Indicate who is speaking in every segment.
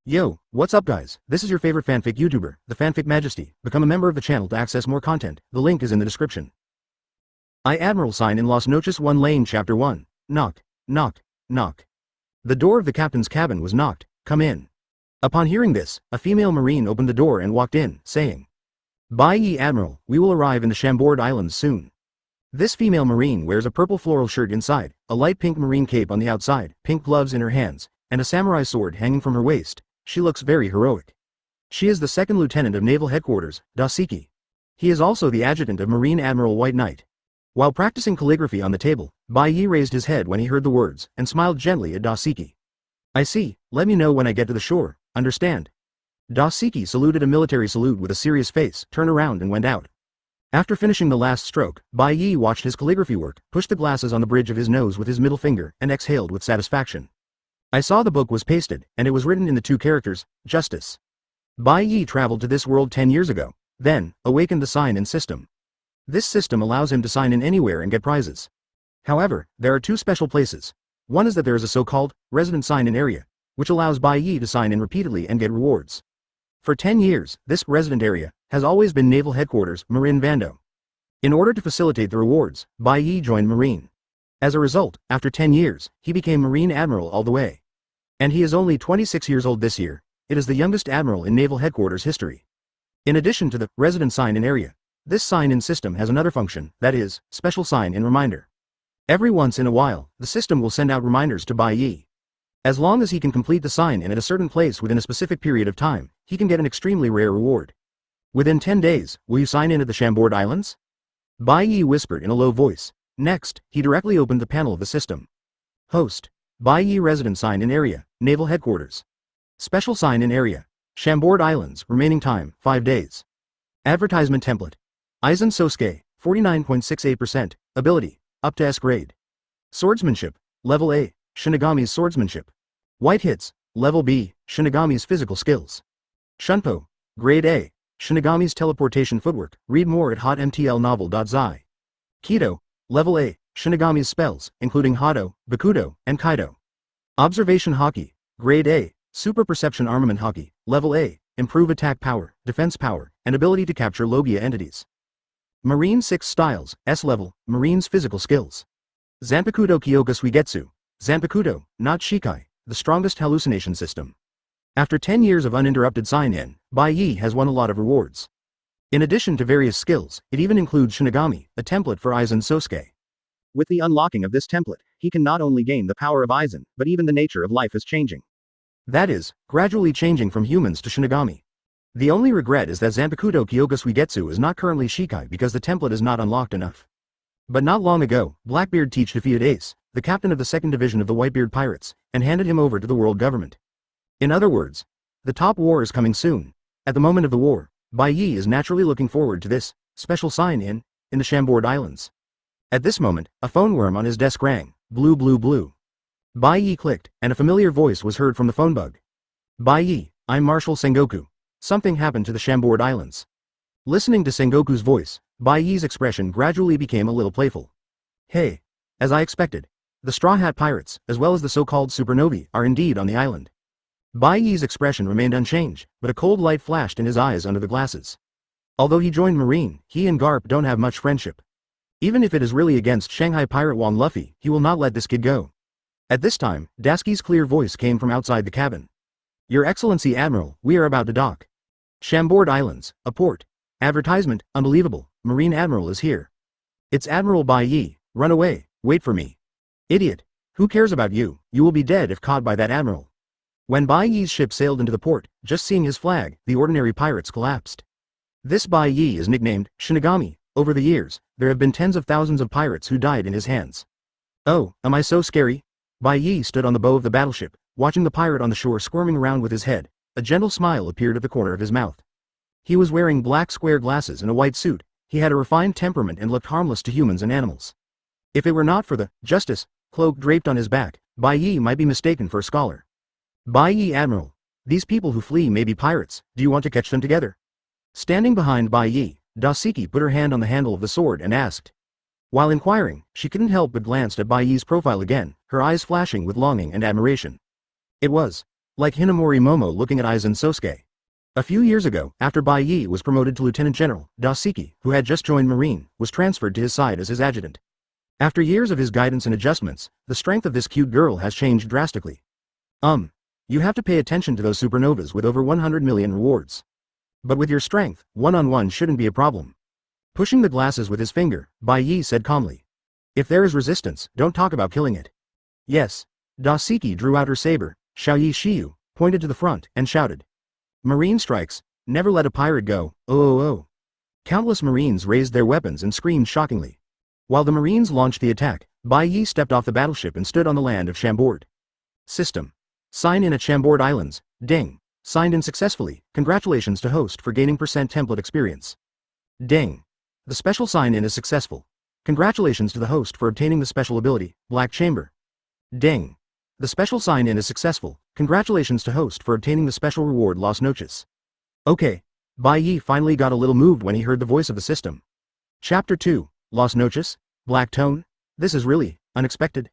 Speaker 1: Yo, what's up guys, this is your favorite fanfic YouTuber, the Fanfic Majesty. Become a member of the channel to access more content, the link is in the description. Admiral sign in Los Noches 1 Lane Chapter 1. Knock, knock, knock. The door of the captain's cabin was knocked. Come in. Upon hearing this, a female marine opened the door and walked in, saying, Bai Ye Admiral, we will arrive in the Chambord Islands soon. This female marine wears a purple floral shirt inside, a light pink marine cape on the outside, pink gloves in her hands, and a samurai sword hanging from her waist. She looks very heroic. She is the second lieutenant of Naval Headquarters, Doseki. He is also the adjutant of Marine Admiral White Knight. While practicing calligraphy on the table, Bai Ye raised his head when he heard the words, and smiled gently at Doseki. I see, let me know when I get to the shore, understand? Doseki saluted a military salute with a serious face, turned around and went out. After finishing the last stroke, Bai Ye watched his calligraphy work, pushed the glasses on the bridge of his nose with his middle finger, and exhaled with satisfaction. I saw the book was pasted, and it was written in the two characters, Justice. Bai Ye traveled to this world 10 years ago, then, awakened the sign-in system. This system allows him to sign in anywhere and get prizes. However, there are two special places. One is that there is a so-called, resident sign-in area, which allows Bai Ye to sign in repeatedly and get rewards. For 10 years, this resident area has always been Naval Headquarters, Marine Vando. In order to facilitate the rewards, Bai Ye joined Marine. As a result, after 10 years, he became Marine Admiral all the way. And he is only 26 years old this year. It is the youngest admiral in Naval Headquarters history. In addition to the resident sign-in area, this sign-in system has another function, that is, special sign-in reminder. Every once in a while, the system will send out reminders to Bai Ye. As long as he can complete the sign-in at a certain place within a specific period of time, he can get an extremely rare reward. Within 10 days, will you sign in at the Chambord Islands? Bai Ye whispered in a low voice. Next, he directly opened the panel of the system. Host. Bai Ye resident sign-in area, Naval Headquarters. Special sign-in area, Chambord Islands, remaining time, 5 days. Advertisement template. Aizen Sosuke, 49.68%, ability, up to S grade. Swordsmanship, level A, Shinigami's swordsmanship. White hits, level B, Shinigami's physical skills. Shunpo, grade A, Shinigami's teleportation footwork, read more at hotmtlnovel.zi. Kido, level A, Shinigami's spells, including Hado, Bakudo, and Kaido. Observation Hockey, grade A, Super Perception Armament Hockey, level A, improve attack power, defense power, and ability to capture Logia entities. Marine 6 styles, S level, Marine's physical skills. Zanpakutō Kyōka Suigetsu, Zanpakutō, not Shikai, the strongest hallucination system. After 10 years of uninterrupted sign-in, Bai Ye has won a lot of rewards. In addition to various skills, it even includes Shinigami, a template for Aizen Sosuke. With the unlocking of this template, he can not only gain the power of Aizen, but even the nature of life is changing. That is, gradually changing from humans to Shinigami. The only regret is that Zanpakutō Kyōka Suigetsu is not currently Shikai because the template is not unlocked enough. But not long ago, Blackbeard Teach defeated Ace, the captain of the 2nd Division of the Whitebeard Pirates, and handed him over to the world government. In other words, the top war is coming soon. At the moment of the war, Bai Ye is naturally looking forward to this special sign-in the Chambord Islands. At this moment, a phone worm on his desk rang, blue blue blue. Bai Ye clicked, and a familiar voice was heard from the phone bug. Bai Ye, I'm Marshal Sengoku. Something happened to the Chambord Islands. Listening to Sengoku's voice, Bai Ye's expression gradually became a little playful. Hey. As I expected, the Straw Hat Pirates, as well as the so-called supernovae, are indeed on the island. Bai Ye's expression remained unchanged, but a cold light flashed in his eyes under the glasses. Although he joined Marine, he and Karp don't have much friendship. Even if it is really against Shanghai Pirate Wong Luffy, he will not let this kid go. At this time, Daski's clear voice came from outside the cabin. Your Excellency Admiral, we are about to dock. Chambord Islands, a port. Advertisement, unbelievable, Marine Admiral is here. It's Admiral Bai Ye, run away, wait for me. Idiot, who cares about you, you will be dead if caught by that admiral. When Bai Ye's ship sailed into the port, just seeing his flag, the ordinary pirates collapsed. This Bai Ye is nicknamed Shinigami. Over the years, there have been tens of thousands of pirates who died in his hands. Oh, am I so scary? Bai Ye stood on the bow of the battleship, watching the pirate on the shore squirming around with his head. A gentle smile appeared at the corner of his mouth. He was wearing black square glasses and a white suit. He had a refined temperament and looked harmless to humans and animals. If it were not for the justice cloak draped on his back, Bai Ye might be mistaken for a scholar. Bai Ye Admiral, these people who flee may be pirates, do you want to catch them together? Standing behind Bai Ye, Doseki put her hand on the handle of the sword and asked. While inquiring, she couldn't help but glanced at Bai Ye's profile again, her eyes flashing with longing and admiration. It was Like Hinamori Momo looking at Aizen Sosuke. A few years ago, after Bai Ye was promoted to Lieutenant General, Doseki, who had just joined Marine, was transferred to his side as his adjutant. After years of his guidance and adjustments, the strength of this cute girl has changed drastically. You have to pay attention to those supernovas with over 100 million rewards. But with your strength, one-on-one shouldn't be a problem. Pushing the glasses with his finger, Bai Ye said calmly. If there is resistance, don't talk about killing it. Yes. Doseki drew out her saber, Xiaoyi Shiyu, pointed to the front, and shouted. Marine strikes, never let a pirate go, oh. Countless Marines raised their weapons and screamed shockingly. While the Marines launched the attack, Bai Ye stepped off the battleship and stood on the land of Chambord. System. Sign in at Chambord Islands, ding. Signed in successfully, congratulations to host for gaining percent template experience. Ding. The special sign-in is successful. Congratulations to the host for obtaining the special ability, Black Chamber. Ding. The special sign-in is successful. Congratulations to host for obtaining the special reward Los Noches. Okay. Bai Ye finally got a little moved when he heard the voice of the system. Chapter 2, Los Noches, Black Tone? This is really unexpected.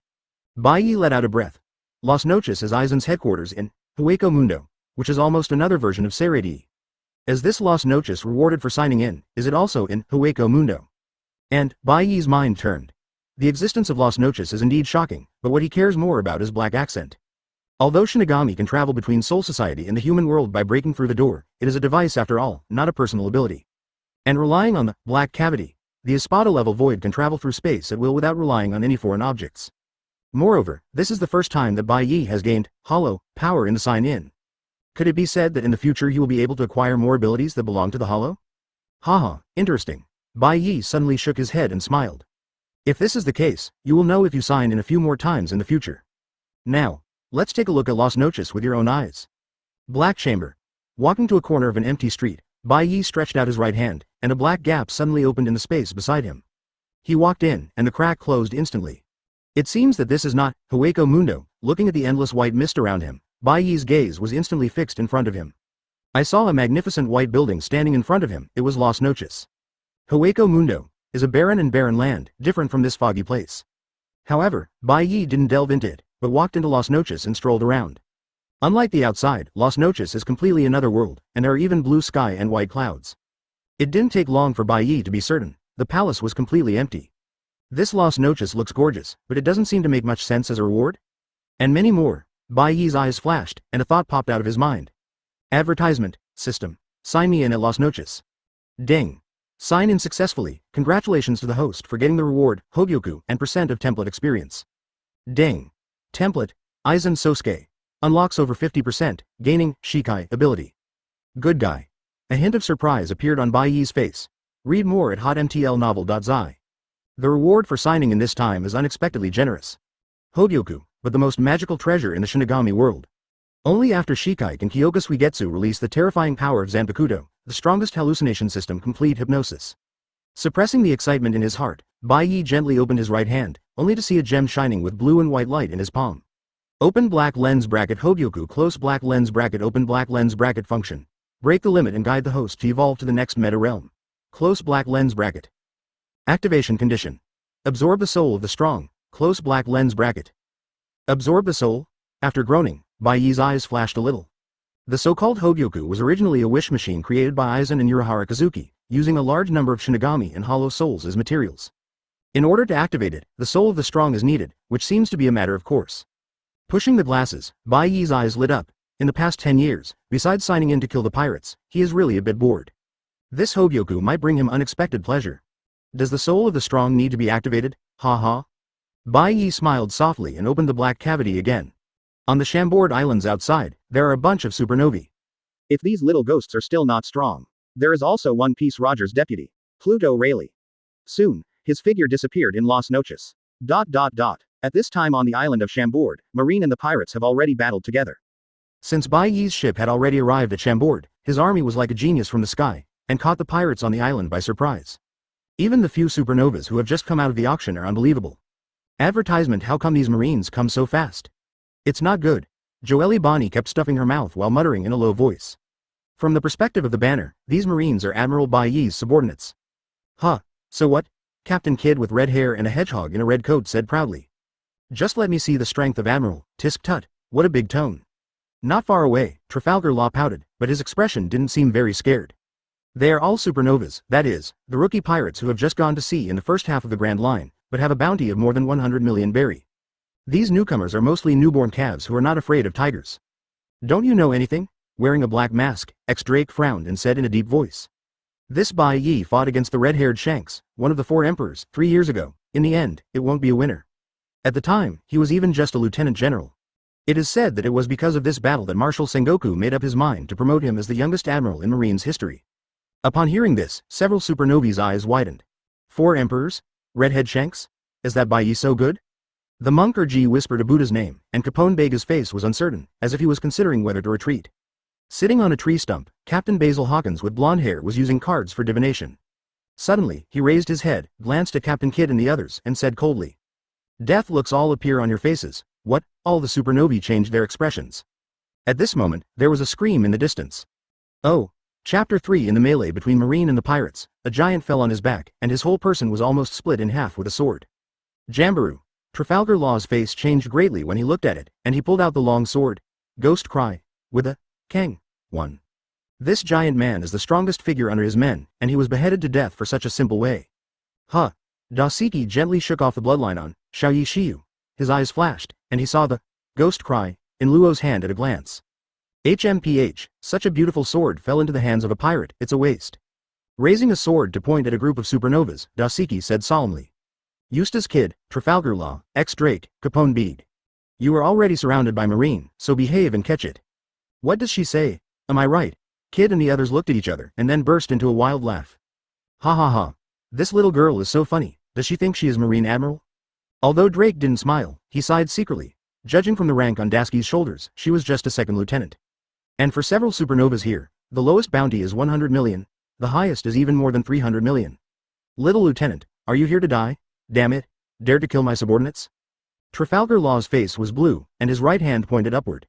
Speaker 1: Bai Ye let out a breath. Los Noches is Aizen's headquarters in Hōgyoku Mundo, which is almost another version of Seirei. Is this Los Noches rewarded for signing in, is it also in Hōgyoku Mundo? And Bai Ye's mind turned. The existence of Los Noches is indeed shocking, but what he cares more about is black accent. Although Shinigami can travel between Soul Society and the human world by breaking through the door, it is a device after all, not a personal ability. And relying on the black cavity, the Espada level void can travel through space at will without relying on any foreign objects. Moreover, this is the first time that Bai Ye has gained hollow power in the sign-in. Could it be said that in the future he will be able to acquire more abilities that belong to the hollow? Haha, interesting. Bai Ye suddenly shook his head and smiled. If this is the case, you will know if you sign in a few more times in the future. Now, let's take a look at Los Noches with your own eyes. Black Chamber. Walking to a corner of an empty street, Bai Ye stretched out his right hand, and a black gap suddenly opened in the space beside him. He walked in, and the crack closed instantly. It seems that this is not Hōgyoku Mundo. Looking at the endless white mist around him, Bai Ye's gaze was instantly fixed in front of him. I saw a magnificent white building standing in front of him. It was Los Noches. Hōgyoku Mundo is a barren and barren land, different from this foggy place. However, Bai Ye didn't delve into it, but walked into Los Noches and strolled around. Unlike the outside, Los Noches is completely another world, and there are even blue sky and white clouds. It didn't take long for Bai Ye to be certain. The palace was completely empty. This Los Noches looks gorgeous, but it doesn't seem to make much sense as a reward? And many more. Bai Ye's eyes flashed, and a thought popped out of his mind. Advertisement, system. Sign me in at Los Noches. Ding. Sign in successfully. Congratulations to the host for getting the reward, Hōgyoku, and percent of template experience. Ding. Template, Aizen Sosuke. Unlocks over 50%, gaining Shikai ability. Good guy. A hint of surprise appeared on Bai Ye's face. Read more at hotmtlnovel.zi. The reward for signing in this time is unexpectedly generous. Hōgyoku, but the most magical treasure in the Shinigami world. Only after Shikai can Kyōka Suigetsu release the terrifying power of Zanpakutō, the strongest hallucination system, complete hypnosis. Suppressing the excitement in his heart, Bai Ye gently opened his right hand, only to see a gem shining with blue and white light in his palm. Open black lens bracket Hōgyoku, close black lens bracket, open black lens bracket function. Break the limit and guide the host to evolve to the next meta realm. Close black lens bracket. Activation condition. Absorb the soul of the strong, close black lens bracket. Absorb the soul? After groaning, Bai Ye's eyes flashed a little. The so-called Hōgyoku was originally a wish machine created by Aizen and Urahara Kazuki, using a large number of Shinigami and hollow souls as materials. In order to activate it, the soul of the strong is needed, which seems to be a matter of course. Pushing the glasses, Bai Ye's eyes lit up. In the past 10 years, besides signing in to kill the pirates, he is really a bit bored. This Hōgyoku might bring him unexpected pleasure. Does the soul of the strong need to be activated? Ha ha. Bai Ye smiled softly and opened the black cavity again. On the Chambord Islands outside, there are a bunch of supernovae. If these little ghosts are still not strong, there is also One Piece Roger's deputy, Pluto Rayleigh. Soon, his figure disappeared in Los Noches. At this time on the island of Chambord, Marine and the pirates have already battled together. Since Bai Ye's ship had already arrived at Chambord, his army was like a genius from the sky, and caught the pirates on the island by surprise. Even the few supernovas who have just come out of the auction are unbelievable. Advertisement: how come these Marines come so fast? It's not good. Joelle Bonnie kept stuffing her mouth while muttering in a low voice. From the perspective of the banner, these Marines are Admiral Bai Ye's subordinates. Huh, so what? Captain Kid with red hair and a hedgehog in a red coat said proudly. Just let me see the strength of Admiral, tisk tut, what a big tone. Not far away, Trafalgar Law pouted, but his expression didn't seem very scared. They are all supernovas, that is, the rookie pirates who have just gone to sea in the first half of the Grand Line, but have a bounty of more than 100 million berry. These newcomers are mostly newborn calves who are not afraid of tigers. Don't you know anything? Wearing a black mask, ex-Drake frowned and said in a deep voice. This Bai Ye fought against the red-haired Shanks, one of the 4 emperors, 3 years ago. In the end, it won't be a winner. At the time, he was even just a lieutenant general. It is said that it was because of this battle that Marshal Sengoku made up his mind to promote him as the youngest admiral in Marine's history. Upon hearing this, several supernovaes' eyes widened. 4 emperors? Redhead Shanks? Is that Bai Ye so good? The monk Erji whispered Abuda's name, and Capone Bega's face was uncertain, as if he was considering whether to retreat. Sitting on a tree stump, Captain Basil Hawkins with blonde hair was using cards for divination. Suddenly, he raised his head, glanced at Captain Kidd and the others, and said coldly. Death looks all appear on your faces. What? All the supernovae changed their expressions. At this moment, there was a scream in the distance. Oh! Chapter 3 In the melee between Marine and the pirates, a giant fell on his back, and his whole person was almost split in half with a sword. Jamboree. Trafalgar Law's face changed greatly when he looked at it, and he pulled out the long sword. Ghost cry. With a Kang. 1. This giant man is the strongest figure under his men, and he was beheaded to death for such a simple way. Huh. Doseki gently shook off the bloodline on Xiaoyi Shiyu. His eyes flashed, and he saw the ghost cry in Luo's hand at a glance. HMPH, such a beautiful sword fell into the hands of a pirate, it's a waste. Raising a sword to point at a group of supernovas, Doseki said solemnly. Eustace Kidd, Trafalgar Law, ex-Drake, Capone Bega. You are already surrounded by Marine, so behave and catch it. What does she say? Am I right? Kidd and the others looked at each other and then burst into a wild laugh. Ha ha ha. This little girl is so funny, does she think she is Marine Admiral? Although Drake didn't smile, he sighed secretly. Judging from the rank on Daski's shoulders, she was just a second lieutenant. And for several supernovas here, the lowest bounty is 100 million, the highest is even more than 300 million. Little lieutenant, are you here to die? Damn it, dare to kill my subordinates? Trafalgar Law's face was blue, and his right hand pointed upward.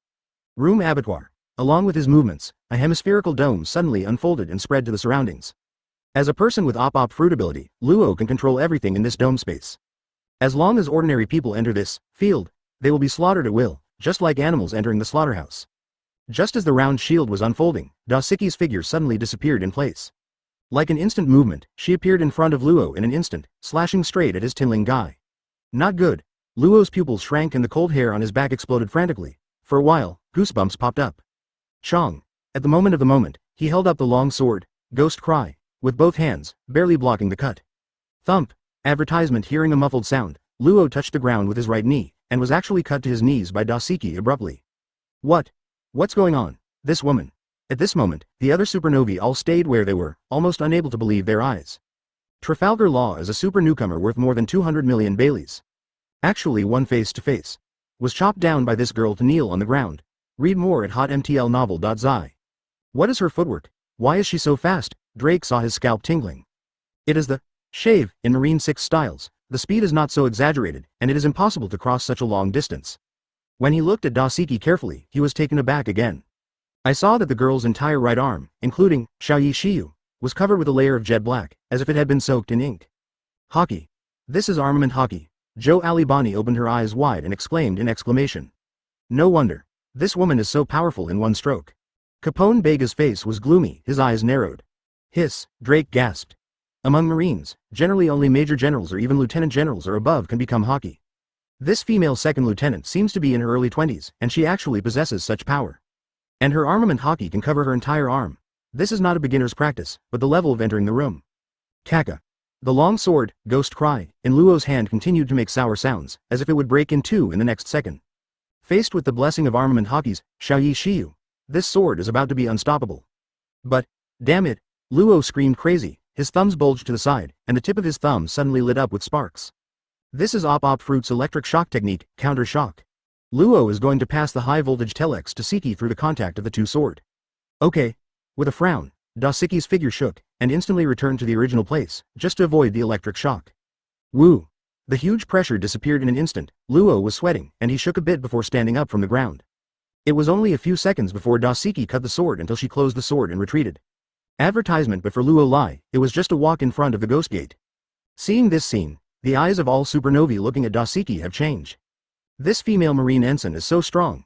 Speaker 1: Room abattoir. Along with his movements, a hemispherical dome suddenly unfolded and spread to the surroundings. As a person with op fruit ability, Luo can control everything in this dome space. As long as ordinary people enter this field, they will be slaughtered at will, just like animals entering the slaughterhouse. Just as the round shield was unfolding, Doseki's figure suddenly disappeared in place. Like an instant movement, she appeared in front of Luo in an instant, slashing straight at his tinling guy. Not good. Luo's pupils shrank and the cold hair on his back exploded frantically. For a while, goosebumps popped up. Chong. At the moment, he held up the long sword, ghost cry, with both hands, barely blocking the cut. Thump. Advertisement. Hearing a muffled sound, Luo touched the ground with his right knee, and was actually cut to his knees by Doseki abruptly. What? What's going on? This woman. At this moment, the other supernovae all stayed where they were, almost unable to believe their eyes. Trafalgar Law is a super newcomer worth more than 200 million Baileys. Actually one face-to-face. Was chopped down by this girl to kneel on the ground. Read more at hotmtlnovel.zi. What is her footwork? Why is she so fast? Drake saw his scalp tingling. It is the shave in Marine 6 styles. The speed is not so exaggerated, and it is impossible to cross such a long distance. When he looked at Doseki carefully, he was taken aback again. I saw that the girl's entire right arm, including Xiaoyi Shiyu, was covered with a layer of jet black, as if it had been soaked in ink. Hockey. This is armament hockey. Joe Alibani opened her eyes wide and exclaimed in exclamation. No wonder. This woman is so powerful in one stroke. Capone Bega's face was gloomy, his eyes narrowed. Hiss, Drake gasped. Among Marines, generally only major generals or even lieutenant generals or above can become hockey. This female second lieutenant seems to be in her early 20s, and she actually possesses such power. And her armament hockey can cover her entire arm. This is not a beginner's practice, but the level of entering the room. Kaka. The long sword, ghost cry, in Luo's hand continued to make sour sounds, as if it would break in two in the next second. Faced with the blessing of armament hockey's Xiaoyi Shiyu, this sword is about to be unstoppable. But, damn it, Luo screamed crazy, his thumbs bulged to the side, and the tip of his thumb suddenly lit up with sparks. This is Op Fruit's electric shock technique, counter shock. Luo is going to pass the high-voltage telex to Seki through the contact of the two sword. Okay. With a frown, Doseki's figure shook, and instantly returned to the original place, just to avoid the electric shock. Woo! The huge pressure disappeared in an instant. Luo was sweating, and he shook a bit before standing up from the ground. It was only a few seconds before Doseki cut the sword until she closed the sword and retreated. Advertisement, but for Luo Lai, it was just a walk in front of the ghost gate. Seeing this scene, the eyes of all supernovae looking at Doseki have changed. This female marine ensign is so strong,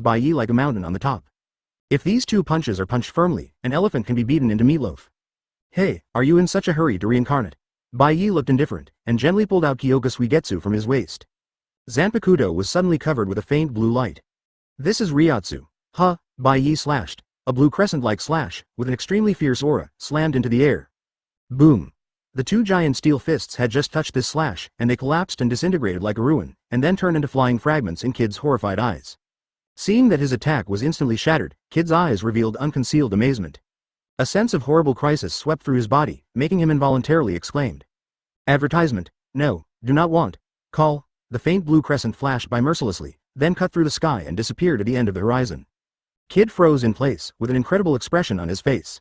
Speaker 1: towards Bai Ye like a mountain on the top. If these two punches are punched firmly, an elephant can be beaten into meatloaf. Hey, are you in such a hurry to reincarnate? Bai Ye looked indifferent, and gently pulled out Kyōka Suigetsu from his waist. Zanpakutō was suddenly covered with a faint blue light. This is Ryatsu. Huh, Bai Ye slashed. A blue crescent-like slash, with an extremely fierce aura, slammed into the air. Boom. The two giant steel fists had just touched this slash, and they collapsed and disintegrated like a ruin, and then turned into flying fragments in Kid's horrified eyes. Seeing that his attack was instantly shattered, Kid's eyes revealed unconcealed amazement. A sense of horrible crisis swept through his body, making him involuntarily exclaimed. Advertisement. No, do not want. Call. The faint blue crescent flashed by mercilessly, then cut through the sky and disappeared at the end of the horizon. Kid froze in place, with an incredible expression on his face.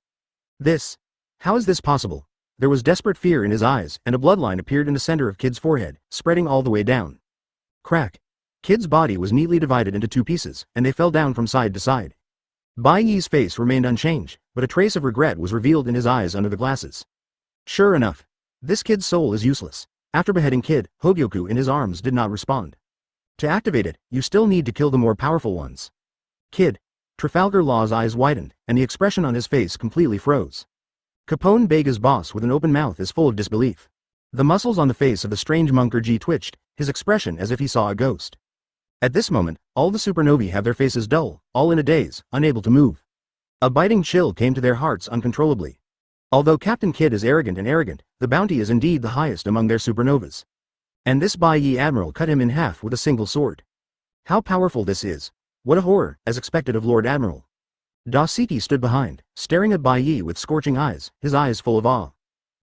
Speaker 1: How is this possible? There was desperate fear in his eyes, and a bloodline appeared in the center of Kid's forehead, spreading all the way down. Crack. Kid's body was neatly divided into two pieces, and they fell down from side to side. Bai Ye's face remained unchanged, but a trace of regret was revealed in his eyes under the glasses. Sure enough. This Kid's soul is useless. After beheading Kid, Hōgyoku in his arms did not respond. To activate it, you still need to kill the more powerful ones. Kid. Trafalgar Law's eyes widened, and the expression on his face completely froze. Capone Bega's boss with an open mouth is full of disbelief. The muscles on the face of the strange Munker-ji twitched, his expression as if he saw a ghost. At this moment, all the supernovae have their faces dull, all in a daze, unable to move. A biting chill came to their hearts uncontrollably. Although Captain Kidd is arrogant, the bounty is indeed the highest among their supernovas. And this Bai Ye Admiral cut him in half with a single sword. How powerful this is! What a horror, as expected of Lord Admiral. Doseki stood behind, staring at Bai Ye with scorching eyes, his eyes full of awe.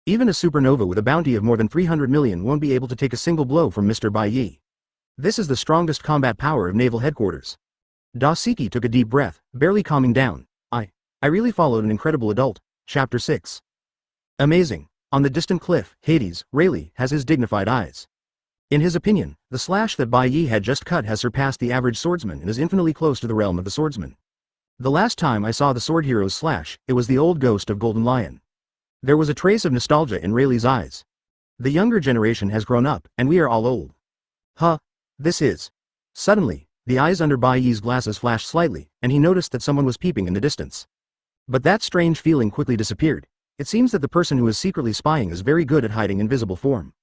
Speaker 1: Even a supernova with a bounty of more than 300 million won't be able to take a single blow from Mr. Bai Ye. This is the strongest combat power of naval headquarters. Doseki took a deep breath, barely calming down. I really followed an incredible adult. Chapter 6. Amazing. On the distant cliff, Hades, Rayleigh, has his dignified eyes. In his opinion, the slash that Bai Ye had just cut has surpassed the average swordsman and is infinitely close to the realm of the swordsman. The last time I saw the sword heroes slash, it was the old ghost of Golden Lion. There was a trace of nostalgia in Rayleigh's eyes. The younger generation has grown up, and we are all old. This is. Suddenly, the eyes under Bai Ye's glasses flashed slightly, and he noticed that someone was peeping in the distance. But that strange feeling quickly disappeared. It seems that the person who is secretly spying is very good at hiding in visible form.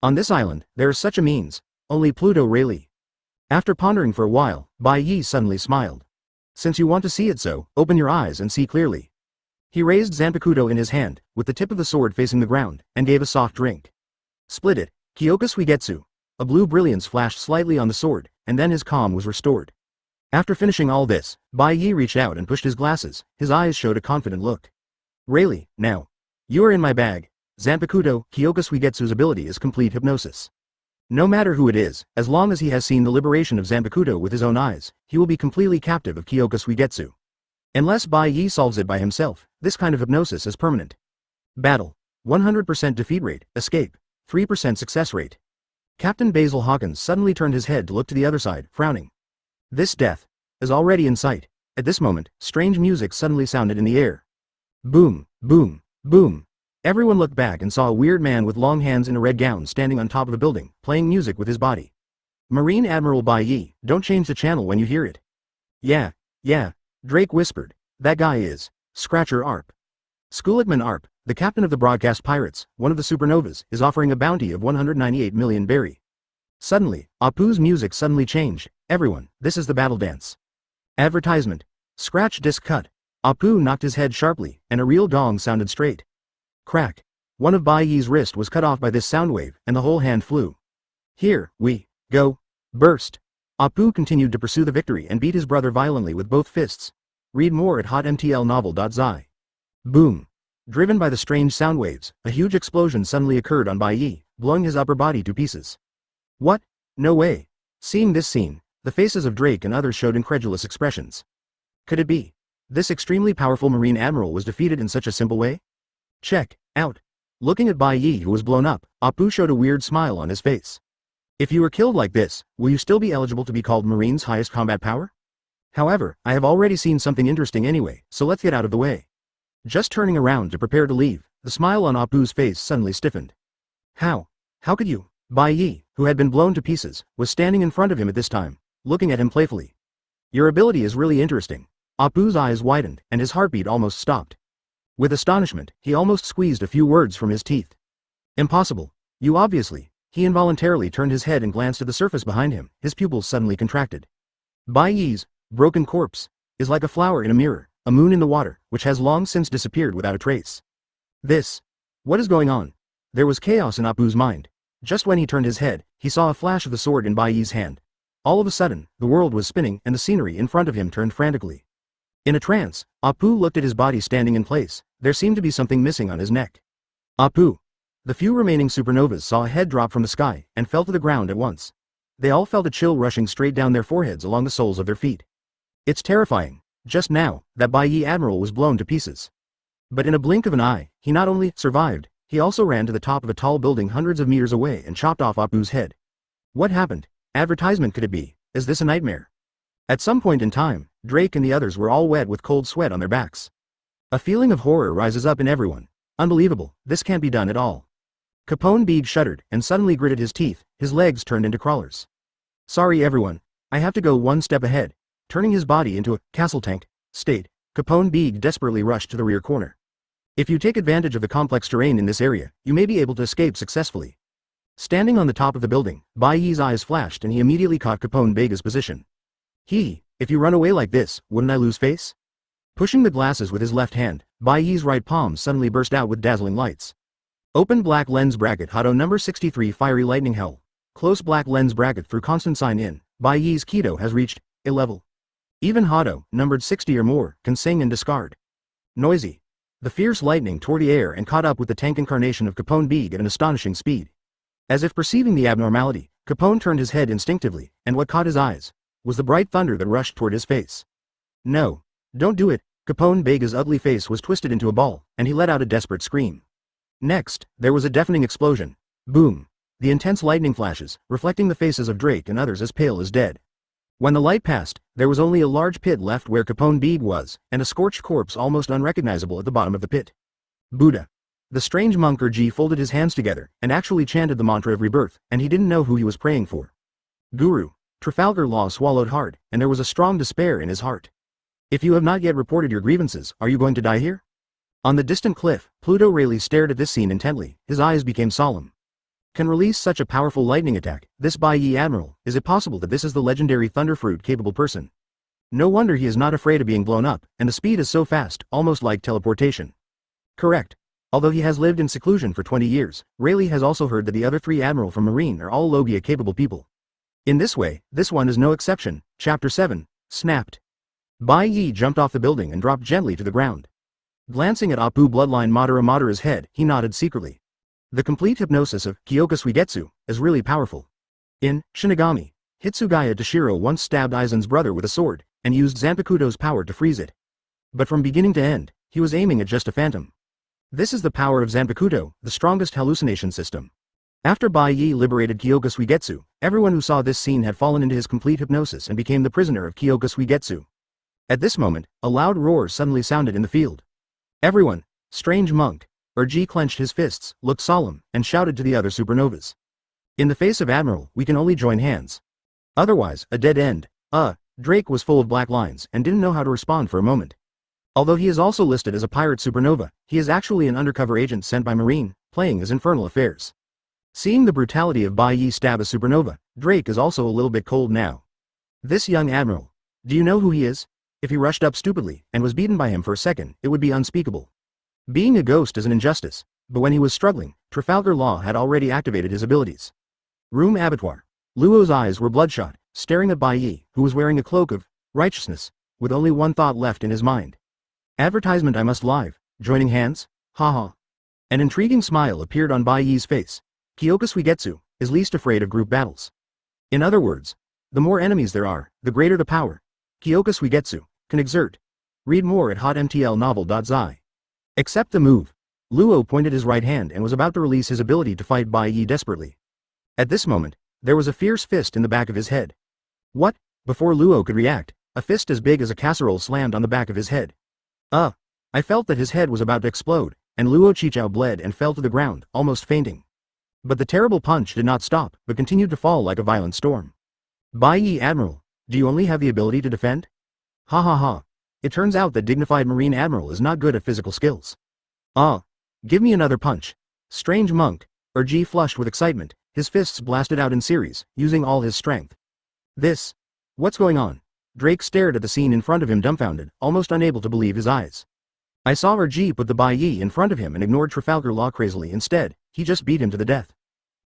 Speaker 1: On this island, there is such a means, only Pluto Rayleigh. After pondering for a while, Bai Ye suddenly smiled. Since you want to see it so, open your eyes and see clearly. He raised Zanpakutō in his hand, with the tip of the sword facing the ground, and gave a soft drink. Split it, Kyōka Suigetsu. A blue brilliance flashed slightly on the sword, and then his calm was restored. After finishing all this, Bai Ye reached out and pushed his glasses, his eyes showed a confident look. Rayleigh, now. You are in my bag. Zanpakutō, Kyōka Suigetsu's ability is complete hypnosis. No matter who it is, as long as he has seen the liberation of Zanpakutō with his own eyes, he will be completely captive of Kyōka Suigetsu. Unless Bai Ye solves it by himself, this kind of hypnosis is permanent. Battle. 100% defeat rate, escape. 3% success rate. Captain Basil Hawkins suddenly turned his head to look to the other side, frowning. This death is already in sight. At this moment, strange music suddenly sounded in the air. Boom, boom, boom. Everyone looked back and saw a weird man with long hands in a red gown standing on top of a building, playing music with his body. Marine Admiral Bai Ye, don't change the channel when you hear it. Yeah, Drake whispered. That guy is Scratcher Arp. Skulikman Arp, the captain of the broadcast pirates, one of the supernovas, is offering a bounty of 198 million berry. Suddenly, Apu's music suddenly changed. Everyone, this is the battle dance. Advertisement. Scratch disc cut. Apu knocked his head sharply, and a real gong sounded straight. Crack. One of Bai Ye's wrist was cut off by this sound wave, and the whole hand flew. Here we go. Burst. Apu continued to pursue the victory and beat his brother violently with both fists. Read more at hotmtlnovel.zi. Boom. Driven by the strange sound waves, a huge explosion suddenly occurred on Bai Ye, blowing his upper body to pieces. What? No way. Seeing this scene, the faces of Drake and others showed incredulous expressions. Could it be? This extremely powerful Marine Admiral was defeated in such a simple way? Check out. Looking at Bai Ye who was blown up, Apu showed a weird smile on his face. If you were killed like this, will you still be eligible to be called Marine's highest combat power? However, I have already seen something interesting anyway, so let's get out of the way. Just turning around to prepare to leave, the smile on Apu's face suddenly stiffened. How could you? Bai Ye, who had been blown to pieces, was standing in front of him at this time, looking at him playfully. Your ability is really interesting. Apu's eyes widened, and his heartbeat almost stopped. With astonishment, he almost squeezed a few words from his teeth. Impossible. You obviously. He involuntarily turned his head and glanced at the surface behind him, his pupils suddenly contracted. Bai Ye's broken corpse is like a flower in a mirror, a moon in the water, which has long since disappeared without a trace. What is going on? There was chaos in Apu's mind. Just when he turned his head, he saw a flash of the sword in Bai Ye's hand. All of a sudden, the world was spinning and the scenery in front of him turned frantically. In a trance, Apu looked at his body standing in place. There seemed to be something missing on his neck. Apu. The few remaining supernovas saw a head drop from the sky and fell to the ground at once. They all felt a chill rushing straight down their foreheads along the soles of their feet. It's terrifying. Just now, that Bai Ye Admiral was blown to pieces. But in a blink of an eye, he not only survived, He also ran to the top of a tall building hundreds of meters away and chopped off Appu's head. What happened? Advertisement could it be? Is this a nightmare? At some point in time, Drake and the others were all wet with cold sweat on their backs. A feeling of horror rises up in everyone. Unbelievable, this can't be done at all. Capone Beeg shuddered and suddenly gritted his teeth, his legs turned into crawlers. Sorry everyone, I have to go one step ahead. Turning his body into a castle tank state, Capone Beeg desperately rushed to the rear corner. If you take advantage of the complex terrain in this area, you may be able to escape successfully. Standing on the top of the building, Bai Ye's eyes flashed and he immediately caught Capone Beeg's position. If you run away like this, wouldn't I lose face? Pushing the glasses with his left hand, Bai Ye's right palm suddenly burst out with dazzling lights. Open black lens bracket Hado number 63 Fiery Lightning Hell. Close black lens bracket through constant sign in, Bai Ye's Kido has reached a level. Even Hado, numbered 60 or more, can sing and discard. Noisy. The fierce lightning tore the air and caught up with the tank incarnation of Capone Beeg at an astonishing speed. As if perceiving the abnormality, Capone turned his head instinctively, and what caught his eyes was the bright thunder that rushed toward his face. No. Don't do it. Capone Beeg's ugly face was twisted into a ball, and he let out a desperate scream. Next, there was a deafening explosion. Boom. The intense lightning flashes, reflecting the faces of Drake and others as pale as dead. When the light passed, there was only a large pit left where Capone Beeg was, and a scorched corpse almost unrecognizable at the bottom of the pit. Buddha. The strange monk Urji folded his hands together, and actually chanted the mantra of rebirth, and he didn't know who he was praying for. Guru. Trafalgar Law swallowed hard, and there was a strong despair in his heart. If you have not yet reported your grievances, are you going to die here? On the distant cliff, Pluto Rayleigh stared at this scene intently, his eyes became solemn. Can release such a powerful lightning attack, this Bai Ye Admiral, is it possible that this is the legendary Thunderfruit capable person? No wonder he is not afraid of being blown up, and the speed is so fast, almost like teleportation. Correct. Although he has lived in seclusion for 20 years, Rayleigh has also heard that the other 3 Admiral from Marine are all Logia capable people. In this way, this one is no exception. Chapter 7, Snapped. Bai Ye jumped off the building and dropped gently to the ground. Glancing at Appu bloodline Madara's head, he nodded secretly. The complete hypnosis of Kyōka Suigetsu is really powerful. In Shinigami, Hitsugaya Toshiro once stabbed Aizen's brother with a sword, and used Zanpakutō's power to freeze it. But from beginning to end, he was aiming at just a phantom. This is the power of Zanpakutō, the strongest hallucination system. After Bai Ye liberated Kyōka Suigetsu, everyone who saw this scene had fallen into his complete hypnosis and became the prisoner of Kyōka Suigetsu. At this moment, a loud roar suddenly sounded in the field. Everyone, strange monk, Urji clenched his fists, looked solemn, and shouted to the other supernovas. In the face of Admiral, we can only join hands. Otherwise, a dead end. Drake was full of black lines and didn't know how to respond for a moment. Although he is also listed as a pirate supernova, he is actually an undercover agent sent by Marine, playing his infernal affairs. Seeing the brutality of Bai Ye stab a supernova, Drake is also a little bit cold now. This young Admiral. Do you know who he is? If he rushed up stupidly, and was beaten by him for a second, it would be unspeakable. Being a ghost is an injustice, but when he was struggling, Trafalgar Law had already activated his abilities. Room Abattoir. Luo's eyes were bloodshot, staring at Bai Ye, who was wearing a cloak of righteousness, with only one thought left in his mind. Advertisement I must live, joining hands? Haha. An intriguing smile appeared on Bai Ye's face. Kyōka Suigetsu is least afraid of group battles. In other words, the more enemies there are, the greater the power Kyōka Suigetsu can exert. Read more at hotmtlnovel.zi. Accept the move. Luo pointed his right hand and was about to release his ability to fight Bai Ye desperately. At this moment, there was a fierce fist in the back of his head. What? Before Luo could react, a fist as big as a casserole slammed on the back of his head. I felt that his head was about to explode, and Luo Chichao bled and fell to the ground, almost fainting. But the terrible punch did not stop, but continued to fall like a violent storm. Bai Ye Admiral, do you only have the ability to defend? Ha ha ha. It turns out that dignified Marine Admiral is not good at physical skills. Give me another punch. Strange monk, Urji flushed with excitement, his fists blasted out in series, using all his strength. What's going on? Drake stared at the scene in front of him dumbfounded, almost unable to believe his eyes. I saw Urji put the Bai Ye in front of him and ignored Trafalgar Law crazily instead, he just beat him to the death.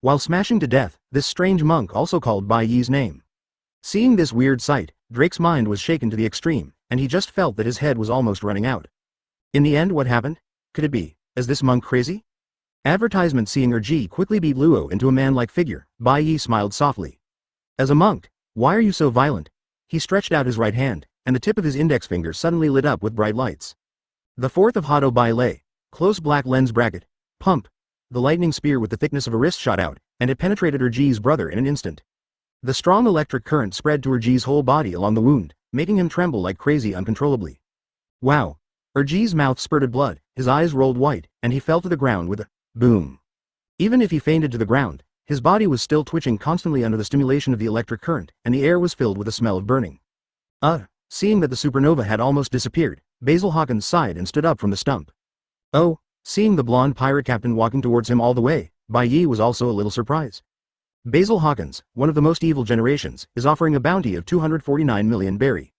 Speaker 1: While smashing to death, this strange monk also called Bai Ye's name. Seeing this weird sight, Drake's mind was shaken to the extreme, and he just felt that his head was almost running out. In the end, what happened? Could it be? Is this monk crazy? Advertisement. Seeing Urji quickly beat Luo into a man-like figure, Bai Ye smiled softly. As a monk, why are you so violent? He stretched out his right hand, and the tip of his index finger suddenly lit up with bright lights. The fourth of Hado Bai Lei, close black lens bracket, pump, the lightning spear with the thickness of a wrist shot out, and it penetrated Urji's brother in an instant. The strong electric current spread to Urji's whole body along the wound, making him tremble like crazy uncontrollably. Wow! Urji's mouth spurted blood, his eyes rolled white, and he fell to the ground with a boom. Even if he fainted to the ground, his body was still twitching constantly under the stimulation of the electric current, and the air was filled with a smell of burning. Seeing that the supernova had almost disappeared, Basil Hawkins sighed and stood up from the stump. Oh, seeing the blonde pirate captain walking towards him all the way, Bai Ye was also a little surprised. Basil Hawkins, one of the most evil generations, is offering a bounty of 249 million berry.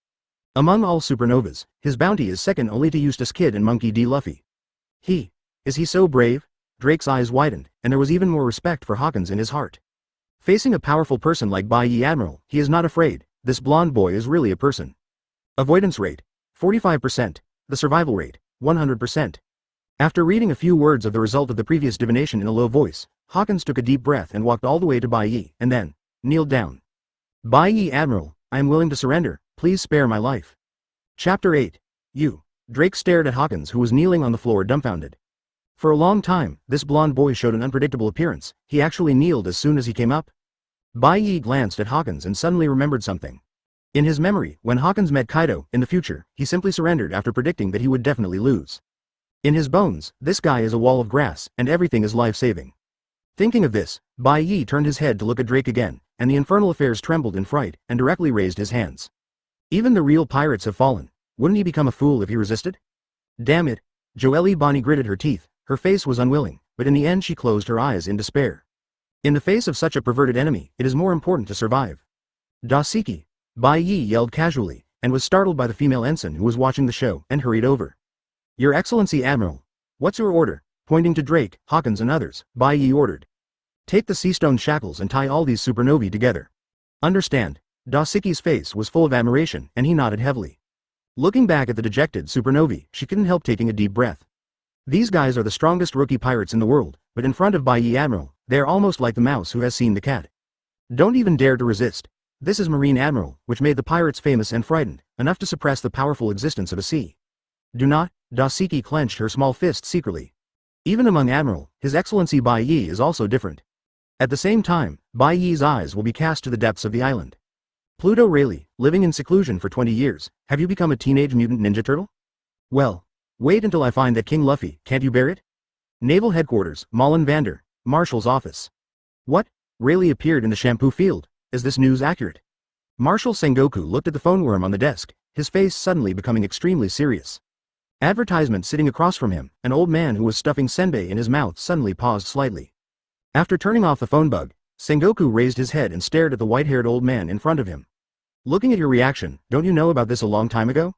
Speaker 1: Among all supernovas, his bounty is second only to Eustace Kid and Monkey D. Luffy. Is he so brave? Drake's eyes widened, and there was even more respect for Hawkins in his heart. Facing a powerful person like Bai Ye Admiral, he is not afraid. This blonde boy is really a person. Avoidance rate, 45%. The survival rate, 100%. After reading a few words of the result of the previous divination in a low voice, Hawkins took a deep breath and walked all the way to Bai Ye, and then kneeled down. Bai Ye Admiral, I am willing to surrender, please spare my life. Chapter 8. Drake stared at Hawkins, who was kneeling on the floor dumbfounded. For a long time, this blonde boy showed an unpredictable appearance. He actually kneeled as soon as he came up. Bai Ye glanced at Hawkins and suddenly remembered something. In his memory, when Hawkins met Kaido, in the future, he simply surrendered after predicting that he would definitely lose. In his bones, this guy is a wall of grass, and everything is life-saving. Thinking of this, Bai Ye turned his head to look at Drake again, and the infernal affairs trembled in fright, and directly raised his hands. Even the real pirates have fallen. Wouldn't he become a fool if he resisted? Damn it! Joelle Bonnie gritted her teeth. Her face was unwilling, but in the end she closed her eyes in despair. In the face of such a perverted enemy, it is more important to survive. Dasiki! Bai Ye yelled casually, and was startled by the female ensign who was watching the show, and hurried over. Your Excellency Admiral. What's your order? Pointing to Drake, Hawkins and others, Bai Ye ordered. Take the seastone shackles and tie all these supernovae together. Understand? Dasiki's face was full of admiration, and he nodded heavily. Looking back at the dejected supernovae, she couldn't help taking a deep breath. These guys are the strongest rookie pirates in the world, but in front of Bai Ye Admiral, they are almost like the mouse who has seen the cat. Don't even dare to resist. This is Marine Admiral, which made the pirates famous and frightened, enough to suppress the powerful existence of a sea. Do not. Dasiki clenched her small fist secretly. Even among Admiral, His Excellency Bai Ye is also different. At the same time, Bai Ye's eyes will be cast to the depths of the island. Pluto Rayleigh, living in seclusion for 20 years, have you become a teenage mutant ninja turtle? Well, wait until I find that King Luffy, can't you bear it? Naval Headquarters, Malin Vander, Marshal's office. What? Rayleigh appeared in the shampoo field. Is this news accurate? Marshal Sengoku looked at the phone worm on the desk, his face suddenly becoming extremely serious. Advertisement sitting across from him, an old man who was stuffing senbei in his mouth suddenly paused slightly. After turning off the phone bug, Sengoku raised his head and stared at the white-haired old man in front of him. Looking at your reaction, don't you know about this a long time ago?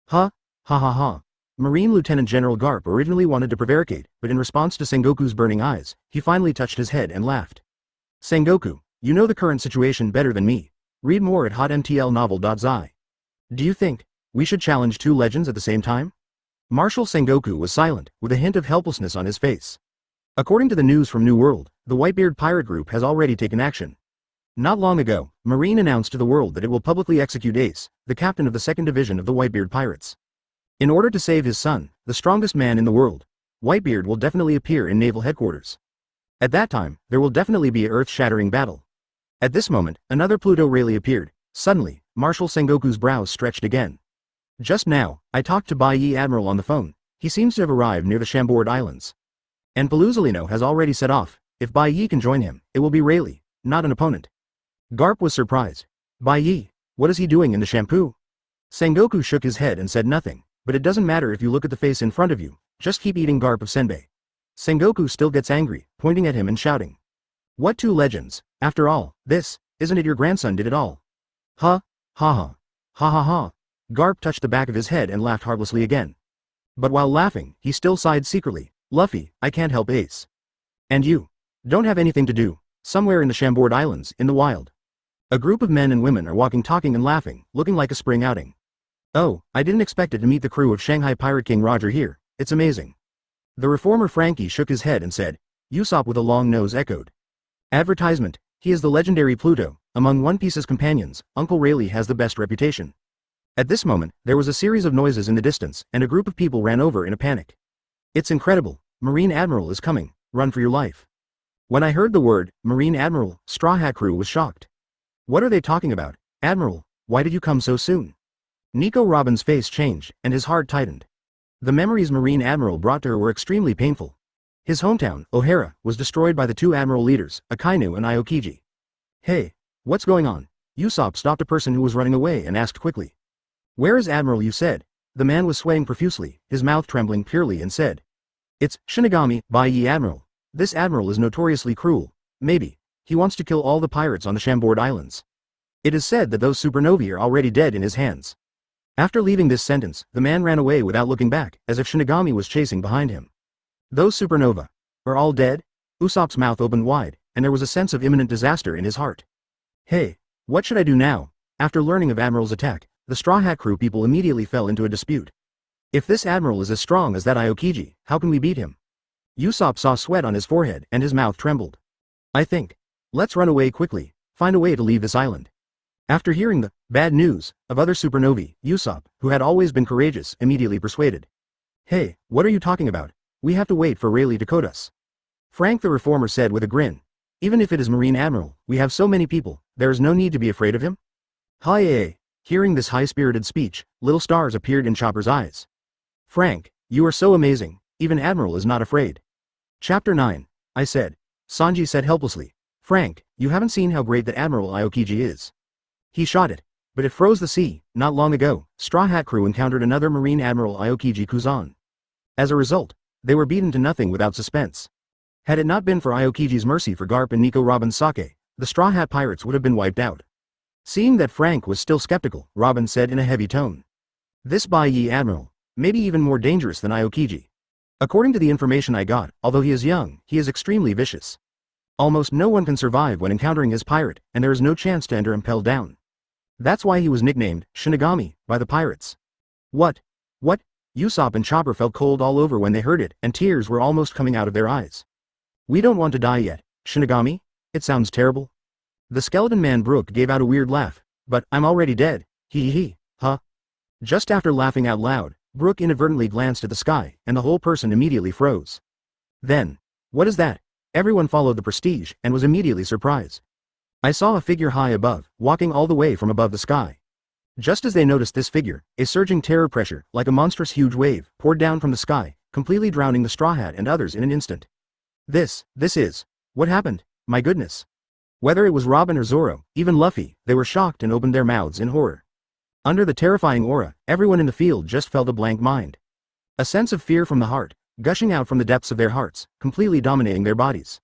Speaker 1: Ha ha ha. Marine Lieutenant General Karp originally wanted to prevaricate, but in response to Sengoku's burning eyes, he finally touched his head and laughed. Sengoku, you know the current situation better than me. Read more at hotmtlnovel.zi. Do you think we should challenge two legends at the same time? Marshal Sengoku was silent, with a hint of helplessness on his face. According to the news from New World, the Whitebeard pirate group has already taken action. Not long ago, Marine announced to the world that it will publicly execute Ace, the captain of the 2nd Division of the Whitebeard pirates. In order to save his son, the strongest man in the world, Whitebeard will definitely appear in Naval Headquarters. At that time, there will definitely be an earth-shattering battle. At this moment, another Pluto Rayleigh appeared. Suddenly, Marshal Sengoku's brows stretched again. Just now, I talked to Bai Ye Admiral on the phone. He seems to have arrived near the Chambord Islands. And Paluzolino has already set off. If Bai Ye can join him, it will be Rayleigh, not an opponent. Karp was surprised. Bai Ye, what is he doing in the shampoo? Sengoku shook his head and said nothing, but it doesn't matter if you look at the face in front of you, just keep eating Karp of senbei. Sengoku still gets angry, pointing at him and shouting. What two legends? After all, isn't it your grandson did it all? Ha ha. Karp touched the back of his head and laughed heartlessly again. But while laughing, he still sighed secretly. Luffy, I can't help Ace. And you? Don't have anything to do, somewhere in the Chambord Islands, in the wild. A group of men and women are walking, talking and laughing, looking like a spring outing. Oh, I didn't expect it to meet the crew of Shanghai Pirate King Roger here, it's amazing. The reformer Frankie shook his head and said. Usopp with a long nose echoed. Advertisement, he is the legendary Pluto, among One Piece's companions, Uncle Rayleigh has the best reputation. At this moment, there was a series of noises in the distance, and a group of people ran over in a panic. It's incredible, Marine Admiral is coming, run for your life. When I heard the word, Marine Admiral, Straw Hat Crew was shocked. What are they talking about? Admiral, why did you come so soon? Nico Robin's face changed, and his heart tightened. The memories Marine Admiral brought to her were extremely painful. His hometown, O'Hara, was destroyed by the two Admiral leaders, Akainu and Aokiji. Hey, what's going on? Usopp stopped a person who was running away and asked quickly. Where is Admiral, you said? The man was swaying profusely, his mouth trembling purely, and said. It's Shinigami, Bai Ye Admiral. This Admiral is notoriously cruel. Maybe. He wants to kill all the pirates on the Chambord Islands. It is said that those supernovae are already dead in his hands. After leaving this sentence, the man ran away without looking back, as if Shinigami was chasing behind him. Those supernova are all dead? Usopp's mouth opened wide, and there was a sense of imminent disaster in his heart. Hey, what should I do now? After learning of Admiral's attack, the Straw Hat Crew people immediately fell into a dispute. If this Admiral is as strong as that Aokiji, how can we beat him? Usopp saw sweat on his forehead and his mouth trembled. I think. Let's run away quickly, find a way to leave this island. After hearing the bad news of other supernovae, Usopp, who had always been courageous, immediately persuaded. Hey, what are you talking about? We have to wait for Rayleigh to code us. Frank the Reformer said with a grin. Even if it is Marine Admiral, we have so many people, there is no need to be afraid of him. Hi. Hearing this high-spirited speech, little stars appeared in Chopper's eyes. Frank, you are so amazing, even Admiral is not afraid. Chapter 9, I said. Sanji said helplessly. Frank, you haven't seen how great that Admiral Aokiji is. He shot it, but it froze the sea. Not long ago, Straw Hat Crew encountered another Marine Admiral Aokiji Kuzan. As a result, they were beaten to nothing without suspense. Had it not been for Aokiji's mercy for Karp and Nico Robin's sake, the Straw Hat Pirates would have been wiped out. Seeing that Frank was still skeptical, Robin said in a heavy tone. This Bai Ye Admiral, maybe even more dangerous than Aokiji. According to the information I got, although he is young, he is extremely vicious. Almost no one can survive when encountering his pirate, and there is no chance to enter impelled down. That's why he was nicknamed Shinigami by the pirates. What? Usopp and Chopper felt cold all over when they heard it, and tears were almost coming out of their eyes. We don't want to die yet, Shinigami? It sounds terrible. The skeleton man Brook gave out a weird laugh. But I'm already dead. Huh? Just after laughing out loud, Brook inadvertently glanced at the sky, and the whole person immediately froze. Then, what is that? Everyone followed the prestige, and was immediately surprised. I saw a figure high above, walking all the way from above the sky. Just as they noticed this figure, a surging terror pressure, like a monstrous huge wave, poured down from the sky, completely drowning the Straw Hat and others in an instant. This is. What happened? My goodness. Whether it was Robin or Zoro, even Luffy, they were shocked and opened their mouths in horror. Under the terrifying aura, everyone in the field just felt a blank mind. A sense of fear from the heart, gushing out from the depths of their hearts, completely dominating their bodies.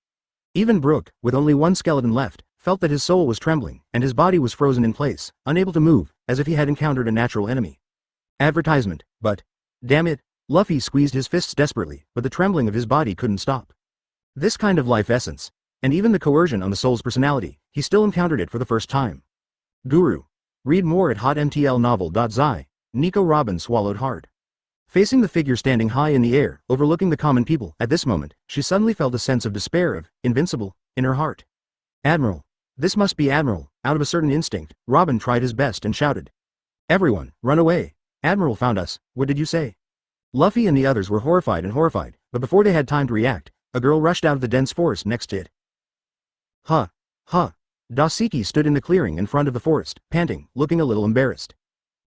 Speaker 1: Even Brook, with only one skeleton left, felt that his soul was trembling, and his body was frozen in place, unable to move, as if he had encountered a natural enemy. Advertisement, but, damn it, Luffy squeezed his fists desperately, but the trembling of his body couldn't stop. This kind of life essence, and even the coercion on the soul's personality, he still encountered it for the first time. Guru. Read more at hotmtlnovel.zi. Nico Robin swallowed hard. Facing the figure standing high in the air, overlooking the common people, at this moment, she suddenly felt a sense of despair of, invincible, in her heart. Admiral. This must be Admiral. Out of a certain instinct, Robin tried his best and shouted. Everyone, run away. Admiral found us. What did you say? Luffy and the others were horrified, but before they had time to react, a girl rushed out of the dense forest next to it. Huh. Dosiki stood in the clearing in front of the forest, panting, looking a little embarrassed.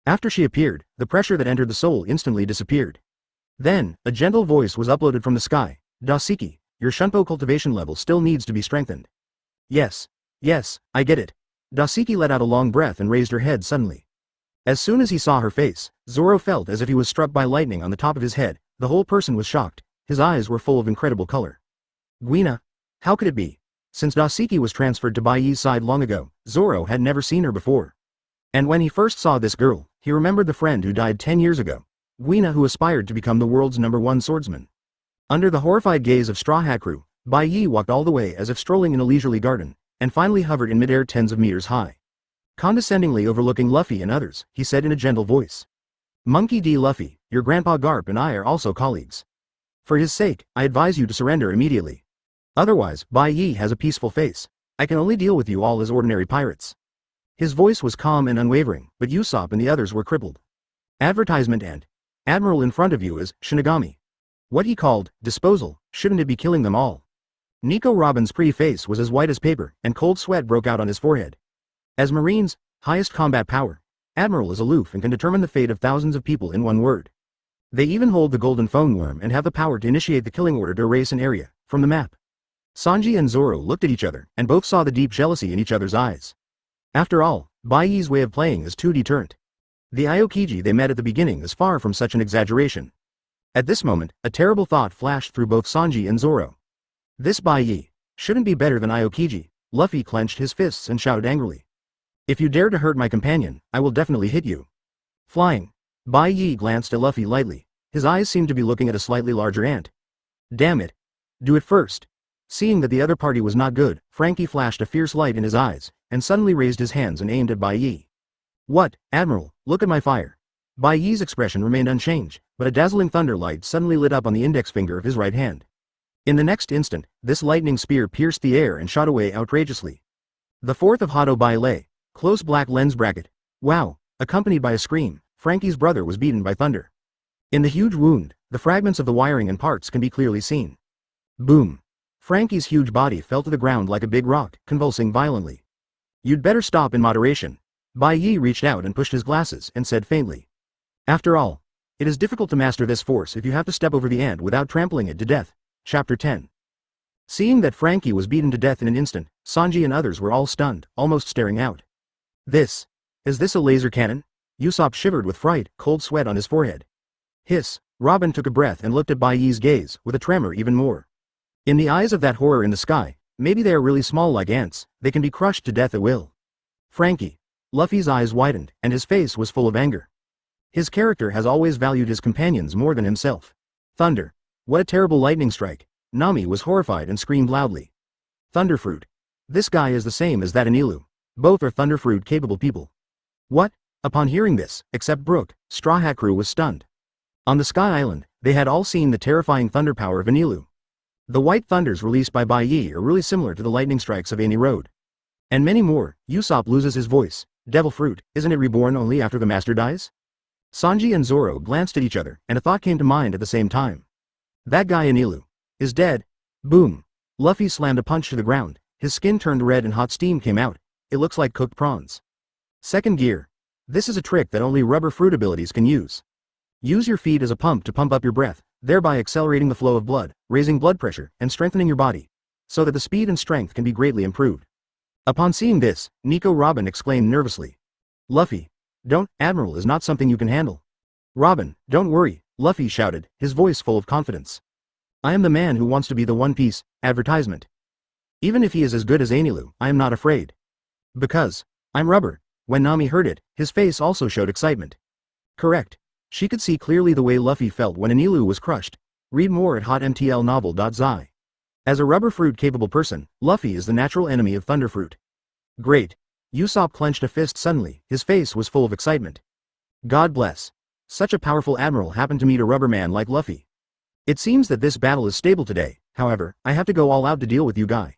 Speaker 1: After she appeared, the pressure that entered the soul instantly disappeared. Then, a gentle voice was uploaded from the sky. Dosiki, your Shunpo cultivation level still needs to be strengthened. Yes, I get it. Dosiki let out a long breath and raised her head suddenly. As soon as he saw her face, Zoro felt as if he was struck by lightning on the top of his head. The whole person was shocked. His eyes were full of incredible color. Guina? How could it be? Since Dosiki was transferred to Bai Ye's side long ago, Zoro had never seen her before. And when he first saw this girl, he remembered the friend who died 10 years ago, Guina, who aspired to become the world's #1 swordsman. Under the horrified gaze of Straw Hat Crew, Bai Ye walked all the way as if strolling in a leisurely garden, and finally hovered in midair tens of meters high. Condescendingly overlooking Luffy and others, he said in a gentle voice. Monkey D. Luffy, your grandpa Karp and I are also colleagues. For his sake, I advise you to surrender immediately. Otherwise, Bai Ye has a peaceful face. I can only deal with you all as ordinary pirates. His voice was calm and unwavering, but Usopp and the others were crippled. Advertisement and Admiral in front of you is Shinigami. What he called disposal, shouldn't it be killing them all? Nico Robin's pretty face was as white as paper, and cold sweat broke out on his forehead. As Marine's highest combat power, Admiral is aloof and can determine the fate of thousands of people in one word. They even hold the golden phone worm and have the power to initiate the killing order to erase an area from the map. Sanji and Zoro looked at each other, and both saw the deep jealousy in each other's eyes. After all, Bai Ye's way of playing is too deterrent. The Aokiji they met at the beginning is far from such an exaggeration. At this moment, a terrible thought flashed through both Sanji and Zoro. This Bai Ye shouldn't be better than Aokiji. Luffy clenched his fists and shouted angrily. If you dare to hurt my companion, I will definitely hit you. Flying. Bai Ye glanced at Luffy lightly. His eyes seemed to be looking at a slightly larger ant. Damn it. Do it first. Seeing that the other party was not good, Frankie flashed a fierce light in his eyes, and suddenly raised his hands and aimed at Bai Ye. What, Admiral, look at my fire. Bai Ye's expression remained unchanged, but a dazzling thunder light suddenly lit up on the index finger of his right hand. In the next instant, this lightning spear pierced the air and shot away outrageously. The fourth of Hado Bai Ye, close black lens bracket. Wow, accompanied by a scream, Frankie's brother was beaten by thunder. In the huge wound, the fragments of the wiring and parts can be clearly seen. Boom. Frankie's huge body fell to the ground like a big rock, convulsing violently. You'd better stop in moderation. Bai Ye reached out and pushed his glasses and said faintly. After all, it is difficult to master this force if you have to step over the ant without trampling it to death. Chapter 10. Seeing that Frankie was beaten to death in an instant, Sanji and others were all stunned, almost staring out. Is this a laser cannon? Usopp shivered with fright, cold sweat on his forehead. Hiss. Robin took a breath and looked at Bai Ye's gaze, with a tremor even more. In the eyes of that horror in the sky, maybe they are really small like ants, they can be crushed to death at will. Frankie. Luffy's eyes widened, and his face was full of anger. His character has always valued his companions more than himself. Thunder. What a terrible lightning strike. Nami was horrified and screamed loudly. Thunderfruit. This guy is the same as that Enelu. Both are Thunderfruit capable people. What? Upon hearing this, except Brook, Straw Hat Crew was stunned. On the Sky Island, they had all seen the terrifying thunder power of Enelu. The white thunders released by Bai Ye are really similar to the lightning strikes of Ani Road. And many more. Usopp loses his voice. Devil fruit, isn't it reborn only after the master dies? Sanji and Zoro glanced at each other, and a thought came to mind at the same time. That guy Enelu is dead. Boom. Luffy slammed a punch to the ground. His skin turned red and hot steam came out. It looks like cooked prawns. Second gear. This is a trick that only rubber fruit abilities can use. Use your feet as a pump to pump up your breath, thereby accelerating the flow of blood, raising blood pressure, and strengthening your body, so that the speed and strength can be greatly improved. Upon seeing this, Nico Robin exclaimed nervously. Luffy. Don't, Admiral is not something you can handle. Robin, don't worry, Luffy shouted, his voice full of confidence. I am the man who wants to be the One Piece advertisement. Even if he is as good as Enelu, I am not afraid. Because I'm rubber. When Nami heard it, his face also showed excitement. Correct. She could see clearly the way Luffy felt when Enelu was crushed. Read more at hotmtlnovel.zi. As a rubber fruit capable person, Luffy is the natural enemy of Thunderfruit. Great. Usopp clenched a fist suddenly, his face was full of excitement. God bless. Such a powerful admiral happened to meet a rubber man like Luffy. It seems that this battle is stable today, however, I have to go all out to deal with you guy.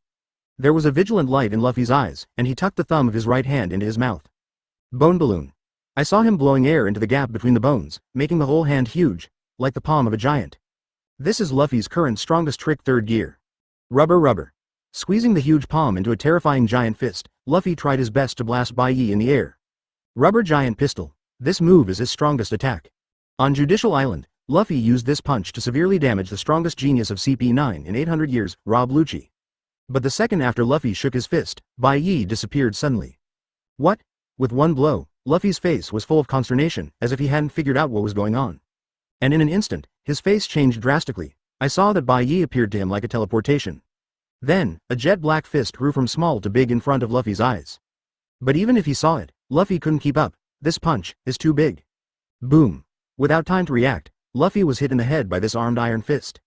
Speaker 1: There was a vigilant light in Luffy's eyes, and he tucked the thumb of his right hand into his mouth. Bone balloon. I saw him blowing air into the gap between the bones, making the whole hand huge, like the palm of a giant. This is Luffy's current strongest trick, third gear. Rubber. Squeezing the huge palm into a terrifying giant fist, Luffy tried his best to blast Bai Ye in the air. Rubber giant pistol. This move is his strongest attack. On Judicial Island, Luffy used this punch to severely damage the strongest genius of CP9 in 800 years, Rob Lucci. But the second after Luffy shook his fist, Bai Ye disappeared suddenly. What? With one blow, Luffy's face was full of consternation, as if he hadn't figured out what was going on. And in an instant, his face changed drastically. I saw that Bai Ye appeared to him like a teleportation. Then, a jet black fist grew from small to big in front of Luffy's eyes. But even if he saw it, Luffy couldn't keep up. This punch is too big. Boom. Without time to react, Luffy was hit in the head by this armed iron fist.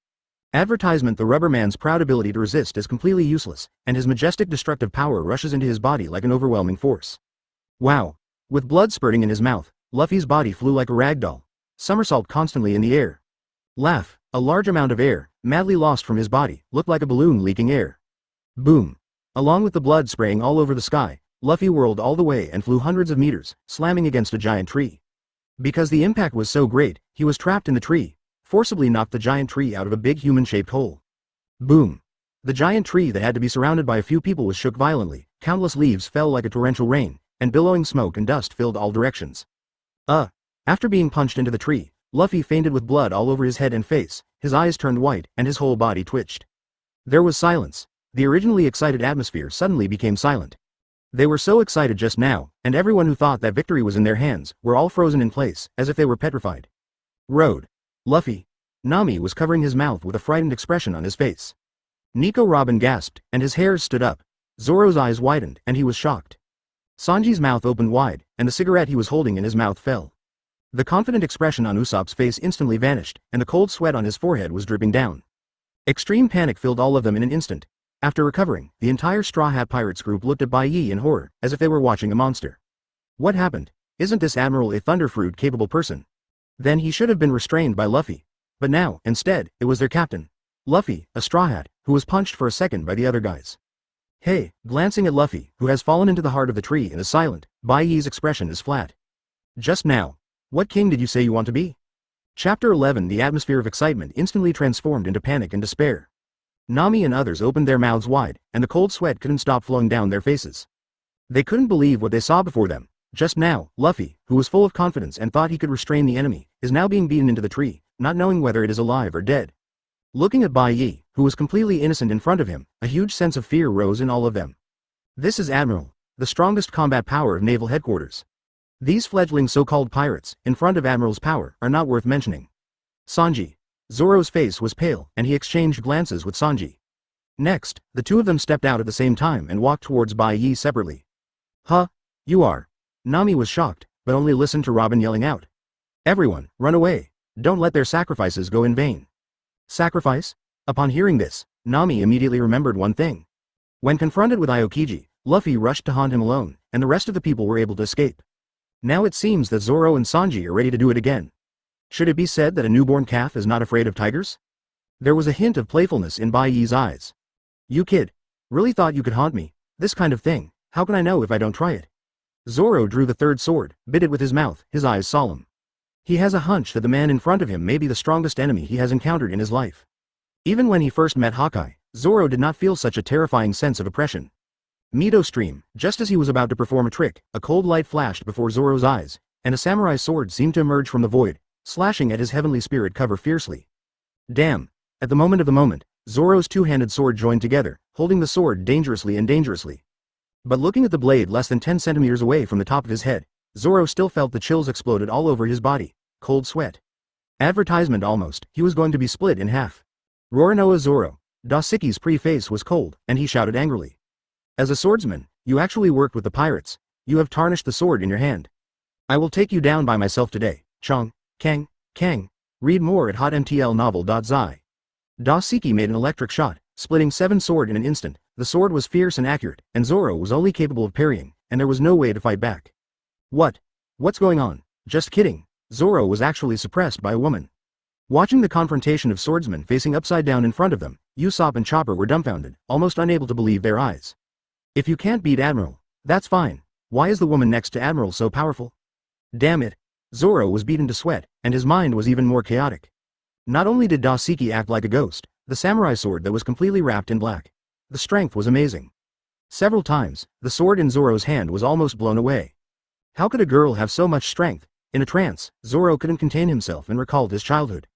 Speaker 1: Advertisement: the rubber man's proud ability to resist is completely useless, and his majestic destructive power rushes into his body like an overwhelming force. Wow. With blood spurting in his mouth, Luffy's body flew like a rag doll. Somersault constantly in the air. Laugh. A large amount of air, madly lost from his body, looked like a balloon leaking air. Boom. Along with the blood spraying all over the sky, Luffy whirled all the way and flew hundreds of meters, slamming against a giant tree. Because the impact was so great, he was trapped in the tree, forcibly knocked the giant tree out of a big human-shaped hole. Boom. The giant tree that had to be surrounded by a few people was shook violently, countless leaves fell like a torrential rain, and billowing smoke and dust filled all directions. After being punched into the tree, Luffy fainted with blood all over his head and face, his eyes turned white and his whole body twitched. There was silence. The originally excited atmosphere suddenly became silent. They were so excited just now, and everyone who thought that victory was in their hands, were all frozen in place, as if they were petrified. Road. Luffy. Nami was covering his mouth with a frightened expression on his face. Nico Robin gasped, and his hairs stood up. Zoro's eyes widened, and he was shocked. Sanji's mouth opened wide, and the cigarette he was holding in his mouth fell. The confident expression on Usopp's face instantly vanished, and the cold sweat on his forehead was dripping down. Extreme panic filled all of them in an instant. After recovering, the entire Straw Hat Pirates group looked at Bai Ye in horror, as if they were watching a monster. What happened? Isn't this Admiral a thunderfruit-capable person? Then he should have been restrained by Luffy. But now, instead, it was their captain. Luffy, a Straw Hat, who was punched for a second by the other guys. Hey, glancing at Luffy, who has fallen into the heart of the tree and is silent, Bai Ye's expression is flat. Just now. What king did you say you want to be? Chapter 11. The atmosphere of excitement instantly transformed into panic and despair. Nami and others opened their mouths wide, and the cold sweat couldn't stop flowing down their faces. They couldn't believe what they saw before them. Just now, Luffy, who was full of confidence and thought he could restrain the enemy, is now being beaten into the tree, not knowing whether it is alive or dead. Looking at Bai Ye, who was completely innocent in front of him, a huge sense of fear rose in all of them. This is Admiral, the strongest combat power of naval headquarters. These fledgling so-called pirates, in front of Admiral's power, are not worth mentioning. Sanji. Zoro's face was pale, and he exchanged glances with Sanji. Next, the two of them stepped out at the same time and walked towards Bai Ye separately. Huh? You are? Nami was shocked, but only listened to Robin yelling out. Everyone, run away. Don't let their sacrifices go in vain. Sacrifice? Upon hearing this, Nami immediately remembered one thing. When confronted with Aokiji, Luffy rushed to haunt him alone, and the rest of the people were able to escape. Now it seems that Zoro and Sanji are ready to do it again. Should it be said that a newborn calf is not afraid of tigers? There was a hint of playfulness in Bai Ye's eyes. You kid. Really thought you could haunt me? This kind of thing, how can I know if I don't try it? Zoro drew the third sword, bit it with his mouth, his eyes solemn. He has a hunch that the man in front of him may be the strongest enemy he has encountered in his life. Even when he first met Hawkeye, Zoro did not feel such a terrifying sense of oppression. Mito stream, just as he was about to perform a trick, a cold light flashed before Zoro's eyes, and a samurai sword seemed to emerge from the void, slashing at his heavenly spirit cover fiercely. Damn! At the moment, Zoro's two-handed sword joined together, holding the sword dangerously and dangerously. But looking at the blade less than 10 centimeters away from the top of his head, Zoro still felt the chills exploded all over his body, cold sweat. Advertisement almost, he was going to be split in half. Roronoa Zoro. Dasuke's pre-face was cold, and he shouted angrily. As a swordsman, you actually worked with the pirates. You have tarnished the sword in your hand. I will take you down by myself today, Chong, Kang. Read more at hotmtlnovel.zi. Dasuke made an electric shot, splitting 7 sword in an instant. The sword was fierce and accurate, and Zoro was only capable of parrying, and there was no way to fight back. What's going on? Just kidding. Zoro was actually suppressed by a woman. Watching the confrontation of swordsmen facing upside down in front of them, Usopp and Chopper were dumbfounded, almost unable to believe their eyes. If you can't beat Admiral, that's fine. Why is the woman next to Admiral so powerful? Damn it. Zoro was beaten to sweat, and his mind was even more chaotic. Not only did Dasuke act like a ghost, the samurai sword that was completely wrapped in black. The strength was amazing. Several times, the sword in Zoro's hand was almost blown away. How could a girl have so much strength? In a trance, Zoro couldn't contain himself and recalled his childhood.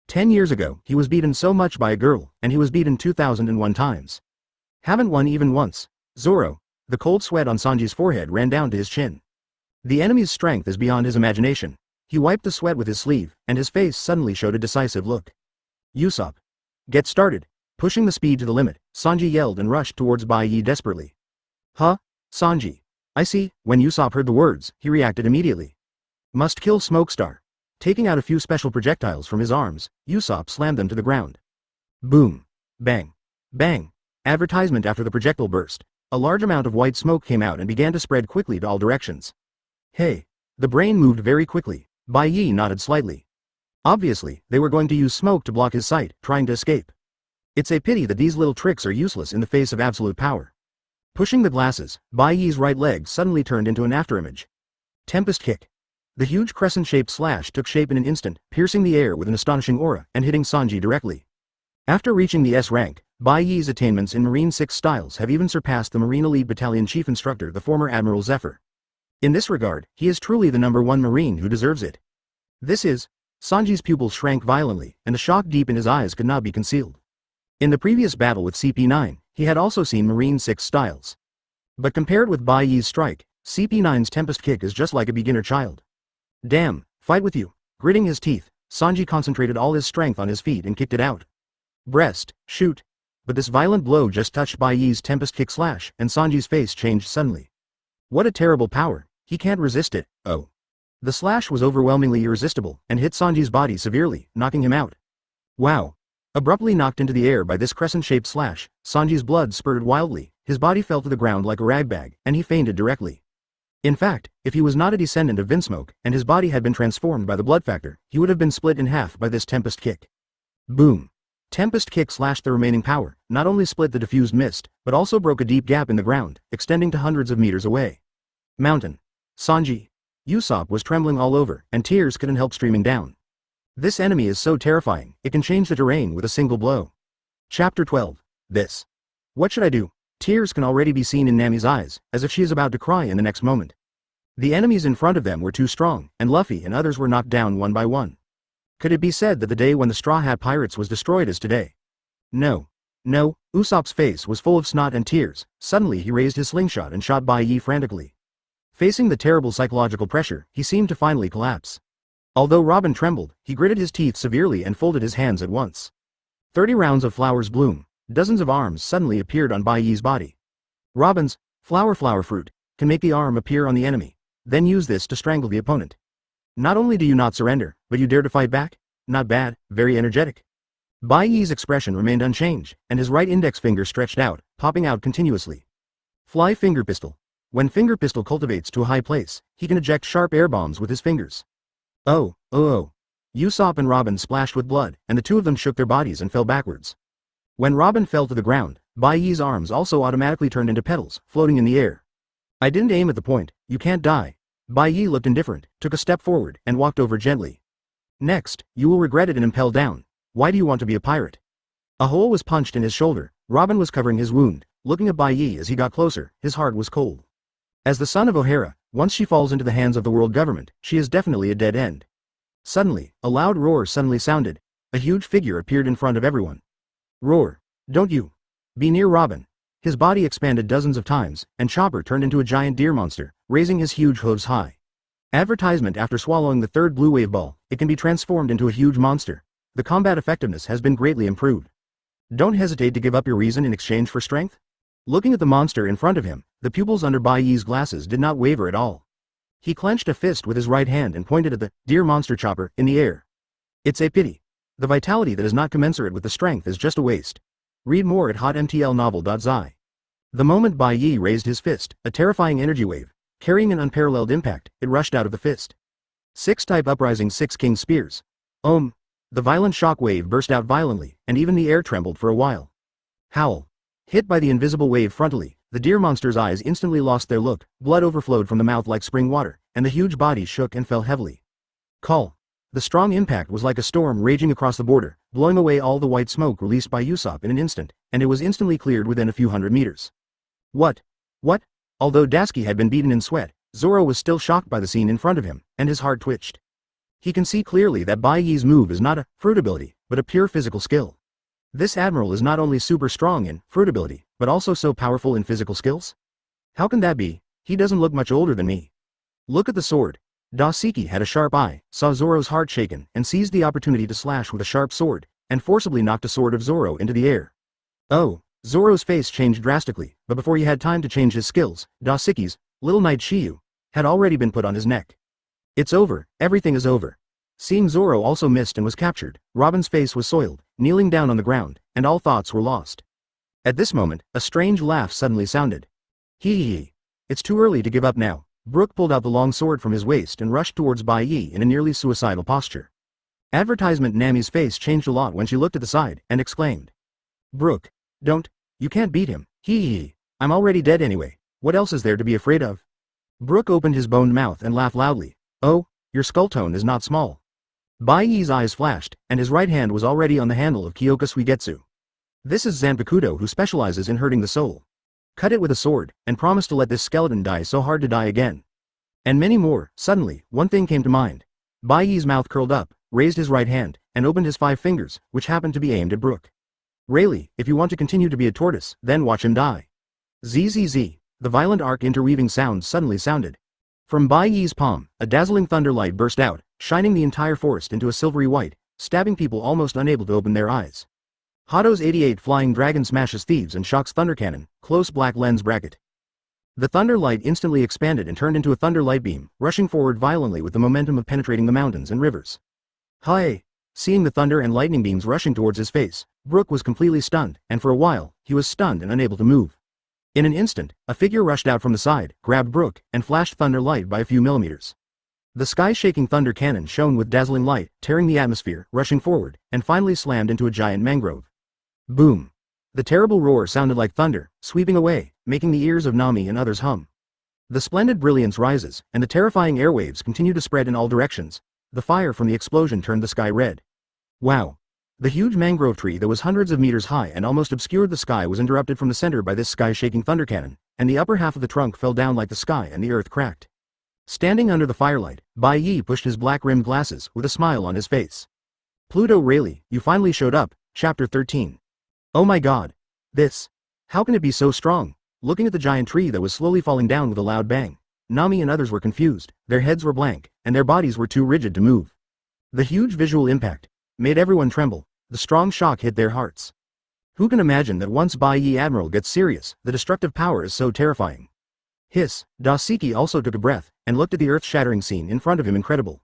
Speaker 1: 10 years ago, he was beaten so much by a girl, and he was beaten 2001 times. Haven't won even once. Zoro. The cold sweat on Sanji's forehead ran down to his chin. The enemy's strength is beyond his imagination. He wiped the sweat with his sleeve, and his face suddenly showed a decisive look. Usopp. Get started. Pushing the speed to the limit, Sanji yelled and rushed towards Bai Ye desperately. Huh? Sanji. I see. When Usopp heard the words, he reacted immediately. Must kill Smokestar. Taking out a few special projectiles from his arms, Usopp slammed them to the ground. Boom. Bang. Bang. Advertisement after the projectile burst. A large amount of white smoke came out and began to spread quickly to all directions. Hey. The brain moved very quickly. Bai Ye nodded slightly. Obviously, they were going to use smoke to block his sight, trying to escape. It's a pity that these little tricks are useless in the face of absolute power. Pushing the glasses, Bai Ye's right leg suddenly turned into an afterimage. Tempest kick. The huge crescent-shaped slash took shape in an instant, piercing the air with an astonishing aura and hitting Sanji directly. After reaching the S rank, Bai Ye's attainments in Marine 6 styles have even surpassed the Marine Elite Battalion Chief Instructor, the former Admiral Zephyr. In this regard, he is truly the #1 Marine who deserves it. This is. Sanji's pupils shrank violently, and the shock deep in his eyes could not be concealed. In the previous battle with CP9, he had also seen Marine 6 styles. But compared with Bai Ye's strike, CP9's Tempest Kick is just like a beginner child. Damn, fight with you. Gritting his teeth, Sanji concentrated all his strength on his feet and kicked it out. Breast, shoot. But this violent blow just touched Bai Ye's Tempest Kick slash, and Sanji's face changed suddenly. What a terrible power, he can't resist it, oh. The slash was overwhelmingly irresistible, and hit Sanji's body severely, knocking him out. Wow. Abruptly knocked into the air by this crescent-shaped slash, Sanji's blood spurted wildly, his body fell to the ground like a ragbag, and he fainted directly. In fact, if he was not a descendant of Vinsmoke, and his body had been transformed by the blood factor, he would have been split in half by this Tempest Kick. Boom. Tempest Kick slashed the remaining power, not only split the diffused mist, but also broke a deep gap in the ground, extending to hundreds of meters away. Mountain. Sanji. Usopp was trembling all over, and tears couldn't help streaming down. This enemy is so terrifying, it can change the terrain with a single blow. Chapter 12. This. What should I do? Tears can already be seen in Nami's eyes, as if she is about to cry in the next moment. The enemies in front of them were too strong, and Luffy and others were knocked down one by one. Could it be said that the day when the Straw Hat Pirates was destroyed is today? No. No, Usopp's face was full of snot and tears. Suddenly he raised his slingshot and shot Bai Ye frantically. Facing the terrible psychological pressure, he seemed to finally collapse. Although Robin trembled, he gritted his teeth severely and folded his hands at once. 30 rounds of flowers bloom. Dozens of arms suddenly appeared on Bai Ye's body. Robin's flower fruit can make the arm appear on the enemy, then use this to strangle the opponent. Not only do you not surrender, but you dare to fight back? Not bad, very energetic. Bai Ye's expression remained unchanged, and his right index finger stretched out, popping out continuously. Fly Finger Pistol. When Finger Pistol cultivates to a high place, he can eject sharp air bombs with his fingers. Oh. Usopp and Robin splashed with blood, and the two of them shook their bodies and fell backwards. When Robin fell to the ground, Bai Ye's arms also automatically turned into petals, floating in the air. I didn't aim at the point, you can't die. Bai Ye looked indifferent, took a step forward, and walked over gently. Next, you will regret it and impel down. Why do you want to be a pirate? A hole was punched in his shoulder. Robin was covering his wound, looking at Bai Ye as he got closer, his heart was cold. As the son of O'Hara, once she falls into the hands of the world government, she is definitely a dead end. Suddenly, a loud roar suddenly sounded. A huge figure appeared in front of everyone. Roar. Don't you be near Robin. His body expanded dozens of times, and Chopper turned into a giant deer monster, raising his huge hooves high. Advertisement: after swallowing the third blue wave ball, it can be transformed into a huge monster. The combat effectiveness has been greatly improved. Don't hesitate to give up your reason in exchange for strength. Looking at the monster in front of him, the pupils under Bai Ye's glasses did not waver at all. He clenched a fist with his right hand and pointed at the deer monster Chopper in the air. It's a pity. The vitality that is not commensurate with the strength is just a waste. Read more at hotmtlnovel.zi. The moment Bai Ye raised his fist, a terrifying energy wave, carrying an unparalleled impact, it rushed out of the fist. 6-type uprising 6 king spears. The violent shock wave burst out violently, and even the air trembled for a while. Howl. Hit by the invisible wave frontally, the deer monster's eyes instantly lost their look, blood overflowed from the mouth like spring water, and the huge body shook and fell heavily. Call. The strong impact was like a storm raging across the border, blowing away all the white smoke released by Usopp in an instant, and it was instantly cleared within a few hundred meters. What? Although Dasky had been beaten in sweat, Zoro was still shocked by the scene in front of him, and his heart twitched. He can see clearly that Bai Ye's move is not a fruit ability, but a pure physical skill. This admiral is not only super strong in fruit ability, but also so powerful in physical skills? How can that be? He doesn't look much older than me. Look at the sword. Dasiki had a sharp eye, saw Zoro's heart shaken, and seized the opportunity to slash with a sharp sword, and forcibly knocked a sword of Zoro into the air. Oh, Zoro's face changed drastically, but before he had time to change his skills, Dasiki's little knight Shiyu had already been put on his neck. It's over, everything is over. Seeing Zoro also missed and was captured, Robin's face was soiled, kneeling down on the ground, and all thoughts were lost. At this moment, a strange laugh suddenly sounded. Hee. It's too early to give up now. Brook pulled out the long sword from his waist and rushed towards Bai Ye in a nearly suicidal posture. Advertisement Nami's face changed a lot when she looked at the side and exclaimed. Brook, you can't beat him. Hee. I'm already dead anyway. What else is there to be afraid of? Brook opened his boned mouth and laughed loudly. Oh, your skull tone is not small. Bai Ye's eyes flashed, and his right hand was already on the handle of Kyōka Suigetsu. This is Zanpakutō, who specializes in hurting the soul. Cut it with a sword, and promise to let this skeleton die so hard to die again. And many more. Suddenly, one thing came to mind. Bai Ye's mouth curled up, raised his right hand, and opened his 5 fingers, which happened to be aimed at Brook. Really, if you want to continue to be a tortoise, then watch him die. Zzz. The violent arc interweaving sounds suddenly sounded. From Bai Ye's palm, a dazzling thunder light burst out, shining the entire forest into a silvery white, stabbing people almost unable to open their eyes. Hado's 88 Flying Dragon smashes thieves and shocks Thunder Cannon, close black lens bracket. The thunder light instantly expanded and turned into a thunder light beam, rushing forward violently with the momentum of penetrating the mountains and rivers. Hi! Seeing the thunder and lightning beams rushing towards his face, Brook was completely stunned, and for a while, he was stunned and unable to move. In an instant, a figure rushed out from the side, grabbed Brook, and flashed thunder light by a few millimeters. The sky-shaking thunder cannon shone with dazzling light, tearing the atmosphere, rushing forward, and finally slammed into a giant mangrove. Boom! The terrible roar sounded like thunder, sweeping away, making the ears of Nami and others hum. The splendid brilliance rises, and the terrifying airwaves continue to spread in all directions. The fire from the explosion turned the sky red. Wow! The huge mangrove tree that was hundreds of meters high and almost obscured the sky was interrupted from the center by this sky-shaking thunder cannon, and the upper half of the trunk fell down like the sky and the earth cracked. Standing under the firelight, Bai Ye pushed his black-rimmed glasses with a smile on his face. Pluto Rayleigh, you finally showed up. Chapter 13. Oh my god. This. How can it be so strong? Looking at the giant tree that was slowly falling down with a loud bang, Nami and others were confused, their heads were blank, and their bodies were too rigid to move. The huge visual impact made everyone tremble, the strong shock hit their hearts. Who can imagine that once Bai Ye Admiral gets serious, the destructive power is so terrifying? Hiss, Doseki also took a breath, and looked at the earth-shattering scene in front of him. Incredible.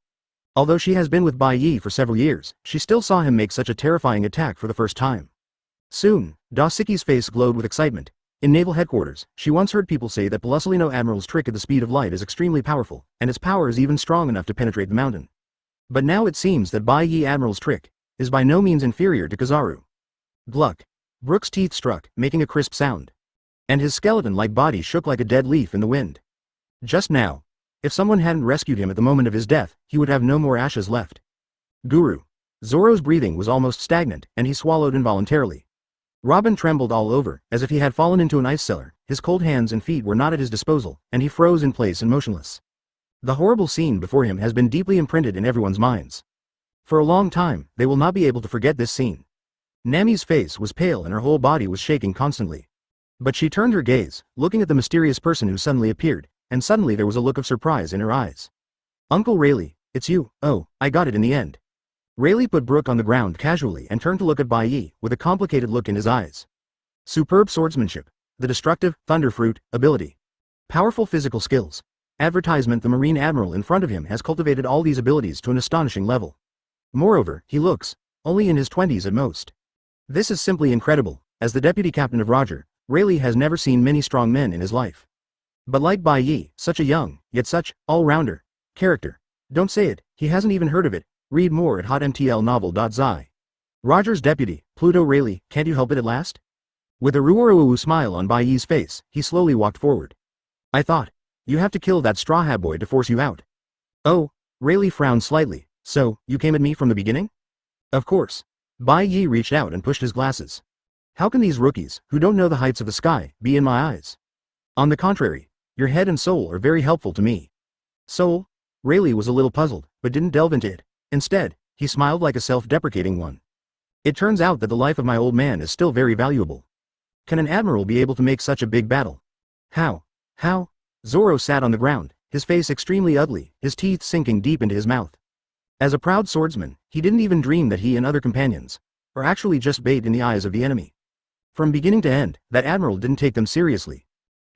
Speaker 1: Although she has been with Bai Ye for several years, she still saw him make such a terrifying attack for the first time. Soon, Doseki's face glowed with excitement. In naval headquarters, she once heard people say that Pelusilino Admiral's trick at the speed of light is extremely powerful, and its power is even strong enough to penetrate the mountain. But now it seems that Bai Ye Admiral's trick is by no means inferior to Kizaru. Gluck. Brook's teeth struck, making a crisp sound. And his skeleton-like body shook like a dead leaf in the wind. Just now. If someone hadn't rescued him at the moment of his death, he would have no more ashes left. Guru. Zoro's breathing was almost stagnant, and he swallowed involuntarily. Robin trembled all over, as if he had fallen into an ice cellar. His cold hands and feet were not at his disposal, and he froze in place and motionless. The horrible scene before him has been deeply imprinted in everyone's minds. For a long time, they will not be able to forget this scene. Nami's face was pale and her whole body was shaking constantly. But she turned her gaze, looking at the mysterious person who suddenly appeared, and suddenly there was a look of surprise in her eyes. Uncle Rayleigh, it's you. Oh, I got it in the end. Rayleigh put Brook on the ground casually and turned to look at Bai Ye, with a complicated look in his eyes. Superb swordsmanship. The destructive, thunder fruit, ability. Powerful physical skills. Advertisement: the Marine Admiral in front of him has cultivated all these abilities to an astonishing level. Moreover, he looks only in his 20s at most. This is simply incredible. As the deputy captain of Roger, Rayleigh has never seen many strong men in his life. But like Bai Ye, such a young, yet such, all-rounder character. Don't say it, he hasn't even heard of it. Read more at hotmtlnovel.zi. Roger's deputy, Pluto Rayleigh, can't you help it at last? With a ruoroo smile on Bai Ye's face, he slowly walked forward. I thought, you have to kill that straw hat boy to force you out. Oh, Rayleigh frowned slightly. So, you came at me from the beginning? Of course. Bai Ye reached out and pushed his glasses. How can these rookies, who don't know the heights of the sky, be in my eyes? On the contrary, your head and soul are very helpful to me. Soul? Rayleigh was a little puzzled, but didn't delve into it. Instead, he smiled like a self-deprecating one. It turns out that the life of my old man is still very valuable. Can an admiral be able to make such a big battle? How? How? Zoro sat on the ground, his face extremely ugly, his teeth sinking deep into his mouth. As a proud swordsman, he didn't even dream that he and other companions are actually just bait in the eyes of the enemy. From beginning to end, that admiral didn't take them seriously.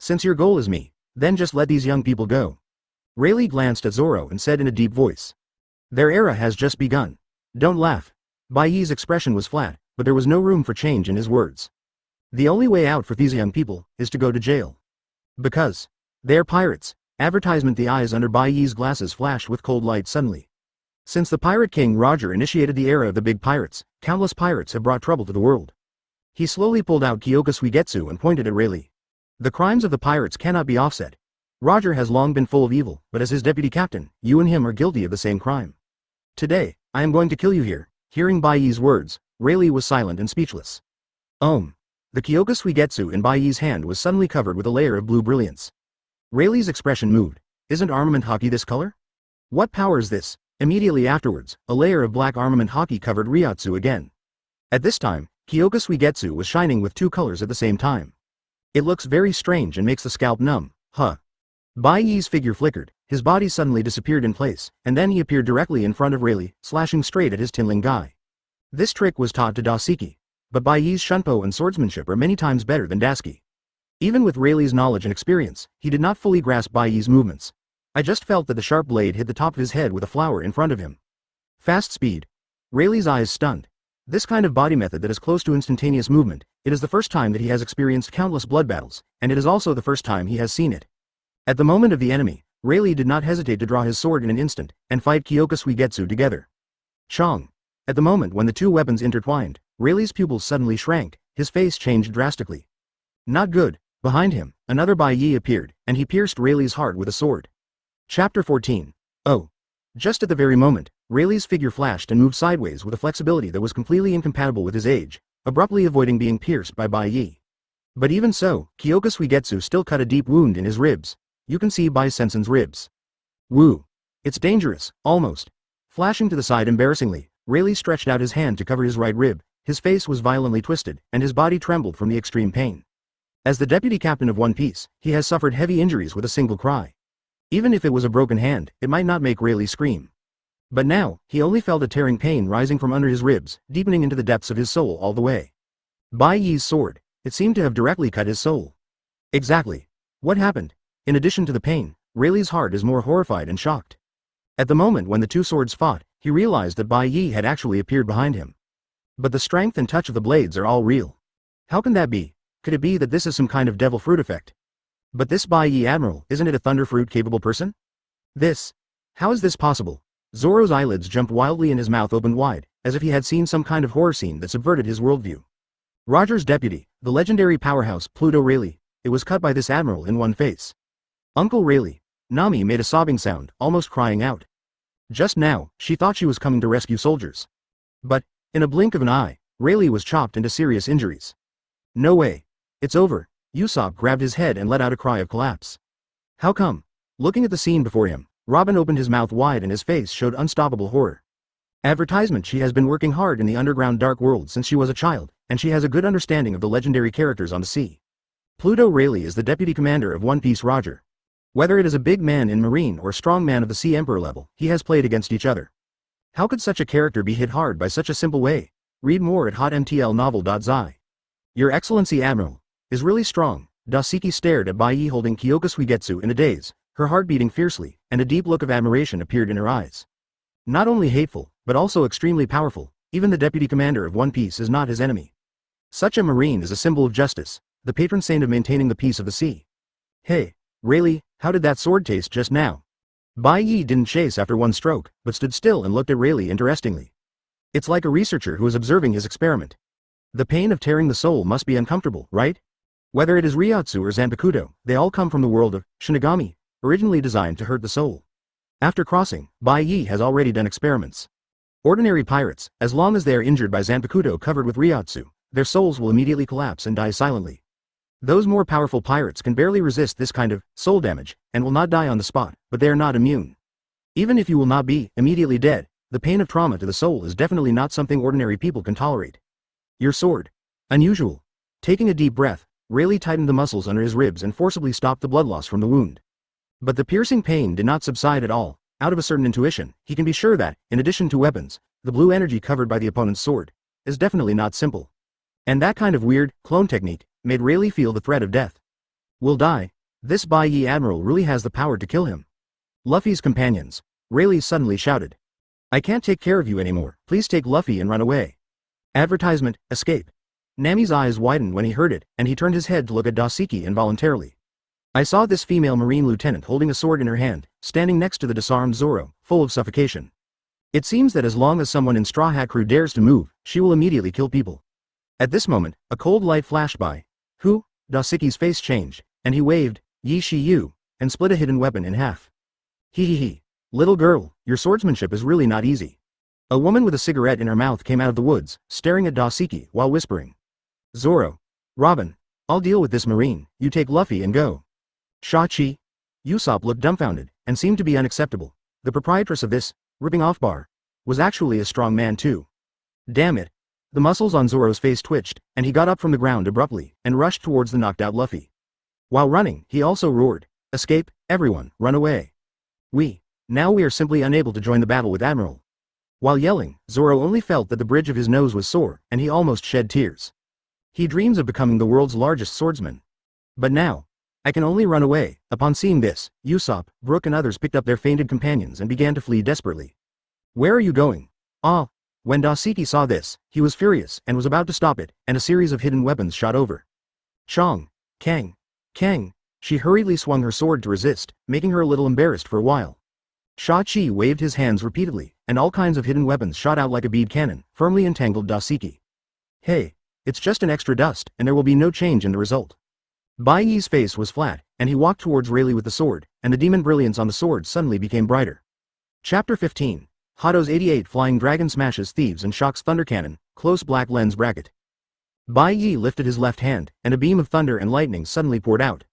Speaker 1: Since your goal is me, then just let these young people go. Rayleigh glanced at Zoro and said in a deep voice. Their era has just begun. Don't laugh. Bai Ye's expression was flat, but there was no room for change in his words. The only way out for these young people is to go to jail. Because they're pirates. Advertisement: the eyes under Bai Ye's glasses flashed with cold light suddenly. Since the Pirate King Roger initiated the era of the big pirates, countless pirates have brought trouble to the world. He slowly pulled out Kyōka Suigetsu and pointed at Rayleigh. The crimes of the pirates cannot be offset. Roger has long been full of evil, but as his deputy captain, you and him are guilty of the same crime. Today, I am going to kill you here. Hearing Bai Ye's words, Rayleigh was silent and speechless. The Kyōka Suigetsu in Bai Ye's hand was suddenly covered with a layer of blue brilliance. Rayleigh's expression moved. Isn't armament hockey this color? What power is this? Immediately afterwards, a layer of black armament hockey covered Ryotsu again. At this time, Kyōka Suigetsu was shining with two colors at the same time. It looks very strange and makes the scalp numb, huh? Bai Ye's figure flickered, his body suddenly disappeared in place, and then he appeared directly in front of Rayleigh, slashing straight at his tinling guy. This trick was taught to Dasuke, but Bai Ye's shunpo and swordsmanship are many times better than Dasuke. Even with Rayleigh's knowledge and experience, he did not fully grasp Bai Ye's movements. I just felt that the sharp blade hit the top of his head with a flower in front of him. Fast speed. Rayleigh's eyes stunned. This kind of body method that is close to instantaneous movement, it is the first time that he has experienced countless blood battles, and it is also the first time he has seen it. At the moment of the enemy, Rayleigh did not hesitate to draw his sword in an instant, and fight Kyōka Suigetsu together. Chong. At the moment when the two weapons intertwined, Rayleigh's pupils suddenly shrank, his face changed drastically. Not good. Behind him, another Bai Ye appeared, and he pierced Rayleigh's heart with a sword. Chapter 14. Oh. Just at the very moment, Rayleigh's figure flashed and moved sideways with a flexibility that was completely incompatible with his age, abruptly avoiding being pierced by Bai Ye. But even so, Kyōka Suigetsu still cut a deep wound in his ribs. You can see Bai Sensen's ribs. Woo. It's dangerous, almost. Flashing to the side embarrassingly, Rayleigh stretched out his hand to cover his right rib, his face was violently twisted, and his body trembled from the extreme pain. As the deputy captain of One Piece, he has suffered heavy injuries with a single cry. Even if it was a broken hand, it might not make Rayleigh scream. But now, he only felt a tearing pain rising from under his ribs, deepening into the depths of his soul all the way. Bai Ye's sword, it seemed to have directly cut his soul. Exactly. What happened? In addition to the pain, Rayleigh's heart is more horrified and shocked. At the moment when the two swords fought, he realized that Bai Ye had actually appeared behind him. But the strength and touch of the blades are all real. How can that be? Could it be that this is some kind of devil fruit effect? But this Bai Ye Admiral, isn't it a thunder fruit capable person? How is this possible? Zoro's eyelids jumped wildly and his mouth opened wide, as if he had seen some kind of horror scene that subverted his worldview. Roger's deputy, the legendary powerhouse Pluto Rayleigh, it was cut by this admiral in one face. Uncle Rayleigh. Nami made a sobbing sound, almost crying out. Just now, she thought she was coming to rescue soldiers. But, in a blink of an eye, Rayleigh was chopped into serious injuries. No way. It's over. Usopp grabbed his head and let out a cry of collapse. How come? Looking at the scene before him, Robin opened his mouth wide and his face showed unstoppable horror. Advertisement. She has been working hard in the underground dark world since she was a child, and she has a good understanding of the legendary characters on the sea. Pluto Rayleigh is the deputy commander of One Piece. Roger. Whether it is a big man in Marine or strong man of the Sea Emperor level, he has played against each other. How could such a character be hit hard by such a simple way? Read more at hotmtlnovel.zi. Your Excellency Admiral is really strong. Dasuke stared at Bai Ye holding Kyōka Suigetsu in a daze, her heart beating fiercely, and a deep look of admiration appeared in her eyes. Not only hateful, but also extremely powerful, even the deputy commander of One Piece is not his enemy. Such a marine is a symbol of justice, the patron saint of maintaining the peace of the sea. Hey, Rayleigh, how did that sword taste just now? Bai Ye didn't chase after one stroke, but stood still and looked at Rayleigh interestingly. It's like a researcher who is observing his experiment. The pain of tearing the soul must be uncomfortable, right? Whether it is Ryotsu or Zanpakutō, they all come from the world of Shinigami, originally designed to hurt the soul. After crossing, Bai Ye has already done experiments. Ordinary pirates, as long as they are injured by Zanpakutō covered with Ryotsu, their souls will immediately collapse and die silently. Those more powerful pirates can barely resist this kind of soul damage, and will not die on the spot, but they are not immune. Even if you will not be immediately dead, the pain of trauma to the soul is definitely not something ordinary people can tolerate. Your sword. Unusual. Taking a deep breath, Rayleigh tightened the muscles under his ribs and forcibly stopped the blood loss from the wound. But the piercing pain did not subside at all. Out of a certain intuition, he can be sure that, in addition to weapons, the blue energy covered by the opponent's sword is definitely not simple. And that kind of weird, clone technique, made Rayleigh feel the threat of death. Will die. This Bai Ye Admiral really has the power to kill him. Luffy's companions. Rayleigh suddenly shouted. I can't take care of you anymore, please take Luffy and run away. Advertisement, escape. Nami's eyes widened when he heard it, and he turned his head to look at Dasuke involuntarily. I saw this female marine lieutenant holding a sword in her hand, standing next to the disarmed Zoro, full of suffocation. It seems that as long as someone in Straw Hat Crew dares to move, she will immediately kill people. At this moment, a cold light flashed by. Who? Dasuke's face changed, and he waved, Yi Shi Yu, and split a hidden weapon in half. He. Little girl, your swordsmanship is really not easy. A woman with a cigarette in her mouth came out of the woods, staring at Dasuke while whispering. Zoro. Robin. I'll deal with this marine, you take Luffy and go. Shachi. Usopp looked dumbfounded, and seemed to be unacceptable. The proprietress of this, ripping off bar, was actually a strong man too. Damn it. The muscles on Zoro's face twitched, and he got up from the ground abruptly, and rushed towards the knocked out Luffy. While running, he also roared, "Escape, everyone, run away. Now we are simply unable to join the battle with Admiral." While yelling, Zoro only felt that the bridge of his nose was sore, and he almost shed tears. He dreams of becoming the world's largest swordsman. But now, I can only run away. Upon seeing this, Usopp, Brook and others picked up their fainted companions and began to flee desperately. Where are you going? Ah! When Doseki saw this, he was furious and was about to stop it, and a series of hidden weapons shot over. Chong! Kang! Kang! She hurriedly swung her sword to resist, making her a little embarrassed for a while. Shachi waved his hands repeatedly, and all kinds of hidden weapons shot out like a bead cannon, firmly entangled Doseki. Hey! It's just an extra dust, and there will be no change in the result. Bai Ye's face was flat, and he walked towards Rayleigh with the sword, and the demon brilliance on the sword suddenly became brighter. Chapter 15. Hato's 88 Flying Dragon smashes thieves and shocks thunder cannon, close black lens bracket. Bai Ye lifted his left hand, and a beam of thunder and lightning suddenly poured out.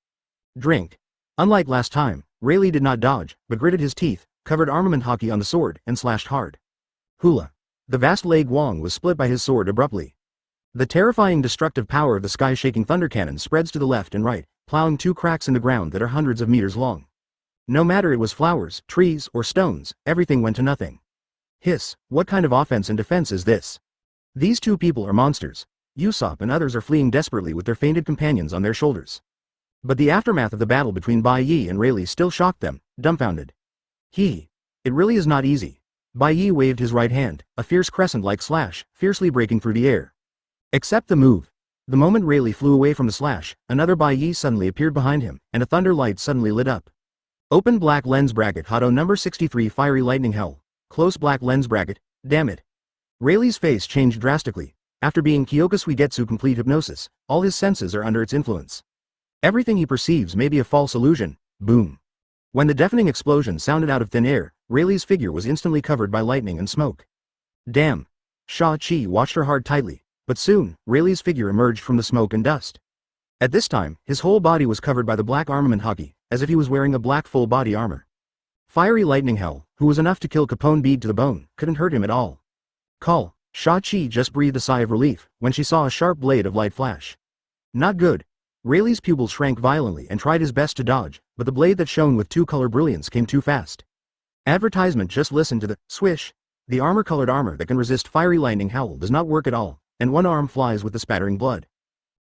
Speaker 1: Drink. Unlike last time, Rayleigh did not dodge, but gritted his teeth, covered armament hockey on the sword, and slashed hard. Hula. The vast leg Wong was split by his sword abruptly. The terrifying destructive power of the sky-shaking thunder cannon spreads to the left and right, plowing two cracks in the ground that are hundreds of meters long. No matter it was flowers, trees, or stones, everything went to nothing. Hiss, what kind of offense and defense is this? These two people are monsters. Usopp and others are fleeing desperately with their fainted companions on their shoulders. But the aftermath of the battle between Bai Ye and Rayleigh still shocked them, dumbfounded. It really is not easy. Bai Ye waved his right hand, a fierce crescent-like slash, fiercely breaking through the air. Except the move. The moment Rayleigh flew away from the slash, another Bai Ye suddenly appeared behind him, and a thunder light suddenly lit up. Open black lens bracket Hato number 63 Fiery Lightning Hell. Close black lens bracket, damn it. Rayleigh's face changed drastically. After being Kyōka Suigetsu complete hypnosis, all his senses are under its influence. Everything he perceives may be a false illusion. Boom. When the deafening explosion sounded out of thin air, Rayleigh's figure was instantly covered by lightning and smoke. Damn. Shachi watched her hard tightly, but soon, Rayleigh's figure emerged from the smoke and dust. At this time, his whole body was covered by the black armament hockey, as if he was wearing a black full body armor. Fiery Lightning Hell, who was enough to kill Capone Bead to the bone, couldn't hurt him at all. Call. Shachi just breathed a sigh of relief when she saw a sharp blade of light flash. Not good. Rayleigh's pupils shrank violently and tried his best to dodge, but the blade that shone with two-color brilliance came too fast. Advertisement just listened to the swish. The armor-colored armor that can resist Fiery Lightning Howl does not work at all, and one arm flies with the spattering blood.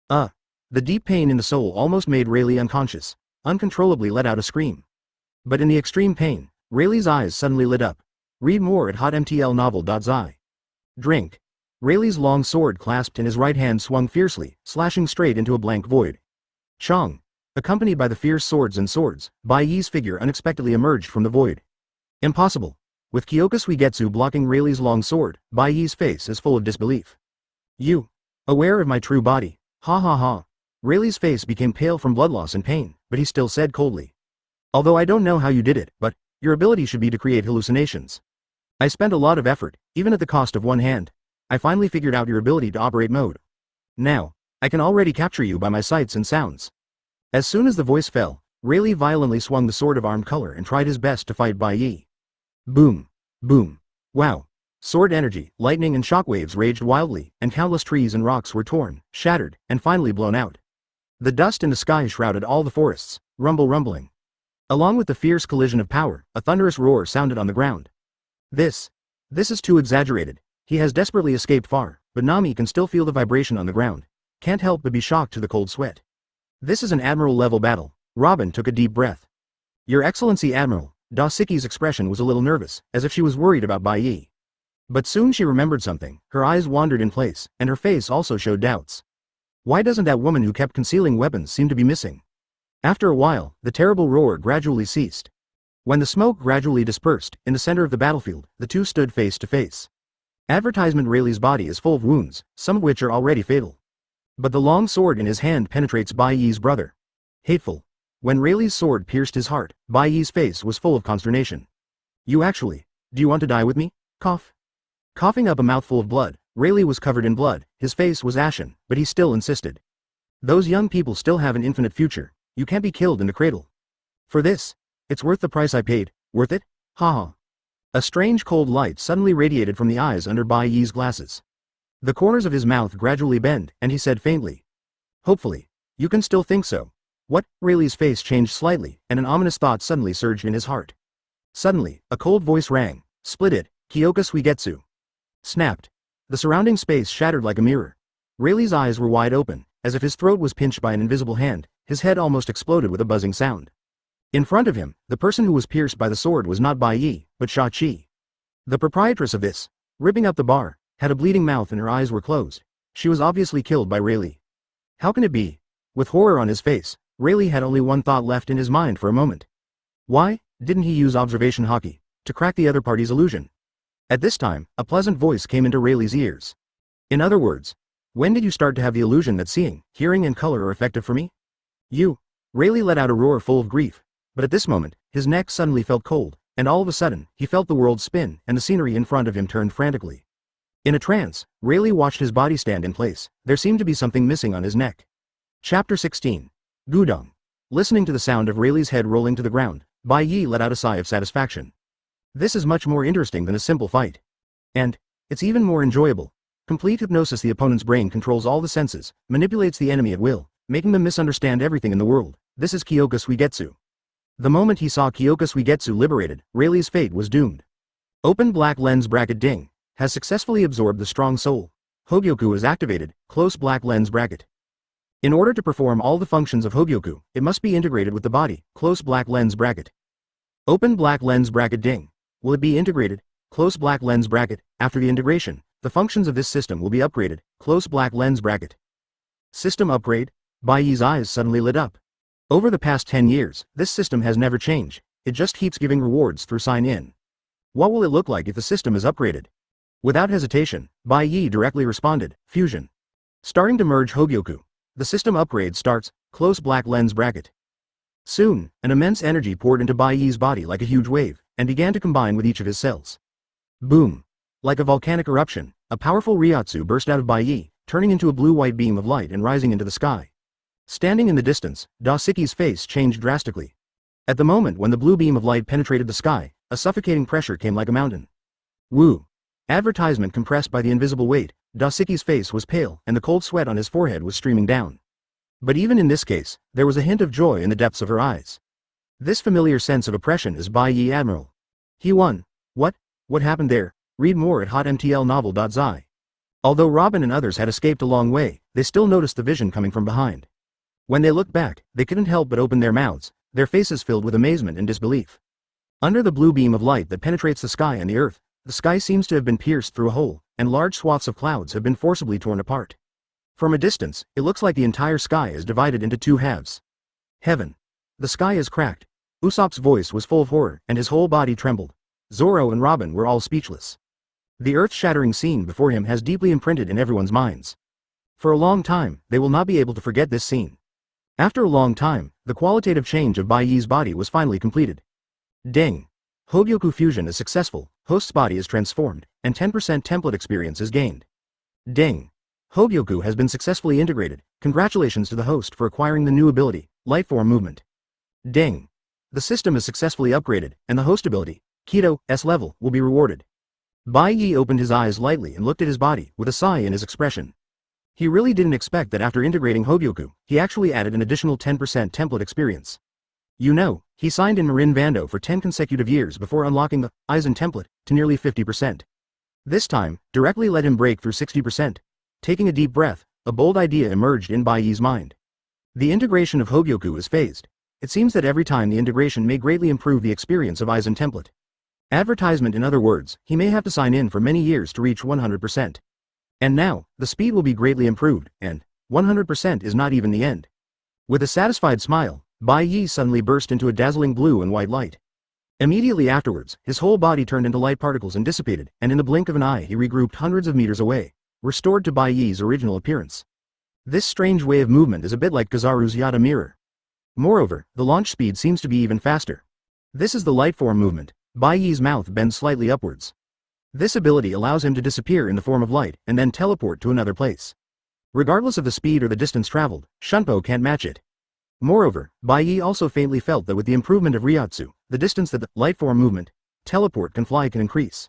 Speaker 1: The deep pain in the soul almost made Rayleigh unconscious, uncontrollably let out a scream. But in the extreme pain, Rayleigh's eyes suddenly lit up. Read more at hotmtlnovel.zi. Drink. Rayleigh's long sword clasped in his right hand swung fiercely, slashing straight into a blank void. Chong. Accompanied by the fierce swords and swords, Bai Ye's figure unexpectedly emerged from the void. Impossible. With Kyōka Suigetsu blocking Rayleigh's long sword, Bai Ye's face is full of disbelief. You. Aware of my true body. Ha ha ha. Rayleigh's face became pale from blood loss and pain, but he still said coldly. Although I don't know how you did it, but your ability should be to create hallucinations. I spent a lot of effort, even at the cost of one hand. I finally figured out your ability to operate mode. Now, I can already capture you by my sights and sounds. As soon as the voice fell, Rayleigh violently swung the sword of armed color and tried his best to fight Bai Ye. Boom. Boom. Wow. Sword energy, lightning and shockwaves raged wildly, and countless trees and rocks were torn, shattered, and finally blown out. The dust in the sky shrouded all the forests, rumbling. Along with the fierce collision of power, a thunderous roar sounded on the ground. This is too exaggerated. He has desperately escaped far, but Nami can still feel the vibration on the ground. Can't help but be shocked to the cold sweat. This is an Admiral-level battle. Robin took a deep breath. Your Excellency Admiral. Doseki's expression was a little nervous, as if she was worried about Bai Ye. But soon she remembered something, her eyes wandered in place, and her face also showed doubts. Why doesn't that woman who kept concealing weapons seem to be missing? After a while, the terrible roar gradually ceased. When the smoke gradually dispersed, in the center of the battlefield, the two stood face to face. Advertisement Rayleigh's body is full of wounds, some of which are already fatal. But the long sword in his hand penetrates Bai Ye's brother. Hateful. When Rayleigh's sword pierced his heart, Bai Ye's face was full of consternation. Do you want to die with me? Cough. Coughing up a mouthful of blood, Rayleigh was covered in blood, his face was ashen, but he still insisted. Those young people still have an infinite future, you can't be killed in the cradle. For this, it's worth the price I paid, worth it? Haha. A strange cold light suddenly radiated from the eyes under Bai Ye's glasses. The corners of his mouth gradually bent, and he said faintly. Hopefully, you can still think so. What? Rayleigh's face changed slightly, and an ominous thought suddenly surged in his heart. Suddenly, a cold voice rang. Split it, Kyōka Suigetsu. Snapped. The surrounding space shattered like a mirror. Rayleigh's eyes were wide open, as if his throat was pinched by an invisible hand, his head almost exploded with a buzzing sound. In front of him, the person who was pierced by the sword was not Bai Ye, but Sha-Chi. The proprietress of this, ripping up the bar, had a bleeding mouth and her eyes were closed. She was obviously killed by Rayleigh. How can it be? With horror on his face, Rayleigh had only one thought left in his mind for a moment. Why didn't he use observation haki to crack the other party's illusion? At this time, a pleasant voice came into Rayleigh's ears. In other words, when did you start to have the illusion that seeing, hearing and color are effective for me? You. Rayleigh let out a roar full of grief, but at this moment, his neck suddenly felt cold, and all of a sudden, he felt the world spin and the scenery in front of him turned frantically. In a trance, Rayleigh watched his body stand in place. There seemed to be something missing on his neck. Chapter 16. Gudong. Listening to the sound of Rayleigh's head rolling to the ground, Bai Ye let out a sigh of satisfaction. This is much more interesting than a simple fight. And it's even more enjoyable. Complete hypnosis. The opponent's brain controls all the senses, manipulates the enemy at will, making them misunderstand everything in the world. This is Kyōka Suigetsu. The moment he saw Kyōka Suigetsu liberated, Rayleigh's fate was doomed. Open black lens bracket ding. Has successfully absorbed the strong soul. Hōgyoku is activated, close black lens bracket. In order to perform all the functions of Hōgyoku, it must be integrated with the body, close black lens bracket. Open black lens bracket ding. Will it be integrated? Close black lens bracket. After the integration, the functions of this system will be upgraded, close black lens bracket. System upgrade? Bai Ye's eyes suddenly lit up. Over the past 10 years, this system has never changed, it just keeps giving rewards through sign-in. What will it look like if the system is upgraded? Without hesitation, Bai Ye directly responded, fusion. Starting to merge Hōgyoku. The system upgrade starts, close black lens bracket. Soon, an immense energy poured into Bai Ye's body like a huge wave, and began to combine with each of his cells. Boom! Like a volcanic eruption, a powerful Ryotsu burst out of Bai Ye, turning into a blue-white beam of light and rising into the sky. Standing in the distance, Dasuki's face changed drastically. At the moment when the blue beam of light penetrated the sky, a suffocating pressure came like a mountain. Woo! Advertisement compressed by the invisible weight, Dasuki's face was pale and the cold sweat on his forehead was streaming down. But even in this case, there was a hint of joy in the depths of her eyes. This familiar sense of oppression is Bai Ye Admiral. He won. What? What happened there? Read more at hotmtlnovel.zi. Although Robin and others had escaped a long way, they still noticed the vision coming from behind. When they looked back, they couldn't help but open their mouths, their faces filled with amazement and disbelief. Under the blue beam of light that penetrates the sky and the earth, the sky seems to have been pierced through a hole, and large swaths of clouds have been forcibly torn apart. From a distance, it looks like the entire sky is divided into two halves. Heaven. The sky is cracked. Usopp's voice was full of horror, and his whole body trembled. Zoro and Robin were all speechless. The earth-shattering scene before him has deeply imprinted in everyone's minds. For a long time, they will not be able to forget this scene. After a long time, the qualitative change of Bai Ye's body was finally completed. Ding! Hōgyoku fusion is successful, host's body is transformed, and 10% template experience is gained. Ding! Hōgyoku has been successfully integrated, congratulations to the host for acquiring the new ability, Lightform Movement. Ding! The system is successfully upgraded, and the host ability, Kido, S level, will be rewarded. Bai Ye opened his eyes lightly and looked at his body, with a sigh in his expression. He really didn't expect that after integrating Hōgyoku, he actually added an additional 10% template experience. You know, he signed in Marin Vando for 10 consecutive years before unlocking the Aizen template to nearly 50%. This time, directly let him break through 60%. Taking a deep breath, a bold idea emerged in Bai Ye's mind. The integration of Hōgyoku is phased. It seems that every time the integration may greatly improve the experience of Aizen template. Advertisement. In other words, he may have to sign in for many years to reach 100%. And now, the speed will be greatly improved, and 100% is not even the end. With a satisfied smile, Bai Ye suddenly burst into a dazzling blue and white light. Immediately afterwards, his whole body turned into light particles and dissipated, and in the blink of an eye he regrouped hundreds of meters away, restored to Bai Ye's original appearance. This strange way of movement is a bit like Kizaru's Yata mirror. Moreover, the launch speed seems to be even faster. This is the Lightform movement. Bai Ye's mouth bends slightly upwards. This ability allows him to disappear in the form of light and then teleport to another place. Regardless of the speed or the distance traveled, Shunpo can't match it. Moreover, Bai Ye also faintly felt that with the improvement of Ryotsu, the distance that the light form movement, teleport can fly can increase.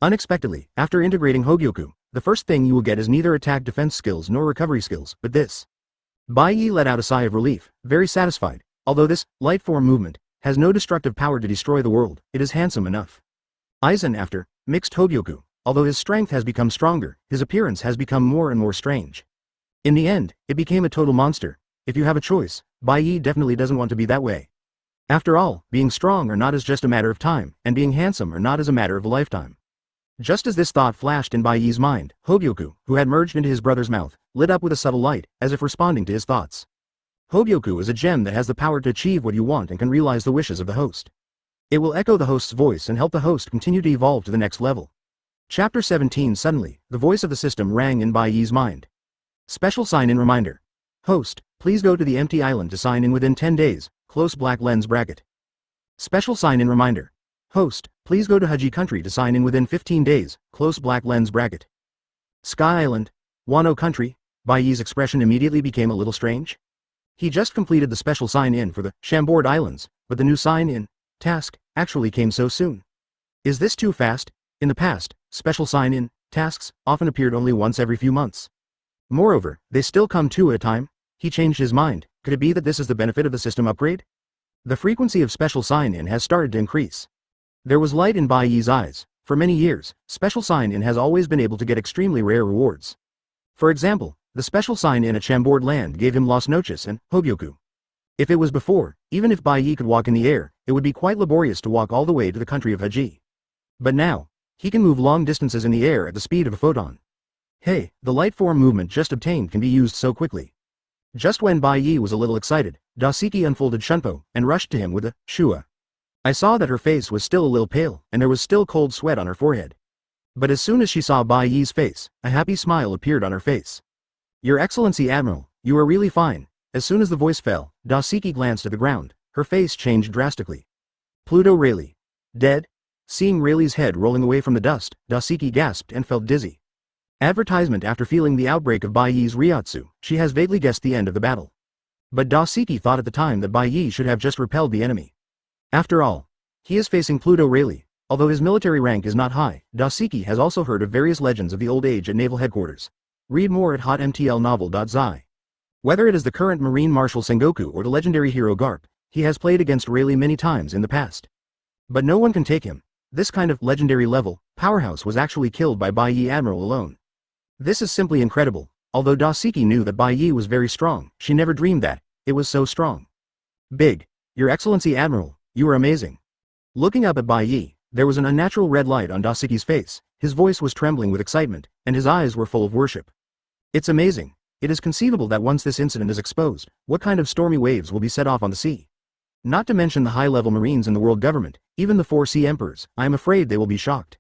Speaker 1: Unexpectedly, after integrating Hōgyoku, the first thing you will get is neither attack defense skills nor recovery skills, but this. Bai Ye let out a sigh of relief, very satisfied. Although this light form movement has no destructive power to destroy the world, it is handsome enough. Aizen after mixed Hōgyoku, although his strength has become stronger, his appearance has become more and more strange. In the end, it became a total monster. If you have a choice, Bai Ye definitely doesn't want to be that way. After all, being strong or not is just a matter of time, and being handsome or not is a matter of a lifetime. Just as this thought flashed in Bai Ye's mind, Hōgyoku, who had merged into his brother's mouth, lit up with a subtle light, as if responding to his thoughts. Hōgyoku is a gem that has the power to achieve what you want and can realize the wishes of the host. It will echo the host's voice and help the host continue to evolve to the next level. Chapter 17. Suddenly, the voice of the system rang in Bai Ye's mind. Special sign-in reminder. Host, please go to the empty island to sign in within 10 days, close black lens bracket. Special sign-in reminder. Host, please go to Haji country to sign in within 15 days, close black lens bracket. Sky Island, Wano country. Bai Ye's expression immediately became a little strange. He just completed the special sign-in for the Chambord Islands, but the new sign-in task actually came so soon. Is this too fast? In the past, special sign-in tasks often appeared only once every few months. Moreover, they still come two at a time. He changed his mind. Could it be that this is the benefit of the system upgrade? The frequency of special sign-in has started to increase. There was light in Bai Ye's eyes. For many years, special sign-in has always been able to get extremely rare rewards. For example, the special sign-in at Chambord land gave him Las Noches and Hōgyoku. If it was before, even if Bai Ye could walk in the air, it would be quite laborious to walk all the way to the country of Haji. But now, he can move long distances in the air at the speed of a photon. Hey, the light form movement just obtained can be used so quickly. Just when Bai Ye was a little excited, Doseki unfolded Shunpo and rushed to him with a shua. I saw that her face was still a little pale, and there was still cold sweat on her forehead. But as soon as she saw Bai Ye's face, a happy smile appeared on her face. Your Excellency Admiral, you are really fine. As soon as the voice fell, Doseki glanced at the ground. Her face changed drastically. Pluto Rayleigh. Dead? Seeing Rayleigh's head rolling away from the dust, Doseki gasped and felt dizzy. Advertisement. After feeling the outbreak of Bai Ye's Ryotsu, she has vaguely guessed the end of the battle. But Doseki thought at the time that Bai Ye should have just repelled the enemy. After all, he is facing Pluto Rayleigh. Although his military rank is not high, Doseki has also heard of various legends of the old age at naval headquarters. Read more at hotmtlnovel.zi. Whether it is the current Marine Marshal Sengoku or the legendary hero Karp, he has played against Rayleigh many times in the past. But no one can take him. This kind of legendary level powerhouse was actually killed by Bai Ye Admiral alone. This is simply incredible. Although Doseki knew that Bai Ye was very strong, she never dreamed that it was so strong. Big. Your Excellency Admiral, you are amazing. Looking up at Bai Ye, there was an unnatural red light on Doseki's face. His voice was trembling with excitement, and his eyes were full of worship. It's amazing. It is conceivable that once this incident is exposed, what kind of stormy waves will be set off on the sea. Not to mention the high-level marines in the world government, even the 4 sea emperors, I am afraid they will be shocked.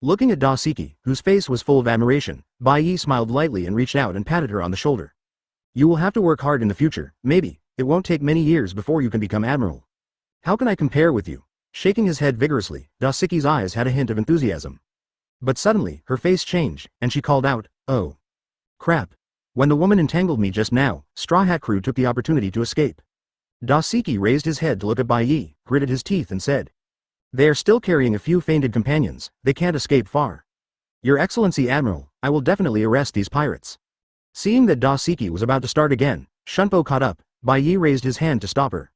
Speaker 1: Looking at Doseki, whose face was full of admiration, Bai Ye smiled lightly and reached out and patted her on the shoulder. You will have to work hard in the future, maybe. It won't take many years before you can become admiral. How can I compare with you? Shaking his head vigorously, Doseki's eyes had a hint of enthusiasm. But suddenly, her face changed, and she called out, "Oh. Crap. When the woman entangled me just now, Straw Hat Crew took the opportunity to escape." Doseki raised his head to look at Bai Ye, gritted his teeth and said, "They are still carrying a few fainted companions, they can't escape far. Your Excellency Admiral, I will definitely arrest these pirates." Seeing that Doseki was about to start again, Shunpo caught up. Bai Ye raised his hand to stop her.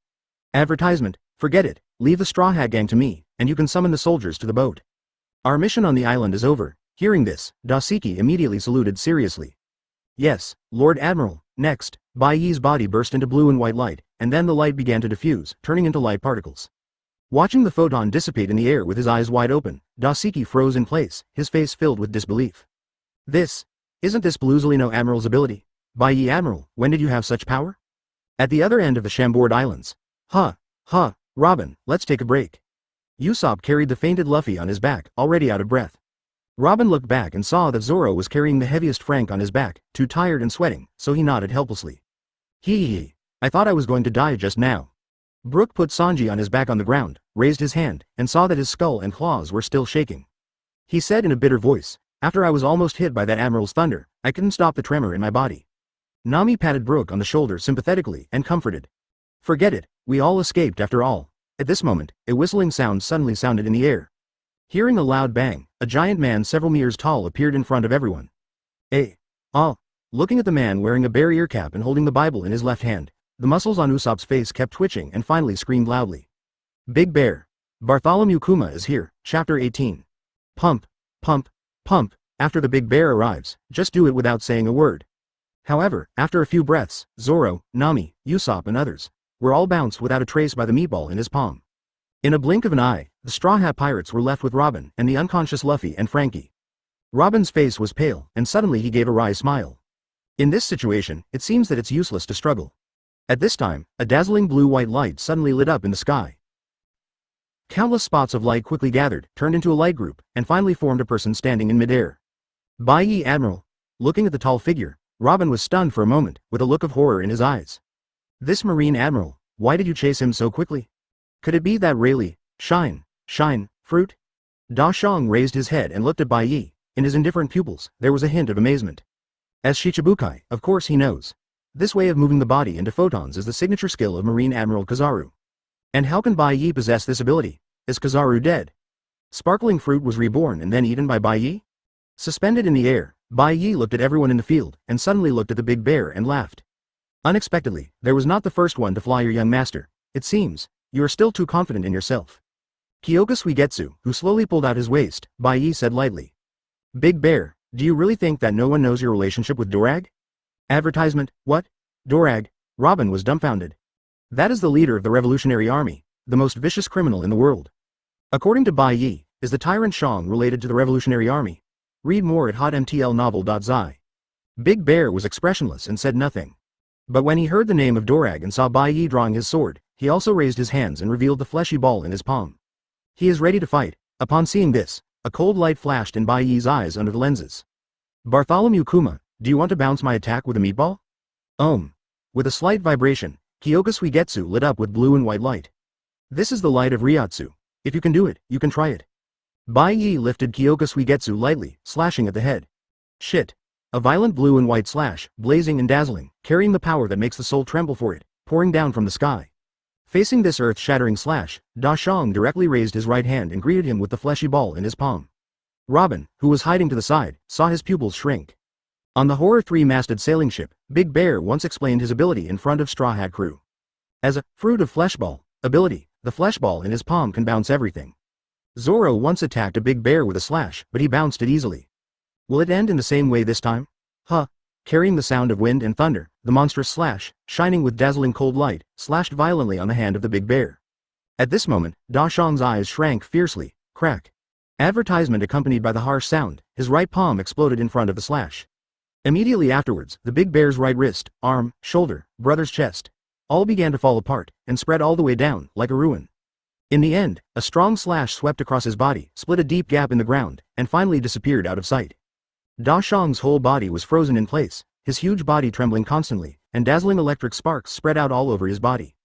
Speaker 1: Advertisement. Forget it, leave the Straw Hat Gang to me, and you can summon the soldiers to the boat. Our mission on the island is over. Hearing this, Doseki immediately saluted seriously. Yes, Lord Admiral. Next, Bai Ye's body burst into blue and white light, and then the light began to diffuse, turning into light particles. Watching the photon dissipate in the air with his eyes wide open, Doseki froze in place, his face filled with disbelief. Isn't this Bluzelino Admiral's ability? Bai Ye Admiral, when did you have such power? At the other end of the Chambord Islands. Robin, let's take a break. Usopp carried the fainted Luffy on his back, already out of breath. Robin looked back and saw that Zoro was carrying the heaviest Frank on his back, too tired and sweating, so he nodded helplessly. Hee. I thought I was going to die just now. Brook put Sanji on his back on the ground, raised his hand, and saw that his skull and claws were still shaking. he said in a bitter voice. After I was almost hit by that Admiral's thunder, I couldn't stop the tremor in my body. Nami patted Brook on the shoulder sympathetically and comforted. Forget it, we all escaped after all. At this moment, a whistling sound suddenly sounded in the air. Hearing a loud bang, a giant man several meters tall appeared in front of everyone. Looking at the man wearing a bear ear cap and holding the Bible in his left hand, the muscles on Usopp's face kept twitching and finally screamed loudly. Big Bear. Bartholomew Kuma is here, Chapter 18. Pump, pump, pump, after the Big Bear arrives, just do it without saying a word. However, after a few breaths, Zoro, Nami, Usopp and others were all bounced without a trace by the meatball in his palm. In a blink of an eye, the Straw Hat Pirates were left with Robin and the unconscious Luffy and Frankie. Robin's face was pale, and suddenly he gave a wry smile. In this situation, it seems that it's useless to struggle. At this time, a dazzling blue-white light suddenly lit up in the sky. Countless spots of light quickly gathered, turned into a light group, and finally formed a person standing in midair. Bai Ye Admiral. Looking at the tall figure, Robin was stunned for a moment, with a look of horror in his eyes. This Marine Admiral, why did you chase him so quickly? Could it be that Rayleigh, shine, fruit? Da Shang raised his head and looked at Bai Ye. In his indifferent pupils, there was a hint of amazement. As Shichibukai, of course he knows. This way of moving the body into photons is the signature skill of Marine Admiral Kizaru. And how can Bai Ye possess this ability? Is Kizaru dead? Sparkling fruit was reborn and then eaten by Bai Ye? Suspended in the air, Bai Ye looked at everyone in the field, and suddenly looked at the Big Bear and laughed. Unexpectedly, there was not the first one to fly your young master. It seems, you are still too confident in yourself. Kyōka Suigetsu, who slowly pulled out his waist, Bai Ye said lightly. Big Bear, do you really think that no one knows your relationship with Dorag? Advertisement, what? Dorag? Robin was dumbfounded. That is the leader of the Revolutionary Army, the most vicious criminal in the world. According to Bai Ye, is the tyrant Shang related to the Revolutionary Army? Read more at hotmtlnovel.zi. Big Bear was expressionless and said nothing. But when he heard the name of Dorag and saw Bai Ye drawing his sword, he also raised his hands and revealed the fleshy ball in his palm. He is ready to fight. Upon seeing this, a cold light flashed in Bai Ye's eyes under the lenses. Bartholomew Kuma, do you want to bounce my attack with a meatball? With a slight vibration, Kyōka Suigetsu lit up with blue and white light. This is the light of Ryotsu. If you can do it, you can try it. Bai Ye lifted Kyōka Suigetsu lightly, slashing at the head. Shit. A violent blue and white slash, blazing and dazzling, carrying the power that makes the soul tremble for it, pouring down from the sky. Facing this earth-shattering slash, Da Shang directly raised his right hand and greeted him with the fleshy ball in his palm. Robin, who was hiding to the side, saw his pupils shrink. On the Horror three-masted sailing ship, Big Bear once explained his ability in front of Straw Hat crew. As a fruit of fleshball ability, the fleshball in his palm can bounce everything. Zoro once attacked a Big Bear with a slash, but he bounced it easily. Will it end in the same way this time? Carrying the sound of wind and thunder, the monstrous slash, shining with dazzling cold light, slashed violently on the hand of the Big Bear. At this moment, Da Shang's eyes shrank fiercely. Crack. Advertisement accompanied by the harsh sound, his right palm exploded in front of the slash. Immediately afterwards, the Big Bear's right wrist, arm, shoulder, brother's chest, all began to fall apart, and spread all the way down, like a ruin. In the end, a strong slash swept across his body, split a deep gap in the ground, and finally disappeared out of sight. Da Shang's whole body was frozen in place, his huge body trembling constantly, and dazzling electric sparks spread out all over his body.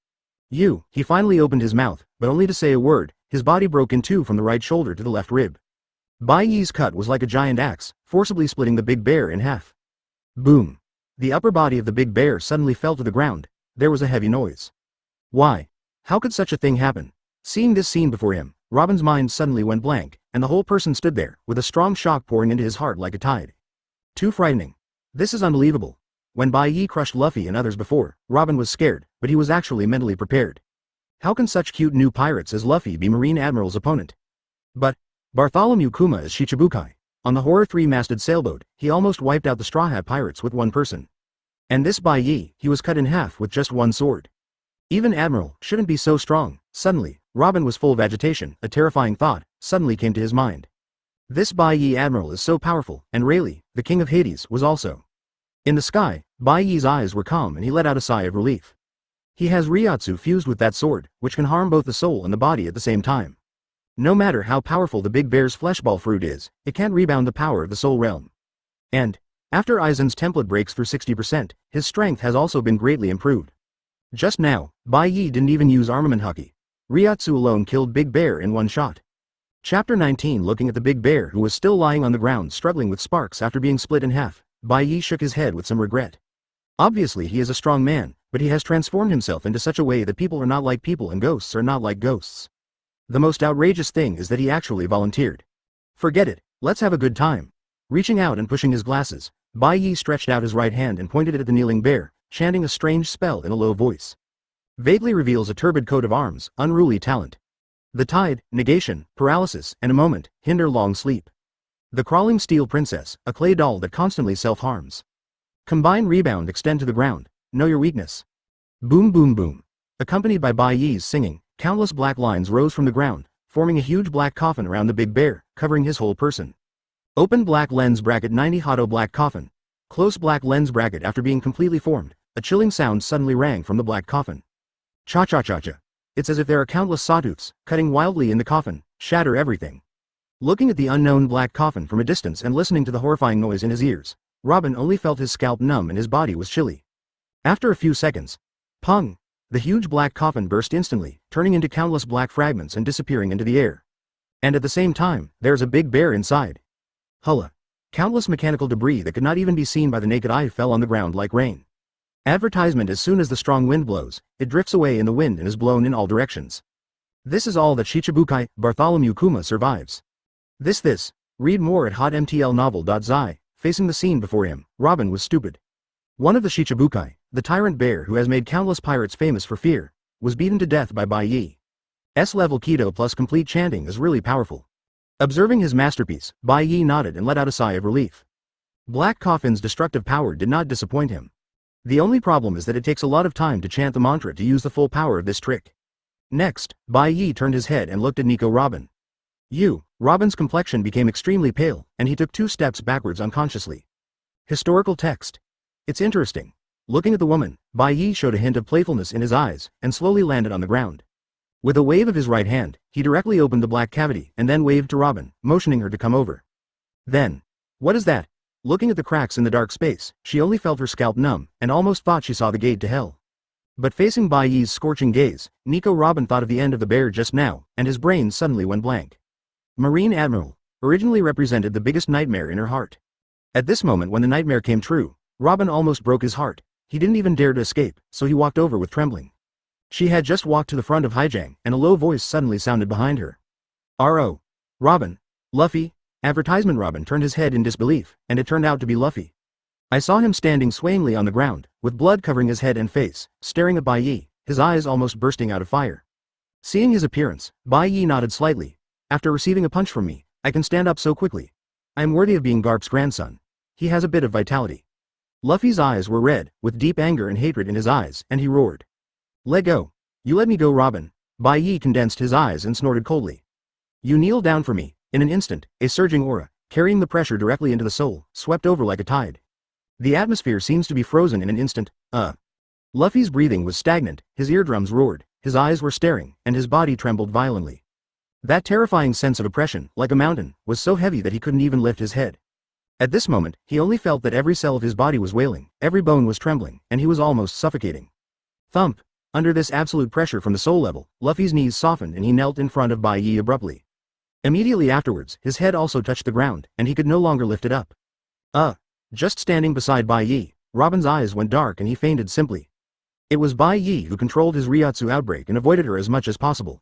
Speaker 1: He finally opened his mouth, but only to say a word. His body broke in two from the right shoulder to the left rib. Bai Ye's cut was like a giant axe, forcibly splitting the Big Bear in half. Boom. The upper body of the Big Bear suddenly fell to the ground. There was a heavy noise. Why? How could such a thing happen? Seeing this scene before him, Robin's mind suddenly went blank, and the whole person stood there, with a strong shock pouring into his heart like a tide. Too frightening. This is unbelievable. When Bai Ye crushed Luffy and others before, Robin was scared, but he was actually mentally prepared. How can such cute new pirates as Luffy be Marine Admiral's opponent? But Bartholomew Kuma is Shichibukai. On the Horror three-masted sailboat, he almost wiped out the Straw Hat Pirates with one person. And this Bai Ye, he was cut in half with just one sword. Even Admiral shouldn't be so strong. Suddenly, Robin was full of agitation. A terrifying thought suddenly came to his mind. This Bai Ye Admiral is so powerful, and Rayleigh, the king of Hades, was also. In the sky, Bai Ye's eyes were calm and he let out a sigh of relief. He has Ryotsu fused with that sword, which can harm both the soul and the body at the same time. No matter how powerful the Big Bear's fleshball fruit is, it can't rebound the power of the soul realm. And, after Aizen's template breaks through 60%, his strength has also been greatly improved. Just now, Bai Ye didn't even use armament haki. Ryotsu alone killed Big Bear in one shot. Chapter 19. Looking at the big bear who was still lying on the ground struggling with sparks after being split in half, Bai Ye shook his head with some regret. Obviously he is a strong man, but he has transformed himself into such a way that people are not like people and ghosts are not like ghosts. The most outrageous thing is that he actually volunteered. Forget it, let's have a good time. Reaching out and pushing his glasses, Bai Ye stretched out his right hand and pointed it at the kneeling bear, chanting a strange spell in a low voice. Vaguely reveals a turbid coat of arms, unruly talent. The tide, negation, paralysis, and a moment, hinder long sleep. The crawling steel princess, a clay doll that constantly self-harms. Combine rebound extend to the ground, know your weakness. Boom boom boom. Accompanied by Bai Ye's singing, countless black lines rose from the ground, forming a huge black coffin around the big bear, covering his whole person. Open black lens bracket 90 Hado black coffin. Close black lens bracket after being completely formed, a chilling sound suddenly rang from the black coffin. Cha-cha-cha-cha. It's as if there are countless sawtooths, cutting wildly in the coffin, shatter everything. Looking at the unknown black coffin from a distance and listening to the horrifying noise in his ears, Robin only felt his scalp numb and his body was chilly. After a few seconds, pung! The huge black coffin burst instantly, turning into countless black fragments and disappearing into the air. And at the same time, there's a big bear inside. Hulla! Countless mechanical debris that could not even be seen by the naked eye fell on the ground like rain. Advertisement: as soon as the strong wind blows, it drifts away in the wind and is blown in all directions. This is all that Shichibukai, Bartholomew Kuma survives. This. Read more at hotmtlnovel.zi. Facing the scene before him, Robin was stupid. One of the Shichibukai, the tyrant bear who has made countless pirates famous for fear, was beaten to death by Bai Ye. S-level Kido plus complete chanting is really powerful. Observing his masterpiece, Bai Ye nodded and let out a sigh of relief. Black Coffin's destructive power did not disappoint him. The only problem is that it takes a lot of time to chant the mantra to use the full power of this trick. Next, Bai Ye turned his head and looked at Nico Robin. Robin's complexion became extremely pale, and he took 2 steps backwards unconsciously. Historical text. It's interesting. Looking at the woman, Bai Ye showed a hint of playfulness in his eyes, and slowly landed on the ground. With a wave of his right hand, he directly opened the black cavity and then waved to Robin, motioning her to come over. Then, what is that? Looking at the cracks in the dark space, she only felt her scalp numb, and almost thought she saw the gate to hell. But facing Bai Ye's scorching gaze, Nico Robin thought of the end of the bear just now, and his brain suddenly went blank. Marine Admiral, originally represented the biggest nightmare in her heart. At this moment when the nightmare came true, Robin almost broke his heart. He didn't even dare to escape, so he walked over with trembling. She had just walked to the front of Haijang, and a low voice suddenly sounded behind her. R.O. Robin. Luffy. Advertisement. Robin turned his head in disbelief, and it turned out to be Luffy. I saw him standing swayingly on the ground, with blood covering his head and face, staring at Bai Ye, his eyes almost bursting out of fire. Seeing his appearance, Bai Ye nodded slightly. After receiving a punch from me, I can stand up so quickly. I am worthy of being Garp's grandson. He has a bit of vitality. Luffy's eyes were red, with deep anger and hatred in his eyes, and he roared. Let go. You let me go, Robin. Bai Ye condensed his eyes and snorted coldly. You kneel down for me. In an instant, a surging aura, carrying the pressure directly into the soul, swept over like a tide. The atmosphere seems to be frozen in an instant. Luffy's breathing was stagnant, his eardrums roared, his eyes were staring, and his body trembled violently. That terrifying sense of oppression, like a mountain, was so heavy that he couldn't even lift his head. At this moment, he only felt that every cell of his body was wailing, every bone was trembling, and he was almost suffocating. Thump! Under this absolute pressure from the soul level, Luffy's knees softened and he knelt in front of Bai Ye abruptly. Immediately afterwards, his head also touched the ground, and he could no longer lift it up. Just standing beside Bai Ye, Robin's eyes went dark and he fainted simply. It was Bai Ye who controlled his Ryotsu outbreak and avoided her as much as possible.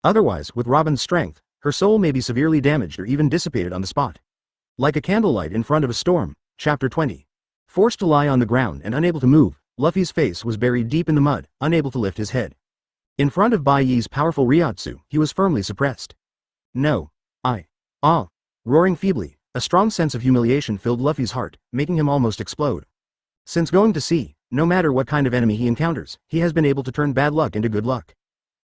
Speaker 1: Otherwise, with Robin's strength, her soul may be severely damaged or even dissipated on the spot. Like a candlelight in front of a storm. Chapter 20. Forced to lie on the ground and unable to move, Luffy's face was buried deep in the mud, unable to lift his head. In front of Bai Ye's powerful Ryotsu, he was firmly suppressed. No. Roaring feebly, a strong sense of humiliation filled Luffy's heart, making him almost explode. Since going to sea, no matter what kind of enemy he encounters, he has been able to turn bad luck into good luck.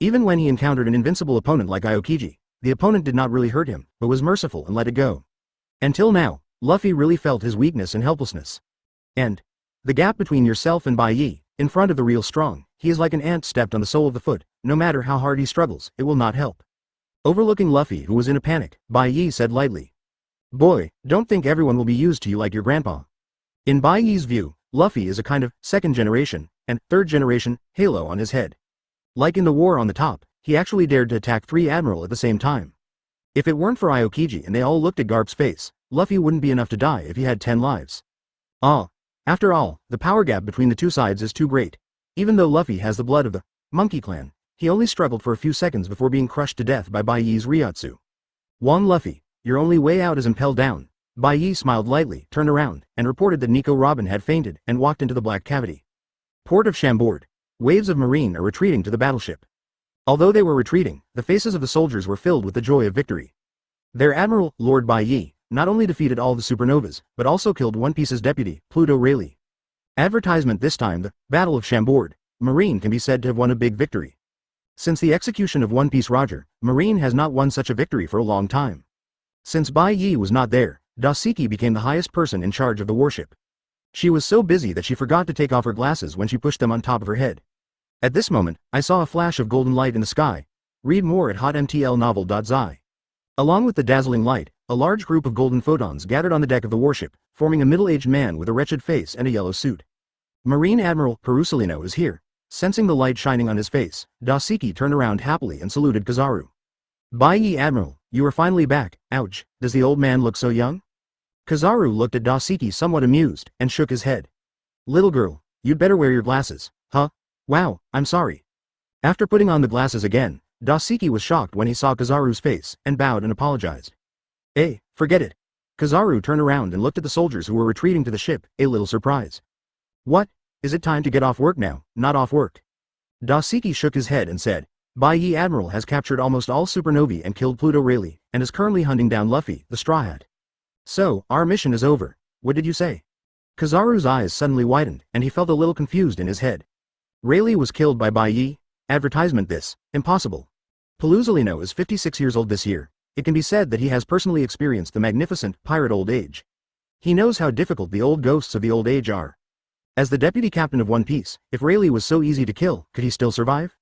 Speaker 1: Even when he encountered an invincible opponent like Aokiji, the opponent did not really hurt him, but was merciful and let it go. Until now, Luffy really felt his weakness and helplessness. And the gap between yourself and Bai Ye, in front of the real strong, he is like an ant stepped on the sole of the foot. No matter how hard he struggles, it will not help. Overlooking Luffy, who was in a panic, Bai Ye said lightly. Boy, don't think everyone will be used to you like your grandpa. In Bai Ye's view, Luffy is a kind of second generation and third generation halo on his head. Like in the war on the top, he actually dared to attack 3 Admiral at the same time. If it weren't for Aokiji and they all looked at Garp's face, Luffy wouldn't be enough to die if he had 10 lives. After all, the power gap between the two sides is too great. Even though Luffy has the blood of the Monkey Clan, he only struggled for a few seconds before being crushed to death by Bai Ye's Ryotsu. One Luffy, your only way out is impelled down. Bai Ye smiled lightly, turned around, and reported that Nico Robin had fainted and walked into the black cavity. Port of Chambord. Waves of marine are retreating to the battleship. Although they were retreating, the faces of the soldiers were filled with the joy of victory. Their admiral, Lord Bai Ye, not only defeated all the supernovas, but also killed One Piece's deputy, Pluto Rayleigh. Advertisement this time: the Battle of Chambord. Marine can be said to have won a big victory. Since the execution of One Piece Roger, Marine has not won such a victory for a long time. Since Bai Ye was not there, Doseki became the highest person in charge of the warship. She was so busy that she forgot to take off her glasses when she pushed them on top of her head. At this moment, I saw a flash of golden light in the sky. Read more at hotmtlnovel.zi. Along with the dazzling light, a large group of golden photons gathered on the deck of the warship, forming a middle-aged man with a wretched face and a yellow suit. Marine Admiral Perusalino is here. Sensing the light shining on his face, Doseki turned around happily and saluted Kizaru. Bai Ye Admiral, you are finally back. Ouch, does the old man look so young? Kizaru looked at Doseki somewhat amused, and shook his head. Little girl, you'd better wear your glasses. Huh? Wow, I'm sorry. After putting on the glasses again, Doseki was shocked when he saw Kizaru's face, and bowed and apologized. Hey, forget it. Kizaru turned around and looked at the soldiers who were retreating to the ship, a little surprised. What? Is it time to get off work now? Not off work. Doseki shook his head and said, Bai Ye Admiral has captured almost all supernovae and killed Pluto Rayleigh, and is currently hunting down Luffy, the Straw Hat. So, our mission is over. What did you say? Kizaru's eyes suddenly widened, and he felt a little confused in his head. Rayleigh was killed by Bai Ye? Advertisement this. Impossible. Perusalino is 56 years old this year. It can be said that he has personally experienced the magnificent, pirate old age. He knows how difficult the old ghosts of the old age are. As the deputy captain of One Piece, if Rayleigh was so easy to kill, could he still survive?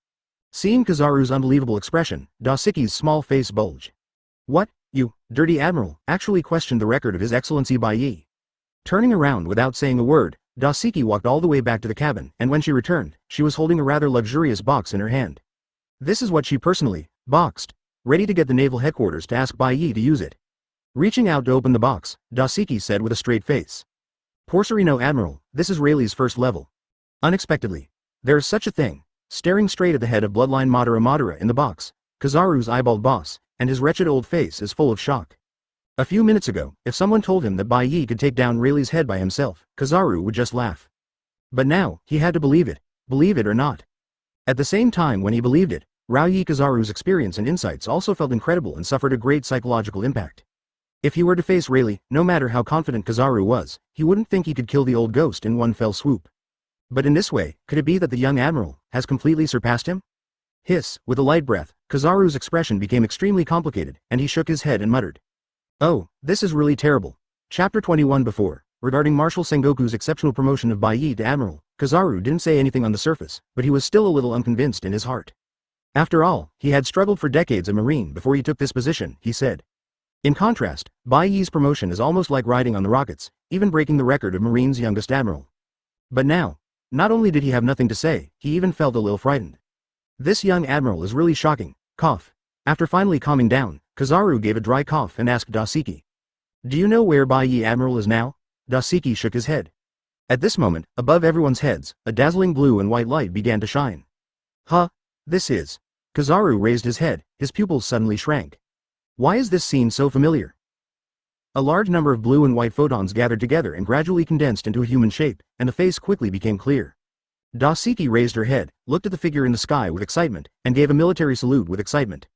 Speaker 1: Seeing Kizaru's unbelievable expression, Doseki's small face bulged. What, you, dirty admiral, actually questioned the record of His Excellency Bai Ye? Turning around without saying a word, Doseki walked all the way back to the cabin, and when she returned, she was holding a rather luxurious box in her hand. This is what she personally boxed, ready to get the naval headquarters to ask Bai Ye to use it. Reaching out to open the box, Doseki said with a straight face. Porcerino Admiral, this is Rayleigh's first level. Unexpectedly, there is such a thing. Staring straight at the head of Bloodline Madara in the box, Kizaru's eyeballed boss, and his wretched old face is full of shock. A few minutes ago, if someone told him that Bai Ye could take down Rayleigh's head by himself, Kizaru would just laugh. But now, he had to believe it or not. At the same time when he believed it, Rauyi Kizaru's experience and insights also felt incredible and suffered a great psychological impact. If he were to face Rayleigh, no matter how confident Kizaru was, he wouldn't think he could kill the old ghost in one fell swoop. But in this way, could it be that the young admiral has completely surpassed him? Hiss, with a light breath, Kizaru's expression became extremely complicated, and he shook his head and muttered. Oh, this is really terrible. Chapter 21 before, regarding Marshal Sengoku's exceptional promotion of Bai Ye to admiral, Kizaru didn't say anything on the surface, but he was still a little unconvinced in his heart. After all, he had struggled for decades a marine before he took this position, he said. In contrast, Bai Ye's promotion is almost like riding on the rockets, even breaking the record of Marine's youngest admiral. But now, not only did he have nothing to say, he even felt a little frightened. This young admiral is really shocking. Cough. After finally calming down, Kizaru gave a dry cough and asked Doseki. Do you know where Bai Ye Admiral is now? Doseki shook his head. At this moment, above everyone's heads, a dazzling blue and white light began to shine. Huh? This is. Kizaru raised his head, his pupils suddenly shrank. Why is this scene so familiar? A large number of blue and white photons gathered together and gradually condensed into a human shape, and the face quickly became clear. Doseki raised her head, looked at the figure in the sky with excitement, and gave a military salute with excitement.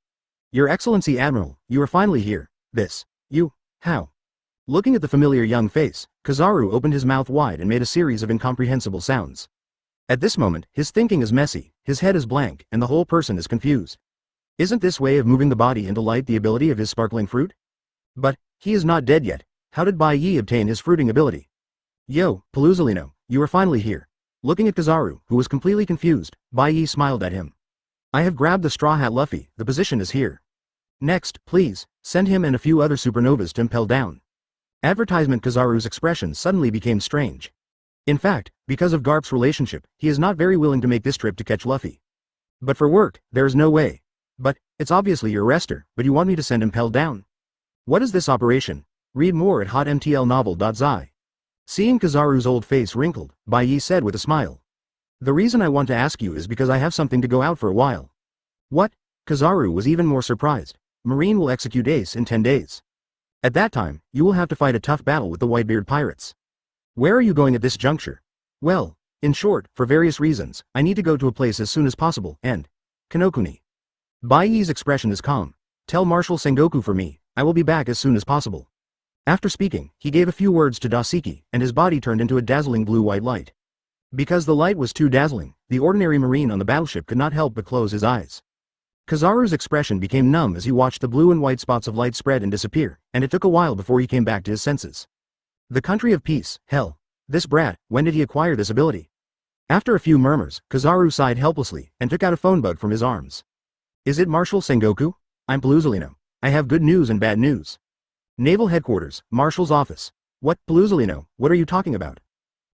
Speaker 1: Your Excellency Admiral, you are finally here. How? Looking at the familiar young face, Kizaru opened his mouth wide and made a series of incomprehensible sounds. At this moment, his thinking is messy, his head is blank, and the whole person is confused. Isn't this way of moving the body into light the ability of his sparkling fruit? But, he is not dead yet. How did Bai Ye obtain his fruiting ability? Yo, Perusalino, you are finally here. Looking at Kizaru, who was completely confused, Bai Ye smiled at him. I have grabbed the Straw Hat Luffy, the position is here. Next, please, send him and a few other supernovas to impel down. Advertisement Kizaru's expression suddenly became strange. In fact, because of Garp's relationship, he is not very willing to make this trip to catch Luffy. But for work, there is no way. But, It's obviously your arrestor, but you want me to send Impel down? What is this operation? Read more at hotmtlnovel.zi. Seeing Kizaru's old face wrinkled, Bai Ye said with a smile. The reason I want to ask you is because I have something to go out for a while. What? Kizaru was even more surprised. Marine will execute Ace in 10 days. At that time, you will have to fight a tough battle with the Whitebeard pirates. Where are you going at this juncture? Well, in short, for various reasons, I need to go to a place as soon as possible, and Kinokuni. Bai Ye's expression is calm. Tell Marshal Sengoku for me, I will be back as soon as possible. After speaking, he gave a few words to Doseki, and his body turned into a dazzling blue-white light. Because the light was too dazzling, the ordinary marine on the battleship could not help but close his eyes. Kizaru's expression became numb as he watched the blue and white spots of light spread and disappear, and it took a while before he came back to his senses. The country of peace, hell. This brat, when did he acquire this ability? After a few murmurs, Kizaru sighed helplessly, and took out a phone bug from his arms. Is it Marshal Sengoku? I'm Paluzolino. I have good news and bad news. Naval Headquarters, Marshal's office. What, Paluzolino, what are you talking about?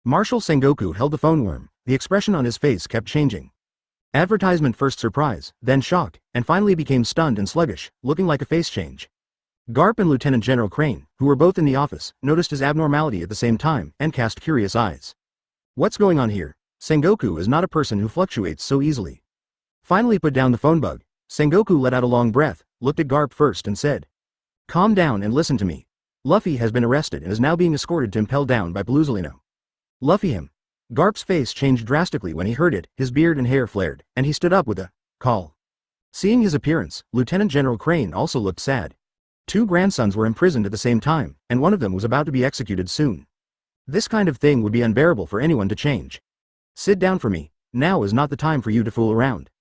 Speaker 1: Marshal Sengoku held the phone worm, the expression on his face kept changing. Advertisement first surprise, then shock, and finally became stunned and sluggish, looking like a face change. Garp and Lieutenant General Crane, who were both in the office, noticed his abnormality at the same time and cast curious eyes. What's going on here? Sengoku is not a person who fluctuates so easily. Finally put down the phone bug, Sengoku let out a long breath, looked at Garp first and said, calm down and listen to me. Luffy has been arrested and is now being escorted to Impel down by Paluzolino. Luffy him. Garp's face changed drastically when he heard it, his beard and hair flared, and he stood up with a call. Seeing his appearance, Lieutenant General Crane also looked sad. 2 grandsons were imprisoned at the same time, and one of them was about to be executed soon. This kind of thing would be unbearable for anyone to change. Sit down for me, now is not the time for you to fool around.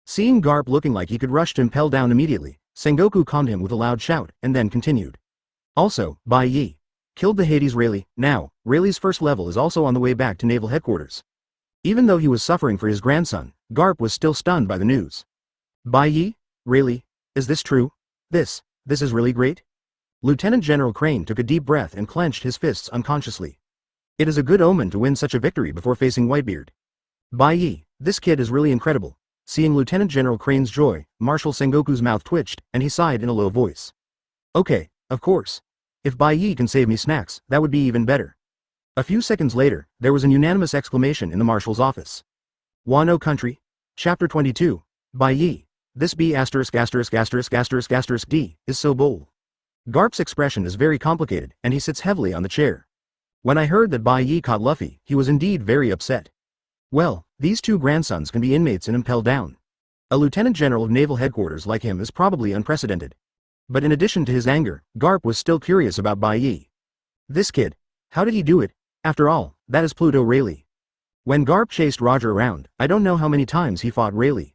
Speaker 1: Seeing Garp looking like he could rush to Impel down immediately, Sengoku calmed him with a loud shout, and then continued. Also, Bai Ye killed the Hades Rayleigh. Now, Rayleigh's first level is also on the way back to Naval Headquarters. Even though he was suffering for his grandson, Garp was still stunned by the news. Bai Ye? Rayleigh? Is this true? This is really great? Lieutenant General Crane took a deep breath and clenched his fists unconsciously. It is a good omen to win such a victory before facing Whitebeard. Bai Ye, this kid is really incredible. Seeing Lieutenant General Crane's joy, Marshal Sengoku's mouth twitched, and he sighed in a low voice. Okay, of course. If Bai Ye can save me snacks, that would be even better. A few seconds later, there was an unanimous exclamation in the Marshal's office. Wano Country? Chapter 22. Bai Ye. This B**************** D is so bold. Garp's expression is very complicated, and he sits heavily on the chair. When I heard that Bai Ye caught Luffy, he was indeed very upset. Well, these 2 grandsons can be inmates in Impel Down. A lieutenant general of naval headquarters like him is probably unprecedented. But in addition to his anger, Garp was still curious about Bai Ye. This kid. How did he do it? After all, that is Pluto Rayleigh. When Garp chased Roger around, I don't know how many times he fought Rayleigh.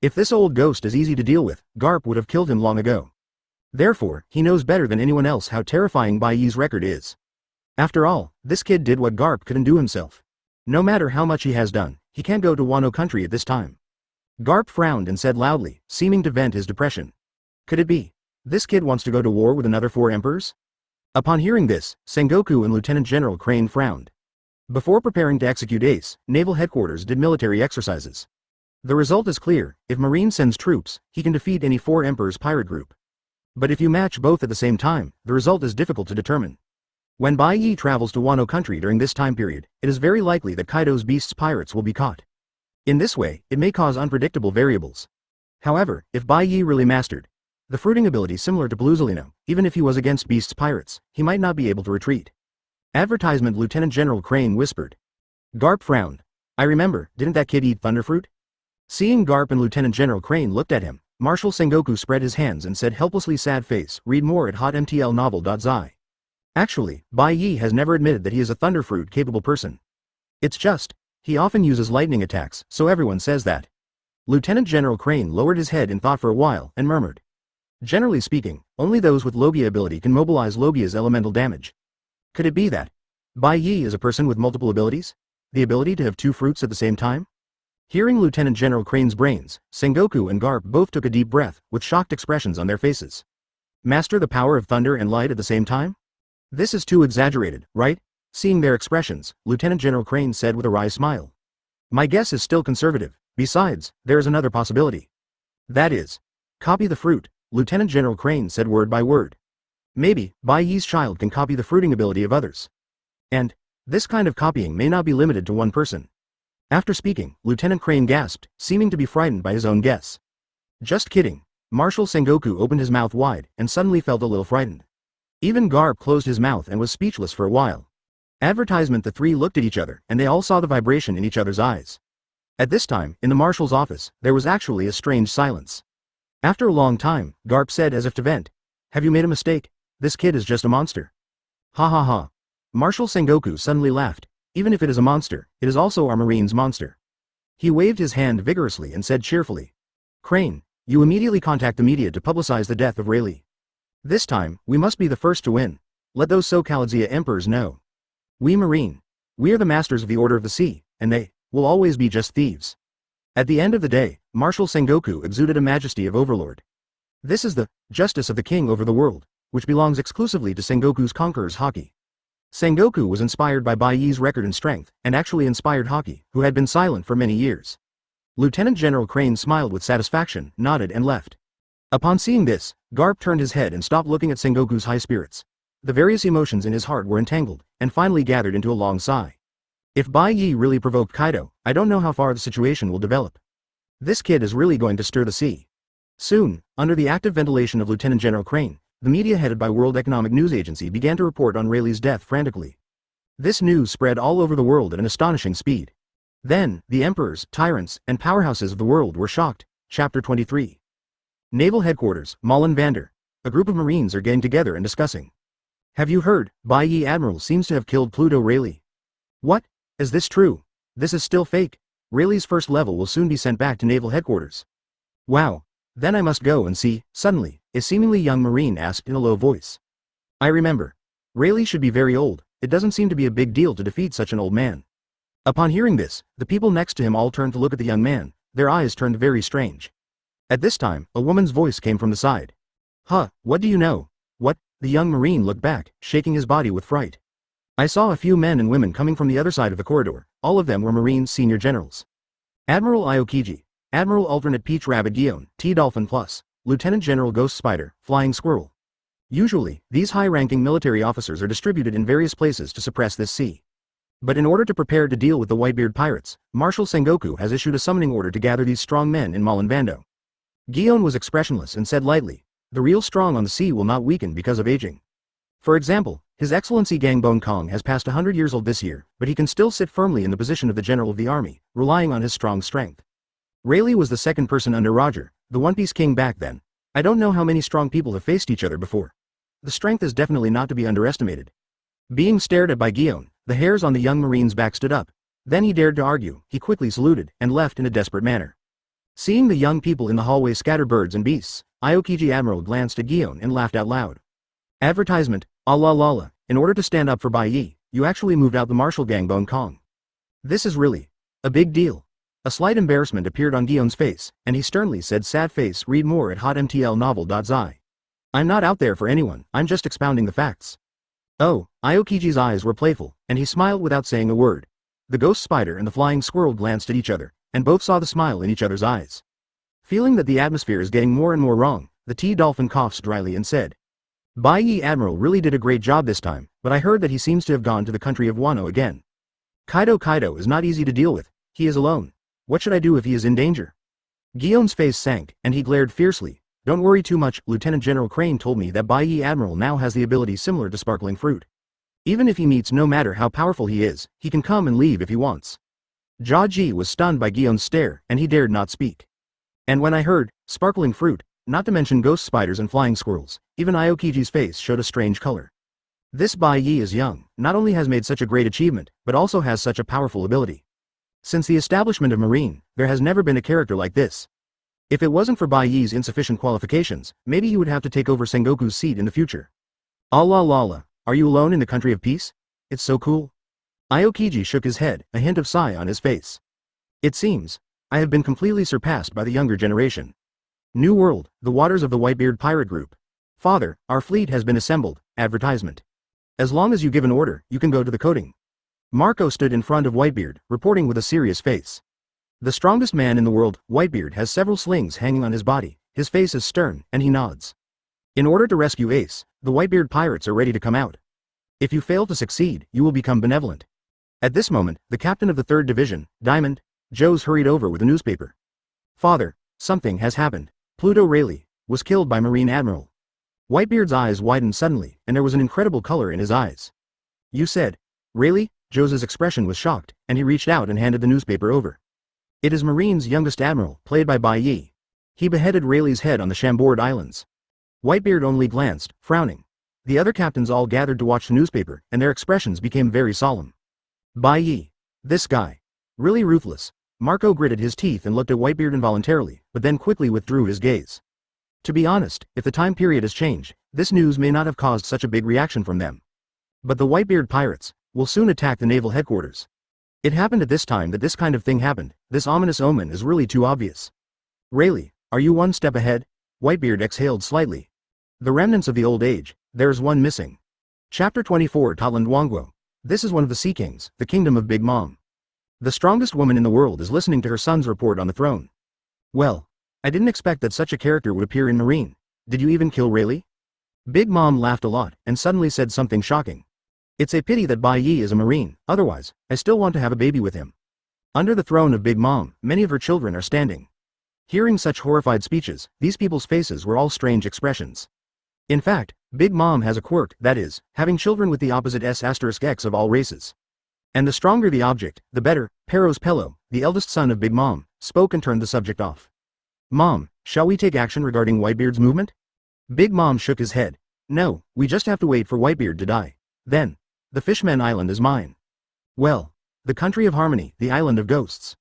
Speaker 1: If this old ghost is easy to deal with, Garp would have killed him long ago. Therefore, he knows better than anyone else how terrifying Bai Ye's record is. After all, this kid did what Garp couldn't do himself. No matter how much he has done, he can't go to Wano Country at this time. Garp frowned and said loudly, seeming to vent his depression. Could it be? This kid wants to go to war with another 4 emperors? Upon hearing this, Sengoku and Lieutenant General Crane frowned. Before preparing to execute Ace, Naval Headquarters did military exercises. The result is clear: if Marine sends troops, he can defeat any 4 emperors' pirate group. But if you match both at the same time, the result is difficult to determine. When Bai Ye travels to Wano Country during this time period, it is very likely that Kaido's Beast's pirates will be caught. In this way, it may cause unpredictable variables. However, if Bai Ye really mastered the fruiting ability similar to Paluzolino, even if he was against Beast's pirates, he might not be able to retreat. Advertisement. Lieutenant General Crane whispered. Garp frowned. I remember, didn't that kid eat thunderfruit? Seeing Garp and Lieutenant General Crane looked at him, Marshal Sengoku spread his hands and said helplessly sad face, read more at hotmtlnovel.zi. Actually, Bai Ye has never admitted that he is a thunderfruit capable person. It's just, he often uses lightning attacks, so everyone says that. Lieutenant General Crane lowered his head in thought for a while and murmured. Generally speaking, only those with Logia ability can mobilize Logia's elemental damage. Could it be that Bai Ye is a person with multiple abilities? The ability to have 2 fruits at the same time? Hearing Lieutenant General Crane's brains, Sengoku and Garp both took a deep breath, with shocked expressions on their faces. Master the power of thunder and light at the same time? This is too exaggerated, right? Seeing their expressions, Lieutenant General Crane said with a wry smile. My guess is still conservative. Besides, there is another possibility. That is Copy the fruit, Lieutenant General Crane said word by word. Maybe, Bai Ye's child can copy the fruiting ability of others. And this kind of copying may not be limited to one person. After speaking, Lieutenant Crane gasped, seeming to be frightened by his own guess. Just kidding. Marshal Sengoku opened his mouth wide and suddenly felt a little frightened. Even Karp closed his mouth and was speechless for a while. Advertisement. The three looked at each other and they all saw the vibration in each other's eyes. At this time, in the marshal's office, there was actually a strange silence. After a long time, Karp said as if to vent, "Have you made a mistake? This kid is just a monster." Ha ha ha. Marshal Sengoku suddenly laughed. Even if it is a monster, it is also our marine's monster. He waved his hand vigorously and said cheerfully, "Crane, you immediately contact the media to publicize the death of Rayleigh. This time, we must be the first to win. Let those Sokaladzia emperors know. We Marine. We are the masters of the Order of the Sea, and they will always be just thieves." At the end of the day, Marshal Sengoku exuded a majesty of overlord. This is the justice of the king over the world, which belongs exclusively to Sengoku's conqueror's Haki. Sengoku was inspired by Bai Ye's record and strength, and actually inspired Haki, who had been silent for many years. Lieutenant General Crane smiled with satisfaction, nodded and left. Upon seeing this, Karp turned his head and stopped looking at Sengoku's high spirits. The various emotions in his heart were entangled, and finally gathered into a long sigh. If Bai Ye really provoked Kaido, I don't know how far the situation will develop. This kid is really going to stir the sea. Soon, under the active ventilation of Lieutenant General Crane, the media headed by World Economic News Agency began to report on Rayleigh's death frantically. This news spread all over the world at an astonishing speed. Then, the emperors, tyrants, and powerhouses of the world were shocked. Chapter 23. Naval Headquarters, Malin Vander. A group of Marines are getting together and discussing. "Have you heard? Bai Ye Admiral seems to have killed Pluto Rayleigh." "What? Is this true? This is still fake. Rayleigh's first level will soon be sent back to Naval Headquarters." "Wow. Then I must go and see." Suddenly, a seemingly young Marine asked in a low voice. "I remember. Rayleigh should be very old. It doesn't seem to be a big deal to defeat such an old man." Upon hearing this, the people next to him all turned to look at the young man, their eyes turned very strange. At this time, a woman's voice came from the side. "Huh, what do you know?" "What?" The young Marine looked back, shaking his body with fright. "I saw a few men and women coming from the other side of the corridor. All of them were Marine senior generals. Admiral Aokiji, Admiral Alternate Peach Rabbit Gion, T-Dolphin Plus, Lieutenant General Ghost Spider, Flying Squirrel. Usually, these high-ranking military officers are distributed in various places to suppress this sea. But in order to prepare to deal with the Whitebeard pirates, Marshal Sengoku has issued a summoning order to gather these strong men in Malin Vando." Gion was expressionless and said lightly, "The real strong on the sea will not weaken because of aging. For example, His Excellency Gangbone Kong has passed 100 years old this year, but he can still sit firmly in the position of the General of the Army, relying on his strong strength. Rayleigh was the second person under Roger, the One Piece King back then. I don't know how many strong people have faced each other before. The strength is definitely not to be underestimated." Being stared at by Gion, the hairs on the young Marine's back stood up. Then he dared to argue. He quickly saluted, and left in a desperate manner. Seeing the young people in the hallway scatter birds and beasts, Aokiji Admiral glanced at Gion and laughed out loud. Advertisement, ah la la la, in order to stand up for Bai Ye, you actually moved out the Marshal Gangbone Kong. This is really a big deal. A slight embarrassment appeared on Gion's face, and he sternly said, "Sad face, read more at hotmtlnovel.zi. I'm not out there for anyone, I'm just expounding the facts." Oh, Aokiji's eyes were playful, and he smiled without saying a word. The Ghost Spider and the Flying Squirrel glanced at each other, and both saw the smile in each other's eyes. Feeling that the atmosphere is getting more and more wrong, the T-Dolphin coughs dryly and said, "Bai Ye Admiral really did a great job this time, but I heard that he seems to have gone to the country of Wano again. Kaido is not easy to deal with, he is alone. What should I do if he is in danger?" Gion's face sank, and he glared fiercely. "Don't worry too much, Lieutenant General Crane told me that Bai Ye Admiral now has the ability similar to sparkling fruit. Even if he meets no matter how powerful he is, he can come and leave if he wants." Jaji was stunned by Gion's stare, and he dared not speak. And when I heard, sparkling fruit, not to mention ghost spiders and flying squirrels, even Aokiji's face showed a strange color. This Bai Ye is young, not only has made such a great achievement, but also has such a powerful ability. Since the establishment of Marine, there has never been a character like this. If it wasn't for Bai Ye's insufficient qualifications, maybe he would have to take over Sengoku's seat in the future. Ah la la la, are you alone in the country of peace? It's so cool. Aokiji shook his head, a hint of sigh on his face. It seems, I have been completely surpassed by the younger generation. New World, the waters of the Whitebeard pirate group. Father, our fleet has been assembled. Advertisement. As long as you give an order, you can go to the coating. Marco stood in front of Whitebeard, reporting with a serious face. The strongest man in the world, Whitebeard has several slings hanging on his body, His face is stern, and he nods. In order to rescue Ace, the Whitebeard pirates are ready to come out. If you fail to succeed, you will become benevolent. At this moment, the captain of the 3rd Division, Diamond, Joes hurried over with a newspaper. Father, something has happened. Pluto Rayleigh was killed by Marine Admiral. Whitebeard's eyes widened suddenly, and there was an incredible color in his eyes. You said, Rayleigh? Joes's expression was shocked, and he reached out and handed the newspaper over. It is Marine's youngest admiral, played by Bai Ye. He beheaded Rayleigh's head on the Chambord Islands. Whitebeard only glanced, frowning. The other captains all gathered to watch the newspaper, and their expressions became very solemn. Bai Ye. This guy. Really ruthless. Marco gritted his teeth and looked at Whitebeard involuntarily, but then quickly withdrew his gaze. To be honest, if the time period has changed, this news may not have caused such a big reaction from them. But the Whitebeard pirates will soon attack the naval headquarters. It happened at this time that this kind of thing happened. This ominous omen is really too obvious. Rayleigh, are you one step ahead? Whitebeard exhaled slightly. The remnants of the old age, there's one missing. Chapter 24 Totland Wangguo. This is one of the Sea Kings, the kingdom of Big Mom. The strongest woman in the world is listening to her son's report on the throne. Well, I didn't expect that such a character would appear in Marine. Did you even kill Rayleigh? Big Mom laughed a lot, and suddenly said something shocking. It's a pity that Bai Ye is a Marine, otherwise, I still want to have a baby with him. Under the throne of Big Mom, many of her children are standing. Hearing such horrified speeches, these people's faces were all strange expressions. In fact, Big Mom has a quirk, that is, having children with the opposite S*X of all races. And the stronger the object, the better. Peros Pello, the eldest son of Big Mom, spoke and turned the subject off. Mom, shall we take action regarding Whitebeard's movement? Big Mom shook his head. No, we just have to wait for Whitebeard to die. Then, the Fishman Island is mine. Well, the country of harmony, the island of ghosts.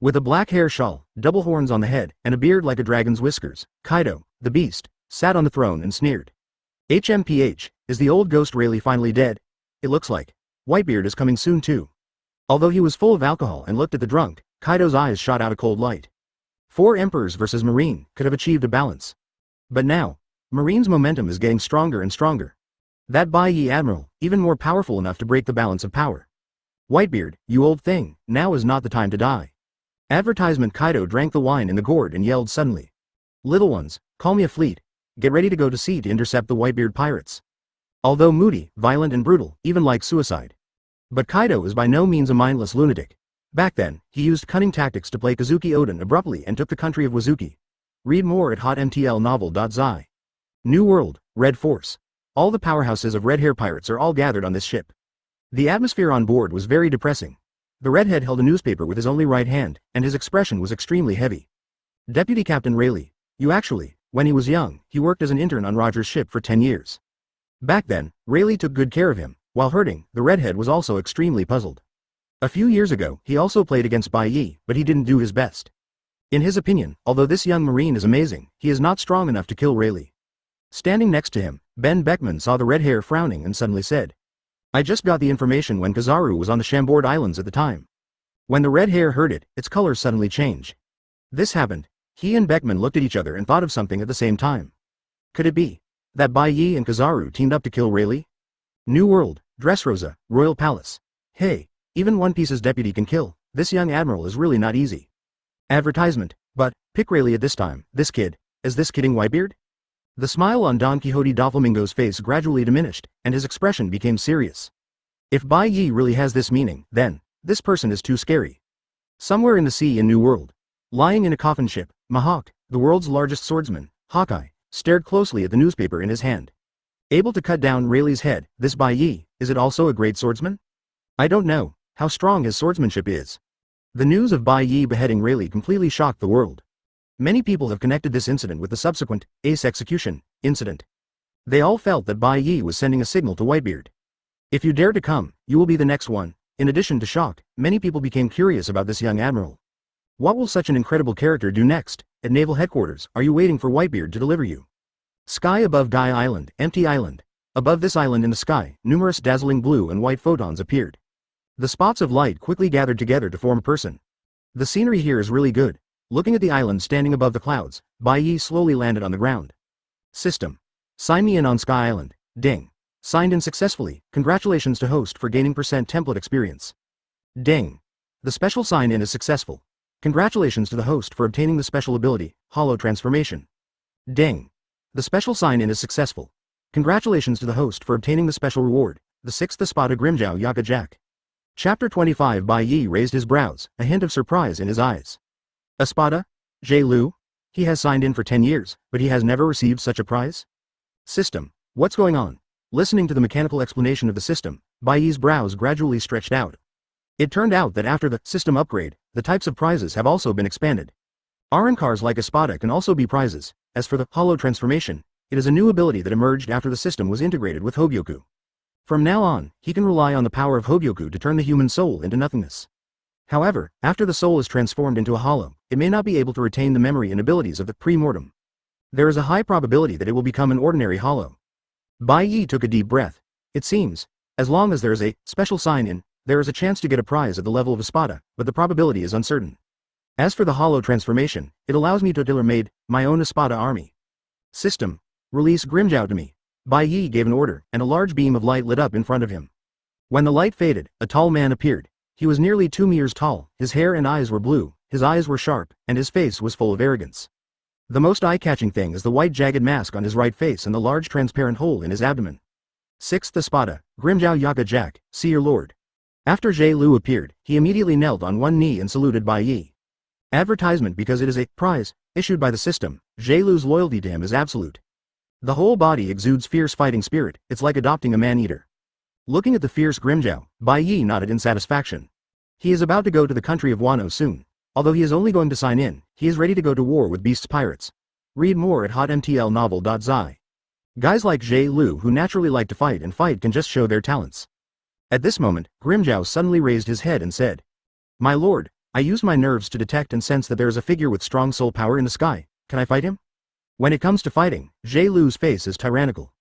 Speaker 1: With a black hair shawl, double horns on the head, and a beard like a dragon's whiskers, Kaido, the beast, sat on the throne and sneered. HMPH, is the old ghost Rayleigh finally dead? It looks like. Whitebeard is coming soon too. Although he was full of alcohol and looked at the drunk, Kaido's eyes shot out a cold light. 4 emperors versus Marine could have achieved a balance. But now, Marine's momentum is getting stronger and stronger. That Bai Ye admiral, even more powerful enough to break the balance of power. Whitebeard, you old thing, now is not the time to die. Advertisement. Kaido drank the wine in the gourd and yelled suddenly. Little ones, call me a fleet. Get ready to go to sea to intercept the Whitebeard pirates. Although moody, violent and brutal, even like suicide. But Kaido is by no means a mindless lunatic. Back then, he used cunning tactics to play Kazuki Oden abruptly and took the country of Wazuki. Read more at hotmtlnovel.zi. New World, Red Force. All the powerhouses of red hair pirates are all gathered on this ship. The atmosphere on board was very depressing. The redhead held a newspaper with his only right hand, and his expression was extremely heavy. Deputy Captain Rayleigh, you actually, when he was young, he worked as an intern on Roger's ship for 10 years. Back then, Rayleigh took good care of him. While hurting, the redhead was also extremely puzzled. A few years ago, he also played against Bai Ye, but he didn't do his best. In his opinion, although this young Marine is amazing, he is not strong enough to kill Rayleigh. Standing next to him, Ben Beckman saw the red hair frowning and suddenly said, I just got the information when Kizaru was on the Chambord Islands at the time. When the red hair heard it, its color suddenly changed. This happened. He and Beckman looked at each other and thought of something at the same time. Could it be that Bai Ye and Kizaru teamed up to kill Rayleigh? New World, Dressrosa, Royal Palace. Hey, even One Piece's deputy can kill. This young admiral is really not easy. Advertisement, but, pick Rayleigh at this time. This kid, is this kidding Whitebeard? The smile on Don Quixote Doflamingo's face gradually diminished, and his expression became serious. If Bai Ye really has this meaning, then, this person is too scary. Somewhere in the sea in New World, lying in a coffin ship, Mihawk, the world's largest swordsman, Hawkeye, stared closely at the newspaper in his hand. Able to cut down Rayleigh's head, this Bai Ye, is it also a great swordsman? I don't know how strong his swordsmanship is. The news of Bai Ye beheading Rayleigh completely shocked the world. Many people have connected this incident with the subsequent Ace execution incident. They all felt that Bai Ye was sending a signal to Whitebeard. If you dare to come, you will be the next one. In addition to shock, many people became curious about this young admiral. What will such an incredible character do next? At naval headquarters, are you waiting for Whitebeard to deliver you? Sky above Guy Island, empty island. Above this island in the sky, numerous dazzling blue and white photons appeared. The spots of light quickly gathered together to form a person. The scenery here is really good. Looking at the island standing above the clouds, Bai Ye slowly landed on the ground. System. Sign me in on Sky Island. Ding. Signed in successfully. Congratulations to host for gaining %template experience. Ding. The special sign-in is successful. Congratulations to the host for obtaining the special ability, Hollow Transformation. Ding. The special sign-in is successful. Congratulations to the host for obtaining the special reward, the 6th Espada Grimjao Yaka Jack. Chapter 25. Bai Ye raised his brows, a hint of surprise in his eyes. Espada? J. Lu? He has signed in for 10 years, but he has never received such a prize? System. What's going on? Listening to the mechanical explanation of the system, Bai Ye's brows gradually stretched out. It turned out that after the system upgrade, the types of prizes have also been expanded. Iron cars like Espada can also be prizes. As for the hollow transformation, it is a new ability that emerged after the system was integrated with Hōgyoku. From now on, he can rely on the power of Hōgyoku to turn the human soul into nothingness. However, after the soul is transformed into a hollow, it may not be able to retain the memory and abilities of the pre-mortem. There is a high probability that it will become an ordinary hollow. Bai Ye took a deep breath. It seems, as long as there is a special sign-in, there is a chance to get a prize at the level of Espada, but the probability is uncertain. As for the hollow transformation, it allows me to tailor-made my own Espada army. System. Release Grimjao to me. Bai Ye gave an order, and a large beam of light lit up in front of him. When the light faded, a tall man appeared. He was nearly 2 meters tall, his hair and eyes were blue, his eyes were sharp, and his face was full of arrogance. The most eye-catching thing is the white jagged mask on his right face and the large transparent hole in his abdomen. 6th Espada, Grimjao Yaka Jack, see your lord. After J. Lu appeared, he immediately knelt on one knee and saluted Bai Ye. Advertisement because it is a prize issued by the system. J. Lu's loyalty to him is absolute. The whole body exudes fierce fighting spirit, it's like adopting a man-eater. Looking at the fierce Grimjao, Bai Ye nodded in satisfaction. He is about to go to the country of Wano soon. Although he is only going to sign in, he is ready to go to war with Beast's pirates. Read more at hotmtlnovel.zi. Guys like J. Lu who naturally like to fight and fight can just show their talents. At this moment, Grimjao suddenly raised his head and said, "My lord, I used my nerves to detect and sense that there is a figure with strong soul power in the sky. Can I fight him?" When it comes to fighting, J. Lu's face is tyrannical.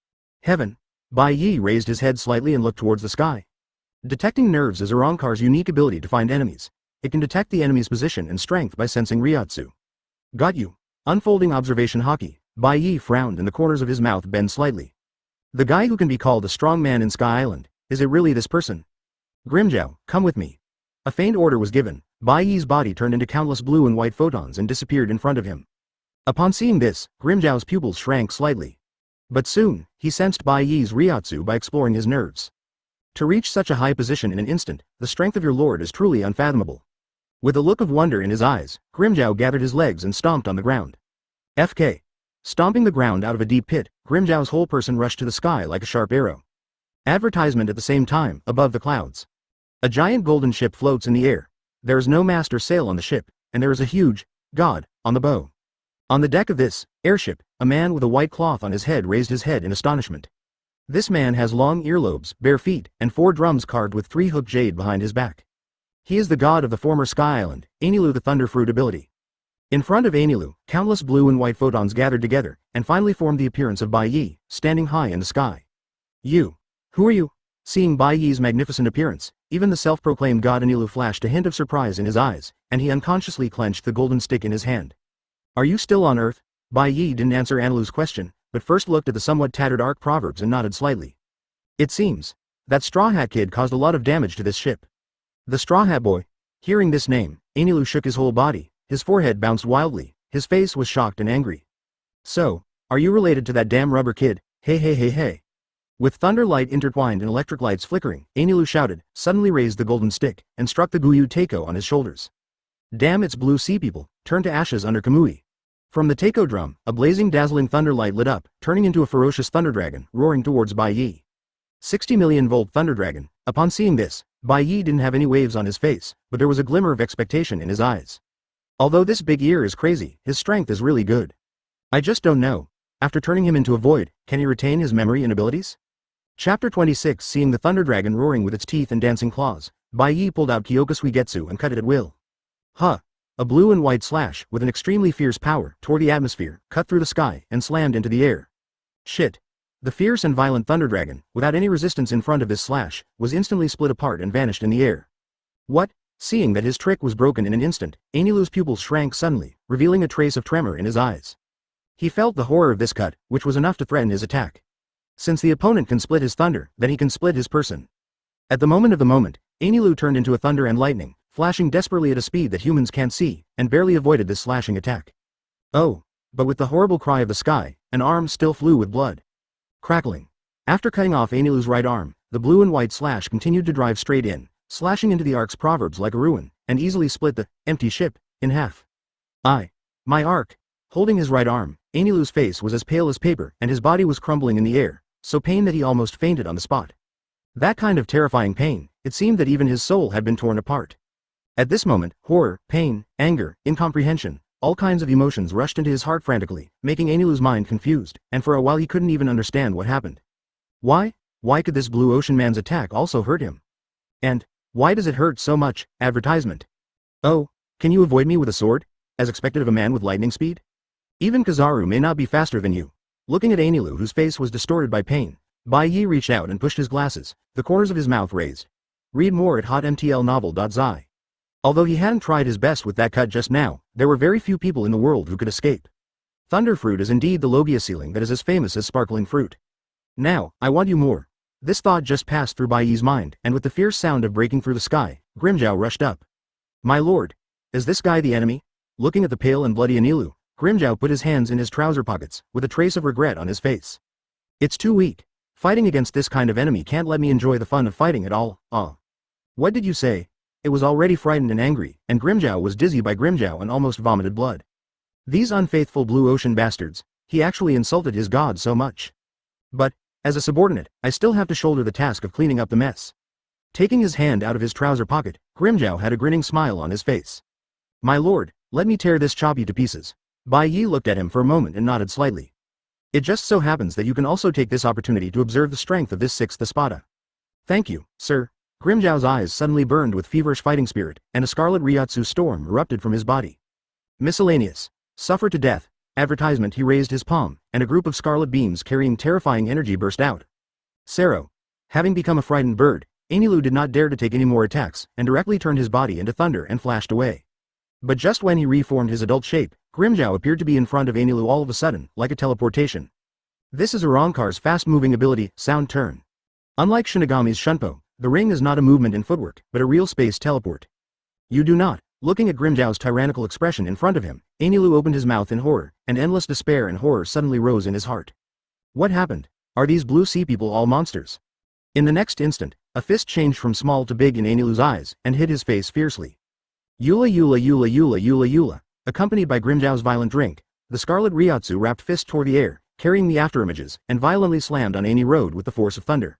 Speaker 1: Heaven. Bai Ye raised his head slightly and looked towards the sky. Detecting nerves is Arankar's unique ability to find enemies. It can detect the enemy's position and strength by sensing Ryatsu. Got you. Unfolding observation haki. Bai Ye frowned and the corners of his mouth bent slightly. The guy who can be called a strong man in Sky Island, is it really this person? Grimjao, come with me. A faint order was given. Bai Ye's body turned into countless blue and white photons and disappeared in front of him. Upon seeing this, Grimjao's pupils shrank slightly. But soon, he sensed Bai Ye's Ryatsu by exploring his nerves. To reach such a high position in an instant, the strength of your lord is truly unfathomable. With a look of wonder in his eyes, Grimjao gathered his legs and stomped on the ground. FK. Stomping the ground out of a deep pit, Grimjao's whole person rushed to the sky like a sharp arrow. Advertisement at the same time, above the clouds. A giant golden ship floats in the air. There is no mast or sail on the ship, and there is a huge god on the bow. On the deck of this airship, a man with a white cloth on his head raised his head in astonishment. This man has long earlobes, bare feet, and 4 drums carved with 3 hooked jade behind his back. He is the god of the former Sky Island, Enel the Thunder Fruit ability. In front of Enel, countless blue and white photons gathered together, and finally formed the appearance of Bai Ye, standing high in the sky. You. Who are you? Seeing Bai Ye's magnificent appearance, even the self-proclaimed god Enel flashed a hint of surprise in his eyes, and he unconsciously clenched the golden stick in his hand. Are you still on Earth? Bai Ye didn't answer Enelu's question, but first looked at the somewhat tattered Ark proverbs and nodded slightly. It seems that Straw Hat Kid caused a lot of damage to this ship. The Straw Hat Boy. Hearing this name, Enel shook his whole body, his forehead bounced wildly, his face was shocked and angry. So, are you related to that damn rubber kid? Hey hey hey hey. With thunder light intertwined and electric lights flickering, Enel shouted, suddenly raised the golden stick, and struck the Guyu Teiko on his shoulders. Damn, it's blue sea people, turned to ashes under Kamui. From the Teiko drum, a blazing dazzling thunder light lit up, turning into a ferocious thunder dragon, roaring towards Bai Ye. 60 million volt thunder dragon. Upon seeing this, Bai Ye didn't have any waves on his face, but there was a glimmer of expectation in his eyes. Although this big ear is crazy, his strength is really good. I just don't know. After turning him into a void, can he retain his memory and abilities? Chapter 26. Seeing the thunder dragon roaring with its teeth and dancing claws, Bai Ye pulled out Kyōka Suigetsu and cut it at will. Huh. A blue and white slash, with an extremely fierce power, tore the atmosphere, cut through the sky, and slammed into the air. Shit. The fierce and violent thunder dragon, without any resistance in front of this slash, was instantly split apart and vanished in the air. What? Seeing that his trick was broken in an instant, Enelu's pupils shrank suddenly, revealing a trace of tremor in his eyes. He felt the horror of this cut, which was enough to threaten his attack. Since the opponent can split his thunder, then he can split his person. At the moment of the moment, Enel turned into a thunder and lightning, flashing desperately at a speed that humans can't see, and barely avoided this slashing attack. Oh. but with the horrible cry of the sky, an arm still flew with blood. Crackling. After cutting off Enilu's right arm, the blue and white slash continued to drive straight in, slashing into the ark's proverbs like a ruin, and easily split the empty ship in half. My ark. Holding his right arm, Enilu's face was as pale as paper and his body was crumbling in the air, so pain that he almost fainted on the spot. That kind of terrifying pain, it seemed that even his soul had been torn apart. At this moment, horror, pain, anger, incomprehension, all kinds of emotions rushed into his heart frantically, making Enilu's mind confused, and for a while he couldn't even understand what happened. Why could this blue ocean man's attack also hurt him? And why does it hurt so much? Advertisement. Oh, can you avoid me with a sword? As expected of a man with lightning speed? Even Kizaru may not be faster than you. Looking at Enilu, whose face was distorted by pain, Bai Ye reached out and pushed his glasses, the corners of his mouth raised. Read more at hotmtlnovel.zi. Although he hadn't tried his best with that cut just now, there were very few people in the world who could escape. Thunder fruit is indeed the logia ceiling that is as famous as sparkling fruit. Now, I want you more. This thought just passed through Bai Ye's mind, and with the fierce sound of breaking through the sky, Grimmjow rushed up. My lord, is this guy the enemy? Looking at the pale and bloody Enilu, Grimmjow put his hands in his trouser pockets, with a trace of regret on his face. It's too weak. Fighting against this kind of enemy can't let me enjoy the fun of fighting at all. What did you say? It was already frightened and angry, and Grimmjow was dizzy by Grimmjow and almost vomited blood. These unfaithful blue ocean bastards, he actually insulted his god so much. But, as a subordinate, I still have to shoulder the task of cleaning up the mess. Taking his hand out of his trouser pocket, Grimmjow had a grinning smile on his face. My lord, let me tear this choppy to pieces. Bai Ye looked at him for a moment and nodded slightly. It just so happens that you can also take this opportunity to observe the strength of this sixth Espada. Thank you, sir. Grimmjow's eyes suddenly burned with feverish fighting spirit, and a scarlet Ryotsu storm erupted from his body. Miscellaneous. Suffer to death. Advertisement. He raised his palm, and a group of scarlet beams carrying terrifying energy burst out. Sero. Having become a frightened bird, Enilu did not dare to take any more attacks, and directly turned his body into thunder and flashed away. But just when he reformed his adult shape, Grimmjow appeared to be in front of Enilu all of a sudden, like a teleportation. This is Arrancar's fast-moving ability, Sound Turn. Unlike Shinigami's Shunpo, the ring is not a movement in footwork, but a real space teleport. You do not. Looking at Grimmjow's tyrannical expression in front of him, Enilu opened his mouth in horror, and endless despair and horror suddenly rose in his heart. What happened? Are these blue sea people all monsters? In the next instant, a fist changed from small to big in Enilu's eyes, and hit his face fiercely. Yula Yula Yula Yula Yula Yula. Accompanied by Grimmjow's violent drink, the scarlet Ryotsu rapped fist toward the air, carrying the afterimages, and violently slammed on Eni Road with the force of thunder.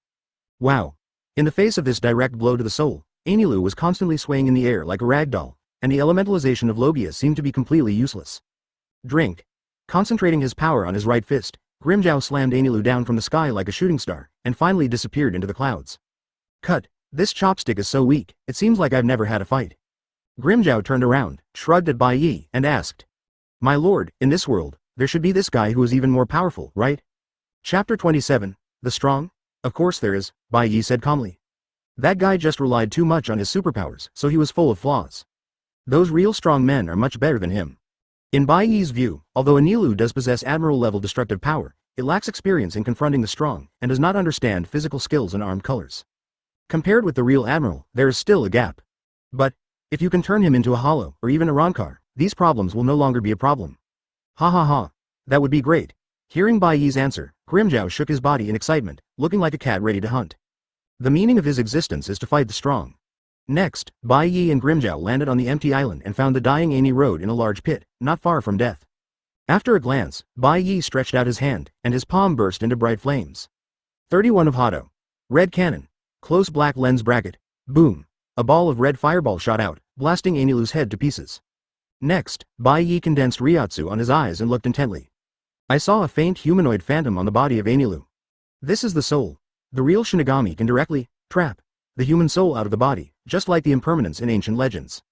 Speaker 1: Wow! In the face of this direct blow to the soul, Enilu was constantly swaying in the air like a rag doll, and the elementalization of Logia seemed to be completely useless. Drink. Concentrating his power on his right fist, Grimmjow slammed Enilu down from the sky like a shooting star, and finally disappeared into the clouds. Cut. This chopstick is so weak, it seems like I've never had a fight. Grimmjow turned around, shrugged at Bai Ye, and asked. My lord, in this world, there should be this guy who is even more powerful, right? Chapter 27, The Strong? Of course there is, Bai Ye said calmly. That guy just relied too much on his superpowers, so he was full of flaws. Those real strong men are much better than him. In Bai Ye's view, although Enilu does possess admiral-level destructive power, it lacks experience in confronting the strong, and does not understand physical skills and armed colors. Compared with the real admiral, there is still a gap. But, if you can turn him into a hollow, or even a Arrancar, these problems will no longer be a problem. Ha ha ha. That would be great. Hearing Bai Ye's answer, Grimmjow shook his body in excitement, looking like a cat ready to hunt. The meaning of his existence is to fight the strong. Next, Bai Ye and Grimmjow landed on the empty island and found the dying Eni Road in a large pit, not far from death. After a glance, Bai Ye stretched out his hand, and his palm burst into bright flames. 31 of Hado. Red cannon. Close black lens bracket. Boom. A ball of red fireball shot out, blasting Enilu's head to pieces. Next, Bai Ye condensed Ryotsu on his eyes and looked intently. I saw a faint humanoid phantom on the body of Enilu. This is the soul. The real Shinigami can directly trap the human soul out of the body, just like the impermanence in ancient legends.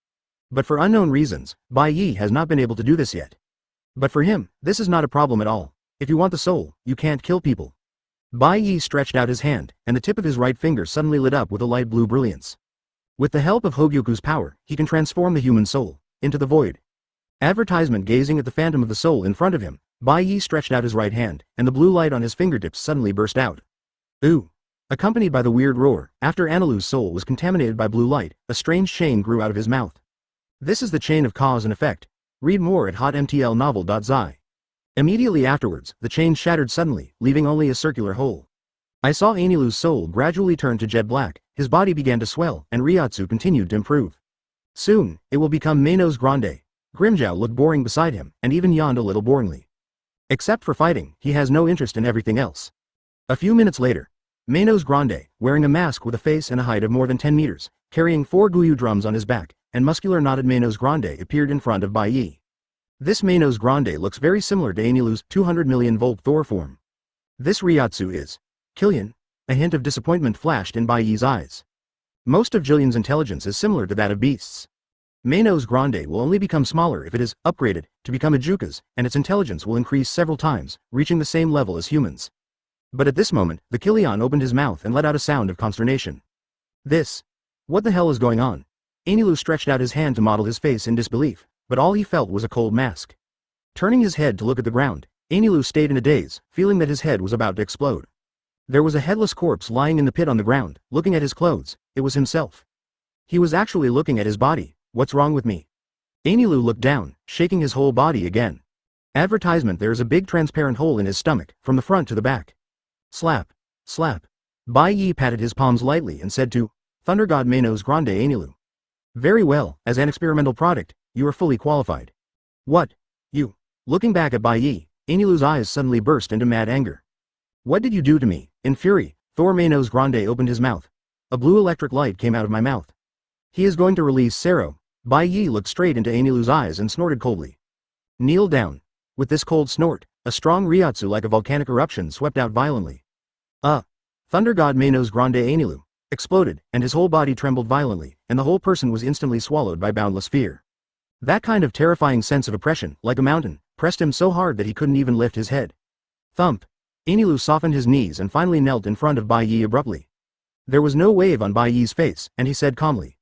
Speaker 1: But for unknown reasons, Bai Ye has not been able to do this yet. But for him, this is not a problem at all. If you want the soul, you can't kill people. Bai Ye stretched out his hand, and the tip of his right finger suddenly lit up with a light blue brilliance. With the help of Hōgyoku's power, he can transform the human soul into the void. Advertisement. Gazing at the phantom of the soul in front of him, Bai Ye stretched out his right hand, and the blue light on his fingertips suddenly burst out. Ooh! Accompanied by the weird roar, after Enilu's soul was contaminated by blue light, a strange chain grew out of his mouth. This is the chain of cause and effect. Read more at hotmtlnovel.zi. Immediately afterwards, the chain shattered suddenly, leaving only a circular hole. I saw Enilu's soul gradually turn to jet black, his body began to swell, and Ryotsu continued to improve. Soon, it will become Manos Grande. Grimmjow looked boring beside him, and even yawned a little boringly. Except for fighting, he has no interest in everything else. A few minutes later, Manos Grande, wearing a mask with a face and a height of more than 10 meters, carrying 4 Guyu drums on his back, and muscular knotted Manos Grande appeared in front of Bai Ye. This Manos Grande looks very similar to Enilu's 200 million volt Thor form. This Ryotsu is Killian. A hint of disappointment flashed in Bai Ye's eyes. Most of Jillian's intelligence is similar to that of beasts. Manos Grande will only become smaller if it is upgraded to become a Juka's, and its intelligence will increase several times, reaching the same level as humans. But at this moment, the Killian opened his mouth and let out a sound of consternation. This. What the hell is going on? Enilu stretched out his hand to model his face in disbelief, but all he felt was a cold mask. Turning his head to look at the ground, Enilu stayed in a daze, feeling that his head was about to explode. There was a headless corpse lying in the pit on the ground, looking at his clothes. It was himself. He was actually looking at his body. What's wrong with me? Enilu looked down, shaking his whole body again. Advertisement: there is a big transparent hole in his stomach, from the front to the back. Slap. Slap. Bai Ye patted his palms lightly and said to Thunder God Manos Grande Enilu. Very well, as an experimental product, you are fully qualified. What? You? Looking back at Bai Ye, Enilu's eyes suddenly burst into mad anger. What did you do to me? In fury, Thor Manos Grande opened his mouth. A blue electric light came out of my mouth. He is going to release Sero. Bai Ye looked straight into Enilu's eyes and snorted coldly. Kneel down. With this cold snort, a strong Ryotsu like a volcanic eruption swept out violently. Thunder God Manos Grande Enilu exploded, and his whole body trembled violently, and the whole person was instantly swallowed by boundless fear. That kind of terrifying sense of oppression, like a mountain, pressed him so hard that he couldn't even lift his head. Thump. Enilu softened his knees and finally knelt in front of Bai Ye abruptly. There was no wave on Bai Ye's face, and he said calmly.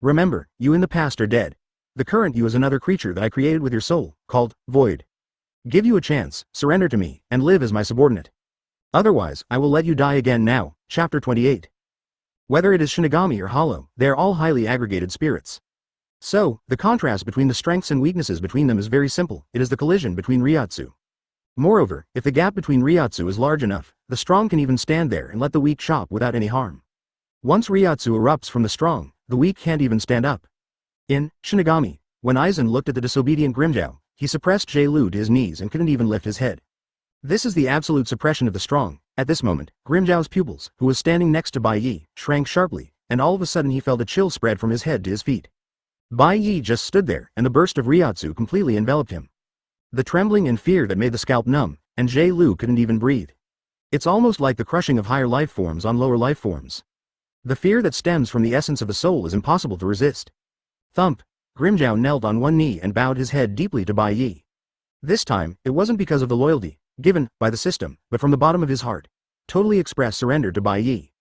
Speaker 1: Remember, you in the past are dead. The current you is another creature that I created with your soul, called Void. Give you a chance, surrender to me, and live as my subordinate. Otherwise, I will let you die again now. Chapter 28. Whether it is Shinigami or Hollow, they are all highly aggregated spirits. So, the contrast between the strengths and weaknesses between them is very simple. It is the collision between Ryotsu. Moreover, if the gap between Ryotsu is large enough, the strong can even stand there and let the weak chop without any harm. Once Ryotsu erupts from the strong, the weak can't even stand up. In Shinigami, when Aizen looked at the disobedient Grimmjow, he suppressed J-Lu to his knees and couldn't even lift his head. This is the absolute suppression of the strong. At this moment, Grimmjow's pupils, who was standing next to Bai Ye, shrank sharply, and all of a sudden he felt a chill spread from his head to his feet. Bai Ye just stood there, and the burst of Ryotsu completely enveloped him. The trembling and fear that made the scalp numb, and J-Lu couldn't even breathe. It's almost like the crushing of higher life forms on lower life forms. The fear that stems from the essence of the soul is impossible to resist. Thump. Grimmjow knelt on one knee and bowed his head deeply to Bai Ye. This time, it wasn't because of the loyalty given by the system, but from the bottom of his heart. Totally expressed surrender to Bai Ye.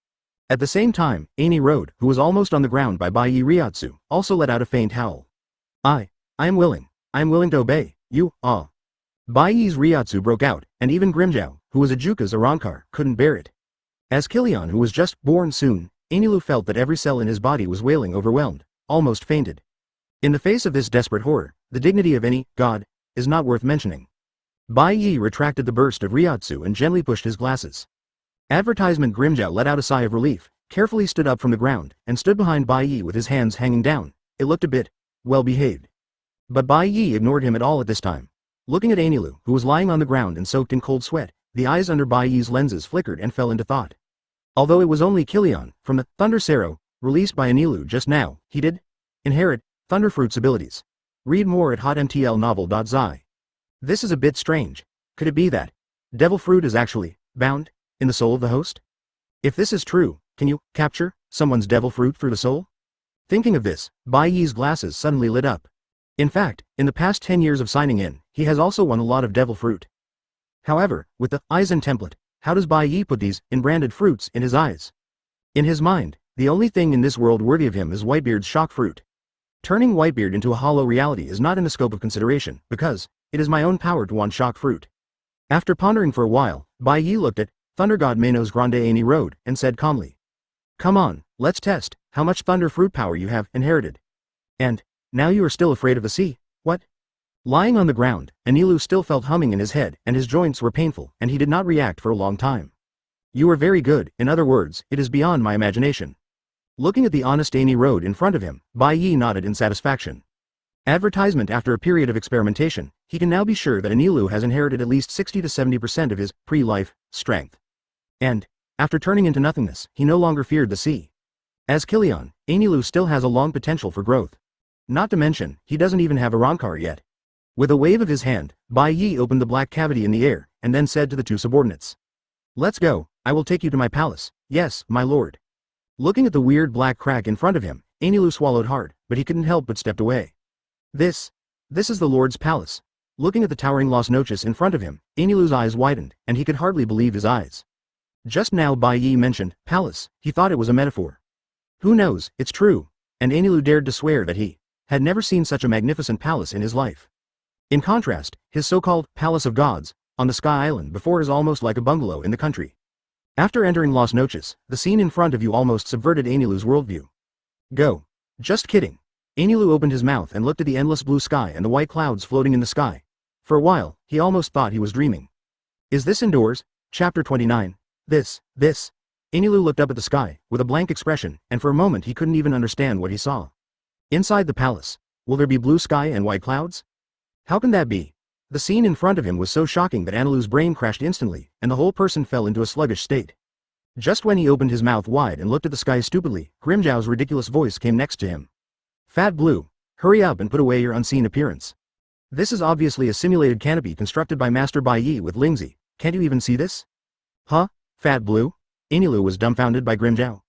Speaker 1: At the same time, Ani Road, who was almost on the ground by Bai Ye Ryotsu, also let out a faint howl. I am willing. I am willing to obey. You, Bai Ye's Ryotsu broke out, and even Grimmjow, who was a Juka's Arankar, couldn't bear it. As Killian, who was just born soon, Enilu felt that every cell in his body was wailing, overwhelmed, almost fainted. In the face of this desperate horror, the dignity of any god is not worth mentioning. Bai Ye retracted the burst of Ryotsu and gently pushed his glasses. Advertisement Grimmjow let out a sigh of relief, carefully stood up from the ground, and stood behind Bai Ye with his hands hanging down. It looked a bit well-behaved. But Bai Ye ignored him at all at this time. Looking at Enilu, who was lying on the ground and soaked in cold sweat, the eyes under Bai Ye's lenses flickered and fell into thought. Although it was only Killian, from the Thunder Sero, released by Enilu just now, he did inherit Thunderfruit's abilities. Read more at hotmtlnovel.zi. This is a bit strange. Could it be that Devil Fruit is actually bound in the soul of the host? If this is true, can you capture someone's Devil Fruit through the soul? Thinking of this, Bai Ye's glasses suddenly lit up. In fact, in the past 10 years of signing in, he has also won a lot of Devil Fruit. However, with the Aizen Template, how does Bai Ye put these branded fruits in his eyes? In his mind, the only thing in this world worthy of him is Whitebeard's shock fruit. Turning Whitebeard into a hollow reality is not in the scope of consideration, because it is my own power to want shock fruit. After pondering for a while, Bai Ye looked at Thunder God Manos Grande Ani Road and said calmly, "Come on, let's test how much thunder fruit power you have inherited. And now you are still afraid of the sea, what? Lying on the ground, Enel still felt humming in his head, and his joints were painful, and he did not react for a long time. You are very good, in other words, it is beyond my imagination. Looking at the honest Ani road in front of him, Bai Ye nodded in satisfaction. Advertisement. After a period of experimentation, he can now be sure that Enel has inherited at least 60 to 70% of his pre-life strength. And, after turning into nothingness, he no longer feared the sea. As Kilian, Enel still has a long potential for growth. Not to mention, he doesn't even have a Rancor yet. With a wave of his hand, Bai Ye opened the black cavity in the air, and then said to the two subordinates. Let's go, I will take you to my palace. Yes, my lord. Looking at the weird black crack in front of him, Enel swallowed hard, but he couldn't help but stepped away. This is the Lord's palace. Looking at the towering Las Noches in front of him, Enel's eyes widened, and he could hardly believe his eyes. Just now Bai Ye mentioned palace, he thought it was a metaphor. Who knows, it's true, and Enel dared to swear that he had never seen such a magnificent palace in his life. In contrast, his so-called Palace of Gods, on the Sky Island before is almost like a bungalow in the country. After entering Las Noches, the scene in front of you almost subverted Enel's worldview. Go. Just kidding. Enel opened his mouth and looked at the endless blue sky and the white clouds floating in the sky. For a while, he almost thought he was dreaming. Is this indoors? Chapter 29. This. Enel looked up at the sky, with a blank expression, and for a moment he couldn't even understand what he saw. Inside the palace, will there be blue sky and white clouds? How can that be? The scene in front of him was so shocking that Enel's brain crashed instantly, and the whole person fell into a sluggish state. Just when he opened his mouth wide and looked at the sky stupidly, Grimjow's ridiculous voice came next to him. Fat Blue, hurry up and put away your unseen appearance. This is obviously a simulated canopy constructed by Master Bai Ye with Lingzi, can't you even see this? Huh? Fat Blue? Enel was dumbfounded by Grimjow.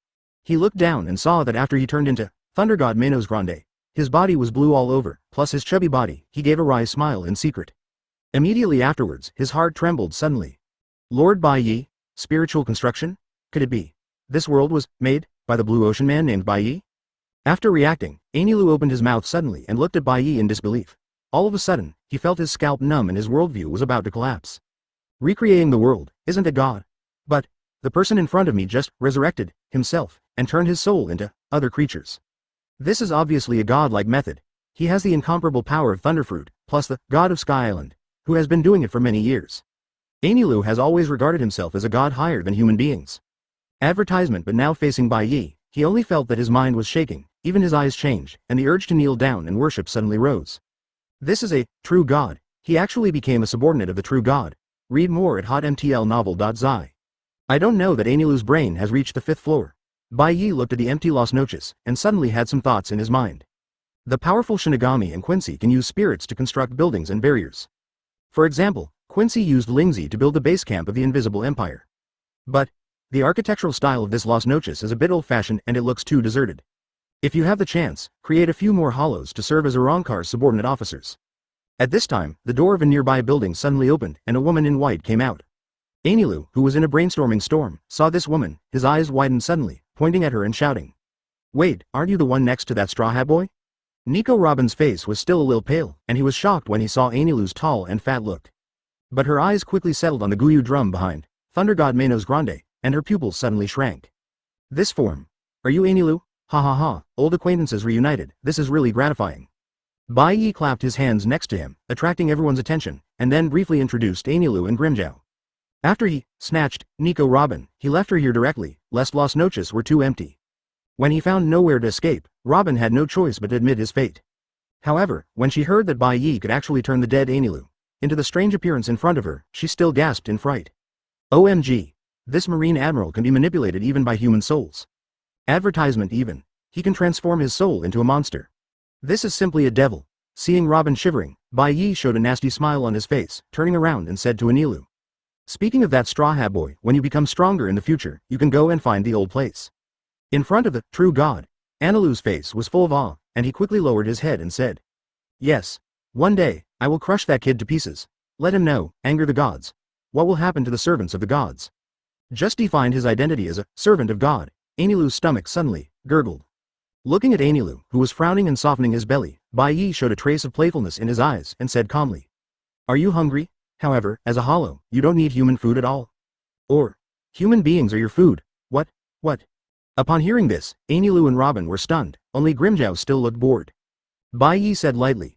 Speaker 1: He looked down and saw that after he turned into Thunder God Manos Grande, his body was blue all over, plus his chubby body. He gave a wry smile in secret. Immediately afterwards, his heart trembled suddenly. Lord Bai Ye? Spiritual construction? Could it be? This world was made by the blue ocean man named Bai Ye? After reacting, Enel opened his mouth suddenly and looked at Bai Ye in disbelief. All of a sudden, he felt his scalp numb and his worldview was about to collapse. Recreating the world, isn't it God? But the person in front of me just resurrected himself and turned his soul into other creatures. This is obviously a godlike method. He has the incomparable power of Thunderfruit, plus the God of Sky Island, who has been doing it for many years. Enel has always regarded himself as a god higher than human beings. Advertisement. But now facing Bai Ye, he only felt that his mind was shaking, even his eyes changed, and the urge to kneel down and worship suddenly rose. This is a true god. He actually became a subordinate of the true god. Read more at hotmtlnovel.zi. I don't know that Enel's brain has reached the 5th floor. Bai Ye looked at the empty Las Noches, and suddenly had some thoughts in his mind. The powerful Shinigami and Quincy can use spirits to construct buildings and barriers. For example, Quincy used Lingzi to build the base camp of the Invisible Empire. But the architectural style of this Las Noches is a bit old-fashioned and it looks too deserted. If you have the chance, create a few more hollows to serve as Arankar's subordinate officers. At this time, the door of a nearby building suddenly opened and a woman in white came out. Enel, who was in a brainstorming storm, saw this woman, his eyes widened suddenly, pointing at her and shouting. Wait, aren't you the one next to that Straw Hat Boy? Nico Robin's face was still a little pale, and he was shocked when he saw Enel's tall and fat look. But her eyes quickly settled on the Guyu drum behind Thunder God Manos Grande, and her pupils suddenly shrank. This form. Are you Enel? Ha ha ha, old acquaintances reunited, this is really gratifying. Bai Ye clapped his hands next to him, attracting everyone's attention, and then briefly introduced Enel and Grimjow. After he snatched Nico Robin, he left her here directly, lest Las Noches were too empty. When he found nowhere to escape, Robin had no choice but to admit his fate. However, when she heard that Bai Ye could actually turn the dead Enel into the strange appearance in front of her, she still gasped in fright. OMG! This Marine Admiral can be manipulated even by human souls. Advertisement even. He can transform his soul into a monster. This is simply a devil. Seeing Robin shivering, Bai Ye showed a nasty smile on his face, turning around and said to Enel. Speaking of that Straw Hat Boy, when you become stronger in the future, you can go and find the old place. In front of the true god, Enel's face was full of awe, and he quickly lowered his head and said. Yes. One day, I will crush that kid to pieces. Let him know, anger the gods. What will happen to the servants of the gods? Just defined his identity as a servant of God. Enel's stomach suddenly gurgled. Looking at Enel, who was frowning and softening his belly, Bai Ye showed a trace of playfulness in his eyes and said calmly. Are you hungry? However, as a hollow, you don't need human food at all. Or, human beings are your food. What? Upon hearing this, Enel and Robin were stunned, only Grimjow still looked bored. Bai Ye said lightly.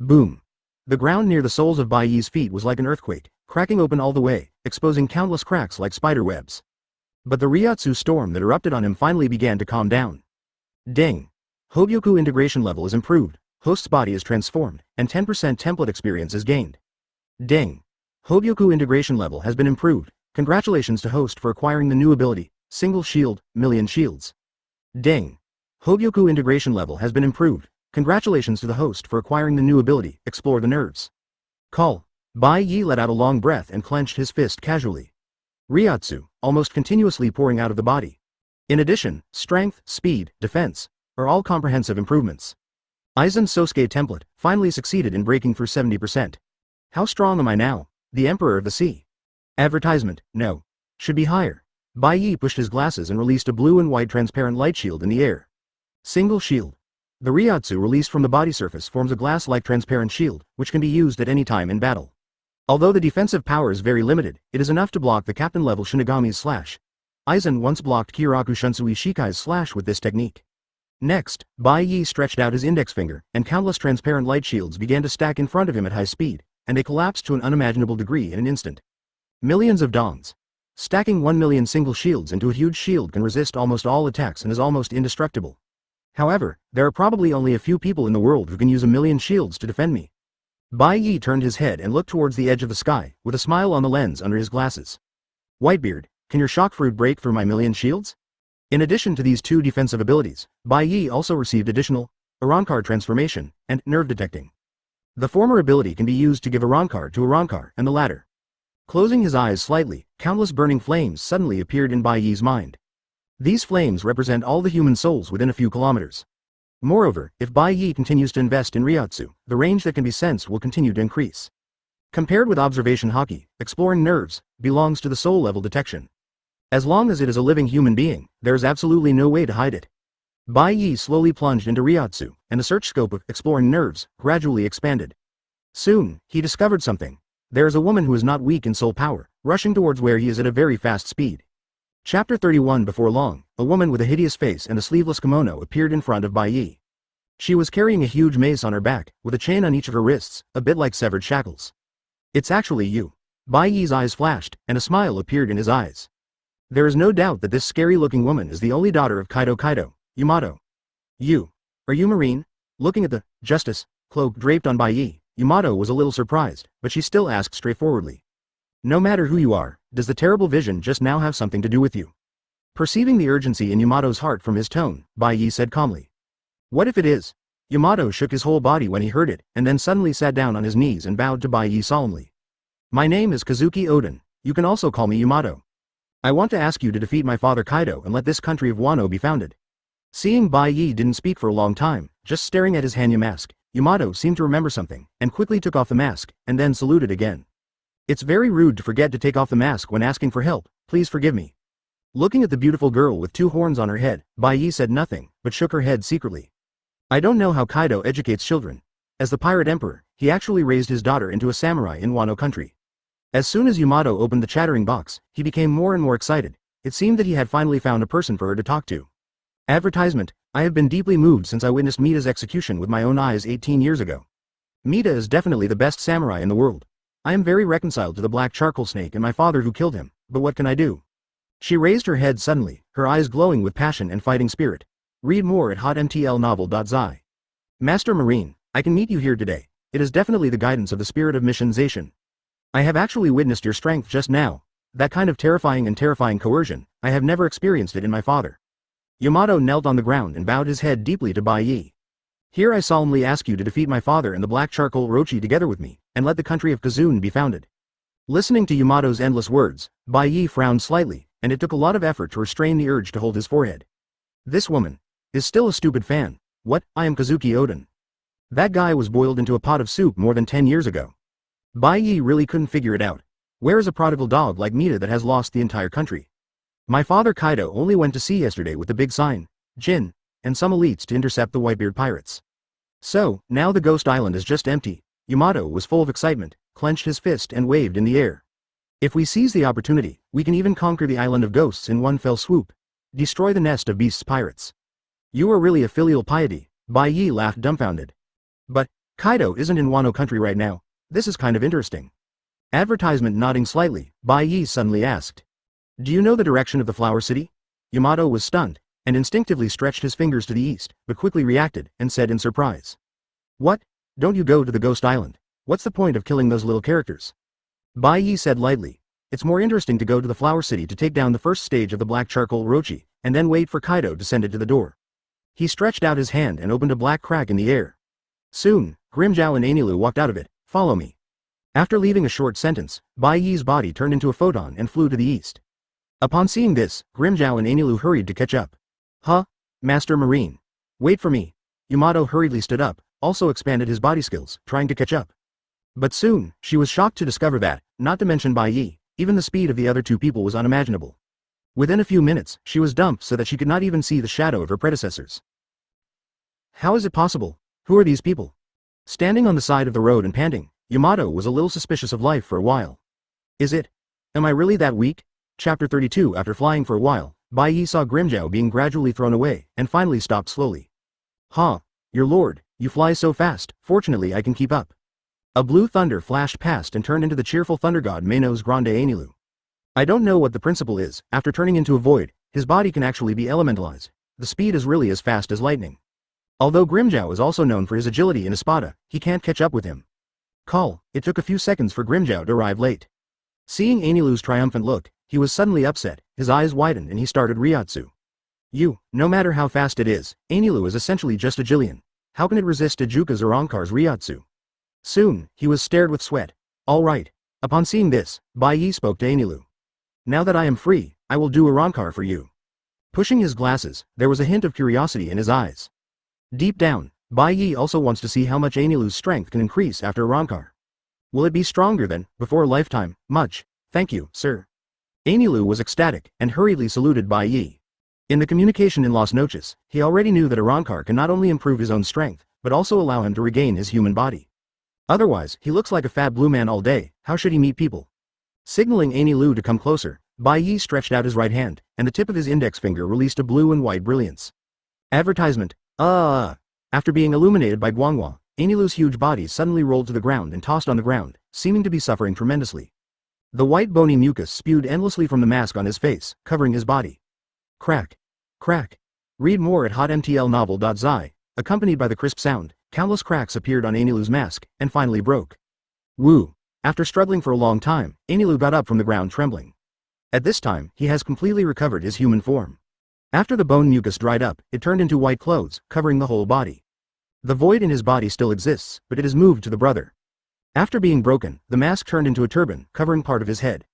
Speaker 1: Boom. The ground near the soles of Bai Ye's feet was like an earthquake, cracking open all the way, exposing countless cracks like spider webs. But the Ryotsu storm that erupted on him finally began to calm down. Ding. Hōgyoku integration level is improved, host's body is transformed, and 10% template experience is gained. Ding. Hōgyoku integration level has been improved, congratulations to host for acquiring the new ability, single shield, million shields. Ding. Hōgyoku integration level has been improved, congratulations to the host for acquiring the new ability, explore the nerves. Call. Bai Ye let out a long breath and clenched his fist casually. Ryotsu, almost continuously pouring out of the body. In addition, strength, speed, defense, are all comprehensive improvements. Aizen Sosuke Template finally succeeded in breaking through 70%. How strong am I now? The Emperor of the Sea. Advertisement, no. Should be higher. Bai Ye pushed his glasses and released a blue and white transparent light shield in the air. Single shield. The Ryotsu released from the body surface forms a glass-like transparent shield, which can be used at any time in battle. Although the defensive power is very limited, it is enough to block the captain-level Shinigami's slash. Aizen once blocked Kyoraku Shunsui Shikai's slash with this technique. Next, Bai Ye stretched out his index finger, and countless transparent light shields began to stack in front of him at high speed, and they collapsed to an unimaginable degree in an instant. Millions of dons. Stacking 1 million single shields into a huge shield can resist almost all attacks and is almost indestructible. However, there are probably only a few people in the world who can use 1 million shields to defend me. Bai Ye turned his head and looked towards the edge of the sky, with a smile on the lens under his glasses. Whitebeard, can your shock fruit break through my million shields? In addition to these two defensive abilities, Bai Ye also received additional Arankar transformation and nerve detecting. The former ability can be used to give Arankar to Arankar, and the latter. Closing his eyes slightly, countless burning flames suddenly appeared in Bai Ye's mind. These flames represent all the human souls within a few kilometers. Moreover, if Bai Ye continues to invest in Ryotsu, the range that can be sensed will continue to increase. Compared with observation haki, exploring nerves belongs to the soul level detection. As long as it is a living human being, there is absolutely no way to hide it. Bai Ye slowly plunged into Ryotsu, and the search scope of exploring nerves gradually expanded. Soon, he discovered something. There is a woman who is not weak in soul power, rushing towards where he is at a very fast speed. Chapter 31. Before long, a woman with a hideous face and a sleeveless kimono appeared in front of Bai Ye. She was carrying a huge mace on her back, with a chain on each of her wrists, a bit like severed shackles. It's actually you. Bai Ye's eyes flashed, and a smile appeared in his eyes. There is no doubt that this scary-looking woman is the only daughter of Kaido Yamato. Are you Marine? Looking at the justice cloak draped on Bai Ye, Yamato was a little surprised, but she still asked straightforwardly. No matter who you are, does the terrible vision just now have something to do with you? Perceiving the urgency in Yamato's heart from his tone, Bai Ye said calmly. What if it is? Yamato shook his whole body when he heard it, and then suddenly sat down on his knees and bowed to Bai Ye solemnly. My name is Kazuki Oden, you can also call me Yamato. I want to ask you to defeat my father Kaido and let this country of Wano be founded. Seeing Bai Ye didn't speak for a long time, just staring at his Hanya mask, Yamato seemed to remember something, and quickly took off the mask, and then saluted again. It's very rude to forget to take off the mask when asking for help, please forgive me. Looking at the beautiful girl with two horns on her head, Bai Ye said nothing, but shook her head secretly. I don't know how Kaido educates children. As the pirate emperor, he actually raised his daughter into a samurai in Wano country. As soon as Yamato opened the chattering box, he became more and more excited. It seemed that he had finally found a person for her to talk to. Advertisement, I have been deeply moved since I witnessed Mita's execution with my own eyes 18 years ago. Mita is definitely the best samurai in the world. I am very reconciled to the black charcoal snake and my father who killed him, but what can I do? She raised her head suddenly, her eyes glowing with passion and fighting spirit. Read more at hotmtlnovel.zi. Master Marine, I can meet you here today. It is definitely the guidance of the spirit of mission Zacian. I have actually witnessed your strength just now. That kind of terrifying coercion, I have never experienced it in my father. Yamato knelt on the ground and bowed his head deeply to Bai Ye. Here I solemnly ask you to defeat my father and the black charcoal Orochi together with me, and let the country of Kazun be founded. Listening to Yamato's endless words, Bai Ye frowned slightly, and it took a lot of effort to restrain the urge to hold his forehead. This woman is still a stupid fan. What? I am Kazuki Oden. That guy was boiled into a pot of soup more than 10 years ago. Bai Ye really couldn't figure it out. Where is a prodigal dog like Mita that has lost the entire country? My father Kaido only went to sea yesterday with the big sign, Jin, and some elites to intercept the Whitebeard pirates. So, now the Ghost Island is just empty. Yamato was full of excitement, clenched his fist and waved in the air. If we seize the opportunity, we can even conquer the Island of Ghosts in one fell swoop. Destroy the nest of beasts pirates. You are really a filial piety, Bai Ye laughed dumbfounded. But, Kaido isn't in Wano country right now. This is kind of interesting. Advertisement nodding slightly, Bai Ye suddenly asked. Do you know the direction of the Flower City? Yamato was stunned, and instinctively stretched his fingers to the east, but quickly reacted, and said in surprise. What? Don't you go to the Ghost Island? What's the point of killing those little characters? Bai Ye said lightly. It's more interesting to go to the Flower City to take down the first stage of the black charcoal Orochi, and then wait for Kaido to send it to the door. He stretched out his hand and opened a black crack in the air. Soon, Grimmjow and Enel walked out of it. Follow me. After leaving a short sentence, Bai Ye's body turned into a photon and flew to the east. Upon seeing this, Grimmjow and Enel hurried to catch up. Huh? Master Marine. Wait for me. Yamato hurriedly stood up, also expanded his body skills, trying to catch up. But soon, she was shocked to discover that, not to mention Bai Ye, even the speed of the other two people was unimaginable. Within a few minutes, she was dumped so that she could not even see the shadow of her predecessors. How is it possible? Who are these people? Standing on the side of the road and panting, Yamato was a little suspicious of life for a while. Am I really that weak? Chapter 32. After flying for a while, Bai Ye saw Grimmjow being gradually thrown away, and finally stopped slowly. Huh? Your lord, you fly so fast, fortunately I can keep up. A blue thunder flashed past and turned into the cheerful thunder god Manos Grande Enelu. I don't know what the principle is, after turning into a void, his body can actually be elementalized. The speed is really as fast as lightning. Although Grimmjow is also known for his agility in Espada, he can't catch up with him. It took a few seconds for Grimmjow to arrive late. Seeing Enelu's triumphant look, he was suddenly upset, his eyes widened and he started Ryotsu. No matter how fast it is, Enelu is essentially just a Jillian. How can it resist Ijuka's or Onkar's Ryotsu? Soon, he was stared with sweat. Alright. Upon seeing this, Bai Ye spoke to Enelu. Now that I am free, I will do a Ronkar for you. Pushing his glasses, there was a hint of curiosity in his eyes. Deep down, Bai Ye also wants to see how much Enelu's strength can increase after a Ronkar. Will it be stronger than, before a lifetime? Much. Thank you, sir. Enelu was ecstatic, and hurriedly saluted Bai Ye. In the communication in Las Noches, he already knew that a Ronkar can not only improve his own strength, but also allow him to regain his human body. Otherwise, he looks like a fat blue man all day. How should he meet people? Signaling Enelu to come closer, Bai Ye stretched out his right hand, and the tip of his index finger released a blue and white brilliance. Advertisement. After being illuminated by Guanghua, Enelu's huge body suddenly rolled to the ground and tossed on the ground, seeming to be suffering tremendously. The white bony mucus spewed endlessly from the mask on his face, covering his body. Crack. Crack. Read more at hotmtlnovel.zi. Accompanied by the crisp sound, countless cracks appeared on Enilu's mask, and finally broke. Woo! After struggling for a long time, Enel got up from the ground trembling. At this time, he has completely recovered his human form. After the bone mucus dried up, it turned into white clothes, covering the whole body. The void in his body still exists, but it is moved to the brother. After being broken, the mask turned into a turban, covering part of his head.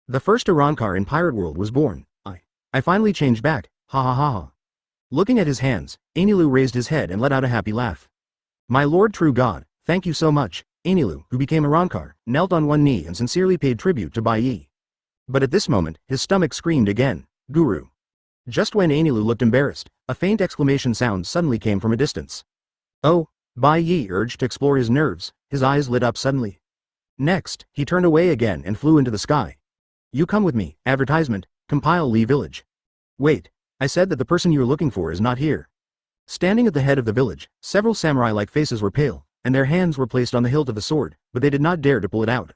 Speaker 1: The first Arrancar in Pirate World was born. I finally changed back, ha ha ha ha. Looking at his hands, Enel raised his head and let out a happy laugh. My lord true god, thank you so much. Enel, who became Arrancar, knelt on one knee and sincerely paid tribute to Bai Ye. But at this moment, his stomach screamed again, Guru. Just when Enel looked embarrassed, a faint exclamation sound suddenly came from a distance. Oh, Bai Ye urged to explore his nerves, his eyes lit up suddenly. Next, he turned away again and flew into the sky. You come with me, advertisement, compile Lee village. Wait, I said that the person you are looking for is not here. Standing at the head of the village, several samurai-like faces were pale, and their hands were placed on the hilt of the sword, but they did not dare to pull it out.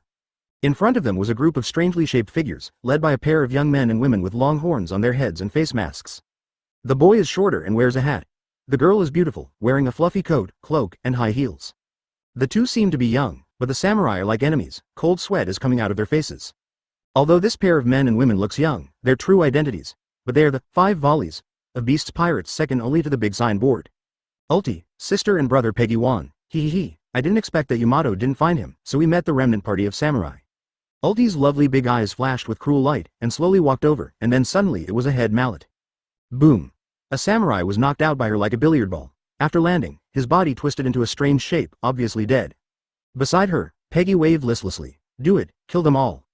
Speaker 1: In front of them was a group of strangely shaped figures, led by a pair of young men and women with long horns on their heads and face masks. The boy is shorter and wears a hat. The girl is beautiful, wearing a fluffy coat, cloak, and high heels. The two seem to be young, but the samurai are like enemies, cold sweat is coming out of their faces. Although this pair of men and women looks young, they're true identities, but they are the 5 volleys of beasts pirates second only to the big signboard. Ulti, sister and brother Peggy Wan, he, I didn't expect that Yamato didn't find him, so we met the remnant party of samurai. Ulti's lovely big eyes flashed with cruel light, and slowly walked over, and then suddenly it was a head mallet. Boom. A samurai was knocked out by her like a billiard ball. After landing, his body twisted into a strange shape, obviously dead. Beside her, Peggy waved listlessly. Do it, kill them all.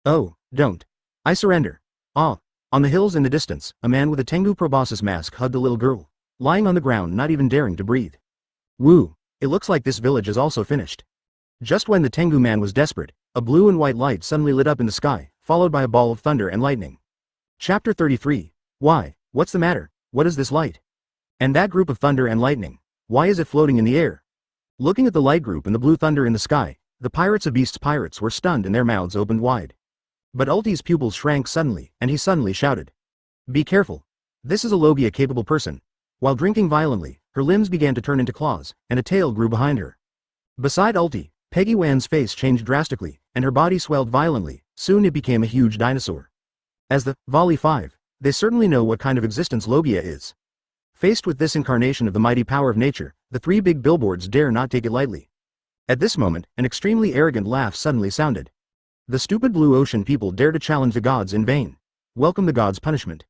Speaker 1: Oh, don't. I surrender. Ah. On the hills in the distance, a man with a Tengu proboscis mask hugged a little girl, lying on the ground not even daring to breathe. Woo, it looks like this village is also finished. Just when the Tengu man was desperate, a blue and white light suddenly lit up in the sky, followed by a ball of thunder and lightning. Chapter 33. Why, what's the matter, what is this light? And that group of thunder and lightning, why is it floating in the air? Looking at the light group and the blue thunder in the sky, the pirates of beasts pirates were stunned and their mouths opened wide. But Ulti's pupils shrank suddenly, and he suddenly shouted. Be careful. This is a Logia-capable person. While drinking violently, her limbs began to turn into claws, and a tail grew behind her. Beside Ulti, Peggy Wan's face changed drastically, and her body swelled violently. Soon it became a huge dinosaur. As the Volley 5, they certainly know what kind of existence Logia is. Faced with this incarnation of the mighty power of nature, the 3 big billboards dare not take it lightly. At this moment, an extremely arrogant laugh suddenly sounded. The stupid blue ocean people dare to challenge the gods in vain. Welcome the gods' punishment.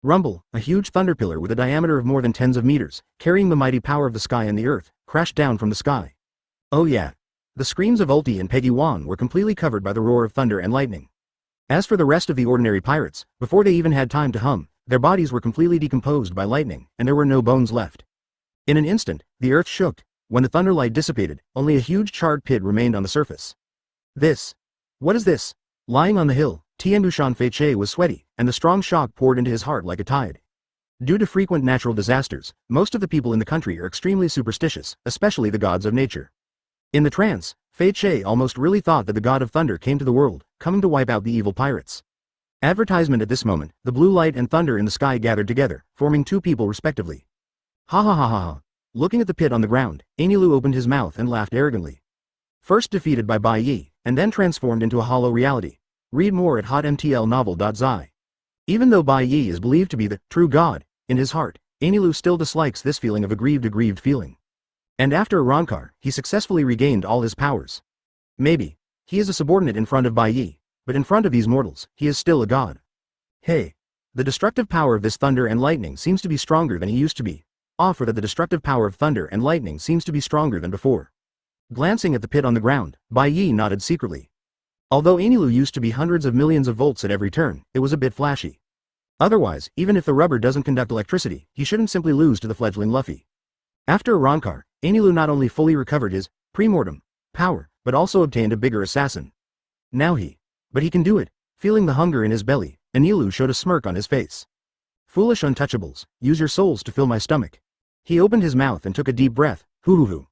Speaker 1: Rumble, a huge thunder pillar with a diameter of more than tens of meters, carrying the mighty power of the sky and the earth, crashed down from the sky. Oh yeah. The screams of Ulti and Peggy Wan were completely covered by the roar of thunder and lightning. As for the rest of the ordinary pirates, before they even had time to hum, their bodies were completely decomposed by lightning, and there were no bones left. In an instant, the earth shook. When the thunderlight dissipated, only a huge charred pit remained on the surface. What is this? Lying on the hill, Tianbushan Feiche was sweaty, and the strong shock poured into his heart like a tide. Due to frequent natural disasters, most of the people in the country are extremely superstitious, especially the gods of nature. In the trance, Feiche almost really thought that the god of thunder came to the world, coming to wipe out the evil pirates. Advertisement at this moment, the blue light and thunder in the sky gathered together, forming 2 people respectively. Ha ha ha ha ha. Looking at the pit on the ground, Enel opened his mouth and laughed arrogantly. First defeated by Bai Ye, and then transformed into a hollow reality. Read more at hotmtlnovel.zi. Even though Bai Ye is believed to be the true god, in his heart, Enel still dislikes this feeling of aggrieved feeling. And after Arrancar, he successfully regained all his powers. Maybe, he is a subordinate in front of Bai Ye, but in front of these mortals, he is still a god. Hey! The destructive power of this thunder and lightning seems to be stronger than he used to be. For that the destructive power of thunder and lightning seems to be stronger than before. Glancing at the pit on the ground, Bai Ye nodded secretly. Although Enel used to be hundreds of millions of volts at every turn, it was a bit flashy. Otherwise, even if the rubber doesn't conduct electricity, he shouldn't simply lose to the fledgling Luffy. After Arrancar, Enel not only fully recovered his premortem power, but also obtained a bigger assassin. But he can do it. Feeling the hunger in his belly, Enel showed a smirk on his face. Foolish untouchables, use your souls to fill my stomach. He opened his mouth and took a deep breath, hoo.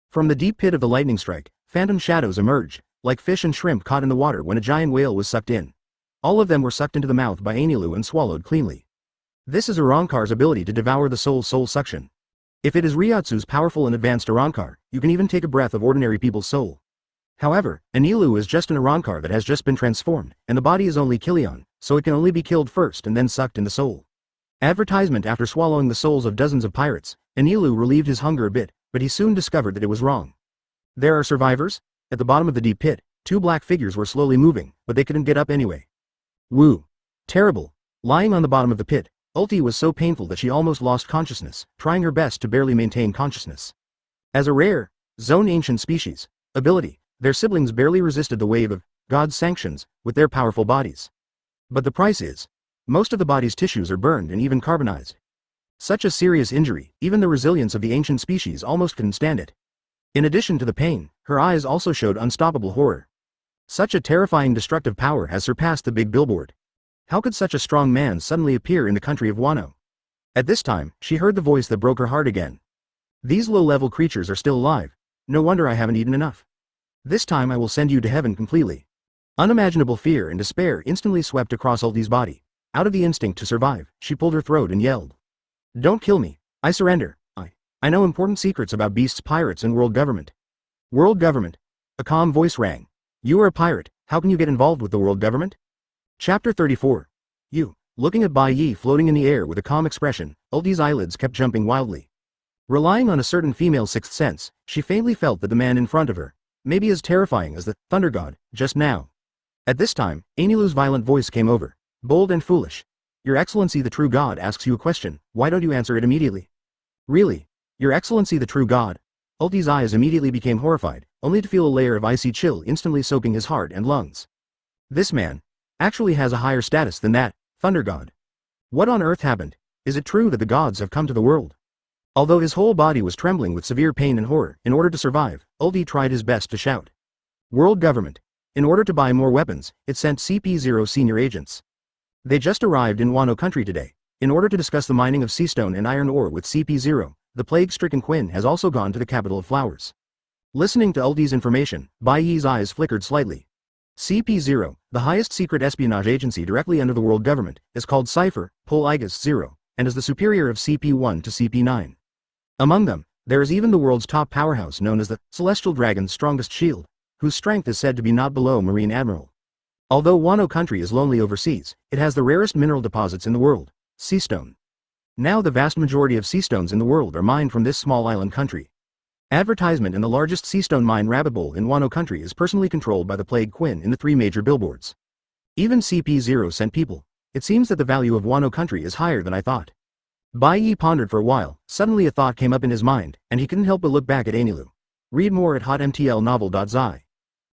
Speaker 1: From the deep pit of the lightning strike, phantom shadows emerged, like fish and shrimp caught in the water when a giant whale was sucked in. All of them were sucked into the mouth by Enel and swallowed cleanly. This is Arrancar's ability to devour the soul suction. If it is Ryotsu's powerful and advanced Arankar, you can even take a breath of ordinary people's soul. However, Enilu is just an Arankar that has just been transformed, and the body is only Killion, so it can only be killed first and then sucked in the soul. Advertisement. After swallowing the souls of dozens of pirates, Enilu relieved his hunger a bit, but he soon discovered that it was wrong. There are survivors? At the bottom of the deep pit, two black figures were slowly moving, but they couldn't get up anyway. Woo! Terrible! Lying on the bottom of the pit, Ulti was so painful that she almost lost consciousness, trying her best to barely maintain consciousness. As a rare, zone ancient species, ability, their siblings barely resisted the wave of God's sanctions with their powerful bodies. But the price is, most of the body's tissues are burned and even carbonized. Such a serious injury, even the resilience of the ancient species almost couldn't stand it. In addition to the pain, her eyes also showed unstoppable horror. Such a terrifying destructive power has surpassed the big billboard. How could such a strong man suddenly appear in the country of Wano? At this time, she heard the voice that broke her heart again. These low-level creatures are still alive. No wonder I haven't eaten enough. This time I will send you to heaven completely. Unimaginable fear and despair instantly swept across Ulti's body. Out of the instinct to survive, she pulled her throat and yelled. Don't kill me. I surrender. I know important secrets about beasts, pirates, and world government. World government? A calm voice rang. You are a pirate, how can you get involved with the world government? Chapter 34. Looking at Bai Ye floating in the air with a calm expression, Ulti's eyelids kept jumping wildly. Relying on a certain female sixth sense, she faintly felt that the man in front of her, maybe as terrifying as the Thunder God, just now. At this time, Enilu's violent voice came over. Bold and foolish. Your Excellency the True God asks you a question, why don't you answer it immediately? Really? Your Excellency the True God? Ulti's eyes immediately became horrified, only to feel a layer of icy chill instantly soaking his heart and lungs. This man actually has a higher status than that Thunder God. What on earth happened? Is it true that the gods have come to the world? Although his whole body was trembling with severe pain and horror, in order to survive, Ulti tried his best to shout. World government. In order to buy more weapons, it sent CP0 senior agents. They just arrived in Wano country today. In order to discuss the mining of seastone and iron ore with CP0, the plague-stricken Quinn has also gone to the capital of flowers. Listening to Ulti's information, Bai Ye's eyes flickered slightly. CP0, the highest secret espionage agency directly under the world government, is called Cipher, Pol Igus 0, and is the superior of CP1 to CP9. Among them, there is even the world's top powerhouse known as the Celestial Dragon's strongest shield, whose strength is said to be not below Marine Admiral. Although Wano country is lonely overseas, it has the rarest mineral deposits in the world, seastone. Now the vast majority of seastones in the world are mined from this small island country. Advertisement in the largest seastone mine rabbit hole in Wano country is personally controlled by the Plague Quinn in the 3 major billboards. Even CP0 sent people. It seems that the value of Wano country is higher than I thought. Bai Ye pondered for a while, suddenly a thought came up in his mind, and he couldn't help but look back at Enilu. Read more at hotmtlnovel.zi.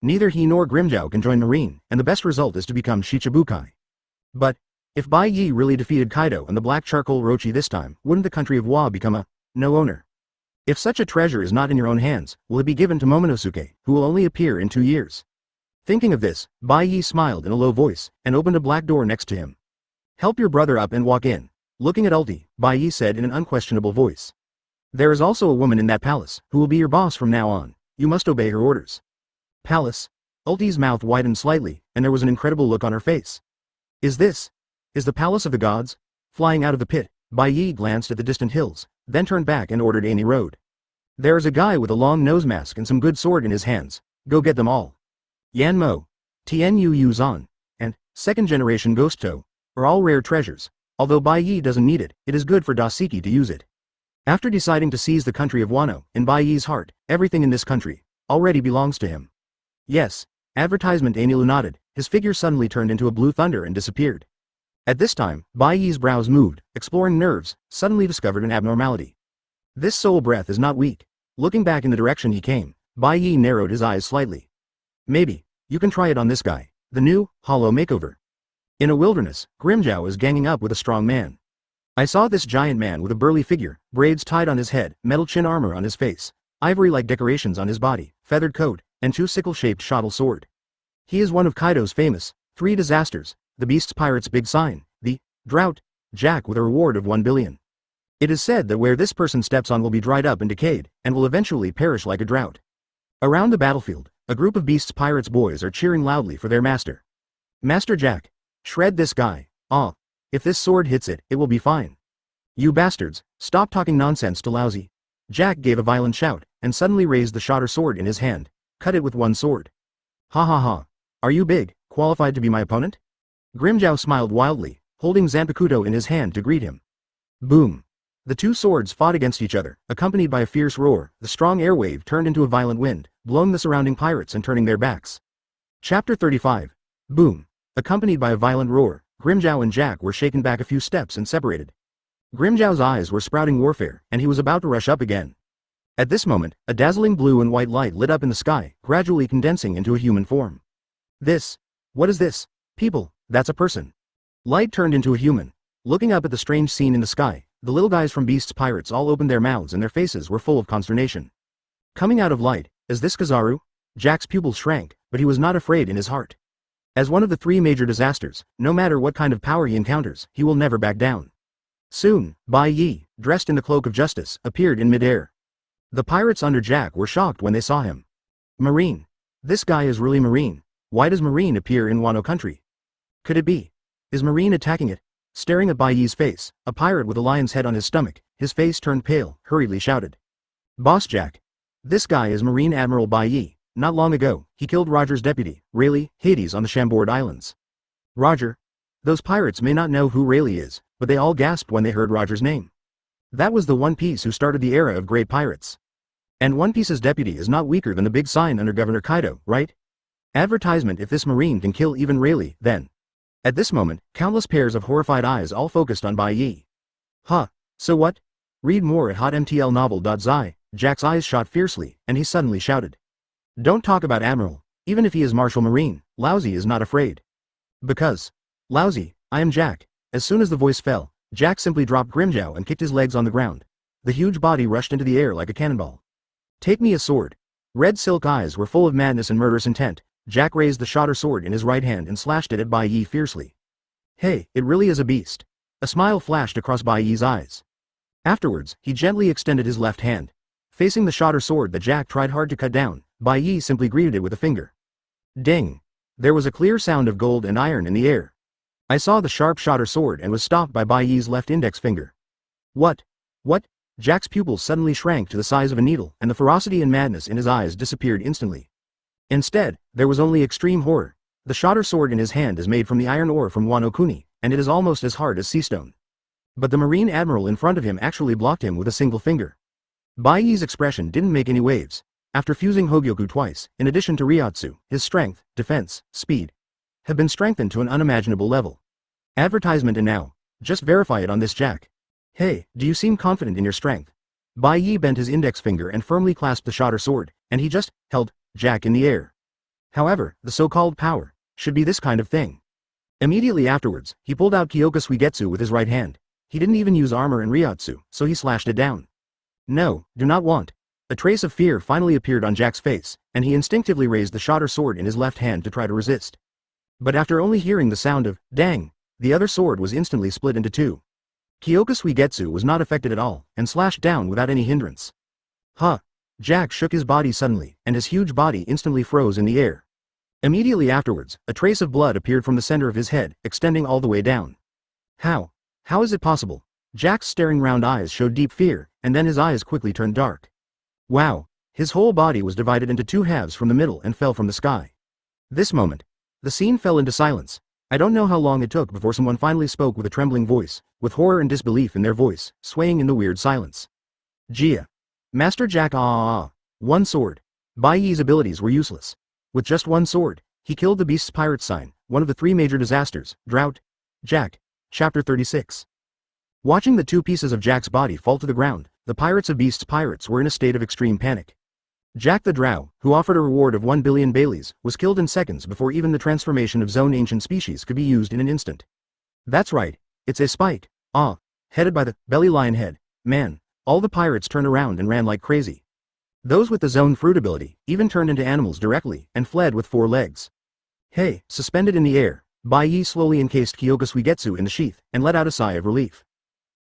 Speaker 1: Neither he nor Grimmjow can join Marine, and the best result is to become Shichibukai. But, if Bai Ye really defeated Kaido and the Black Charcoal Orochi this time, wouldn't the country of Wa become a no owner? If such a treasure is not in your own hands, will it be given to Momonosuke, who will only appear in 2 years? Thinking of this, Bai Ye smiled in a low voice, and opened a black door next to him. Help your brother up and walk in. Looking at Ulti, Bai Ye said in an unquestionable voice. There is also a woman in that palace, who will be your boss from now on. You must obey her orders. Palace? Ulti's mouth widened slightly, and there was an incredible look on her face. Is the palace of the gods? Flying out of the pit, Bai Ye glanced at the distant hills, then turned back and ordered Ani Road. There is a guy with a long nose mask and some good sword in his hands. Go get them all. Yan Mo, Tianyu Yuzan, and second generation Ghost Toe are all rare treasures. Although Bai Ye doesn't need it, it is good for Doseki to use it. After deciding to seize the country of Wano, in Bai Ye's heart, everything in this country already belongs to him. Yes, advertisement. Enilu nodded, his figure suddenly turned into a blue thunder and disappeared. At this time, Bai Ye's brows moved, exploring nerves, suddenly discovered an abnormality. This soul breath is not weak. Looking back in the direction he came, Bai Ye narrowed his eyes slightly. Maybe, you can try it on this guy, the new, hollow makeover. In a wilderness, Grimmjow is ganging up with a strong man. I saw this giant man with a burly figure, braids tied on his head, metal chin armor on his face, ivory-like decorations on his body, feathered coat, and 2 sickle-shaped shuttle sword. He is one of Kaido's famous 3 disasters, the Beast's Pirate's big sign, the Drought Jack with a reward of 1 billion. It is said that where this person steps on will be dried up and decayed, and will eventually perish like a drought. Around the battlefield, a group of Beast's Pirates boys are cheering loudly for their master. Master Jack, shred this guy. Ah, if this sword hits it, it will be fine. You bastards, stop talking nonsense to Lousy. Jack gave a violent shout, and suddenly raised the shotter sword in his hand. Cut it with one sword. Ha ha ha. Are you big, qualified to be my opponent? Grimmjow smiled wildly, holding Zanpakutō in his hand to greet him. Boom. The two swords fought against each other, accompanied by a fierce roar. The strong air wave turned into a violent wind, blowing the surrounding pirates and turning their backs. Chapter 35. Boom. Accompanied by a violent roar, Grimmjow and Jack were shaken back a few steps and separated. Grimmjow's eyes were sprouting warfare, and he was about to rush up again. At this moment, a dazzling blue and white light lit up in the sky, gradually condensing into a human form. What is this? People, that's a person. Light turned into a human. Looking up at the strange scene in the sky, the little guys from Beast's pirates all opened their mouths and their faces were full of consternation. Coming out of light, is this Kizaru? Jack's pupils shrank, but he was not afraid in his heart. As one of the three major disasters, no matter what kind of power he encounters, he will never back down. Soon, Bai Ye, dressed in the cloak of justice, appeared in midair. The pirates under Jack were shocked when they saw him. Marine. This guy is really Marine. Why does Marine appear in Wano country? Could it be? Is Marine attacking it? Staring at Bai Ye's face, a pirate with a lion's head on his stomach, his face turned pale, hurriedly shouted. Boss Jack. This guy is Marine Admiral Bai Ye. Not long ago, he killed Roger's deputy, Rayleigh, Hades on the Chambord Islands. Roger? Those pirates may not know who Rayleigh is, but they all gasped when they heard Roger's name. That was the One Piece who started the era of great pirates. And One Piece's deputy is not weaker than the big sign under Governor Kaido, right? Advertisement. If this Marine can kill even Rayleigh, then. At this moment, countless pairs of horrified eyes all focused on Bai Ye. Huh, so what? Read more at hotmtlnovel.zi. Jack's eyes shot fiercely, and he suddenly shouted. Don't talk about Admiral. Even if he is Martial Marine, Lousy is not afraid. Because. Lousy, I am Jack. As soon as the voice fell, Jack simply dropped Grimmjow and kicked his legs on the ground. The huge body rushed into the air like a cannonball. Take me a sword. Red silk eyes were full of madness and murderous intent. Jack raised the shotter sword in his right hand and slashed it at Bai Ye fiercely. Hey, it really is a beast. A smile flashed across Bai Ye's eyes. Afterwards, he gently extended his left hand. Facing the shotter sword that Jack tried hard to cut down, Bai Ye simply greeted it with a finger. Ding! There was a clear sound of gold and iron in the air. I saw the sharp shotter sword and was stopped by Bai Ye's left index finger. What? What? Jack's pupils suddenly shrank to the size of a needle, and the ferocity and madness in his eyes disappeared instantly. Instead, there was only extreme horror. The shotter sword in his hand is made from the iron ore from Wano Kuni, and it is almost as hard as sea stone. But the Marine Admiral in front of him actually blocked him with a single finger. Bai Ye's expression didn't make any waves. After fusing Hōgyoku twice, in addition to Ryotsu, his strength, defense, speed, have been strengthened to an unimaginable level. Advertisement. And now, just verify it on this Jack. Hey, do you seem confident in your strength? Bai Ye bent his index finger and firmly clasped the shotter sword, and he just held Jack in the air. However, the so-called power should be this kind of thing. Immediately afterwards, he pulled out Kyōka Suigetsu with his right hand. He didn't even use armor and Ryotsu, so he slashed it down. No, do not want. A trace of fear finally appeared on Jack's face, and he instinctively raised the shotter sword in his left hand to try to resist. But after only hearing the sound of dang, the other sword was instantly split into two. Kyōka Suigetsu was not affected at all, and slashed down without any hindrance. Huh. Jack shook his body suddenly, and his huge body instantly froze in the air. Immediately afterwards, a trace of blood appeared from the center of his head, extending all the way down. How? How is it possible? Jack's staring round eyes showed deep fear, and then his eyes quickly turned dark. Wow. His whole body was divided into two halves from the middle and fell from the sky. This moment, the scene fell into silence. I don't know how long it took before someone finally spoke with a trembling voice, with horror and disbelief in their voice, swaying in the weird silence. Jia. Master Jack. One sword. Bai Ye's abilities were useless. With just one sword, he killed the beast's pirate sign, one of the three major disasters, drought. Jack. Chapter 36. Watching the two pieces of Jack's body fall to the ground, the pirates of Beast's pirates were in a state of extreme panic. Jack the Drow, who offered a reward of 1 billion Baileys, was killed in seconds before even the transformation of Zone Ancient Species could be used in an instant. That's right, it's a spike. Headed by the belly lion head. Man, all the pirates turned around and ran like crazy. Those with the Zone Fruit ability even turned into animals directly and fled with 4 legs. Hey, suspended in the air, Bai Ye slowly encased Kyōka Suigetsu in the sheath and let out a sigh of relief.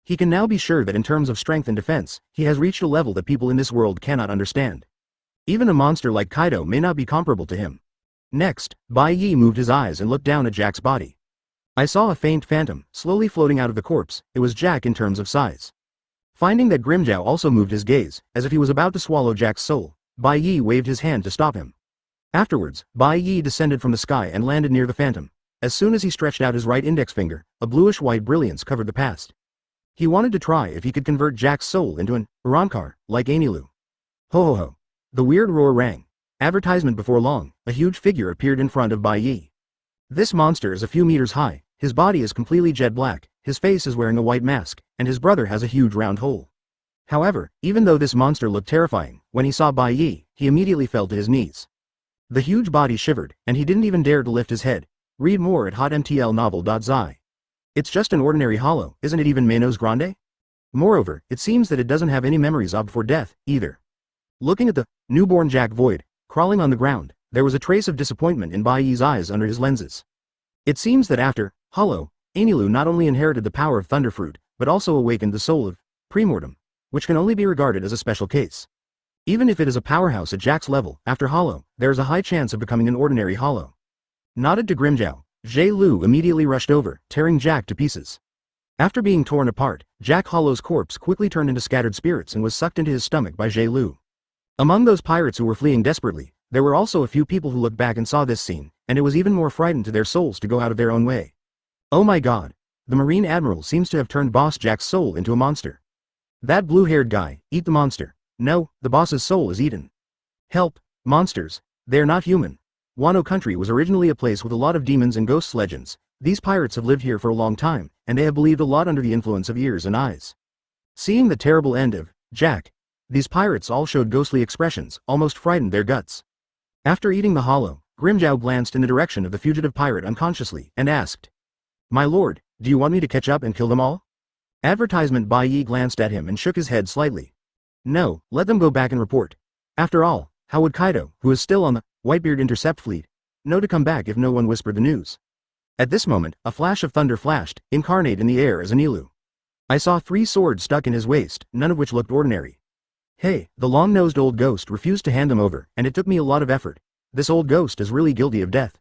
Speaker 1: He can now be sure that in terms of strength and defense, he has reached a level that people in this world cannot understand. Even a monster like Kaido may not be comparable to him. Next, Bai Ye moved his eyes and looked down at Jack's body. I saw a faint phantom, slowly floating out of the corpse. It was Jack in terms of size. Finding that Grimmjow also moved his gaze, as if he was about to swallow Jack's soul, Bai Ye waved his hand to stop him. Afterwards, Bai Ye descended from the sky and landed near the phantom. As soon as he stretched out his right index finger, a bluish-white brilliance covered the past. He wanted to try if he could convert Jack's soul into an Urankar, like Enel. Ho ho ho. The weird roar rang. Advertisement before long, a huge figure appeared in front of Bai Ye. This monster is a few meters high, his body is completely jet black, his face is wearing a white mask, and his brother has a huge round hole. However, even though this monster looked terrifying, when he saw Bai Ye, he immediately fell to his knees. The huge body shivered, and he didn't even dare to lift his head. Read more at hotmtlnovel.zi. It's just an ordinary hollow, isn't it even Menos Grande? Moreover, it seems that it doesn't have any memories of before death, either. Looking at the newborn Jack Void, crawling on the ground, there was a trace of disappointment in Bai Ye's eyes under his lenses. It seems that after Hollow, Enel not only inherited the power of Thunderfruit, but also awakened the soul of Premortem, which can only be regarded as a special case. Even if it is a powerhouse at Jack's level, after Hollow, there is a high chance of becoming an ordinary Hollow. Nodded to Grimmjow, Zhe Lu immediately rushed over, tearing Jack to pieces. After being torn apart, Jack Hollow's corpse quickly turned into scattered spirits and was sucked into his stomach by Zhe Lu. Among those pirates who were fleeing desperately, there were also a few people who looked back and saw this scene, and it was even more frightened to their souls to go out of their own way. Oh my god. The Marine Admiral seems to have turned Boss Jack's soul into a monster. That blue-haired guy, eat the monster. No, the boss's soul is eaten. Help, monsters, they're not human. Wano country was originally a place with a lot of demons and ghosts legends. These pirates have lived here for a long time, and they have believed a lot under the influence of ears and eyes. Seeing the terrible end of Jack, these pirates all showed ghostly expressions, almost frightened their guts. After eating the hollow, Grimmjow glanced in the direction of the fugitive pirate unconsciously, and asked, "My lord, do you want me to catch up and kill them all?" Advertisement Bai Ye glanced at him and shook his head slightly. No, let them go back and report. After all, how would Kaido, who is still on the Whitebeard intercept fleet, know to come back if no one whispered the news? At this moment, a flash of thunder flashed, incarnate in the air as Enel. I saw 3 swords stuck in his waist, none of which looked ordinary. Hey, the long-nosed old ghost refused to hand them over, and it took me a lot of effort. This old ghost is really guilty of death.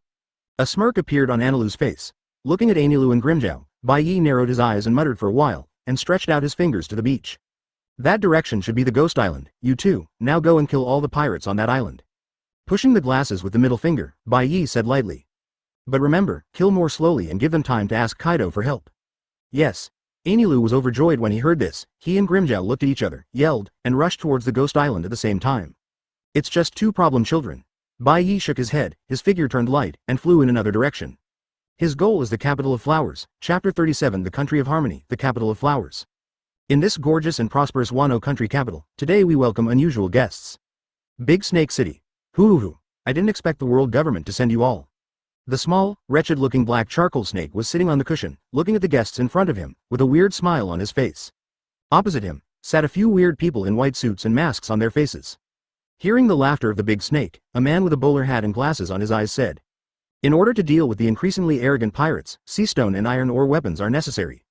Speaker 1: A smirk appeared on Enelu's face. Looking at Enel and Grimmjow, Bai Ye narrowed his eyes and muttered for a while, and stretched out his fingers to the beach. That direction should be the ghost island. You two, now go and kill all the pirates on that island. Pushing the glasses with the middle finger, Bai Ye said lightly. But remember, kill more slowly and give them time to ask Kaido for help. Yes. Enel was overjoyed when he heard this. He and Grimmjow looked at each other, yelled, and rushed towards the ghost island at the same time. It's just 2 problem children. Bai Ye shook his head, his figure turned light, and flew in another direction. His goal is the capital of flowers, Chapter 37 The Country of Harmony, the capital of flowers. In this gorgeous and prosperous Wano country capital, today we welcome unusual guests. Big Snake City. Hoo. I didn't expect the world government to send you all. The small, wretched-looking black charcoal snake was sitting on the cushion, looking at the guests in front of him, with a weird smile on his face. Opposite him, sat a few weird people in white suits and masks on their faces. Hearing the laughter of the big snake, a man with a bowler hat and glasses on his eyes said, "In order to deal with the increasingly arrogant pirates, sea stone and iron ore weapons are necessary."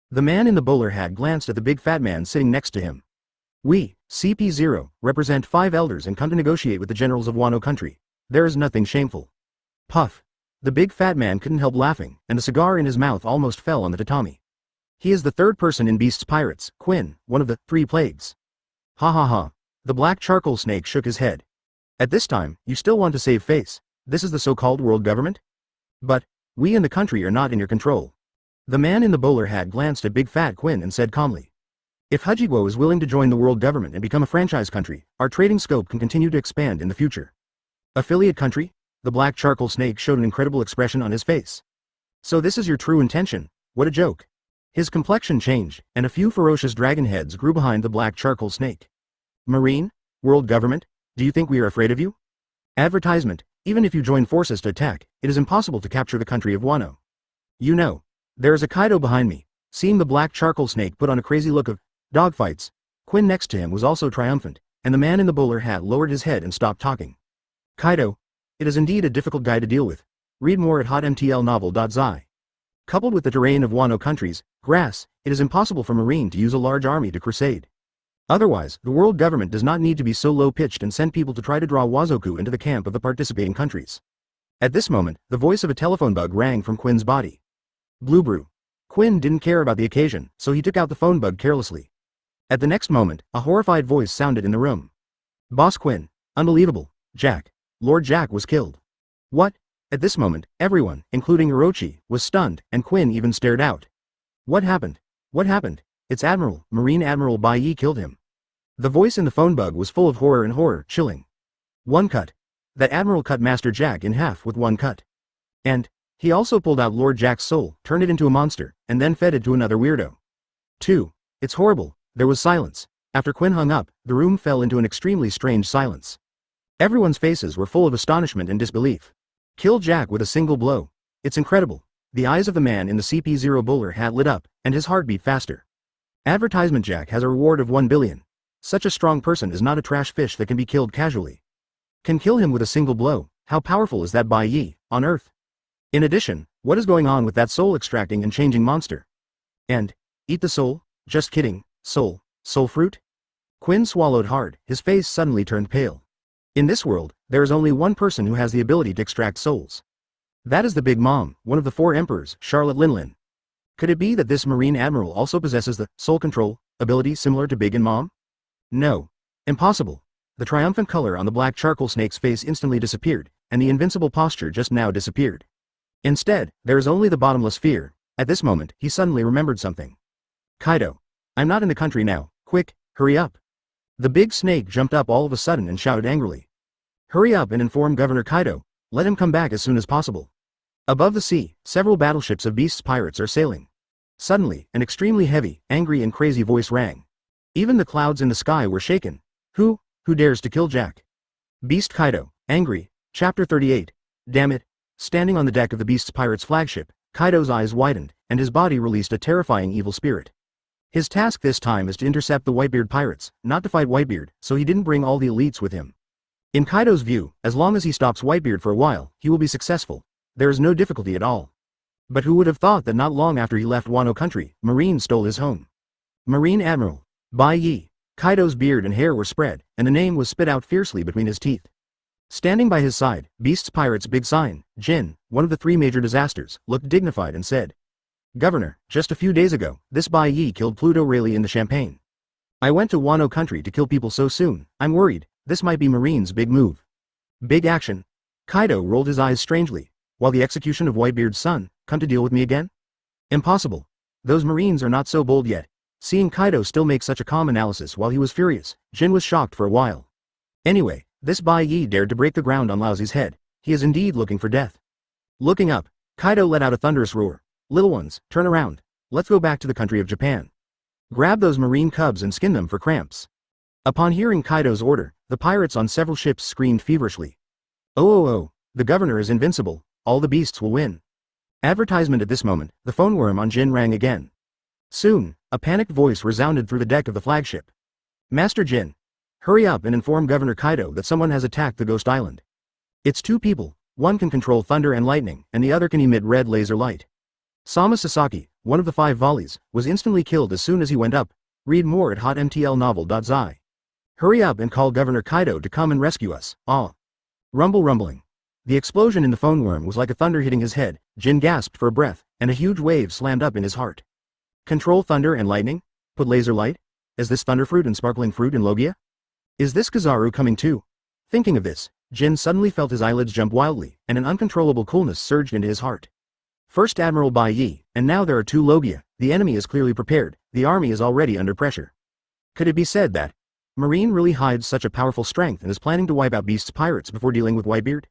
Speaker 1: The man in the bowler hat glanced at the big fat man sitting next to him. "We, CP0, represent 5 elders and come to negotiate with the generals of Wano country. There is nothing shameful." Puff. The big fat man couldn't help laughing, and the cigar in his mouth almost fell on the tatami. He is the 3rd person in Beast's Pirates, Quinn, one of the 3 plagues. Ha ha ha. The black charcoal snake shook his head. At this time, you still want to save face. This is the so-called world government? But, we in the country are not in your control. The man in the bowler hat glanced at big fat Quinn and said calmly. If Hōgyoku is willing to join the world government and become a franchise country, our trading scope can continue to expand in the future. Affiliate country? The black charcoal snake showed an incredible expression on his face. So this is your true intention? What a joke. His complexion changed, and a few ferocious dragon heads grew behind the black charcoal snake. Marine? World government? Do you think we are afraid of you? Advertisement. Even if you join forces to attack, it is impossible to capture the country of Wano. You know, there is a Kaido behind me. Seeing the black charcoal snake put on a crazy look of dogfights, Quinn next to him was also triumphant, and the man in the bowler hat lowered his head and stopped talking. Kaido. It is indeed a difficult guy to deal with. Read more at hotmtlnovel.zi. Coupled with the terrain of Wano countries, grass, it is impossible for Marine to use a large army to crusade. Otherwise, the world government does not need to be so low-pitched and send people to try to draw Wazoku into the camp of the participating countries. At this moment, the voice of a telephone bug rang from Quinn's body. Blue Brew. Quinn didn't care about the occasion, so he took out the phone bug carelessly. At the next moment, a horrified voice sounded in the room. Boss Quinn. Unbelievable. Jack. Lord Jack was killed. What? At this moment, everyone, including Orochi, was stunned, and Quinn even stared out. What happened? What happened? It's Admiral, Marine Admiral Bai Ye killed him. The voice in the phone bug was full of horror and horror, chilling. One cut. That Admiral cut Master Jack in half with one cut. And he also pulled out Lord Jack's soul, turned it into a monster, and then fed it to another weirdo. 2. It's horrible. There was silence. After Quinn hung up, the room fell into an extremely strange silence. Everyone's faces were full of astonishment and disbelief. Kill Jack with a single blow. It's incredible. The eyes of the man in the CP0 bowler hat lit up, and his heart beat faster. Advertisement Jack has a reward of 1 billion. Such a strong person is not a trash fish that can be killed casually. Can kill him with a single blow. How powerful is that Bai Ye, on Earth? In addition, what is going on with that soul extracting and changing monster? And, eat the soul? Just kidding, soul fruit? Quinn swallowed hard, his face suddenly turned pale. In this world, there is only one person who has the ability to extract souls. That is the Big Mom, one of the 4 emperors, Charlotte Linlin. Could it be that this Marine Admiral also possesses the soul control ability similar to Big and Mom? No. Impossible. The triumphant color on the black charcoal snake's face instantly disappeared, and the invincible posture just now disappeared. Instead, there is only the bottomless fear. At this moment, he suddenly remembered something. Kaido. I'm not in the country now. Quick, hurry up. The big snake jumped up all of a sudden and shouted angrily. Hurry up and inform Governor Kaido. Let him come back as soon as possible. Above the sea, several battleships of Beast's pirates are sailing. Suddenly, an extremely heavy, angry and crazy voice rang. Even the clouds in the sky were shaken. Who dares to kill Jack? Beast Kaido, angry. Chapter 38. Damn it. Standing on the deck of the Beast's pirate's flagship, Kaido's eyes widened, and his body released a terrifying evil spirit. His task this time is to intercept the Whitebeard pirates, not to fight Whitebeard, so he didn't bring all the elites with him. In Kaido's view, as long as he stops Whitebeard for a while, he will be successful. There is no difficulty at all. But who would have thought that not long after he left Wano country, Marine stole his home? Marine Admiral Bai Ye. Kaido's beard and hair were spread, and the name was spit out fiercely between his teeth. Standing by his side, Beast's pirate's big sign, Jin, one of the 3 major disasters, looked dignified and said, Governor, just a few days ago, this Bai Ye killed Pluto Rayleigh in the Champagne. I went to Wano country to kill people so soon. I'm worried. This might be Marine's big move. Big action. Kaido rolled his eyes strangely. While the execution of Whitebeard's son, come to deal with me again? Impossible. Those Marines are not so bold yet. Seeing Kaido still make such a calm analysis while he was furious, Jin was shocked for a while. Anyway, this Bai Ye dared to break the ground on Laozi's head. He is indeed looking for death. Looking up, Kaido let out a thunderous roar. Little ones, turn around. Let's go back to the country of Japan. Grab those marine cubs and skin them for cramps. Upon hearing Kaido's order, the pirates on several ships screamed feverishly. Oh, the governor is invincible. All the beasts will win. Advertisement. At this moment, the phone worm on Jin rang again. Soon, a panicked voice resounded through the deck of the flagship. Master Jin. Hurry up and inform Governor Kaido that someone has attacked the Ghost Island. It's 2 people. One can control thunder and lightning, and the other can emit red laser light. Sama Sasaki, one of the 5 volleys, was instantly killed as soon as he went up. Read more at hotmtlnovel.zi. Hurry up and call Governor Kaido to come and rescue us. Rumbling. The explosion in the phone worm was like a thunder hitting his head. Jin gasped for a breath, and a huge wave slammed up in his heart. Control thunder and lightning? Put laser light? Is this thunderfruit and sparkling fruit in Logia? Is this Kizaru coming too? Thinking of this, Jin suddenly felt his eyelids jump wildly, and an uncontrollable coolness surged into his heart. First Admiral Bai Ye, and now there are 2 Logia. The enemy is clearly prepared. The army is already under pressure. Could it be said that Marine really hides such a powerful strength and is planning to wipe out Beast's pirates before dealing with Whitebeard?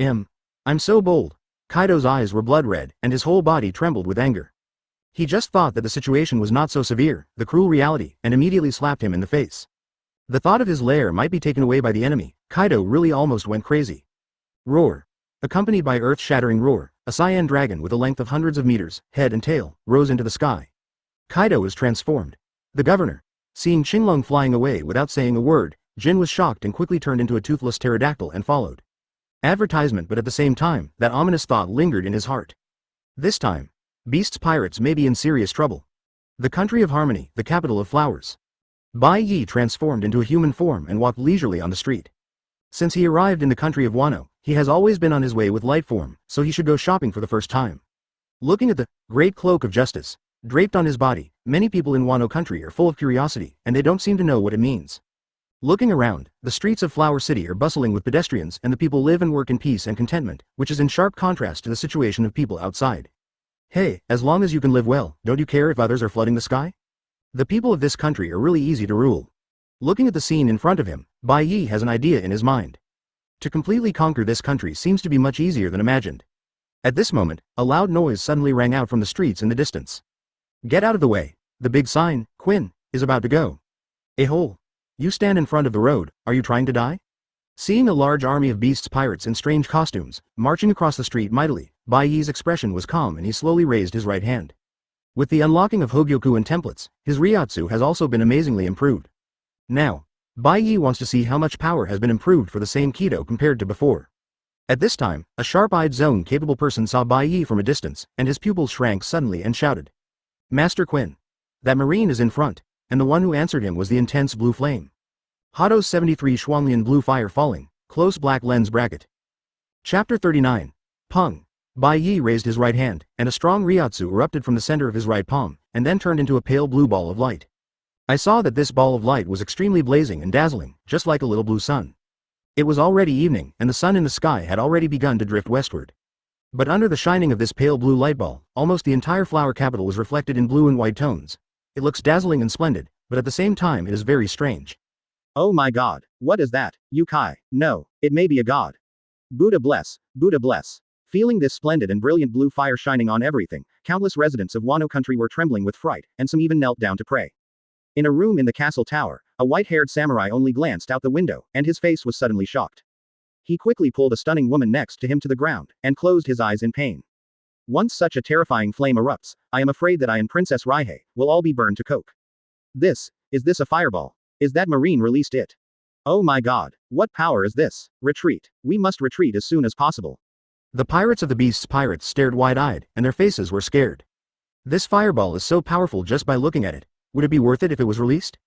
Speaker 1: I'm so bold. Kaido's eyes were blood red, and his whole body trembled with anger. He just thought that the situation was not so severe, the cruel reality, and immediately slapped him in the face. The thought of his lair might be taken away by the enemy. Kaido really almost went crazy. Roar. Accompanied by earth-shattering roar, a cyan dragon with a length of hundreds of meters, head and tail, rose into the sky. Kaido was transformed. The governor. Seeing Qinglong flying away without saying a word, Jin was shocked and quickly turned into a toothless pterodactyl and followed. Advertisement. But at the same time, that ominous thought lingered in his heart. This time, Beast's pirates may be in serious trouble. The country of harmony, the capital of flowers. Bai Ye transformed into a human form and walked leisurely on the street. Since he arrived in the country of Wano, he has always been on his way with light form, so he should go shopping for the first time. Looking at the great cloak of justice draped on his body, many people in Wano country are full of curiosity, and they don't seem to know what it means. Looking around, the streets of Flower City are bustling with pedestrians and the people live and work in peace and contentment, which is in sharp contrast to the situation of people outside. Hey, as long as you can live well, don't you care if others are flooding the sky? The people of this country are really easy to rule. Looking at the scene in front of him, Bai Ye has an idea in his mind. To completely conquer this country seems to be much easier than imagined. At this moment, a loud noise suddenly rang out from the streets in the distance. Get out of the way. The big sign, Quinn, is about to go. A-hole. You stand in front of the road, are you trying to die? Seeing a large army of beasts pirates in strange costumes, marching across the street mightily, Bai Ye's expression was calm and he slowly raised his right hand. With the unlocking of Hōgyoku and templates, his Ryatsu has also been amazingly improved. Now, Bai Ye wants to see how much power has been improved for the same Kido compared to before. At this time, a sharp-eyed zone-capable person saw Bai Ye from a distance, and his pupils shrank suddenly and shouted. Master Quinn. That marine is in front, and the one who answered him was the intense blue flame. Hado's 73 Shuanglian blue fire falling, close black lens bracket. Chapter 39. Pung. Bai Ye raised his right hand, and a strong Ryatsu erupted from the center of his right palm, and then turned into a pale blue ball of light. I saw that this ball of light was extremely blazing and dazzling, just like a little blue sun. It was already evening, and the sun in the sky had already begun to drift westward. But under the shining of this pale blue light ball, almost the entire flower capital was reflected in blue and white tones. It looks dazzling and splendid, but at the same time it is very strange.
Speaker 2: Oh my god, what is that, Yukai? No, it may be a god. Buddha bless, Buddha bless. Feeling this splendid and brilliant blue fire shining on everything, countless residents of Wano country were trembling with fright, and some even knelt down to pray. In a room in the castle tower, a white-haired samurai only glanced out the window, and his face was suddenly shocked. He quickly pulled a stunning woman next to him to the ground, and closed his eyes in pain. Once such a terrifying flame erupts, I am afraid that I and Princess Raihei will all be burned to coke. Is this a fireball? Is that marine released it? Oh my god, what power is this? Retreat. We must retreat as soon as possible.
Speaker 1: The pirates of the beasts pirates stared wide-eyed, and their faces were scared. This fireball is so powerful just by looking at it. Would it be worth it if it was released?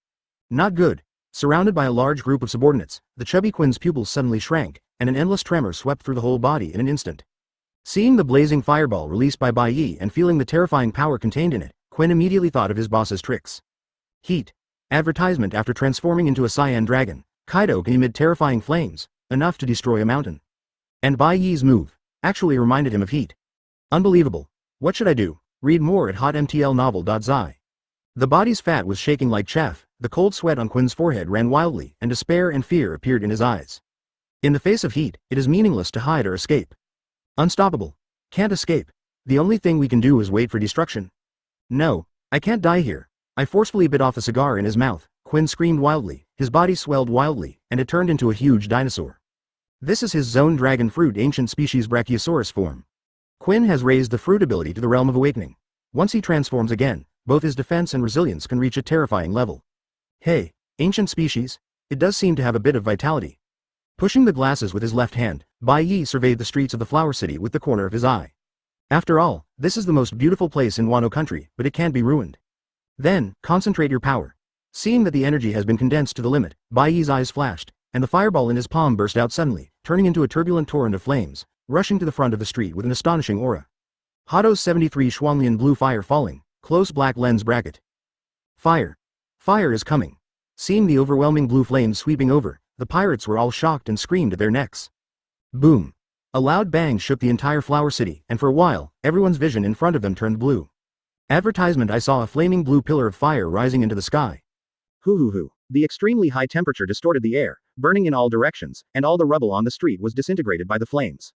Speaker 1: Not good. Surrounded by a large group of subordinates, the chubby Quinn's pupils suddenly shrank, and an endless tremor swept through the whole body in an instant. Seeing the blazing fireball released by Bai Ye and feeling the terrifying power contained in it, Quinn immediately thought of his boss's tricks. Heat. Advertisement. After transforming into a cyan dragon, Kaido can emit terrifying flames, enough to destroy a mountain. And Bai Ye's move actually reminded him of heat. Unbelievable. What should I do? Read more at hotmtlnovel.zi. The body's fat was shaking like chaff, the cold sweat on Quinn's forehead ran wildly, and despair and fear appeared in his eyes. In the face of heat, it is meaningless to hide or escape. Unstoppable. Can't escape. The only thing we can do is wait for destruction. No, I can't die here. I forcefully bit off a cigar in his mouth. Quinn screamed wildly, his body swelled wildly, and it turned into a huge dinosaur. This is his zone dragon fruit ancient species Brachiosaurus form. Quinn has raised the fruit ability to the realm of awakening. Once he transforms again, both his defense and resilience can reach a terrifying level. Hey, ancient species, it does seem to have a bit of vitality. Pushing the glasses with his left hand, Bai Ye surveyed the streets of the Flower City with the corner of his eye. After all, this is the most beautiful place in Wano country, but it can't be ruined. Then, concentrate your power. Seeing that the energy has been condensed to the limit, Bai Ye's eyes flashed, and the fireball in his palm burst out suddenly, turning into a turbulent torrent of flames, rushing to the front of the street with an astonishing aura. Hado's 73 Shuanglian blue fire falling, close black lens bracket. Fire. Fire is coming. Seeing the overwhelming blue flames sweeping over, the pirates were all shocked and screamed at their necks. Boom. A loud bang shook the entire Flower City, and for a while, everyone's vision in front of them turned blue. Advertisement. I saw a flaming blue pillar of fire rising into the sky.
Speaker 2: Hoo. The extremely high temperature distorted the air, burning in all directions, and all the rubble on the street was disintegrated by the flames.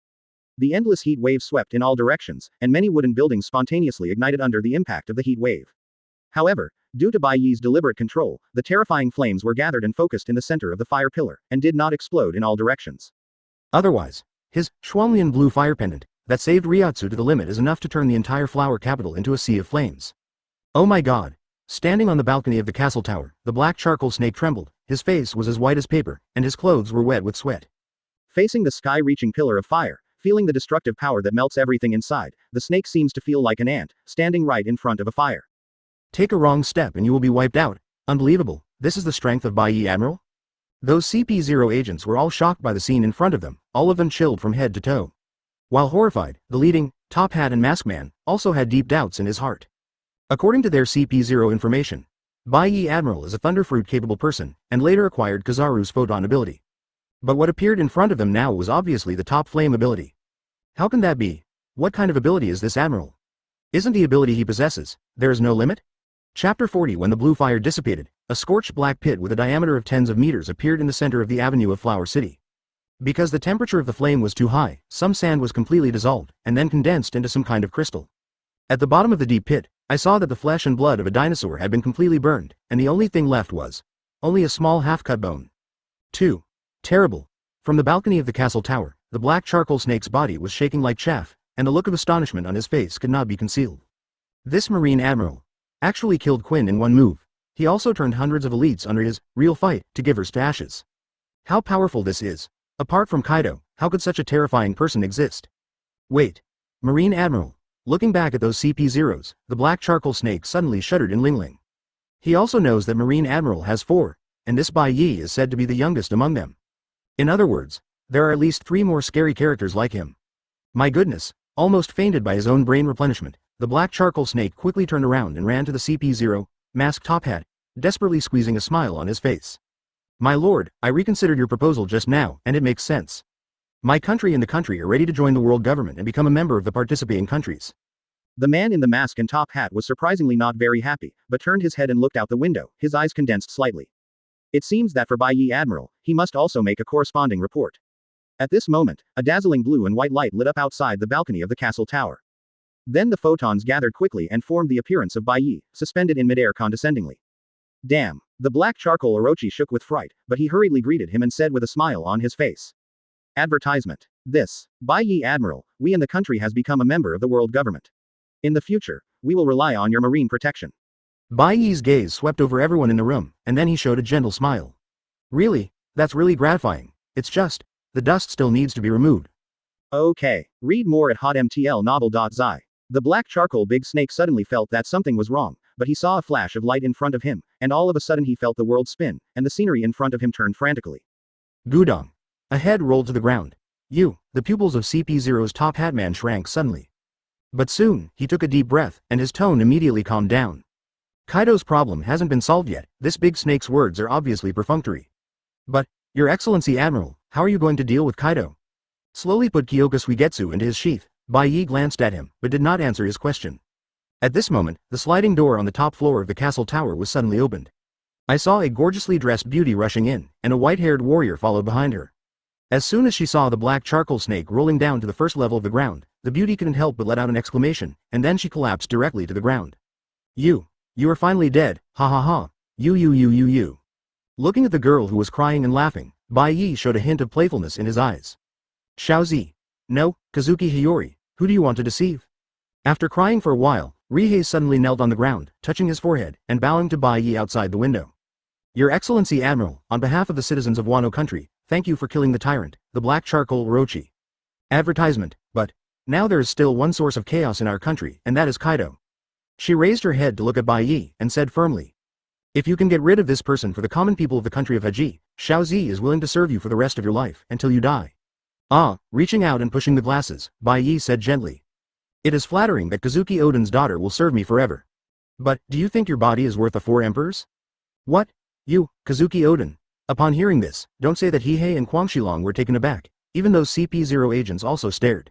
Speaker 2: The endless heat wave swept in all directions, and many wooden buildings spontaneously ignited under the impact of the heat wave. However, due to Bai Ye's deliberate control, the terrifying flames were gathered and focused in the center of the fire pillar, and did not explode in all directions.
Speaker 1: Otherwise, his Shuanglian blue fire pendant, that saved Ryatsu to the limit is enough to turn the entire flower capital into a sea of flames. Oh my god. Standing on the balcony of the castle tower, the black charcoal snake trembled, his face was as white as paper, and his clothes were wet with sweat. Facing the sky-reaching pillar of fire, feeling the destructive power that melts everything inside, the snake seems to feel like an ant, standing right in front of a fire. Take a wrong step and you will be wiped out. Unbelievable. This is the strength of Bai Ye, Admiral? Those CP0 agents were all shocked by the scene in front of them, all of them chilled from head to toe. While horrified, the leading Top Hat and Mask Man, also had deep doubts in his heart. According to their CP0 information, Bai Ye Admiral is a Thunderfruit-capable person, and later acquired Kizaru's photon ability. But what appeared in front of them now was obviously the top flame ability. How can that be? What kind of ability is this Admiral? Isn't the ability he possesses, there is no limit? Chapter 40. When the blue fire dissipated, a scorched black pit with a diameter of tens of meters appeared in the center of the avenue of Flower City. Because the temperature of the flame was too high, some sand was completely dissolved, and then condensed into some kind of crystal. At the bottom of the deep pit, I saw that the flesh and blood of a dinosaur had been completely burned, and the only thing left was only a small half-cut bone. 2. Terrible. From the balcony of the castle tower, the black charcoal snake's body was shaking like chaff, and a look of astonishment on his face could not be concealed. This Marine Admiral actually killed Quinn in one move. He also turned hundreds of elites under his real fight to givers to ashes. How powerful this is. Apart from Kaido, how could such a terrifying person exist? Wait. Marine Admiral. Looking back at those CP0s, the black charcoal snake suddenly shuddered in Lingling. He also knows that Marine Admiral has 4, and this Bai Ye is said to be the youngest among them. In other words, there are at least 3 more scary characters like him. My goodness, almost fainted by his own brain replenishment, the black charcoal snake quickly turned around and ran to the CP0, Mask Top Hat, desperately squeezing a smile on his face. My lord, I reconsidered your proposal just now, and it makes sense. My country and the country are ready to join the world government and become a member of the participating countries.
Speaker 2: The man in the mask and top hat was surprisingly not very happy, but turned his head and looked out the window, his eyes condensed slightly. It seems that for Bai Ye Admiral, he must also make a corresponding report. At this moment, a dazzling blue and white light lit up outside the balcony of the castle tower. Then the photons gathered quickly and formed the appearance of Bai Ye, suspended in midair condescendingly. Damn. The black charcoal Orochi shook with fright, but he hurriedly greeted him and said with a smile on his face. Advertisement. This. Bai Ye Admiral, we in the country has become a member of the world government. In the future, we will rely on your marine protection.
Speaker 1: Bai Ye's gaze swept over everyone in the room, and then he showed a gentle smile. Really? That's really gratifying. It's just, the dust still needs to be removed.
Speaker 2: Okay. Read more at hotmtlnovel.zi. The black charcoal big snake suddenly felt that something was wrong, but he saw a flash of light in front of him, and all of a sudden he felt the world spin, and the scenery in front of him turned frantically. Gudong. A head rolled to the ground. The pupils of CP0's top hat man shrank suddenly. But soon, he took a deep breath, and his tone immediately calmed down. Kaido's problem hasn't been solved yet, this big snake's words are obviously perfunctory. But, Your Excellency Admiral, how are you going to deal with Kaido? Slowly put Kyōka Suigetsu into his sheath, Bai Ye glanced at him, but did not answer his question. At this moment, the sliding door on the top floor of the castle tower was suddenly opened. I saw a gorgeously dressed beauty rushing in, and a white-haired warrior followed behind her. As soon as she saw the black charcoal snake rolling down to the first level of the ground, the beauty couldn't help but let out an exclamation, and then she collapsed directly to the ground. You are finally dead, ha ha ha, you. Looking at the girl who was crying and laughing, Bai Ye showed a hint of playfulness in his eyes. Xiaozi. No, Kazuki Hiyori, who do you want to deceive? After crying for a while, Rihei suddenly knelt on the ground, touching his forehead, and bowing to Bai Ye outside the window. Your Excellency Admiral, on behalf of the citizens of Wano Country, thank you for killing the tyrant, the black charcoal Orochi. Advertisement, but now there is still one source of chaos in our country, and that is Kaido. She raised her head to look at Bai Ye, and said firmly. If you can get rid of this person for the common people of the country of Haji, Xiaozi is willing to serve you for the rest of your life, until you die. Reaching out and pushing the glasses, Bai Ye said gently. It is flattering that Kazuki Oden's daughter will serve me forever. But, do you think your body is worth the 4 emperors? What? You, Kazuki Oden. Upon hearing this, don't say that Hihei and Quangshilong were taken aback, even those CP0 agents also stared.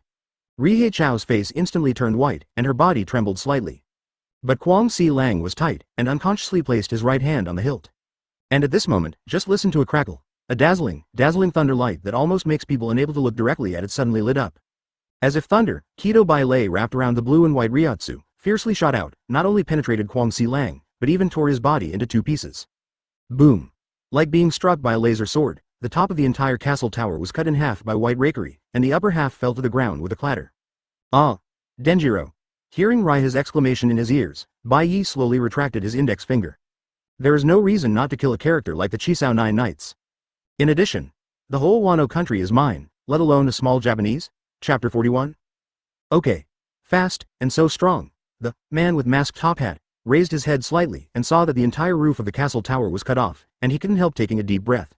Speaker 2: Rihei Chao's face instantly turned white, and her body trembled slightly. But Quang Si Lang was tight, and unconsciously placed his right hand on the hilt. And at this moment, just listen to a crackle. A dazzling thunder light that almost makes people unable to look directly at it suddenly lit up. As if thunder, Kido Baile wrapped around the blue and white Ryotsu, fiercely shot out, not only penetrated Quang Si Lang, but even tore his body into 2 pieces. Boom. Like being struck by a laser sword, the top of the entire castle tower was cut in half by white rakery, and the upper half fell to the ground with a clatter. Denjiro. Hearing Raiha's exclamation in his ears, Bai Ye slowly retracted his index finger. There is no reason not to kill a character like the Chisao 9 Knights. In addition, the whole Wano country is mine, let alone a small Japanese? Chapter 41? Okay. Fast, and so strong. The man with masked top hat raised his head slightly and saw that the entire roof of the castle tower was cut off, and he couldn't help taking a deep breath.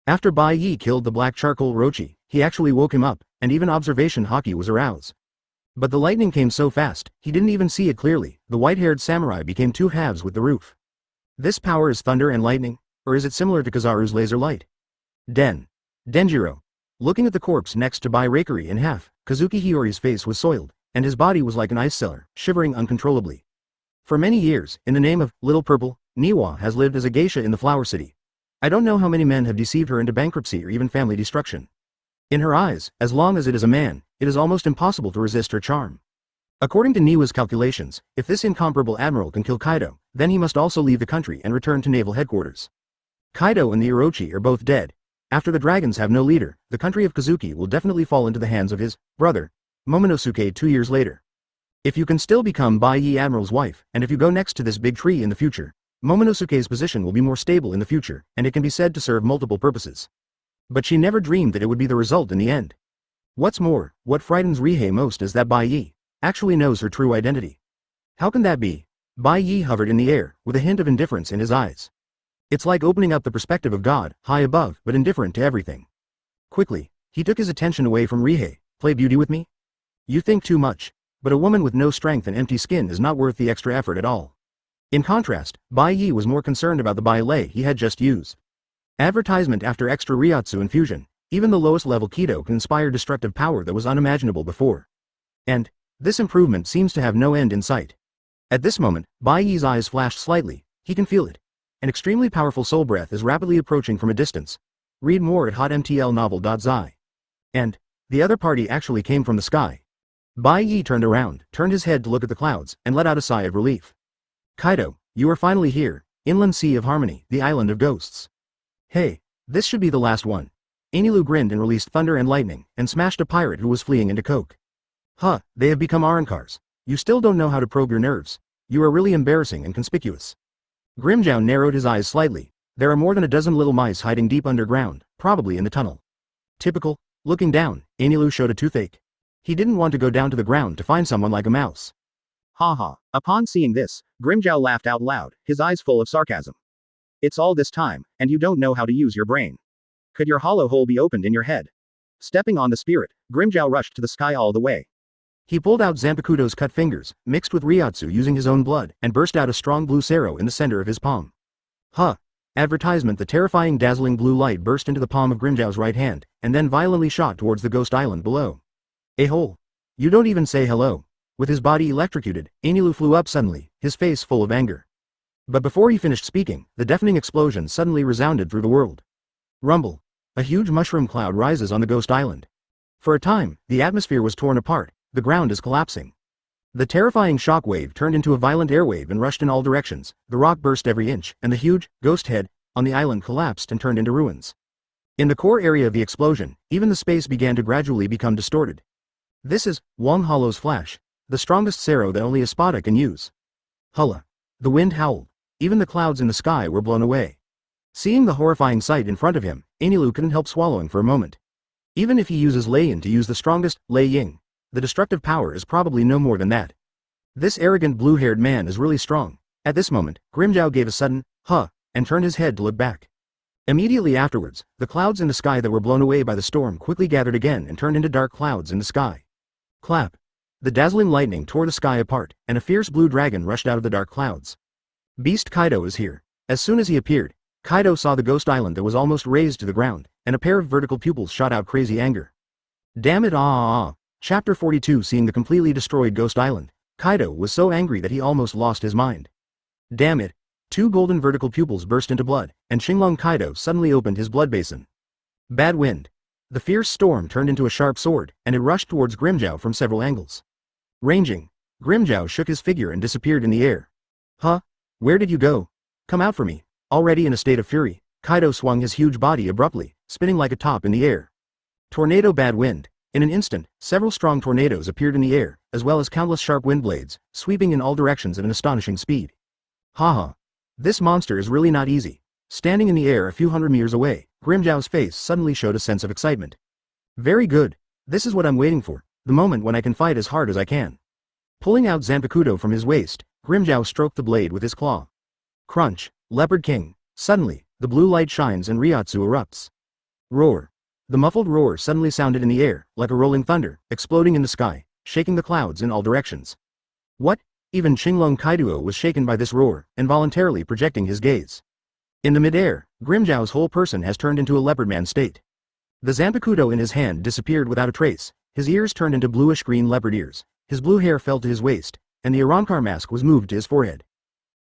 Speaker 2: After Bai Ye killed the black charcoal Orochi, he actually woke him up, and even observation haki was aroused.
Speaker 1: But the lightning came so fast, he didn't even see it clearly. The white-haired samurai became two halves with the roof. This power is thunder and lightning? Or is it similar to Kizaru's laser light? Denjiro. Looking at the corpse next to Bai Rakiri in half, Kazuki Hiyori's face was soiled, and his body was like an ice cellar, shivering uncontrollably. For many years, in the name of Little Purple, Niwa has lived as a geisha in the Flower City. I don't know how many men have deceived her into bankruptcy or even family destruction. In her eyes, as long as it is a man, it is almost impossible to resist her charm. According to Niwa's calculations, if this incomparable admiral can kill Kaido, then he must also leave the country and return to naval headquarters. Kaido and the Orochi are both dead. After the dragons have no leader, the country of Kazuki will definitely fall into the hands of his brother, Momonosuke 2 years later. If you can still become Bai Ye Admiral's wife, and if you go next to this big tree in the future, Momonosuke's position will be more stable in the future, and it can be said to serve multiple purposes. But she never dreamed that it would be the result in the end. What's more, what frightens Rihei most is that Bai Ye actually knows her true identity. How can that be? Bai Ye hovered in the air, with a hint of indifference in his eyes. It's like opening up the perspective of God, high above, but indifferent to everything. Quickly, he took his attention away from Rihei. Play beauty with me? You think too much. But a woman with no strength and empty skin is not worth the extra effort at all. In contrast, Bai Ye was more concerned about the Baiye he had just used. Advertisement after extra Ryotsu infusion, even the lowest level Kido can inspire destructive power that was unimaginable before. And this improvement seems to have no end in sight. At this moment, Bai Ye's eyes flashed slightly. He can feel it. An extremely powerful soul breath is rapidly approaching from a distance. Read more at hotmtlnovel.zi. And the other party actually came from the sky. Bai Ye turned around, turned his head to look at the clouds, and let out a sigh of relief. Kaido, you are finally here, Inland Sea of Harmony, the island of ghosts. Hey, this should be the last one. Enel grinned and released thunder and lightning, and smashed a pirate who was fleeing into coke. Huh, they have become Arankars. You still don't know how to probe your nerves. You are really embarrassing and conspicuous. Grimjow narrowed his eyes slightly. There are more than a dozen little mice hiding deep underground, probably in the tunnel. Typical. Looking down, Enel showed a toothache. He didn't want to go down to the ground to find someone like a mouse.
Speaker 2: Ha. Upon seeing this, Grimjow laughed out loud, his eyes full of sarcasm. It's all this time, and you don't know how to use your brain. Could your hollow hole be opened in your head? Stepping on the spirit, Grimjow rushed to the sky all the way.
Speaker 1: He pulled out Zanpakutō's cut fingers, mixed with Ryotsu using his own blood, and burst out a strong blue sero in the center of his palm. Huh. Advertisement. The terrifying dazzling blue light burst into the palm of Grimjow's right hand, and then violently shot towards the ghost island below. A hole. You don't even say hello. With his body electrocuted, Enel flew up suddenly, his face full of anger. But before he finished speaking, the deafening explosion suddenly resounded through the world. Rumble. A huge mushroom cloud rises on the ghost island. For a time, the atmosphere was torn apart, the ground is collapsing. The terrifying shockwave turned into a violent airwave and rushed in all directions, the rock burst every inch, and the huge, ghost head, on the island collapsed and turned into ruins. In the core area of the explosion, even the space began to gradually become distorted. This is Wang Hollow's flash, the strongest Sero that only Espada can use. Hulla. The wind howled. Even the clouds in the sky were blown away. Seeing the horrifying sight in front of him, Enel couldn't help swallowing for a moment. Even if he uses Lei Yin to use the strongest, Lei Ying, the destructive power is probably no more than that. This arrogant blue-haired man is really strong. At this moment, Grimjow gave a sudden, huh, and turned his head to look back. Immediately afterwards, the clouds in the sky that were blown away by the storm quickly gathered again and turned into dark clouds in the sky. Clap. The dazzling lightning tore the sky apart, and a fierce blue dragon rushed out of the dark clouds. Beast Kaido is here. As soon as he appeared, Kaido saw the ghost island that was almost razed to the ground, and a pair of vertical pupils shot out crazy anger. Damn it. Chapter 42. Seeing the completely destroyed ghost island, Kaido was so angry that he almost lost his mind. Damn it. Two golden vertical pupils burst into blood, and Shinglong Kaido suddenly opened his blood basin. Bad wind. The fierce storm turned into a sharp sword, and it rushed towards Grimjow from several angles. Ranging. Grimjow shook his figure and disappeared in the air. Huh? Where did you go? Come out for me. Already in a state of fury, Kaido swung his huge body abruptly, spinning like a top in the air. Tornado. Bad wind. In an instant, several strong tornadoes appeared in the air, as well as countless sharp wind blades, sweeping in all directions at an astonishing speed. Haha. This monster is really not easy. Standing in the air a few hundred meters away, Grimjow's face suddenly showed a sense of excitement. Very good. This is what I'm waiting for, the moment when I can fight as hard as I can. Pulling out Zanpakutō from his waist, Grimjow stroked the blade with his claw. Crunch. Leopard King. Suddenly, the blue light shines and Ryotsu erupts. Roar. The muffled roar suddenly sounded in the air, like a rolling thunder, exploding in the sky, shaking the clouds in all directions. What? Even Qinglong Kaido was shaken by this roar, involuntarily projecting his gaze. In the midair, Grimjow's whole person has turned into a leopard-man state. The Zanpakutō in his hand disappeared without a trace, his ears turned into bluish-green leopard ears, his blue hair fell to his waist, and the Arrancar mask was moved to his forehead.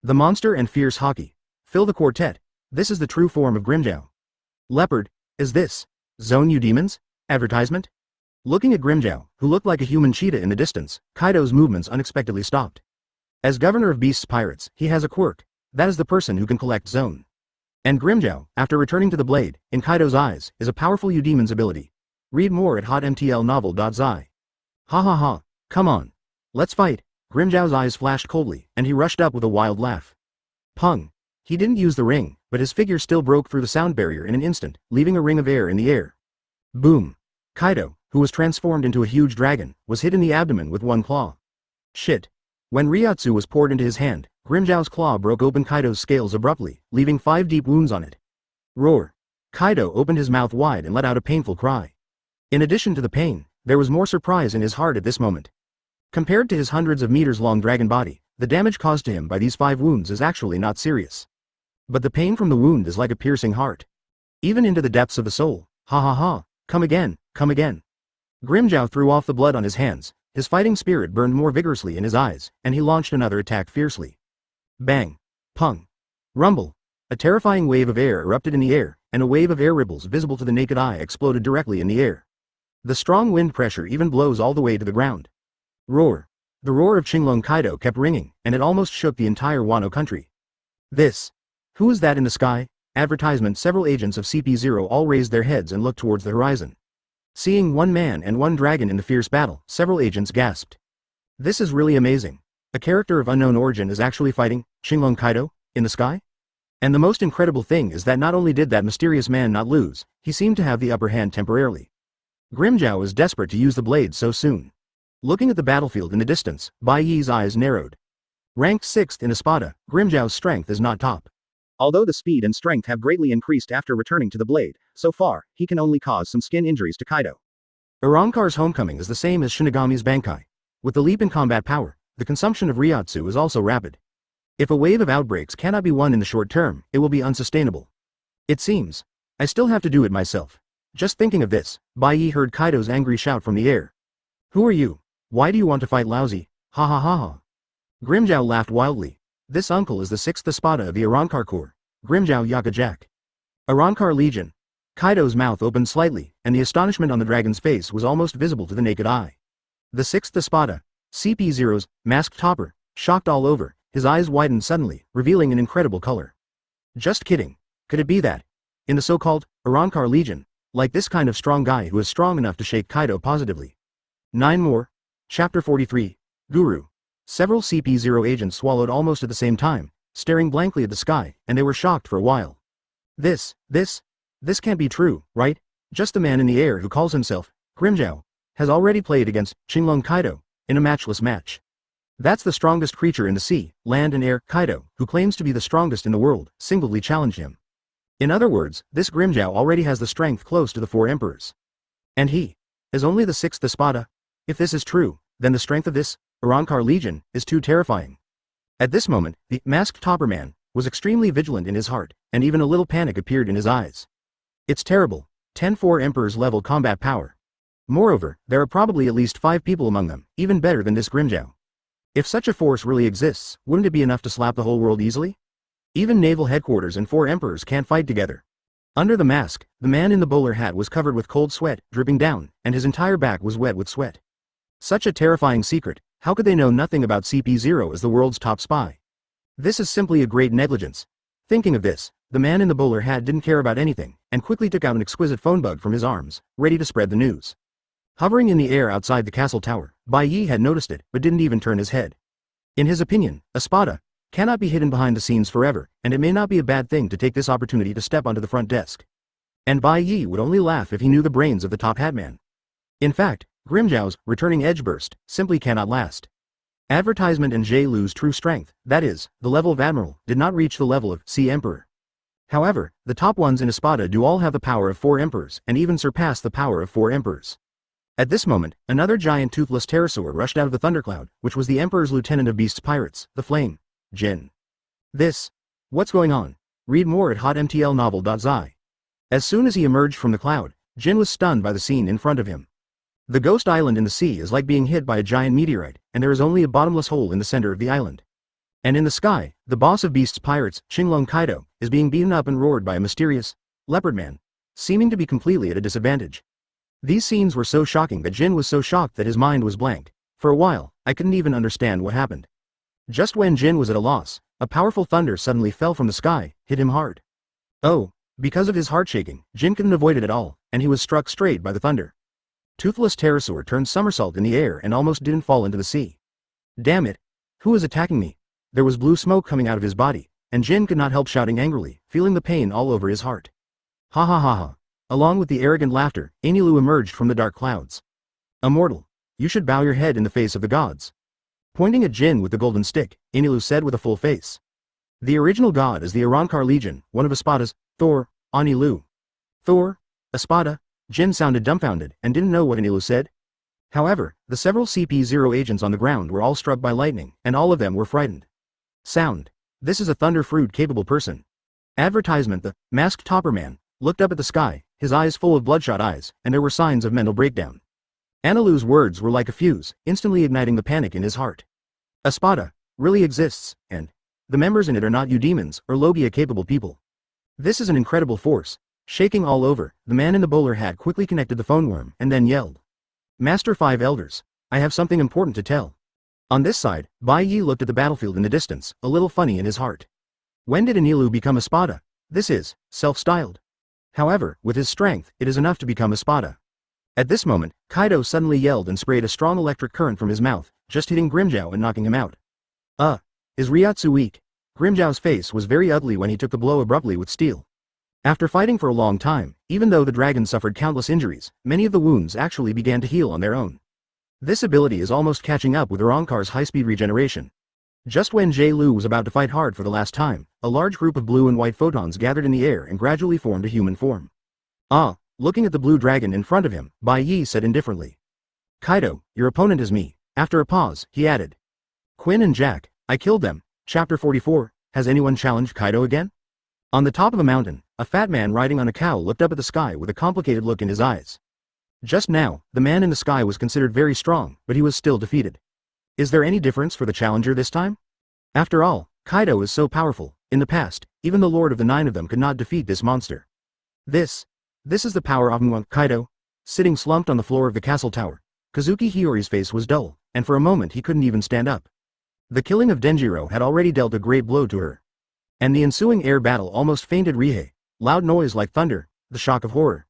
Speaker 1: The monster and fierce Haki. Fill the quartet. This is the true form of Grimjow. Leopard, is this Zone you demons? Advertisement? Looking at Grimjow, who looked like a human cheetah in the distance, Kaido's movements unexpectedly stopped. As governor of Beasts Pirates, he has a quirk. That is the person who can collect Zone. And Grimjow, after returning to the blade, in Kaido's eyes, is a powerful Udemon's ability. Read more at hotmtlnovel.zi. Ha ha ha, come on. Let's fight. Grimjow's eyes flashed coldly, and he rushed up with a wild laugh. Pung. He didn't use the ring, but his figure still broke through the sound barrier in an instant, leaving a ring of air in the air. Boom. Kaido, who was transformed into a huge dragon, was hit in the abdomen with one claw. Shit. When Ryotsu was poured into his hand, Grimjow's claw broke open Kaido's scales abruptly, leaving 5 deep wounds on it. Roar. Kaido opened his mouth wide and let out a painful cry. In addition to the pain, there was more surprise in his heart at this moment. Compared to his hundreds of meters long dragon body, the damage caused to him by these 5 wounds is actually not serious. But the pain from the wound is like a piercing heart. Even into the depths of the soul. Ha ha ha, come again, come again. Grimjow threw off the blood on his hands, his fighting spirit burned more vigorously in his eyes, and he launched another attack fiercely. Bang. Pung. Rumble. A terrifying wave of air erupted in the air, and a wave of air ripples visible to the naked eye exploded directly in the air. The strong wind pressure even blows all the way to the ground. Roar. The roar of Qinglong Kaido kept ringing, and it almost shook the entire Wano country. This. Who is that in the sky? Advertisement. Several agents of CP0 all raised their heads and looked towards the horizon. Seeing one man and one dragon in the fierce battle, several agents gasped. This is really amazing. A character of unknown origin is actually fighting Qinglong Kaido in the sky? And the most incredible thing is that not only did that mysterious man not lose, he seemed to have the upper hand temporarily. Grimjow was desperate to use the blade so soon. Looking at the battlefield in the distance, Bai Ye's eyes narrowed. Ranked 6th in Espada, Grimjow's strength is not top. Although the speed and strength have greatly increased after returning to the blade, so far, he can only cause some skin injuries to Kaido. Arrancar's homecoming is the same as Shinigami's Bankai. With the leap in combat power, the consumption of Ryotsu is also rapid. If a wave of outbreaks cannot be won in the short term, it will be unsustainable. It seems. I still have to do it myself. Just thinking of this, Bai Ye heard Kaido's angry shout from the air. Who are you? Why do you want to fight lousy? Ha ha ha ha. Grimjow laughed wildly. This uncle is the 6th Espada of the Arrancar Corps, Grimjow Yakajak. Arrancar Legion. Kaido's mouth opened slightly, and the astonishment on the dragon's face was almost visible to the naked eye. The 6th Espada, CP0's, masked topper, shocked all over, his eyes widened suddenly, revealing an incredible color. Just kidding. Could it be that? In the so-called Arrancar Legion, like this kind of strong guy who is strong enough to shake Kaido positively. 9 more. Chapter 43. Guru. Several CP0 agents swallowed almost at the same time, staring blankly at the sky, and they were shocked for a while. This can't be true, right? Just the man in the air who calls himself Grimjow has already played against Qinglong Kaido in a matchless match. That's the strongest creature in the sea, land and air. Kaido, who claims to be the strongest in the world, singly challenged him. In other words, this Grimjow already has the strength close to the 4 emperors. And he is only the 6th Espada. If this is true, then the strength of this Arrancar Legion is too terrifying. At this moment, the masked topper man was extremely vigilant in his heart, and even a little panic appeared in his eyes. It's terrible. 10 4 emperors level combat power. Moreover, there are probably at least 5 people among them, even better than this Grimjow. If such a force really exists, wouldn't it be enough to slap the whole world easily? Even naval headquarters and 4 emperors can't fight together. Under the mask, the man in the bowler hat was covered with cold sweat, dripping down, and his entire back was wet with sweat. Such a terrifying secret, how could they know nothing about CP0 as the world's top spy? This is simply a great negligence. Thinking of this, the man in the bowler hat didn't care about anything, and quickly took out an exquisite phone bug from his arms, ready to spread the news. Hovering in the air outside the castle tower, Bai Ye had noticed it, but didn't even turn his head. In his opinion, Espada cannot be hidden behind the scenes forever, and it may not be a bad thing to take this opportunity to step onto the front desk. And Bai Ye would only laugh if he knew the brains of the top hatman. In fact, Grimjow's returning edge burst simply cannot last. Advertisement and Jay Lu's true strength, that is, the level of Admiral, did not reach the level of Sea Emperor. However, the top ones in Espada do all have the power of 4 emperors, and even surpass the power of 4 emperors. At this moment, another giant toothless pterosaur rushed out of the thundercloud, which was the Emperor's lieutenant of beasts pirates, the Flame. Jin. What's going on? Read more at hotmtlnovel.zi. As soon as he emerged from the cloud, Jin was stunned by the scene in front of him. The ghost island in the sea is like being hit by a giant meteorite, and there is only a bottomless hole in the center of the island. And in the sky, the boss of beasts pirates, Kaido, is being beaten up and roared by a mysterious leopard man, seeming to be completely at a disadvantage. These scenes were so shocking that Jin was so shocked that his mind was blank. For a while, I couldn't even understand what happened. Just when Jin was at a loss, a powerful thunder suddenly fell from the sky, hit him hard. Oh, because of his heart shaking, Jin couldn't avoid it at all, and he was struck straight by the thunder. Toothless pterosaur turned somersault in the air and almost didn't fall into the sea. Damn it! Who is attacking me? There was blue smoke coming out of his body, and Jin could not help shouting angrily, feeling the pain all over his heart. Ha ha ha ha. Along with the arrogant laughter, Enel emerged from the dark clouds. Immortal, you should bow your head in the face of the gods. Pointing at Jin with the golden stick, Enel said with a full face. The original god is the Arrancar Legion, one of Espada's, Thor, Enel. Thor? Espada? Jin sounded dumbfounded and didn't know what Enel said. However, the several CP0 agents on the ground were all struck by lightning, and all of them were frightened. Sound. This is a thunder fruit-capable person. Advertisement. The masked topper man looked up at the sky, his eyes full of bloodshot eyes, and there were signs of mental breakdown. Enelu's words were like a fuse, instantly igniting the panic in his heart. Espada really exists, and the members in it are not Eudemons or Logia-capable people. This is an incredible force. Shaking all over, the man in the bowler hat quickly connected the phone worm and then yelled. Master Five Elders, I have something important to tell. On this side, Bai Ye looked at the battlefield in the distance, a little funny in his heart. When did Enel become Espada? This is self-styled. However, with his strength, it is enough to become Espada. At this moment, Kaido suddenly yelled and sprayed a strong electric current from his mouth, just hitting Grimmjow and knocking him out. Is Ryotsu weak? Grimmjow's face was very ugly when he took the blow abruptly with steel. After fighting for a long time, even though the dragon suffered countless injuries, many of the wounds actually began to heal on their own. This ability is almost catching up with Arrancar's high-speed regeneration. Just when Lu was about to fight hard for the last time, a large group of blue and white photons gathered in the air and gradually formed a human form. Looking at the blue dragon in front of him, Bai Ye said indifferently. Kaido, your opponent is me. After a pause, he added. Quinn and Jack, I killed them. Chapter 44, has anyone challenged Kaido again? On the top of a mountain, a fat man riding on a cow looked up at the sky with a complicated look in his eyes. Just now, the man in the sky was considered very strong, but he was still defeated. Is there any difference for the challenger this time? After all, Kaido is so powerful. In the past, even the Lord of the Nine of them could not defeat this monster. This is the power of Kaido. Sitting slumped on the floor of the castle tower, Kazuki Hiyori's face was dull, and for a moment he couldn't even stand up. The killing of Denjiro had already dealt a great blow to her. And the ensuing air battle almost fainted Rihei. Loud noise like thunder, the shock of horror.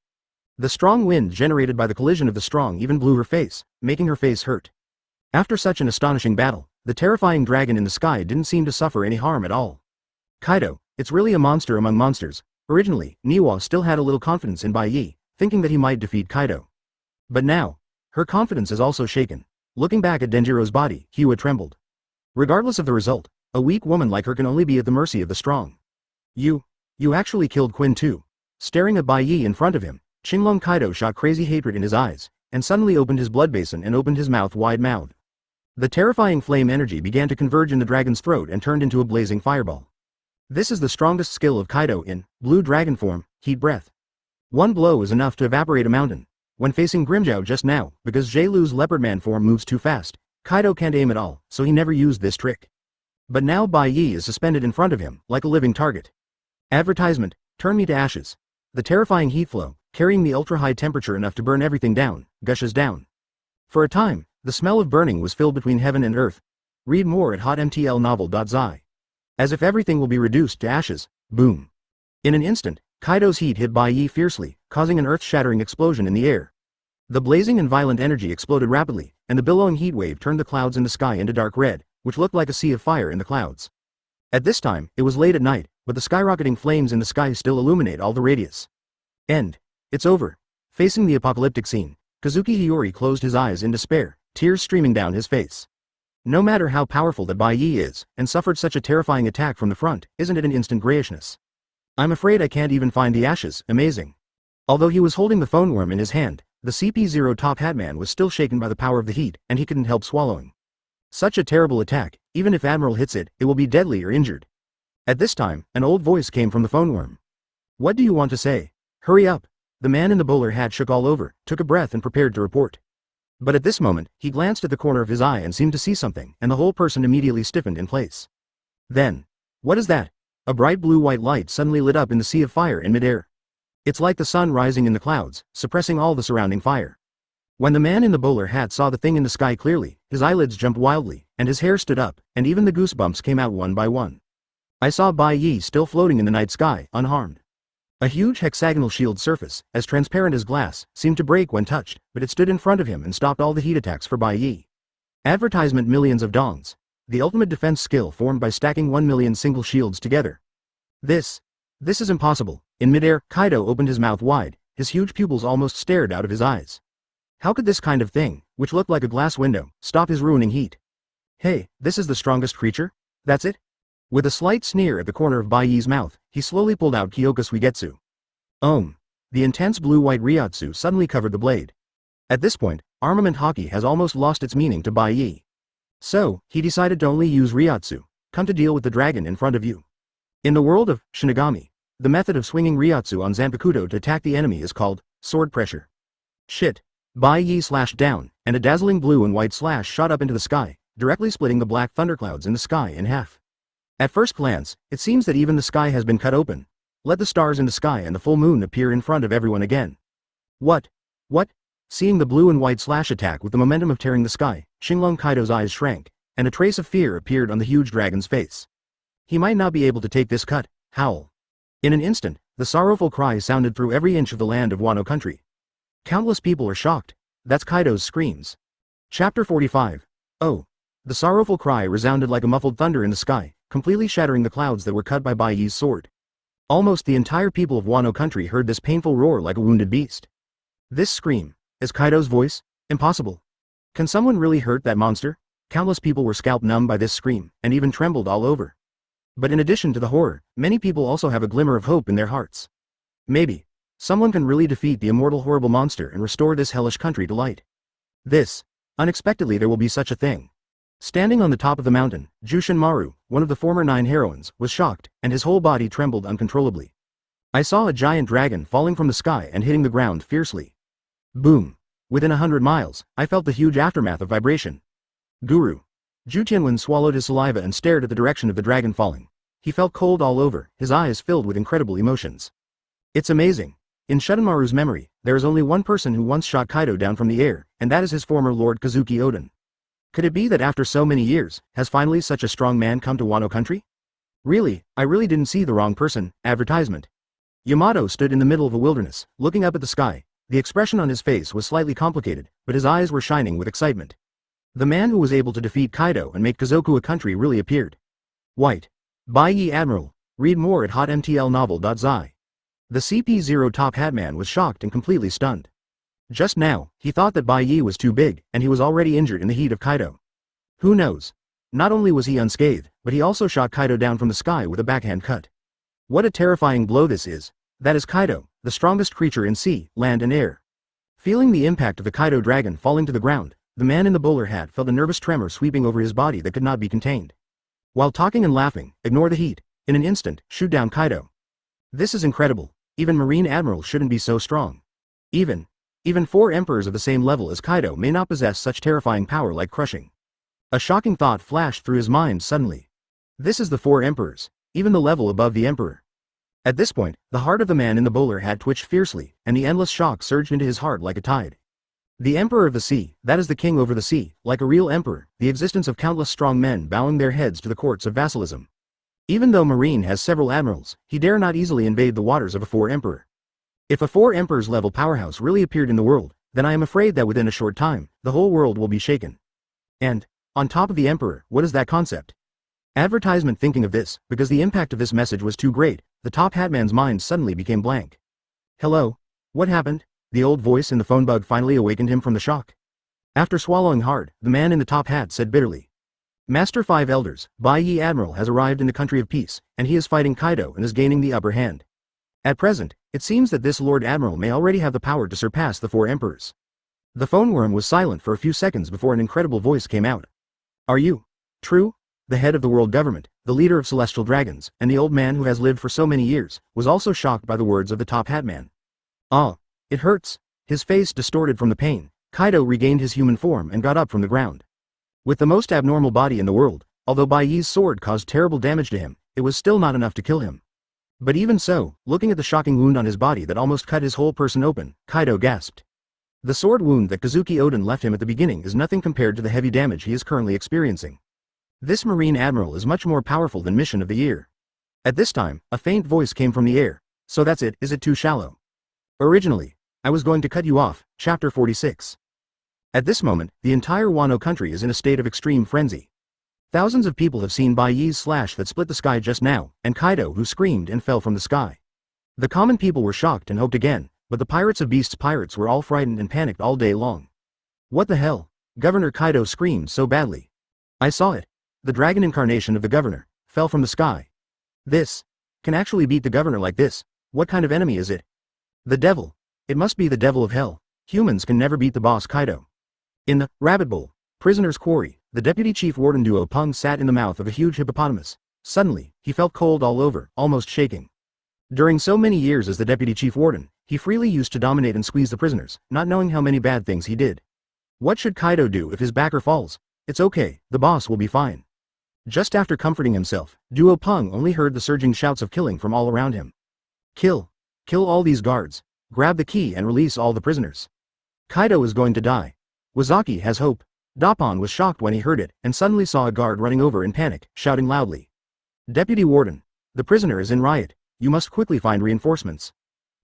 Speaker 1: The strong wind generated by the collision of the strong even blew her face, making her face hurt. After such an astonishing battle, the terrifying dragon in the sky didn't seem to suffer any harm at all. Kaido, it's really a monster among monsters. Originally, Niwa still had a little confidence in Bai Ye, thinking that he might defeat Kaido. But now, her confidence is also shaken. Looking back at Denjiro's body, Hyuga trembled. Regardless of the result, a weak woman like her can only be at the mercy of the strong. You actually killed Quinn too. Staring at Bai Ye in front of him, Qinglong Kaido shot crazy hatred in his eyes, and suddenly opened his blood basin and opened his mouth wide-mouthed. The terrifying flame energy began to converge in the dragon's throat and turned into a blazing fireball. This is the strongest skill of Kaido in blue dragon form, heat breath. One blow is enough to evaporate a mountain. When facing Grimmjow just now, because Lu's leopard man form moves too fast, Kaido can't aim at all, so he never used this trick. But now Bai Ye is suspended in front of him, like a living target. Advertisement, turn me to ashes. The terrifying heat flow, carrying the ultra-high temperature enough to burn everything down, gushes down. For a time, the smell of burning was filled between heaven and earth. Read more at hotmtlnovel.zi. As if everything will be reduced to ashes, boom. In an instant, Kaido's heat hit Bai Ye fiercely, causing an earth-shattering explosion in the air. The blazing and violent energy exploded rapidly, and the billowing heat wave turned the clouds in the sky into dark red, which looked like a sea of fire in the clouds. At this time, it was late at night, but the skyrocketing flames in the sky still illuminate all the radius. End. It's over. Facing the apocalyptic scene, Kazuki Hiyori closed his eyes in despair, tears streaming down his face. No matter how powerful that Bai Ye is, and suffered such a terrifying attack from the front, isn't it an instant grayishness? I'm afraid I can't even find the ashes. Amazing. Although he was holding the phone worm in his hand, The CP0 top hat man was still shaken by the power of the heat, and he couldn't help swallowing. Such a terrible attack, even if Admiral hits it, it will be deadly or injured. At this time, an old voice came from the phone worm. What do you want to say? Hurry up. The man in the bowler hat shook all over, took a breath and prepared to report. But at this moment, he glanced at the corner of his eye and seemed to see something, and the whole person immediately stiffened in place. Then, what is that? A bright blue-white light suddenly lit up in the sea of fire in midair. It's like the sun rising in the clouds, suppressing all the surrounding fire. When the man in the bowler hat saw the thing in the sky clearly, his eyelids jumped wildly, and his hair stood up, and even the goosebumps came out one by one. I saw Bai Ye still floating in the night sky, unharmed. A huge hexagonal shield surface, as transparent as glass, seemed to break when touched, but it stood in front of him and stopped all the heat attacks for Bai Ye. Advertisement: millions of dongs. The ultimate defense skill formed by stacking 1 million single shields together. This is impossible. In midair, Kaido opened his mouth wide, his huge pupils almost stared out of his eyes. How could this kind of thing, which looked like a glass window, stop his ruining heat? Hey, this is the strongest creature? That's it? With a slight sneer at the corner of Bai Ye's mouth, he slowly pulled out Kyōka Suigetsu. The intense blue-white Ryotsu suddenly covered the blade. At this point, armament hockey has almost lost its meaning to Bai Ye. So, he decided to only use Ryotsu, come to deal with the dragon in front of you. In the world of Shinigami, the method of swinging Ryotsu on Zanpakutō to attack the enemy is called sword pressure. Shit. Bai Ye slashed down, and a dazzling blue and white slash shot up into the sky, directly splitting the black thunderclouds in the sky in half. At first glance, it seems that even the sky has been cut open. Let the stars in the sky and the full moon appear in front of everyone again. What? Seeing the blue and white slash attack with the momentum of tearing the sky, Shinglong Kaido's eyes shrank, and a trace of fear appeared on the huge dragon's face. He might not be able to take this cut. Howl. In an instant, the sorrowful cry sounded through every inch of the land of Wano country. Countless people are shocked. That's Kaido's screams. Chapter 45. Oh. The sorrowful cry resounded like a muffled thunder in the sky, completely shattering the clouds that were cut by Bai Ye's sword. Almost the entire people of Wano country heard this painful roar like a wounded beast. This scream. Is Kaido's voice? Impossible. Can someone really hurt that monster? Countless people were scalp numb by this scream, and even trembled all over. But in addition to the horror, many people also have a glimmer of hope in their hearts. Maybe someone can really defeat the immortal horrible monster and restore this hellish country to light. Unexpectedly there will be such a thing. Standing on the top of the mountain, Jushin Maru, one of the former 9 heroines, was shocked, and his whole body trembled uncontrollably. I saw a giant dragon falling from the sky and hitting the ground fiercely. Boom. Within 100 miles, I felt the huge aftermath of vibration. Guru. Ju Tianwen swallowed his saliva and stared at the direction of the dragon falling. He felt cold all over, his eyes filled with incredible emotions. It's amazing. In Shunmaru's memory, there is only one person who once shot Kaido down from the air, and that is his former Lord Kazuki Oden. Could it be that after so many years, has finally such a strong man come to Wano country? Really, I really didn't see the wrong person. Advertisement. Yamato stood in the middle of a wilderness, looking up at the sky. The expression on his face was slightly complicated, but his eyes were shining with excitement. The man who was able to defeat Kaido and make Kozoku a country really appeared. White. Bai Ye Admiral. Read more at hotmtlnovel.zi. The CP0 top hat man was shocked and completely stunned. Just now, he thought that Bai Ye was too big, and he was already injured in the heat of Kaido. Who knows? Not only was he unscathed, but he also shot Kaido down from the sky with a backhand cut. What a terrifying blow this is. That is Kaido, the strongest creature in sea, land and air. Feeling the impact of the Kaido dragon falling to the ground, the man in the bowler hat felt a nervous tremor sweeping over his body that could not be contained. While talking and laughing, ignore the heat. In an instant, shoot down Kaido. This is incredible. Even Marine Admirals shouldn't be so strong. Even 4 emperors of the same level as Kaido may not possess such terrifying power like crushing. A shocking thought flashed through his mind suddenly. This is the 4 emperors, even the level above the emperor. At this point, the heart of the man in the bowler hat twitched fiercely, and the endless shock surged into his heart like a tide. The Emperor of the Sea, that is the king over the sea, like a real emperor, the existence of countless strong men bowing their heads to the courts of vassalism. Even though Marine has several admirals, he dare not easily invade the waters of a 4 emperor. If a 4 emperors level powerhouse really appeared in the world, then I am afraid that within a short time, the whole world will be shaken. And, on top of the emperor, what is that concept? Advertisement. Thinking of this, because the impact of this message was too great, the top hat man's mind suddenly became blank. Hello? What happened? The old voice in the phone bug finally awakened him from the shock. After swallowing hard, the man in the top hat said bitterly. Master 5 Elders, Bai Ye Admiral has arrived in the country of peace, and he is fighting Kaido and is gaining the upper hand. At present, it seems that this Lord Admiral may already have the power to surpass the 4 emperors. The phone worm was silent for a few seconds before an incredible voice came out. Are you true? The head of the world government, the leader of celestial dragons, and the old man who has lived for so many years, was also shocked by the words of the top hat man. Ah, it hurts. His face distorted from the pain, Kaido regained his human form and got up from the ground. With the most abnormal body in the world, although Bai Ye's sword caused terrible damage to him, it was still not enough to kill him. But even so, looking at the shocking wound on his body that almost cut his whole person open, Kaido gasped. The sword wound that Kazuki Oden left him at the beginning is nothing compared to the heavy damage he is currently experiencing. This Marine Admiral is much more powerful than Mission of the Year. At this time, a faint voice came from the air. So that's it, is it too shallow? Originally, I was going to cut you off, chapter 46. At this moment, the entire Wano country is in a state of extreme frenzy. Thousands of people have seen Bai Ye's slash that split the sky just now, and Kaido who screamed and fell from the sky. The common people were shocked and hoped again, but the Pirates of Beasts pirates were all frightened and panicked all day long. What the hell? Governor Kaido screamed so badly. I saw it. The dragon incarnation of the governor fell from the sky. This can actually beat the governor like this. What kind of enemy is it? The devil. It must be the devil of hell. Humans can never beat the boss Kaido. In the rabbit bowl, prisoner's quarry, the deputy chief warden duo Pung sat in the mouth of a huge hippopotamus. Suddenly, he felt cold all over, almost shaking. During so many years as the deputy chief warden, he freely used to dominate and squeeze the prisoners, not knowing how many bad things he did. What should Kaido do if his backer falls? It's okay, the boss will be fine. Just after comforting himself, Duo Pung only heard the surging shouts of killing from all around him. Kill all these guards. Grab the key and release all the prisoners. Kaido is going to die. Wazaki has hope. Dappon was shocked when he heard it, and suddenly saw a guard running over in panic, shouting loudly. Deputy Warden, the prisoner is in riot. You must quickly find reinforcements.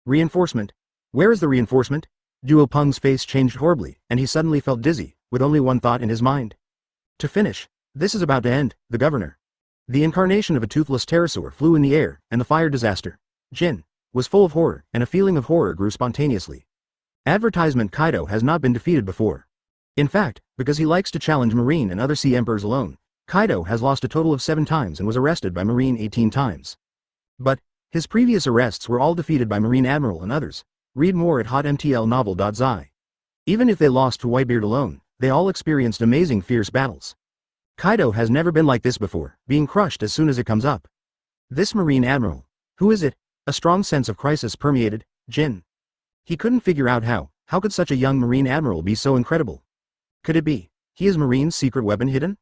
Speaker 1: Reinforcement? Where is the reinforcement? Duo Pung's face changed horribly, and he suddenly felt dizzy, with only one thought in his mind. To finish. This is about to end, the governor. The incarnation of a toothless pterosaur flew in the air, and the fire disaster, Jin, was full of horror, and a feeling of horror grew spontaneously. Advertisement Kaido has not been defeated before. In fact, because he likes to challenge Marine and other sea emperors alone, Kaido has lost a total of 7 times and was arrested by Marine 18 times. But his previous arrests were all defeated by Marine Admiral and others. Read more at hotmtlnovel.zi. Even if they lost to Whitebeard alone, they all experienced amazing fierce battles. Kaido has never been like this before, being crushed as soon as it comes up. This Marine Admiral. Who is it? A strong sense of crisis permeated Jin. He couldn't figure out how could such a young Marine Admiral be so incredible? Could it be he is Marine's secret weapon hidden?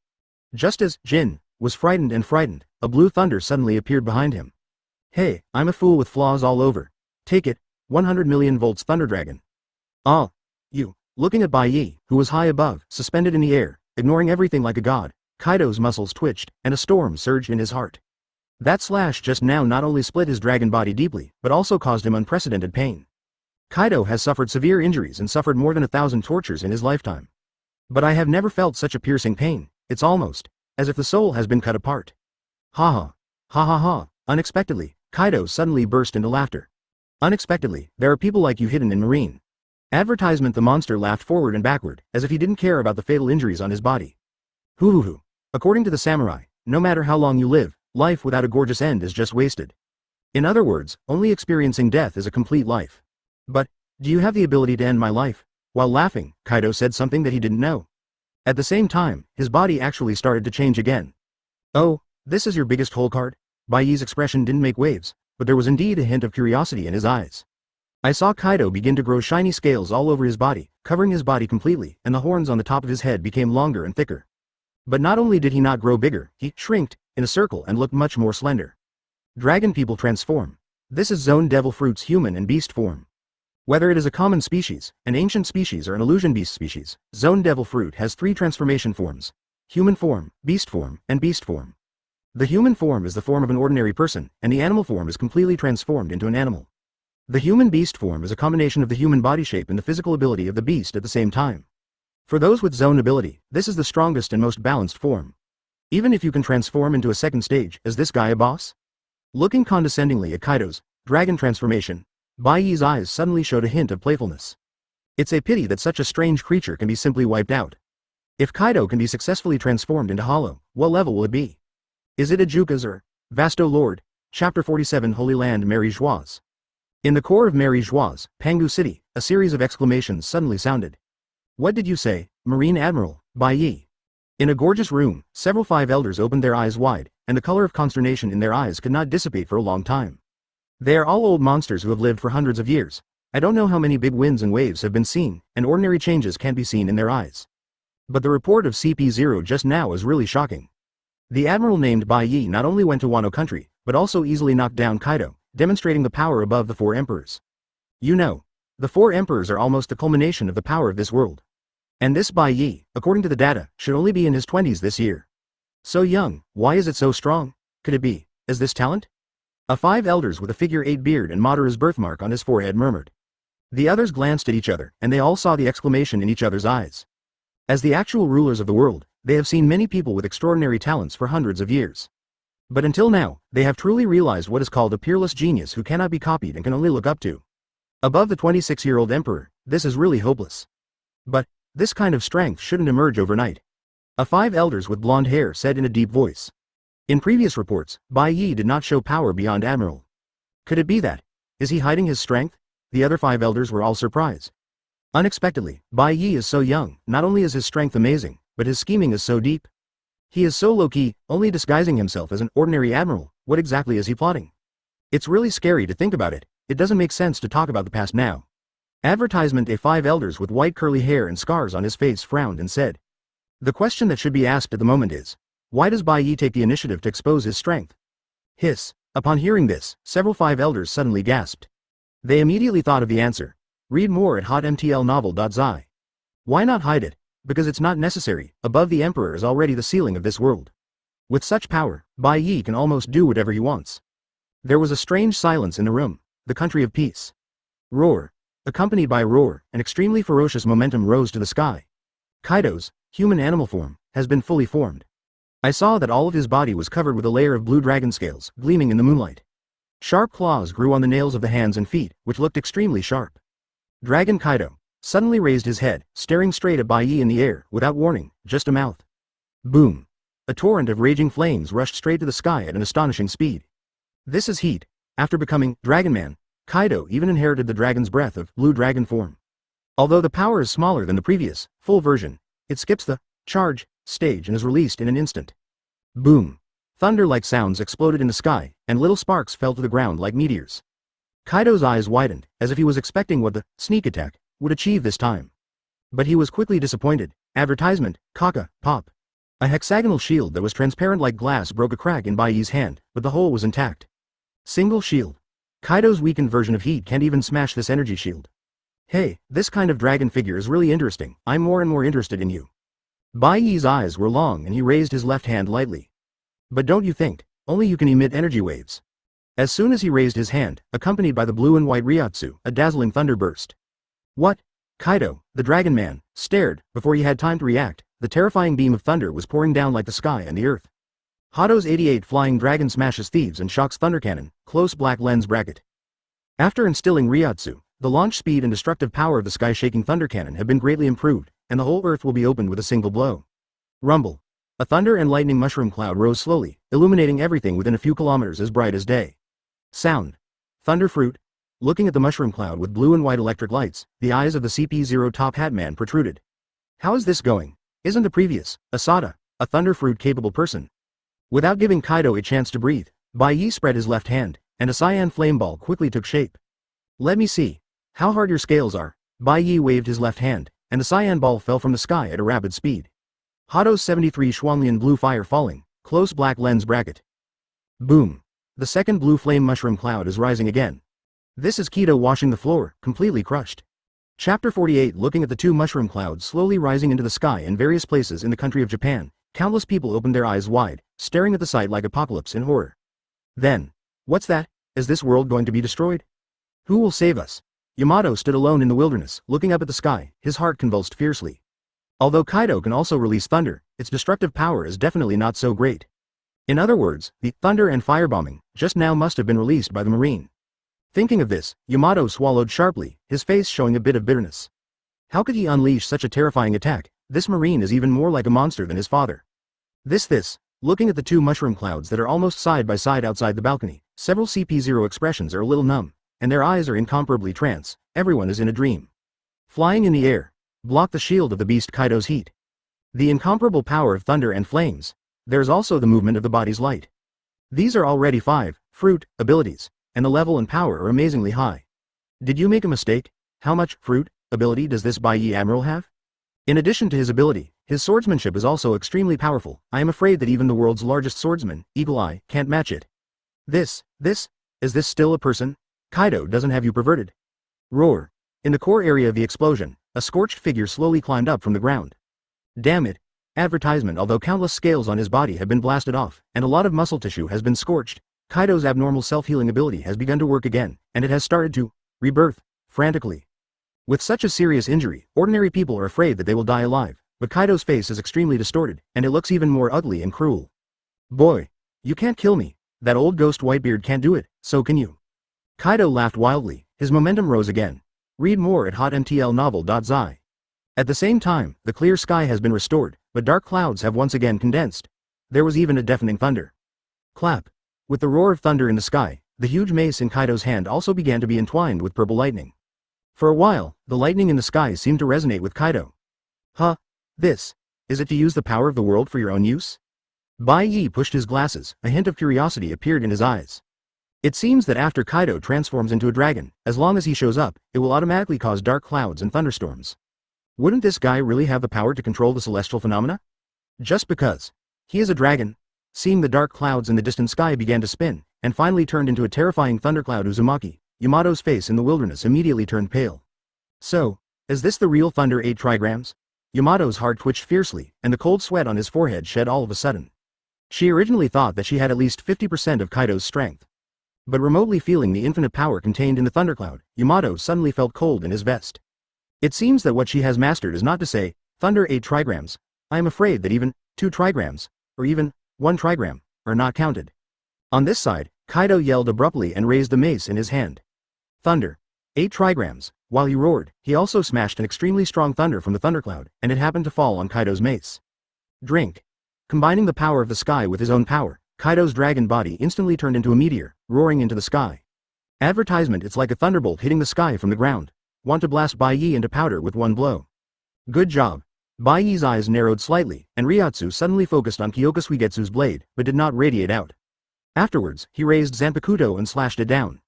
Speaker 1: Just as Jin was frightened, a blue thunder suddenly appeared behind him. Hey, I'm a fool with flaws all over. Take it, 100 million volts Thunder Dragon. Ah, you. Looking at Bai Ye, who was high above, suspended in the air, ignoring everything like a god, Kaido's muscles twitched, and a storm surged in his heart. That slash just now not only split his dragon body deeply, but also caused him unprecedented pain. Kaido has suffered severe injuries and suffered more than 1,000 tortures in his lifetime. But I have never felt such a piercing pain. It's almost as if the soul has been cut apart. Ha ha. Ha ha ha. Unexpectedly, Kaido suddenly burst into laughter. Unexpectedly, there are people like you hidden in Marine. Advertisement. The monster laughed forward and backward, as if he didn't care about the fatal injuries on his body. Hoo. According to the samurai, no matter how long you live, life without a gorgeous end is just wasted. In other words, only experiencing death is a complete life. But, do you have the ability to end my life? While laughing, Kaido said something that he didn't know. At the same time, his body actually started to change again. Oh, this is your biggest hole card? Bai Ye's expression didn't make waves, but there was indeed a hint of curiosity in his eyes. I saw Kaido begin to grow shiny scales all over his body, covering his body completely, and the horns on the top of his head became longer and thicker. But not only did he not grow bigger, he shrinked in a circle and looked much more slender. Dragon people transform. This is Zone Devil Fruit's human and beast form. Whether it is a common species, an ancient species or an illusion beast species, Zone Devil Fruit has 3 transformation forms: human form, beast form, and beast form. The human form is the form of an ordinary person, and the animal form is completely transformed into an animal. The human beast form is a combination of the human body shape and the physical ability of the beast at the same time. For those with zone ability, this is the strongest and most balanced form. Even if you can transform into a second stage, is this guy a boss? Looking condescendingly at Kaido's dragon transformation, Bai Ye's eyes suddenly showed a hint of playfulness. It's a pity that such a strange creature can be simply wiped out. If Kaido can be successfully transformed into Hollow, what level will it be? Is it a Jukas or Vasto Lord? Chapter 47 Holy Land Mary Joieuse. In the core of Mary Joie's, Pangu City, a series of exclamations suddenly sounded. What did you say, Marine Admiral, Bai Ye? In a gorgeous room, several five elders opened their eyes wide, and the color of consternation in their eyes could not dissipate for a long time. They are all old monsters who have lived for hundreds of years. I don't know how many big winds and waves have been seen, and ordinary changes can't be seen in their eyes. But the report of CP0 just now is really shocking. The admiral named Bai Ye not only went to Wano country, but also easily knocked down Kaido, demonstrating the power above the four emperors. You know, the four emperors are almost the culmination of the power of this world. And this Bai Ye, according to the data, should only be in his 20s this year. So young, why is it so strong? Could it be, is this talent? A five elders with a figure 8 beard and Madara's birthmark on his forehead murmured. The others glanced at each other, and they all saw the exclamation in each other's eyes. As the actual rulers of the world, they have seen many people with extraordinary talents for hundreds of years. But until now, they have truly realized what is called a peerless genius who cannot be copied and can only look up to. Above the 26-year-old emperor, this is really hopeless. But this kind of strength shouldn't emerge overnight. A five elders with blonde hair said in a deep voice. In previous reports, Bai Ye did not show power beyond Admiral. Could it be that? Is he hiding his strength? The other five elders were all surprised. Unexpectedly, Bai Ye is so young, not only is his strength amazing, but his scheming is so deep. He is so low-key, only disguising himself as an ordinary admiral. What exactly is he plotting? It's really scary to think about it. It doesn't make sense to talk about the past now. Advertisement. A five elders with white curly hair and scars on his face frowned and said. The question that should be asked at the moment is, why does Bai Ye take the initiative to expose his strength? Hiss. Upon hearing this, several five elders suddenly gasped. They immediately thought of the answer. Read more at hotmtlnovel.zi. Why not hide it? Because it's not necessary. Above the emperor is already the ceiling of this world. With such power, Bai Ye can almost do whatever he wants. There was a strange silence in the room. The country of peace. Roar. Accompanied by roar, an extremely ferocious momentum rose to the sky. Kaido's human animal form has been fully formed. I saw that all of his body was covered with a layer of blue dragon scales, gleaming in the moonlight. Sharp claws grew on the nails of the hands and feet, which looked extremely sharp. Dragon Kaido suddenly raised his head, staring straight at Bai Ye in the air, without warning, just a mouth. Boom. A torrent of raging flames rushed straight to the sky at an astonishing speed. This is heat. After becoming Dragon Man, Kaido even inherited the dragon's breath of blue dragon form. Although the power is smaller than the previous, full version, it skips the charge stage and is released in an instant. Boom. Thunder-like sounds exploded in the sky, and little sparks fell to the ground like meteors. Kaido's eyes widened, as if he was expecting what the sneak attack would achieve this time. But he was quickly disappointed. Advertisement, Kyōka, pop. A hexagonal shield that was transparent like glass broke a crack in Bai Ye's hand, but the hole was intact. Single shield. Kaido's weakened version of heat can't even smash this energy shield. Hey, this kind of dragon figure is really interesting. I'm more and more interested in you. Bai Ye's eyes were long and he raised his left hand lightly. But don't you think, only you can emit energy waves. As soon as he raised his hand, accompanied by the blue and white Ryotsu, a dazzling thunder burst. What? Kaido, the Dragon Man, stared. Before he had time to react, the terrifying beam of thunder was pouring down like the sky and the earth. Hato's 88 Flying Dragon smashes thieves and shocks Thunder Cannon, close black lens bracket. After instilling Ryotsu, the launch speed and destructive power of the sky-shaking Thunder Cannon have been greatly improved, and the whole earth will be opened with a single blow. Rumble. A thunder and lightning mushroom cloud rose slowly, illuminating everything within a few kilometers as bright as day. Sound. Thunder fruit. Looking at the mushroom cloud with blue and white electric lights, the eyes of the CP0 top hat man protruded. How is this going? Isn't the previous, Espada, a thunder fruit capable person? Without giving Kaido a chance to breathe, Bai Ye spread his left hand, and a cyan flame ball quickly took shape. Let me see. How hard your scales are. Bai Ye waved his left hand, and the cyan ball fell from the sky at a rapid speed. Hato's 73 Shuanglian blue fire falling, close black lens bracket. Boom. The second blue flame mushroom cloud is rising again. This is Kido washing the floor, completely crushed. Chapter 48. Looking at the two mushroom clouds slowly rising into the sky in various places in the country of Japan, countless people opened their eyes wide, staring at the sight like apocalypse in horror. Then, what's that? Is this world going to be destroyed? Who will save us? Yamato stood alone in the wilderness, looking up at the sky, his heart convulsed fiercely. Although Kaido can also release thunder, its destructive power is definitely not so great. In other words, the thunder and firebombing just now must have been released by the marine. Thinking of this, Yamato swallowed sharply, his face showing a bit of bitterness. How could he unleash such a terrifying attack? This marine is even more like a monster than his father. Looking at the two mushroom clouds that are almost side by side outside the balcony, several CP0 expressions are a little numb, and their eyes are incomparably trance, everyone is in a dream. Flying in the air. Block the shield of the beast Kaido's heat. The incomparable power of thunder and flames. There's also the movement of the body's light. These are already 5 fruit abilities, and the level and power are amazingly high. Did you make a mistake? How much fruit ability does this Bai Ye Admiral have? In addition to his ability, his swordsmanship is also extremely powerful. I am afraid that even the world's largest swordsman, Eagle Eye, can't match it. Is this still a person? Kaido doesn't have you perverted. Roar. In the core area of the explosion, a scorched figure slowly climbed up from the ground. Damn it. Advertisement. Although countless scales on his body have been blasted off, and a lot of muscle tissue has been scorched, Kaido's abnormal self-healing ability has begun to work again, and it has started to rebirth frantically. With such a serious injury, ordinary people are afraid that they will die alive, but Kaido's face is extremely distorted, and it looks even more ugly and cruel. Boy, you can't kill me. That old ghost Whitebeard can't do it, so can you. Kaido laughed wildly, his momentum rose again. Read more at hotmtlnovel.zi. At the same time, the clear sky has been restored, but dark clouds have once again condensed. There was even a deafening thunder. Clap. With the roar of thunder in the sky, the huge mace in Kaido's hand also began to be entwined with purple lightning. For a while, the lightning in the sky seemed to resonate with Kaido. Huh? Is it to use the power of the world for your own use? Bai Ye pushed his glasses, a hint of curiosity appeared in his eyes. It seems that after Kaido transforms into a dragon, as long as he shows up, it will automatically cause dark clouds and thunderstorms. Wouldn't this guy really have the power to control the celestial phenomena? Just because he is a dragon? Seeing the dark clouds in the distant sky began to spin, and finally turned into a terrifying thundercloud. Uzumaki, Yamato's face in the wilderness immediately turned pale. So, is this the real Thunder 8 trigrams? Yamato's heart twitched fiercely, and the cold sweat on his forehead shed all of a sudden. She originally thought that she had at least 50% of Kaido's strength. But remotely feeling the infinite power contained in the thundercloud, Yamato suddenly felt cold in his vest. It seems that what she has mastered is not to say, Thunder 8 trigrams. I am afraid that even 2 trigrams, or even 1 trigram, are not counted. On this side, Kaido yelled abruptly and raised the mace in his hand. Thunder. 8 trigrams. While he roared, he also smashed an extremely strong thunder from the thundercloud, and it happened to fall on Kaido's mace. Drink. Combining the power of the sky with his own power, Kaido's dragon body instantly turned into a meteor, roaring into the sky. Advertisement. It's like a thunderbolt hitting the sky from the ground. Want to blast Bai Ye into powder with one blow. Good job. Bai Ye's eyes narrowed slightly, and Ryotsu suddenly focused on Kyōka Suigetsu's blade, but did not radiate out. Afterwards, he raised Zanpakutō and slashed it down.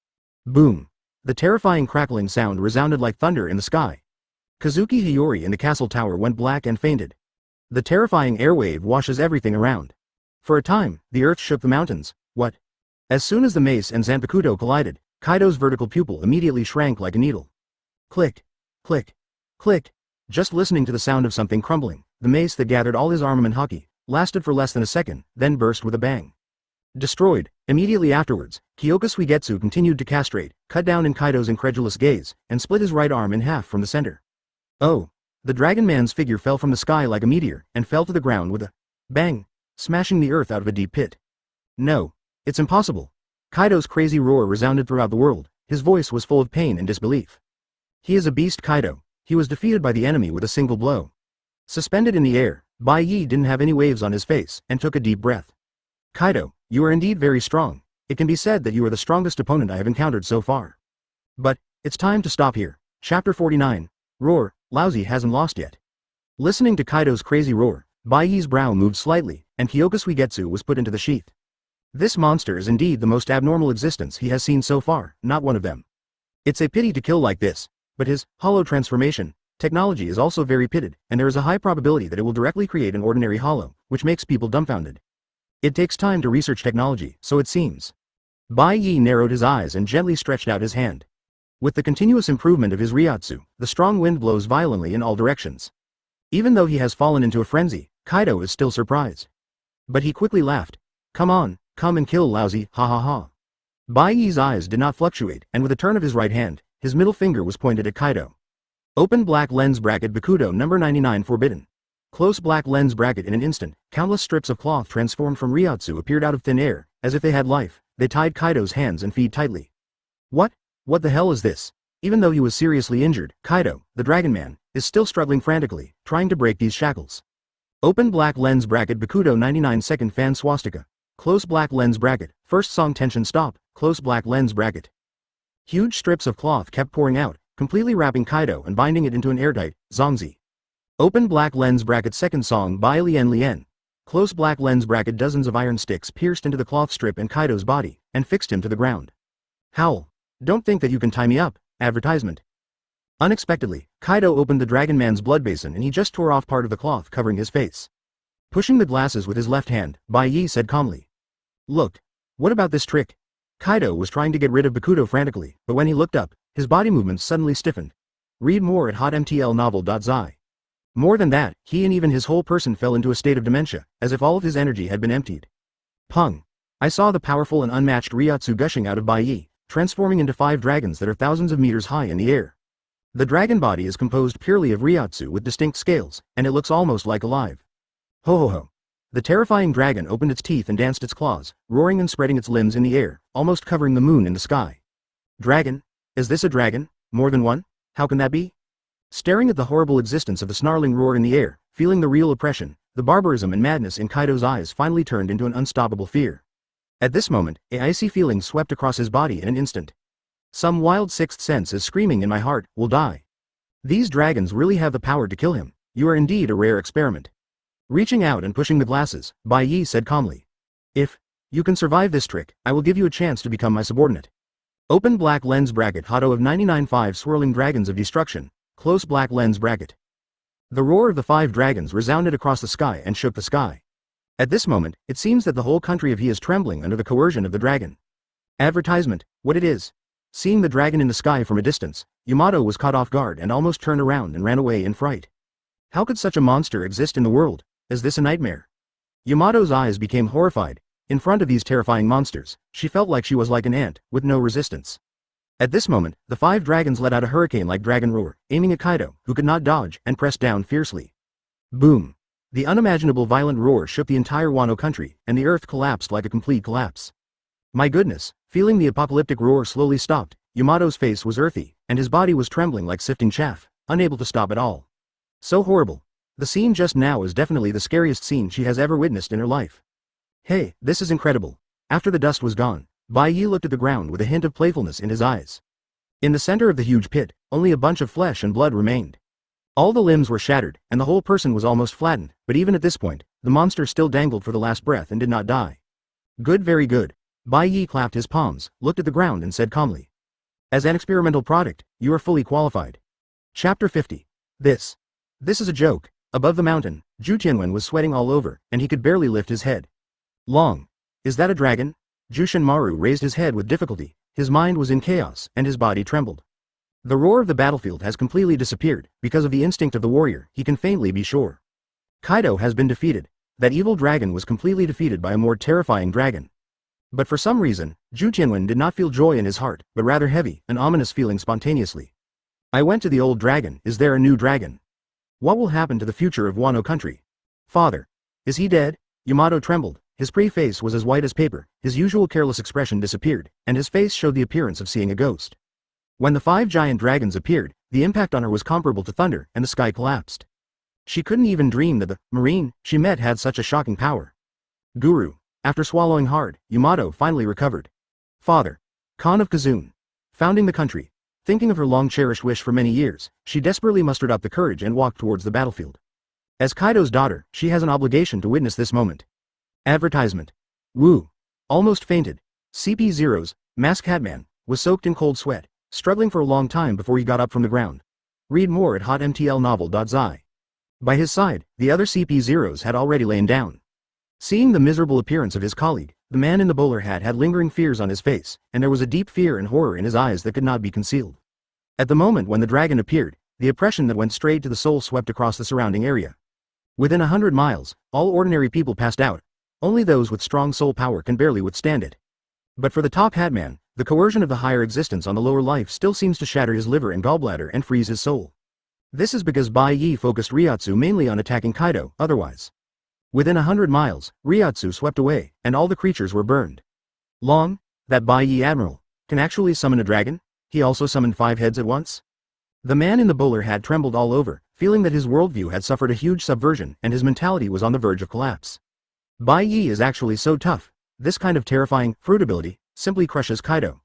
Speaker 1: Boom. The terrifying crackling sound resounded like thunder in the sky. Kazuki Hiyori in the castle tower went black and fainted. The terrifying airwave washes everything around. For a time, the earth shook the mountains. What? As soon as the mace and Zanpakutō collided, Kaido's vertical pupil immediately shrank like a needle. Click. Click. Click. Just listening to the sound of something crumbling, the mace that gathered all his armament haki, lasted for less than a second, then burst with a bang. Destroyed. Immediately afterwards, Kyōka Suigetsu continued to castrate, cut down in Kaido's incredulous gaze, and split his right arm in half from the center. Oh. The Dragon Man's figure fell from the sky like a meteor, and fell to the ground with a bang, smashing the earth out of a deep pit. No. It's impossible. Kaido's crazy roar resounded throughout the world, his voice was full of pain and disbelief. He is a beast, Kaido. He was defeated by the enemy with a single blow. Suspended in the air, Bai Ye didn't have any waves on his face, and took a deep breath. Kaido, you are indeed very strong. It can be said that you are the strongest opponent I have encountered so far. But, it's time to stop here. Chapter 49. Roar, Lousy hasn't lost yet. Listening to Kaido's crazy roar, Bai Ye's brow moved slightly, and Kyōka Suigetsu was put into the sheath. This monster is indeed the most abnormal existence he has seen so far, not one of them. It's a pity to kill like this, but his hollow transformation technology is also very pitted, and there is a high probability that it will directly create an ordinary hollow, which makes people dumbfounded. It takes time to research technology, so it seems. Bai Ye narrowed his eyes and gently stretched out his hand. With the continuous improvement of his Ryotsu, the strong wind blows violently in all directions. Even though he has fallen into a frenzy, Kaido is still surprised. But he quickly laughed. Come on, come and kill Lousy, ha ha ha. Bai Ye's eyes did not fluctuate, and with a turn of his right hand, his middle finger was pointed at Kaido. Open black lens bracket Bakudo number 99 forbidden. Close black lens bracket. In an instant, countless strips of cloth transformed from Ryotsu appeared out of thin air, as if they had life. They tied Kaido's hands and feet tightly. What the hell is this? Even though he was seriously injured, Kaido, the Dragon Man, is still struggling frantically, trying to break these shackles. Open black lens bracket Bakudo 99 second fan swastika. Close black lens bracket, first song tension stop, close black lens bracket. Huge strips of cloth kept pouring out, completely wrapping Kaido and binding it into an airtight, zongzi. Open black lens bracket second song by Lien. Close black lens bracket dozens of iron sticks pierced into the cloth strip and Kaido's body, and fixed him to the ground. Howl. Don't think that you can tie me up, advertisement. Unexpectedly, Kaido opened the Dragon Man's blood basin and he just tore off part of the cloth covering his face. Pushing the glasses with his left hand, Bai Ye said calmly. Look. What about this trick? Kaido was trying to get rid of Bakudo frantically, but when he looked up, his body movements suddenly stiffened. Read more at hotmtlnovel.zi. More than that, he and even his whole person fell into a state of dementia, as if all of his energy had been emptied. Pung. I saw the powerful and unmatched Ryotsu gushing out of Bai Ye, transforming into 5 dragons that are thousands of meters high in the air. The dragon body is composed purely of Ryotsu with distinct scales, and it looks almost like alive. Ho ho ho. The terrifying dragon opened its teeth and danced its claws, roaring and spreading its limbs in the air, almost covering the moon in the sky. Dragon? Is this a dragon? More than one? How can that be? Staring at the horrible existence of the snarling roar in the air, feeling the real oppression, the barbarism and madness in Kaido's eyes finally turned into an unstoppable fear. At this moment, an icy feeling swept across his body in an instant. Some wild sixth sense is screaming in my heart, will die. These dragons really have the power to kill him. You are indeed a rare experiment. Reaching out and pushing the glasses, Bai Ye said calmly. If you can survive this trick, I will give you a chance to become my subordinate. Open black lens bracket Hotto of 99.5 swirling dragons of destruction, close black lens bracket. The roar of the 5 dragons resounded across the sky and shook the sky. At this moment, it seems that the whole country of He is trembling under the coercion of the dragon. Advertisement, what it is. Seeing the dragon in the sky from a distance, Yamato was caught off guard and almost turned around and ran away in fright. How could such a monster exist in the world? Is this a nightmare? Yamato's eyes became horrified. In front of these terrifying monsters, she felt like she was like an ant, with no resistance. At this moment, the 5 dragons let out a hurricane-like dragon roar, aiming at Kaido, who could not dodge, and pressed down fiercely. Boom! The unimaginable violent roar shook the entire Wano country, and the earth collapsed like a complete collapse. My goodness, feeling the apocalyptic roar slowly stopped, Yamato's face was earthy, and his body was trembling like sifting chaff, unable to stop at all. So horrible. The scene just now is definitely the scariest scene she has ever witnessed in her life. Hey, this is incredible. After the dust was gone, Bai Ye looked at the ground with a hint of playfulness in his eyes. In the center of the huge pit, only a bunch of flesh and blood remained. All the limbs were shattered, and the whole person was almost flattened, but even at this point, the monster still dangled for the last breath and did not die. Good, very good. Bai Ye clapped his palms, looked at the ground and said calmly. As an experimental product, you are fully qualified. Chapter 50. This is a joke. Above the mountain, Zhu Tianwen was sweating all over, and he could barely lift his head. Long. Is that a dragon? Zhu Shenmaru raised his head with difficulty, his mind was in chaos, and his body trembled. The roar of the battlefield has completely disappeared, because of the instinct of the warrior, he can faintly be sure. Kaido has been defeated. That evil dragon was completely defeated by a more terrifying dragon. But for some reason, Zhu Tianwen did not feel joy in his heart, but rather heavy, an ominous feeling spontaneously. I went to the old dragon, is there a new dragon? What will happen to the future of Wano country? Father. Is he dead? Yamato trembled, his pretty face was as white as paper, his usual careless expression disappeared, and his face showed the appearance of seeing a ghost. When the 5 giant dragons appeared, the impact on her was comparable to thunder, and the sky collapsed. She couldn't even dream that the marine she met had such a shocking power. Guru. After swallowing hard, Yamato finally recovered. Father. Khan of Kazun. Founding the country. Thinking of her long-cherished wish for many years, she desperately mustered up the courage and walked towards the battlefield. As Kaido's daughter, she has an obligation to witness this moment. Advertisement. Woo. Almost fainted. CP0's, Mask Hatman, was soaked in cold sweat, struggling for a long time before he got up from the ground. Read more at hotmtlnovel.zi. By his side, the other CP0s had already lain down. Seeing the miserable appearance of his colleague, the man in the bowler hat had lingering fears on his face, and there was a deep fear and horror in his eyes that could not be concealed. At the moment when the dragon appeared, the oppression that went straight to the soul swept across the surrounding area. Within 100 miles, all ordinary people passed out. Only those with strong soul power can barely withstand it. But for the top hatman, the coercion of the higher existence on the lower life still seems to shatter his liver and gallbladder and freeze his soul. This is because Bai Ye focused Ryotsu mainly on attacking Kaido, otherwise. Within 100 miles, Ryotsu swept away, and all the creatures were burned. Long, that Bai Ye Admiral, can actually summon a dragon? He also summoned 5 heads at once? The man in the bowler hat trembled all over, feeling that his worldview had suffered a huge subversion and his mentality was on the verge of collapse. Bai Ye is actually so tough. This kind of terrifying fruit ability simply crushes Kaido.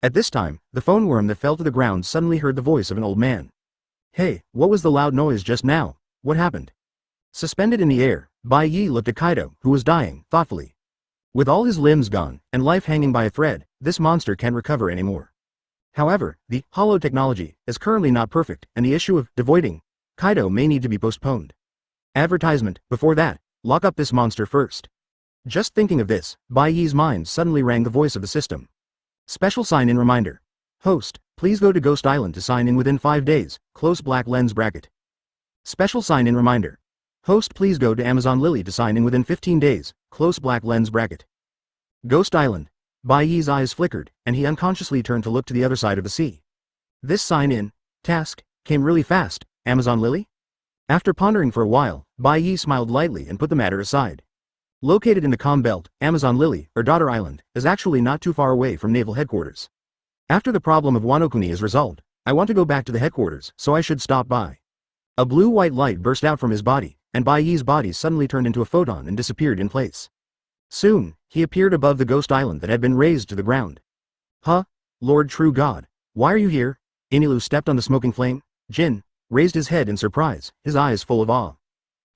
Speaker 1: At this time, the phone worm that fell to the ground suddenly heard the voice of an old man. Hey, what was the loud noise just now? What happened? Suspended in the air, Bai Ye looked at Kaido, who was dying, thoughtfully. With all his limbs gone, and life hanging by a thread, this monster can't recover anymore. However, the hollow technology is currently not perfect, and the issue of devoiding Kaido may need to be postponed. Advertisement, before that, lock up this monster first. Just thinking of this, Bai Ye's mind suddenly rang the voice of the system. Special sign-in reminder. Host, please go to Ghost Island to sign in within 5 days, close black lens bracket. Special sign-in reminder. Host, please go to Amazon Lily to sign in within 15 days, close black lens bracket. Ghost Island. Bai Ye's eyes flickered, and he unconsciously turned to look to the other side of the sea. This sign-in task came really fast. Amazon Lily? After pondering for a while, Bai Ye smiled lightly and put the matter aside. Located in the Calm Belt, Amazon Lily, or Daughter Island, is actually not too far away from naval headquarters. After the problem of Wano Kuni is resolved, I want to go back to the headquarters, so I should stop by. A blue-white light burst out from his body, and Bai Ye's body suddenly turned into a photon and disappeared in place. Soon, he appeared above the ghost island that had been razed to the ground. Huh? Lord True God, why are you here? Enel stepped on the smoking flame. Jin raised his head in surprise, his eyes full of awe.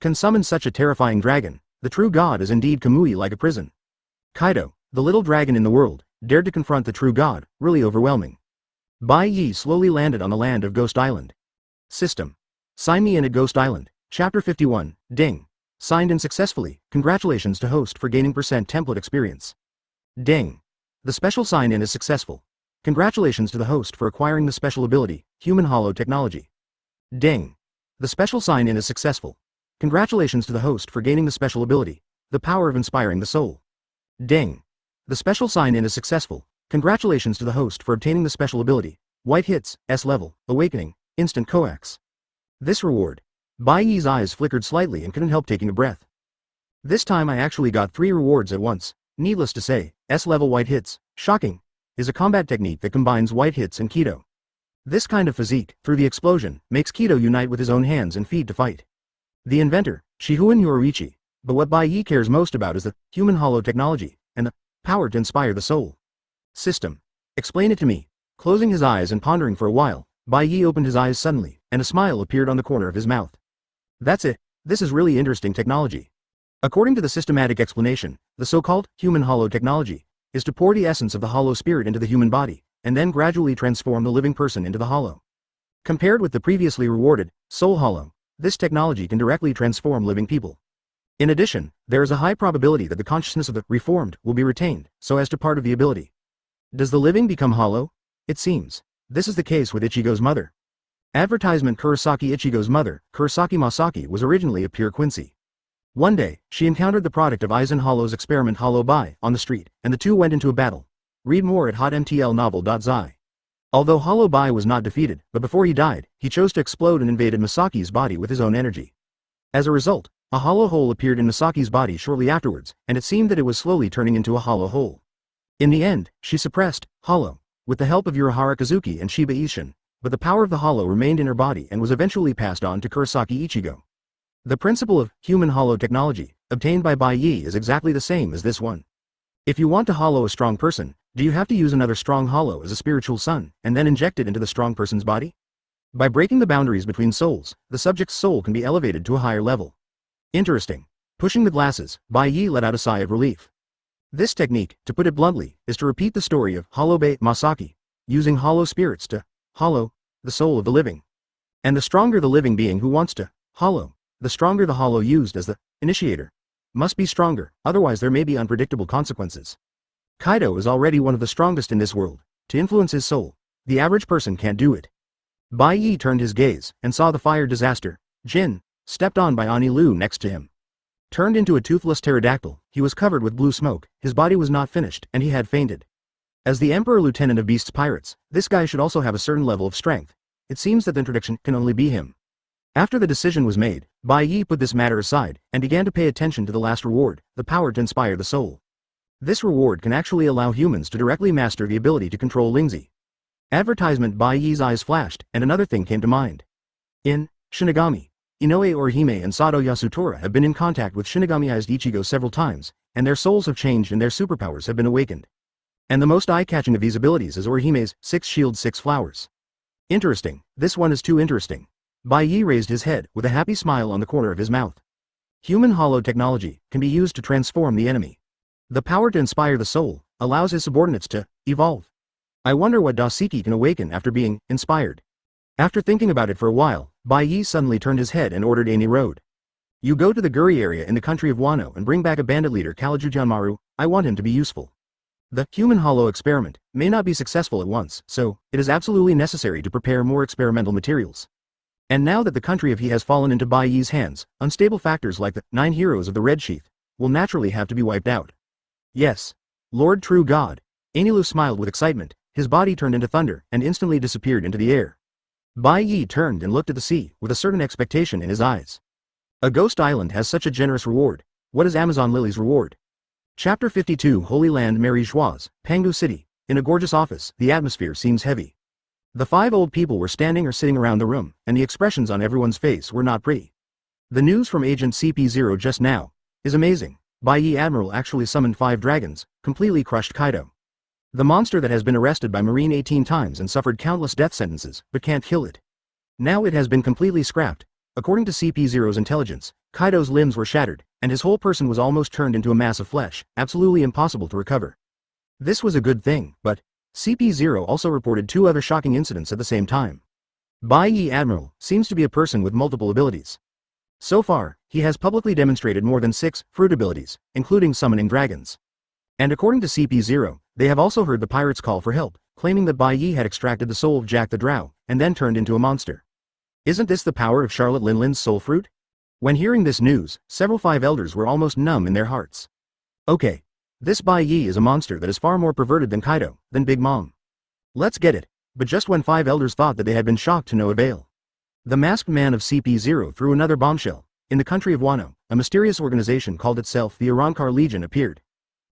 Speaker 1: Can summon such a terrifying dragon? The true god is indeed Kamui like a prison. Kaido, the little dragon in the world, dared to confront the true god, really overwhelming. Bai Ye slowly landed on the land of Ghost Island. System. Sign me in at Ghost Island. Chapter 51, Ding. Signed in successfully, congratulations to host for gaining percent template experience. Ding. The special sign-in is successful. Congratulations to the host for acquiring the special ability, Human Hollow Technology. Ding. The special sign-in is successful. Congratulations to the host for gaining the special ability, the power of inspiring the soul. Ding. The special sign-in is successful. Congratulations to the host for obtaining the special ability, White Hits, S level, Awakening, Instant Coax. This reward. Bai Ye's eyes flickered slightly and couldn't help taking a breath. This time I actually got 3 rewards at once. Needless to say, S level White Hits, shocking, is a combat technique that combines White Hits and Kido. This kind of physique, through the explosion, makes Kido unite with his own hands and feet to fight. The inventor, Shihuan Yoruichi, but what Bai Ye cares most about is the human hollow technology, and the power to inspire the soul. System. Explain it to me. Closing his eyes and pondering for a while, Bai Ye opened his eyes suddenly, and a smile appeared on the corner of his mouth. That's it, this is really interesting technology. According to the systematic explanation, the so-called human hollow technology is to pour the essence of the hollow spirit into the human body, and then gradually transform the living person into the hollow. Compared with the previously rewarded soul hollow, this technology can directly transform living people. In addition, there is a high probability that the consciousness of the reformed will be retained, so as to part of the ability. Does the living become hollow? It seems. This is the case with Ichigo's mother. Advertisement. Kurosaki. Ichigo's mother, Kurosaki Masaki, was originally a pure Quincy. One day, she encountered the product of Aizen Hollow's experiment Hollow Bai on the street, and the two went into a battle. Read more at hotmtlnovel.zi. Although Hollow Bai was not defeated, but before he died, he chose to explode and invaded Masaki's body with his own energy. As a result, a hollow hole appeared in Masaki's body shortly afterwards, and it seemed that it was slowly turning into a hollow hole. In the end, she suppressed Hollow with the help of Urahara Kazuki and Shiba Ishin, but the power of the hollow remained in her body and was eventually passed on to Kurosaki Ichigo. The principle of human hollow technology, obtained by Bai Ye, is exactly the same as this one. If you want to hollow a strong person, do you have to use another strong hollow as a spiritual sun, and then inject it into the strong person's body? By breaking the boundaries between souls, the subject's soul can be elevated to a higher level. Interesting. Pushing the glasses, Bai Ye let out a sigh of relief. This technique, to put it bluntly, is to repeat the story of Hollow Bai Masaki, using hollow spirits to hollow the soul of the living. And the stronger the living being who wants to hollow, the stronger the hollow used as the initiator. Must be stronger, otherwise there may be unpredictable consequences. Kaido is already one of the strongest in this world. To influence his soul, the average person can't do it. Bai Ye turned his gaze, and saw the fire disaster. Jin, stepped on by Ani Lu next to him. Turned into a toothless pterodactyl, he was covered with blue smoke, his body was not finished, and he had fainted. As the Emperor Lieutenant of Beast's Pirates, this guy should also have a certain level of strength. It seems that the introduction can only be him. After the decision was made, Bai Ye put this matter aside, and began to pay attention to the last reward, the power to inspire the soul. This reward can actually allow humans to directly master the ability to control Lingzi. Advertisement. Bai Ye's eyes flashed, and another thing came to mind. In Shinigami, Inoue Orihime and Sado Yasutora have been in contact with Shinigami-ized Ichigo several times, and their souls have changed and their superpowers have been awakened. And the most eye-catching of these abilities is Orihime's 6 shields 6 flowers. Interesting, this one is too interesting. Bai Ye raised his head, with a happy smile on the corner of his mouth. Human hollow technology can be used to transform the enemy. The power to inspire the soul allows his subordinates to evolve. I wonder what Doseki can awaken after being inspired. After thinking about it for a while, Bai Ye suddenly turned his head and ordered Ani Road. You go to the Guri area in the country of Wano and bring back a bandit leader Kalajujanmaru. I want him to be useful. The human hollow experiment may not be successful at once, so it is absolutely necessary to prepare more experimental materials. And now that the country of He has fallen into Bai Ye's hands, unstable factors like the 9 heroes of the Red Sheath will naturally have to be wiped out. Yes. Lord True God. Anilu smiled with excitement, his body turned into thunder and instantly disappeared into the air. Bai Ye turned and looked at the sea, with a certain expectation in his eyes. A ghost island has such a generous reward. What is Amazon Lily's reward? Chapter 52 Holy Land Mary Joieuse, Pangu City. In a gorgeous office, the atmosphere seems heavy. The 5 old people were standing or sitting around the room, and the expressions on everyone's face were not pretty. The news from Agent CP0 just now is amazing. Bai Ye Admiral actually summoned 5 dragons, completely crushed Kaido. The monster that has been arrested by Marine 18 times and suffered countless death sentences, but can't kill it. Now it has been completely scrapped. According to CP0's intelligence, Kaido's limbs were shattered, and his whole person was almost turned into a mass of flesh, absolutely impossible to recover. This was a good thing, but CP0 also reported 2 other shocking incidents at the same time. Bai Ye Admiral seems to be a person with multiple abilities. So far, he has publicly demonstrated more than 6 fruit abilities, including summoning dragons. And according to CP0, they have also heard the pirates call for help, claiming that Bai Ye had extracted the soul of Jack the Drow, and then turned into a monster. Isn't this the power of Charlotte Linlin's soul fruit? When hearing this news, several 5 elders were almost numb in their hearts. Okay. This Bai Ye is a monster that is far more perverted than Kaido, than Big Mom. Let's get it. But just when 5 elders thought that they had been shocked to no avail. The masked man of CP0 threw another bombshell. In the country of Wano, a mysterious organization called itself the Arrancar Legion appeared.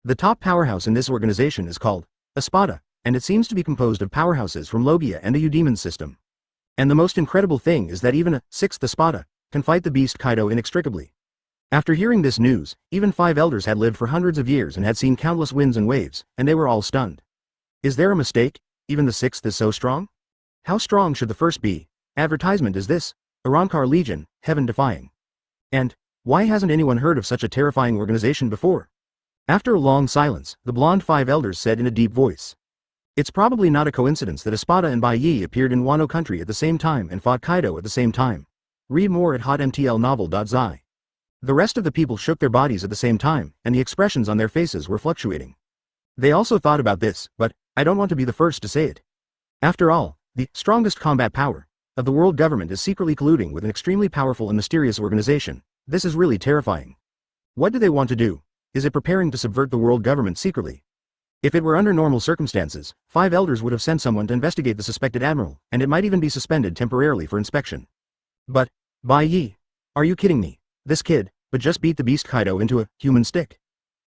Speaker 1: The top powerhouse in this organization is called Espada, and it seems to be composed of powerhouses from Logia and the Udemon system. And the most incredible thing is that even a 6th Espada can fight the beast Kaido inextricably. After hearing this news, even 5 elders had lived for hundreds of years and had seen countless winds and waves, and they were all stunned. Is there a mistake? Even the 6th is so strong? How strong should the first be? Advertisement is this: Arrancar Legion, heaven-defying. And why hasn't anyone heard of such a terrifying organization before? After a long silence, the blonde 5 elders said in a deep voice. It's probably not a coincidence that Espada and Bai Ye appeared in Wano country at the same time and fought Kaido at the same time. Read more at hotmtlnovel.zi. The rest of the people shook their bodies at the same time, and the expressions on their faces were fluctuating. They also thought about this, but I don't want to be the first to say it. After all, the strongest combat power of the world government is secretly colluding with an extremely powerful and mysterious organization. This is really terrifying. What do they want to do? Is it preparing to subvert the world government secretly? If it were under normal circumstances, 5 elders would have sent someone to investigate the suspected admiral, and it might even be suspended temporarily for inspection. But Bai Ye, are you kidding me? This kid, but just beat the beast Kaido into a human stick.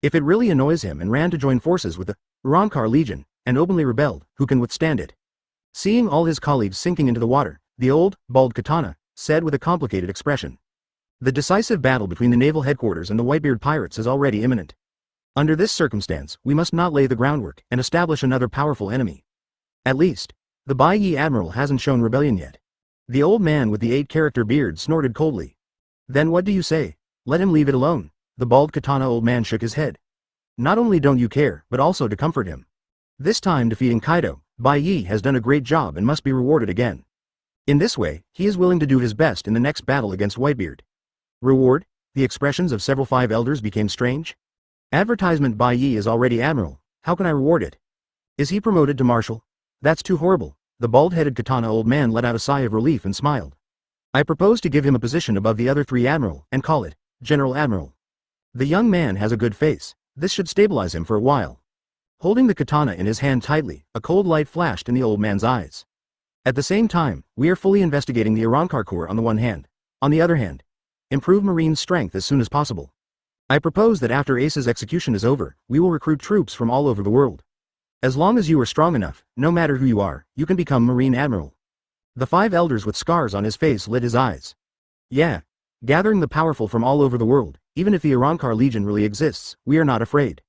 Speaker 1: If it really annoys him and ran to join forces with the Arrancar Legion, and openly rebelled, who can withstand it? Seeing all his colleagues sinking into the water, the old, bald Katana said with a complicated expression. The decisive battle between the naval headquarters and the Whitebeard pirates is already imminent. Under this circumstance, we must not lay the groundwork and establish another powerful enemy. At least, the Bai Ye Admiral hasn't shown rebellion yet. The old man with the 8-character beard snorted coldly. Then what do you say? Let him leave it alone. The bald Katana old man shook his head. Not only don't you care, but also to comfort him. This time defeating Kaido, Bai Ye has done a great job and must be rewarded again. In this way, he is willing to do his best in the next battle against Whitebeard. Reward? The expressions of several 5 elders became strange. Advertisement: Bai Ye is already admiral. How can I reward it? Is he promoted to marshal? That's too horrible. The bald-headed Katana old man let out a sigh of relief and smiled. I propose to give him a position above the other 3 admiral, and call it General Admiral. The young man has a good face. This should stabilize him for a while. Holding the katana in his hand tightly, a cold light flashed in the old man's eyes. At the same time, we are fully investigating the Arrancar Corps on the one hand. On the other hand, improve Marine strength as soon as possible. I propose that after Ace's execution is over, we will recruit troops from all over the world. As long as you are strong enough, no matter who you are, you can become Marine Admiral. The 5 elders with scars on his face lit his eyes. Yeah. Gathering the powerful from all over the world, even if the Arrancar Legion really exists, we are not afraid.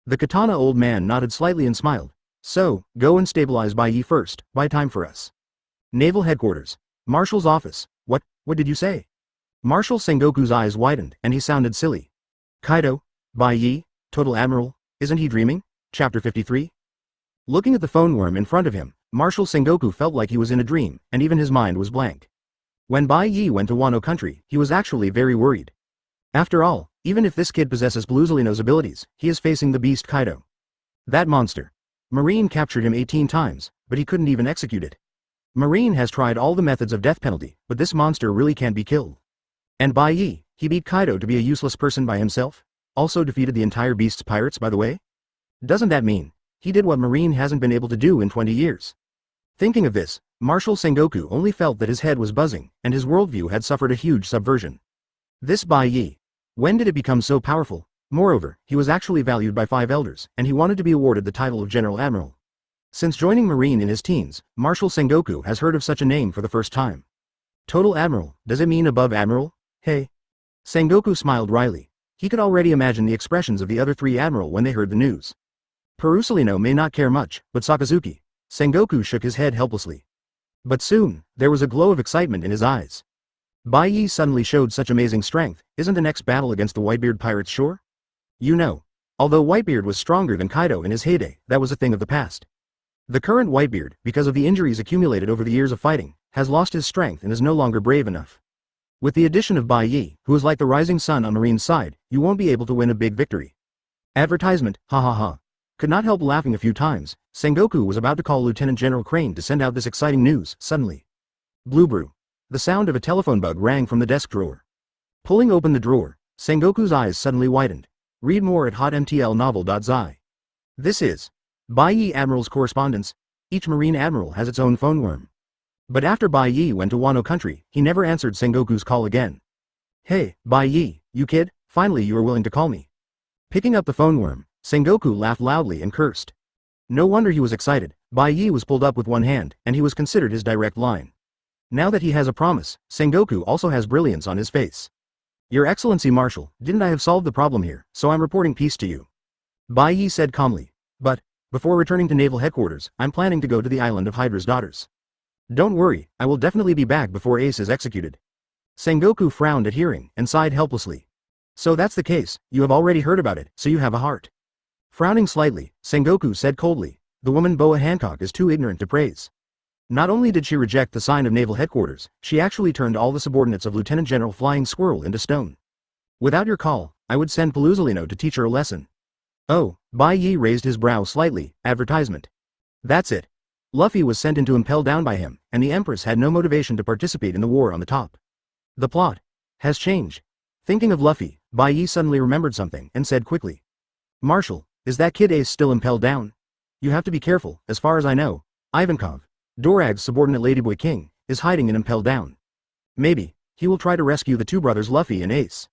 Speaker 1: The katana old man nodded slightly and smiled. So, go and stabilize Bai Ye first, buy time for us. Naval Headquarters. Marshal's office. What did you say? Marshal Sengoku's eyes widened, and he sounded silly. Kaido? Bai Ye? Total Admiral? Isn't he dreaming? Chapter 53. Looking at the phone worm in front of him, Marshal Sengoku felt like he was in a dream, and even his mind was blank. When Bai Ye went to Wano country, he was actually very worried. After all, even if this kid possesses Bluzelino's abilities, he is facing the beast Kaido. That monster. Marine captured him 18 times, but he couldn't even execute it. Marine has tried all the methods of death penalty, but this monster really can't be killed. And Bai Ye, he beat Kaido to be a useless person by himself? Also defeated the entire beast's pirates, by the way? Doesn't that mean he did what Marine hasn't been able to do in 20 years? Thinking of this, Marshal Sengoku only felt that his head was buzzing, and his worldview had suffered a huge subversion. This Bai Ye. When did it become so powerful? Moreover, he was actually valued by 5 elders, and he wanted to be awarded the title of General Admiral. Since joining Marine in his teens, Marshal Sengoku has heard of such a name for the first time. Total Admiral, does it mean above Admiral? Hey. Sengoku smiled wryly. He could already imagine the expressions of the other 3 Admiral when they heard the news. Perusalino may not care much, but Sakazuki. Sengoku shook his head helplessly. But soon, there was a glow of excitement in his eyes. Bai Ye suddenly showed such amazing strength, isn't the next battle against the Whitebeard pirates sure? You know. Although Whitebeard was stronger than Kaido in his heyday, that was a thing of the past. The current Whitebeard, because of the injuries accumulated over the years of fighting, has lost his strength and is no longer brave enough. With the addition of Bai Ye, who is like the rising sun on Marine's side, you won't be able to win a big victory. Advertisement, ha ha ha. Could not help laughing a few times. Sengoku was about to call Lieutenant General Crane to send out this exciting news, suddenly. Blue brew. The sound of a telephone bug rang from the desk drawer. Pulling open the drawer, Sengoku's eyes suddenly widened. Read more at hotmtlnovel.zi. This is Bai Ye Admiral's correspondence. Each Marine Admiral has its own phone worm. But after Bai Ye went to Wano country, he never answered Sengoku's call again. Hey, Bai Ye, you kid, finally you are willing to call me. Picking up the phone worm, Sengoku laughed loudly and cursed. No wonder he was excited. Bai Ye was pulled up with one hand, and he was considered his direct line. Now that he has a promise, Sengoku also has brilliance on his face. Your Excellency Marshal, didn't I have solved the problem here, so I'm reporting peace to you. Bai Ye said calmly. But, before returning to Naval Headquarters, I'm planning to go to the island of Hydra's daughters. Don't worry, I will definitely be back before Ace is executed. Sengoku frowned at hearing, and sighed helplessly. So that's the case, you have already heard about it, so you have a heart. Frowning slightly, Sengoku said coldly, the woman Boa Hancock is too ignorant to praise. Not only did she reject the sign of Naval Headquarters, she actually turned all the subordinates of Lieutenant General Flying Squirrel into stone. Without your call, I would send Pelusalino to teach her a lesson. Oh, Bai Ye raised his brow slightly, advertisement. That's it. Luffy was sent in to impel down by him, and the Empress had no motivation to participate in the war on the top. The plot has changed. Thinking of Luffy, Bai Ye suddenly remembered something and said quickly. Marshal, is that kid Ace still impelled down? You have to be careful, as far as I know, Ivankov, Dorag's subordinate Ladyboy King, is hiding and impelled down. Maybe, he will try to rescue the 2 brothers Luffy and Ace.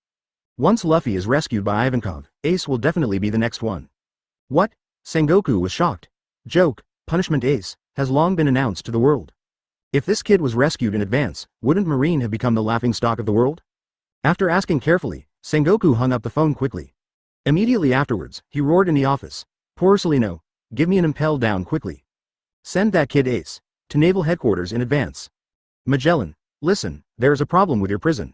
Speaker 1: Once Luffy is rescued by Ivankov, Ace will definitely be the next one. What? Sengoku was shocked. Joke, Punishment Ace, has long been announced to the world. If this kid was rescued in advance, wouldn't Marine have become the laughingstock of the world? After asking carefully, Sengoku hung up the phone quickly. Immediately afterwards, he roared in the office. Porcelino, give me an impel down quickly. Send that kid Ace to Naval Headquarters in advance. Magellan, listen, there is a problem with your prison.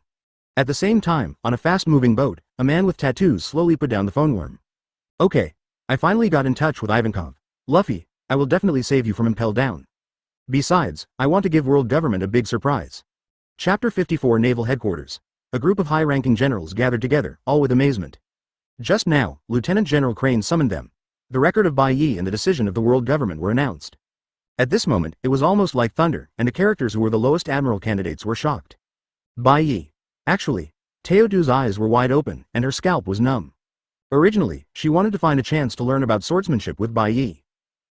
Speaker 1: At the same time, on a fast-moving boat, a man with tattoos slowly put down the phone worm. Okay, I finally got in touch with Ivankov. Luffy, I will definitely save you from impel down. Besides, I want to give world government a big surprise. Chapter 54 Naval Headquarters. A group of high-ranking generals gathered together, all with amazement. Just now, Lieutenant General Crane summoned them. The record of Bai Ye and the decision of the world government were announced. At this moment, it was almost like thunder, and the characters who were the lowest admiral candidates were shocked. Bai Ye. Actually, Teodu's eyes were wide open, and her scalp was numb. Originally, she wanted to find a chance to learn about swordsmanship with Bai Ye.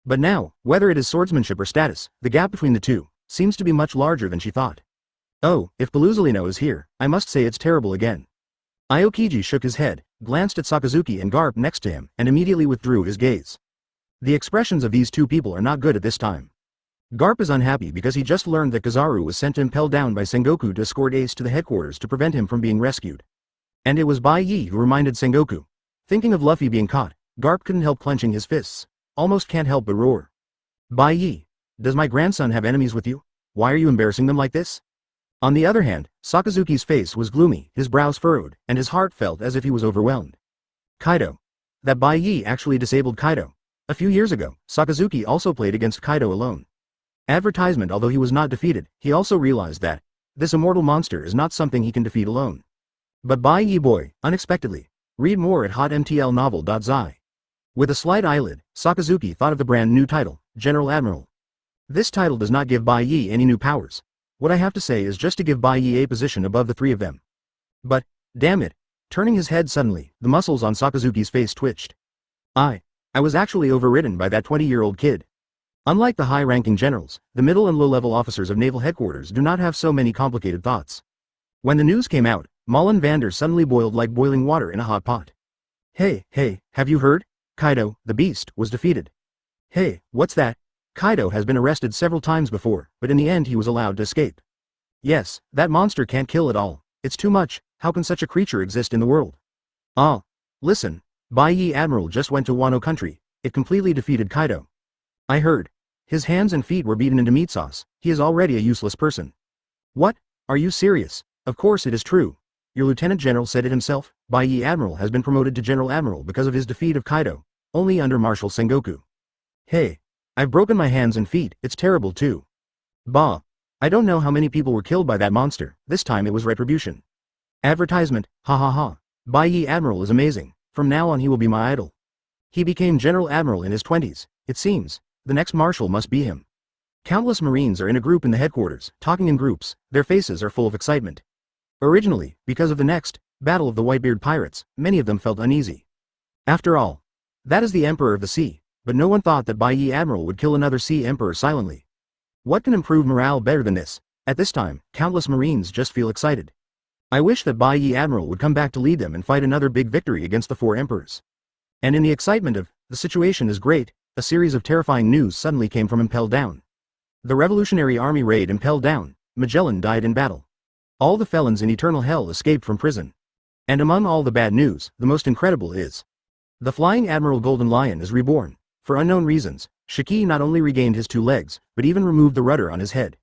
Speaker 1: But now, whether it is swordsmanship or status, the gap between the two seems to be much larger than she thought. Oh, if Pelusalino is here, I must say it's terrible again. Aokiji shook his head, glanced at Sakazuki and Karp next to him, and immediately withdrew his gaze. The expressions of these two people are not good at this time. Karp is unhappy because he just learned that Kizaru was sent to impel down by Sengoku to escort Ace to the headquarters to prevent him from being rescued. And it was Bai Ye who reminded Sengoku. Thinking of Luffy being caught, Garp couldn't help clenching his fists. Almost can't help but roar. Bai Ye, does my grandson have enemies with you? Why are you embarrassing them like this? On the other hand, Sakazuki's face was gloomy, his brows furrowed, and his heart felt as if he was overwhelmed. Kaido. That Bai Ye actually disabled Kaido. A few years ago, Sakazuki also played against Kaido alone. Advertisement. Although he was not defeated, he also realized that this immortal monster is not something he can defeat alone. But Bai Ye boy, unexpectedly. Read more at hotmtlnovel.zi. With a slight eyelid, Sakazuki thought of the brand new title, General Admiral. This title does not give Bai Ye any new powers. What I have to say is just to give Bai Ye a position above the three of them. But, damn it. Turning his head suddenly, the muscles on Sakazuki's face twitched. I was actually overridden by that 20-year-old kid. Unlike the high-ranking generals, the middle and low-level officers of naval headquarters do not have so many complicated thoughts. When the news came out, Malin Vander suddenly boiled like boiling water in a hot pot. Hey, have you heard? Kaido, the beast, was defeated. Hey, what's that? Kaido has been arrested several times before, but in the end he was allowed to escape. Yes, that monster can't kill at all. It's too much. How can such a creature exist in the world? Listen. Bai Ye Admiral just went to Wano country. It completely defeated Kaido. I heard. His hands and feet were beaten into meat sauce. He is already a useless person. What? Are you serious? Of course it is true. Your Lieutenant General said it himself. Bai Ye Admiral has been promoted to General Admiral because of his defeat of Kaido. Only under Marshal Sengoku. Hey. I've broken my hands and feet. It's terrible too. Bah. I don't know how many people were killed by that monster. This time it was retribution. Advertisement. Ha ha ha. Bai Ye Admiral is amazing. From now on he will be my idol. He became General Admiral in his 20s. It seems. The next marshal must be him. Countless Marines are in a group in the headquarters, talking in groups. Their faces are full of excitement. Originally, because of the next battle of the Whitebeard pirates, many of them felt uneasy. After all, that is the Emperor of the Sea, but no one thought that Bai Ye Admiral would kill another Sea Emperor silently. What can improve morale better than this? At this time, countless Marines just feel excited. I wish that Bai Ye Admiral would come back to lead them and fight another big victory against the four emperors. And in the excitement of, the situation is great, a series of terrifying news suddenly came from Impel Down. The Revolutionary Army raid Impel Down. Magellan died in battle. All the felons in Eternal Hell escaped from prison. And among all the bad news, the most incredible is the Flying Admiral Golden Lion is reborn. For unknown reasons, Shiki not only regained his 2 legs, but even removed the rudder on his head.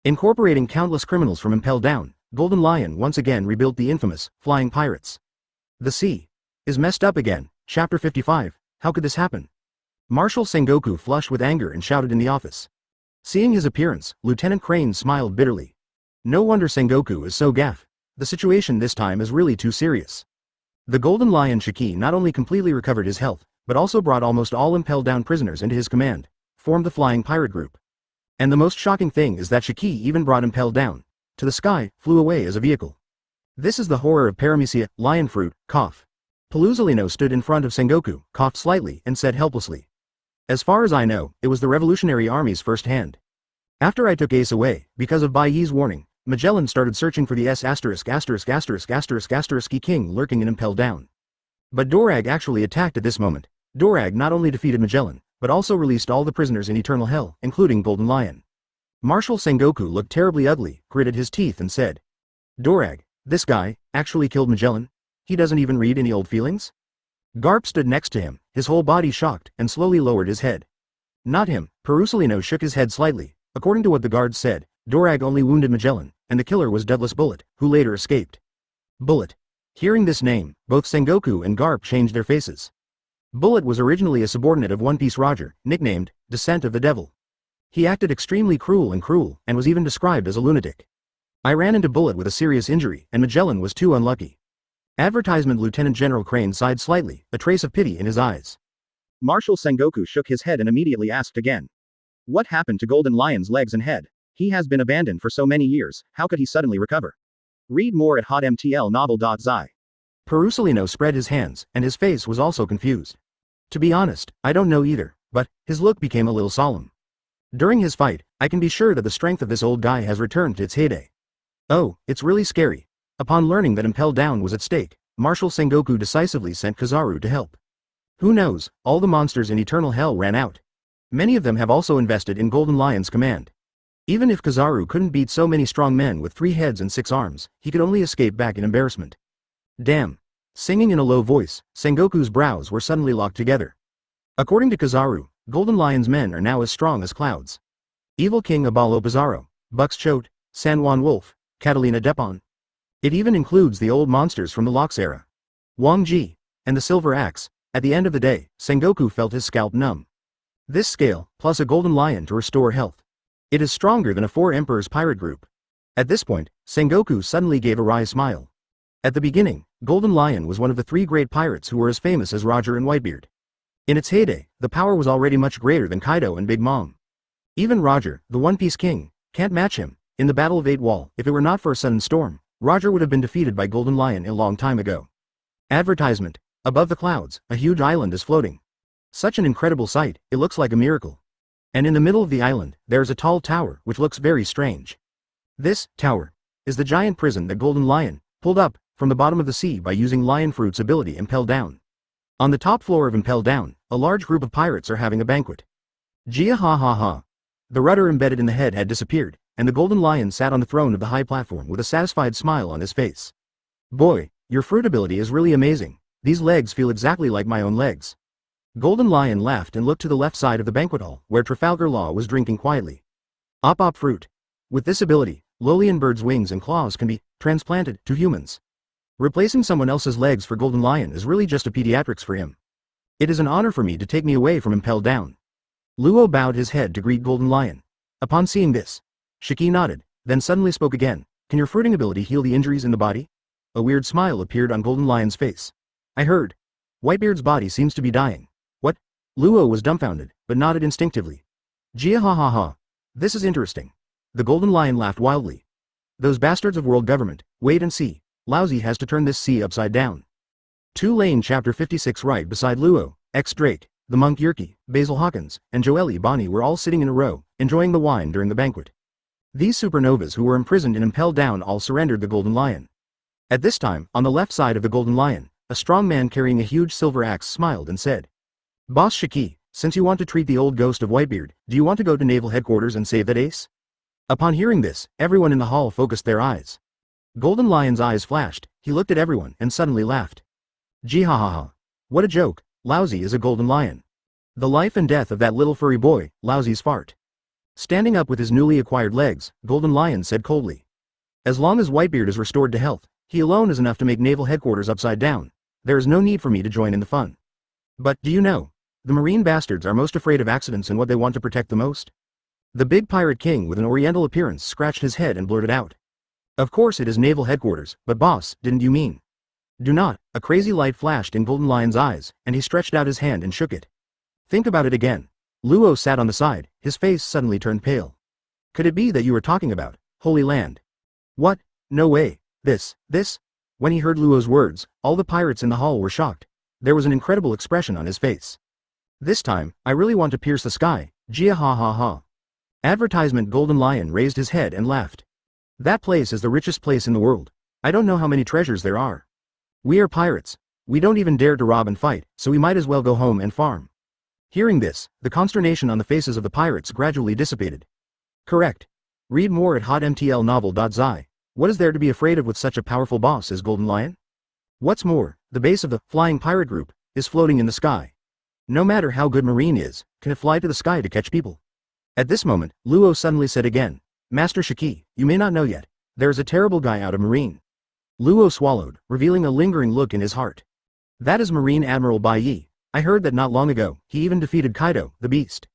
Speaker 1: Incorporating countless criminals from Impel Down, Golden Lion once again rebuilt the infamous flying pirates. The sea is messed up again. Chapter 55. How could this happen? Marshal Sengoku flushed with anger and shouted in the office. Seeing his appearance, Lieutenant Crane smiled bitterly. No wonder Sengoku is so gaff. The situation this time is really too serious. The Golden Lion Shiki not only completely recovered his health, but also brought almost all Impel Down prisoners into his command, formed the Flying Pirate Group. And the most shocking thing is that Shiki even brought Impel Down to the sky, flew away as a vehicle. This is the horror of Paramecia, lion fruit, cough. Paluzolino stood in front of Sengoku, coughed slightly, and said helplessly. As far as I know, it was the Revolutionary Army's first hand. After I took Ace away, because of Bai Ye's warning, Magellan started searching for the S********* king lurking in Impel Down. But Dorag actually attacked at this moment. Dorag not only defeated Magellan, but also released all the prisoners in Eternal Hell, including Golden Lion. Marshal Sengoku looked terribly ugly, gritted his teeth and said, Dorag, this guy, actually killed Magellan? He doesn't even read any old feelings? Garp stood next to him, his whole body shocked, and slowly lowered his head. Not him. Perusolino shook his head slightly. According to what the guards said, Dorag only wounded Magellan, and the killer was Douglas Bullet, who later escaped. Bullet. Hearing this name, both Sengoku and Garp changed their faces. Bullet was originally a subordinate of One Piece Roger, nicknamed Descent of the Devil. He acted extremely cruel, and was even described as a lunatic. I ran into Bullet with a serious injury, and Magellan was too unlucky. Advertisement. Lieutenant General Crane sighed slightly, a trace of pity in his eyes. Marshal Sengoku shook his head and immediately asked again. What happened to Golden Lion's legs and head? He has been abandoned for so many years, how could he suddenly recover? Read more at hotmtlnovel.zi. Perusolino spread his hands, and his face was also confused. To be honest, I don't know either, but his look became a little solemn. During his fight, I can be sure that the strength of this old guy has returned to its heyday. Oh, it's really scary. Upon learning that Impel Down was at stake, Marshal Sengoku decisively sent Kizaru to help. Who knows, all the monsters in Eternal Hell ran out. Many of them have also invested in Golden Lion's command. Even if Kizaru couldn't beat so many strong men with 3 heads and 6 arms, he could only escape back in embarrassment. Damn. Singing in a low voice, Sengoku's brows were suddenly locked together. According to Kizaru, Golden Lion's men are now as strong as clouds. Evil King Abalo Pizarro, Bucks Choate, San Juan Wolf, Catalina Depon. It even includes the old monsters from the Locks era. Wang Ji, and the Silver Axe. At the end of the day, Sengoku felt his scalp numb. This scale, plus a Golden Lion to restore health. It is stronger than a Four Emperors pirate group. At this point, Sengoku suddenly gave a wry smile. At the beginning, Golden Lion was one of the three great pirates who were as famous as Roger and Whitebeard. In its heyday, the power was already much greater than Kaido and Big Mom. Even Roger, the One Piece King, can't match him. In the Battle of Eight Wall, if it were not for a sudden storm, Roger would have been defeated by Golden Lion a long time ago. Advertisement. Above the clouds, a huge island is floating. Such an incredible sight, it looks like a miracle. And in the middle of the island, there is a tall tower which looks very strange. This tower is the giant prison that Golden Lion pulled up from the bottom of the sea by using Lion Fruit's ability Impel Down. On the top floor of Impel Down, a large group of pirates are having a banquet. Gia ha ha ha. The rudder embedded in the head had disappeared, and the Golden Lion sat on the throne of the high platform with a satisfied smile on his face. Boy, your fruit ability is really amazing. These legs feel exactly like my own legs. Golden Lion laughed and looked to the left side of the banquet hall, where Trafalgar Law was drinking quietly. Op fruit. With this ability, Lolian Bird's wings and claws can be transplanted to humans. Replacing someone else's legs for Golden Lion is really just a pediatrics for him. It is an honor for me to take me away from Impel Down. Luo bowed his head to greet Golden Lion. Upon seeing this, Shiki nodded, then suddenly spoke again. Can your fruiting ability heal the injuries in the body? A weird smile appeared on Golden Lion's face. I heard. Whitebeard's body seems to be dying. What? Luo was dumbfounded, but nodded instinctively. Gia ha ha ha. This is interesting. The Golden Lion laughed wildly. Those bastards of world government, wait and see. Lousy has to turn this sea upside down. 2 Lane chapter 56. Right beside Luo, X-Drake, the monk Yerky, Basil Hawkins, and Joelle Bonnie were all sitting in a row, enjoying the wine during the banquet. These supernovas who were imprisoned and Impel Down all surrendered the Golden Lion. At this time, on the left side of the Golden Lion, a strong man carrying a huge silver axe smiled and said, Boss Shiki, since you want to treat the old ghost of Whitebeard, do you want to go to naval headquarters and save that ace? Upon hearing this, everyone in the hall focused their eyes. Golden Lion's eyes flashed, he looked at everyone and suddenly laughed. Gee ha ha ha. What a joke, Lousy is a Golden Lion. The life and death of that little furry boy, Lousy's fart. Standing up with his newly acquired legs, Golden Lion said coldly. As long as Whitebeard is restored to health, he alone is enough to make naval headquarters upside down. There is no need for me to join in the fun. But, do you know? The marine bastards are most afraid of accidents and what they want to protect the most? The big pirate king with an oriental appearance scratched his head and blurted out. Of course it is naval headquarters, but boss, didn't you mean? Do not. A crazy light flashed in Golden Lion's eyes, and he stretched out his hand and shook it. Think about it again. Luo sat on the side, his face suddenly turned pale. Could it be that you were talking about Holy Land? What? No way. This. When he heard Luo's words, all the pirates in the hall were shocked. There was an incredible expression on his face. This time, I really want to pierce the sky, Gia ha ha ha. Advertisement. Golden Lion raised his head and laughed. That place is the richest place in the world. I don't know how many treasures there are. We are pirates. We don't even dare to rob and fight, so we might as well go home and farm. Hearing this, the consternation on the faces of the pirates gradually dissipated. Correct. Read more at hotmtlnovel.zi. What is there to be afraid of with such a powerful boss as Golden Lion? What's more, the base of the Flying Pirate Group is floating in the sky. No matter how good Marine is, can it fly to the sky to catch people? At this moment, Luo suddenly said again, Master Shiki, you may not know yet, there is a terrible guy out of Marine. Luo swallowed, revealing a lingering look in his heart. That is Marine Admiral Bai Ye. I heard that not long ago, he even defeated Kaido, the beast.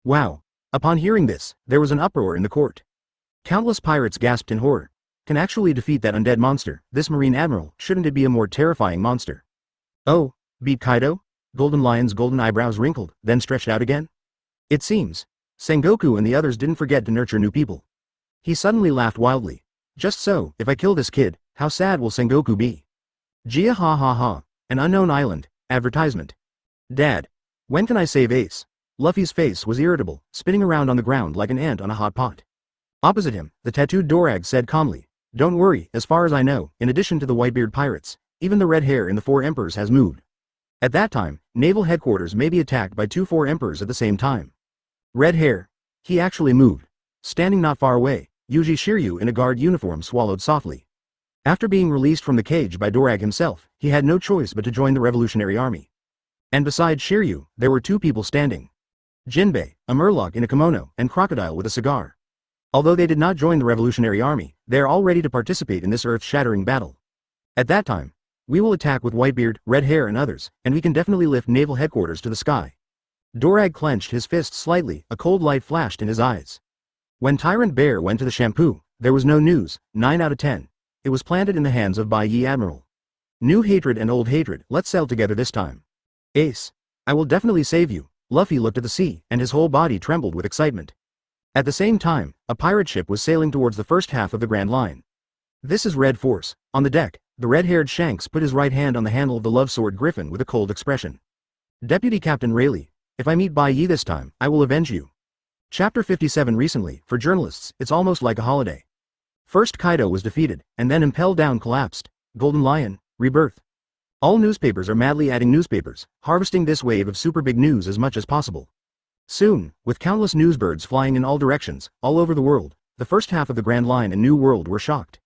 Speaker 1: Wow. Upon hearing this, there was an uproar in the court. Countless pirates gasped in horror. Can actually defeat that undead monster, this Marine Admiral, shouldn't it be a more terrifying monster? Oh, beat Kaido? Golden Lion's golden eyebrows wrinkled, then stretched out again. It seems. Sengoku and the others didn't forget to nurture new people. He suddenly laughed wildly. Just so, if I kill this kid, how sad will Sengoku be? Gia ha ha ha. An unknown island. Advertisement. Dad. When can I save Ace? Luffy's face was irritable, spinning around on the ground like an ant on a hot pot. Opposite him, the tattooed Dorag said calmly, Don't worry, as far as I know, in addition to the Whitebeard pirates, even the red hair in the Four Emperors has moved. At that time, naval headquarters may be attacked by 2 Four Emperors at the same time. Red hair. He actually moved. Standing not far away, Yuji Shiryu in a guard uniform swallowed softly. After being released from the cage by Dorag himself, he had no choice but to join the Revolutionary Army. And beside Shiryu, there were two people standing. Jinbei, a murloc in a kimono, and Crocodile with a cigar. Although they did not join the Revolutionary Army, they are all ready to participate in this earth-shattering battle. At that time, we will attack with Whitebeard, Red Hair and others, and we can definitely lift naval headquarters to the sky. Dorag clenched his fist slightly, a cold light flashed in his eyes. When Tyrant Bear went to the shampoo, there was no news, 9 out of 10. It was planted in the hands of Bai Ye Admiral. New hatred and old hatred, let's sail together this time. Ace. I will definitely save you. Luffy looked at the sea, and his whole body trembled with excitement. At the same time, a pirate ship was sailing towards the first half of the Grand Line. This is Red Force. On the deck, the red-haired Shanks put his right hand on the handle of the love sword Griffin with a cold expression. Deputy Captain Rayleigh, if I meet Bai Ye this time, I will avenge you. Chapter 57. Recently, for journalists, it's almost like a holiday. First Kaido was defeated, and then Impel Down collapsed. Golden Lion, rebirth. All newspapers are madly adding newspapers, harvesting this wave of super big news as much as possible. Soon, with countless newsbirds flying in all directions, all over the world, the first half of the Grand Line and New World were shocked.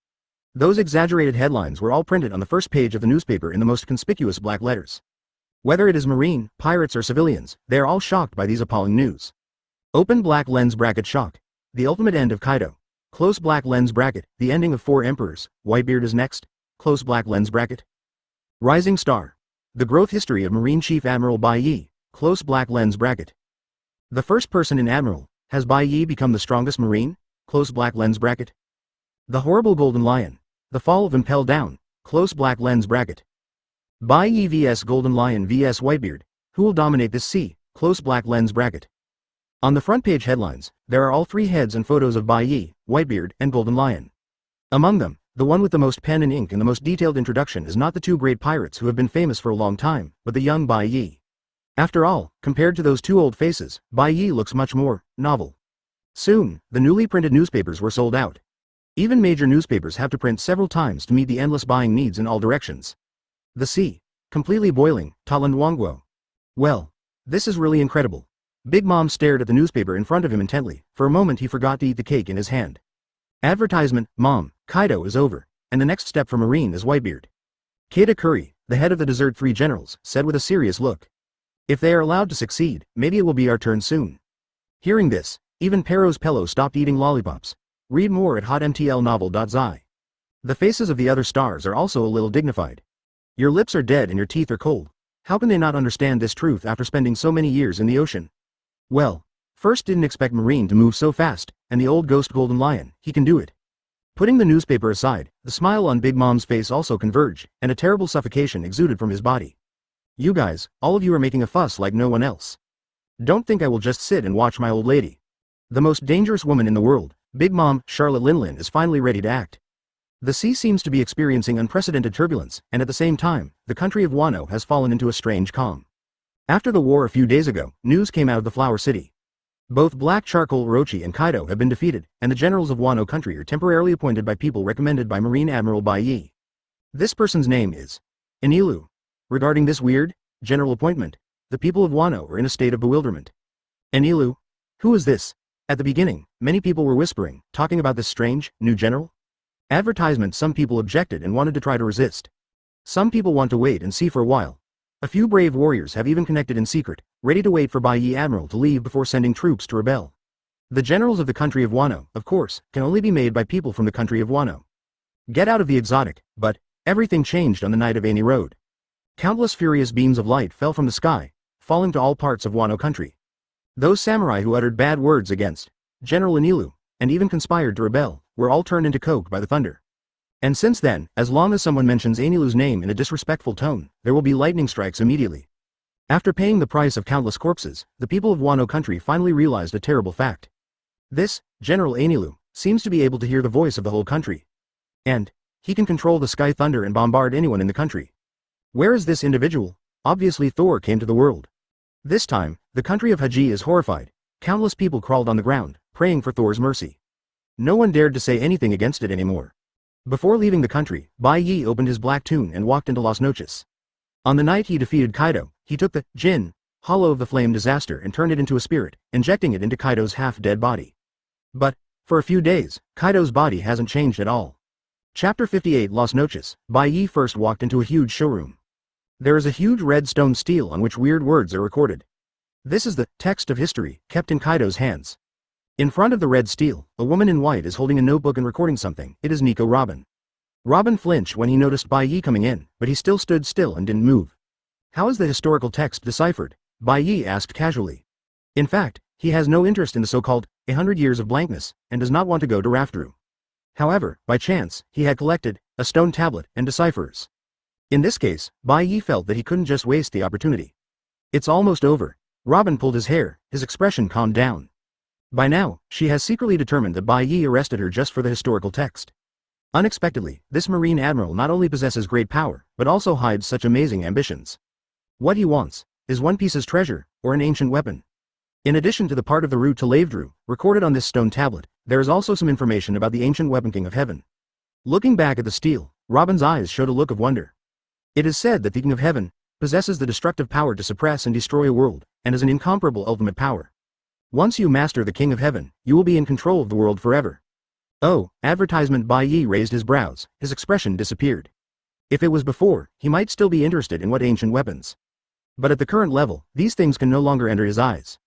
Speaker 1: Those exaggerated headlines were all printed on the first page of the newspaper in the most conspicuous black letters. Whether it is marine, pirates or civilians, they are all shocked by these appalling news. Open black lens bracket shock. The ultimate end of Kaido. Close black lens bracket, the ending of 4 emperors, Whitebeard is next, close black lens bracket. Rising star. The growth history of Marine Chief Admiral Bai Ye, close black lens bracket. The first person in Admiral, has Bai Ye become the strongest Marine, close black lens bracket. The horrible Golden Lion. The fall of Impel Down, close black lens bracket. Bai Ye vs Golden Lion vs Whitebeard, who will dominate this sea, close black lens bracket. On the front page headlines, there are all 3 heads and photos of Bai Ye, Whitebeard, and Golden Lion. Among them, the one with the most pen and ink and the most detailed introduction is not the 2 great pirates who have been famous for a long time, but the young Bai Ye. After all, compared to those 2 old faces, Bai Ye looks much more novel. Soon, the newly printed newspapers were sold out. Even major newspapers have to print several times to meet the endless buying needs in all directions. The sea. Completely boiling, Talan Wangguo. Well, this is really incredible. Big Mom stared at the newspaper in front of him intently. For a moment he forgot to eat the cake in his hand. Advertisement, Mom, Kaido is over, and the next step for Marine is Whitebeard. Katakuri, the head of the Desert 3 generals, said with a serious look. If they are allowed to succeed, maybe it will be our turn soon. Hearing this, even Pero's Pello stopped eating lollipops. Read more at hotmtlnovel.zi. The faces of the other stars are also a little dignified. Your lips are dead and your teeth are cold. How can they not understand this truth after spending so many years in the ocean? Well, first didn't expect Marine to move so fast, and the old ghost Golden Lion, he can do it. Putting the newspaper aside, the smile on Big Mom's face also converged, and a terrible suffocation exuded from his body. You guys, all of you are making a fuss like no one else. Don't think I will just sit and watch my old lady. The most dangerous woman in the world, Big Mom, Charlotte Linlin, is finally ready to act. The sea seems to be experiencing unprecedented turbulence, and at the same time, the country of Wano has fallen into a strange calm. After the war a few days ago, news came out of the Flower City. Both Black Charcoal Orochi and Kaido have been defeated, and the generals of Wano country are temporarily appointed by people recommended by Marine Admiral Bai Ye. This person's name is Enel. Regarding this weird, general appointment, the people of Wano are in a state of bewilderment. Enel? Who is this? At the beginning, many people were whispering, talking about this strange, new general. Advertisement. Some people objected and wanted to try to resist. Some people want to wait and see for a while. A few brave warriors have even connected in secret, ready to wait for Bai Ye Admiral to leave before sending troops to rebel. The generals of the country of Wano, of course, can only be made by people from the country of Wano. Get out of the exotic, but everything changed on the night of Ani Road. Countless furious beams of light fell from the sky, falling to all parts of Wano country. Those samurai who uttered bad words against General Enel, and even conspired to rebel, were all turned into coke by the thunder. And since then, as long as someone mentions Enelu's name in a disrespectful tone, there will be lightning strikes immediately. After paying the price of countless corpses, the people of Wano country finally realized a terrible fact. This, General Enel, seems to be able to hear the voice of the whole country. And he can control the sky thunder and bombard anyone in the country. Where is this individual? Obviously Thor came to the world. This time, the country of Haji is horrified. Countless people crawled on the ground, praying for Thor's mercy. No one dared to say anything against it anymore. Before leaving the country, Bai Ye opened his black tune and walked into Las Noches. On the night he defeated Kaido, he took the Jin hollow of the flame disaster and turned it into a spirit, injecting it into Kaido's half-dead body. But, for a few days, Kaido's body hasn't changed at all. Chapter 58 Las Noches. Bai Ye first walked into a huge showroom. There is a huge red stone stele on which weird words are recorded. This is the text of history, kept in Kaido's hands. In front of the red stele, a woman in white is holding a notebook and recording something. It is Nico Robin. Robin flinched when he noticed Bai Ye coming in, but he still stood still and didn't move. How is the historical text deciphered? Bai Ye asked casually. In fact, he has no interest in the so-called 100 years of blankness, and does not want to go to Rafteru. However, by chance, he had collected a stone tablet and decipherers. In this case, Bai Ye felt that he couldn't just waste the opportunity. It's almost over. Robin pulled his hair, his expression calmed down. By now, she has secretly determined that Bai Ye arrested her just for the historical text. Unexpectedly, this Marine Admiral not only possesses great power, but also hides such amazing ambitions. What he wants is One Piece's treasure, or an ancient weapon. In addition to the part of the route to Lavedru, recorded on this stone tablet, there is also some information about the ancient weapon King of Heaven. Looking back at the stele, Robin's eyes showed a look of wonder. It is said that the King of Heaven possesses the destructive power to suppress and destroy a world, and is an incomparable ultimate power. Once you master the King of Heaven, you will be in control of the world forever. Oh, advertisement. Bai Ye raised his brows, his expression disappeared. If it was before, he might still be interested in what ancient weapons. But at the current level, these things can no longer enter his eyes.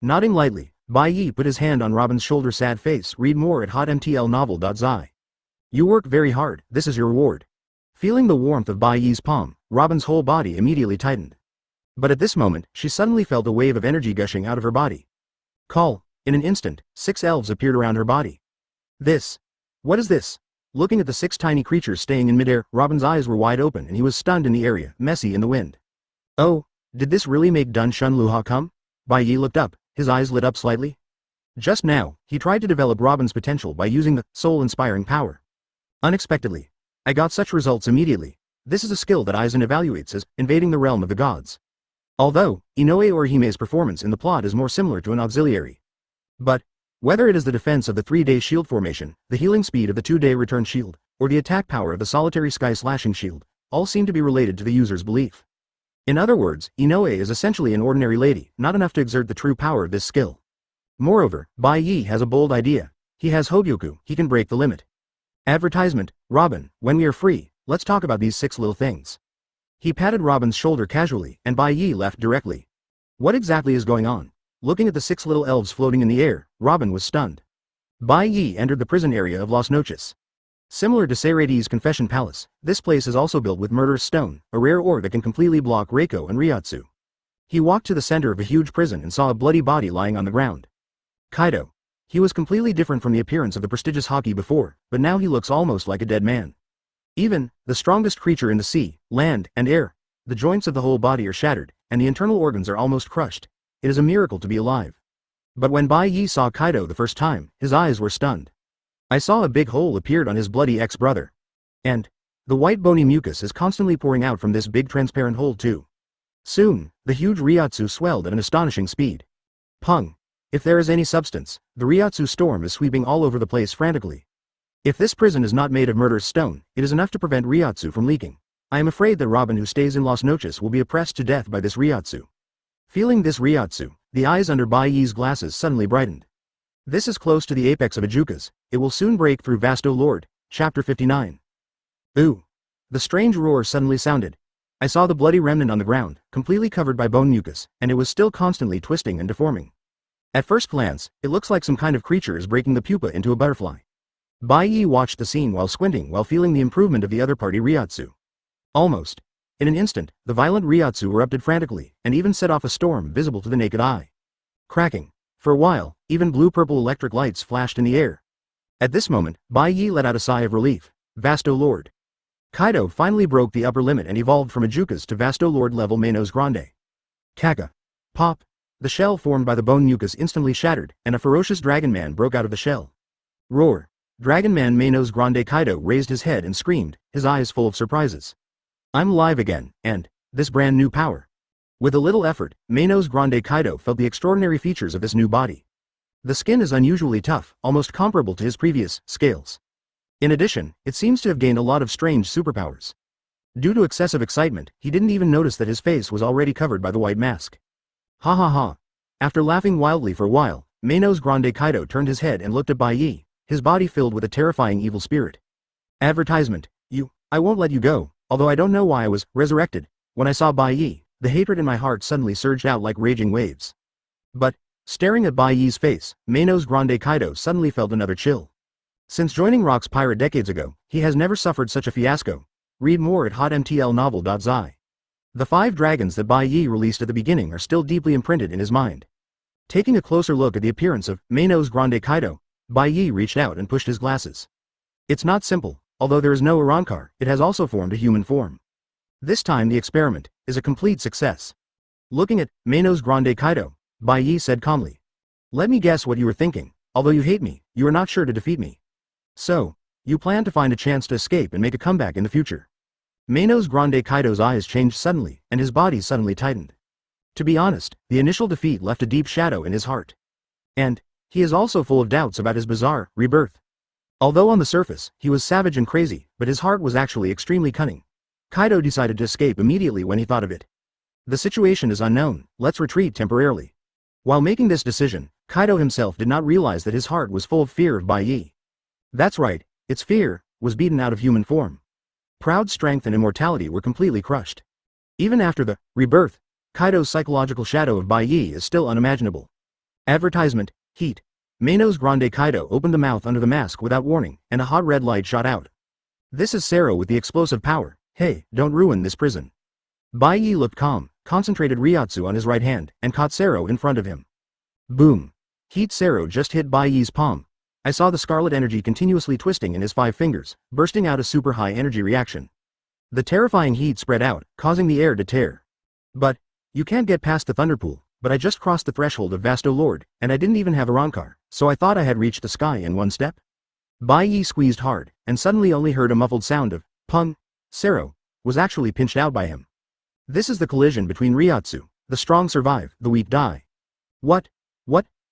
Speaker 1: Nodding lightly, Bai Ye put his hand on Robin's shoulder. Sad face. Read more at hotmtlnovel.zi. You work very hard, this is your reward. Feeling the warmth of Bai Ye's palm, Robin's whole body immediately tightened. But at this moment, she suddenly felt a wave of energy gushing out of her body. Call. In an instant, 6 elves appeared around her body. This. What is this? Looking at the 6 tiny creatures staying in midair, Robin's eyes were wide open and he was stunned in the area, messy in the wind. Oh, did this really make Dun Shun Luha come? Bai Ye looked up, his eyes lit up slightly. Just now, he tried to develop Robin's potential by using the soul-inspiring power. Unexpectedly, I got such results immediately. This is a skill that Aizen evaluates as invading the realm of the gods. Although, Inoue Orihime's performance in the plot is more similar to an auxiliary. But, whether it is the defense of the 3-day shield formation, the healing speed of the 2-day return shield, or the attack power of the solitary sky slashing shield, all seem to be related to the user's belief. In other words, Inoue is essentially an ordinary lady, not enough to exert the true power of this skill. Moreover, Bai Ye has a bold idea. He has Hōgyoku, he can break the limit. Advertisement. Robin, when we are free, let's talk about these 6 little things. He patted Robin's shoulder casually, and Bai Ye left directly. What exactly is going on? Looking at the 6 little elves floating in the air, Robin was stunned. Bai Ye entered the prison area of Las Noches. Similar to Seiraidi's Confession Palace, this place is also built with murderous stone, a rare ore that can completely block Reiko and Ryotsu. He walked to the center of a huge prison and saw a bloody body lying on the ground. Kaido. He was completely different from the appearance of the prestigious Haki before, but now he looks almost like a dead man. Even, the strongest creature in the sea, land, and air, the joints of the whole body are shattered, and the internal organs are almost crushed. It is a miracle to be alive. But when Bai Ye saw Kaido the first time, his eyes were stunned. I saw a big hole appeared on his bloody ex-brother. And the white bony mucus is constantly pouring out from this big transparent hole too. Soon, the huge Ryotsu swelled at an astonishing speed. Pung. If there is any substance, the Ryotsu storm is sweeping all over the place frantically. If this prison is not made of murderous stone, it is enough to prevent Ryotsu from leaking. I am afraid that Robin who stays in Las Noches will be oppressed to death by this Ryotsu. Feeling this Ryotsu, the eyes under Bai Ye's glasses suddenly brightened. This is close to the apex of Ajukas, it will soon break through. Vasto Lord, Chapter 59. Ooh. The strange roar suddenly sounded. I saw the bloody remnant on the ground, completely covered by bone mucus, and it was still constantly twisting and deforming. At first glance, it looks like some kind of creature is breaking the pupa into a butterfly. Bai Ye watched the scene while squinting while feeling the improvement of the other party Ryotsu. Almost. In an instant, the violent Ryotsu erupted frantically, and even set off a storm visible to the naked eye. Cracking. For a while, even blue-purple electric lights flashed in the air. At this moment, Bai Ye let out a sigh of relief. Vasto Lord. Kaido finally broke the upper limit and evolved from Ajukas to Vasto Lord level Manos Grande. Kaka. Pop. The shell formed by the bone mucus instantly shattered, and a ferocious dragon man broke out of the shell. Roar. Dragon man Manos Grande. Kaido raised his head and screamed, his eyes full of surprises. I'm alive again, and this brand new power. With a little effort, Manos Grande. Kaido felt the extraordinary features of this new body. The skin is unusually tough, almost comparable to his previous scales. In addition, it seems to have gained a lot of strange superpowers. Due to excessive excitement, he didn't even notice that his face was already covered by the white mask. Ha ha ha. After laughing wildly for a while, Manos Grande. Kaido turned his head and looked at Bai Ye, his body filled with a terrifying evil spirit. Advertisement. I won't let you go, although I don't know why I was resurrected. When I saw Bai Ye, the hatred in my heart suddenly surged out like raging waves. But, staring at Bai Ye's face, Manos Grande Kaido suddenly felt another chill. Since joining Rock's Pirate decades ago, he has never suffered such a fiasco. Read more at hotmtlnovel.zi. The 5 dragons that Bai Ye released at the beginning are still deeply imprinted in his mind. Taking a closer look at the appearance of Manos Grande Kaido, Bai Ye reached out and pushed his glasses. It's not simple, although there is no Arrancar, it has also formed a human form. This time the experiment is a complete success. Looking at Manos Grande Kaido, Bai Ye said calmly. Let me guess what you were thinking. Although you hate me, you are not sure to defeat me. So, you plan to find a chance to escape and make a comeback in the future. Manos Grande Kaido's eyes changed suddenly, and his body suddenly tightened. To be honest, the initial defeat left a deep shadow in his heart. And, he is also full of doubts about his bizarre rebirth. Although on the surface, he was savage and crazy, but his heart was actually extremely cunning. Kaido decided to escape immediately when he thought of it. The situation is unknown, let's retreat temporarily. While making this decision, Kaido himself did not realize that his heart was full of fear of Bai Ye. That's right, its fear was beaten out of human form. Proud strength and immortality were completely crushed. Even after the rebirth, Kaido's psychological shadow of Bai Ye is still unimaginable. Advertisement, heat. Manos Grande Kaido opened the mouth under the mask without warning, and a hot red light shot out. This is Sero with the explosive power. Hey, don't ruin this prison. Bai Ye looked calm, concentrated Ryotsu on his right hand, and caught Sero in front of him. Boom. Heat Sero just hit Bai Ye's palm. I saw the scarlet energy continuously twisting in his 5 fingers, bursting out a super high energy reaction. The terrifying heat spread out, causing the air to tear. But, you can't get past the Thunderpool, but I just crossed the threshold of Vasto Lord, and I didn't even have a Arrancar, so I thought I had reached the sky in one step. Bai Ye squeezed hard, and suddenly only heard a muffled sound of, pung. Sero was actually pinched out by him. This is the collision between Ryotsu. The strong survive, the weak die. What?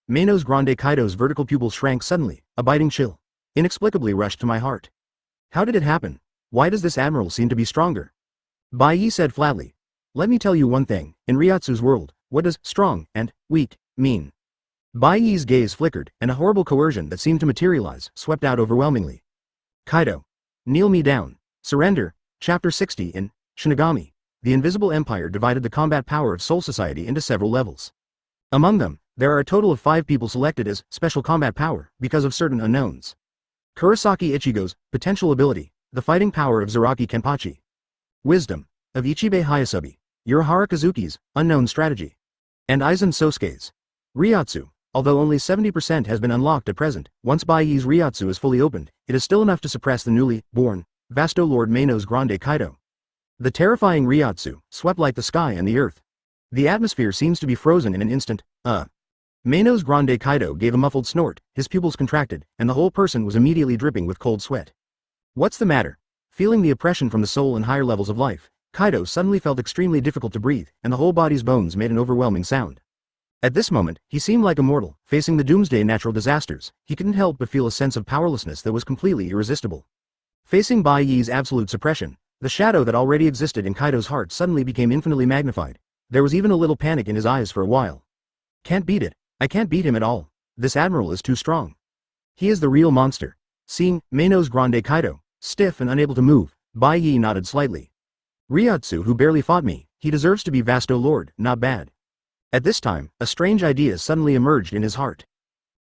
Speaker 1: Manos Grande Kaido's vertical pupils shrank suddenly, a biting chill inexplicably rushed to my heart. How did it happen? Why does this admiral seem to be stronger? Bai Ye said flatly. Let me tell you one thing, in Ryotsu's world, what does strong and weak mean? Bai Ye's gaze flickered, and a horrible coercion that seemed to materialize swept out overwhelmingly. Kaido. Kneel me down. Surrender. Chapter 60 in Shinigami. The Invisible Empire divided the combat power of Soul Society into several levels. Among them, there are a total of 5 people selected as special combat power because of certain unknowns. Kurosaki Ichigo's potential ability, the fighting power of Zaraki Kenpachi. Wisdom of Ichibei Hayasubi, Urahara Kazuki's unknown strategy. And Aizen Sosuke's Ryotsu. Although only 70% has been unlocked at present, once Bai Ye's Ryotsu is fully opened, it is still enough to suppress the newly born Vasto Lord Manos Grande Kaido. The terrifying Ryotsu swept like the sky and the earth. The atmosphere seems to be frozen in an instant. Manos Grande Kaido gave a muffled snort, his pupils contracted, and the whole person was immediately dripping with cold sweat. What's the matter? Feeling the oppression from the soul and higher levels of life, Kaido suddenly felt extremely difficult to breathe, and the whole body's bones made an overwhelming sound. At this moment, he seemed like a mortal, facing the doomsday natural disasters. He couldn't help but feel a sense of powerlessness that was completely irresistible. Facing Bai Ye's absolute suppression, the shadow that already existed in Kaido's heart suddenly became infinitely magnified. There was even a little panic in his eyes for a while. Can't beat it. I can't beat him at all. This admiral is too strong. He is the real monster. Seeing Manos Grande Kaido, stiff and unable to move, Bai Ye nodded slightly. Ryotsu, who barely fought me, he deserves to be Vasto Lord, not bad. At this time, a strange idea suddenly emerged in his heart.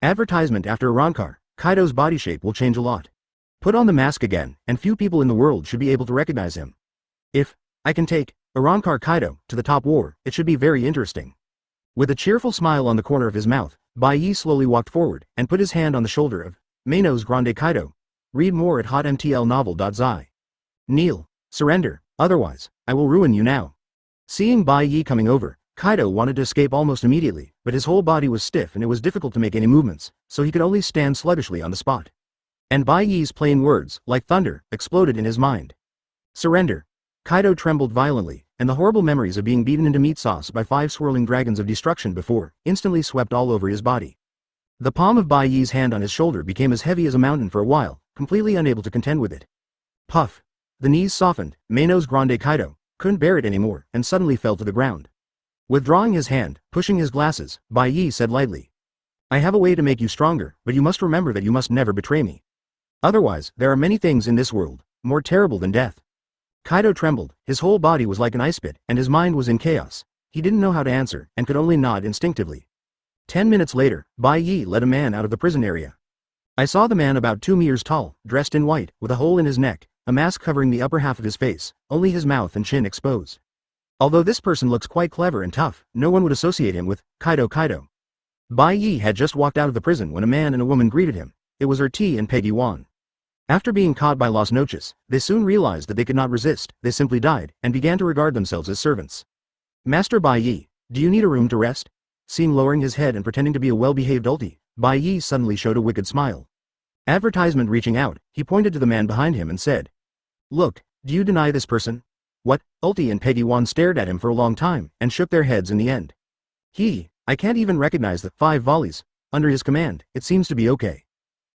Speaker 1: Advertisement after Arrancar, Kaido's body shape will change a lot. Put on the mask again, and few people in the world should be able to recognize him. If I can take Arrancar Kaido to the top war, it should be very interesting. With a cheerful smile on the corner of his mouth, Bai Ye slowly walked forward, and put his hand on the shoulder of Manos Grande Kaido. Read more at hotmtlnovel.zi. Kneel. Surrender, otherwise, I will ruin you now. Seeing Bai Ye coming over, Kaido wanted to escape almost immediately, but his whole body was stiff and it was difficult to make any movements, so he could only stand sluggishly on the spot. And Bai Ye's plain words, like thunder, exploded in his mind. Surrender. Kaido trembled violently, and the horrible memories of being beaten into meat sauce by 5 swirling dragons of destruction before, instantly swept all over his body. The palm of Bai Ye's hand on his shoulder became as heavy as a mountain for a while, completely unable to contend with it. Puff. The knees softened, Manos Grande Kaido couldn't bear it anymore, and suddenly fell to the ground. Withdrawing his hand, pushing his glasses, Bai Ye said lightly. I have a way to make you stronger, but you must remember that you must never betray me. Otherwise, there are many things in this world, more terrible than death. Kaido trembled, his whole body was like an ice pit, and his mind was in chaos. He didn't know how to answer, and could only nod instinctively. 10 minutes later, Bai Ye led a man out of the prison area. I saw the man about 2 meters tall, dressed in white, with a hole in his neck, a mask covering the upper half of his face, only his mouth and chin exposed. Although this person looks quite clever and tough, no one would associate him with Kaido. Bai Ye had just walked out of the prison when a man and a woman greeted him. It was Erti and Peggy Wan. After being caught by Los Noches, they soon realized that they could not resist, they simply died, and began to regard themselves as servants. Master Bai Ye, do you need a room to rest? Seeing lowering his head and pretending to be a well-behaved ulti, Bai Ye suddenly showed a wicked smile. Advertisement reaching out, he pointed to the man behind him and said, "Look, do you deny this person?" What? Ulti and Peggy Wan stared at him for a long time, and shook their heads in the end. I can't even recognize the 5 volleys. Under his command, it seems to be okay.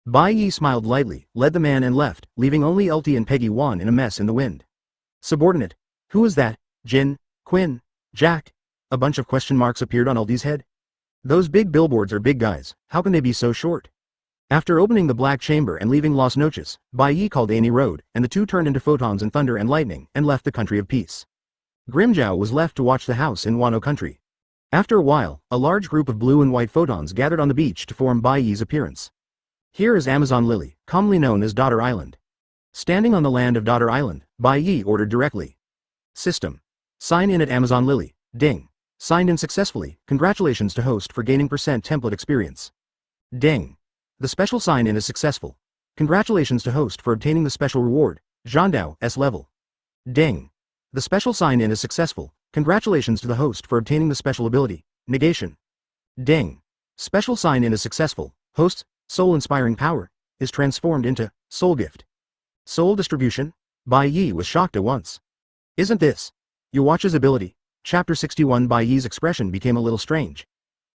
Speaker 1: Bai Ye smiled lightly, led the man and left, leaving only Ulti and Peggy Wan in a mess in the wind. Subordinate. Who is that? Jin? Quinn? Jack? A bunch of question marks appeared on Ulti's head. Those big billboards are big guys, how can they be so short? After opening the black chamber and leaving Los Noches, Bai Ye called Annie Road, and the two turned into photons and thunder and lightning, and left the country of peace. Grimjow was left to watch the house in Wano country. After a while, a large group of blue and white photons gathered on the beach to form Bai Ye's appearance. Here is Amazon Lily, commonly known as Daughter Island. Standing on the land of Daughter Island, Bai Ye ordered directly. System. Sign in at Amazon Lily. Ding. Signed in successfully, congratulations to host for gaining percent template experience. Ding. The special sign-in is successful. Congratulations to host for obtaining the special reward, Zhandao S level. Ding. The special sign-in is successful. Congratulations to the host for obtaining the special ability, Negation. Ding. Special sign-in is successful. Host's soul-inspiring power is transformed into soul gift. Soul distribution? Bai Ye was shocked at once. Isn't this Yhwach's ability? Chapter 61. Bai Ye's expression became a little strange.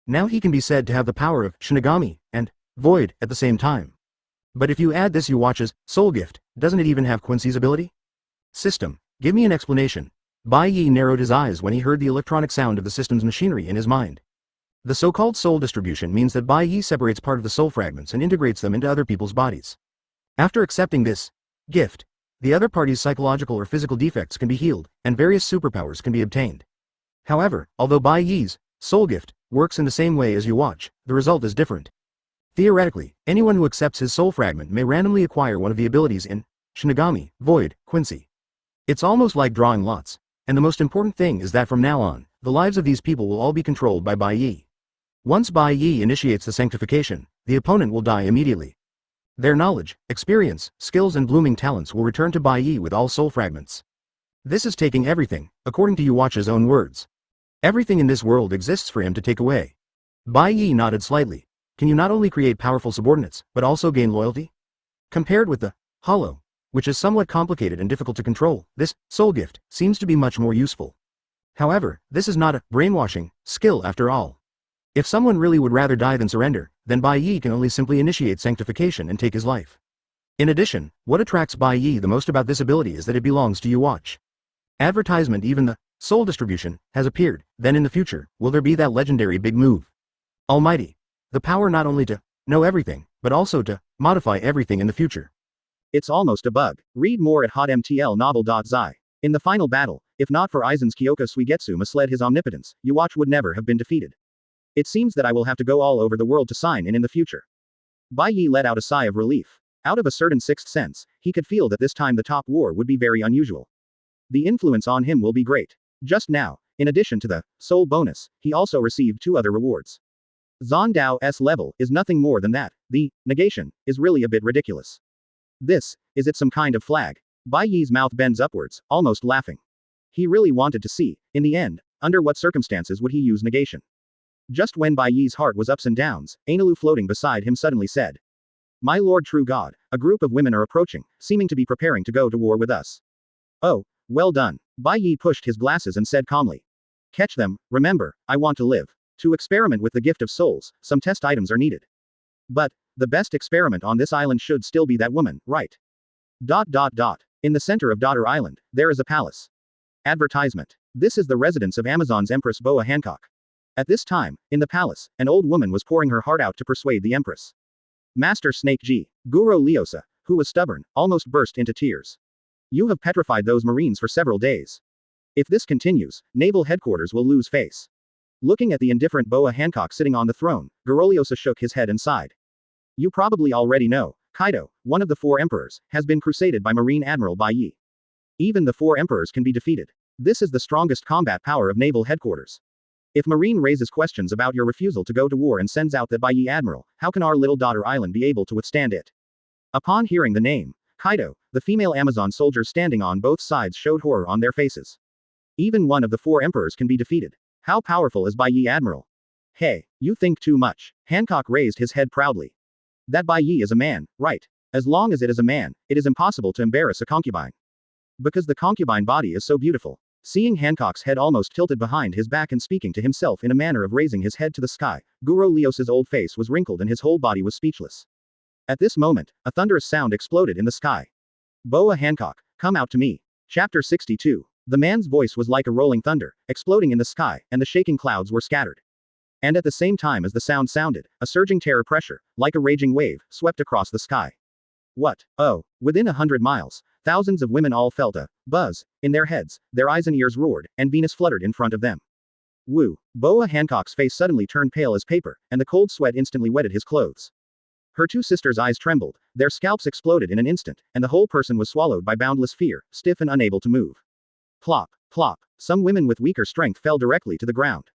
Speaker 1: Now he can be said to have the power of Shinigami and Void at the same time. But if you add this Yhwach's soul gift, doesn't it even have Quincy's ability? System, give me an explanation. Bai Ye narrowed his eyes when he heard the electronic sound of the system's machinery in his mind. The so-called soul distribution means that Bai Ye separates part of the soul fragments and integrates them into other people's bodies. After accepting this gift, the other party's psychological or physical defects can be healed, and various superpowers can be obtained. However, although Bai Ye's soul gift works in the same way as Yhwach, the result is different. Theoretically, anyone who accepts his soul fragment may randomly acquire one of the abilities in Shinigami, Void, Quincy. It's almost like drawing lots, and the most important thing is that from now on, the lives of these people will all be controlled by Bai Ye. Once Bai Ye initiates the sanctification, the opponent will die immediately. Their knowledge, experience, skills and blooming talents will return to Bai Ye with all soul fragments. This is taking everything, according to Yhwach's own words. Everything in this world exists for him to take away. Bai Ye nodded slightly. Can you not only create powerful subordinates, but also gain loyalty? Compared with the hollow, which is somewhat complicated and difficult to control, this soul gift seems to be much more useful. However, this is not a brainwashing skill after all. If someone really would rather die than surrender, then Bai Ye can only simply initiate sanctification and take his life. In addition, what attracts Bai Ye the most about this ability is that it belongs to Yhwach. Advertisement, even the soul distribution, has appeared. Then in the future, will there be that legendary big move? Almighty. The power not only to know everything, but also to modify everything in the future.
Speaker 2: It's almost a bug. Read more at hotmtlnovel.zi. In the final battle, if not for Aizen's Kyōka Suigetsu misled his omnipotence, Yhwach would never have been defeated. It seems that I will have to go all over the world to sign in the future. Bai Ye let out a sigh of relief. Out of a certain sixth sense, he could feel that this time the top war would be very unusual. The influence on him will be great. Just now, in addition to the soul bonus, he also received 2 other rewards. Zhandao S level is nothing more than that. The negation is really a bit ridiculous. Is it some kind of flag? Bai Ye's mouth bends upwards, almost laughing. He really wanted to see, in the end, under what circumstances would he use negation. Just when Bai Ye's heart was ups and downs, Enel floating beside him suddenly said, "My lord true god, a group of women are approaching, seeming to be preparing to go to war with us." "Oh, well done." Bai Ye pushed his glasses and said calmly. "Catch them, remember, I want to live. To experiment with the gift of souls, some test items are needed. But the best experiment on this island should still be that woman, right? ... In the center of Daughter Island, there is a palace. Advertisement. This is the residence of Amazon's Empress Boa Hancock. At this time, in the palace, an old woman was pouring her heart out to persuade the Empress. Master Snake G. Guro Leosa, who was stubborn, almost burst into tears. You have petrified those Marines for several days. If this continues, Naval Headquarters will lose face. Looking at the indifferent Boa Hancock sitting on the throne, Garoliosa shook his head and sighed. You probably already know, Kaido, one of the 4 emperors, has been crusaded by Marine Admiral Bai Ye. Even the 4 emperors can be defeated. This is the strongest combat power of Naval Headquarters. If Marine raises questions about your refusal to go to war and sends out that Bai Ye Admiral, how can our little daughter island be able to withstand it? Upon hearing the name, Kaido, the female Amazon soldiers standing on both sides showed horror on their faces. Even one of the 4 emperors can be defeated. How powerful is Bai Ye Admiral? Hey, you think too much. Hancock raised his head proudly. That Bai Ye is a man, right? As long as it is a man, it is impossible to embarrass a concubine. Because the concubine body is so beautiful. Seeing Hancock's head almost tilted behind his back and speaking to himself in a manner of raising his head to the sky, Guro Leos's old face was wrinkled and his whole body was speechless. At this moment, a thunderous sound exploded in the sky. Boa Hancock, come out to me. Chapter 62. The man's voice was like a rolling thunder, exploding in the sky, and the shaking clouds were scattered. And at the same time as the sound sounded, a surging terror pressure, like a raging wave, swept across the sky. What? Oh, within 100 miles, thousands of women all felt a buzz in their heads, their eyes and ears roared, and Venus fluttered in front of them. Woo! Boa Hancock's face suddenly turned pale as paper, and the cold sweat instantly wetted his clothes. Her 2 sisters' eyes trembled, their scalps exploded in an instant, and the whole person was swallowed by boundless fear, stiff and unable to move. Plop, plop. Some women with weaker strength fell directly to the ground.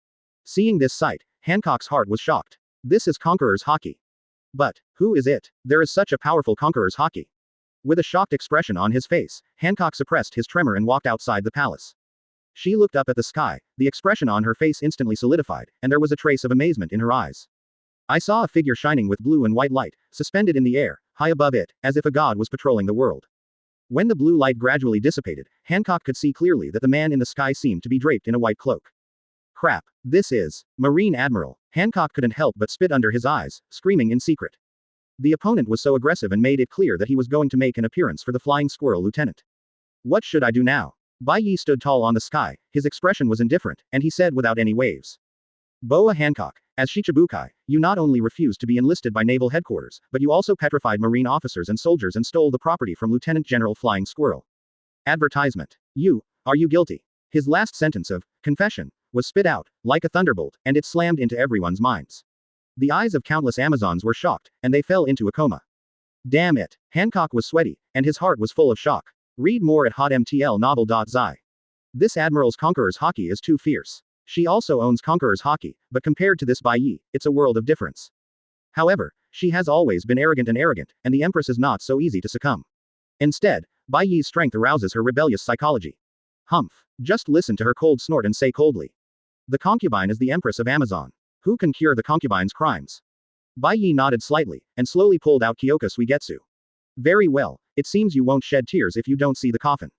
Speaker 2: Seeing this sight, Hancock's heart was shocked. This is Conqueror's Haki. But, who is it? There is such a powerful Conqueror's Haki. With a shocked expression on his face, Hancock suppressed his tremor and walked outside the palace. She looked up at the sky, the expression on her face instantly solidified, and there was a trace of amazement in her eyes. I saw a figure shining with blue and white light, suspended in the air, high above it, as if a god was patrolling the world. When the blue light gradually dissipated, Hancock could see clearly that the man in the sky seemed to be draped in a white cloak. Crap. This is Marine Admiral. Hancock couldn't help but spit under his eyes, screaming in secret. The opponent was so aggressive and made it clear that he was going to make an appearance for the Flying Squirrel Lieutenant. What should I do now? Bai Ye stood tall on the sky, his expression was indifferent, and he said without any waves. Boa Hancock, as Shichibukai, you not only refused to be enlisted by Naval Headquarters, but you also petrified Marine officers and soldiers and stole the property from Lieutenant General Flying Squirrel. Advertisement. Are you guilty? His last sentence of confession was spit out, like a thunderbolt, and it slammed into everyone's minds. The eyes of countless Amazons were shocked, and they fell into a coma. Damn it. Hancock was sweaty, and his heart was full of shock. Read more at hotmtlnovel.zi. This Admiral's Conqueror's Haki is too fierce. She also owns Conqueror's Haki, but compared to this Bai Ye, it's a world of difference. However, she has always been arrogant, and the Empress is not so easy to succumb. Instead, Bai Ye's strength arouses her rebellious psychology. Humph. Just listen to her cold snort and say coldly. The concubine is the Empress of Amazon. Who can cure the concubine's crimes? Bai Ye nodded slightly, and slowly pulled out Kyōka Suigetsu. Very well, it seems you won't shed tears if you don't see the coffin.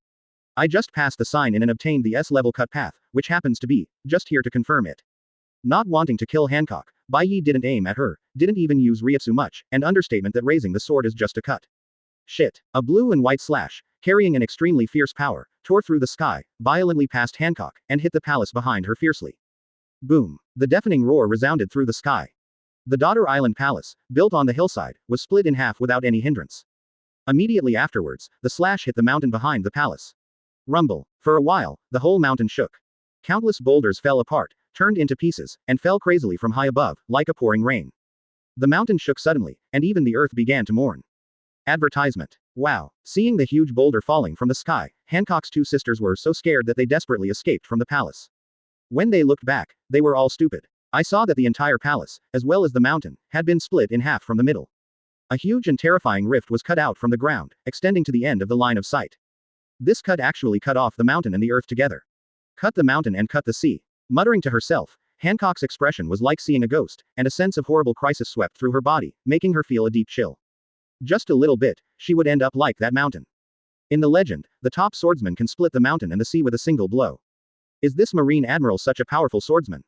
Speaker 2: I just passed the sign in and obtained the S-level cut path, which happens to be just here to confirm it. Not wanting to kill Hancock, Bai Ye didn't aim at her, didn't even use Ryutsu much, and understatement that raising the sword is just a cut. Shit. A blue and white slash, carrying an extremely fierce power, tore through the sky, violently past Hancock, and hit the palace behind her fiercely. Boom. The deafening roar resounded through the sky. The Daughter Island Palace, built on the hillside, was split in half without any hindrance. Immediately afterwards, the slash hit the mountain behind the palace. Rumble. For a while, the whole mountain shook. Countless boulders fell apart, turned into pieces, and fell crazily from high above, like a pouring rain. The mountain shook suddenly, and even the earth began to mourn. Advertisement. Wow. Seeing the huge boulder falling from the sky, Hancock's 2 sisters were so scared that they desperately escaped from the palace. When they looked back, they were all stupid. I saw that the entire palace, as well as the mountain, had been split in half from the middle. A huge and terrifying rift was cut out from the ground, extending to the end of the line of sight. This cut actually cut off the mountain and the earth together. Cut the mountain and cut the sea. Muttering to herself, Hancock's expression was like seeing a ghost, and a sense of horrible crisis swept through her body, making her feel a deep chill. Just a little bit, she would end up like that mountain. In the legend, the top swordsman can split the mountain and the sea with a single blow. Is this Marine Admiral such a powerful swordsman?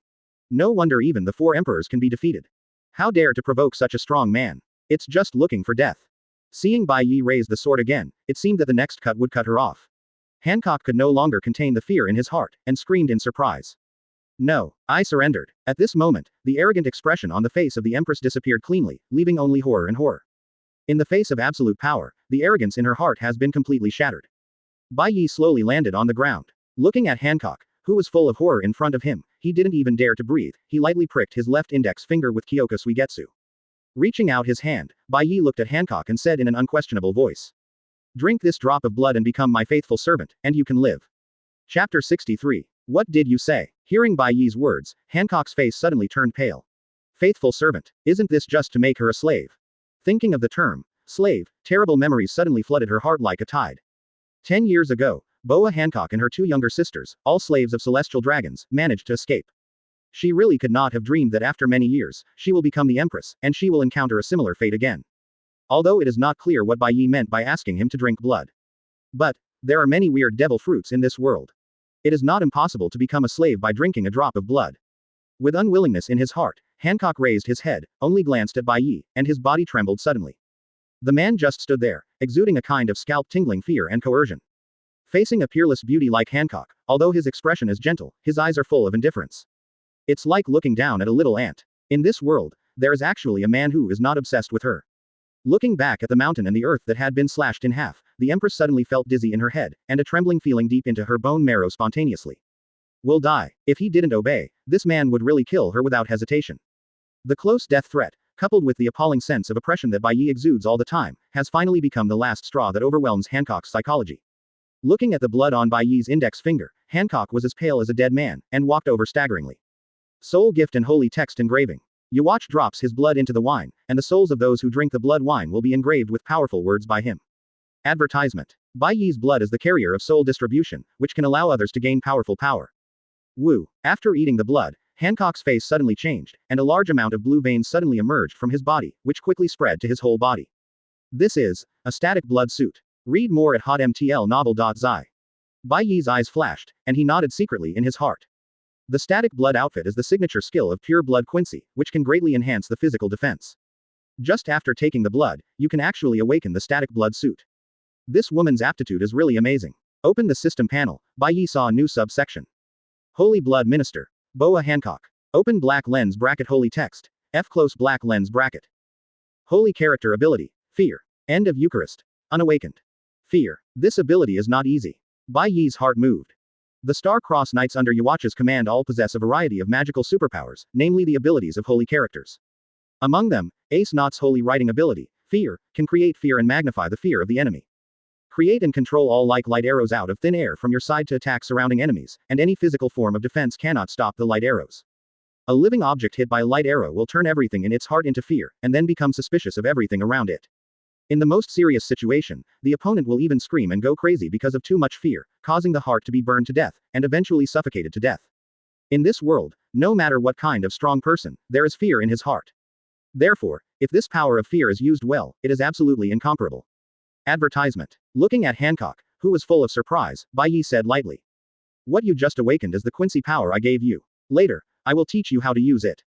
Speaker 2: No wonder even the 4 emperors can be defeated. How dare to provoke such a strong man? It's just looking for death. Seeing Bai Ye raise the sword again, it seemed that the next cut would cut her off. Hancock could no longer contain the fear in his heart, and screamed in surprise. No, I surrendered. At this moment, the arrogant expression on the face of the Empress disappeared cleanly, leaving only horror and horror. In the face of absolute power, the arrogance in her heart has been completely shattered. Bai Ye slowly landed on the ground. Looking at Hancock, who was full of horror in front of him, he didn't even dare to breathe. He lightly pricked his left index finger with Kyōka Suigetsu. Reaching out his hand, Bai Ye looked at Hancock and said in an unquestionable voice. Drink this drop of blood and become my faithful servant, and you can live. Chapter 63. What did you say? Hearing Bai Ye's words, Hancock's face suddenly turned pale. Faithful servant, isn't this just to make her a slave? Thinking of the term, slave, terrible memories suddenly flooded her heart like a tide. 10 years ago, Boa Hancock and her 2 younger sisters, all slaves of celestial dragons, managed to escape. She really could not have dreamed that after many years, she will become the empress, and she will encounter a similar fate again. Although it is not clear what Bai Ye meant by asking him to drink blood. But, there are many weird devil fruits in this world. It is not impossible to become a slave by drinking a drop of blood. With unwillingness in his heart, Hancock raised his head, only glanced at Bai Ye, and his body trembled suddenly. The man just stood there, exuding a kind of scalp-tingling fear and coercion. Facing a peerless beauty like Hancock, although his expression is gentle, his eyes are full of indifference. It's like looking down at a little ant. In this world, there is actually a man who is not obsessed with her. Looking back at the mountain and the earth that had been slashed in half, the Empress suddenly felt dizzy in her head, and a trembling feeling deep into her bone marrow spontaneously. Will die. If he didn't obey, this man would really kill her without hesitation. The close death threat, coupled with the appalling sense of oppression that Bai Ye exudes all the time, has finally become the last straw that overwhelms Hancock's psychology. Looking at the blood on Bai Ye's index finger, Hancock was as pale as a dead man, and walked over staggeringly. Soul gift and holy text engraving. Yuwatch drops his blood into the wine, and the souls of those who drink the blood wine will be engraved with powerful words by him. Advertisement. Bai Ye's blood is the carrier of soul distribution, which can allow others to gain powerful power. Woo. After eating the blood, Hancock's face suddenly changed, and a large amount of blue veins suddenly emerged from his body, which quickly spread to his whole body. This is a static blood suit. Read more at hotmtlnovel.zi. Bai Ye's eyes flashed, and he nodded secretly in his heart. The static blood outfit is the signature skill of pure blood Quincy, which can greatly enhance the physical defense. Just after taking the blood, you can actually awaken the static blood suit. This woman's aptitude is really amazing. Open the system panel. Bai Ye saw a new subsection. Holy Blood Minister. Boa Hancock. Open black lens bracket holy text. F close black lens bracket. Holy character ability. Fear. End of Eucharist. Unawakened. Fear. This ability is not easy. Bai Ye's heart moved. The Star-Crossed Knights under Yuwatch's command all possess a variety of magical superpowers, namely the abilities of holy characters. Among them, Ace Knot's holy writing ability, Fear, can create fear and magnify the fear of the enemy. Create and control all like light arrows out of thin air from your side to attack surrounding enemies, and any physical form of defense cannot stop the light arrows. A living object hit by a light arrow will turn everything in its heart into fear, and then become suspicious of everything around it. In the most serious situation, the opponent will even scream and go crazy because of too much fear, causing the heart to be burned to death, and eventually suffocated to death. In this world, no matter what kind of strong person, there is fear in his heart. Therefore, if this power of fear is used well, it is absolutely incomparable. Advertisement. Looking at Hancock, who was full of surprise, Bai Ye said lightly. What you just awakened is the Quincy power I gave you. Later, I will teach you how to use it.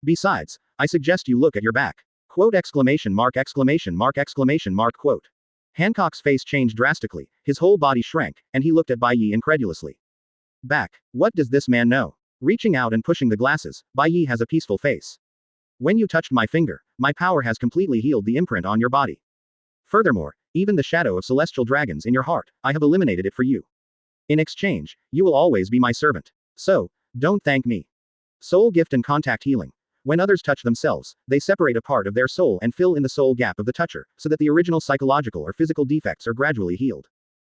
Speaker 2: Besides, I suggest you look at your back. Quote exclamation mark exclamation mark exclamation mark quote. Hancock's face changed drastically, his whole body shrank, and he looked at Bai Ye incredulously. Back. What does this man know? Reaching out and pushing the glasses, Bai Ye has a peaceful face. When you touched my finger, my power has completely healed the imprint on your body. Furthermore, even the shadow of celestial dragons in your heart, I have eliminated it for you. In exchange, you will always be my servant. So, don't thank me. Soul gift and contact healing. When others touch themselves, they separate a part of their soul and fill in the soul gap of the toucher, so that the original psychological or physical defects are gradually healed.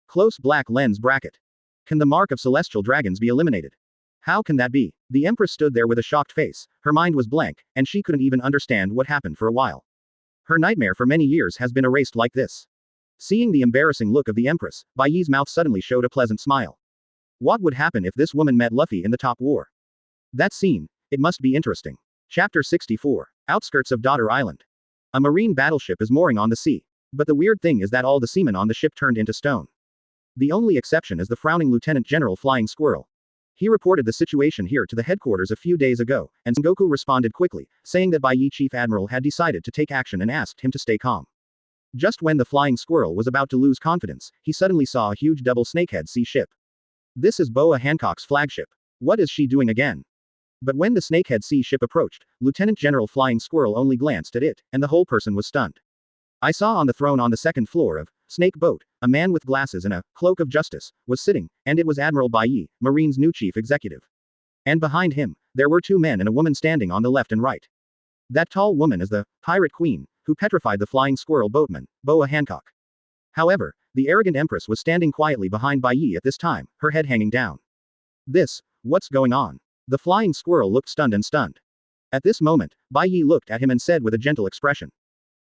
Speaker 2: Close black lens bracket. Can the mark of celestial dragons be eliminated? How can that be? The Empress stood there with a shocked face, her mind was blank, and she couldn't even understand what happened for a while. Her nightmare for many years has been erased like this. Seeing the embarrassing look of the Empress, Bai Ye's mouth suddenly showed a pleasant smile. What would happen if this woman met Luffy in the top war? That scene, it must be interesting. Chapter 64. Outskirts of Daughter Island. A marine battleship is mooring on the sea. But the weird thing is that all the seamen on the ship turned into stone. The only exception is the frowning Lieutenant General Flying Squirrel. He reported the situation here to the headquarters a few days ago, and Sengoku responded quickly, saying that Bai Ye Chief Admiral had decided to take action and asked him to stay calm. Just when the Flying Squirrel was about to lose confidence, he suddenly saw a huge double snakehead sea ship. This is Boa Hancock's flagship. What is she doing again? But when the snakehead sea ship approached, Lieutenant General Flying Squirrel only glanced at it, and the whole person was stunned. I saw on the throne on the second floor of Snake Boat, a man with glasses and a cloak of justice was sitting, and it was Admiral Bai Ye, Marine's new chief executive. And behind him, there were two men and a woman standing on the left and right. That tall woman is the pirate queen, who petrified the flying squirrel boatman, Boa Hancock. However, the arrogant empress was standing quietly behind Bai Ye at this time, her head hanging down. What's going on? The flying squirrel looked stunned. At this moment, Bai Ye looked at him and said with a gentle expression.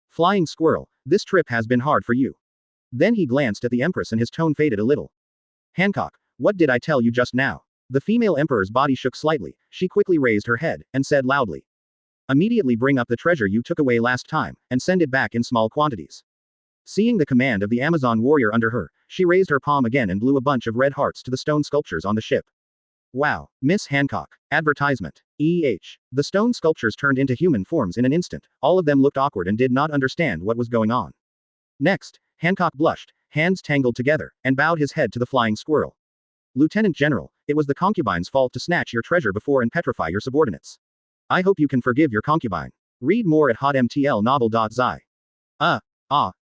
Speaker 2: Flying squirrel, this trip has been hard for you. Then he glanced at the empress and his tone faded a little. Hancock, what did I tell you just now? The female emperor's body shook slightly, she quickly raised her head, and said loudly. Immediately bring up the treasure you took away last time, and send it back in small quantities. Seeing the command of the Amazon warrior under her, she raised her palm again and blew a bunch of red hearts to the stone sculptures on the ship. Wow, Miss Hancock. Advertisement. The stone sculptures turned into human forms in an instant, all of them looked awkward and did not understand what was going on. Next, Hancock blushed, hands tangled together, and bowed his head to the flying squirrel. Lieutenant General, it was the concubine's fault to snatch your treasure before and petrify your subordinates. I hope you can forgive your concubine. Read more at hotmtlnovel.zi.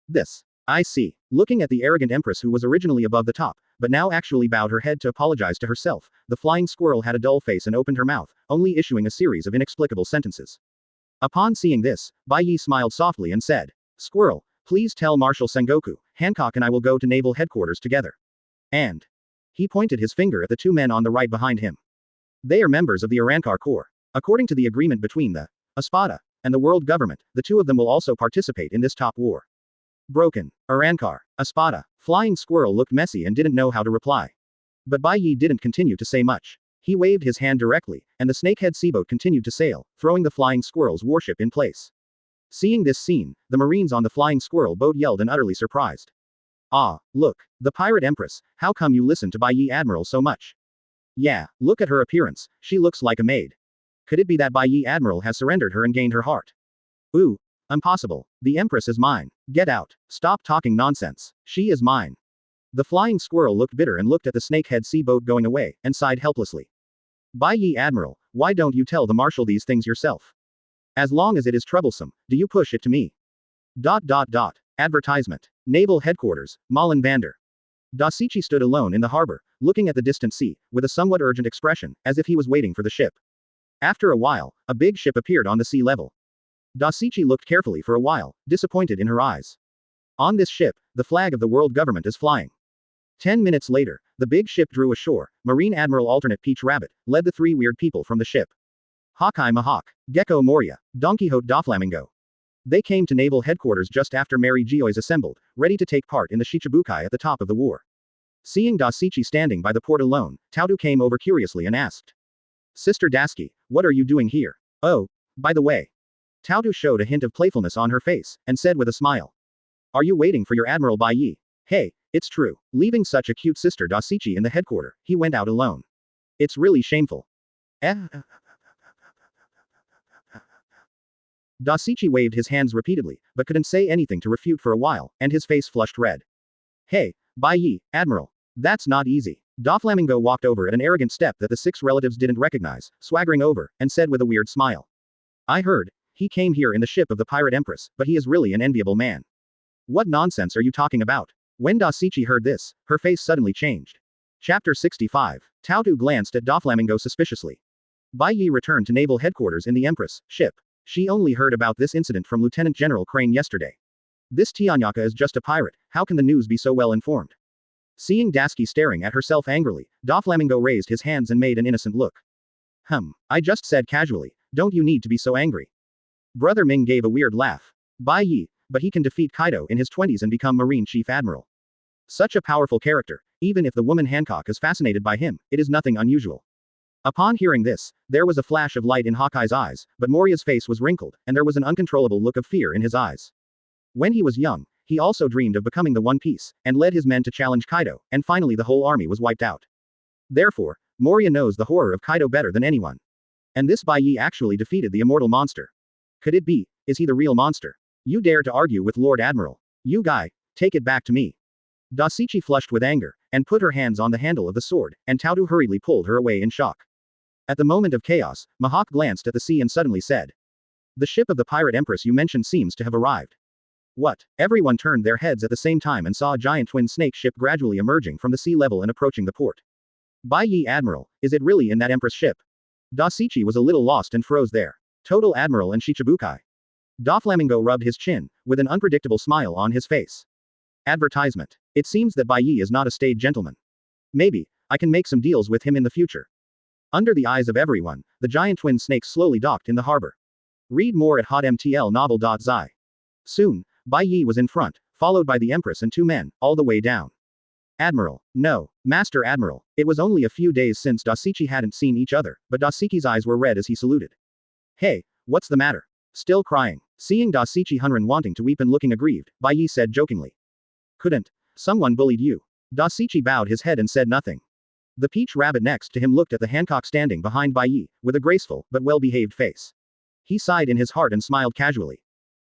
Speaker 2: This. I see. Looking at the arrogant empress who was originally above the top, but now actually bowed her head to apologize to herself, the flying squirrel had a dull face and opened her mouth, only issuing a series of inexplicable sentences. Upon seeing this, Bai Ye smiled softly and said, Squirrel, please tell Marshal Sengoku, Hancock and I will go to naval headquarters together. And he pointed his finger at the two men on the right behind him. They are members of the Arankar Corps. According to the agreement between the Espada and the world government, the two of them will also participate in this top war. Broken. Arankar. Espada. Flying squirrel looked messy and didn't know how to reply. But Bai Ye didn't continue to say much. He waved his hand directly, and the snakehead seaboat continued to sail, throwing the flying squirrel's warship in place. Seeing this scene, the Marines on the flying squirrel boat yelled and utterly surprised. Ah, look, the pirate empress, how come you listen to Bai Ye Admiral so much? Yeah, look at her appearance, she looks like a maid. Could it be that Bai Ye Admiral has surrendered her and gained her heart? Ooh. Impossible. The Empress is mine. Get out. Stop talking nonsense. She is mine. The flying squirrel looked bitter and looked at the snakehead sea boat going away, and sighed helplessly. Bai Ye Admiral, why don't you tell the Marshal these things yourself? As long as it is troublesome, do you push it to me? Advertisement. Naval Headquarters, Malin Bander. Dasichi stood alone in the harbor, looking at the distant sea, with a somewhat urgent expression, as if he was waiting for the ship. After a while, a big ship appeared on the sea level. Dasichi looked carefully for a while, disappointed in her eyes. On this ship, the flag of the world government is flying. 10 minutes later, the big ship drew ashore. Marine Admiral Alternate Peach Rabbit led the three weird people from the ship. Hawkeye Mahawk, Gecko Moria, Don Quixote Doflamingo. They came to naval headquarters just after Mary Geoise assembled, ready to take part in the Shichibukai at the top of the war. Seeing Dasichi standing by the port alone, Taudu came over curiously and asked. Sister Daski, what are you doing here? Oh, by the way. Taudu showed a hint of playfulness on her face, and said with a smile. Are you waiting for your Admiral Bai Ye? Hey, it's true. Leaving such a cute sister Dasichi in the headquarters, he went out alone. It's really shameful. Dasichi waved his hands repeatedly, but couldn't say anything to refute for a while, and his face flushed red. Hey, Bai Ye, Admiral. That's not easy. Doflamingo walked over at an arrogant step that the six relatives didn't recognize, swaggering over, and said with a weird smile. I heard. He came here in the ship of the pirate empress, but he is really an enviable man. What nonsense are you talking about? When Dasichi heard this, her face suddenly changed. Chapter 65. Tautu glanced at Doflamingo suspiciously. Bai Ye returned to naval headquarters in the Empress ship. She only heard about this incident from Lieutenant General Crane yesterday. This Tianyaka is just a pirate, how can the news be so well informed? Seeing Daski staring at herself angrily, Doflamingo raised his hands and made an innocent look. I just said casually, don't you need to be so angry? Brother Ming gave a weird laugh. Bai Ye, but he can defeat Kaido in his 20s and become Marine Chief Admiral. Such a powerful character, even if the woman Hancock is fascinated by him, it is nothing unusual. Upon hearing this, there was a flash of light in Hawkeye's eyes, but Moria's face was wrinkled, and there was an uncontrollable look of fear in his eyes. When he was young, he also dreamed of becoming the One Piece, and led his men to challenge Kaido, and finally the whole army was wiped out. Therefore, Moria knows the horror of Kaido better than anyone. And this Bai Ye actually defeated the immortal monster. Could it be? Is he the real monster? You dare to argue with Lord Admiral? You guy, take it back to me. Dasichi flushed with anger, and put her hands on the handle of the sword, and Tautu hurriedly pulled her away in shock. At the moment of chaos, Mahawk glanced at the sea and suddenly said. The ship of the pirate empress you mentioned seems to have arrived. What? Everyone turned their heads at the same time and saw a giant twin snake ship gradually emerging from the sea level and approaching the port. Bai Ye Admiral, is it really in that Empress ship? Daisachi was a little lost and froze there. Total Admiral and Shichibukai. Doflamingo rubbed his chin, with an unpredictable smile on his face. Advertisement. It seems that Bai Ye is not a staid gentleman. Maybe, I can make some deals with him in the future. Under the eyes of everyone, the giant twin snakes slowly docked in the harbor. Read more at hotmtlnovel.zi. Soon, Bai Ye was in front, followed by the Empress and two men, all the way down. Admiral. No, Master Admiral. It was only a few days since Daisachi hadn't seen each other, but Daisachi's eyes were red as he saluted. Hey, what's the matter? Still crying. Seeing Daisachi Hunran wanting to weep and looking aggrieved, Bai Ye said jokingly. Couldn't. Someone bullied you. Daisachi bowed his head and said nothing. The peach rabbit next to him looked at the Hancock standing behind Bai Ye, with a graceful, but well-behaved face. He sighed in his heart and smiled casually.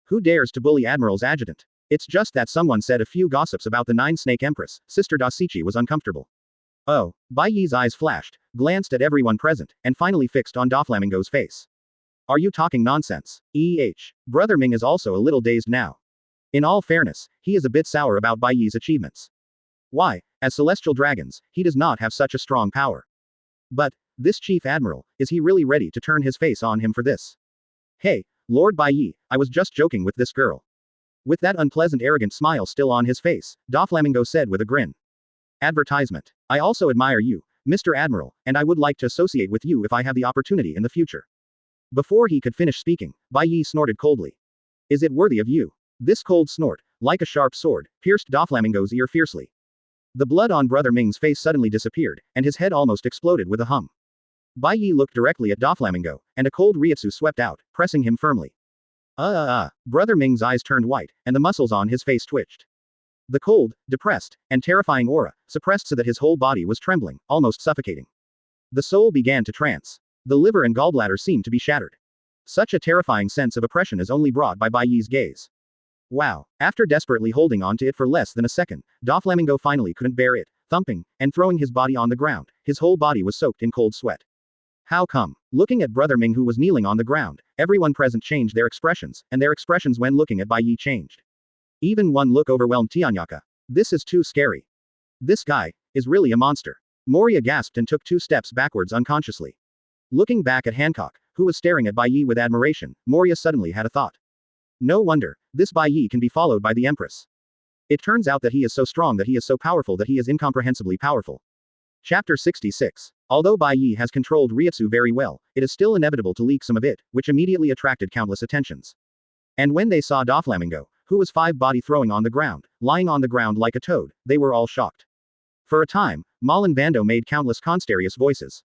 Speaker 2: Who dares to bully Admiral's adjutant? It's just that someone said a few gossips about the Nine-Snake Empress. Sister Daisachi was uncomfortable. Oh, Bai Ye's eyes flashed, glanced at everyone present, and finally fixed on Doflamingo's face. Are you talking nonsense? Brother Ming is also a little dazed now. In all fairness, he is a bit sour about Bai Ye's achievements. Why, as celestial dragons, he does not have such a strong power. But, this Chief Admiral, is he really ready to turn his face on him for this? Hey, Lord Bai Ye, I was just joking with this girl. With that unpleasant arrogant smile still on his face, Doflamingo said with a grin. Advertisement. I also admire you, Mr. Admiral, and I would like to associate with you if I have the opportunity in the future. Before he could finish speaking, Bai Ye snorted coldly. Is it worthy of you? This cold snort, like a sharp sword, pierced Doflamingo's ear fiercely. The blood on Brother Ming's face suddenly disappeared, and his head almost exploded with a hum. Bai Ye looked directly at Doflamingo, and a cold ryutsu swept out, pressing him firmly. Brother Ming's eyes turned white, and the muscles on his face twitched. The cold, depressed, and terrifying aura, suppressed so that his whole body was trembling, almost suffocating. The soul began to trance. The liver and gallbladder seemed to be shattered. Such a terrifying sense of oppression is only brought by Bai Ye's gaze. Wow. After desperately holding on to it for less than a second, Doflamingo finally couldn't bear it, thumping, and throwing his body on the ground. His whole body was soaked in cold sweat. How come? Looking at Brother Ming who was kneeling on the ground, everyone present changed their expressions, and their expressions when looking at Bai Ye changed. Even one look overwhelmed Tianyaka. This is too scary. This guy is really a monster. Moria gasped and took 2 steps backwards unconsciously. Looking back at Hancock, who was staring at Bai Ye with admiration, Moria suddenly had a thought. No wonder, this Bai Ye can be followed by the Empress. It turns out that he is so strong that he is so powerful that he is incomprehensibly powerful. Chapter 66. Although Bai Ye has controlled Ryutsu very well, it is still inevitable to leak some of it, which immediately attracted countless attentions. And when they saw Doflamingo, who was 5 body throwing on the ground, lying on the ground like a toad, they were all shocked. For a time, Malin Vando made countless consterious voices.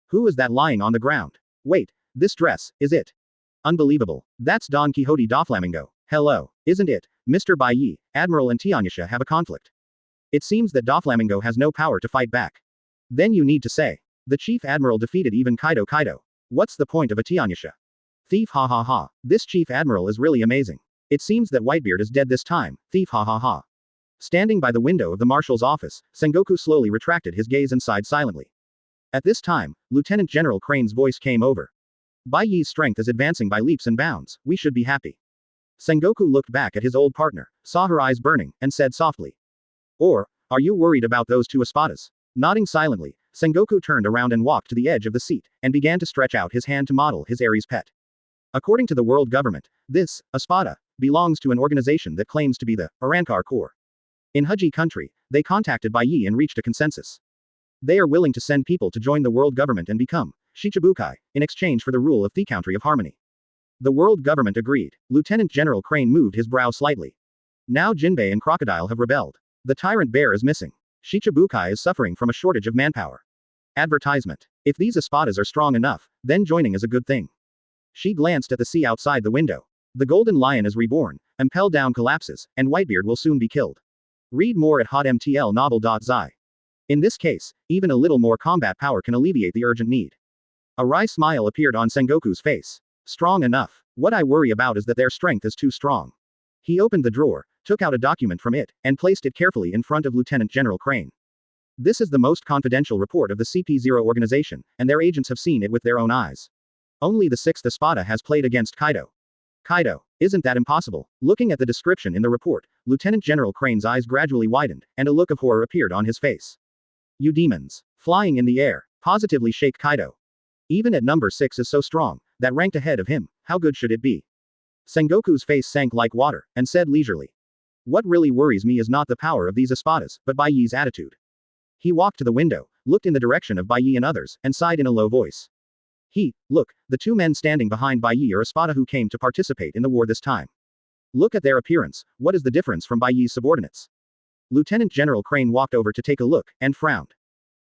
Speaker 2: Who is that lying on the ground? Wait, this dress, is it? Unbelievable. That's Don Quixote Doflamingo. Hello, isn't it? Mr. Bai Ye, Admiral and Tianyasha have a conflict. It seems that Doflamingo has no power to fight back. Then you need to say. The Chief Admiral defeated even Kaido. What's the point of a Tianyasha? Thief ha ha ha. This Chief Admiral is really amazing. It seems that Whitebeard is dead this time. Thief ha ha ha. Standing by the window of the Marshal's office, Sengoku slowly retracted his gaze and sighed silently. At this time, Lieutenant General Crane's voice came over. Bai Ye's strength is advancing by leaps and bounds, we should be happy. Sengoku looked back at his old partner, saw her eyes burning, and said softly. Or, are you worried about those 2 espadas? Nodding silently, Sengoku turned around and walked to the edge of the seat, and began to stretch out his hand to model his Ares pet. According to the world government, this, Espada, belongs to an organization that claims to be the Arankar Corps. In Huji country, they contacted Bai Ye and reached a consensus. They are willing to send people to join the world government and become Shichibukai, in exchange for the rule of the country of harmony. The world government agreed. Lieutenant General Crane moved his brow slightly. Now Jinbei and Crocodile have rebelled. The tyrant bear is missing. Shichibukai is suffering from a shortage of manpower. Advertisement. If these espadas are strong enough, then joining is a good thing. She glanced at the sea outside the window. The golden lion is reborn, Impel Down collapses, and Whitebeard will soon be killed. Read more at hotmtlnovel.zi. In this case, even a little more combat power can alleviate the urgent need. A wry smile appeared on Sengoku's face. Strong enough. What I worry about is that their strength is too strong. He opened the drawer, took out a document from it, and placed it carefully in front of Lieutenant General Crane. This is the most confidential report of the CP0 organization, and their agents have seen it with their own eyes. Only the 6th Espada has played against Kaido. Isn't that impossible? Looking at the description in the report, Lieutenant General Crane's eyes gradually widened, and a look of horror appeared on his face. You demons. Flying in the air. Positively shake Kaido. Even at number 6 is so strong, that ranked ahead of him, how good should it be? Sengoku's face sank like water, and said leisurely. What really worries me is not the power of these Espadas, but Bai Ye's attitude. He walked to the window, looked in the direction of Bai Ye and others, and sighed in a low voice. Look, the two men standing behind Bai Ye are Espada who came to participate in the war this time. Look at their appearance, what is the difference from Bai Ye's subordinates? Lieutenant General Crane walked over to take a look, and frowned.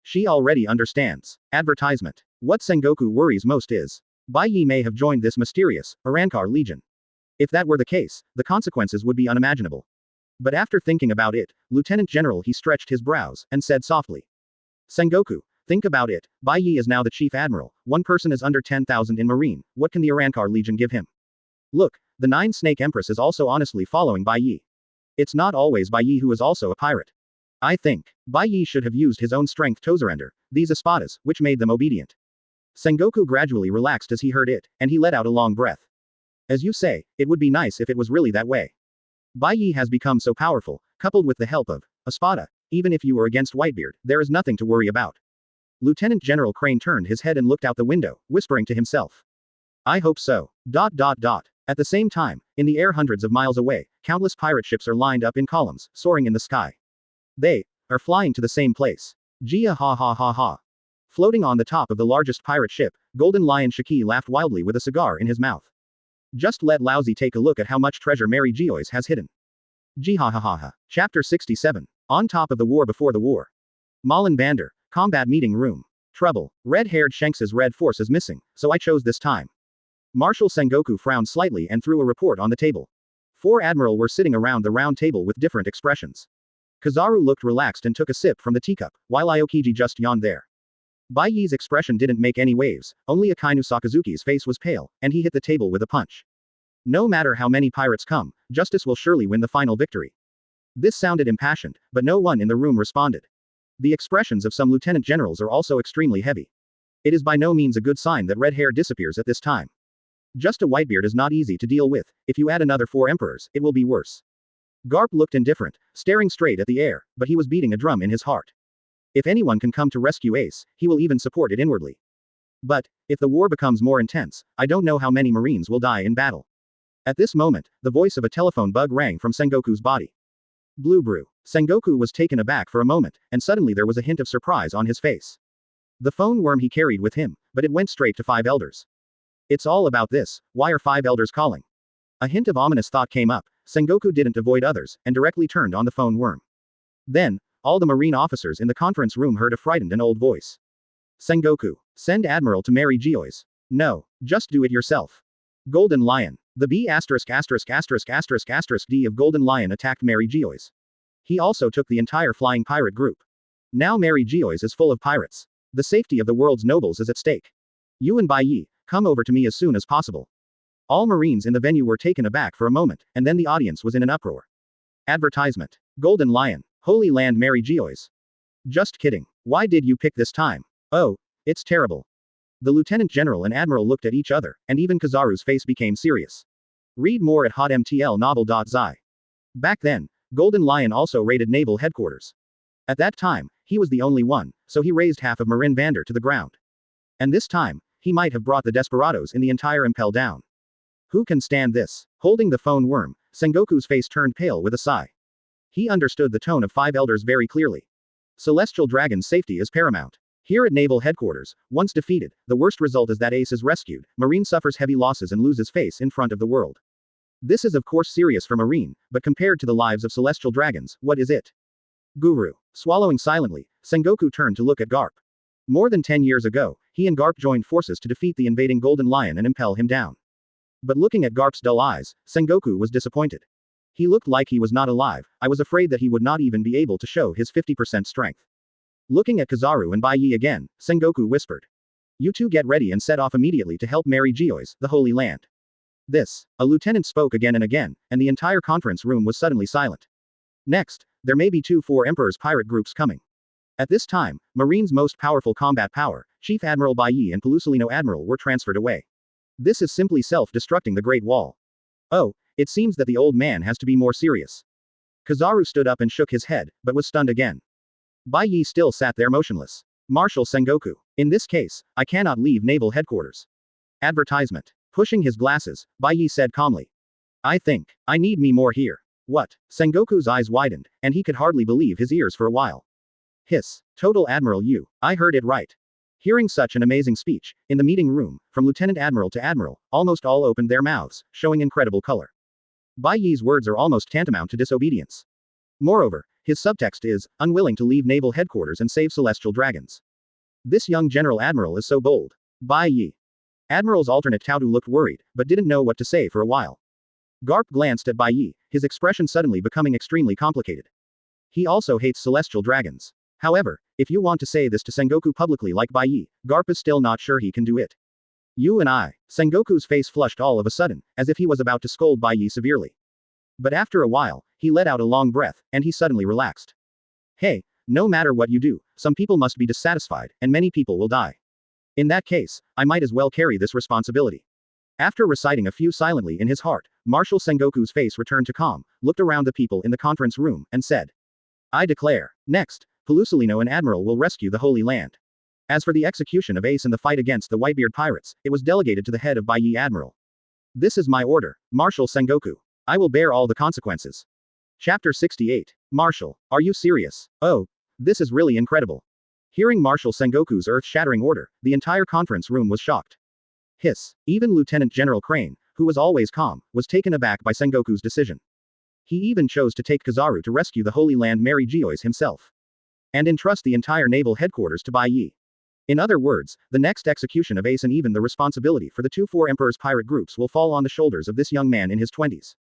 Speaker 2: She already understands. Advertisement. What Sengoku worries most is, Bai Ye may have joined this mysterious, Arankar Legion. If that were the case, the consequences would be unimaginable. But after thinking about it, Lieutenant General he stretched his brows, and said softly. Sengoku, think about it, Bai Ye is now the Chief Admiral, one person is under 10,000 in Marine, what can the Arankar Legion give him? Look, the Nine Snake Empress is also honestly following Bai Ye. It's not always Bai Ye who is also a pirate. I think, Bai Ye should have used his own strength to surrender these Espadas, which made them obedient. Sengoku gradually relaxed as he heard it, and he let out a long breath. As you say, it would be nice if it was really that way. Bai Ye has become so powerful, coupled with the help of Espada, even if you were against Whitebeard, there is nothing to worry about. Lieutenant General Crane turned his head and looked out the window, whispering to himself. I hope so. At the same time, in the air hundreds of miles away, countless pirate ships are lined up in columns, soaring in the sky. They are flying to the same place. Gia ha ha ha ha. Floating on the top of the largest pirate ship, Golden Lion Shiki laughed wildly with a cigar in his mouth. Just let Lousy take a look at how much treasure Mary Geoise has hidden. Jihahaha. Chapter 67. On top of the war before the war. Malin Bander. Combat meeting room. Trouble. Red-haired Shanks's red force is missing, so I chose this time. Marshal Sengoku frowned slightly and threw a report on the table. 4 Admiral were sitting around the round table with different expressions. Kizaru looked relaxed and took a sip from the teacup, while Aokiji just yawned there. Bai Ye's expression didn't make any waves, only Akainu Sakazuki's face was pale, and he hit the table with a punch. No matter how many pirates come, justice will surely win the final victory. This sounded impassioned, but no one in the room responded. The expressions of some lieutenant generals are also extremely heavy. It is by no means a good sign that red hair disappears at this time. Just a Whitebeard is not easy to deal with, if you add another 4 emperors, it will be worse. Garp looked indifferent, staring straight at the air, but he was beating a drum in his heart. If anyone can come to rescue Ace, he will even support it inwardly. But, if the war becomes more intense, I don't know how many Marines will die in battle. At this moment, the voice of a telephone bug rang from Sengoku's body. Blue Brew. Sengoku was taken aback for a moment, and suddenly there was a hint of surprise on his face. The phone worm he carried with him, but it went straight to 5 elders. It's all about this, why are 5 elders calling? A hint of ominous thought came up, Sengoku didn't avoid others, and directly turned on the phone worm. Then, all the Marine officers in the conference room heard a frightened and old voice. Sengoku, send Admiral to Mary Geoise. No, just do it yourself. Golden Lion. The B************ D of Golden Lion attacked Mary Geoise. He also took the entire flying pirate group. Now Mary Geoise is full of pirates. The safety of the world's nobles is at stake. You and Bai Ye, come over to me as soon as possible. All Marines in the venue were taken aback for a moment, and then the audience was in an uproar. Advertisement. Golden Lion. Holy Land Mary Geoise. Just kidding. Why did you pick this time? Oh, it's terrible. The Lieutenant General and Admiral looked at each other, and even Kizaru's face became serious. Read more at hotmtlnovel.zi. Back then, Golden Lion also raided naval headquarters. At that time, he was the only one, so he raised half of Marin Vander to the ground. And this time, he might have brought the desperados in the entire impel down. Who can stand this? Holding the phone worm, Sengoku's face turned pale with a sigh. He understood the tone of 5 elders very clearly. Celestial Dragon's safety is paramount. Here at Naval Headquarters, once defeated, the worst result is that Ace is rescued, Marine suffers heavy losses and loses face in front of the world. This is of course serious for Marine, but compared to the lives of Celestial Dragons, what is it? Guru. Swallowing silently, Sengoku turned to look at Garp. More than 10 years ago, he and Garp joined forces to defeat the invading Golden Lion and impel him down. But looking at Garp's dull eyes, Sengoku was disappointed. He looked like he was not alive, I was afraid that he would not even be able to show his 50% strength. Looking at Kizaru and Bai Ye again, Sengoku whispered. You two get ready and set off immediately to help Mary Geoise, the Holy Land. This. A lieutenant spoke again and again, and the entire conference room was suddenly silent. Next, there may be 4 Emperor's pirate groups coming. At this time, Marine's most powerful combat power, Chief Admiral Bai Ye and Pelusolino Admiral were transferred away. This is simply self-destructing the Great Wall. Oh, It seems that the old man has to be more serious. Kizaru stood up and shook his head, but was stunned again. Bai Ye still sat there motionless. Marshal Sengoku. In this case, I cannot leave naval headquarters. Advertisement. Pushing his glasses, Bai Ye said calmly. I think, I need me more here. What? Sengoku's eyes widened, and he could hardly believe his ears for a while. Hiss. Total Admiral you. I heard it right. Hearing such an amazing speech, in the meeting room, from Lieutenant Admiral to Admiral, almost all opened their mouths, showing incredible color. Bai Ye's words are almost tantamount to disobedience. Moreover, his subtext is, unwilling to leave naval headquarters and save celestial dragons. This young General Admiral is so bold. Bai Ye. Admiral's alternate Taodu looked worried, but didn't know what to say for a while. Karp glanced at Bai Ye, his expression suddenly becoming extremely complicated. He also hates celestial dragons. However, if you want to say this to Sengoku publicly like Bai Ye, Karp is still not sure he can do it. You and I. Sengoku's face flushed all of a sudden, as if he was about to scold Bai Ye severely. But after a while, he let out a long breath, and he suddenly relaxed. Hey, no matter what you do, some people must be dissatisfied, and many people will die. In that case, I might as well carry this responsibility. After reciting a few silently in his heart, Marshal Sengoku's face returned to calm, looked around the people in the conference room, and said. I declare, next, Pelusalino and Admiral will rescue the Holy Land. As for the execution of Ace in the fight against the Whitebeard pirates, it was delegated to the head of Bai Ye Admiral. This is my order, Marshal Sengoku. I will bear all the consequences. Chapter 68. Marshal, are you serious? Oh, this is really incredible. Hearing Marshal Sengoku's earth-shattering order, the entire conference room was shocked. Hiss. Even Lieutenant General Crane, who was always calm, was taken aback by Sengoku's decision. He even chose to take Kizaru to rescue the Holy Land Mary Geoise himself. And entrust the entire naval headquarters to Bai Ye. In other words, the next execution of Ace and even the responsibility for the 2-4 Emperor's pirate groups will fall on the shoulders of this young man in his 20s.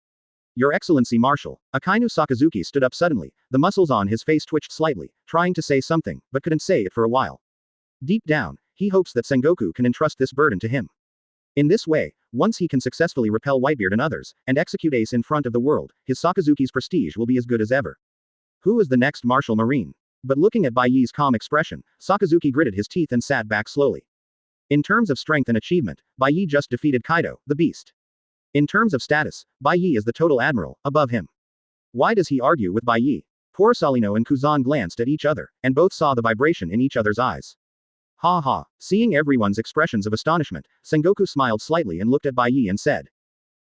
Speaker 2: Your Excellency Marshal, Akainu Sakazuki stood up suddenly, the muscles on his face twitched slightly, trying to say something, but couldn't say it for a while. Deep down, he hopes that Sengoku can entrust this burden to him. In this way, once he can successfully repel Whitebeard and others, and execute Ace in front of the world, his Sakazuki's prestige will be as good as ever. Who is the next Marshal Marine? But looking at Bai Ye's calm expression, Sakazuki gritted his teeth and sat back slowly. In terms of strength and achievement, Bai Ye just defeated Kaido, the beast. In terms of status, Bai Ye is the total admiral, above him. Why does he argue with Bai Ye? Porcelino and Kuzan glanced at each other, and both saw the vibration in each other's eyes. Ha ha. Seeing everyone's expressions of astonishment, Sengoku smiled slightly and looked at Bai Ye and said.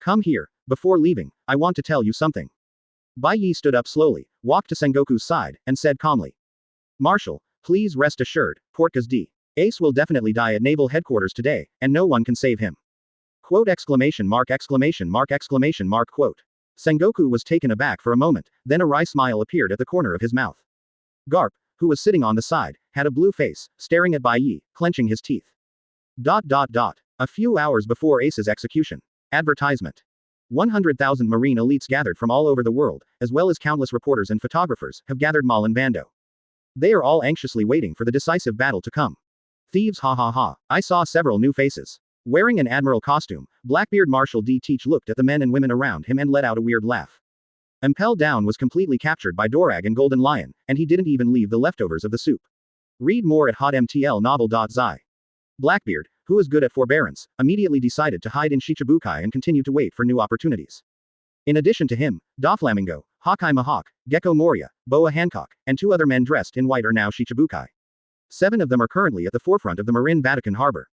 Speaker 2: Come here, before leaving, I want to tell you something. Bai Ye stood up slowly, walked to Sengoku's side, and said calmly. Marshal, please rest assured, Portkas D. Ace will definitely die at naval headquarters today, and no one can save him. Quote exclamation mark exclamation mark exclamation mark quote. Sengoku was taken aback for a moment, then a wry smile appeared at the corner of his mouth. Karp, who was sitting on the side, had a blue face, staring at Bai Ye, clenching his teeth. A few hours before Ace's execution. Advertisement. 100,000 Marine elites gathered from all over the world, as well as countless reporters and photographers, have gathered Malin Bando. They are all anxiously waiting for the decisive battle to come. Thieves ha ha ha. I saw several new faces. Wearing an admiral costume, Blackbeard Marshal D. Teach looked at the men and women around him and let out a weird laugh. Impel Down was completely captured by Dorag and Golden Lion, and he didn't even leave the leftovers of the soup. Read more at hotmtlnovel.zi. Blackbeard, who is good at forbearance, immediately decided to hide in Shichibukai and continue to wait for new opportunities. In addition to him, Doflamingo, Hawkeye Mahawk, Gecko Moria, Boa Hancock, and 2 other men dressed in white are now Shichibukai. 7 of them are currently at the forefront of the Marin Vatican harbor.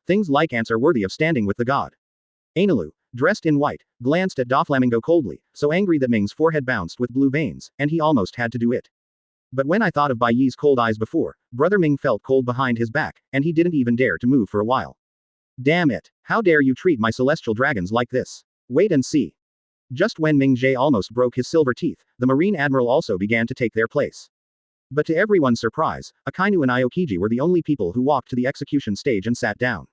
Speaker 2: Things like ants are worthy of standing with the god. Enelu, dressed in white, glanced at Doflamingo coldly, so angry that Ming's forehead bounced with blue veins, and he almost had to do it. But when I thought of Bai Ye's cold eyes before, Brother Ming felt cold behind his back, and he didn't even dare to move for a while. Damn it, how dare you treat my celestial dragons like this? Wait and see. Just when Ming Jie almost broke his silver teeth, the Marine Admiral also began to take their place. But to everyone's surprise, Akainu and Aokiji were the only people who walked to the execution stage and sat down.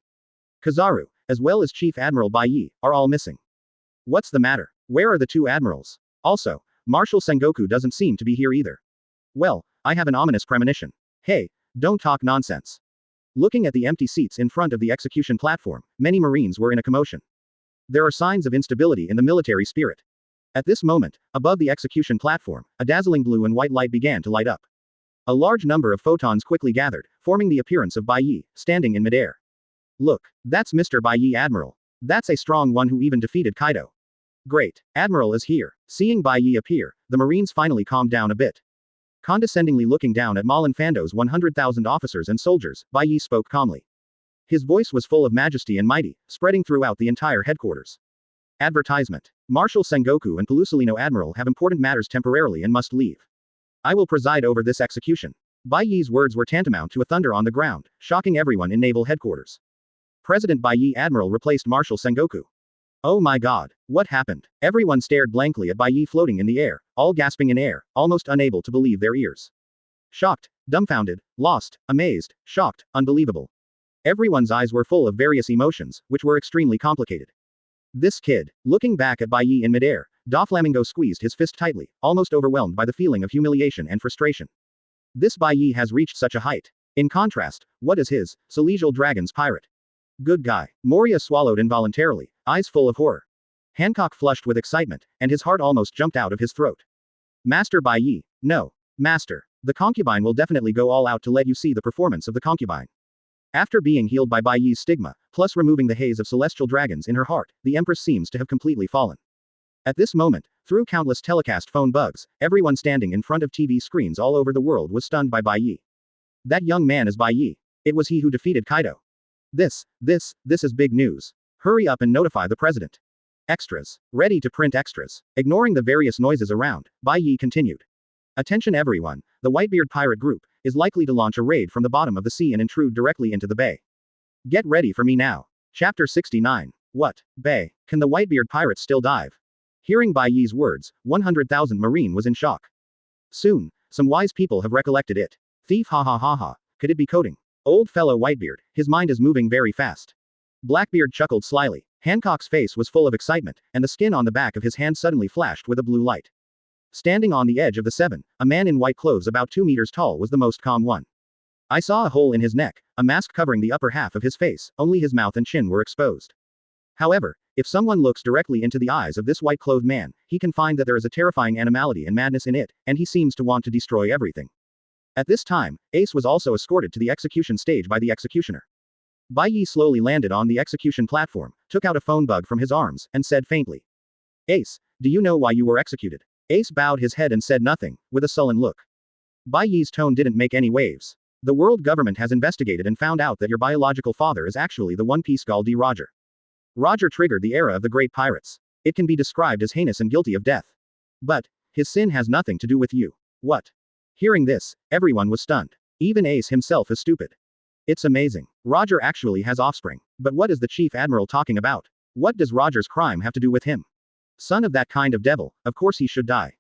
Speaker 2: Kizaru, as well as Chief Admiral Bai Ye, are all missing. What's the matter? Where are the 2 admirals? Also, Marshal Sengoku doesn't seem to be here either. Well, I have an ominous premonition. Hey, don't talk nonsense. Looking at the empty seats in front of the execution platform, many Marines were in a commotion. There are signs of instability in the military spirit. At this moment, above the execution platform, a dazzling blue and white light began to light up. A large number of photons quickly gathered, forming the appearance of Bai Ye, standing in midair. Look, that's Mr. Bai Ye Admiral. That's a strong one who even defeated Kaido. Great. Admiral is here. Seeing Bai Ye appear, the Marines finally calmed down a bit. Condescendingly looking down at Malin Fando's 100,000 officers and soldiers, Bai Ye spoke calmly. His voice was full of majesty and mighty, spreading throughout the entire headquarters. Advertisement. Marshal Sengoku and Pelusolino Admiral have important matters temporarily and must leave. I will preside over this execution. Bai Ye's words were tantamount to a thunder on the ground, shocking everyone in naval headquarters. President Bai Ye Admiral replaced Marshal Sengoku. Oh my god, what happened? Everyone stared blankly at Bai Ye floating in the air, all gasping in air, almost unable to believe their ears. Shocked, dumbfounded, lost, amazed, shocked, unbelievable. Everyone's eyes were full of various emotions, which were extremely complicated. This kid, looking back at Bai Ye in midair, Doflamingo squeezed his fist tightly, almost overwhelmed by the feeling of humiliation and frustration. This Bai Ye has reached such a height. In contrast, what is his, Celestial Dragon's pirate? Good guy. Moria swallowed involuntarily, eyes full of horror. Hancock flushed with excitement, and his heart almost jumped out of his throat. Master Bai Ye. No. Master. The concubine will definitely go all out to let you see the performance of the concubine. After being healed by Bai Ye's stigma, plus removing the haze of celestial dragons in her heart, the Empress seems to have completely fallen. At this moment, through countless telecast phone bugs, everyone standing in front of TV screens all over the world was stunned by Bai Ye. That young man is Bai Ye. It was he who defeated Kaido. This is big news. Hurry up and notify the president. Extras. Ready to print extras. Ignoring the various noises around, Bai Ye continued. Attention everyone, the Whitebeard pirate group is likely to launch a raid from the bottom of the sea and intrude directly into the bay. Get ready for me now. Chapter 69. What? Bay? Can the Whitebeard pirates still dive? Hearing Bai Ye's words, 100,000 Marine was in shock. Soon, some wise people have recollected it. Thief ha ha ha ha. Could it be coding? Old fellow Whitebeard, his mind is moving very fast. Blackbeard chuckled slyly. Hancock's face was full of excitement, and the skin on the back of his hand suddenly flashed with a blue light. Standing on the edge of the seven, a man in white clothes about 2 meters tall was the most calm one. I saw a hole in his neck, a mask covering the upper half of his face, only his mouth and chin were exposed. However, if someone looks directly into the eyes of this white-clothed man, he can find that there is a terrifying animality and madness in it, and he seems to want to destroy everything. At this time, Ace was also escorted to the execution stage by the executioner. Bai Ye slowly landed on the execution platform, took out a phone bug from his arms, and said faintly. Ace, do you know why you were executed? Ace bowed his head and said nothing, with a sullen look. Bai Ye's tone didn't make any waves. The world government has investigated and found out that your biological father is actually the One Piece Gall D. Roger. Roger triggered the era of the great pirates. It can be described as heinous and guilty of death. But, his sin has nothing to do with you. What? Hearing this, everyone was stunned. Even Ace himself is stupid. It's amazing. Roger actually has offspring. But what is the Chief Admiral talking about? What does Roger's crime have to do with him? Son of that kind of devil, of course he should die.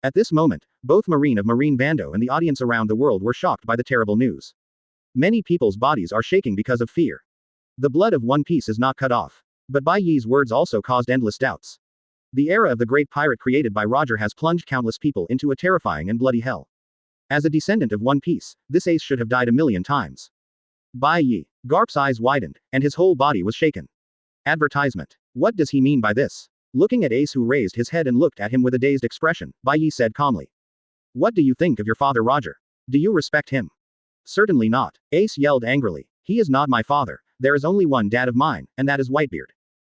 Speaker 2: At this moment, both Marine of Marine Bando and the audience around the world were shocked by the terrible news. Many people's bodies are shaking because of fear. The blood of One Piece is not cut off. But Bai Ye's words also caused endless doubts. The era of the great pirate created by Roger has plunged countless people into a terrifying and bloody hell. As a descendant of One Piece, this ace should have died a million times. Bai Ye. Garp's eyes widened, and his whole body was shaken. Advertisement. What does he mean by this? Looking at Ace, who raised his head and looked at him with a dazed expression, Bai Ye said calmly. What do you think of your father Roger? Do you respect him? Certainly not. Ace yelled angrily. He is not my father. There is only one dad of mine, and that is Whitebeard.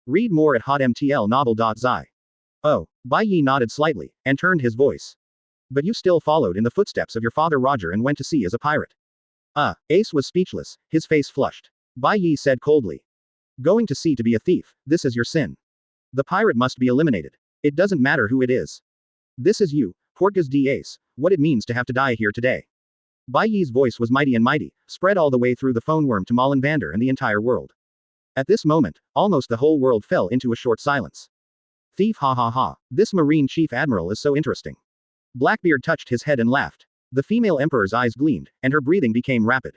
Speaker 2: Read more at hotmtlnovel.zi. Oh, Bai Ye nodded slightly, and turned his voice. But you still followed in the footsteps of your father Roger and went to sea as a pirate. Ace was speechless, his face flushed. Bai Ye said coldly. Going to sea to be a thief, this is your sin. The pirate must be eliminated. It doesn't matter who it is. This is you, Portgas D. Ace, what it means to have to die here today. Bai Ye's voice was mighty and mighty, spread all the way through the phone worm to Malin Vander and the entire world. At this moment, almost the whole world fell into a short silence. Thief ha ha ha, this Marine Chief Admiral is so interesting. Blackbeard touched his head and laughed. The female emperor's eyes gleamed, and her breathing became rapid.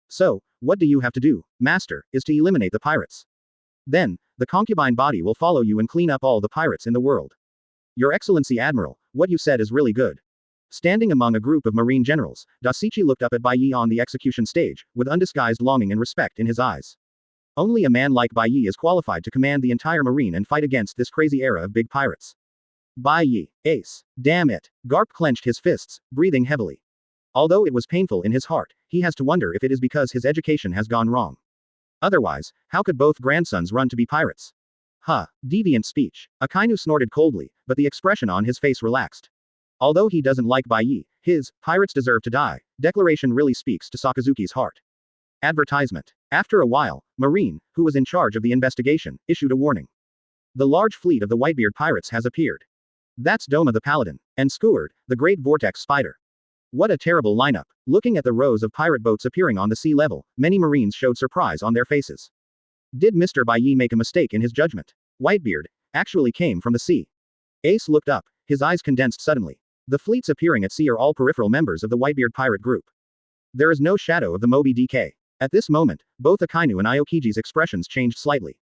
Speaker 2: So, what do you have to do, Master, is to eliminate the pirates. Then, the concubine body will follow you and clean up all the pirates in the world. Your Excellency Admiral, what you said is really good. Standing among a group of Marine generals, Dasichi looked up at Bai Ye on the execution stage, with undisguised longing and respect in his eyes. Only a man like Bai Ye is qualified to command the entire Marine and fight against this crazy era of big pirates. Bai Ye, Ace. Damn it. Garp clenched his fists, breathing heavily. Although it was painful in his heart, he has to wonder if it is because his education has gone wrong. Otherwise, how could both grandsons run to be pirates? Huh, deviant speech. Akainu snorted coldly, but the expression on his face relaxed. Although he doesn't like Bai Ye, his pirates deserve to die declaration really speaks to Sakazuki's heart. Advertisement. After a while, Marine, who was in charge of the investigation, issued a warning. The large fleet of the Whitebeard pirates has appeared. That's Doma the Paladin, and Skeward, the great vortex spider. What a terrible lineup. Looking at the rows of pirate boats appearing on the sea level, many Marines showed surprise on their faces. Did Mr. Bai Ye make a mistake in his judgment? Whitebeard actually came from the sea. Ace looked up, his eyes condensed suddenly. The fleets appearing at sea are all peripheral members of the Whitebeard pirate group. There is no shadow of the Moby DK. At this moment, both Akainu and Aokiji's expressions changed slightly.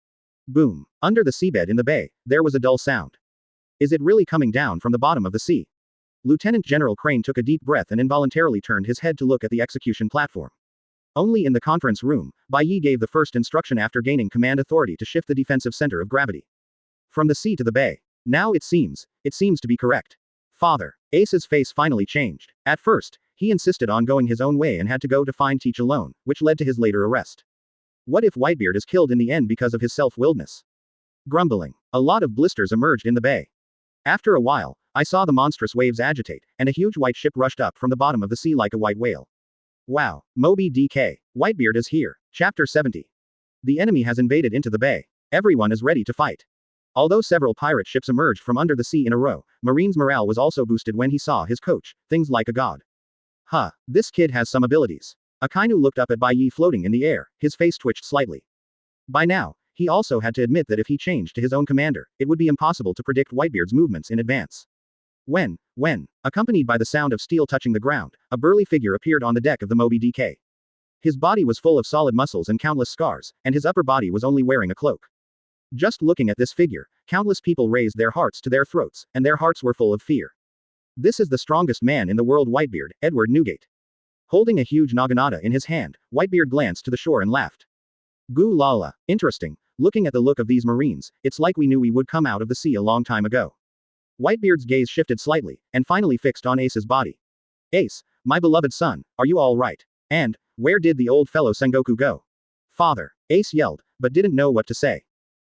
Speaker 2: Boom. Under the seabed in the bay, there was a dull sound. Is it really coming down from the bottom of the sea? Lieutenant General Crane took a deep breath and involuntarily turned his head to look at the execution platform. Only in the conference room, Bai Ye gave the first instruction after gaining command authority to shift the defensive center of gravity. From the sea to the bay. Now it seems to be correct. Father. Ace's face finally changed. At first, he insisted on going his own way and had to go to find Teach alone, which led to his later arrest. What if Whitebeard is killed in the end because of his self-willedness? Grumbling. A lot of blisters emerged in the bay. After a while, I saw the monstrous waves agitate, and a huge white ship rushed up from the bottom of the sea like a white whale. Wow. Moby DK. Whitebeard is here. Chapter 70. The enemy has invaded into the bay. Everyone is ready to fight. Although several pirate ships emerged from under the sea in a row, Marine's morale was also boosted when he saw his coach, things like a god. Huh, this kid has some abilities. Akainu looked up at Bai Ye floating in the air, his face twitched slightly. By now, he also had to admit that if he changed to his own commander, it would be impossible to predict Whitebeard's movements in advance. When, accompanied by the sound of steel touching the ground, a burly figure appeared on the deck of the Moby DK. His body was full of solid muscles and countless scars, and his upper body was only wearing a cloak. Just looking at this figure, countless people raised their hearts to their throats, and their hearts were full of fear. This is the strongest man in the world, Whitebeard, Edward Newgate. Holding a huge naginata in his hand, Whitebeard glanced to the shore and laughed. Goo la la, interesting, looking at the look of these Marines, it's like we knew we would come out of the sea a long time ago. Whitebeard's gaze shifted slightly, and finally fixed on Ace's body. Ace, my beloved son, are you all right? And, where did the old fellow Sengoku go? Father, Ace yelled, but didn't know what to say.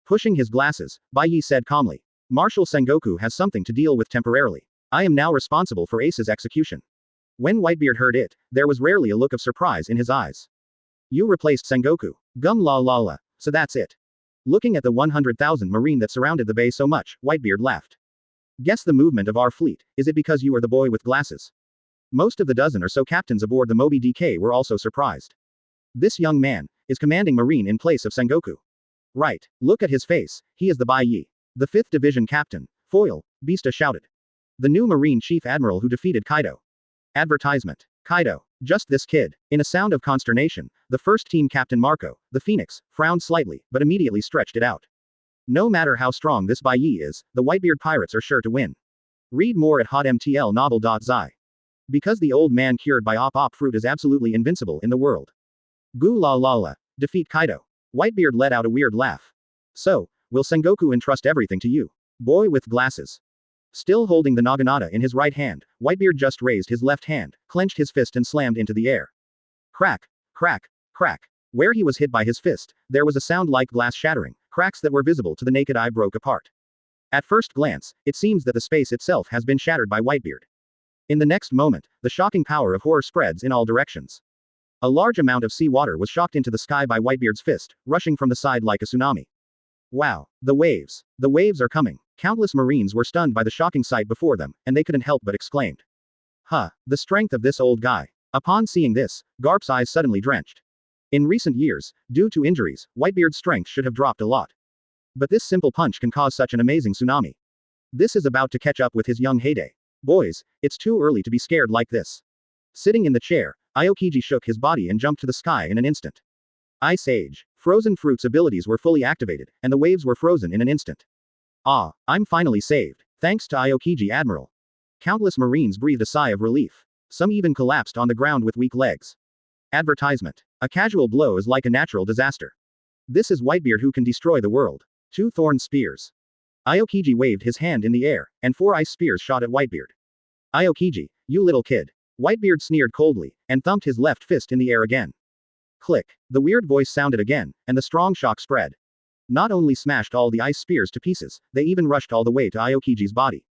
Speaker 2: Pushing his glasses, Bai Ye said calmly. Marshal Sengoku has something to deal with temporarily. I am now responsible for Ace's execution. When Whitebeard heard it, there was rarely a look of surprise in his eyes. You replaced Sengoku. Gum la la la, so that's it. Looking at the 100,000 Marine that surrounded the bay so much, Whitebeard laughed. Guess the movement of our fleet, is it because you are the boy with glasses? Most of the dozen or so captains aboard the Moby DK were also surprised. This young man is commanding Marine in place of Sengoku. Right, look at his face, he is the Bai Ye. The 5th Division Captain, Foil, Beasta shouted. The new Marine Chief Admiral who defeated Kaido. Advertisement. Kaido, just this kid. In a sound of consternation, the first team captain Marco, the Phoenix, frowned slightly, but immediately stretched it out. No matter how strong this Bai Ye is, the Whitebeard pirates are sure to win. Read more at hotmtlnovel.zi. Because the old man cured by op fruit is absolutely invincible in the world. Goo la la la. Defeat Kaido. Whitebeard let out a weird laugh. So, will Sengoku entrust everything to you? Boy with glasses. Still holding the naginata in his right hand, Whitebeard just raised his left hand, clenched his fist and slammed into the air. Crack, crack, crack. Where he was hit by his fist, there was a sound like glass shattering, cracks that were visible to the naked eye broke apart. At first glance, it seems that the space itself has been shattered by Whitebeard. In the next moment, the shocking power of horror spreads in all directions. A large amount of seawater was shocked into the sky by Whitebeard's fist, rushing from the side like a tsunami. Wow, the waves. The waves are coming. Countless Marines were stunned by the shocking sight before them, and they couldn't help but exclaimed. Huh, the strength of this old guy. Upon seeing this, Garp's eyes suddenly drenched. In recent years, due to injuries, Whitebeard's strength should have dropped a lot. But this simple punch can cause such an amazing tsunami. This is about to catch up with his young heyday. Boys, it's too early to be scared like this. Sitting in the chair, Aokiji shook his body and jumped to the sky in an instant. Ice Age. Frozen Fruit's abilities were fully activated, and the waves were frozen in an instant. Ah, I'm finally saved. Thanks to Aokiji Admiral. Countless Marines breathed a sigh of relief. Some even collapsed on the ground with weak legs. Advertisement. A casual blow is like a natural disaster. This is Whitebeard who can destroy the world. 2 thorn spears. Aokiji waved his hand in the air, and 4 ice spears shot at Whitebeard. Aokiji, you little kid. Whitebeard sneered coldly, and thumped his left fist in the air again. Click. The weird voice sounded again, and the strong shock spread. Not only smashed all the ice spears to pieces, they even rushed all the way to Aokiji's body.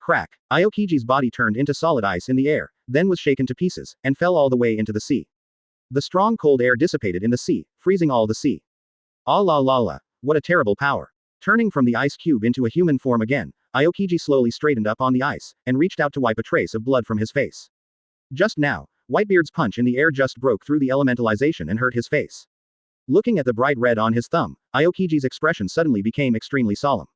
Speaker 2: Crack! Aokiji's body turned into solid ice in the air, then was shaken to pieces, and fell all the way into the sea. The strong cold air dissipated in the sea, freezing all the sea. Ah la la la, what a terrible power. Turning from the ice cube into a human form again, Aokiji slowly straightened up on the ice, and reached out to wipe a trace of blood from his face. Just now, Whitebeard's punch in the air just broke through the elementalization and hurt his face. Looking at the bright red on his thumb, Aokiji's expression suddenly became extremely solemn.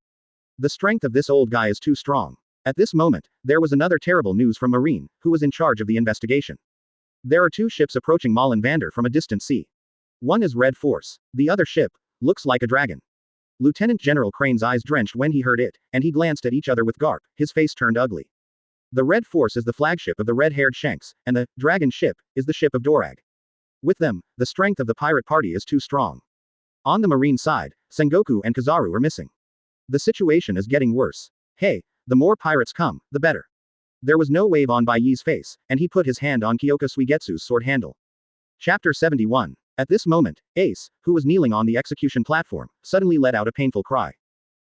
Speaker 2: The strength of this old guy is too strong. At this moment, there was another terrible news from Marine, who was in charge of the investigation. There are 2 ships approaching Malin Vander from a distant sea. One is Red Force. The other ship looks like a dragon. Lieutenant General Crane's eyes drenched when he heard it, and he glanced at each other with Garp, his face turned ugly. The Red Force is the flagship of the red-haired Shanks, and the dragon ship is the ship of Dorag. With them, the strength of the pirate party is too strong. On the Marine side, Sengoku and Kizaru are missing. The situation is getting worse. Hey, the more pirates come, the better. There was no wave on Bai Ye's face, and he put his hand on Kyōka Suigetsu's sword handle. Chapter 71. At this moment, Ace, who was kneeling on the execution platform, suddenly let out a painful cry.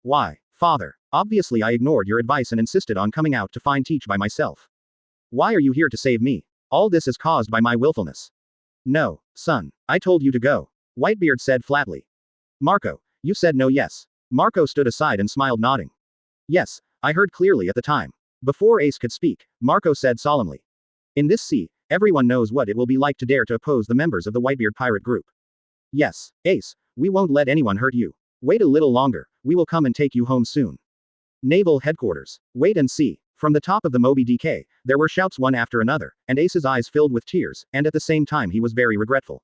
Speaker 2: Why, father? Obviously I ignored your advice and insisted on coming out to find Teach by myself. Why are you here to save me? All this is caused by my willfulness. No, son, I told you to go. Whitebeard said flatly. Marco, you said no. Yes. Marco stood aside and smiled, nodding. Yes, I heard clearly at the time. Before Ace could speak, Marco said solemnly. In this sea, everyone knows what it will be like to dare to oppose the members of the Whitebeard pirate group. Yes, Ace, we won't let anyone hurt you. Wait a little longer, we will come and take you home soon. Naval Headquarters. Wait and see. From the top of the Moby DK, there were shouts one after another, and Ace's eyes filled with tears, and at the same time he was very regretful.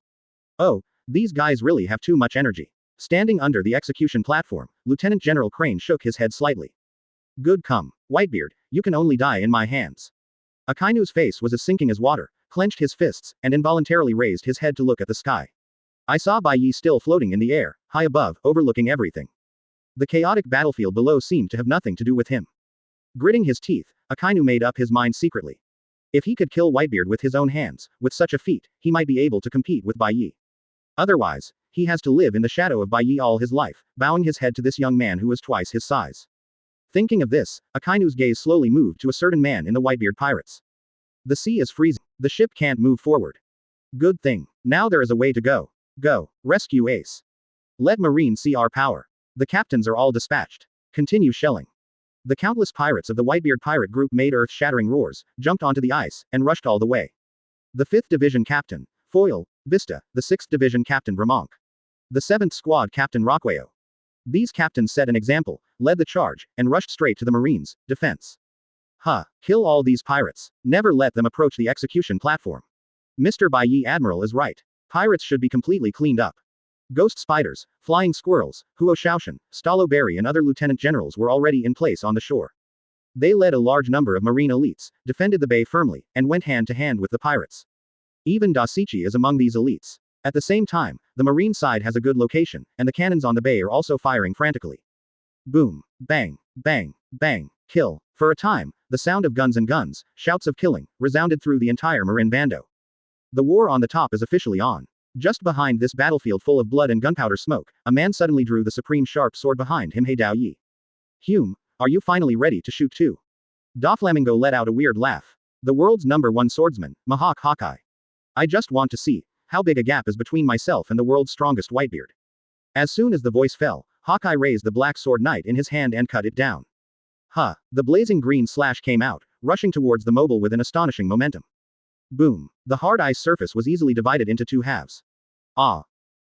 Speaker 2: Oh, these guys really have too much energy. Standing under the execution platform, Lieutenant General Crane shook his head slightly. Good come, Whitebeard, you can only die in my hands. Akainu's face was as sinking as water, clenched his fists, and involuntarily raised his head to look at the sky. I saw Bai Ye still floating in the air, high above, overlooking everything. The chaotic battlefield below seemed to have nothing to do with him. Gritting his teeth, Akainu made up his mind secretly. If he could kill Whitebeard with his own hands, with such a feat, he might be able to compete with Bai Ye. Otherwise, he has to live in the shadow of Bai Ye all his life, bowing his head to this young man who is twice his size. Thinking of this, Akainu's gaze slowly moved to a certain man in the Whitebeard pirates. The sea is freezing. The ship can't move forward. Good thing. Now there is a way to go. Go. Rescue Ace. Let Marine see our power. The captains are all dispatched. Continue shelling. The countless pirates of the Whitebeard pirate group made earth-shattering roars, jumped onto the ice, and rushed all the way. The 5th Division Captain, Foyle, Vista, the 6th Division Captain Ramonk. The 7th Squad Captain Rockweo. These captains set an example, led the charge, and rushed straight to the Marines' defense. Kill all these pirates. Never let them approach the execution platform. Mr. Bai Ye Admiral is right. Pirates should be completely cleaned up. Ghost spiders, flying squirrels, Huo Shaoshan, Stallo Berry and other lieutenant generals were already in place on the shore. They led a large number of marine elites, defended the bay firmly, and went hand to hand with the pirates. Even Dasichi is among these elites. At the same time, the marine side has a good location, and the cannons on the bay are also firing frantically. Boom, bang, bang, bang, kill. For a time, the sound of guns and guns, shouts of killing, resounded through the entire Marin Bando. The war on the top is officially on. Just behind this battlefield full of blood and gunpowder smoke, a man suddenly drew the supreme sharp sword behind him. Hey Dao Yi. Hume, are you finally ready to shoot too? Doflamingo let out a weird laugh. The world's #1 swordsman, Mahawk Hawkeye. I just want to see how big a gap is between myself and the world's strongest Whitebeard. As soon as the voice fell, Hawkeye raised the black sword knight in his hand and cut it down. The blazing green slash came out, rushing towards the mobile with an astonishing momentum. Boom. The hard ice surface was easily divided into 2 halves.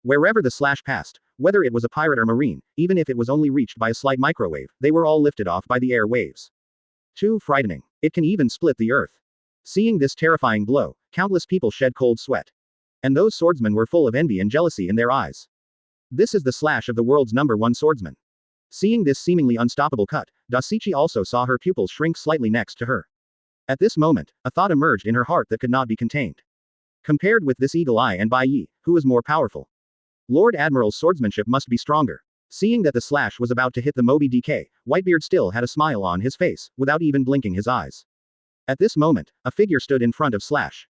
Speaker 2: Wherever the slash passed, whether it was a pirate or marine, even if it was only reached by a slight microwave, they were all lifted off by the air waves. Too frightening. It can even split the earth. Seeing this terrifying blow, countless people shed cold sweat. And those swordsmen were full of envy and jealousy in their eyes. This is the slash of the world's #1 swordsman. Seeing this seemingly unstoppable cut, Dasichi also saw her pupils shrink slightly next to her. At this moment, a thought emerged in her heart that could not be contained. Compared with this Eagle Eye and Bai Ye, who is more powerful? Lord Admiral's swordsmanship must be stronger. Seeing that the slash was about to hit the Moby DK, Whitebeard still had a smile on his face, without even blinking his eyes. At this moment, a figure stood in front of Slash.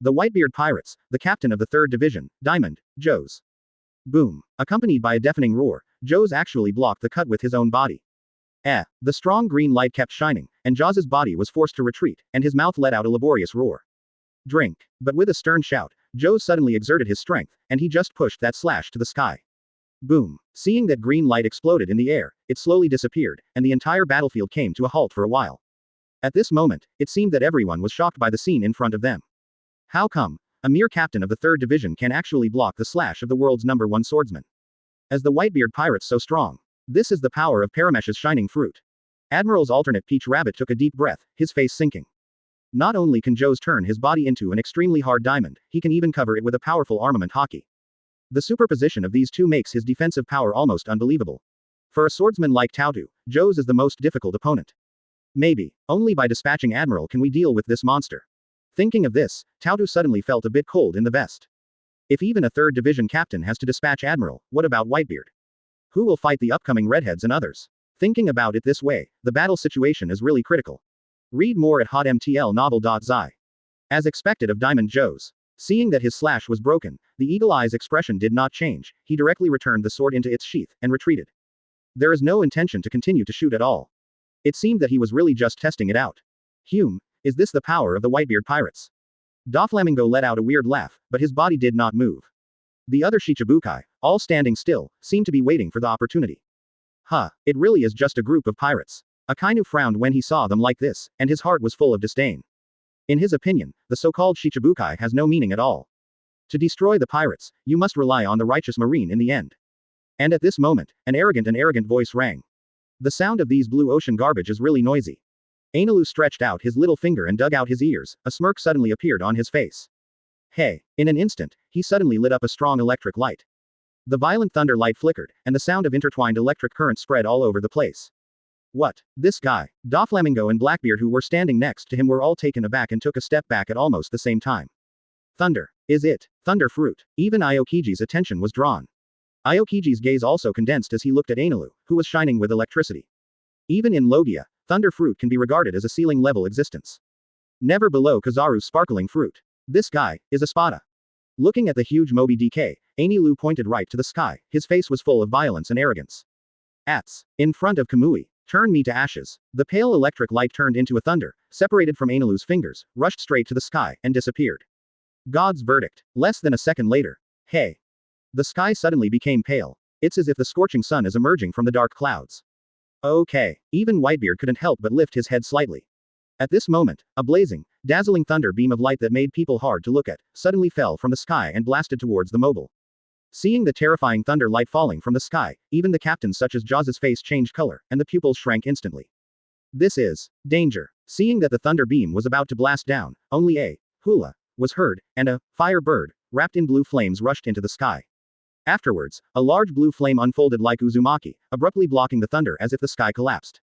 Speaker 2: The Whitebeard pirates, the captain of the 3rd Division, Diamond, Joes. Boom. Accompanied by a deafening roar, Joe's actually blocked the cut with his own body. The strong green light kept shining, and Jaws' body was forced to retreat, and his mouth let out a laborious roar. Drink. But with a stern shout, Joe suddenly exerted his strength, and he just pushed that slash to the sky. Boom. Seeing that green light exploded in the air, it slowly disappeared, and the entire battlefield came to a halt for a while. At this moment, it seemed that everyone was shocked by the scene in front of them. How come a mere captain of the 3rd Division can actually block the slash of the world's #1 swordsman? As the Whitebeard pirates so strong. This is the power of Paramesh's shining fruit. Admiral's alternate Peach Rabbit took a deep breath, his face sinking. Not only can Joe's turn his body into an extremely hard diamond, he can even cover it with a powerful armament hockey. The superposition of these two makes his defensive power almost unbelievable. For a swordsman like Tautu, Joe's is the most difficult opponent. Maybe, only by dispatching Admiral can we deal with this monster. Thinking of this, Tautu suddenly felt a bit cold in the vest. If even a 3rd Division captain has to dispatch Admiral, what about Whitebeard? Who will fight the upcoming redheads and others? Thinking about it this way, the battle situation is really critical. Read more at hotmtlnovel.zi. As expected of Diamond Joe's. Seeing that his slash was broken, the eagle eye's expression did not change, he directly returned the sword into its sheath, and retreated. There is no intention to continue to shoot at all. It seemed that he was really just testing it out. Is this the power of the Whitebeard pirates? Doflamingo let out a weird laugh, but his body did not move. The other Shichibukai, all standing still, seemed to be waiting for the opportunity. It really is just a group of pirates. Akainu frowned when he saw them like this, and his heart was full of disdain. In his opinion, the so-called Shichibukai has no meaning at all. To destroy the pirates, you must rely on the righteous marine in the end. And at this moment, an arrogant voice rang. The sound of these blue ocean garbage is really noisy. Enel stretched out his little finger and dug out his ears, a smirk suddenly appeared on his face. Hey! In an instant, he suddenly lit up a strong electric light. The violent thunder light flickered, and the sound of intertwined electric currents spread all over the place. What? This guy? Doflamingo and Blackbeard who were standing next to him were all taken aback and took a step back at almost the same time. Thunder. Is it? Thunder fruit. Even Aokiji's attention was drawn. Aokiji's gaze also condensed as he looked at Enel, who was shining with electricity. Even in Logia, thunder fruit can be regarded as a ceiling-level existence. Never below Kizaru's sparkling fruit. This guy is Espada. Looking at the huge Moby DK, Enel pointed right to the sky, his face was full of violence and arrogance. In front of Kamui. Turn me to ashes. The pale electric light turned into a thunder, separated from Enel's fingers, rushed straight to the sky, and disappeared. God's verdict. Less than a second later. Hey! The sky suddenly became pale. It's as if the scorching sun is emerging from the dark clouds. Okay. Even Whitebeard couldn't help but lift his head slightly. At this moment, a blazing, dazzling thunder beam of light that made people hard to look at, suddenly fell from the sky and blasted towards the mobile. Seeing the terrifying thunder light falling from the sky, even the captains such as Jaws' face changed color, and the pupils shrank instantly. This is danger. Seeing that the thunder beam was about to blast down, only a hula was heard, and a fire bird, wrapped in blue flames rushed into the sky. Afterwards, a large blue flame unfolded like Uzumaki, abruptly blocking the thunder as if the sky collapsed.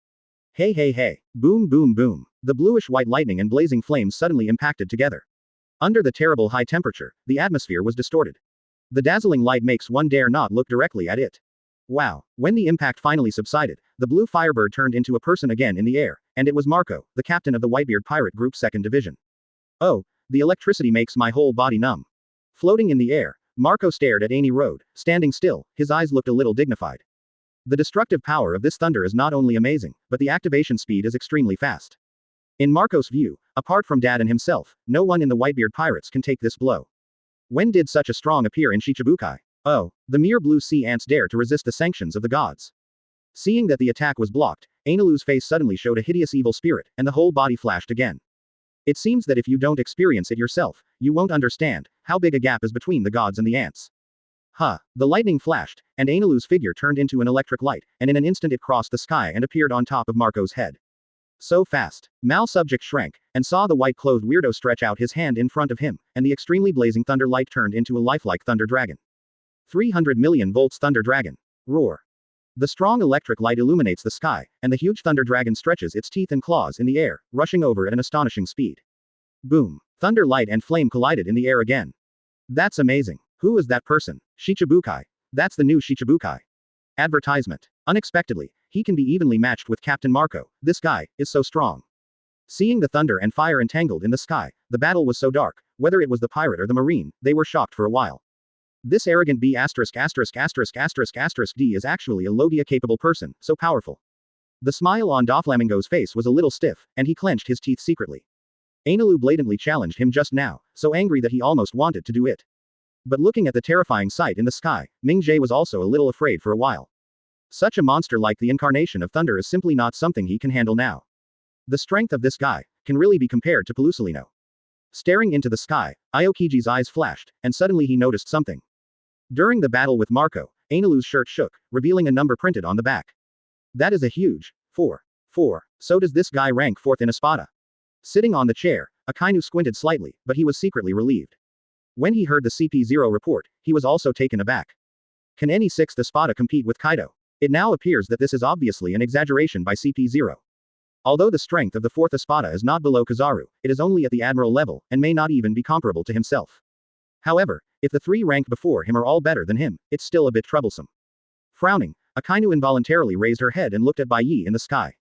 Speaker 2: Hey hey hey. Boom boom boom. The bluish-white lightning and blazing flames suddenly impacted together. Under the terrible high temperature, the atmosphere was distorted. The dazzling light makes one dare not look directly at it. Wow. When the impact finally subsided, the blue firebird turned into a person again in the air, and it was Marco, the captain of the Whitebeard Pirate Group 2nd Division. Oh, the electricity makes my whole body numb. Floating in the air, Marco stared at Annie Road, standing still, his eyes looked a little dignified. The destructive power of this thunder is not only amazing, but the activation speed is extremely fast. In Marco's view, apart from Dad and himself, no one in the Whitebeard Pirates can take this blow. When did such a strong appear in Shichibukai? Oh, the mere blue sea ants dare to resist the sanctions of the gods. Seeing that the attack was blocked, Enelu's face suddenly showed a hideous evil spirit, and the whole body flashed again. It seems that if you don't experience it yourself, you won't understand how big a gap is between the gods and the ants. The lightning flashed, and Enelu's figure turned into an electric light, and in an instant it crossed the sky and appeared on top of Marco's head. So fast. Mal subject shrank, and saw the white-clothed weirdo stretch out his hand in front of him, and the extremely blazing thunder light turned into a lifelike thunder dragon. 300 million volts thunder dragon. Roar. The strong electric light illuminates the sky, and the huge thunder dragon stretches its teeth and claws in the air, rushing over at an astonishing speed. Boom. Thunder light and flame collided in the air again. That's amazing. Who is that person? Shichibukai. That's the new Shichibukai. Advertisement. Unexpectedly, he can be evenly matched with Captain Marco. This guy is so strong. Seeing the thunder and fire entangled in the sky, the battle was so dark, whether it was the pirate or the marine, they were shocked for a while. This arrogant B***********D is actually a Logia-capable person, so powerful. The smile on Doflamingo's face was a little stiff, and he clenched his teeth secretly. Enel blatantly challenged him just now, so angry that he almost wanted to do it. But looking at the terrifying sight in the sky, Ming-jae was also a little afraid for a while. Such a monster like the incarnation of thunder is simply not something he can handle now. The strength of this guy can really be compared to Pelusolino. Staring into the sky, Aokiji's eyes flashed, and suddenly he noticed something. During the battle with Marco, Enelu's shirt shook, revealing a number printed on the back. That is a huge 4. 4. So does this guy rank 4th in Espada? Sitting on the chair, Akainu squinted slightly, but he was secretly relieved. When he heard the CP0 report, he was also taken aback. Can any 6th Espada compete with Kaido? It now appears that this is obviously an exaggeration by CP0. Although the strength of the 4th Espada is not below Kizaru, it is only at the Admiral level, and may not even be comparable to himself. However, if the 3 ranked before him are all better than him, it's still a bit troublesome. Frowning, Akainu involuntarily raised her head and looked at Bai Ye in the sky.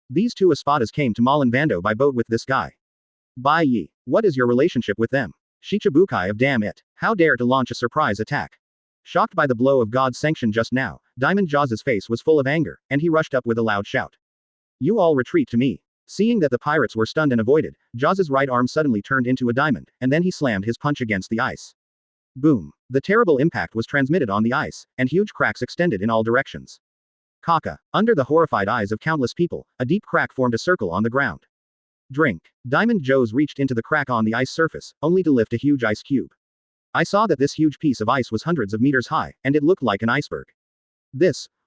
Speaker 2: These 2 Espadas came to Malin Vando by boat with this guy. Bai Ye, what is your relationship with them? Shichibukai of damn it. How dare to launch a surprise attack? Shocked by the blow of God's sanction just now, Diamond Jaws's face was full of anger, and he rushed up with a loud shout. You all retreat to me. Seeing that the pirates were stunned and avoided, Jaws's right arm suddenly turned into a diamond, and then he slammed his punch against the ice. Boom. The terrible impact was transmitted on the ice, and huge cracks extended in all directions. Kaka. Under the horrified eyes of countless people, a deep crack formed a circle on the ground. Drink. Diamond Joe's reached into the crack on the ice surface, only to lift a huge ice cube. I saw that this huge piece of ice was hundreds of meters high, and it looked like an iceberg.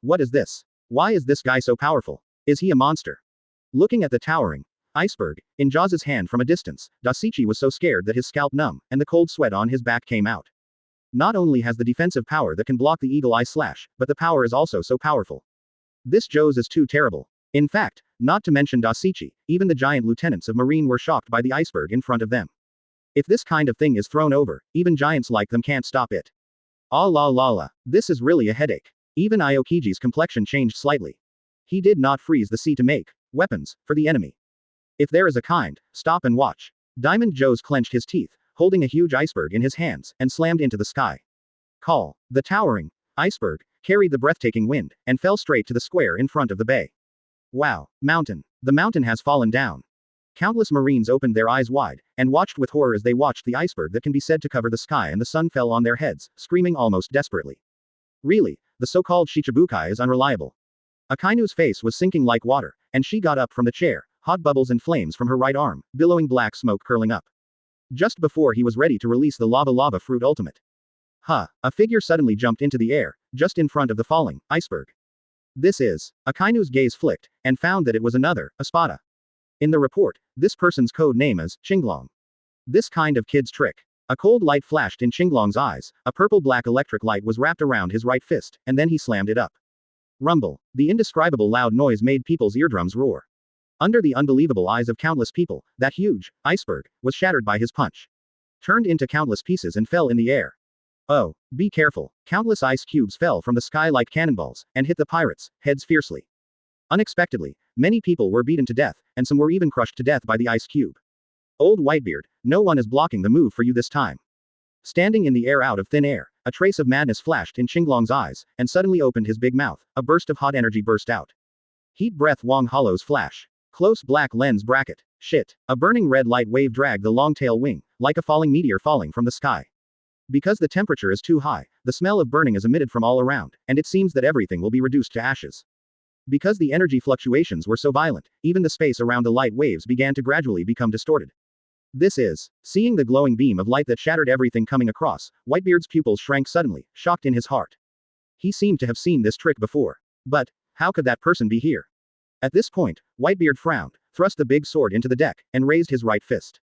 Speaker 2: What is this? Why is this guy so powerful? Is he a monster? Looking at the towering iceberg in Jaws's hand from a distance, Dasichi was so scared that his scalp numb, and the cold sweat on his back came out. Not only has the defensive power that can block the eagle eye slash, but the power is also so powerful. This Joe's is too terrible. In fact, not to mention Dasichi, even the giant lieutenants of Marine were shocked by the iceberg in front of them. If this kind of thing is thrown over, even giants like them can't stop it. Ah la la la, this is really a headache. Even Aokiji's complexion changed slightly. He did not freeze the sea to make weapons for the enemy. If there is a kind, stop and watch. Diamond Joe's clenched his teeth, holding a huge iceberg in his hands, and slammed into the sky. Call. The towering iceberg carried the breathtaking wind, and fell straight to the square in front of the bay. Wow. Mountain. The mountain has fallen down. Countless Marines opened their eyes wide, and watched with horror as they watched the iceberg that can be said to cover the sky and the sun fell on their heads, screaming almost desperately. Really, the so-called Shichibukai is unreliable. Akainu's face was sinking like water, and she got up from the chair, hot bubbles and flames from her right arm, billowing black smoke curling up. Just before he was ready to release the lava fruit ultimate. A figure suddenly jumped into the air, just in front of the falling iceberg. This is. Akainu's gaze flicked, and found that it was another Espada. In the report, this person's code name is Qinglong. This kind of kid's trick. A cold light flashed in Qinglong's eyes, a purple-black electric light was wrapped around his right fist, and then he slammed it up. Rumble. The indescribable loud noise made people's eardrums roar. Under the unbelievable eyes of countless people, that huge iceberg was shattered by his punch. Turned into countless pieces and fell in the air. Oh, be careful. Countless ice cubes fell from the sky like cannonballs, and hit the pirates' heads fiercely. Unexpectedly, many people were beaten to death, and some were even crushed to death by the ice cube. Old Whitebeard, no one is blocking the move for you this time. Standing in the air out of thin air, a trace of madness flashed in Qinglong's eyes, and suddenly opened his big mouth, a burst of hot energy burst out. Heat breath Wong Hollow's flash. Close black lens bracket. Shit. A burning red light wave dragged the long tail wing, like a falling meteor falling from the sky. Because the temperature is too high, the smell of burning is emitted from all around, and it seems that everything will be reduced to ashes. Because the energy fluctuations were so violent, even the space around the light waves began to gradually become distorted. This is. Seeing the glowing beam of light that shattered everything coming across, Whitebeard's pupils shrank suddenly, shocked in his heart. He seemed to have seen this trick before. But, how could that person be here? At this point, Whitebeard frowned, thrust the big sword into the deck, and raised his right fist.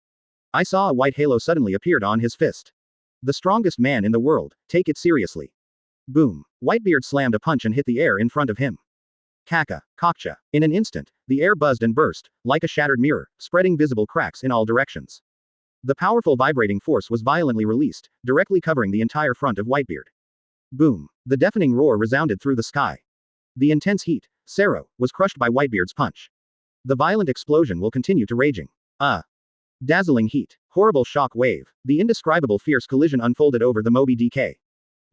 Speaker 2: I saw a white halo suddenly appeared on his fist. The strongest man in the world, take it seriously. Boom. Whitebeard slammed a punch and hit the air in front of him. Kaka, Kokcha. In an instant, the air buzzed and burst, like a shattered mirror, spreading visible cracks in all directions. The powerful vibrating force was violently released, directly covering the entire front of Whitebeard. Boom. The deafening roar resounded through the sky. The intense heat, Sero, was crushed by Whitebeard's punch. The violent explosion will continue to raging. Dazzling heat. Horrible shock wave. The indescribable fierce collision unfolded over the Moby DK.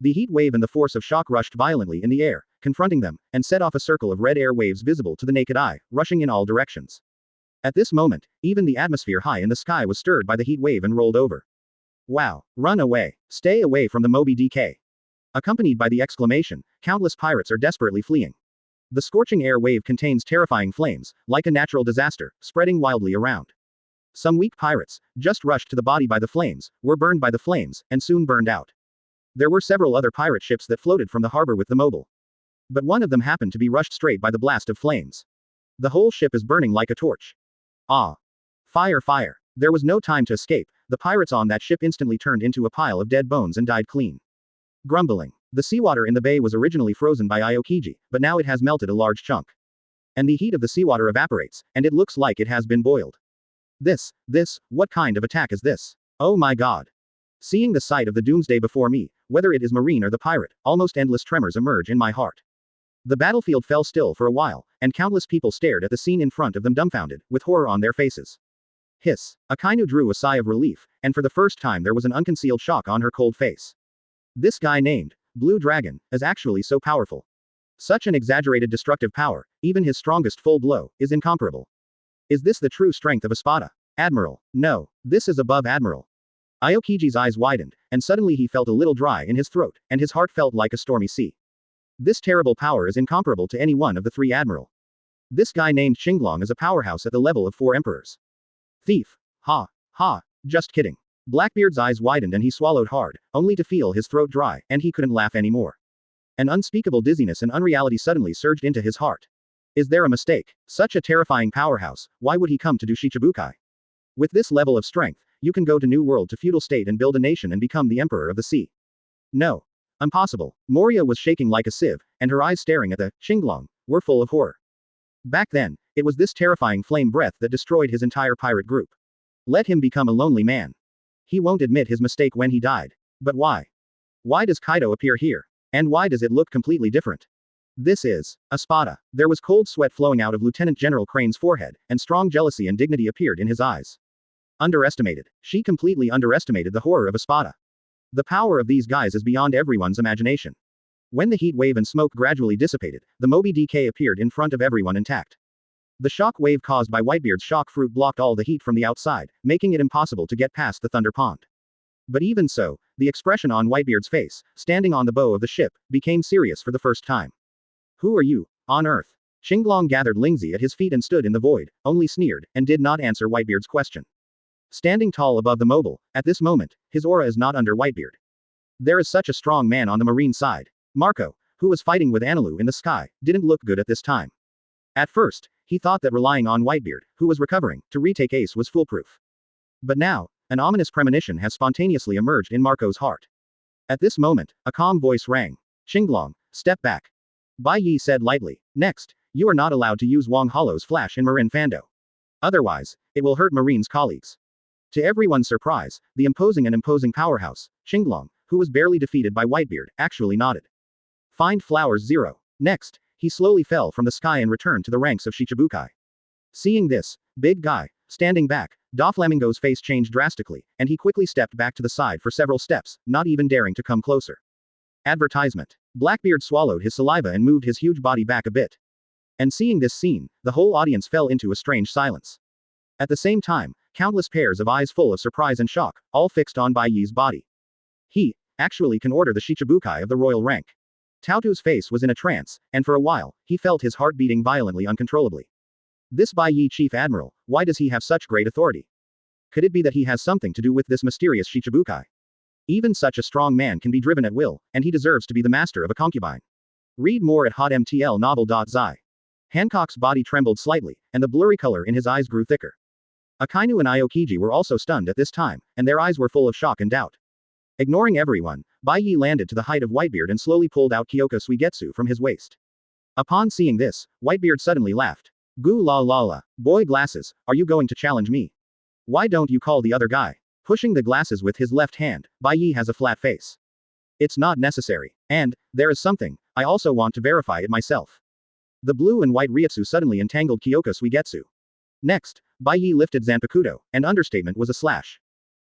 Speaker 2: The heat wave and the force of shock rushed violently in the air, confronting them, and set off a circle of red air waves visible to the naked eye, rushing in all directions. At this moment, even the atmosphere high in the sky was stirred by the heat wave and rolled over. Wow! Run away! Stay away from the Moby DK! Accompanied by the exclamation, countless pirates are desperately fleeing. The scorching air wave contains terrifying flames, like a natural disaster, spreading wildly around. Some weak pirates, just rushed to the body by the flames, were burned by the flames, and soon burned out. There were several other pirate ships that floated from the harbor with the mobile. But one of them happened to be rushed straight by the blast of flames. The whole ship is burning like a torch. Ah! Fire, fire! There was no time to escape. The pirates on that ship instantly turned into a pile of dead bones and died clean. Grumbling. The seawater in the bay was originally frozen by Aokiji, but now it has melted a large chunk. And the heat of the seawater evaporates, and it looks like it has been boiled. What kind of attack is this? Oh my god! Seeing the sight of the doomsday before me, whether it is marine or the pirate, almost endless tremors emerge in my heart. The battlefield fell still for a while, and countless people stared at the scene in front of them dumbfounded, with horror on their faces. Hiss. Akainu drew a sigh of relief, and for the first time there was an unconcealed shock on her cold face. This guy named Blue Dragon is actually so powerful. Such an exaggerated destructive power, even his strongest full blow, is incomparable. Is this the true strength of Espada? Admiral. No, this is above Admiral. Aokiji's eyes widened, and suddenly he felt a little dry in his throat, and his heart felt like a stormy sea. This terrible power is incomparable to any one of the three Admiral. This guy named Xinglong is a powerhouse at the level of 4 emperors. Thief. Ha. Ha. Just kidding. Blackbeard's eyes widened and he swallowed hard, only to feel his throat dry, and he couldn't laugh anymore. An unspeakable dizziness and unreality suddenly surged into his heart. Is there a mistake? Such a terrifying powerhouse, why would he come to do Shichibukai? With this level of strength, you can go to New World to feudal state and build a nation and become the Emperor of the Sea. No. Impossible. Moria was shaking like a sieve, and her eyes staring at the Xinglong were full of horror. Back then, it was this terrifying flame breath that destroyed his entire pirate group. Let him become a lonely man. He won't admit his mistake when he died. But why? Why does Kaido appear here? And why does it look completely different? This is Espada. There was cold sweat flowing out of Lieutenant General Crane's forehead, and strong jealousy and dignity appeared in his eyes. Underestimated. She completely underestimated the horror of Espada. The power of these guys is beyond everyone's imagination. When the heat wave and smoke gradually dissipated, the Moby DK appeared in front of everyone intact. The shock wave caused by Whitebeard's shock fruit blocked all the heat from the outside, making it impossible to get past the Thunder Pond. But even so, the expression on Whitebeard's face, standing on the bow of the ship, became serious for the first time. Who are you, on Earth? Xinglong gathered Lingzi at his feet and stood in the void, only sneered, and did not answer Whitebeard's question. Standing tall above the mobile, at this moment, his aura is not under Whitebeard. There is such a strong man on the marine side. Marco, who was fighting with Anilu in the sky, didn't look good at this time. At first, he thought that relying on Whitebeard, who was recovering, to retake Ace was foolproof. But now, an ominous premonition has spontaneously emerged in Marco's heart. At this moment, a calm voice rang. Xinglong, step back. Bai Ye said lightly. Next, you are not allowed to use Wang Hollow's flash in Marin Fando. Otherwise, it will hurt Marine's colleagues. To everyone's surprise, the imposing powerhouse, Xinglong, who was barely defeated by Whitebeard, actually nodded. Find flowers 0. Next, he slowly fell from the sky and returned to the ranks of Shichibukai. Seeing this, big guy, standing back, Doflamingo's face changed drastically, and he quickly stepped back to the side for several steps, not even daring to come closer. Advertisement. Blackbeard swallowed his saliva and moved his huge body back a bit. And seeing this scene, the whole audience fell into a strange silence. At the same time, countless pairs of eyes full of surprise and shock, all fixed on Bai Ye's body. He, actually can order the Shichibukai of the royal rank. Tautu's face was in a trance, and for a while, he felt his heart beating violently uncontrollably. This Bai Ye Chief Admiral, why does he have such great authority? Could it be that he has something to do with this mysterious Shichibukai? Even such a strong man can be driven at will, and he deserves to be the master of a concubine. Read more at hotmtlnovel.zi. Hancock's body trembled slightly, and the blurry color in his eyes grew thicker. Akainu and Aokiji were also stunned at this time, and their eyes were full of shock and doubt. Ignoring everyone, Bai Ye landed to the height of Whitebeard and slowly pulled out Kyōka Suigetsu from his waist. Upon seeing this, Whitebeard suddenly laughed. Goo la la la. Boy glasses, are you going to challenge me? Why don't you call the other guy? Pushing the glasses with his left hand, Bai Ye has a flat face. It's not necessary. And, there is something, I also want to verify it myself. The blue and white Ryutsu suddenly entangled Kyōka Suigetsu. Next, Bai Ye lifted Zanpakutō, and understatement was a slash.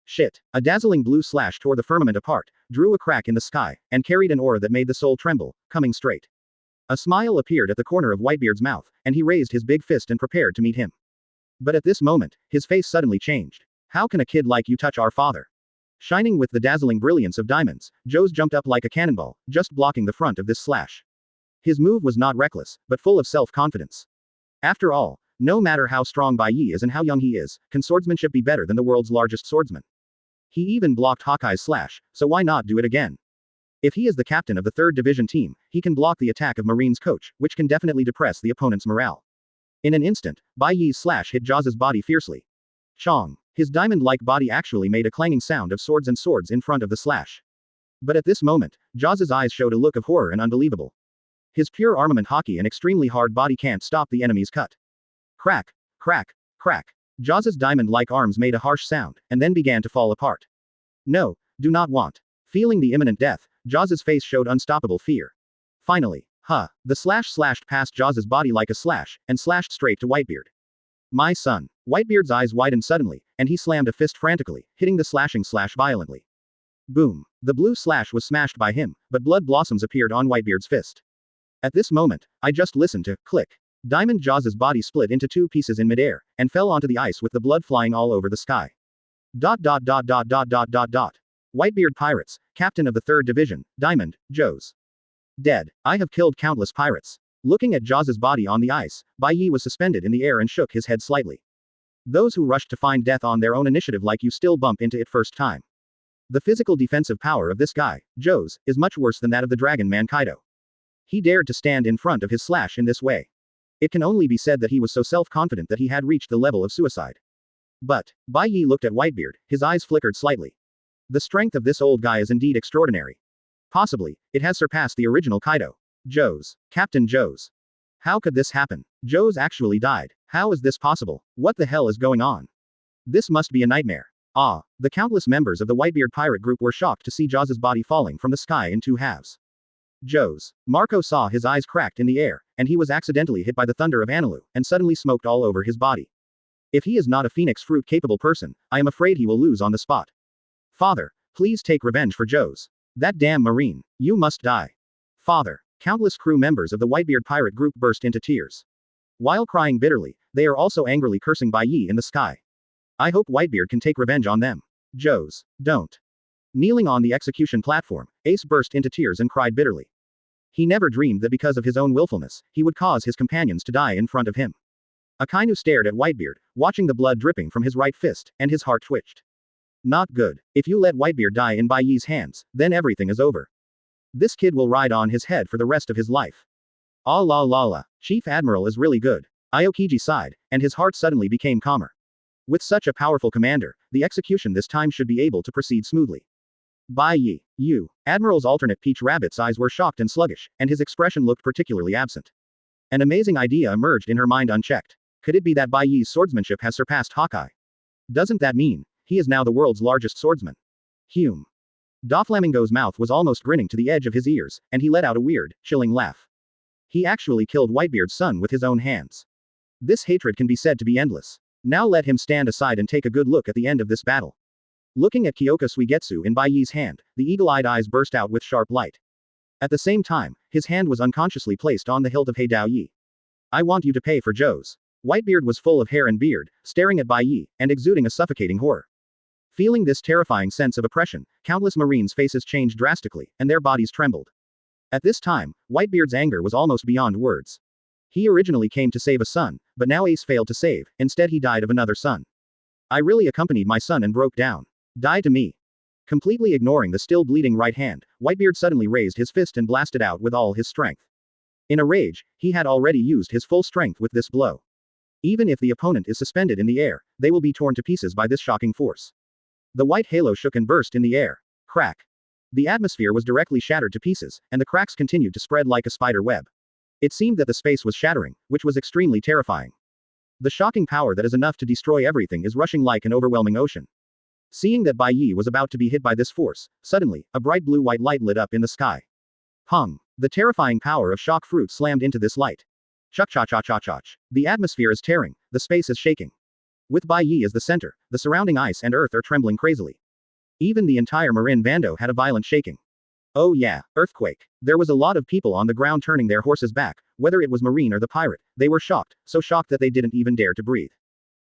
Speaker 2: Shit. A dazzling blue slash tore the firmament apart, drew a crack in the sky, and carried an aura that made the soul tremble, coming straight. A smile appeared at the corner of Whitebeard's mouth, and he raised his big fist and prepared to meet him. But at this moment, his face suddenly changed. How can a kid like you touch our father? Shining with the dazzling brilliance of diamonds, Joe's jumped up like a cannonball, just blocking the front of this slash. His move was not reckless, but full of self-confidence. After all, no matter how strong Bai Ye is and how young he is, can swordsmanship be better than the world's largest swordsman? He even blocked Hawkeye's slash, so why not do it again? If he is the captain of the 3rd Division team, he can block the attack of Marine's coach, which can definitely depress the opponent's morale. In an instant, Bai Ye's slash hit Jaws' body fiercely. Chong. His diamond-like body actually made a clanging sound of swords and swords in front of the slash. But at this moment, Jaws' eyes showed a look of horror and unbelievable. His pure armament hockey and extremely hard body can't stop the enemy's cut. Crack, crack, crack. Jaws' diamond-like arms made a harsh sound, and then began to fall apart. No, do not want. Feeling the imminent death, Jaws' face showed unstoppable fear. Finally, the slash slashed past Jaws' body like a slash, and slashed straight to Whitebeard. My son. Whitebeard's eyes widened suddenly, and he slammed a fist frantically, hitting the slashing slash violently. Boom. The blue slash was smashed by him, but blood blossoms appeared on Whitebeard's fist. At this moment, I just listened to click. Diamond Jaws' body split into 2 pieces in midair, and fell onto the ice with the blood flying all over the sky. ... Whitebeard pirates, captain of the 3rd Division, Diamond, Joe's. Dead. I have killed countless pirates. Looking at Jaws' body on the ice, Bai Ye was suspended in the air and shook his head slightly. Those who rushed to find death on their own initiative like you still bump into it first time. The physical defensive power of this guy, Joe's, is much worse than that of the dragon man Kaido. He dared to stand in front of his slash in this way. It can only be said that he was so self-confident that he had reached the level of suicide. But, Bai Ye looked at Whitebeard, his eyes flickered slightly. The strength of this old guy is indeed extraordinary. Possibly, it has surpassed the original Kaido. Joe's. Captain Joe's. How could this happen? Joe's actually died. How is this possible? What the hell is going on? This must be a nightmare. The countless members of the Whitebeard pirate group were shocked to see Jaws' body falling from the sky in 2 halves. Joe's. Marco saw his eyes cracked in the air, and he was accidentally hit by the thunder of Enel, and suddenly smoked all over his body. If he is not a phoenix fruit capable person, I am afraid he will lose on the spot. Father, please take revenge for Joe's. That damn Marine. You must die. Father. Countless crew members of the Whitebeard pirate group burst into tears. While crying bitterly, they are also angrily cursing Bai Ye in the sky. I hope Whitebeard can take revenge on them. Joe's. Don't. Kneeling on the execution platform, Ace burst into tears and cried bitterly. He never dreamed that because of his own willfulness, he would cause his companions to die in front of him. Akainu stared at Whitebeard, watching the blood dripping from his right fist, and his heart twitched. Not good. If you let Whitebeard die in Bai Ye's hands, then everything is over. This kid will ride on his head for the rest of his life. Ah la la la. Chief Admiral is really good. Aokiji sighed, and his heart suddenly became calmer. With such a powerful commander, the execution this time should be able to proceed smoothly. Bai Ye, you. Admiral's alternate Peach Rabbit's eyes were shocked and sluggish, and his expression looked particularly absent. An amazing idea emerged in her mind unchecked. Could it be that Bai Ye's swordsmanship has surpassed Hawkeye? Doesn't that mean he is now the world's largest swordsman? Hume. Doflamingo's mouth was almost grinning to the edge of his ears, and he let out a weird, chilling laugh. He actually killed Whitebeard's son with his own hands. This hatred can be said to be endless. Now let him stand aside and take a good look at the end of this battle. Looking at Kyōka Suigetsu in Bai Ye's hand, the eagle-eyed eyes burst out with sharp light. At the same time, his hand was unconsciously placed on the hilt of Heidao Yi. I want you to pay for Joe's. Whitebeard was full of hair and beard, staring at Bai Ye, and exuding a suffocating horror. Feeling this terrifying sense of oppression, countless Marines' faces changed drastically, and their bodies trembled. At this time, Whitebeard's anger was almost beyond words. He originally came to save a son, but now Ace failed to save, instead he died of another son. I really accompanied my son and broke down. Die to me. Completely ignoring the still bleeding right hand, Whitebeard suddenly raised his fist and blasted out with all his strength. In a rage, he had already used his full strength with this blow. Even if the opponent is suspended in the air, they will be torn to pieces by this shocking force. The white halo shook and burst in the air. Crack. The atmosphere was directly shattered to pieces, and the cracks continued to spread like a spider web. It seemed that the space was shattering, which was extremely terrifying. The shocking power that is enough to destroy everything is rushing like an overwhelming ocean. Seeing that Bai Ye was about to be hit by this force, suddenly, a bright blue-white light lit up in the sky. Pong. The terrifying power of shock fruit slammed into this light. Chuck-cha-cha-cha-cha-ch. The atmosphere is tearing, the space is shaking. With Bai Ye as the center, the surrounding ice and earth are trembling crazily. Even the entire Marin Bando had a violent shaking. Oh yeah, earthquake. There was a lot of people on the ground turning their horses back, whether it was Marine or the pirate. They were shocked, so shocked that they didn't even dare to breathe.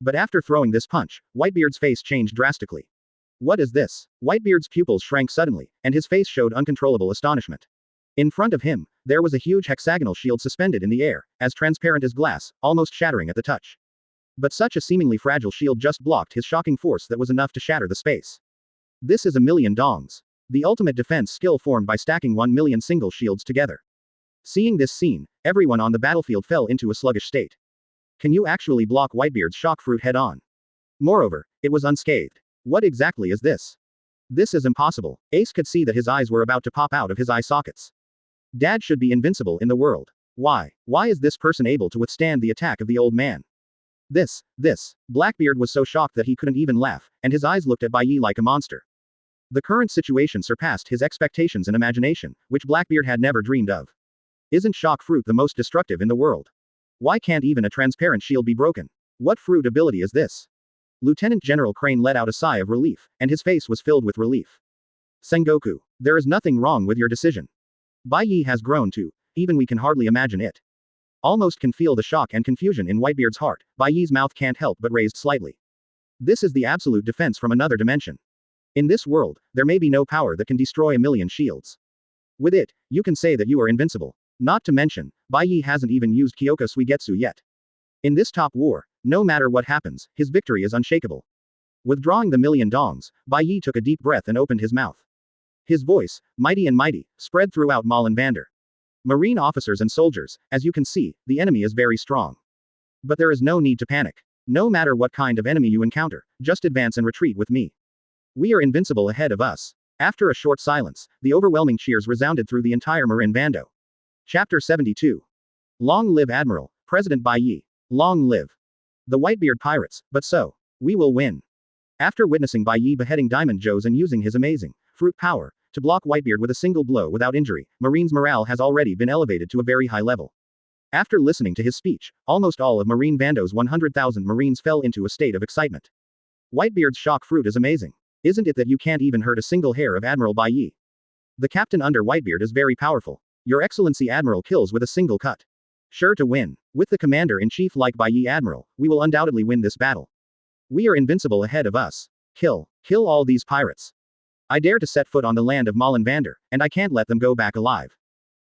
Speaker 2: But after throwing this punch, Whitebeard's face changed drastically. What is this? Whitebeard's pupils shrank suddenly, and his face showed uncontrollable astonishment. In front of him, there was a huge hexagonal shield suspended in the air, as transparent as glass, almost shattering at the touch. But such a seemingly fragile shield just blocked his shocking force that was enough to shatter the space. This is 1,000,000 dongs. The ultimate defense skill formed by stacking 1,000,000 single shields together. Seeing this scene, everyone on the battlefield fell into a sluggish state. Can you actually block Whitebeard's shock fruit head on? Moreover, it was unscathed. What exactly is this? This is impossible. Ace could see that his eyes were about to pop out of his eye sockets. Dad should be invincible in the world. Why? Why is this person able to withstand the attack of the old man? This. Blackbeard was so shocked that he couldn't even laugh, and his eyes looked at Bai Ye like a monster. The current situation surpassed his expectations and imagination, which Blackbeard had never dreamed of. Isn't shock fruit the most destructive in the world? Why can't even a transparent shield be broken? What fruit ability is this? Lieutenant General Crane let out a sigh of relief, and his face was filled with relief. Sengoku, there is nothing wrong with your decision. Bai Ye has grown too, even we can hardly imagine it. Almost can feel the shock and confusion in Whitebeard's heart. Bai Ye's mouth can't help but raised slightly. This is the absolute defense from another dimension. In this world, there may be no power that can destroy 1,000,000 shields. With it, you can say that you are invincible. Not to mention, Bai Ye hasn't even used Kyōka Suigetsu yet. In this top war, no matter what happens, his victory is unshakable. Withdrawing the 1,000,000 dongs, Bai Ye took a deep breath and opened his mouth. His voice, mighty and mighty, spread throughout Malin Vander. Marine officers and soldiers, as you can see, the enemy is very strong. But there is no need to panic. No matter what kind of enemy you encounter, just advance and retreat with me. We are invincible ahead of us. After a short silence, the overwhelming cheers resounded through the entire Marin Bando. Chapter 72. Long live Admiral, President Bai Ye. Long live the Whitebeard pirates, but so, we will win. After witnessing Bai Ye beheading Diamond Joes and using his amazing fruit power to block Whitebeard with a single blow without injury, Marine's morale has already been elevated to a very high level. After listening to his speech, almost all of Marine Bando's 100,000 Marines fell into a state of excitement. Whitebeard's shock fruit is amazing. Isn't it that you can't even hurt a single hair of Admiral Bai Ye? The captain under Whitebeard is very powerful. Your Excellency Admiral kills with a single cut. Sure to win. With the commander-in-chief like Bai Ye Admiral, we will undoubtedly win this battle. We are invincible ahead of us. Kill all these pirates. I dare to set foot on the land of Malin Vander, and I can't let them go back alive.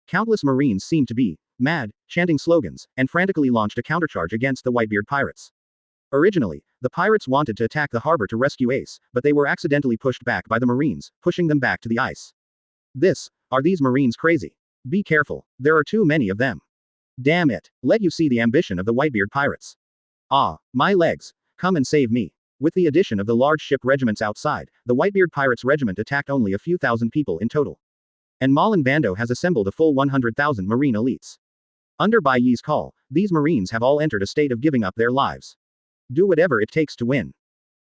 Speaker 2: Countless Marines seemed to be mad, chanting slogans, and frantically launched a countercharge against the Whitebeard pirates. Originally, the pirates wanted to attack the harbor to rescue Ace, but they were accidentally pushed back by the Marines, pushing them back to the ice. Are these Marines crazy? Be careful, there are too many of them. Damn it, let you see the ambition of the Whitebeard pirates. Ah, my legs, come and save me. With the addition of the large ship regiments outside, the Whitebeard pirates regiment attacked only a few thousand people in total. And Malin Bando has assembled a full 100,000 Marine elites. Under Bai Ye's call, these Marines have all entered a state of giving up their lives. Do whatever it takes to win.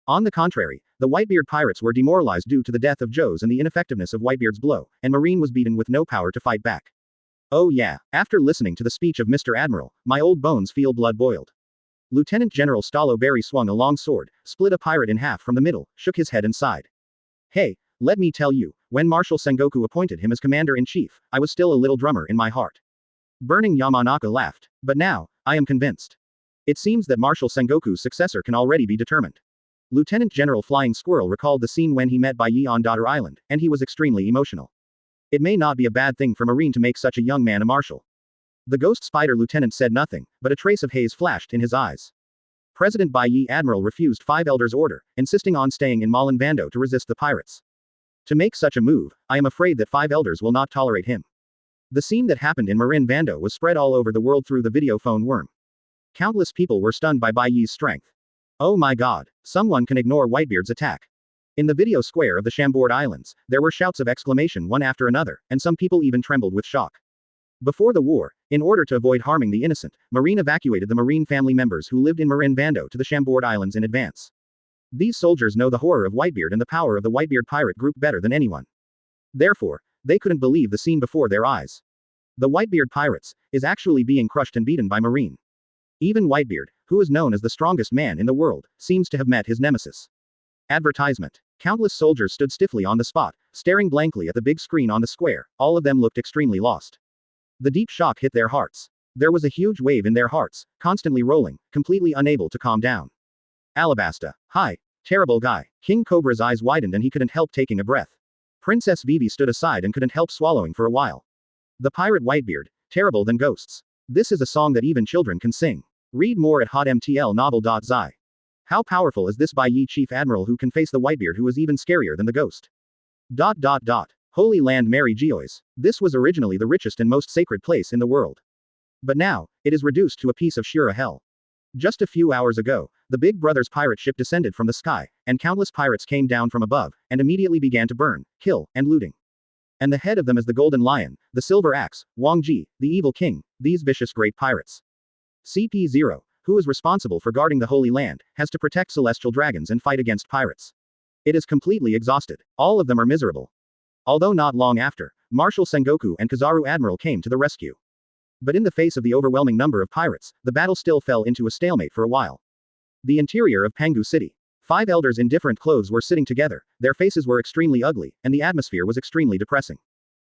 Speaker 2: On the contrary, the Whitebeard pirates were demoralized due to the death of Joes and the ineffectiveness of Whitebeard's blow, and Marine was beaten with no power to fight back. Oh yeah, after listening to the speech of Mr. Admiral, my old bones feel blood boiled. Lieutenant General Stallo Berry swung a long sword, split a pirate in half from the middle, shook his head and sighed. Hey, let me tell you, when Marshal Sengoku appointed him as commander-in-chief, I was still a little drummer in my heart. Burning Yamanaka laughed. But now, I am convinced. It seems that Marshal Sengoku's successor can already be determined. Lieutenant General Flying Squirrel recalled the scene when he met Bai Ye on Daughter Island, and he was extremely emotional. It may not be a bad thing for Marine to make such a young man a marshal. The Ghost Spider Lieutenant said nothing, but a trace of haze flashed in his eyes. President Bai Ye Admiral refused Five Elders' order, insisting on staying in Malin Bando to resist the pirates. To make such a move, I am afraid that Five Elders will not tolerate him. The scene that happened in Marin Bando was spread all over the world through the video phone worm. Countless people were stunned by Bai Ye's strength. Oh my god, someone can ignore Whitebeard's attack. In the video square of the Chambord Islands, there were shouts of exclamation one after another, and some people even trembled with shock. Before the war, in order to avoid harming the innocent, Marine evacuated the Marine family members who lived in Marin Bando to the Chambord Islands in advance. These soldiers know the horror of Whitebeard and the power of the Whitebeard pirate group better than anyone. Therefore, they couldn't believe the scene before their eyes. The Whitebeard pirates is actually being crushed and beaten by Marine. Even Whitebeard, who is known as the strongest man in the world, seems to have met his nemesis. Advertisement. Countless soldiers stood stiffly on the spot, staring blankly at the big screen on the square. All of them looked extremely lost. The deep shock hit their hearts. There was a huge wave in their hearts, constantly rolling, completely unable to calm down. Alabasta. Hi. Terrible guy. King Cobra's eyes widened and he couldn't help taking a breath. Princess Vivi stood aside and couldn't help swallowing for a while. The pirate Whitebeard. Terrible than ghosts. This is a song that even children can sing. Read more at hotmtlnovel.zi. How powerful is this Bai Ye Chief Admiral who can face the Whitebeard who is even scarier than the ghost? Holy Land Mary Geois. This was originally the richest and most sacred place in the world. But now, it is reduced to a piece of sheer hell. Just a few hours ago, the Big Brother's pirate ship descended from the sky, and countless pirates came down from above, and immediately began to burn, kill, and looting. And the head of them is the Golden Lion, the Silver Axe, Wang Ji, the Evil King, these vicious great pirates. CP0, who is responsible for guarding the Holy Land, has to protect celestial dragons and fight against pirates. It is completely exhausted. All of them are miserable. Although not long after, Marshal Sengoku and Kizaru Admiral came to the rescue. But in the face of the overwhelming number of pirates, the battle still fell into a stalemate for a while. The interior of Pangu City. 5 elders in different clothes were sitting together, their faces were extremely ugly, and the atmosphere was extremely depressing.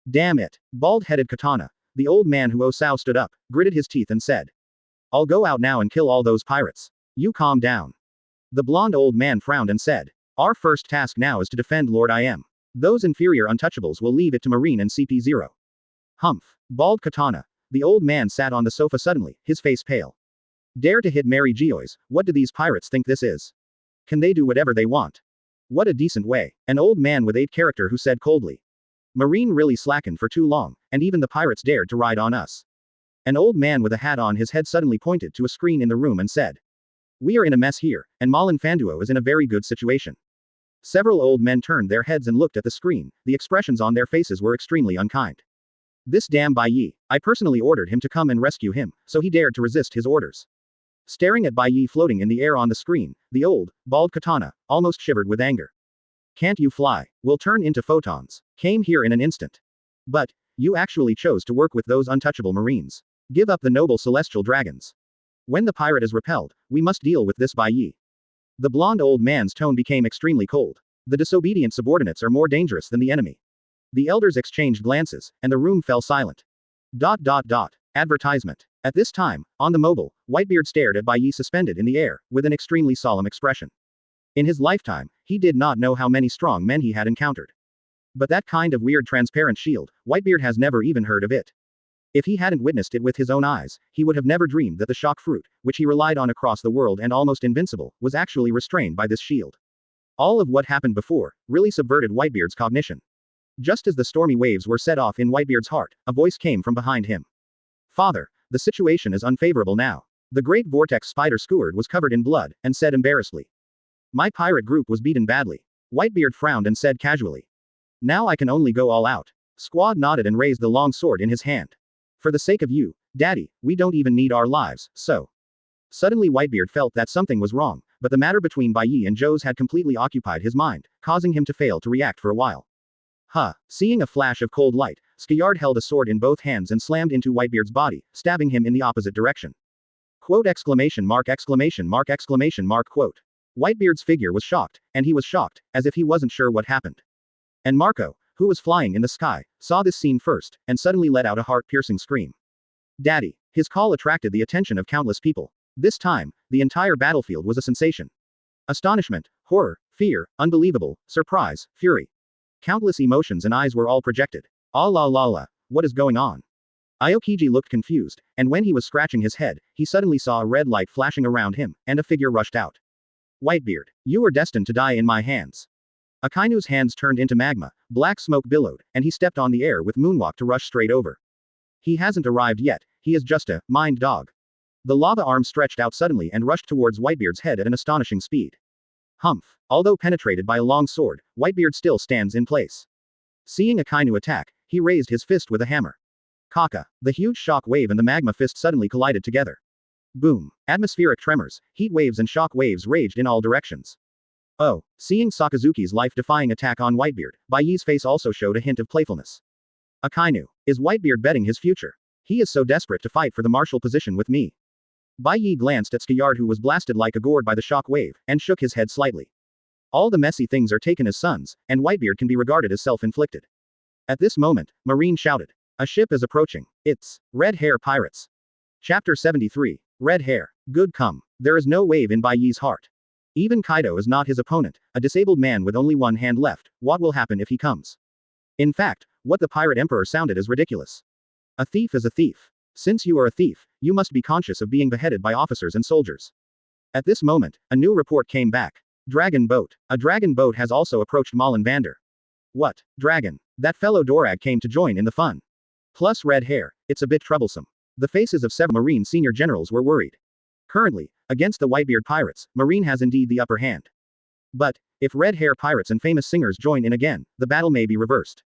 Speaker 2: Damn it. Bald-headed Katana. The old man who Osao stood up, gritted his teeth and said. I'll go out now and kill all those pirates. You calm down. The blonde old man frowned and said. Our first task now is to defend Lord I Am. Those inferior untouchables will leave it to Marine and CP0. Humph. Bald Katana. The old man sat on the sofa suddenly, his face pale. Dare to hit Mary Geois, what do these pirates think this is? Can they do whatever they want? What a decent way. An old man with 8 character who said coldly. Marine really slackened for too long, and even the pirates dared to ride on us. An old man with a hat on his head suddenly pointed to a screen in the room and said. We are in a mess here, and Malin Fanduo is in a very good situation. Several old men turned their heads and looked at the screen, the expressions on their faces were extremely unkind. This damn Bai Ye, I personally ordered him to come and rescue him, so he dared to resist his orders. Staring at Bai Ye floating in the air on the screen, the old, bald Katana, almost shivered with anger. Can't you fly? We'll turn into photons. Came here in an instant. But, you actually chose to work with those untouchable marines. Give up the noble celestial dragons. When the pirate is repelled, we must deal with this Bai Ye. The blonde old man's tone became extremely cold. The disobedient subordinates are more dangerous than the enemy. The elders exchanged glances, and the room fell silent. Advertisement. At this time, on the mobile, Whitebeard stared at Bai Ye suspended in the air, with an extremely solemn expression. In his lifetime, he did not know how many strong men he had encountered. But that kind of weird transparent shield, Whitebeard has never even heard of it. If he hadn't witnessed it with his own eyes, he would have never dreamed that the shock fruit, which he relied on across the world and almost invincible, was actually restrained by this shield. All of what happened before, really subverted Whitebeard's cognition. Just as the stormy waves were set off in Whitebeard's heart, a voice came from behind him. Father, the situation is unfavorable now. The great vortex spider Skeward was covered in blood, and said embarrassedly. My pirate group was beaten badly. Whitebeard frowned and said casually. Now I can only go all out. Squad nodded and raised the long sword in his hand. For the sake of you, Daddy, we don't even need our lives, so. Suddenly Whitebeard felt that something was wrong, but the matter between Bai Ye and Zhou's had completely occupied his mind, causing him to fail to react for a while. Seeing a flash of cold light, Skeward held a sword in both hands and slammed into Whitebeard's body, stabbing him in the opposite direction. Quote exclamation mark exclamation mark exclamation mark quote. Whitebeard's figure was shocked, and he was shocked, as if he wasn't sure what happened. And Marco, who was flying in the sky, saw this scene first, and suddenly let out a heart-piercing scream. Daddy. His call attracted the attention of countless people. This time, the entire battlefield was a sensation. Astonishment, horror, fear, unbelievable, surprise, fury. Countless emotions and eyes were all projected. Ah la la la, what is going on? Aokiji looked confused, and when he was scratching his head, he suddenly saw a red light flashing around him, and a figure rushed out. Whitebeard, you are destined to die in my hands. Akainu's hands turned into magma, black smoke billowed, and he stepped on the air with moonwalk to rush straight over. He hasn't arrived yet, he is just a mind dog. The lava arm stretched out suddenly and rushed towards Whitebeard's head at an astonishing speed. Humph. Although penetrated by a long sword, Whitebeard still stands in place. Seeing Akainu attack, he raised his fist with a hammer. Kaka. The huge shock wave and the magma fist suddenly collided together. Boom. Atmospheric tremors, heat waves and shock waves raged in all directions. Oh. Seeing Sakazuki's life-defying attack on Whitebeard, Bai Ye's face also showed a hint of playfulness. Akainu. Is Whitebeard betting his future? He is so desperate to fight for the martial position with me. Bai Ye glanced at Skiyard, who was blasted like a gourd by the shock wave, and shook his head slightly. All the messy things are taken as sons, and Whitebeard can be regarded as self-inflicted. At this moment, Marine shouted. A ship is approaching. It's Red Hair Pirates. Chapter 73. Red Hair. Good come. There is no wave in Bai Ye's heart. Even Kaido is not his opponent, a disabled man with only one hand left. What will happen if he comes? In fact, what the Pirate Emperor sounded as ridiculous. A thief is a thief. Since you are a thief, you must be conscious of being beheaded by officers and soldiers. At this moment, a new report came back. Dragon boat. A dragon boat has also approached Malin Vander. What? Dragon. That fellow Dorag came to join in the fun. Plus red hair, it's a bit troublesome. The faces of several Marine senior generals were worried. Currently, against the Whitebeard pirates, Marine has indeed the upper hand. But, if red hair pirates and famous singers join in again, the battle may be reversed.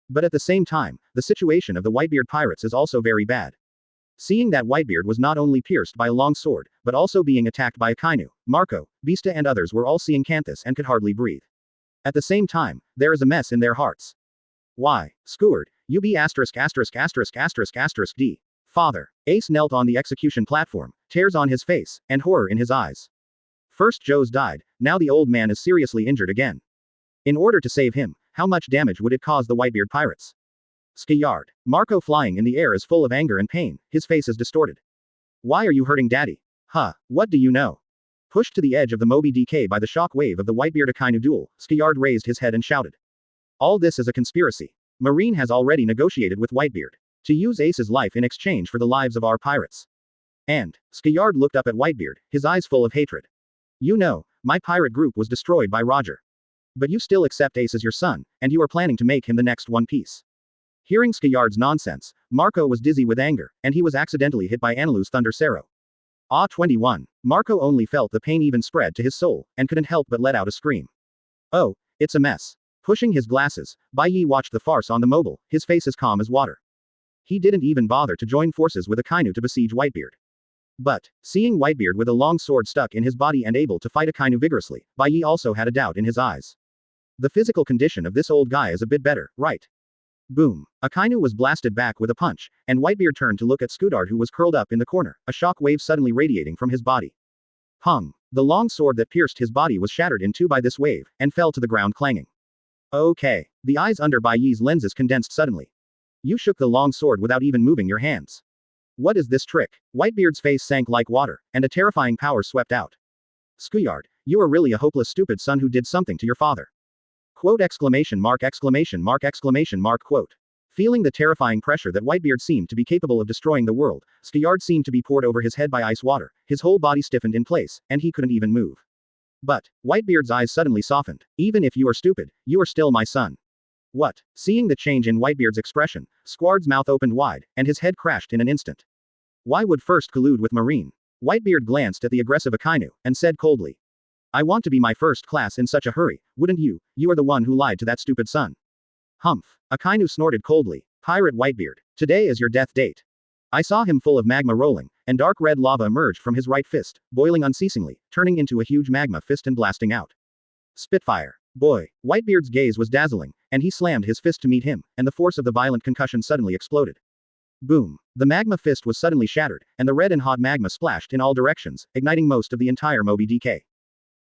Speaker 2: But at the same time, the situation of the Whitebeard pirates is also very bad. Seeing that Whitebeard was not only pierced by a long sword, but also being attacked by Akainu, Marco, Beasta and others were all seeing Canthus and could hardly breathe. At the same time, there is a mess in their hearts. Why, Skeward, you be *****************************************************************************************************************************************************************************************************************************************************First Joe's died, now the old man is seriously injured again. In order to save him, how much damage would it cause the Whitebeard pirates? Skiyard. Marco flying in the air is full of anger and pain, his face is distorted. Why are you hurting daddy? Huh, what do you know? Pushed to the edge of the Moby DK by the shock wave of the Whitebeard Akainu duel, Skiyard raised his head and shouted. All this is a conspiracy. Marine has already negotiated with Whitebeard to use Ace's life in exchange for the lives of our pirates. And, Skiyard looked up at Whitebeard, his eyes full of hatred. You know, my pirate group was destroyed by Roger. But you still accept Ace as your son, and you are planning to make him the next One Piece. Hearing Skiyard's nonsense, Marco was dizzy with anger, and he was accidentally hit by Anelu's Thunder Sero. 21. Marco only felt the pain even spread to his soul, and couldn't help but let out a scream. Oh, it's a mess. Pushing his glasses, Bai Ye watched the farce on the mobile, his face as calm as water. He didn't even bother to join forces with Akainu to besiege Whitebeard. But, seeing Whitebeard with a long sword stuck in his body and able to fight Akainu vigorously, Bai Ye also had a doubt in his eyes. The physical condition of this old guy is a bit better, right? Boom. Akainu was blasted back with a punch, and Whitebeard turned to look at Skudard, who was curled up in the corner, a shock wave suddenly radiating from his body. Pung. The long sword that pierced his body was shattered in two by this wave, and fell to the ground clanging. Okay. The eyes under Bai Ye's lenses condensed suddenly. You shook the long sword without even moving your hands. What is this trick? Whitebeard's face sank like water, and a terrifying power swept out. Skuyard, you are really a hopeless stupid son who did something to your father. Quote exclamation mark exclamation mark exclamation mark quote. Feeling the terrifying pressure that Whitebeard seemed to be capable of destroying the world, Skuyard seemed to be poured over his head by ice water, his whole body stiffened in place, and he couldn't even move. But, Whitebeard's eyes suddenly softened. Even if you are stupid, you are still my son. What? Seeing the change in Whitebeard's expression, Squard's mouth opened wide, and his head crashed in an instant. Why would first collude with Marine? Whitebeard glanced at the aggressive Akainu, and said coldly. I want to be my first class in such a hurry, wouldn't you? You are the one who lied to that stupid son. Humph. Akainu snorted coldly. Pirate Whitebeard, today is your death date. I saw him full of magma rolling, and dark red lava emerged from his right fist, boiling unceasingly, turning into a huge magma fist and blasting out. Spitfire. Boy. Whitebeard's gaze was dazzling, and he slammed his fist to meet him, and the force of the violent concussion suddenly exploded. Boom. The magma fist was suddenly shattered, and the red and hot magma splashed in all directions, igniting most of the entire Moby DK.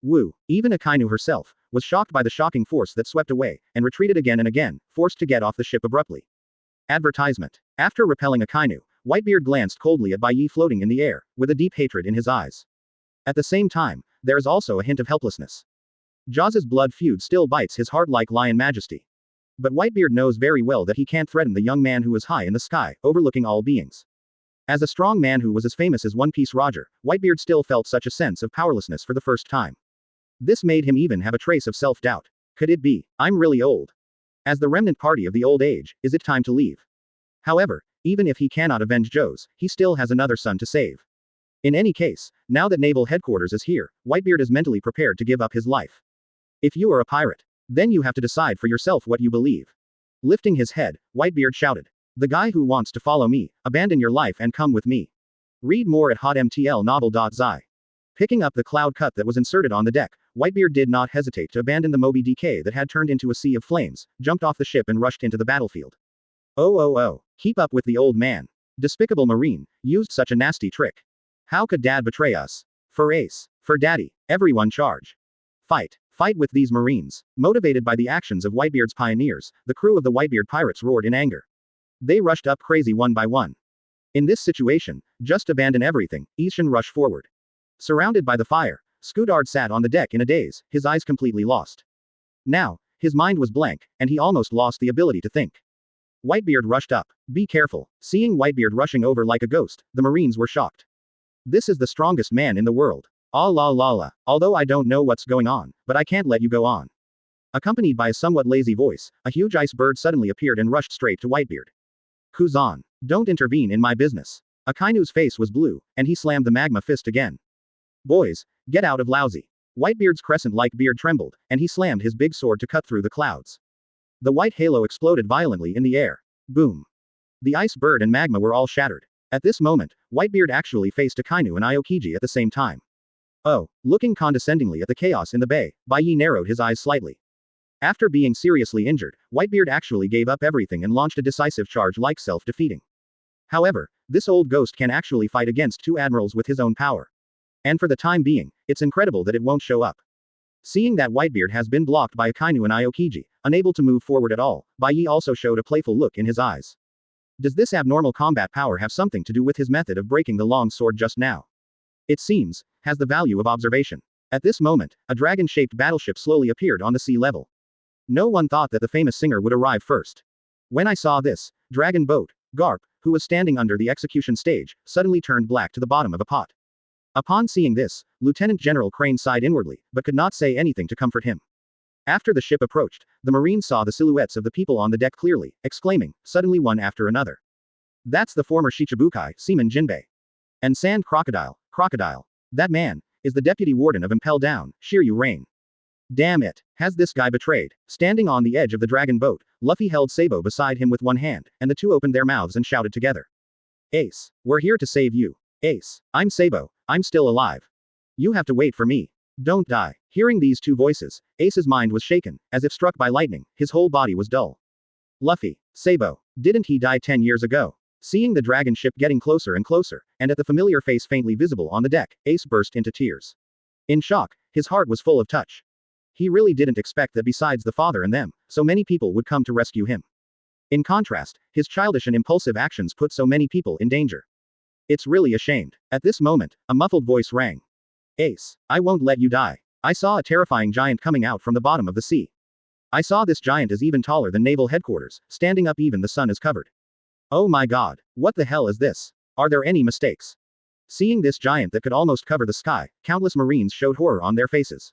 Speaker 2: Woo. Even Akainu herself was shocked by the shocking force that swept away, and retreated again and again, forced to get off the ship abruptly. Advertisement. After repelling Akainu, Whitebeard glanced coldly at Bai Ye floating in the air, with a deep hatred in his eyes. At the same time, there is also a hint of helplessness. Jaws' blood feud still bites his heart like lion majesty. But Whitebeard knows very well that he can't threaten the young man who is high in the sky, overlooking all beings. As a strong man who was as famous as One Piece Roger, Whitebeard still felt such a sense of powerlessness for the first time. This made him even have a trace of self-doubt. Could it be, I'm really old? As the remnant party of the old age, is it time to leave? However, even if he cannot avenge Joe's, he still has another son to save. In any case, now that Naval Headquarters is here, Whitebeard is mentally prepared to give up his life. If you are a pirate, then you have to decide for yourself what you believe. Lifting his head, Whitebeard shouted. The guy who wants to follow me, abandon your life and come with me. Read more at hotmtlnovel.zi. Picking up the cloud cut that was inserted on the deck, Whitebeard did not hesitate to abandon the Moby DK that had turned into a sea of flames, jumped off the ship and rushed into the battlefield. Oh, keep up with the old man. Despicable Marine, used such a nasty trick. How could Dad betray us? For Ace. For Daddy. Everyone charge. Fight. Fight with these Marines. Motivated by the actions of Whitebeard's pioneers, the crew of the Whitebeard pirates roared in anger. They rushed up crazy one by one. In this situation, just abandon everything, Ishin rushed forward. Surrounded by the fire, Scudard sat on the deck in a daze, his eyes completely lost. Now, his mind was blank, and he almost lost the ability to think. Whitebeard rushed up. Be careful. Seeing Whitebeard rushing over like a ghost, the Marines were shocked. This is the strongest man in the world. Ah la la la, although I don't know what's going on, but I can't let you go on. Accompanied by a somewhat lazy voice, a huge ice bird suddenly appeared and rushed straight to Whitebeard. Kuzan, don't intervene in my business. Akainu's face was blue, and he slammed the magma fist again. Boys, get out of lousy. Whitebeard's crescent-like beard trembled, and he slammed his big sword to cut through the clouds. The white halo exploded violently in the air. Boom. The ice bird and magma were all shattered. At this moment, Whitebeard actually faced Akainu and Aokiji at the same time. Oh, looking condescendingly at the chaos in the bay, Bai Ye narrowed his eyes slightly. After being seriously injured, Whitebeard actually gave up everything and launched a decisive charge like self-defeating. However, this old ghost can actually fight against two admirals with his own power. And for the time being, it's incredible that it won't show up. Seeing that Whitebeard has been blocked by Akainu and Aokiji, unable to move forward at all, Bai Ye also showed a playful look in his eyes. Does this abnormal combat power have something to do with his method of breaking the long sword just now? It seems, has the value of observation. At this moment, a dragon-shaped battleship slowly appeared on the sea level. No one thought that the famous singer would arrive first. When I saw this dragon boat, Karp, who was standing under the execution stage, suddenly turned black to the bottom of a pot. Upon seeing this, Lieutenant General Crane sighed inwardly, but could not say anything to comfort him. After the ship approached, the Marines saw the silhouettes of the people on the deck clearly, exclaiming, suddenly one after another. That's the former Shichibukai, Seaman Jinbei. And Sand Crocodile. That man, is the deputy warden of Impel Down, Shiryu Rain. Damn it, has this guy betrayed? Standing on the edge of the dragon boat, Luffy held Sabo beside him with one hand, and the two opened their mouths and shouted together. Ace, we're here to save you. Ace, I'm Sabo, I'm still alive. You have to wait for me. Don't die. Hearing these two voices, Ace's mind was shaken, as if struck by lightning, his whole body was dull. Luffy, Sabo, didn't he die 10 years ago? Seeing the dragon ship getting closer and closer, and at the familiar face faintly visible on the deck, Ace burst into tears. In shock, his heart was full of touch. He really didn't expect that besides the father and them, so many people would come to rescue him. In contrast, his childish and impulsive actions put so many people in danger. It's really ashamed. At this moment, a muffled voice rang. Ace, I won't let you die. I saw a terrifying giant coming out from the bottom of the sea. I saw this giant is even taller than naval headquarters, standing up even the sun is covered. Oh my god, what the hell is this? Are there any mistakes? Seeing this giant that could almost cover the sky, countless Marines showed horror on their faces.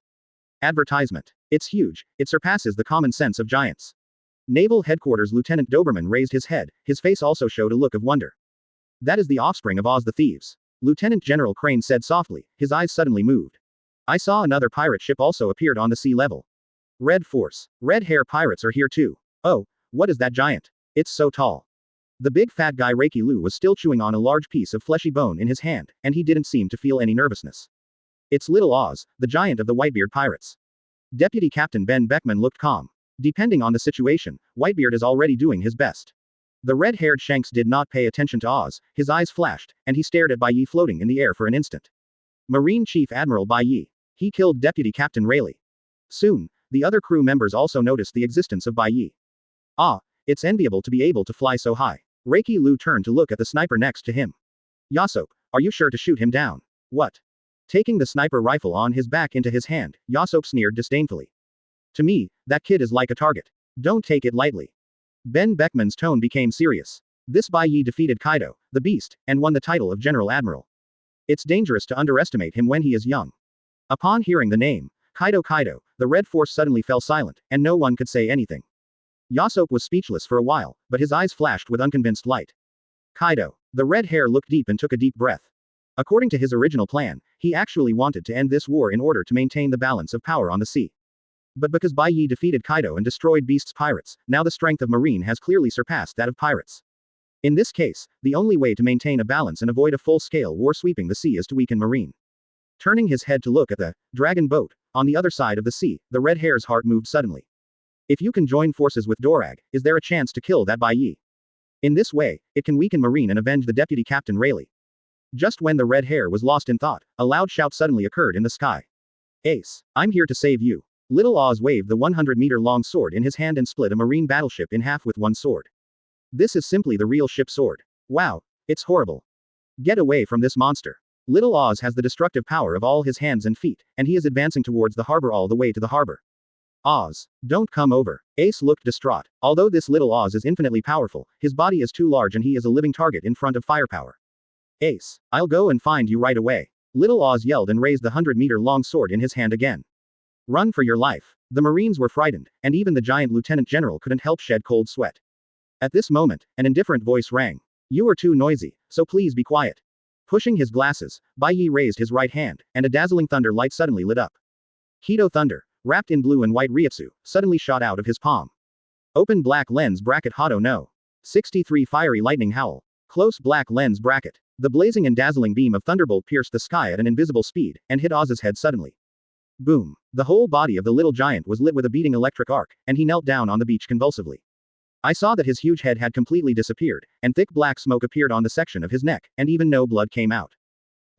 Speaker 2: Advertisement. It's huge, it surpasses the common sense of giants. Naval Headquarters Lieutenant Doberman raised his head, his face also showed a look of wonder. That is the offspring of Oz the Thieves. Lieutenant General Crane said softly, his eyes suddenly moved. I saw another pirate ship also appeared on the sea level. Red Force. Red Hair pirates are here too. Oh, what is that giant? It's so tall. The big fat guy Reiki Lu was still chewing on a large piece of fleshy bone in his hand, and he didn't seem to feel any nervousness. It's Little Oz, the giant of the Whitebeard pirates. Deputy Captain Ben Beckman looked calm. Depending on the situation, Whitebeard is already doing his best. The red-haired Shanks did not pay attention to Oz, his eyes flashed, and he stared at Bai Ye floating in the air for an instant. Marine Chief Admiral Bai Ye. He killed Deputy Captain Rayleigh. Soon, the other crew members also noticed the existence of Bai Ye. Ah, it's enviable to be able to fly so high. Reiki Lu turned to look at the sniper next to him. Yasop, are you sure to shoot him down? What? Taking the sniper rifle on his back into his hand, Yasop sneered disdainfully. To me, that kid is like a target. Don't take it lightly. Ben Beckman's tone became serious. This Bai Ye defeated Kaido, the beast, and won the title of General Admiral. It's dangerous to underestimate him when he is young. Upon hearing the name, Kaido, the Red Force suddenly fell silent, and no one could say anything. Yasop was speechless for a while, but his eyes flashed with unconvinced light. Kaido. The red hair looked deep and took a deep breath. According to his original plan, he actually wanted to end this war in order to maintain the balance of power on the sea. But because Bai Ye defeated Kaido and destroyed Beast's pirates, now the strength of Marine has clearly surpassed that of pirates. In this case, the only way to maintain a balance and avoid a full-scale war sweeping the sea is to weaken Marine. Turning his head to look at the dragon boat, on the other side of the sea, the red hair's heart moved suddenly. If you can join forces with Dorag, is there a chance to kill that Bai Ye? In this way, it can weaken Marine and avenge the Deputy Captain Rayleigh. Just when the red hair was lost in thought, a loud shout suddenly occurred in the sky. Ace, I'm here to save you. Little Oz waved the 100-meter-long sword in his hand and split a marine battleship in half with one sword. This is simply the real ship sword. Wow, it's horrible. Get away from this monster. Little Oz has the destructive power of all his hands and feet, and he is advancing towards the harbor all the way to the harbor. Oz, don't come over. Ace looked distraught. Although this little Oz is infinitely powerful, his body is too large and he is a living target in front of firepower. Ace, I'll go and find you right away. Little Oz yelled and raised the 100-meter-long sword in his hand again. Run for your life. The Marines were frightened, and even the giant lieutenant general couldn't help shed cold sweat. At this moment, an indifferent voice rang. You are too noisy, so please be quiet. Pushing his glasses, Bai Ye raised his right hand, and a dazzling thunder light suddenly lit up. Kido thunder, wrapped in blue and white ryutsu, suddenly shot out of his palm. Open black lens bracket Hado no. 63 fiery lightning howl. Close black lens bracket. The blazing and dazzling beam of thunderbolt pierced the sky at an invisible speed, and hit Oz's head suddenly. Boom. The whole body of the little giant was lit with a beating electric arc, and he knelt down on the beach convulsively. I saw that his huge head had completely disappeared, and thick black smoke appeared on the section of his neck, and even no blood came out.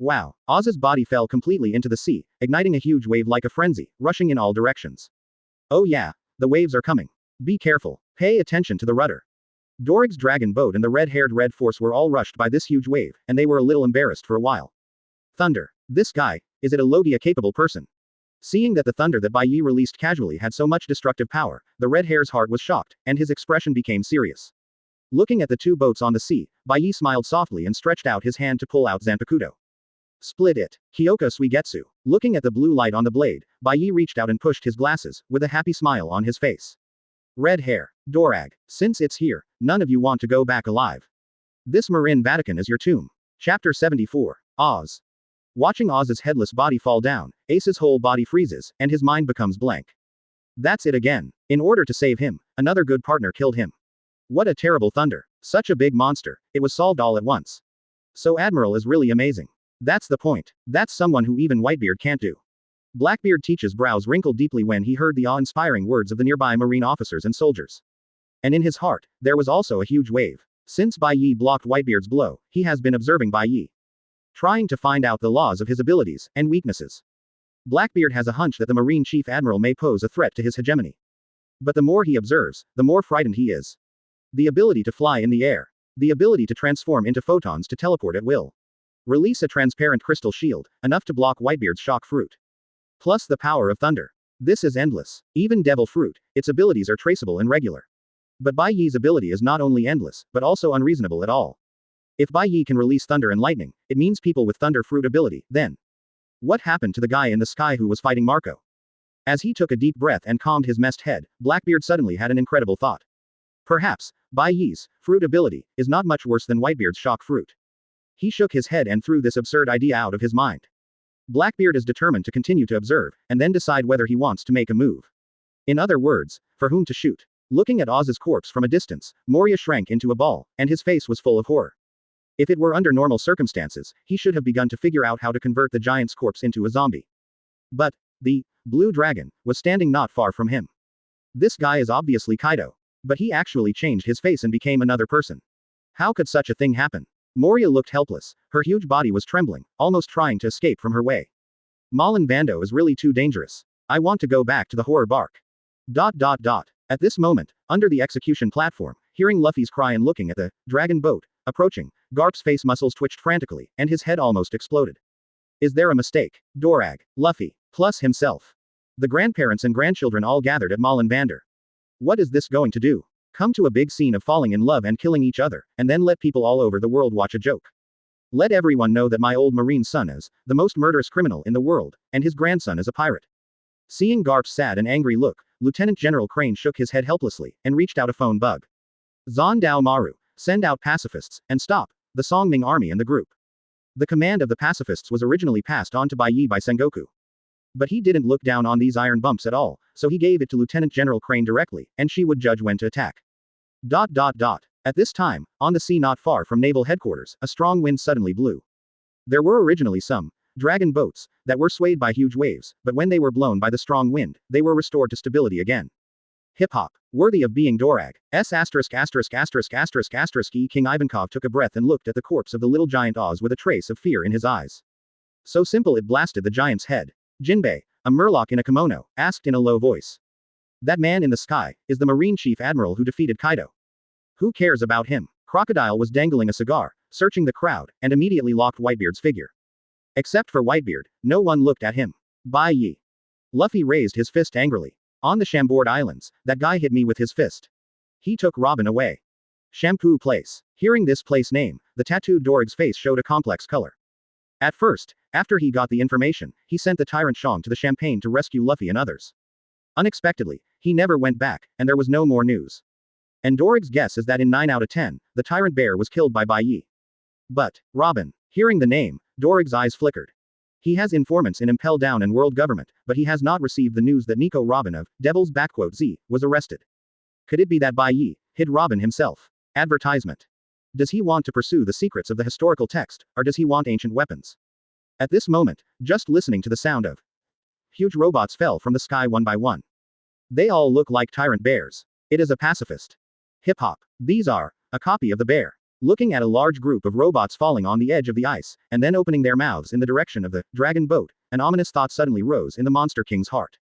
Speaker 2: Wow. Oz's body fell completely into the sea, igniting a huge wave like a frenzy, rushing in all directions. Oh yeah, the waves are coming. Be careful. Pay attention to the rudder. Dorig's dragon boat and the red-haired Red Force were all rushed by this huge wave, and they were a little embarrassed for a while. Thunder. This guy, is it a Logia-capable person? Seeing that the thunder that Bai Ye released casually had so much destructive power, the red hair's heart was shocked, and his expression became serious. Looking at the two boats on the sea, Bai Ye smiled softly and stretched out his hand to pull out Zanpakutō. Split it. Kyōka Suigetsu. Looking at the blue light on the blade, Bai Ye reached out and pushed his glasses, with a happy smile on his face. Red hair. Dorag. Since it's here, none of you want to go back alive. This Marin Vatican is your tomb. Chapter 74. Oz. Watching Oz's headless body fall down, Ace's whole body freezes, and his mind becomes blank. That's it again. In order to save him, another good partner killed him. What a terrible thunder. Such a big monster, it was solved all at once. So Admiral is really amazing. That's the point. That's someone who even Whitebeard can't do. Blackbeard Teach's brows wrinkled deeply when he heard the awe-inspiring words of the nearby marine officers and soldiers. And in his heart, there was also a huge wave. Since Bai Ye blocked Whitebeard's blow, he has been observing Bai Ye, trying to find out the laws of his abilities and weaknesses. Blackbeard has a hunch that the Marine Chief Admiral may pose a threat to his hegemony. But the more he observes, the more frightened he is. The ability to fly in the air. The ability to transform into photons to teleport at will. Release a transparent crystal shield, enough to block Whitebeard's shock fruit. Plus the power of thunder. This is endless. Even Devil Fruit, its abilities are traceable and regular. But Bai Ye's ability is not only endless, but also unreasonable at all. If Bai Ye can release thunder and lightning, it means people with thunder fruit ability, then. What happened to the guy in the sky who was fighting Marco? As he took a deep breath and calmed his messed head, Blackbeard suddenly had an incredible thought. Perhaps, Bai Ye's fruit ability is not much worse than Whitebeard's shock fruit. He shook his head and threw this absurd idea out of his mind. Blackbeard is determined to continue to observe, and then decide whether he wants to make a move. In other words, for whom to shoot. Looking at Oz's corpse from a distance, Moria shrank into a ball, and his face was full of horror. If it were under normal circumstances, he should have begun to figure out how to convert the giant's corpse into a zombie. But, the blue dragon was standing not far from him. This guy is obviously Kaido. But he actually changed his face and became another person. How could such a thing happen? Moria looked helpless, her huge body was trembling, almost trying to escape from her way. Malin Bando is really too dangerous. I want to go back to the horror bark. ... At this moment, under the execution platform, hearing Luffy's cry and looking at the dragon boat approaching, Garp's face muscles twitched frantically, and his head almost exploded. Is there a mistake? Dorag, Luffy, plus himself. The grandparents and grandchildren all gathered at Malin Vander. What is this going to do? Come to a big scene of falling in love and killing each other, and then let people all over the world watch a joke. Let everyone know that my old marine son is the most murderous criminal in the world, and his grandson is a pirate. Seeing Garp's sad and angry look, Lieutenant General Crane shook his head helplessly, and reached out a phone bug. Zon Dao Maru, send out pacifists, and stop the Songming army and the group. The command of the pacifists was originally passed on to Bai Ye by Sengoku. But he didn't look down on these iron bumps at all, so he gave it to Lieutenant General Crane directly, and she would judge when to attack. At this time, on the sea not far from naval headquarters, a strong wind suddenly blew. There were originally some dragon boats that were swayed by huge waves, but when they were blown by the strong wind, they were restored to stability again. Hip hop. Worthy of being Dorag. S asterisk asterisk asterisk asterisk asterisk E. King Ivankov took a breath and looked at the corpse of the little giant Oz with a trace of fear in his eyes. So simple it blasted the giant's head. Jinbei, a murloc in a kimono, asked in a low voice. That man in the sky, is the Marine Chief Admiral who defeated Kaido. Who cares about him? Crocodile was dangling a cigar, searching the crowd, and immediately locked Whitebeard's figure. Except for Whitebeard, no one looked at him. Bai Ye. Luffy raised his fist angrily. On the Chambord Islands, that guy hit me with his fist. He took Robin away. Shampoo Place. Hearing this place name, the tattooed Dorag's face showed a complex color. At first, after he got the information, he sent the tyrant Shang to the Champagne to rescue Luffy and others. Unexpectedly, he never went back, and there was no more news. And Dorag's guess is that in 9 out of 10, the tyrant bear was killed by Bai Ye. But, Robin. Hearing the name, Dorag's eyes flickered. He has informants in Impel Down and world government, but he has not received the news that Nico Robin of Devil's Z was arrested. Could it be that Bai Ye hid Robin himself? Advertisement. Does he want to pursue the secrets of the historical text, or does he want ancient weapons? At this moment, just listening to the sound of huge robots fell from the sky one by one. They all look like tyrant bears. It is a pacifist. Hip hop. These are a copy of the bear. Looking at a large group of robots falling on the edge of the ice, and then opening their mouths in the direction of the dragon boat, an ominous thought suddenly rose in the Monster King's heart.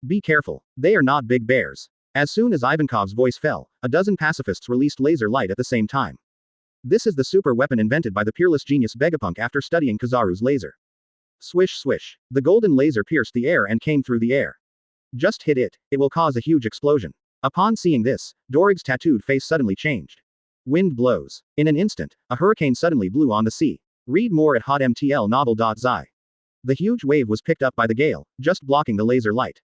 Speaker 2: Be careful, they are not big bears. As soon as Ivankov's voice fell, a dozen pacifists released laser light at the same time. This is the super weapon invented by the peerless genius Vegapunk after studying Kizaru's laser. Swish swish. The golden laser pierced the air and came through the air. Just hit it, it will cause a huge explosion. Upon seeing this, Dorag's tattooed face suddenly changed. Wind blows. In an instant, a hurricane suddenly blew on the sea. Read more at hotmtlnovel.zi. The huge wave was picked up by the gale, just blocking the laser light.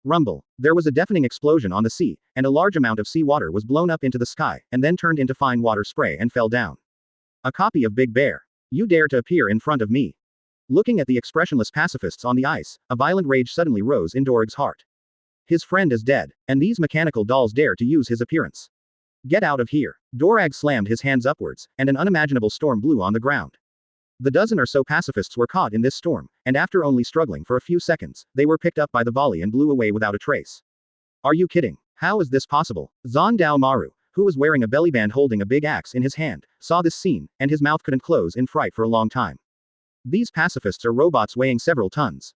Speaker 2: Rumble. There was a deafening explosion on the sea, and a large amount of seawater was blown up into the sky, and then turned into fine water spray and fell down. A copy of Big Bear. You dare to appear in front of me. Looking at the expressionless pacifists on the ice, a violent rage suddenly rose in Dorag's heart. His friend is dead, and these mechanical dolls dare to use his appearance. Get out of here. Dorag slammed his hands upwards, and an unimaginable storm blew on the ground. The dozen or so pacifists were caught in this storm, and after only struggling for a few seconds, they were picked up by the volley and blew away without a trace. Are you kidding? How is this possible? Zon Dao Maru, who was wearing a bellyband holding a big axe in his hand, saw this scene, and his mouth couldn't close in fright for a long time. These pacifists are robots weighing several tons.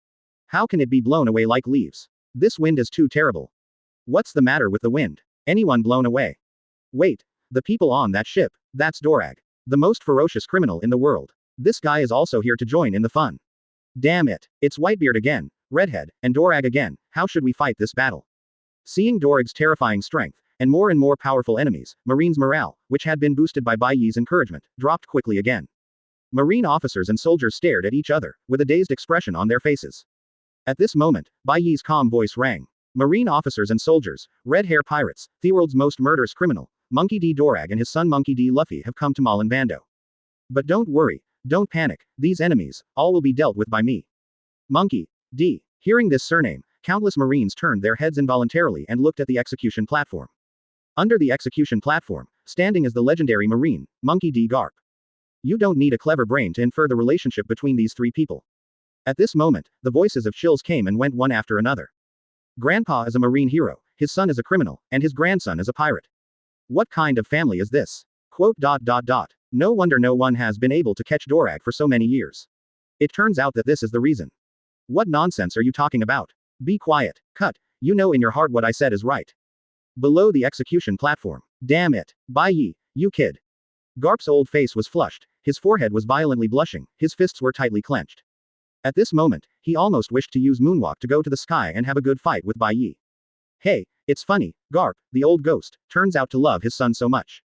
Speaker 2: How can it be blown away like leaves? This wind is too terrible. What's the matter with the wind? Anyone blown away? Wait, the people on that ship, that's Dorag. The most ferocious criminal in the world. This guy is also here to join in the fun. Damn it, it's Whitebeard again, Redhead, and Dorag again. How should we fight this battle? Seeing Dorag's terrifying strength, and more powerful enemies, Marine's morale, which had been boosted by Bai Ye's encouragement, dropped quickly again. Marine officers and soldiers stared at each other, with a dazed expression on their faces. At this moment, Bai Ye's calm voice rang. Marine officers and soldiers, red hair pirates, the world's most murderous criminal, Monkey D. Dorag and his son Monkey D. Luffy have come to Malin Bando. But don't worry, don't panic, these enemies, all will be dealt with by me. Monkey D. Hearing this surname, countless Marines turned their heads involuntarily and looked at the execution platform. Under the execution platform, standing is the legendary Marine, Monkey D. Karp. You don't need a clever brain to infer the relationship between these three people. At this moment, the voices of chills came and went one after another. Grandpa is a Marine hero, his son is a criminal, and his grandson is a pirate. What kind of family is this? Quote. No wonder no one has been able to catch Dorag for so many years. It turns out that this is the reason. What nonsense are you talking about? Be quiet. Cut. You know in your heart what I said is right. Below the execution platform. Damn it. Bai Ye, you kid. Garp's old face was flushed, his forehead was violently blushing, his fists were tightly clenched. At this moment, he almost wished to use Moonwalk to go to the sky and have a good fight with Bai Ye. Hey, it's funny, Karp, the old ghost, turns out to love his son so much.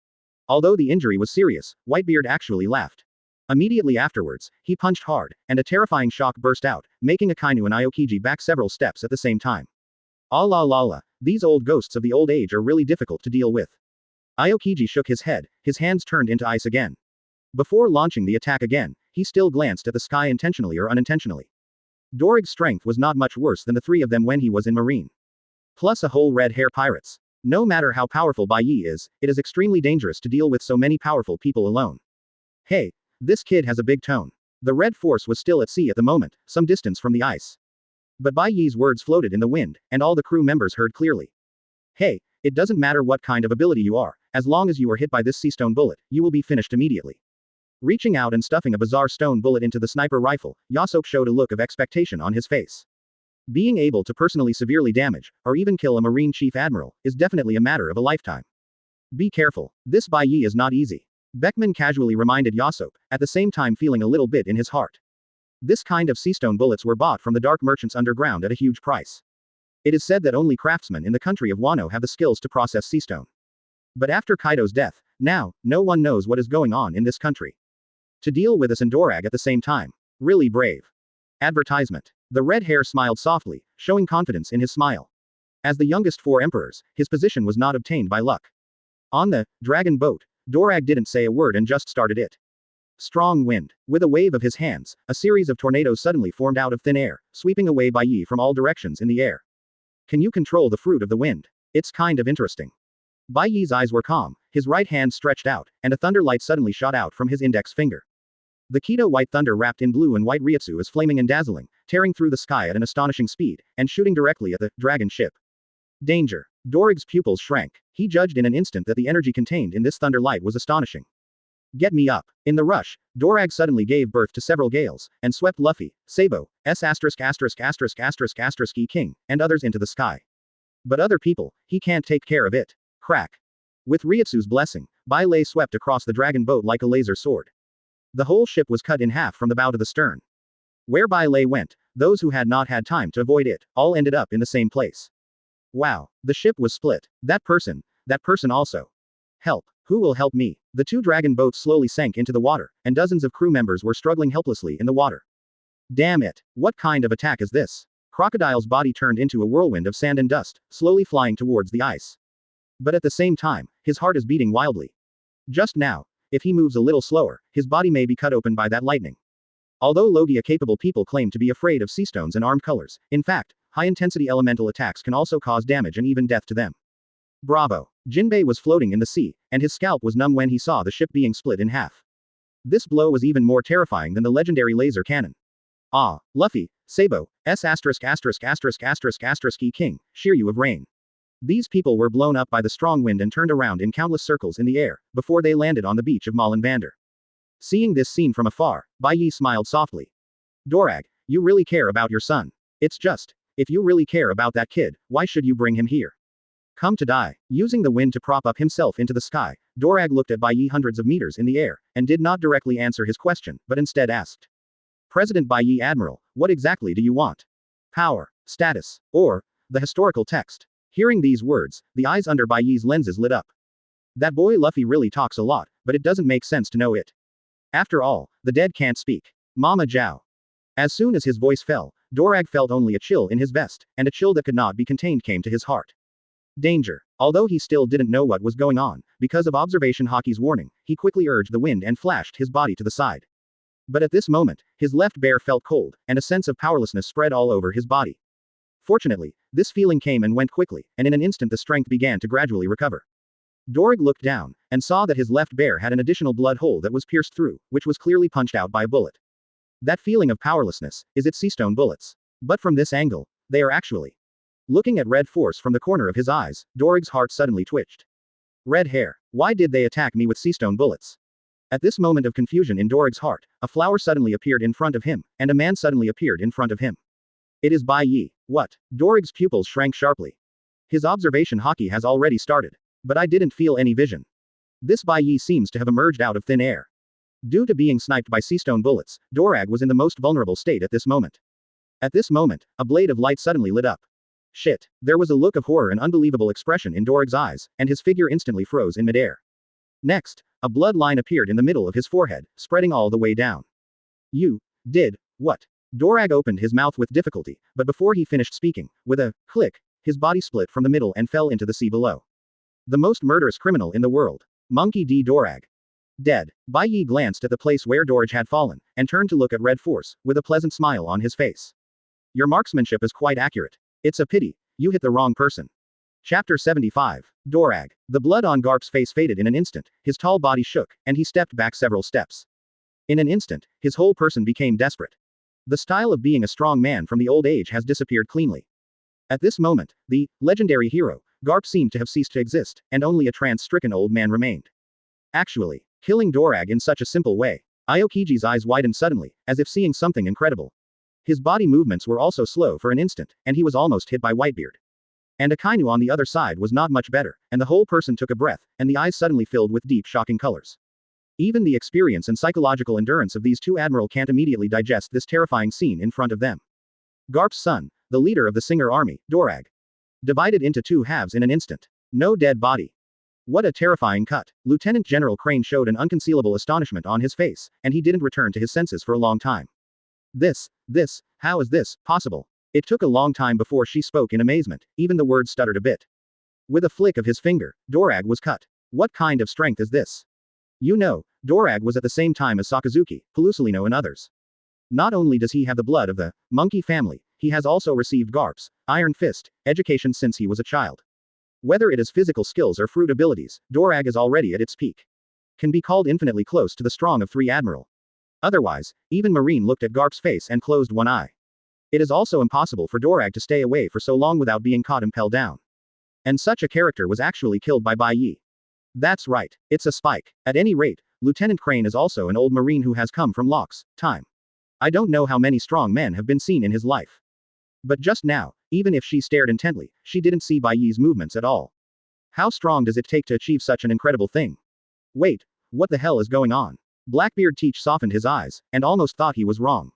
Speaker 2: Although the injury was serious, Whitebeard actually laughed. Immediately afterwards, he punched hard, and a terrifying shock burst out, making Akainu and Aokiji back several steps at the same time. Ah la la la, these old ghosts of the old age are really difficult to deal with. Aokiji shook his head, his hands turned into ice again. Before launching the attack again, he still glanced at the sky intentionally or unintentionally. Dorag's strength was not much worse than the three of them when he was in Marine. Plus a whole red hair pirates. No matter how powerful Bai Ye is, it is extremely dangerous to deal with so many powerful people alone. Hey, this kid has a big tone. The Red Force was still at sea at the moment, some distance from the ice. But Bai Ye's words floated in the wind, and all the crew members heard clearly. Hey, It doesn't matter what kind of ability you are, as long as you are hit by this sea stone bullet, you will be finished immediately. Reaching out and stuffing a bizarre stone bullet into the sniper rifle, Yasoke showed a look of expectation on his face. Being able to personally severely damage, or even kill a Marine Chief Admiral, is definitely a matter of a lifetime. Be careful, this Bai Ye is not easy. Beckman casually reminded Yasoke, at the same time feeling a little bit in his heart. This kind of sea stone bullets were bought from the dark merchants underground at a huge price. It is said that only craftsmen in the country of Wano have the skills to process sea stone. But after Kaido's death, now, no one knows what is going on in this country. To deal with a Sandorag at the same time. Really brave. Advertisement. The red hair smiled softly, showing confidence in his smile. As the youngest 4 emperors, his position was not obtained by luck. On the dragon boat, Dorag didn't say a word and just started it. Strong wind. With a wave of his hands, a series of tornadoes suddenly formed out of thin air, sweeping away Bai Ye from all directions in the air. Can you control the fruit of the wind? It's kind of interesting. Bai Ye's eyes were calm, his right hand stretched out, and a thunder light suddenly shot out from his index finger. The Kido white thunder wrapped in blue and white Ryutsu is flaming and dazzling, tearing through the sky at an astonishing speed, and shooting directly at the dragon ship. Danger. Dorag's pupils shrank. He judged in an instant that the energy contained in this thunder light was astonishing. Get me up. In the rush, Dorag suddenly gave birth to several gales, and swept Luffy, Sabo, King, and others into the sky. But other people, he can't take care of it. Crack. With Ryutsu's blessing, Bai Ye swept across the dragon boat like a laser sword. The whole ship was cut in half from the bow to the stern. Where Bai Ye went, those who had not had time to avoid it, all ended up in the same place. Wow, the ship was split. That person also. Help. Who will help me? The 2 dragon boats slowly sank into the water, and dozens of crew members were struggling helplessly in the water. Damn it. What kind of attack is this? Crocodile's body turned into a whirlwind of sand and dust, slowly flying towards the ice. But at the same time, his heart is beating wildly. Just now, if he moves a little slower, his body may be cut open by that lightning. Although Logia-capable people claim to be afraid of sea stones and armed colors, in fact, high-intensity elemental attacks can also cause damage and even death to them. Bravo. Jinbei was floating in the sea, and his scalp was numb when he saw the ship being split in half. This blow was even more terrifying than the legendary laser cannon. Ah, Luffy, Sabo, King, Shiryu of Rain. These people were blown up by the strong wind and turned around in countless circles in the air, before they landed on the beach of Molenvander. Seeing this scene from afar, Bai Ye smiled softly. Dorag, you really care about your son. It's just, if you really care about that kid, why should you bring him here? Come to die. Using the wind to prop up himself into the sky, Dorag looked at Bai Ye hundreds of meters in the air, and did not directly answer his question, but instead asked. President Bai Ye Admiral, what exactly do you want? Power, status, or the historical text? Hearing these words, the eyes under Bai Ye's lenses lit up. That boy Luffy really talks a lot, but it doesn't make sense to know it. After all, the dead can't speak. Mama Zhao. As soon as his voice fell, Dorag felt only a chill in his vest, and a chill that could not be contained came to his heart. Danger. Although he still didn't know what was going on, because of Observation Haki's warning, he quickly urged the wind and flashed his body to the side. But at this moment, his left bear felt cold, and a sense of powerlessness spread all over his body. Fortunately, this feeling came and went quickly, and in an instant the strength began to gradually recover. Dorag looked down, and saw that his left bear had an additional blood hole that was pierced through, which was clearly punched out by a bullet. That feeling of powerlessness, is it sea stone bullets? But from this angle, they are actually. Looking at red force from the corner of his eyes, Dorag's heart suddenly twitched. Red hair. Why did they attack me with sea stone bullets? At this moment of confusion in Dorag's heart, a flower suddenly appeared in front of him, and a man suddenly appeared in front of him. It is Bai Ye. What? Dorag's pupils shrank sharply. His observation haki has already started. But I didn't feel any vision. This Bai Ye seems to have emerged out of thin air. Due to being sniped by sea stone bullets, Dorag was in the most vulnerable state at this moment. At this moment, a blade of light suddenly lit up. Shit. There was a look of horror and unbelievable expression in Dorag's eyes, and his figure instantly froze in midair. Next, a blood line appeared in the middle of his forehead, spreading all the way down. You did what? Dorag opened his mouth with difficulty, but before he finished speaking, with a click, his body split from the middle and fell into the sea below. The most murderous criminal in the world. Monkey D. Dorag. Dead. Bai Ye glanced at the place where Dorag had fallen, and turned to look at Red Force, with a pleasant smile on his face. Your marksmanship is quite accurate. It's a pity, you hit the wrong person. Chapter 75. Dorag. The blood on Garp's face faded in an instant, his tall body shook, and he stepped back several steps. In an instant, his whole person became desperate. The style of being a strong man from the old age has disappeared cleanly. At this moment, the legendary hero, Garp seemed to have ceased to exist, and only a trance-stricken old man remained. Actually, killing Dorag in such a simple way. Aokiji's eyes widened suddenly, as if seeing something incredible. His body movements were also slow for an instant, and he was almost hit by Whitebeard. And Akainu on the other side was not much better, and the whole person took a breath, and the eyes suddenly filled with deep shocking colors. Even the experience and psychological endurance of these two Admiral can't immediately digest this terrifying scene in front of them. Garp's son, the leader of the Singer army, Dorag, divided into two halves in an instant. No dead body. What a terrifying cut. Lieutenant General Crane showed an unconcealable astonishment on his face, and he didn't return to his senses for a long time. How is this possible? It took a long time before she spoke in amazement, even the words stuttered a bit. With a flick of his finger, Dorag was cut. What kind of strength is this? You know, Dorag was at the same time as Sakazuki, Pelusolino and others. Not only does he have the blood of the monkey family, he has also received Garp's Iron Fist education since he was a child. Whether it is physical skills or fruit abilities, Dorag is already at its peak. Can be called infinitely close to the strong of three Admiral. Otherwise, even Marine looked at Garp's face and closed one eye. It is also impossible for Dorag to stay away for so long without being caught impelled down. And such a character was actually killed by Bai Ye. That's right, it's a spike. At any rate, Lieutenant Crane is also an old Marine who has come from Locke's time. I don't know how many strong men have been seen in his life. But just now, even if she stared intently, she didn't see Bai Ye's movements at all. How strong does it take to achieve such an incredible thing? Wait, what the hell is going on? Blackbeard Teach softened his eyes, and almost thought he was wrong.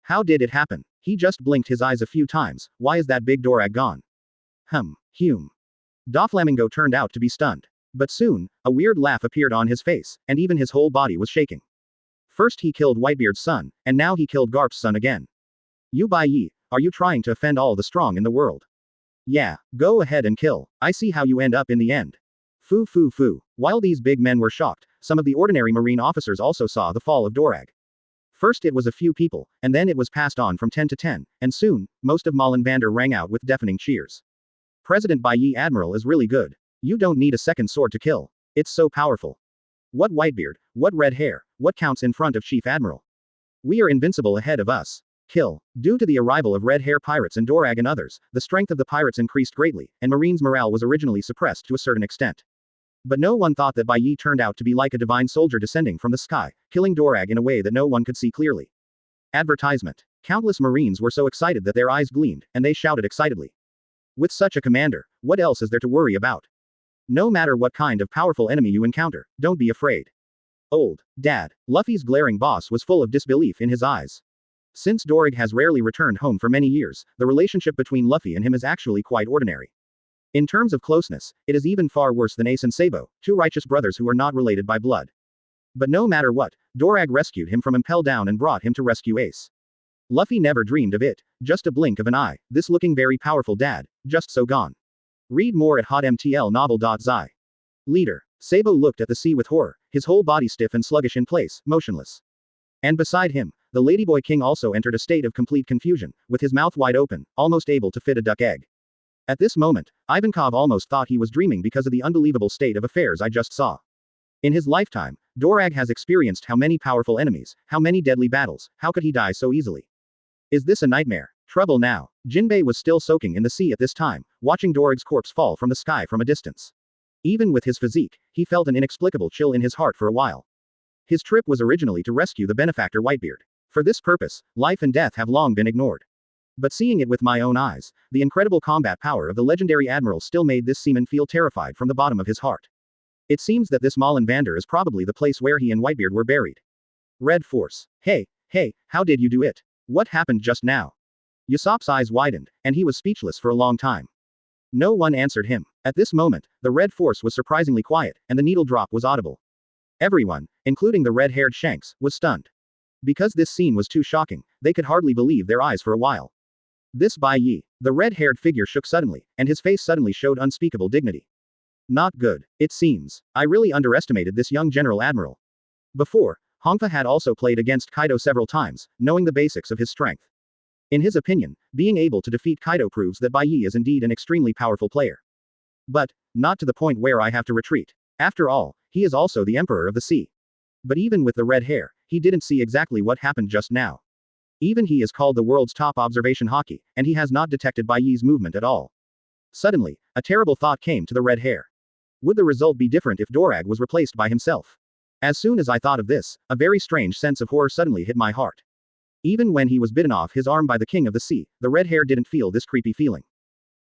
Speaker 2: How did it happen? He just blinked his eyes a few times. Why is that big Dorag gone? Doflamingo turned out to be stunned. But soon, a weird laugh appeared on his face, and even his whole body was shaking. First he killed Whitebeard's son, and now he killed Garp's son again. You Bai Ye, are you trying to offend all the strong in the world? Yeah, go ahead and kill. I see how you end up in the end. Foo. While these big men were shocked, some of the ordinary Marine officers also saw the fall of Dorag. First it was a few people, and then it was passed on from 10 to 10, and soon, most of Molenvander rang out with deafening cheers. President Bai Ye Admiral is really good. You don't need a second sword to kill. It's so powerful. What Whitebeard, what red hair, what counts in front of Chief Admiral? We are invincible ahead of us. Kill. Due to the arrival of red hair pirates and Dorag and others, the strength of the pirates increased greatly, and Marine's morale was originally suppressed to a certain extent. But no one thought that Bai Ye turned out to be like a divine soldier descending from the sky, killing Dorag in a way that no one could see clearly. Advertisement. Countless Marines were so excited that their eyes gleamed, and they shouted excitedly. With such a commander, what else is there to worry about? No matter what kind of powerful enemy you encounter, don't be afraid. Old Dad. Luffy's glaring boss was full of disbelief in his eyes. Since Dorag has rarely returned home for many years, the relationship between Luffy and him is actually quite ordinary. In terms of closeness, it is even far worse than Ace and Sabo, two righteous brothers who are not related by blood. But no matter what, Dorag rescued him from impel down and brought him to rescue Ace. Luffy never dreamed of it, just a blink of an eye, this looking very powerful dad, just so gone. Read more at hotmtlnovel.zi. Leader. Sabo looked at the sea with horror, his whole body stiff and sluggish in place, motionless. And beside him, the Ladyboy King also entered a state of complete confusion, with his mouth wide open, almost able to fit a duck egg. At this moment, Ivankov almost thought he was dreaming because of the unbelievable state of affairs I just saw. In his lifetime, Dorag has experienced how many powerful enemies, how many deadly battles, how could he die so easily? Is this a nightmare? Trouble now. Jinbei was still soaking in the sea at this time, watching Dorag's corpse fall from the sky from a distance. Even with his physique, he felt an inexplicable chill in his heart for a while. His trip was originally to rescue the benefactor Whitebeard. For this purpose, life and death have long been ignored. But seeing it with my own eyes, the incredible combat power of the legendary Admiral still made this seaman feel terrified from the bottom of his heart. It seems that this Molenvander is probably the place where he and Whitebeard were buried. Red Force. Hey, how did you do it? What happened just now? Usopp's eyes widened, and he was speechless for a long time. No one answered him. At this moment, the Red Force was surprisingly quiet, and the needle drop was audible. Everyone, including the red-haired Shanks, was stunned. Because this scene was too shocking, they could hardly believe their eyes for a while. This Bai Ye. The red-haired figure shook suddenly, and his face suddenly showed unspeakable dignity. Not good, it seems. I really underestimated this young General Admiral. Before, Hongfa had also played against Kaido several times, knowing the basics of his strength. In his opinion, being able to defeat Kaido proves that Bai Ye is indeed an extremely powerful player. But, not to the point where I have to retreat. After all, he is also the Emperor of the Sea. But even with the red hair, he didn't see exactly what happened just now. Even he is called the world's top observation hockey, and he has not detected Bai Ye's movement at all. Suddenly, a terrible thought came to the red hair. Would the result be different if Dorag was replaced by himself? As soon as I thought of this, a very strange sense of horror suddenly hit my heart. Even when he was bitten off his arm by the king of the sea, the red hair didn't feel this creepy feeling.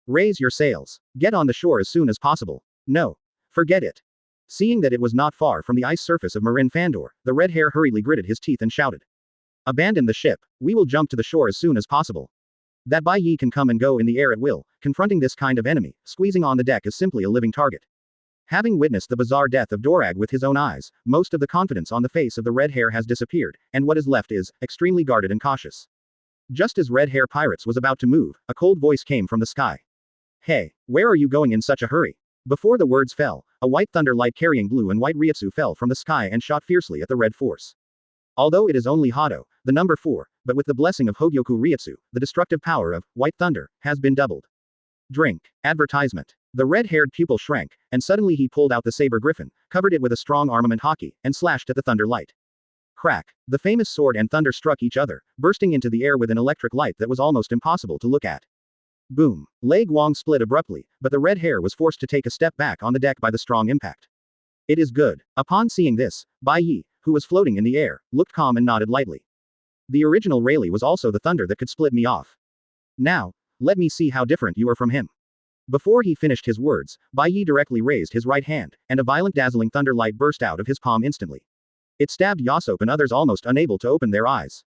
Speaker 2: Raise your sails. Get on the shore as soon as possible. No. Forget it. Seeing that it was not far from the ice surface of Marin Fandor, the red hair hurriedly gritted his teeth and shouted. Abandon the ship. We will jump to the shore as soon as possible. That Bai Ye can come and go in the air at will, confronting this kind of enemy, squeezing on the deck is simply a living target. Having witnessed the bizarre death of Dorag with his own eyes, most of the confidence on the face of the red hair has disappeared, and what is left is, extremely guarded and cautious. Just as Red Hair Pirates was about to move, a cold voice came from the sky. Hey, where are you going in such a hurry? Before the words fell, a white thunder light carrying blue and white Ryutsu fell from the sky and shot fiercely at the red force. Although it is only Hado, the number 4, but with the blessing of Hōgyoku Ryutsu, the destructive power of White Thunder has been doubled. Drink. Advertisement. The red-haired pupil shrank, and suddenly he pulled out the saber griffin, covered it with a strong armament hockey, and slashed at the thunder light. Crack. The famous sword and thunder struck each other, bursting into the air with an electric light that was almost impossible to look at. Boom. Lei Guang split abruptly, but the red hair was forced to take a step back on the deck by the strong impact. It is good. Upon seeing this, Bai Ye, who was floating in the air, looked calm and nodded lightly. The original Rayleigh was also the thunder that could split me off. Now, let me see how different you are from him. Before he finished his words, Bai Ye directly raised his right hand, and a violent dazzling thunder light burst out of his palm instantly. It stabbed Yasopp and others almost unable to open their eyes.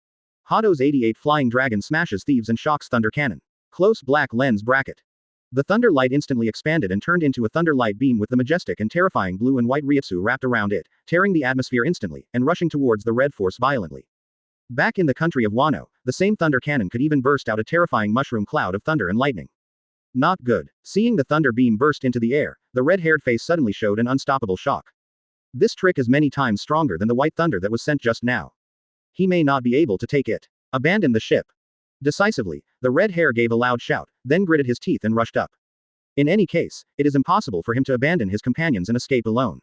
Speaker 2: Hado's 88 Flying Dragon smashes thieves and shocks Thunder Cannon. Close black lens bracket. The thunder light instantly expanded and turned into a thunder light beam with the majestic and terrifying blue and white Ryutsu wrapped around it, tearing the atmosphere instantly, and rushing towards the red force violently. Back in the country of Wano, the same thunder cannon could even burst out a terrifying mushroom cloud of thunder and lightning. Not good. Seeing the thunder beam burst into the air, the red-haired face suddenly showed an unstoppable shock. This trick is many times stronger than the white thunder that was sent just now. He may not be able to take it. Abandon the ship. Decisively, the red hair gave a loud shout, then gritted his teeth and rushed up. In any case, it is impossible for him to abandon his companions and escape alone.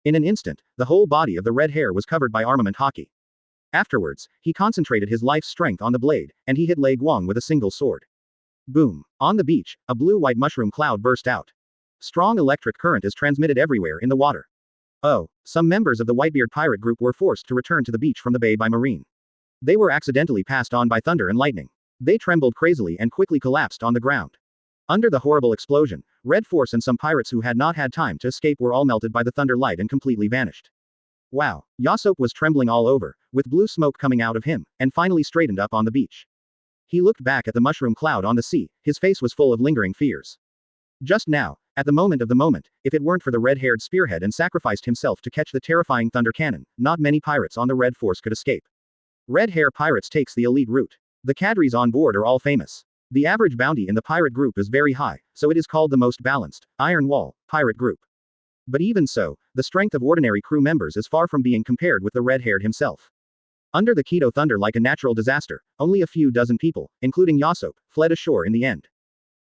Speaker 2: In an instant, the whole body of the red hair was covered by armament hockey. Afterwards, he concentrated his life's strength on the blade, and he hit Lei Guang with a single sword. Boom. On the beach, a blue-white mushroom cloud burst out. Strong electric current is transmitted everywhere in the water. Oh, some members of the Whitebeard pirate group were forced to return to the beach from the bay by marine. They were accidentally passed on by thunder and lightning. They trembled crazily and quickly collapsed on the ground. Under the horrible explosion, Red Force and some pirates who had not had time to escape were all melted by the thunder light and completely vanished. Wow. Yasopp was trembling all over, with blue smoke coming out of him, and finally straightened up on the beach. He looked back at the mushroom cloud on the sea, his face was full of lingering fears. Just now, at the moment, if it weren't for the red-haired spearhead and sacrificed himself to catch the terrifying thunder cannon, not many pirates on the Red Force could escape. Red Hair Pirates takes the elite route. The cadres on board are all famous. The average bounty in the pirate group is very high, so it is called the most balanced, Iron Wall, pirate group. But even so, the strength of ordinary crew members is far from being compared with the red-haired himself. Under the Kido thunder like a natural disaster, only a few dozen people, including Yasopp, fled ashore in the end.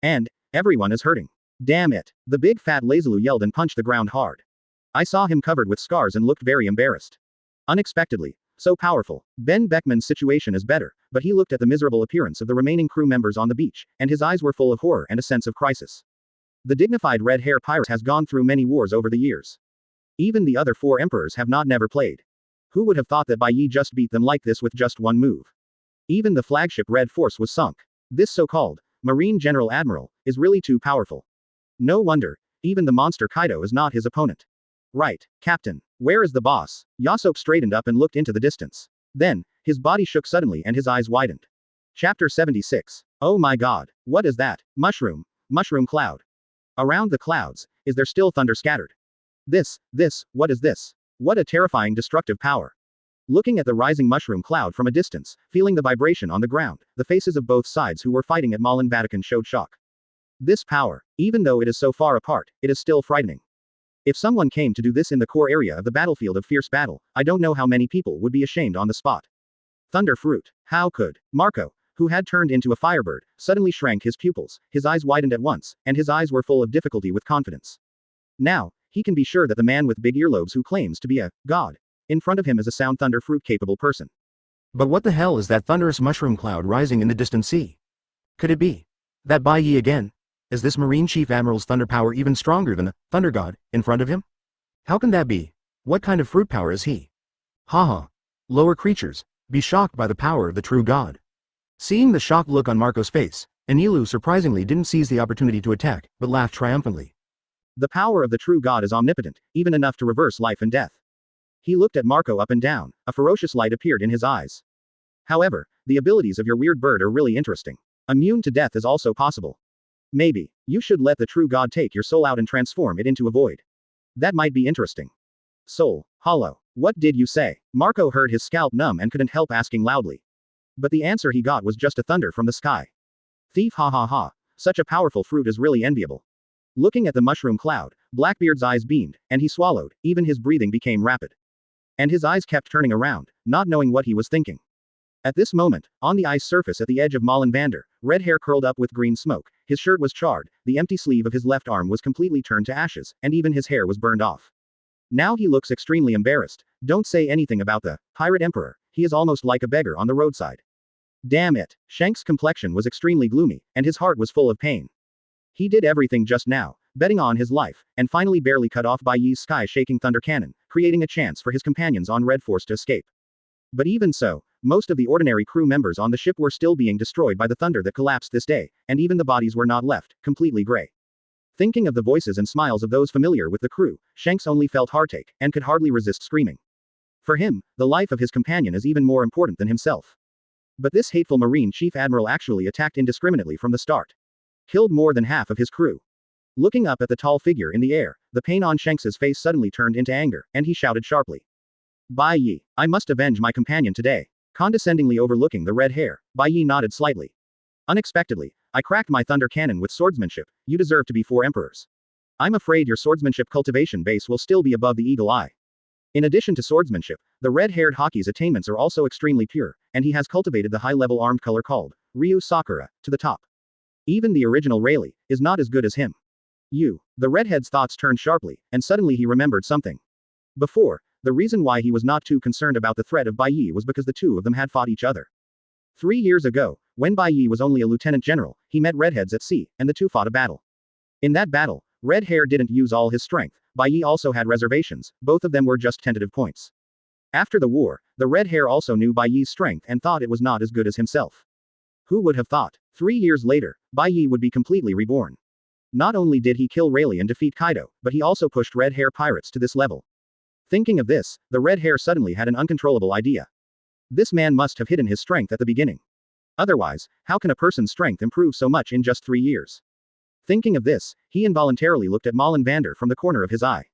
Speaker 2: And, everyone is hurting. Damn it. The big fat Lazulu yelled and punched the ground hard. I saw him covered with scars and looked very embarrassed. Unexpectedly. So powerful. Ben Beckman's situation is better, but he looked at the miserable appearance of the remaining crew members on the beach, and his eyes were full of horror and a sense of crisis. The dignified red hair pirate has gone through many wars over the years. Even the other 4 emperors have not never played. Who would have thought that Bai Ye just beat them like this with just one move? Even the flagship Red Force was sunk. This so-called Marine General Admiral is really too powerful. No wonder, even the monster Kaido is not his opponent. Right, Captain. Where is the boss? Yasopp straightened up and looked into the distance. Then, his body shook suddenly and his eyes widened. Chapter 76. Oh my god. What is that? Mushroom cloud. Around the clouds, is there still thunder scattered? What is this? What a terrifying destructive power. Looking at the rising mushroom cloud from a distance, feeling the vibration on the ground, the faces of both sides who were fighting at Malin Vatican showed shock. This power, even though it is so far apart, it is still frightening. If someone came to do this in the core area of the battlefield of fierce battle, I don't know how many people would be ashamed on the spot. Thunder fruit. How could Marco, who had turned into a firebird, suddenly shrank his pupils, his eyes widened at once, and his eyes were full of difficulty with confidence. Now, he can be sure that the man with big earlobes who claims to be a god in front of him is a sound thunder fruit capable person.
Speaker 1: But what the hell is that thunderous mushroom cloud rising in the distant sea? Could it be that Bai Ye again? Is this Marine Chief Admiral's thunder power even stronger than the Thunder God in front of him? How can that be? What kind of fruit power is he? Haha. Lower creatures, be shocked by the power of the true God. Seeing the shocked look on Marco's face, Enel surprisingly didn't seize the opportunity to attack, but laughed triumphantly.
Speaker 2: The power of the true God is omnipotent, even enough to reverse life and death. He looked at Marco up and down, a ferocious light appeared in his eyes. However, the abilities of your weird bird are really interesting. Immune to death is also possible. Maybe, you should let the true God take your soul out and transform it into a void. That might be interesting. Soul, hollow. What did you say? Marco heard his scalp numb and couldn't help asking loudly. But the answer he got was just a thunder from the sky. Thief, ha ha ha. Such a powerful fruit is really enviable. Looking at the mushroom cloud, Blackbeard's eyes beamed, and he swallowed, even his breathing became rapid. And his eyes kept turning around, not knowing what he was thinking. At this moment, on the ice surface at the edge of Vander, red hair curled up with green smoke, his shirt was charred, the empty sleeve of his left arm was completely turned to ashes, and even his hair was burned off. Now he looks extremely embarrassed. Don't say anything about the Pirate Emperor, he is almost like a beggar on the roadside. Damn it. Shank's complexion was extremely gloomy, and his heart was full of pain. He did everything just now, betting on his life, and finally barely cut off Bai Ye's sky-shaking thunder cannon, creating a chance for his companions on Red Force to escape. But even so, most of the ordinary crew members on the ship were still being destroyed by the thunder that collapsed this day, and even the bodies were not left, completely gray. Thinking of the voices and smiles of those familiar with the crew, Shanks only felt heartache, and could hardly resist screaming. For him, the life of his companion is even more important than himself. But this hateful Marine Chief Admiral actually attacked indiscriminately from the start. Killed more than half of his crew. Looking up at the tall figure in the air, the pain on Shanks's face suddenly turned into anger, and he shouted sharply. Bai Ye, I must avenge my companion today. Condescendingly overlooking the red hair, Bai Ye nodded slightly. Unexpectedly, I cracked my thunder cannon with swordsmanship, you deserve to be 4 emperors. I'm afraid your swordsmanship cultivation base will still be above the eagle eye. In addition to swordsmanship, the red-haired Haki's attainments are also extremely pure, and he has cultivated the high-level armed color called Ryu Sakura to the top. Even the original Rayleigh is not as good as him. The redhead's thoughts turned sharply, and suddenly he remembered something. Before, the reason why he was not too concerned about the threat of Bai Ye was because the two of them had fought each other. 3 years ago, when Bai Ye was only a lieutenant general, he met redheads at sea, and the two fought a battle. In that battle, red hair didn't use all his strength, Bai Ye also had reservations, both of them were just tentative points. After the war, the red hair also knew Bai Ye's strength and thought it was not as good as himself. Who would have thought? 3 years later, Bai Ye would be completely reborn. Not only did he kill Rayleigh and defeat Kaido, but he also pushed red hair pirates to this level. Thinking of this, the red hair suddenly had an uncontrollable idea. This man must have hidden his strength at the beginning. Otherwise, how can a person's strength improve so much in just 3 years? Thinking of this, he involuntarily looked at Vander from the corner of his eye.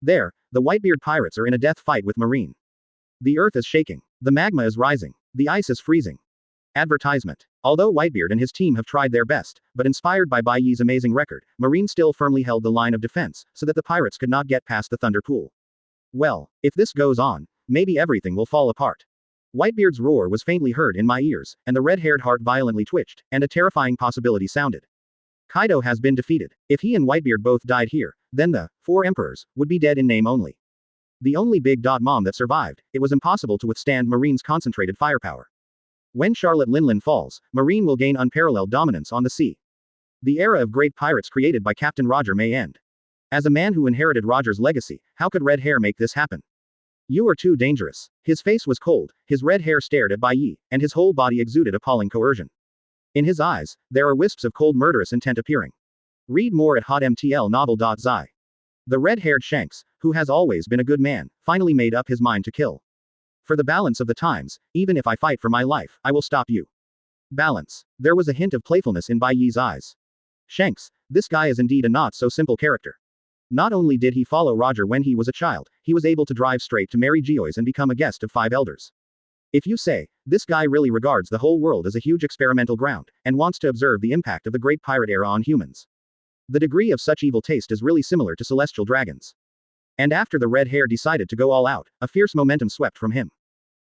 Speaker 2: There, the Whitebeard pirates are in a death fight with Marine. The earth is shaking. The magma is rising. The ice is freezing. Advertisement. Although Whitebeard and his team have tried their best, but inspired by Bai Ye's amazing record, Marine still firmly held the line of defense, so that the pirates could not get past the Thunder Pool. Well, if this goes on, maybe everything will fall apart. Whitebeard's roar was faintly heard in my ears, and the red-haired heart violently twitched, and a terrifying possibility sounded. Kaido has been defeated. If he and Whitebeard both died here, then the 4 emperors would be dead in name only. The only big mom that survived, it was impossible to withstand Marine's concentrated firepower. When Charlotte Linlin falls, Marine will gain unparalleled dominance on the sea. The era of great pirates created by Captain Roger may end. As a man who inherited Roger's legacy, how could red hair make this happen? You are too dangerous. His face was cold, his red hair stared at Bai Ye, and his whole body exuded appalling coercion. In his eyes, there are wisps of cold murderous intent appearing. Read more at hotmtlnovel.zi. The red-haired Shanks, who has always been a good man, finally made up his mind to kill. For the balance of the times, even if I fight for my life, I will stop you. Balance. There was a hint of playfulness in Bai Ye's eyes. Shanks, this guy is indeed a not-so-simple character. Not only did he follow Roger when he was a child, he was able to drive straight to Mary Geoise and become a guest of 5 elders. If you say, this guy really regards the whole world as a huge experimental ground, and wants to observe the impact of the Great Pirate Era on humans. The degree of such evil taste is really similar to celestial dragons. And after the red hair decided to go all out, a fierce momentum swept from him.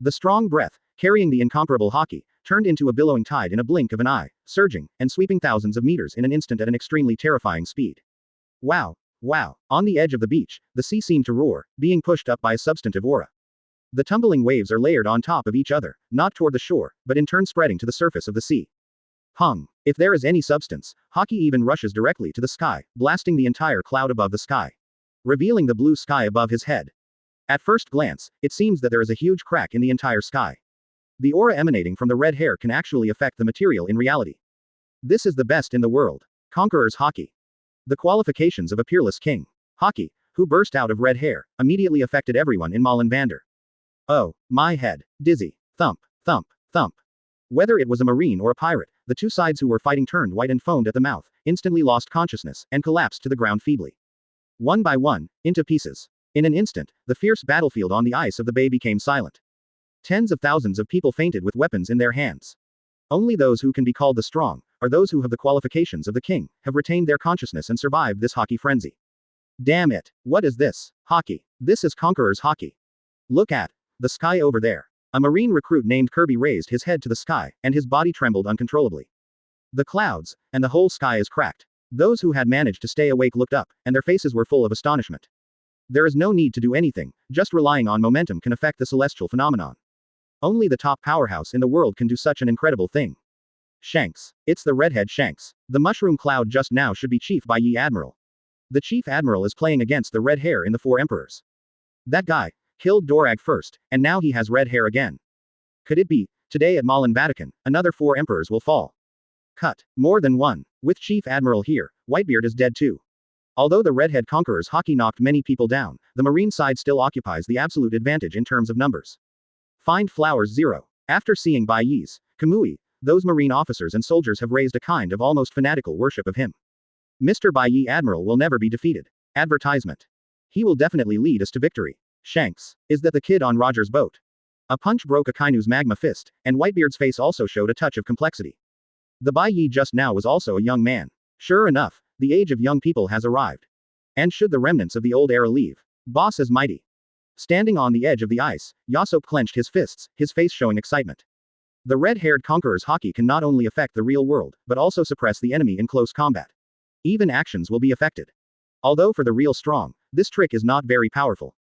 Speaker 2: The strong breath, carrying the incomparable Haki, turned into a billowing tide in a blink of an eye, surging, and sweeping thousands of meters in an instant at an extremely terrifying speed. Wow. Wow. On the edge of the beach, the sea seemed to roar, being pushed up by a substantive aura. The tumbling waves are layered on top of each other, not toward the shore, but in turn spreading to the surface of the sea. Pong. If there is any substance, Haki even rushes directly to the sky, blasting the entire cloud above the sky, revealing the blue sky above his head. At first glance, it seems that there is a huge crack in the entire sky. The aura emanating from the red hair can actually affect the material in reality. This is the best in the world. Conqueror's Haki. The qualifications of a peerless king. Haki, who burst out of red hair, immediately affected everyone in Molenvander. Oh, my head. Dizzy. Thump, thump, thump. Whether it was a marine or a pirate, the two sides who were fighting turned white and foamed at the mouth, instantly lost consciousness, and collapsed to the ground feebly. One by one, into pieces. In an instant, the fierce battlefield on the ice of the bay became silent. Tens of thousands of people fainted with weapons in their hands. Only those who can be called the strong, or those who have the qualifications of the king, have retained their consciousness and survived this Haki frenzy. Damn it, what is this? Haki. This is Conqueror's Haki. Look at the sky over there. A marine recruit named Kirby raised his head to the sky, and his body trembled uncontrollably. The clouds, and the whole sky is cracked. Those who had managed to stay awake looked up, and their faces were full of astonishment. There is no need to do anything, just relying on momentum can affect the celestial phenomenon. Only the top powerhouse in the world can do such an incredible thing. Shanks. It's the redhead Shanks. The mushroom cloud just now should be Chief Bai Ye Admiral. The Chief Admiral is playing against the red hair in the Four Emperors. That guy killed Dorag first, and now he has red hair again. Could it be, today at Malin Vatican, another Four Emperors will fall? Cut. More than one. With Chief Admiral here, Whitebeard is dead too. Although the redhead Conqueror's Haki knocked many people down, the marine side still occupies the absolute advantage in terms of numbers. Find Flowers 0. After seeing Bai Ye's Kamui, those marine officers and soldiers have raised a kind of almost fanatical worship of him. Mr. Bai Ye Admiral will never be defeated. Advertisement. He will definitely lead us to victory. Shanks. Is that the kid on Roger's boat? A punch broke Akainu's magma fist, and Whitebeard's face also showed a touch of complexity. The Bai Ye just now was also a young man. Sure enough, the age of young people has arrived. And should the remnants of the old era leave? Boss is mighty. Standing on the edge of the ice, Yasop clenched his fists, his face showing excitement. The red-haired Conqueror's Haki can not only affect the real world, but also suppress the enemy in close combat. Even actions will be affected. Although for the real strong, this trick is not very powerful.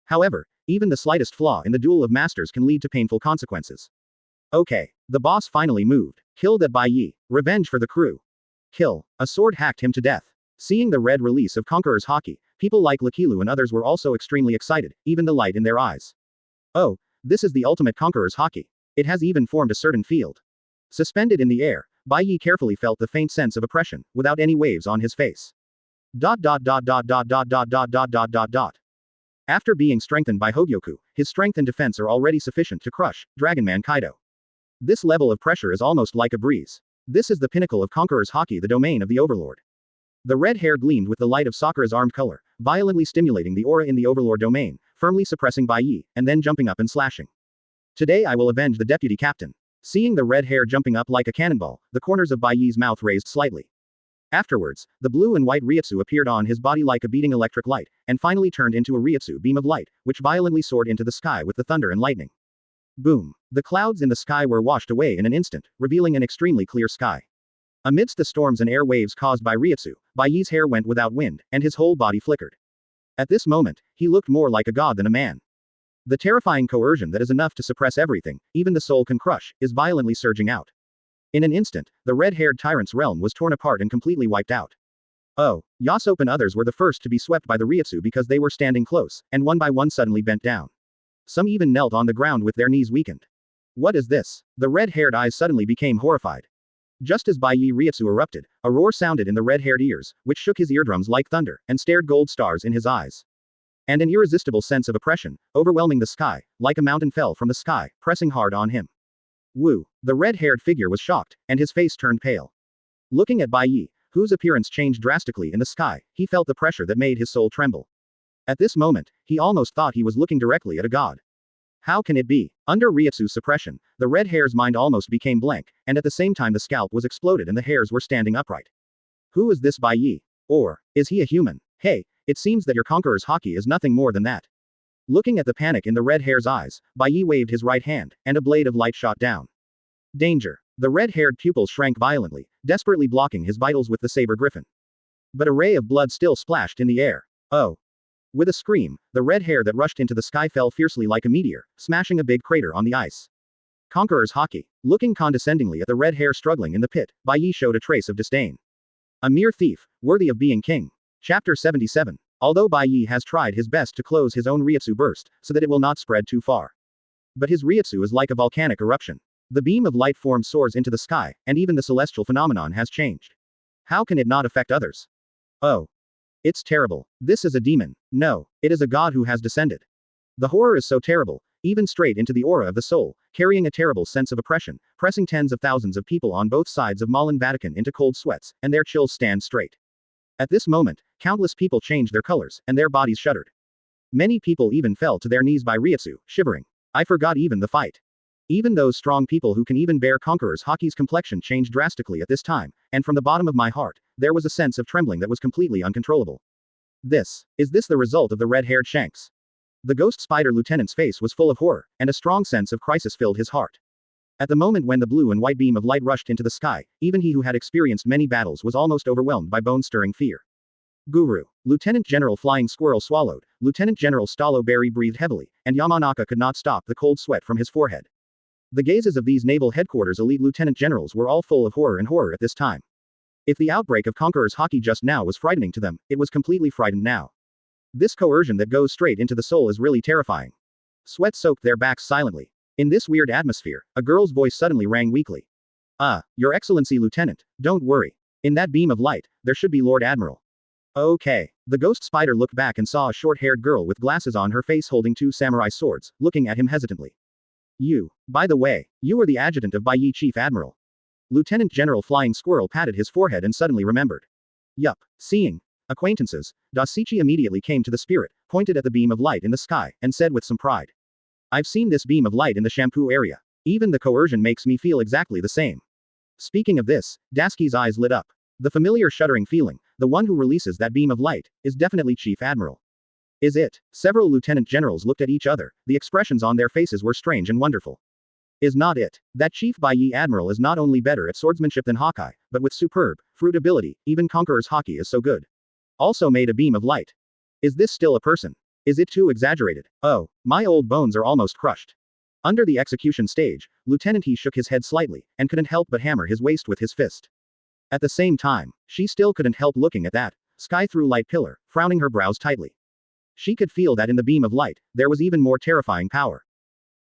Speaker 2: However, even the slightest flaw in the duel of masters can lead to painful consequences. Okay, the boss finally moved. Kill that Bai Ye. Revenge for the crew. Kill. A sword hacked him to death. Seeing the red release of Conqueror's Haki, people like Lakilu and others were also extremely excited, even the light in their eyes. Oh, this is the ultimate Conqueror's Haki. It has even formed a certain field. Suspended in the air, Bai Ye carefully felt the faint sense of oppression, without any waves on his face. ... After being strengthened by Hōgyoku, his strength and defense are already sufficient to crush Dragonman Kaido. This level of pressure is almost like a breeze. This is the pinnacle of Conqueror's Haki, the domain of the Overlord. The red hair gleamed with the light of Sakura's armed color, violently stimulating the aura in the Overlord domain, firmly suppressing Bai Ye, and then jumping up and slashing. Today I will avenge the deputy captain. Seeing the red hair jumping up like a cannonball, the corners of Bai Ye's mouth raised slightly. Afterwards, the blue and white Ryutsu appeared on his body like a beating electric light, and finally turned into a Ryutsu beam of light, which violently soared into the sky with the thunder and lightning. Boom. The clouds in the sky were washed away in an instant, revealing an extremely clear sky. Amidst the storms and air waves caused by Ryutsu, Bai Ye's hair went without wind, and his whole body flickered. At this moment, he looked more like a god than a man. The terrifying coercion that is enough to suppress everything, even the soul can crush, is violently surging out. In an instant, the red-haired tyrant's realm was torn apart and completely wiped out. Oh, Yasop and others were the first to be swept by the Ryutsu because they were standing close, and one by one suddenly bent down. Some even knelt on the ground with their knees weakened. What is this? The red-haired eyes suddenly became horrified. Just as Bai Ye Ryutsu erupted, a roar sounded in the red-haired ears, which shook his eardrums like thunder, and stared gold stars in his eyes. And an irresistible sense of oppression, overwhelming the sky, like a mountain fell from the sky, pressing hard on him. Woo! The red-haired figure was shocked, and his face turned pale. Looking at Bai Ye, whose appearance changed drastically in the sky, he felt the pressure that made his soul tremble. At this moment, he almost thought he was looking directly at a god. How can it be? Under Ryutsu's suppression, the red hair's mind almost became blank, and at the same time the scalp was exploded and the hairs were standing upright. Who is this Bai Ye? Or, is he a human? Hey, it seems that your Conqueror's Haki is nothing more than that. Looking at the panic in the red hair's eyes, Bai Ye waved his right hand, and a blade of light shot down. Danger. The red-haired pupil shrank violently, desperately blocking his vitals with the saber griffin. But a ray of blood still splashed in the air. Oh. With a scream, the red hair that rushed into the sky fell fiercely like a meteor, smashing a big crater on the ice. Conqueror's Haki. Looking condescendingly at the red hair struggling in the pit, Bai Ye showed a trace of disdain. A mere thief, worthy of being king. Chapter 77. Although Bai Ye has tried his best to close his own Ryutsu burst, so that it will not spread too far. But his Ryutsu is like a volcanic eruption. The beam of light formed soars into the sky, and even the celestial phenomenon has changed. How can it not affect others? Oh. It's terrible. This is a demon. No, it is a god who has descended. The horror is so terrible, even straight into the aura of the soul, carrying a terrible sense of oppression, pressing tens of thousands of people on both sides of Malin Vatican into cold sweats, and their chills stand straight. At this moment, countless people changed their colors, and their bodies shuddered. Many people even fell to their knees by Ryutsu, shivering. I forgot even the fight. Even those strong people who can even bear Conqueror's Haki's complexion changed drastically at this time, and from the bottom of my heart, there was a sense of trembling that was completely uncontrollable. Is this the result of the red-haired Shanks? The ghost spider lieutenant's face was full of horror, and a strong sense of crisis filled his heart. At the moment when the blue and white beam of light rushed into the sky, even he who had experienced many battles was almost overwhelmed by bone-stirring fear. Guru. Lieutenant General Flying Squirrel swallowed, Lieutenant General Stallo Berry breathed heavily, and Yamanaka could not stop the cold sweat from his forehead. The gazes of these naval headquarters elite lieutenant generals were all full of horror at this time. If the outbreak of Conqueror's Haki just now was frightening to them, it was completely frightened now. This coercion that goes straight into the soul is really terrifying. Sweat soaked their backs silently. In this weird atmosphere, a girl's voice suddenly rang weakly. Your Excellency Lieutenant, don't worry. In that beam of light, there should be Lord Admiral. Okay. The ghost spider looked back and saw a short-haired girl with glasses on her face holding two samurai swords, looking at him hesitantly. By the way, you are the adjutant of Bai Ye Chief Admiral. Lieutenant General Flying Squirrel patted his forehead and suddenly remembered. Yup, seeing acquaintances, Dasichi immediately came to the spirit, pointed at the beam of light in the sky, and said with some pride. I've seen this beam of light in the shampoo area. Even the coercion makes me feel exactly the same. Speaking of this, Dasuki's eyes lit up. The familiar shuddering feeling, the one who releases that beam of light, is definitely Chief Admiral. Is it? Several lieutenant generals looked at each other, the expressions on their faces were strange and wonderful. Is not it? That Chief Bai Ye Admiral is not only better at swordsmanship than Hawkeye, but with superb, fruit ability, even Conqueror's Haki is so good. Also made a beam of light. Is this still a person? Is it too exaggerated? Oh, my old bones are almost crushed. Under the execution stage, Lieutenant He shook his head slightly, and couldn't help but hammer his waist with his fist. At the same time, she still couldn't help looking at that sky-through light pillar, frowning her brows tightly. She could feel that in the beam of light, there was even more terrifying power.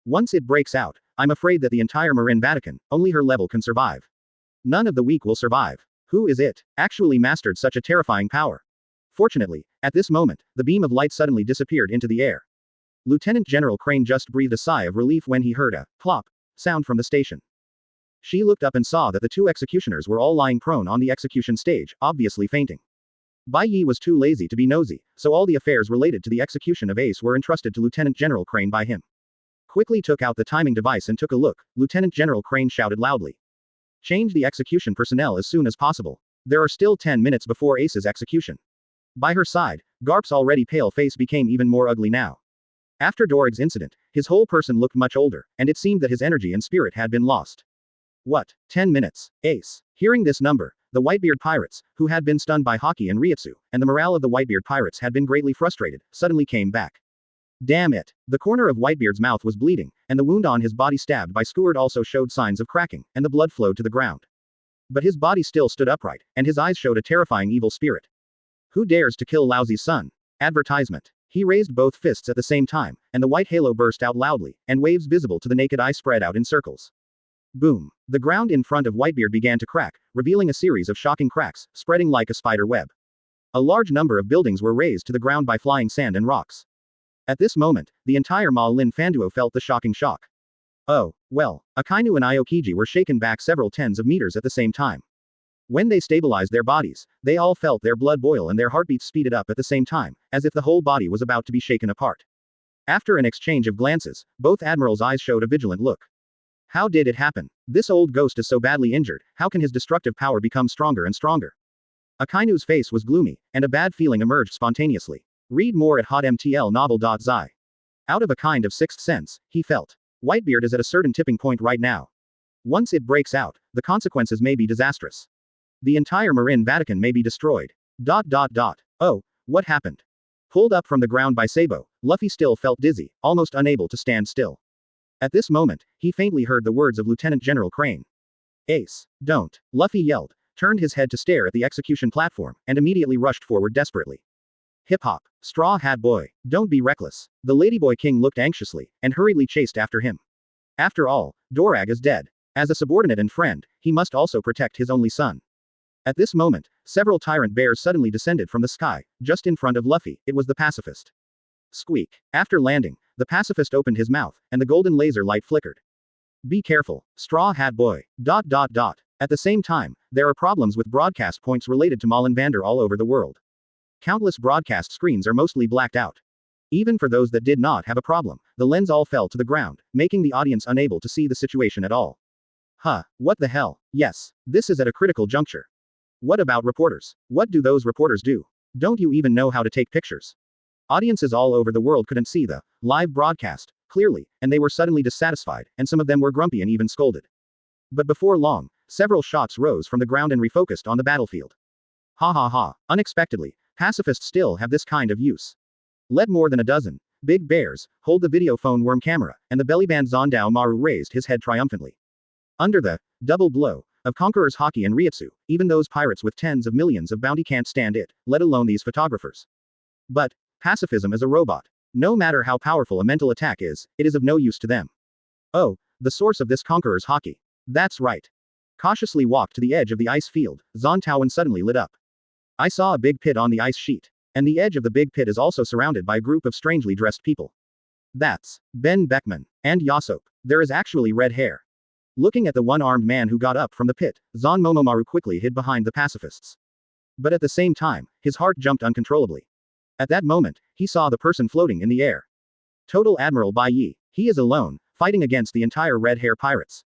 Speaker 2: Once it breaks out, I'm afraid that the entire Marin Vatican, only her level can survive. None of the weak will survive. Who is it, actually mastered such a terrifying power? Fortunately, at this moment, the beam of light suddenly disappeared into the air. Lieutenant General Crane just breathed a sigh of relief when he heard a plop sound from the station. She looked up and saw that the two executioners were all lying prone on the execution stage, obviously fainting. Bai Ye was too lazy to be nosy, so all the affairs related to the execution of Ace were entrusted to Lieutenant General Crane by him. Quickly took out the timing device and took a look, Lieutenant General Crane shouted loudly. Change the execution personnel as soon as possible. There are still 10 minutes before Ace's execution. By her side, Garp's already pale face became even more ugly now. After Dorig's incident, his whole person looked much older, and it seemed that his energy and spirit had been lost. What? 10 minutes? Ace. Hearing this number, the Whitebeard pirates, who had been stunned by Haki and Ryutsu, and the morale of the Whitebeard pirates had been greatly frustrated, suddenly came back. Damn it. The corner of Whitebeard's mouth was bleeding, and the wound on his body stabbed by Skeward also showed signs of cracking, and the blood flowed to the ground. But his body still stood upright, and his eyes showed a terrifying evil spirit. Who dares to kill Laozi's son? Advertisement. He raised both fists at the same time, and the white halo burst out loudly, and waves visible to the naked eye spread out in circles. Boom. The ground in front of Whitebeard began to crack, revealing a series of shocking cracks, spreading like a spider web. A large number of buildings were razed to the ground by flying sand and rocks. At this moment, the entire Ma Lin Fanduo felt the shocking shock. Oh, well, Akainu and Aokiji were shaken back several tens of meters at the same time. When they stabilized their bodies, they all felt their blood boil and their heartbeats speeded up at the same time, as if the whole body was about to be shaken apart. After an exchange of glances, both admirals' eyes showed a vigilant look. How did it happen? This old ghost is so badly injured, how can his destructive power become stronger and stronger? Akainu's face was gloomy, and a bad feeling emerged spontaneously. Read more at hotmtlnovel.zi. Out of a kind of sixth sense, he felt. Whitebeard is at a certain tipping point right now. Once it breaks out, the consequences may be disastrous. The entire Marin Vatican may be destroyed. Oh, what happened? Pulled up from the ground by Sabo, Luffy still felt dizzy, almost unable to stand still. At this moment, he faintly heard the words of Lieutenant General Crane. Ace. Don't. Luffy yelled, turned his head to stare at the execution platform, and immediately rushed forward desperately. Hip-hop. Straw Hat Boy. Don't be reckless. The Ladyboy King looked anxiously, and hurriedly chased after him. After all, Dorag is dead. As a subordinate and friend, he must also protect his only son. At this moment, several tyrant bears suddenly descended from the sky, just in front of Luffy. It was the pacifist. Squeak. After landing, the pacifist opened his mouth, and the golden laser light flickered. Be careful, Straw Hat Boy. ... At the same time, there are problems with broadcast points related to Malin Vander all over the world. Countless broadcast screens are mostly blacked out. Even for those that did not have a problem, the lens all fell to the ground, making the audience unable to see the situation at all. Huh, what the hell? Yes, this is at a critical juncture. What about reporters? What do those reporters do? Don't you even know how to take pictures? Audiences all over the world couldn't see the live broadcast clearly, and they were suddenly dissatisfied, and some of them were grumpy and even scolded. But before long, several shots rose from the ground and refocused on the battlefield. Ha ha ha, unexpectedly, pacifists still have this kind of use. Let more than a dozen big bears hold the video phone worm camera, and the bellyband Zondao Maru raised his head triumphantly. Under the double blow of Conqueror's Haki and Ryutsu, even those pirates with tens of millions of bounty can't stand it, let alone these photographers. But pacifism is a robot. No matter how powerful a mental attack is, it is of no use to them. Oh, the source of this Conqueror's Haki. That's right. Cautiously walked to the edge of the ice field, Zontaoan suddenly lit up. I saw a big pit on the ice sheet. And the edge of the big pit is also surrounded by a group of strangely dressed people. That's Ben Beckman and Yasop. There is actually red hair. Looking at the one-armed man who got up from the pit, Zon Momomaru quickly hid behind the pacifists. But at the same time, his heart jumped uncontrollably. At that moment, he saw the person floating in the air. Total Admiral Bai Ye. He is alone, fighting against the entire red hair pirates.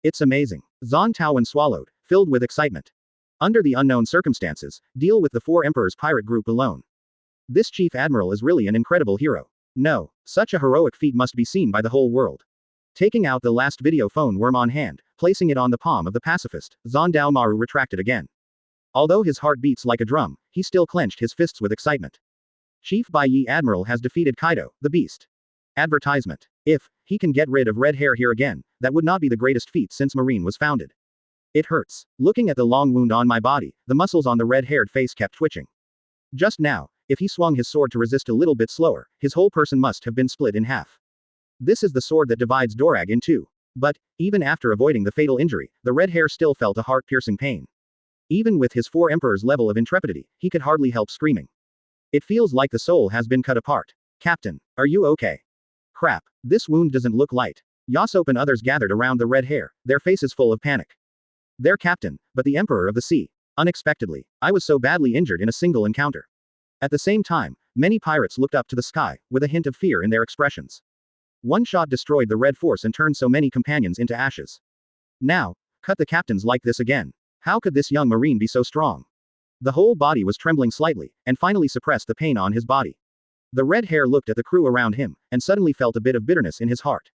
Speaker 2: It's amazing. Zon Taoan swallowed, filled with excitement. Under the unknown circumstances, deal with the Four Emperors pirate group alone. This Chief Admiral is really an incredible hero. No, such a heroic feat must be seen by the whole world. Taking out the last video phone worm on hand, placing it on the palm of the pacifist, Zondao Maru retracted again. Although his heart beats like a drum, he still clenched his fists with excitement. Chief Bai Ye Admiral has defeated Kaido, the beast. Advertisement. If he can get rid of red hair here again, that would not be the greatest feat since Marine was founded. It hurts. Looking at the long wound on my body, the muscles on the red-haired face kept twitching. Just now, if he swung his sword to resist a little bit slower, his whole person must have been split in half. This is the sword that divides Dorag in two. But, even after avoiding the fatal injury, the red hair still felt a heart-piercing pain. Even with his Four Emperors level of intrepidity, he could hardly help screaming. It feels like the soul has been cut apart. Captain, are you okay? Crap, this wound doesn't look light. Yasop and others gathered around the red hair, their faces full of panic. Their captain, but the Emperor of the Sea. Unexpectedly, I was so badly injured in a single encounter. At the same time, many pirates looked up to the sky, with a hint of fear in their expressions. One shot destroyed the Red Force and turned so many companions into ashes. Now, cut the captains like this again. How could this young Marine be so strong? The whole body was trembling slightly, and finally suppressed the pain on his body. The red hair looked at the crew around him, and suddenly felt a bit of bitterness in his heart.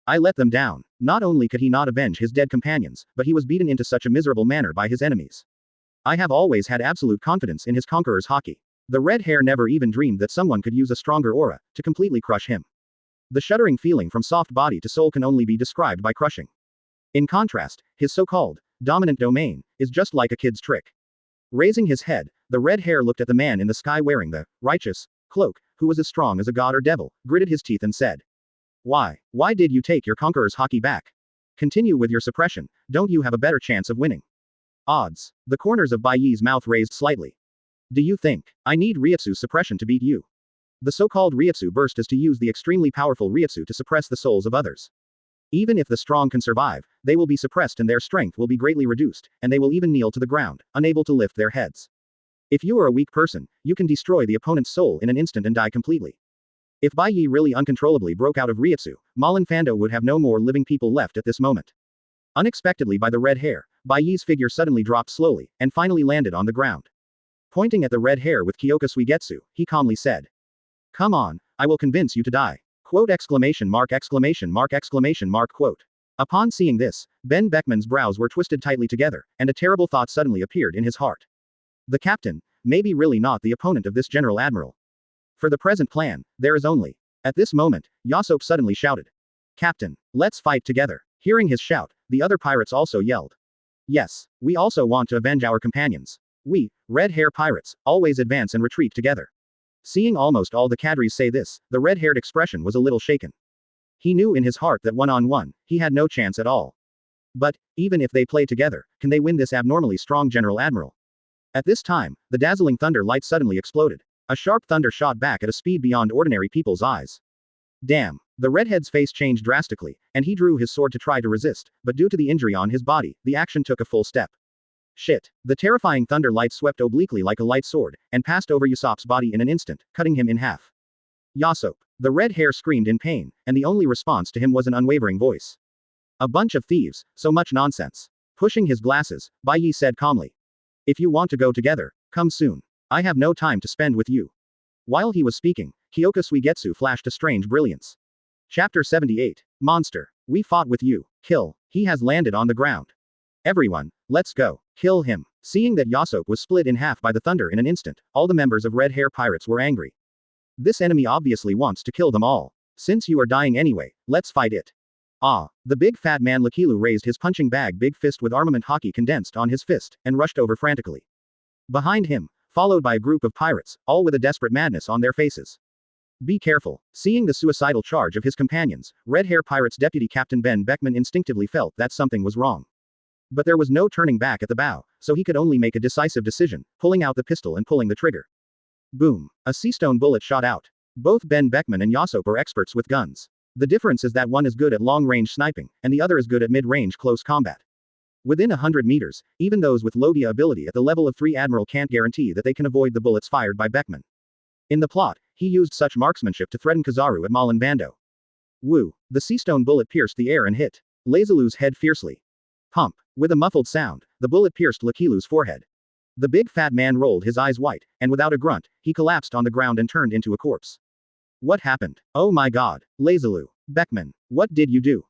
Speaker 2: I let them down. Not only could he not avenge his dead companions, but he was beaten into such a miserable manner by his enemies. I have always had absolute confidence in his Conqueror's Haki. The red hair never even dreamed that someone could use a stronger aura to completely crush him. The shuddering feeling from soft body to soul can only be described by crushing. In contrast, his so-called dominant domain is just like a kid's trick. Raising his head, the red hair looked at the man in the sky wearing the righteous cloak, who was as strong as a god or devil, gritted his teeth and said, Why did you take your Conqueror's Haki back? Continue with your suppression, don't you have a better chance of winning? Odds. The corners of Bai Ye's mouth raised slightly. Do you think I need Ryutsu's suppression to beat you? The so-called Ryutsu burst is to use the extremely powerful Ryutsu to suppress the souls of others. Even if the strong can survive, they will be suppressed and their strength will be greatly reduced, and they will even kneel to the ground, unable to lift their heads. If you are a weak person, you can destroy the opponent's soul in an instant and die completely. If Bai Ye really uncontrollably broke out of Ryutsu, Malin Fando would have no more living people left at this moment. Unexpectedly by the red hair, Bai Ye's figure suddenly dropped slowly, and finally landed on the ground. Pointing at the red hair with Kyōka Suigetsu, he calmly said, Come on, I will convince you to die. Quote exclamation mark exclamation mark exclamation mark quote. Upon seeing this, Ben Beckman's brows were twisted tightly together, and a terrible thought suddenly appeared in his heart. The captain, maybe really not the opponent of this General Admiral. For the present plan, there is only. At this moment, Yasop suddenly shouted. Captain, let's fight together. Hearing his shout, the other pirates also yelled. Yes, we also want to avenge our companions. We, red hair pirates, always advance and retreat together. Seeing almost all the cadres say this, the red-haired expression was a little shaken. He knew in his heart that one-on-one, he had no chance at all. But, even if they play together, can they win this abnormally strong Admiral? At this time, the dazzling thunder light suddenly exploded. A sharp thunder shot back at a speed beyond ordinary people's eyes. Damn. The redhead's face changed drastically, and he drew his sword to try to resist, but due to the injury on his body, the action took a full step. Shit. The terrifying thunder light swept obliquely like a light sword, and passed over Usopp's body in an instant, cutting him in half. Usopp. The red hair screamed in pain, and the only response to him was an unwavering voice. A bunch of thieves, so much nonsense. Pushing his glasses, Bai Ye said calmly. If you want to go together, come soon. I have no time to spend with you. While he was speaking, Kyōka Suigetsu flashed a strange brilliance. Chapter 78. Monster. We fought with you. Kill. He has landed on the ground. Everyone, let's go. Kill him. Seeing that Usopp was split in half by the thunder in an instant, all the members of Red Hair Pirates were angry. This enemy obviously wants to kill them all. Since you are dying anyway, let's fight it. Ah. The big fat man Lakilu raised his punching bag big fist with armament hockey condensed on his fist, and rushed over frantically. Behind him, followed by a group of pirates, all with a desperate madness on their faces. Be careful. Seeing the suicidal charge of his companions, Red Hair Pirates Deputy Captain Ben Beckman instinctively felt that something was wrong. But there was no turning back at the bow, so he could only make a decisive decision, pulling out the pistol and pulling the trigger. Boom. A seastone bullet shot out. Both Ben Beckman and Usopp are experts with guns. The difference is that one is good at long-range sniping, and the other is good at mid-range close combat. Within 100 meters, even those with Logia ability at the level of 3 Admiral can't guarantee that they can avoid the bullets fired by Beckman. In the plot, he used such marksmanship to threaten Kizaru at Malin Bando. Woo! The seastone bullet pierced the air and hit Lazalu's head fiercely. Pump! With a muffled sound, the bullet pierced Lakilu's forehead. The big fat man rolled his eyes white, and without a grunt, he collapsed on the ground and turned into a corpse. What happened? Oh my god! Lazalu! Beckman! What did you do?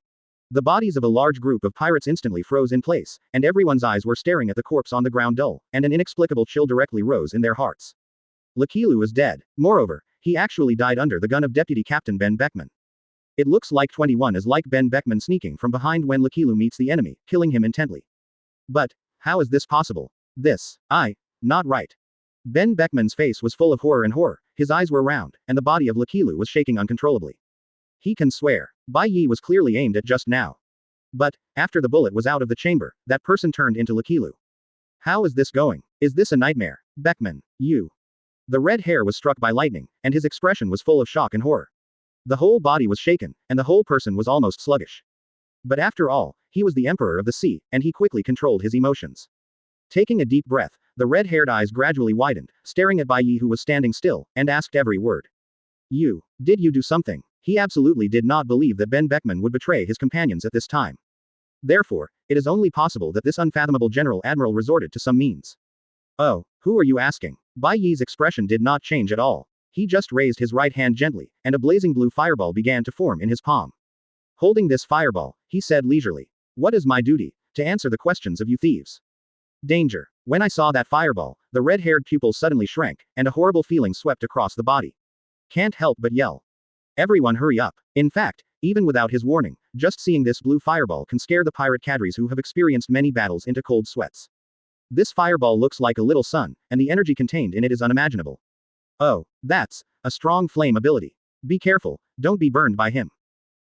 Speaker 2: The bodies of a large group of pirates instantly froze in place, and everyone's eyes were staring at the corpse on the ground dull, and an inexplicable chill directly rose in their hearts. Lakilu is dead. Moreover, he actually died under the gun of Deputy Captain Ben Beckman. It looks like 21 is like Ben Beckman sneaking from behind when Lakilu meets the enemy, killing him intently. But, how is this possible? Not right. Ben Beckman's face was full of horror, his eyes were round, and the body of Lakilu was shaking uncontrollably. He can swear. Bai Ye was clearly aimed at just now. But, after the bullet was out of the chamber, that person turned into Lakilu. How is this going? Is this a nightmare? Beckman, you. The red hair was struck by lightning, and his expression was full of shock and horror. The whole body was shaken, and the whole person was almost sluggish. But after all, he was the Emperor of the Sea, and he quickly controlled his emotions. Taking a deep breath, the red-haired eyes gradually widened, staring at Bai Ye who was standing still, and asked every word. Did you do something? He absolutely did not believe that Ben Beckman would betray his companions at this time. Therefore, it is only possible that this unfathomable Admiral resorted to some means. Oh, who are you asking? Bai Ye's expression did not change at all. He just raised his right hand gently, and a blazing blue fireball began to form in his palm. Holding this fireball, he said leisurely. What is my duty? To answer the questions of you thieves. Danger. When I saw that fireball, the red-haired pupil suddenly shrank, and a horrible feeling swept across the body. Can't help but yell. Everyone hurry up. In fact, even without his warning, just seeing this blue fireball can scare the pirate cadres who have experienced many battles into cold sweats. This fireball looks like a little sun, and the energy contained in it is unimaginable. Oh, that's a strong flame ability. Be careful, don't be burned by him.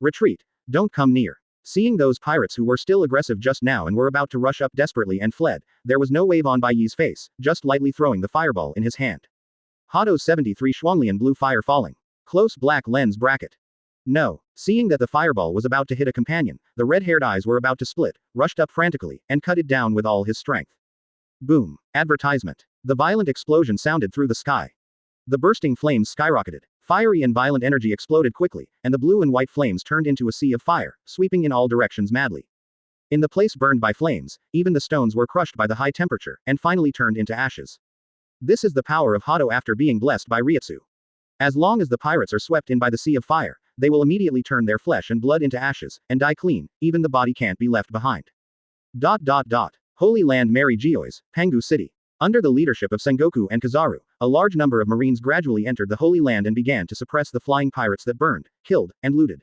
Speaker 2: Retreat. Don't come near. Seeing those pirates who were still aggressive just now and were about to rush up desperately and fled, there was no wave on Bai Ye's face, just lightly throwing the fireball in his hand. Hado 73 Shuanglian blue fire falling. Close black lens bracket. No. Seeing that the fireball was about to hit a companion, the red-haired eyes were about to split, rushed up frantically, and cut it down with all his strength. Boom. Advertisement. The violent explosion sounded through the sky. The bursting flames skyrocketed. Fiery and violent energy exploded quickly, and the blue and white flames turned into a sea of fire, sweeping in all directions madly. In the place burned by flames, even the stones were crushed by the high temperature, and finally turned into ashes. This is the power of Hado after being blessed by Ryutsu. As long as the pirates are swept in by the sea of fire, they will immediately turn their flesh and blood into ashes, and die clean, even the body can't be left behind. Holy Land Mary Geoise, Pangu City. Under the leadership of Sengoku and Kizaru, a large number of Marines gradually entered the Holy Land and began to suppress the flying pirates that burned, killed, and looted.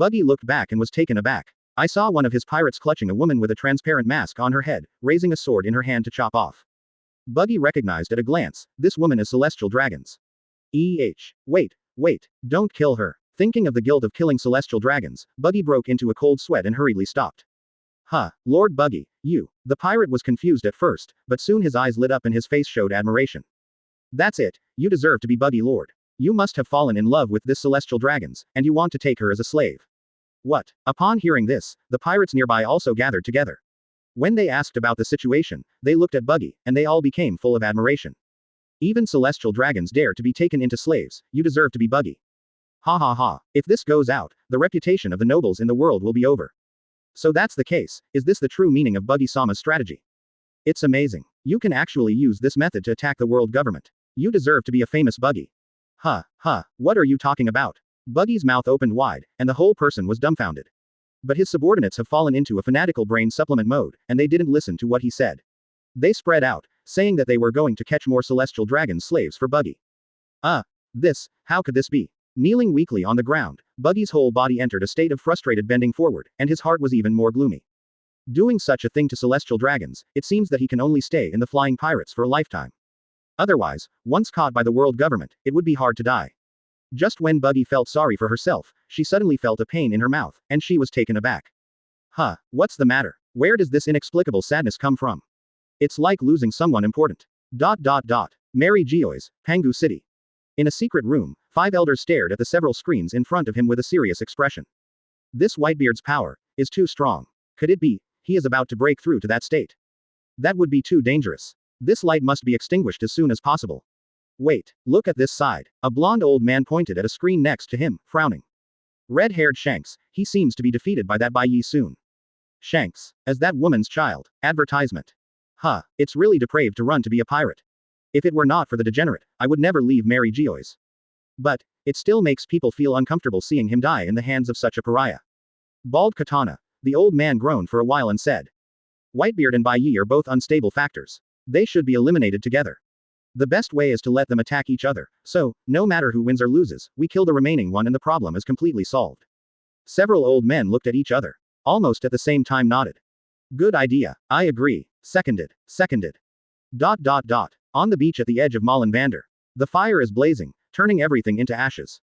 Speaker 2: Buggy looked back and was taken aback. I saw one of his pirates clutching a woman with a transparent mask on her head, raising a sword in her hand to chop off. Buggy recognized at a glance, this woman is Celestial Dragons. Wait, don't kill her. Thinking of the guilt of killing Celestial Dragons, Buggy broke into a cold sweat and hurriedly stopped. Lord Buggy, you. The pirate was confused at first, but soon his eyes lit up and his face showed admiration. That's it, you deserve to be Buggy Lord. You must have fallen in love with this Celestial Dragons, and you want to take her as a slave. What? Upon hearing this, the pirates nearby also gathered together. When they asked about the situation, they looked at Buggy, and they all became full of admiration. Even Celestial Dragons dare to be taken into slaves, you deserve to be Buggy. Ha ha ha, if this goes out, the reputation of the nobles in the world will be over. So that's the case, is this the true meaning of Buggy-sama's strategy? It's amazing. You can actually use this method to attack the world government. You deserve to be a famous Buggy. What are you talking about? Buggy's mouth opened wide, and the whole person was dumbfounded. But his subordinates have fallen into a fanatical brain supplement mode, and they didn't listen to what he said. They spread out, saying that they were going to catch more Celestial Dragon slaves for Buggy. How could this be? Kneeling weakly on the ground, Buggy's whole body entered a state of frustrated bending forward, and his heart was even more gloomy. Doing such a thing to Celestial Dragons, it seems that he can only stay in the Flying Pirates for a lifetime. Otherwise, once caught by the world government, it would be hard to die. Just when Buggy felt sorry for herself, she suddenly felt a pain in her mouth, and she was taken aback. What's the matter? Where does this inexplicable sadness come from? It's like losing someone important. Mary Gioi's, Pangu City. In a secret room, 5 elders stared at the several screens in front of him with a serious expression. This Whitebeard's power is too strong. Could it be he is about to break through to that state? That would be too dangerous. This light must be extinguished as soon as possible. Wait, look at this side. A blond old man pointed at a screen next to him, frowning. Red-haired Shanks, he seems to be defeated by that Bai Ye soon. Shanks, as that woman's child. Advertisement. It's really depraved to run to be a pirate. If it were not for the degenerate, I would never leave Mary Gioi's. But, it still makes people feel uncomfortable seeing him die in the hands of such a pariah. Bald Katana. The old man groaned for a while and said. Whitebeard and Bai Ye are both unstable factors. They should be eliminated together. The best way is to let them attack each other, so, no matter who wins or loses, we kill the remaining one and the problem is completely solved. Several old men looked at each other. Almost at the same time nodded. Good idea, I agree. Seconded. On the beach at the edge of Molenvander. The fire is blazing, turning everything into ashes.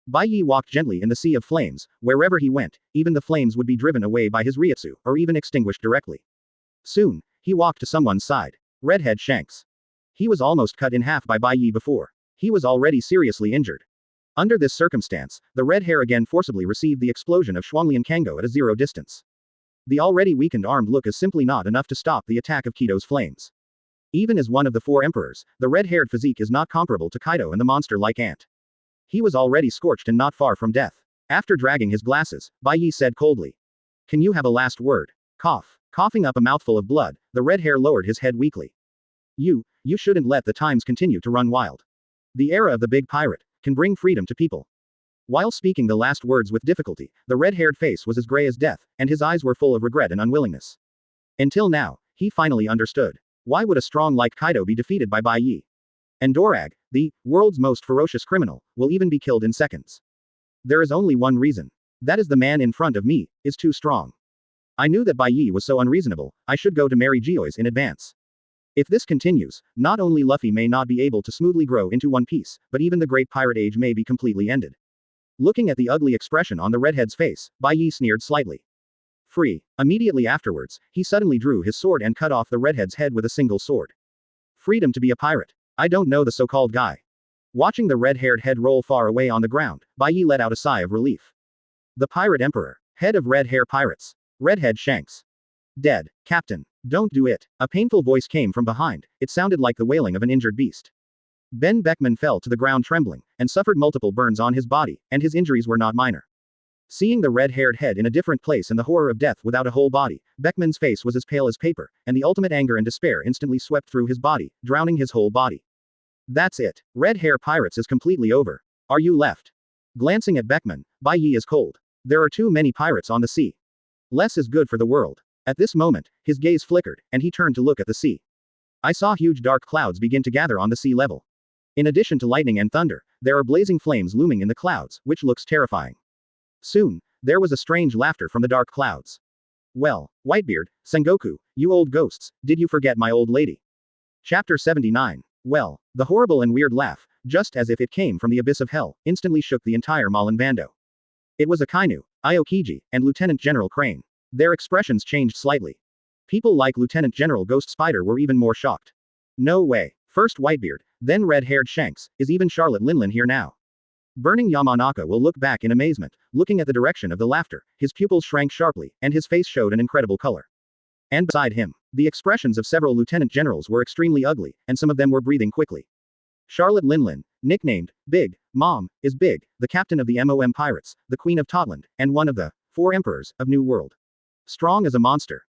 Speaker 2: Bai Ye walked gently in the sea of flames, wherever he went, even the flames would be driven away by his ryutsu, or even extinguished directly. Soon, he walked to someone's side. Redhead Shanks. He was almost cut in half by Bai Ye before. He was already seriously injured. Under this circumstance, the red hair again forcibly received the explosion of Shuanglian Kango at a 0 distance. The already weakened armed look is simply not enough to stop the attack of Kido's flames. Even as one of the 4 emperors, the red-haired physique is not comparable to Kaido and the monster-like ant. He was already scorched and not far from death. After dragging his glasses, Bai Ye said coldly. Can you have a last word? Cough. Coughing up a mouthful of blood, the red hair lowered his head weakly. You shouldn't let the times continue to run wild. The era of the big pirate can bring freedom to people. While speaking the last words with difficulty, the red-haired face was as gray as death, and his eyes were full of regret and unwillingness. Until now, he finally understood. Why would a strong like Kaido be defeated by Bai Ye? And Dorag, the world's most ferocious criminal, will even be killed in seconds. There is only one reason. That is the man in front of me, is too strong. I knew that Bai Ye was so unreasonable, I should go to Mary Geoise in advance. If this continues, not only Luffy may not be able to smoothly grow into One Piece, but even the Great Pirate Age may be completely ended. Looking at the ugly expression on the redhead's face, Bai Ye sneered slightly. Free. Immediately afterwards, he suddenly drew his sword and cut off the redhead's head with a single sword. Freedom to be a pirate. I don't know the so-called guy. Watching the red-haired head roll far away on the ground, Bai Ye let out a sigh of relief. The Pirate Emperor. Head of Red Hair Pirates. Redhead Shanks. Dead. Captain. Don't do it. A painful voice came from behind, it sounded like the wailing of an injured beast. Ben Beckman fell to the ground trembling, and suffered multiple burns on his body, and his injuries were not minor. Seeing the red-haired head in a different place and the horror of death without a whole body, Beckman's face was as pale as paper, and the ultimate anger and despair instantly swept through his body, drowning his whole body. That's it. Red Hair Pirates is completely over. Are you left? Glancing at Beckman, Bai Ye is cold. There are too many pirates on the sea. Less is good for the world. At this moment, his gaze flickered, and he turned to look at the sea. I saw huge dark clouds begin to gather on the sea level. In addition to lightning and thunder, there are blazing flames looming in the clouds, which looks terrifying. Soon, there was a strange laughter from the dark clouds. Well, Whitebeard, Sengoku, you old ghosts, did you forget my old lady? Chapter 79. Well, the horrible and weird laugh, just as if it came from the abyss of hell, instantly shook the entire Malin Bando. It was Akainu, Aokiji, and Lieutenant General Crane. Their expressions changed slightly. People like Lieutenant General Ghost Spider were even more shocked. No way. First Whitebeard, then red-haired Shanks, is even Charlotte Linlin here now? Burning Yamanaka will look back in amazement, looking at the direction of the laughter, his pupils shrank sharply, and his face showed an incredible color. And beside him, the expressions of several lieutenant generals were extremely ugly, and some of them were breathing quickly. Charlotte Linlin, nicknamed Big Mom, is Big, the captain of the MOM Pirates, the Queen of Totland, and one of the 4 emperors of New World. Strong as a monster.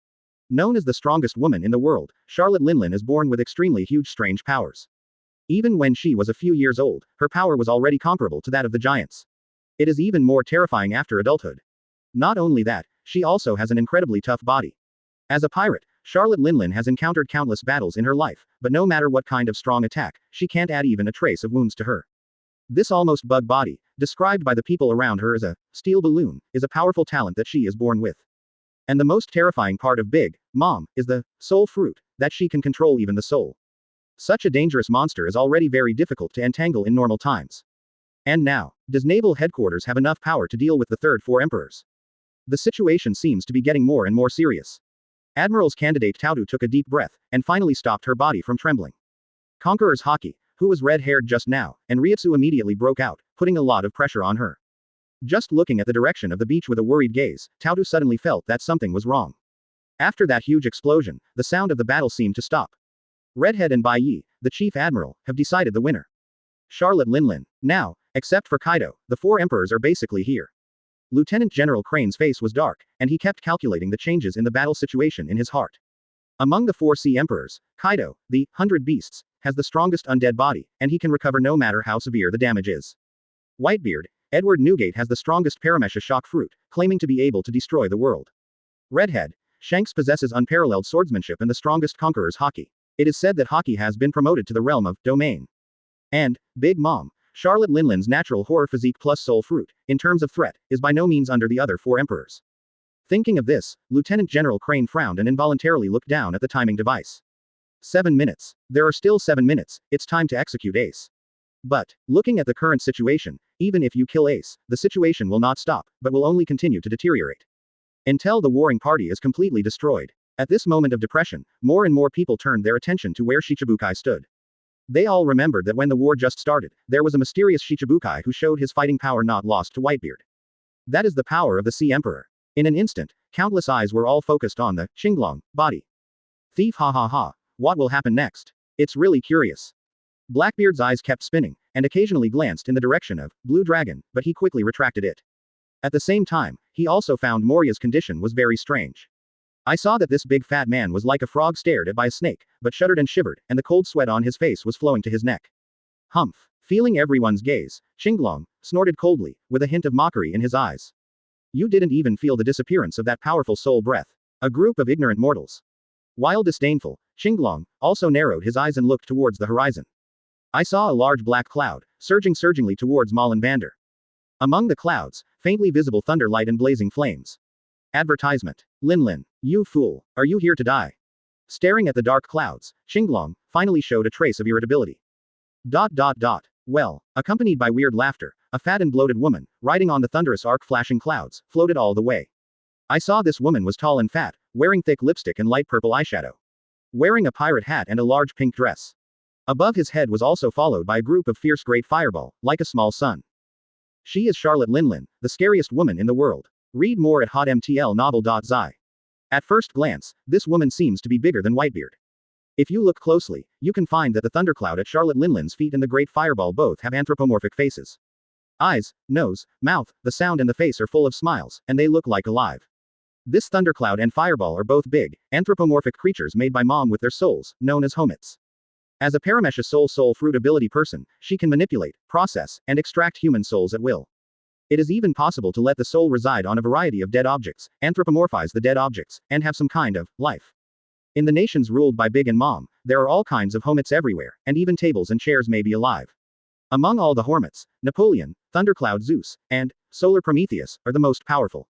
Speaker 2: Known as the strongest woman in the world, Charlotte Linlin is born with extremely huge strange powers. Even when she was a few years old, her power was already comparable to that of the giants. It is even more terrifying after adulthood. Not only that, she also has an incredibly tough body. As a pirate, Charlotte Linlin has encountered countless battles in her life, but no matter what kind of strong attack, she can't add even a trace of wounds to her. This almost bug body, described by the people around her as a steel balloon, is a powerful talent that she is born with. And the most terrifying part of Big Mom is the soul fruit, that she can control even the soul. Such a dangerous monster is already very difficult to entangle in normal times. And now, does Naval Headquarters have enough power to deal with the third 4 emperors? The situation seems to be getting more and more serious. Admiral's candidate Taudu took a deep breath, and finally stopped her body from trembling. Conqueror's Haki, who was red-haired just now, and Ryutsu immediately broke out, putting a lot of pressure on her. Just looking at the direction of the beach with a worried gaze, Taudu suddenly felt that something was wrong. After that huge explosion, the sound of the battle seemed to stop. Redhead and Bai Ye, the chief admiral, have decided the winner. Charlotte Linlin. Now, except for Kaido, the 4 emperors are basically here. Lieutenant General Crane's face was dark, and he kept calculating the changes in the battle situation in his heart. Among the 4 sea emperors, Kaido, the 100 Beasts, has the strongest undead body, and he can recover no matter how severe the damage is. Whitebeard, Edward Newgate has the strongest Paramesha shock fruit, claiming to be able to destroy the world. Redhead, Shanks possesses unparalleled swordsmanship and the strongest conqueror's Haki. It is said that Haki has been promoted to the realm of domain. And Big Mom, Charlotte Linlin's natural horror physique plus soul fruit, in terms of threat, is by no means under the other 4 emperors. Thinking of this, Lieutenant General Crane frowned and involuntarily looked down at the timing device. 7 minutes. There are still 7 minutes, it's time to execute Ace. But, looking at the current situation, even if you kill Ace, the situation will not stop, but will only continue to deteriorate. Until the warring party is completely destroyed. At this moment of depression, more and more people turned their attention to where Shichibukai stood. They all remembered that when the war just started, there was a mysterious Shichibukai who showed his fighting power not lost to Whitebeard. That is the power of the Sea Emperor. In an instant, countless eyes were all focused on the Qinglong body. Thief, ha ha ha, what will happen next? It's really curious. Blackbeard's eyes kept spinning, and occasionally glanced in the direction of Blue Dragon, but he quickly retracted it. At the same time, he also found Moria's condition was very strange. I saw that this big fat man was like a frog stared at by a snake, but shuddered and shivered, and the cold sweat on his face was flowing to his neck. Humph. Feeling everyone's gaze, Qinglong snorted coldly, with a hint of mockery in his eyes. You didn't even feel the disappearance of that powerful soul breath. A group of ignorant mortals. While disdainful, Qinglong also narrowed his eyes and looked towards the horizon. I saw a large black cloud, surgingly towards Malin Vander. Among the clouds, faintly visible thunder light and blazing flames. Advertisement. Linlin, you fool, are you here to die? Staring at the dark clouds, Xinglong finally showed a trace of irritability. Well, accompanied by weird laughter, a fat and bloated woman, riding on the thunderous arc-flashing clouds, floated all the way. I saw this woman was tall and fat, wearing thick lipstick and light purple eyeshadow. Wearing a pirate hat and a large pink dress. Above his head was also followed by a group of fierce great fireball, like a small sun. She is Charlotte Linlin, the scariest woman in the world. Read more at hotmtlnovel.zi. At first glance, this woman seems to be bigger than Whitebeard. If you look closely, you can find that the thundercloud at Charlotte Linlin's feet and the great fireball both have anthropomorphic faces. Eyes, nose, mouth, the sound and the face are full of smiles, and they look like alive. This thundercloud and fireball are both big, anthropomorphic creatures made by Mom with their souls, known as homits. As a Paramesha soul fruit ability person, she can manipulate, process, and extract human souls at will. It is even possible to let the soul reside on a variety of dead objects, anthropomorphize the dead objects, and have some kind of life. In the nations ruled by Big and Mom, there are all kinds of homits everywhere, and even tables and chairs may be alive. Among all the hormits, Napoleon, Thundercloud Zeus, and Solar Prometheus are the most powerful.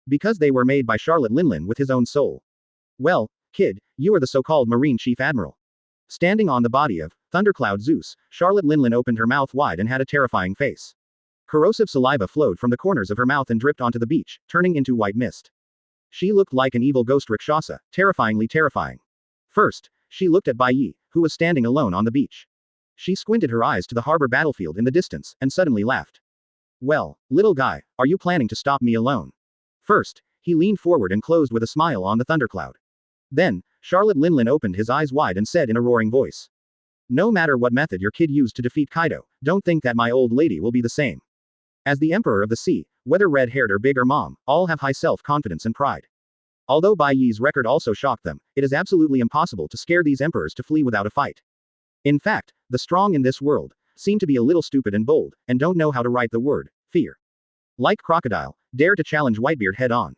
Speaker 2: Because they were made by Charlotte Linlin with his own soul. Well, kid, you are the so-called Marine Chief Admiral. Standing on the body of Thundercloud Zeus, Charlotte Linlin opened her mouth wide and had a terrifying face. Corrosive saliva flowed from the corners of her mouth and dripped onto the beach, turning into white mist. She looked like an evil ghost Rakshasa, terrifyingly terrifying. First, she looked at Bai Ye, who was standing alone on the beach. She squinted her eyes to the harbor battlefield in the distance, and suddenly laughed. Well, little guy, are you planning to stop me alone? First, he leaned forward and closed with a smile on the thundercloud. Then, Charlotte Linlin opened his eyes wide and said in a roaring voice. No matter what method your kid used to defeat Kaido, don't think that my old lady will be the same. As the Emperor of the Sea, whether red-haired or big or Mom, all have high self-confidence and pride. Although Bai Ye's record also shocked them, it is absolutely impossible to scare these emperors to flee without a fight. In fact, the strong in this world seem to be a little stupid and bold, and don't know how to write the word fear. Like Crocodile, dare to challenge Whitebeard head-on.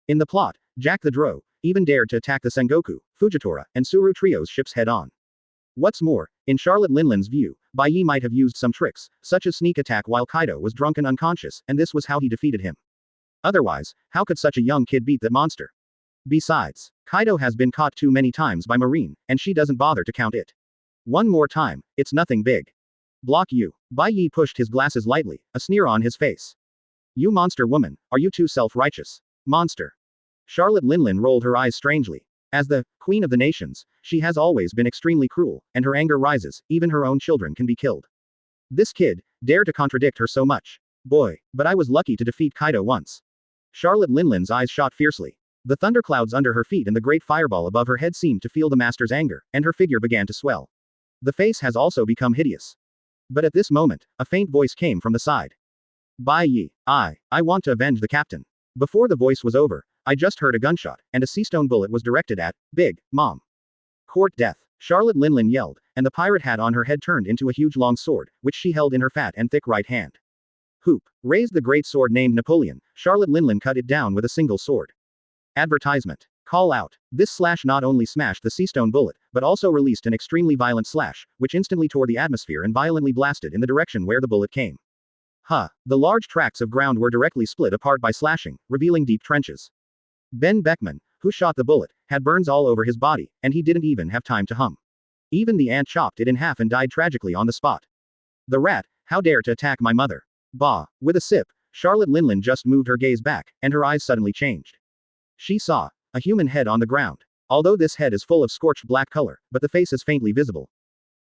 Speaker 2: In the plot, Jack the Drow even dared to attack the Sengoku, Fujitora, and Suru Trio's ships head-on. What's more, in Charlotte Linlin's view, Bai Ye might have used some tricks, such as sneak attack while Kaido was drunk and unconscious, and this was how he defeated him. Otherwise, how could such a young kid beat that monster? Besides, Kaido has been caught too many times by Marine, and she doesn't bother to count it. One more time, it's nothing big. Block you. Bai Ye pushed his glasses lightly, a sneer on his face. You monster woman, are you too self-righteous? Monster. Charlotte Linlin rolled her eyes strangely. As the Queen of the Nations, she has always been extremely cruel, and her anger rises, even her own children can be killed. This kid, dare to contradict her so much. Boy, but I was lucky to defeat Kaido once. Charlotte Linlin's eyes shot fiercely. The thunderclouds under her feet and the great fireball above her head seemed to feel the master's anger, and her figure began to swell. The face has also become hideous. But at this moment, a faint voice came from the side. Bai Ye, I want to avenge the captain. Before the voice was over, I just heard a gunshot, and a seastone bullet was directed at Big Mom. Court death. Charlotte Linlin yelled, and the pirate hat on her head turned into a huge long sword, which she held in her fat and thick right hand. Hoop raised the great sword named Napoleon. Charlotte Linlin cut it down with a single sword. Advertisement. Call out. This slash not only smashed the seastone bullet, but also released an extremely violent slash, which instantly tore the atmosphere and violently blasted in the direction where the bullet came. The large tracts of ground were directly split apart by slashing, revealing deep trenches. Ben Beckman, who shot the bullet, had burns all over his body, and he didn't even have time to hum. Even the ant chopped it in half and died tragically on the spot. The rat, how dare to attack my mother? Bah. With a sip, Charlotte Linlin just moved her gaze back, and her eyes suddenly changed. She saw a human head on the ground. Although this head is full of scorched black color, but the face is faintly visible.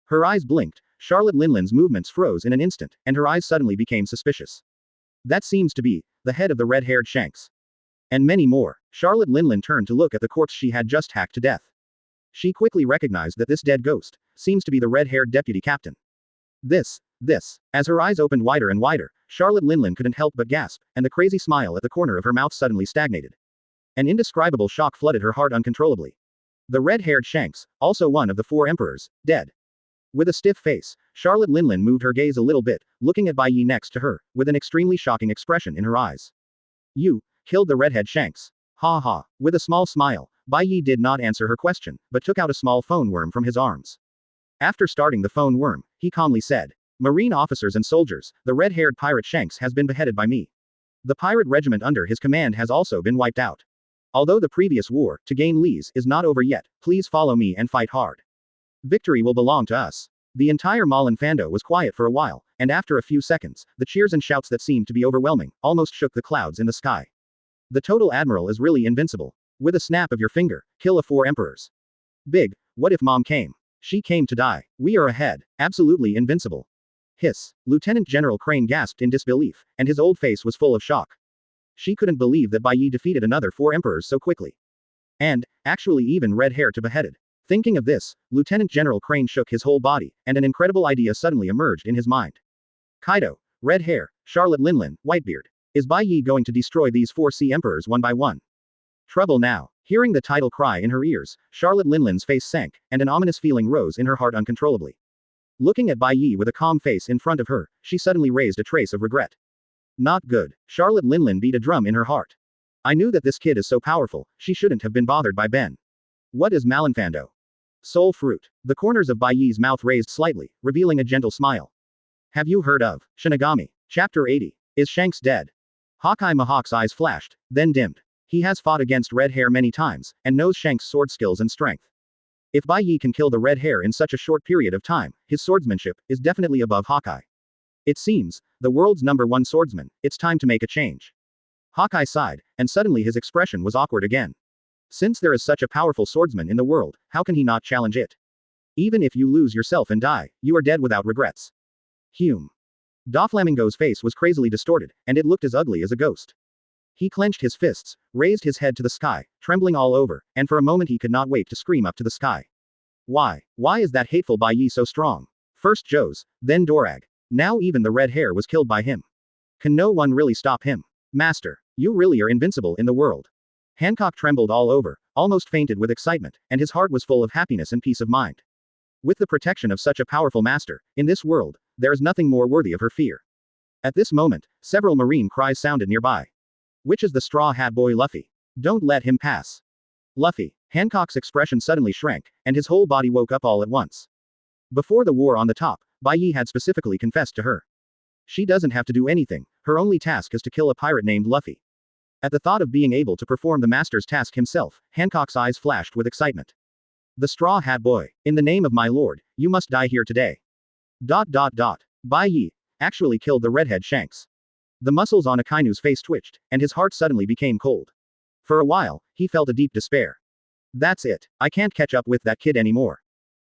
Speaker 2: Her eyes blinked, Charlotte Linlin's movements froze in an instant, and her eyes suddenly became suspicious. That seems to be the head of the red-haired Shanks. And many more. Charlotte Linlin turned to look at the corpse she had just hacked to death. She quickly recognized that this dead ghost seems to be the red-haired deputy captain. This. As her eyes opened wider and wider, Charlotte Linlin couldn't help but gasp, and the crazy smile at the corner of her mouth suddenly stagnated. An indescribable shock flooded her heart uncontrollably. The red-haired Shanks, also one of the 4 emperors, dead. With a stiff face, Charlotte Linlin moved her gaze a little bit, looking at Bai Ye next to her, with an extremely shocking expression in her eyes. You killed the redhead Shanks. Ha ha. With a small smile, Bai Ye did not answer her question, but took out a small phone worm from his arms. After starting the phone worm, he calmly said, Marine officers and soldiers, the red-haired pirate Shanks has been beheaded by me. The pirate regiment under his command has also been wiped out. Although the previous war, to gain Lee's, is not over yet, please follow me and fight hard. Victory will belong to us. The entire Malin Fando was quiet for a while, and after a few seconds, the cheers and shouts that seemed to be overwhelming, almost shook the clouds in the sky. The total admiral is really invincible. With a snap of your finger, kill 4 emperors. Big, what if mom came? She came to die. We are ahead. Absolutely invincible. Hiss. Lieutenant General Crane gasped in disbelief, and his old face was full of shock. She couldn't believe that Bai Ye defeated another 4 emperors so quickly. And, actually even red hair to beheaded. Thinking of this, Lieutenant General Crane shook his whole body, and an incredible idea suddenly emerged in his mind. Kaido, red hair, Charlotte Linlin, Whitebeard. Is Bai Ye going to destroy these 4 sea emperors one by one? Trouble now. Hearing the title cry in her ears, Charlotte Linlin's face sank, and an ominous feeling rose in her heart uncontrollably. Looking at Bai Ye with a calm face in front of her, she suddenly raised a trace of regret. Not good. Charlotte Linlin beat a drum in her heart. I knew that this kid is so powerful, she shouldn't have been bothered by Ben. What is Malinfando? Soul fruit. The corners of Bai Ye's mouth raised slightly, revealing a gentle smile. Have you heard of Shinigami? Chapter 80. Is Shanks dead? Hawkeye Mahawk's eyes flashed, then dimmed. He has fought against Red Hair many times, and knows Shanks' sword skills and strength. If Bai Ye can kill the Red Hair in such a short period of time, his swordsmanship is definitely above Hawkeye. It seems, the world's #1 swordsman, it's time to make a change. Hawkeye sighed, and suddenly his expression was awkward again. Since there is such a powerful swordsman in the world, how can he not challenge it? Even if you lose yourself and die, you are dead without regrets. Hume. Doflamingo's face was crazily distorted, and it looked as ugly as a ghost. He clenched his fists, raised his head to the sky, trembling all over, and for a moment he could not wait to scream up to the sky. Why is that hateful Bai Ye so strong? First Joes, then Dorag. Now even the Red Hair was killed by him. Can no one really stop him? Master, you really are invincible in the world. Hancock trembled all over, almost fainted with excitement, and his heart was full of happiness and peace of mind. With the protection of such a powerful master, in this world, there is nothing more worthy of her fear. At this moment, several marine cries sounded nearby. Which is the Straw Hat Boy Luffy? Don't let him pass. Luffy. Hancock's expression suddenly shrank, and his whole body woke up all at once. Before the war on the top, Bai Ye had specifically confessed to her. She doesn't have to do anything, her only task is to kill a pirate named Luffy. At the thought of being able to perform the master's task himself, Hancock's eyes flashed with excitement. The Straw Hat Boy, in the name of my lord, you must die here today. ... Bai Ye actually killed the redhead Shanks. The muscles on Akainu's face twitched, and his heart suddenly became cold. For a while, he felt a deep despair. That's it, I can't catch up with that kid anymore.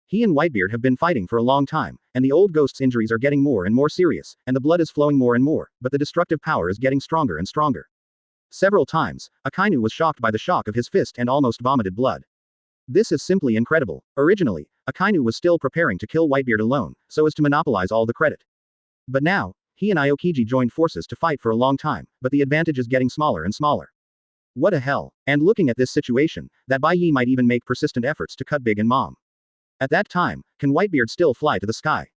Speaker 2: He and Whitebeard have been fighting for a long time, and the old ghost's injuries are getting more and more serious, and the blood is flowing more and more, but the destructive power is getting stronger and stronger. Several times, Akainu was shocked by the shock of his fist and almost vomited blood. This is simply incredible. Originally, Akainu was still preparing to kill Whitebeard alone, so as to monopolize all the credit. But now, he and Aokiji joined forces to fight for a long time, but the advantage is getting smaller and smaller. What a hell, and looking at this situation, that Bai Ye might even make persistent efforts to cut Big and Mom. At that time, can Whitebeard still fly to the sky?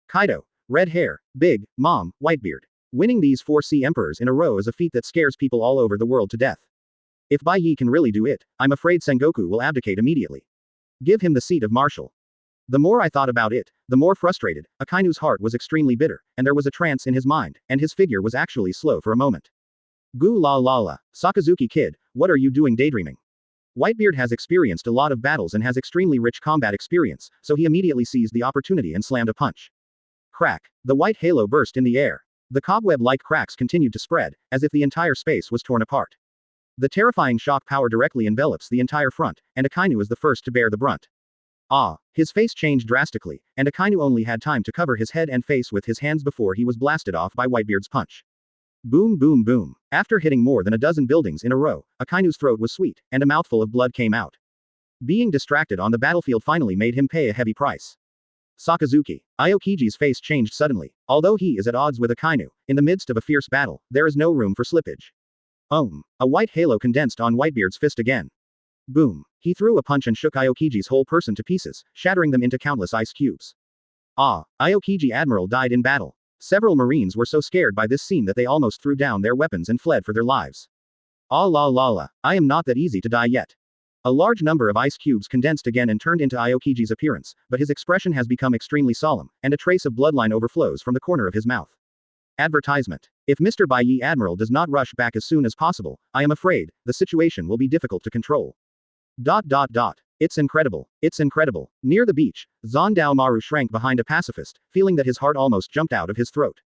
Speaker 2: Kaido, red hair, Big, Mom, Whitebeard. Winning these 4 sea emperors in a row is a feat that scares people all over the world to death. If Bai Ye can really do it, I'm afraid Sengoku will abdicate immediately. Give him the seat of marshal. The more I thought about it, the more frustrated. Akainu's heart was extremely bitter, and there was a trance in his mind, and his figure was actually slow for a moment. Goo la la la, Sakazuki kid, what are you doing daydreaming? Whitebeard has experienced a lot of battles and has extremely rich combat experience, so he immediately seized the opportunity and slammed a punch. Crack. The white halo burst in the air. The cobweb-like cracks continued to spread, as if the entire space was torn apart. The terrifying shock power directly envelops the entire front, and Akainu is the first to bear the brunt. His face changed drastically, and Akainu only had time to cover his head and face with his hands before he was blasted off by Whitebeard's punch. Boom boom boom. After hitting more than a dozen buildings in a row, Akainu's throat was sweet, and a mouthful of blood came out. Being distracted on the battlefield finally made him pay a heavy price. Sakazuki. Aokiji's face changed suddenly. Although he is at odds with Akainu, in the midst of a fierce battle, there is no room for slippage. A white halo condensed on Whitebeard's fist again. Boom. He threw a punch and shook Aokiji's whole person to pieces, shattering them into countless ice cubes. Aokiji Admiral died in battle. Several Marines were so scared by this scene that they almost threw down their weapons and fled for their lives. Ah la la la, I am not that easy to die yet. A large number of ice cubes condensed again and turned into Aokiji's appearance, but his expression has become extremely solemn, and a trace of bloodline overflows from the corner of his mouth. Advertisement. If Mr. Bai Ye Admiral does not rush back as soon as possible, I am afraid, the situation will be difficult to control. It's incredible. It's incredible. Near the beach, Zondao Maru shrank behind a pacifist, feeling that his heart almost jumped out of his throat.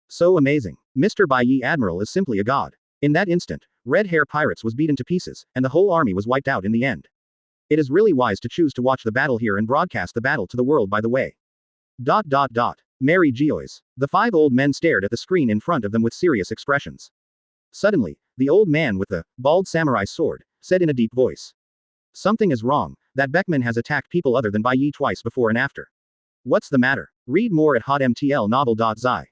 Speaker 2: So amazing. Mr. Bai Ye Admiral is simply a god. In that instant, Red Hair Pirates was beaten to pieces, and the whole army was wiped out in the end. It is really wise to choose to watch the battle here and broadcast the battle to the world by the way. Mary Geois. The 5 old men stared at the screen in front of them with serious expressions. Suddenly, the old man with the bald samurai sword said in a deep voice. Something is wrong. That Beckman has attacked people other than Bai Ye twice before and after. What's the matter? Read more at hotmtlnovel.zi.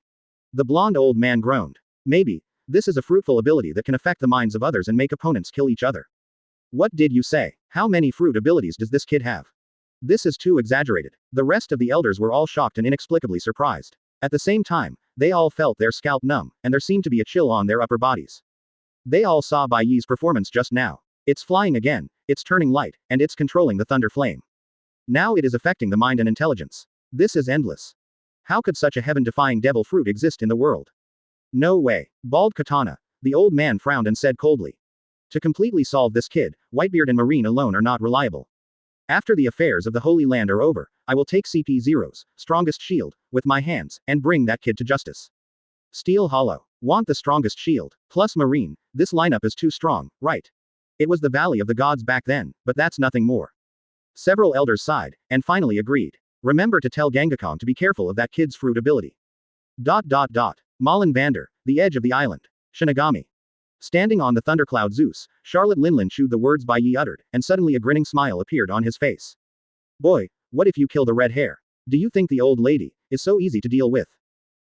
Speaker 2: The blonde old man groaned. Maybe, this is a fruitful ability that can affect the minds of others and make opponents kill each other. What did you say? How many fruit abilities does this kid have? This is too exaggerated. The rest of the elders were all shocked and inexplicably surprised. At the same time, they all felt their scalp numb, and there seemed to be a chill on their upper bodies. They all saw Bai Ye's performance just now. It's flying again, it's turning light, and it's controlling the thunder flame. Now it is affecting the mind and intelligence. This is endless. How could such a heaven-defying devil fruit exist in the world? No way. Bald Katana. The old man frowned and said coldly. To completely solve this kid, Whitebeard and Marine alone are not reliable. After the affairs of the Holy Land are over, I will take CP0's strongest shield with my hands and bring that kid to justice. Steel Hollow. Want the strongest shield, plus Marine, this lineup is too strong, right? It was the Valley of the Gods back then, but that's nothing more. Several elders sighed, and finally agreed. Remember to tell Gangakong to be careful of that kid's fruit ability. Malin Vander, the edge of the island. Shinigami. Standing on the thundercloud Zeus, Charlotte Linlin chewed the words Bai Ye uttered, and suddenly a grinning smile appeared on his face. Boy, what if you kill the red hair? Do you think the old lady is so easy to deal with?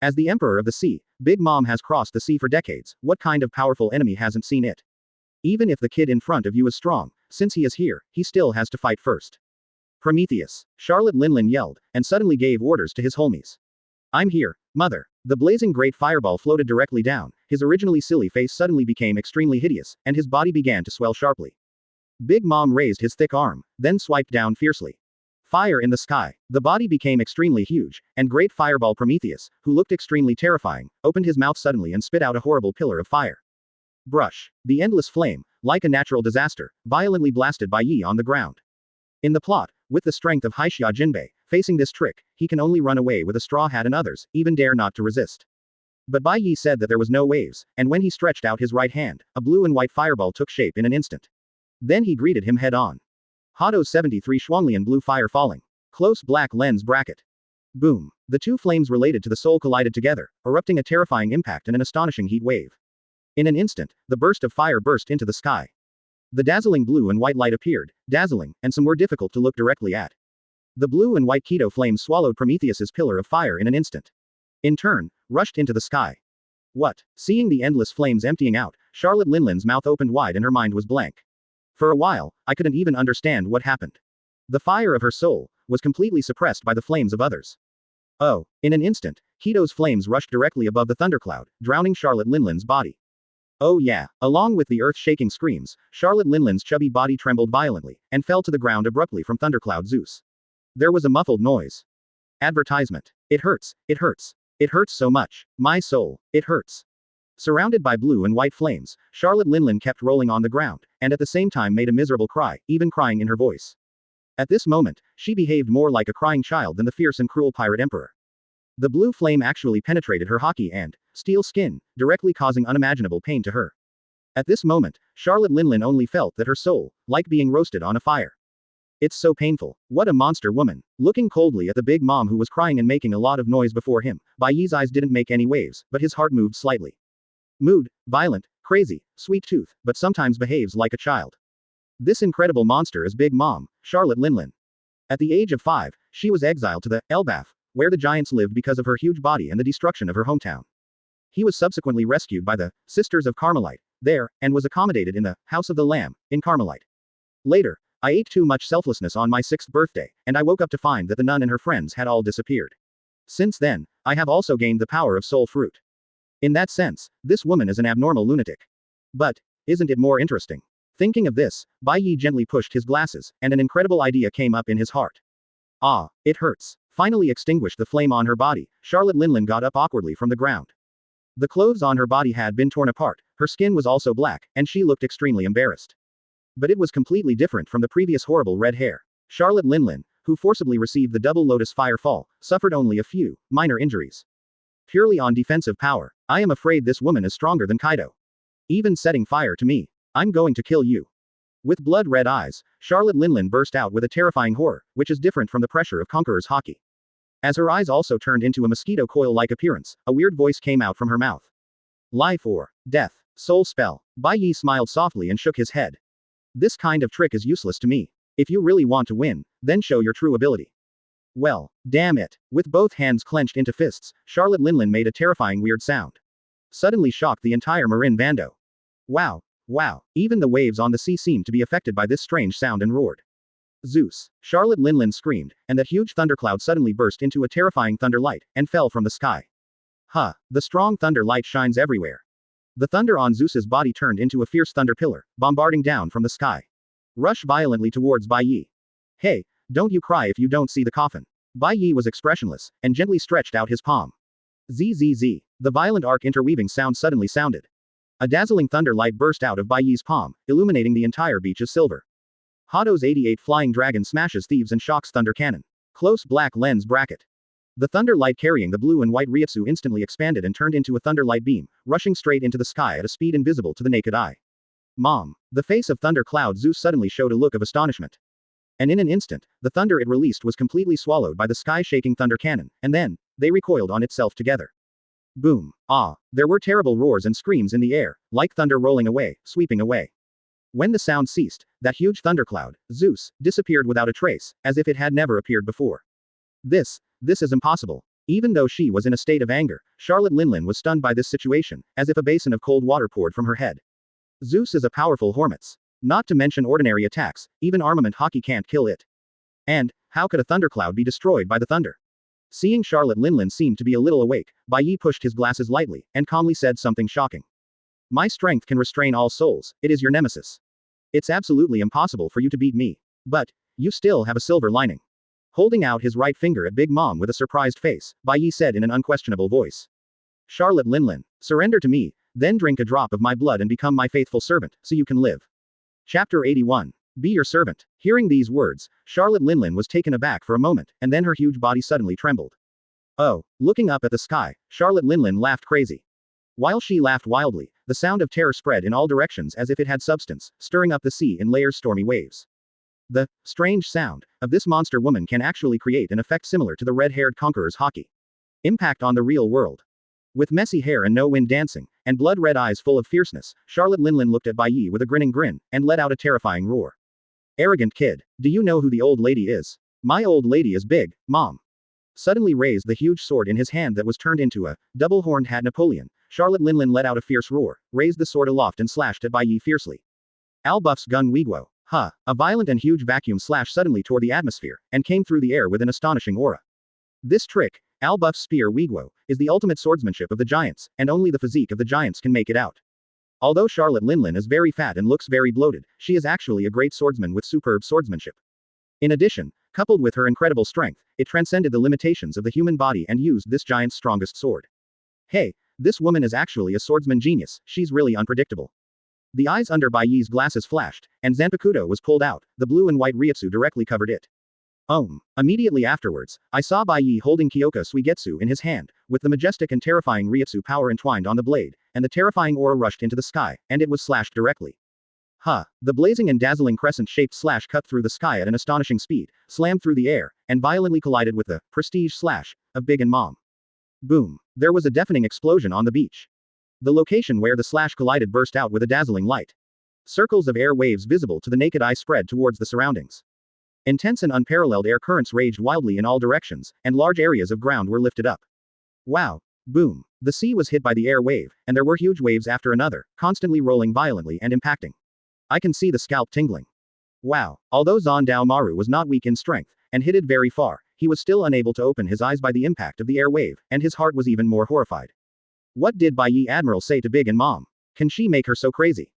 Speaker 2: As the Emperor of the Sea, Big Mom has crossed the sea for decades, what kind of powerful enemy hasn't seen it? Even if the kid in front of you is strong, since he is here, he still has to fight first. Prometheus. Charlotte Linlin yelled, and suddenly gave orders to his homies. I'm here, mother. The blazing great fireball floated directly down, his originally silly face suddenly became extremely hideous, and his body began to swell sharply. Big Mom raised his thick arm, then swiped down fiercely. Fire in the sky. The body became extremely huge, and great fireball Prometheus, who looked extremely terrifying, opened his mouth suddenly and spit out a horrible pillar of fire. Brush. The endless flame, like a natural disaster, violently blasted Bai Ye on the ground. In the plot, with the strength of Haishia Jinbei, facing this trick, he can only run away with a straw hat and others, even dare not to resist. But Bai Ye said that there was no waves, and when he stretched out his right hand, a blue and white fireball took shape in an instant. Then he greeted him head on. Hado 73 Schwanglian blue fire falling. Close black lens bracket. Boom. The two flames related to the soul collided together, erupting a terrifying impact and an astonishing heat wave. In an instant, the burst of fire burst into the sky. The dazzling blue and white light appeared, dazzling, and some were difficult to look directly at. The blue and white Kido flames swallowed Prometheus's pillar of fire in an instant. In turn, rushed into the sky. What? Seeing the endless flames emptying out, Charlotte Linlin's mouth opened wide and her mind was blank. For a while, I couldn't even understand what happened. The fire of her soul was completely suppressed by the flames of others. Oh, in an instant, Kido's flames rushed directly above the thundercloud, drowning Charlotte Linlin's body. Oh yeah, along with the earth-shaking screams, Charlotte Linlin's chubby body trembled violently, and fell to the ground abruptly from Thundercloud Zeus. There was a muffled noise. Advertisement. It hurts, it hurts. It hurts so much. My soul, it hurts. Surrounded by blue and white flames, Charlotte Linlin kept rolling on the ground, and at the same time made a miserable cry, even crying in her voice. At this moment, she behaved more like a crying child than the fierce and cruel pirate emperor. The blue flame actually penetrated her hockey and steel skin, directly causing unimaginable pain to her. At this moment, Charlotte Linlin only felt that her soul, like being roasted on a fire. It's so painful. What a monster woman. Looking coldly at the big mom who was crying and making a lot of noise before him, Bai Ye's eyes didn't make any waves, but his heart moved slightly. Mood, violent, crazy, sweet tooth, but sometimes behaves like a child. This incredible monster is Big Mom, Charlotte Linlin. At the age of 5, she was exiled to the Elbaf, where the giants lived because of her huge body and the destruction of her hometown. He was subsequently rescued by the Sisters of Carmelite there, and was accommodated in the House of the Lamb in Carmelite. Later, I ate too much selflessness on my 6th birthday, and I woke up to find that the nun and her friends had all disappeared. Since then, I have also gained the power of soul fruit. In that sense, this woman is an abnormal lunatic. But, isn't it more interesting? Thinking of this, Bai Ye gently pushed his glasses, and an incredible idea came up in his heart. Ah, it hurts. Finally extinguished the flame on her body, Charlotte Linlin got up awkwardly from the ground. The clothes on her body had been torn apart, her skin was also black, and she looked extremely embarrassed. But it was completely different from the previous horrible red hair. Charlotte Linlin, who forcibly received the double lotus fire fall, suffered only a few minor injuries. Purely on defensive power. I am afraid this woman is stronger than Kaido. Even setting fire to me. I'm going to kill you. With blood-red eyes, Charlotte Linlin burst out with a terrifying horror, which is different from the pressure of Conqueror's haki. As her eyes also turned into a mosquito coil-like appearance, a weird voice came out from her mouth. Life or death. Soul spell. Bai Ye smiled softly and shook his head. This kind of trick is useless to me. If you really want to win, then show your true ability. Well, damn it. With both hands clenched into fists, Charlotte Linlin made a terrifying weird sound. Suddenly shocked the entire Marin Bando. Wow. Wow. Even the waves on the sea seemed to be affected by this strange sound and roared. Zeus. Charlotte Linlin screamed, and that huge thundercloud suddenly burst into a terrifying thunder light, and fell from the sky. Huh. The strong thunder light shines everywhere. The thunder on Zeus's body turned into a fierce thunder pillar, bombarding down from the sky. Rush violently towards Bai Ye. Hey, don't you cry if you don't see the coffin. Bai Ye was expressionless, and gently stretched out his palm. Zzz. The violent arc interweaving sound suddenly sounded. A dazzling thunder light burst out of Bai Ye's palm, illuminating the entire beach as silver. Hado's 88 flying dragon smashes thieves and shocks thunder cannon. Close black lens bracket. The thunder light carrying the blue and white Ryutsu instantly expanded and turned into a thunder light beam, rushing straight into the sky at a speed invisible to the naked eye. Mom. The face of thunder cloud Zeus suddenly showed a look of astonishment. And in an instant, the thunder it released was completely swallowed by the sky-shaking thunder cannon, and then, they recoiled on itself together. Boom. Ah. There were terrible roars and screams in the air, like thunder rolling away, sweeping away. When the sound ceased, that huge thundercloud, Zeus, disappeared without a trace, as if it had never appeared before. This is impossible. Even though she was in a state of anger, Charlotte Linlin was stunned by this situation, as if a basin of cold water poured from her head. Zeus is a powerful Hormats. Not to mention ordinary attacks, even armament haki can't kill it. And, how could a thundercloud be destroyed by the thunder? Seeing Charlotte Linlin seem to be a little awake, Bai Ye pushed his glasses lightly, and calmly said something shocking. My strength can restrain all souls, it is your nemesis. It's absolutely impossible for you to beat me. But, you still have a silver lining. Holding out his right finger at Big Mom with a surprised face, Bai Ye said in an unquestionable voice. Charlotte Linlin, surrender to me, then drink a drop of my blood and become my faithful servant, so you can live. Chapter 81. Be your servant. Hearing these words, Charlotte Linlin was taken aback for a moment, and then her huge body suddenly trembled. Oh. Looking up at the sky, Charlotte Linlin laughed crazy. While she laughed wildly, the sound of terror spread in all directions as if it had substance, stirring up the sea in layers stormy waves. The strange sound of this monster woman can actually create an effect similar to the red-haired conqueror's haki. Impact on the real world. With messy hair and no wind dancing, and blood-red eyes full of fierceness, Charlotte Linlin looked at Bai Ye with a grinning grin, and let out a terrifying roar. Arrogant kid. Do you know who the old lady is? My old lady is big, Mom. Suddenly raised the huge sword in his hand that was turned into a double-horned hat Napoleon, Charlotte Linlin let out a fierce roar, raised the sword aloft and slashed at Bai Ye fiercely. Albuff's gun Wiguo. Huh. A violent and huge vacuum slash suddenly tore the atmosphere, and came through the air with an astonishing aura. This trick, Albuff's spear Wiguo, is the ultimate swordsmanship of the giants, and only the physique of the giants can make it out. Although Charlotte Linlin is very fat and looks very bloated, she is actually a great swordsman with superb swordsmanship. In addition, coupled with her incredible strength, it transcended the limitations of the human body and used this giant's strongest sword. Hey, this woman is actually a swordsman genius, she's really unpredictable. The eyes under Bai Ye's glasses flashed, and Zanpakutō was pulled out, the blue and white Ryutsu directly covered it. Immediately afterwards, I saw Bai Ye holding Kyōka Suigetsu in his hand, with the majestic and terrifying Ryutsu power entwined on the blade, and the terrifying aura rushed into the sky, and it was slashed directly. Huh. The blazing and dazzling crescent-shaped slash cut through the sky at an astonishing speed, slammed through the air, and violently collided with the prestige slash of Big and Mom. Boom. There was a deafening explosion on the beach. The location where the slash collided burst out with a dazzling light. Circles of air waves visible to the naked eye spread towards the surroundings. Intense and unparalleled air currents raged wildly in all directions, and large areas of ground were lifted up. Wow. Boom. The sea was hit by the air wave, and there were huge waves after another, constantly rolling violently and impacting. I can see the scalp tingling. Wow. Although Zondao Maru was not weak in strength, and hit it very far, he was still unable to open his eyes by the impact of the air wave, and his heart was even more horrified. What did Bai Ye Admiral say to Big and Mom? Can she make her so crazy?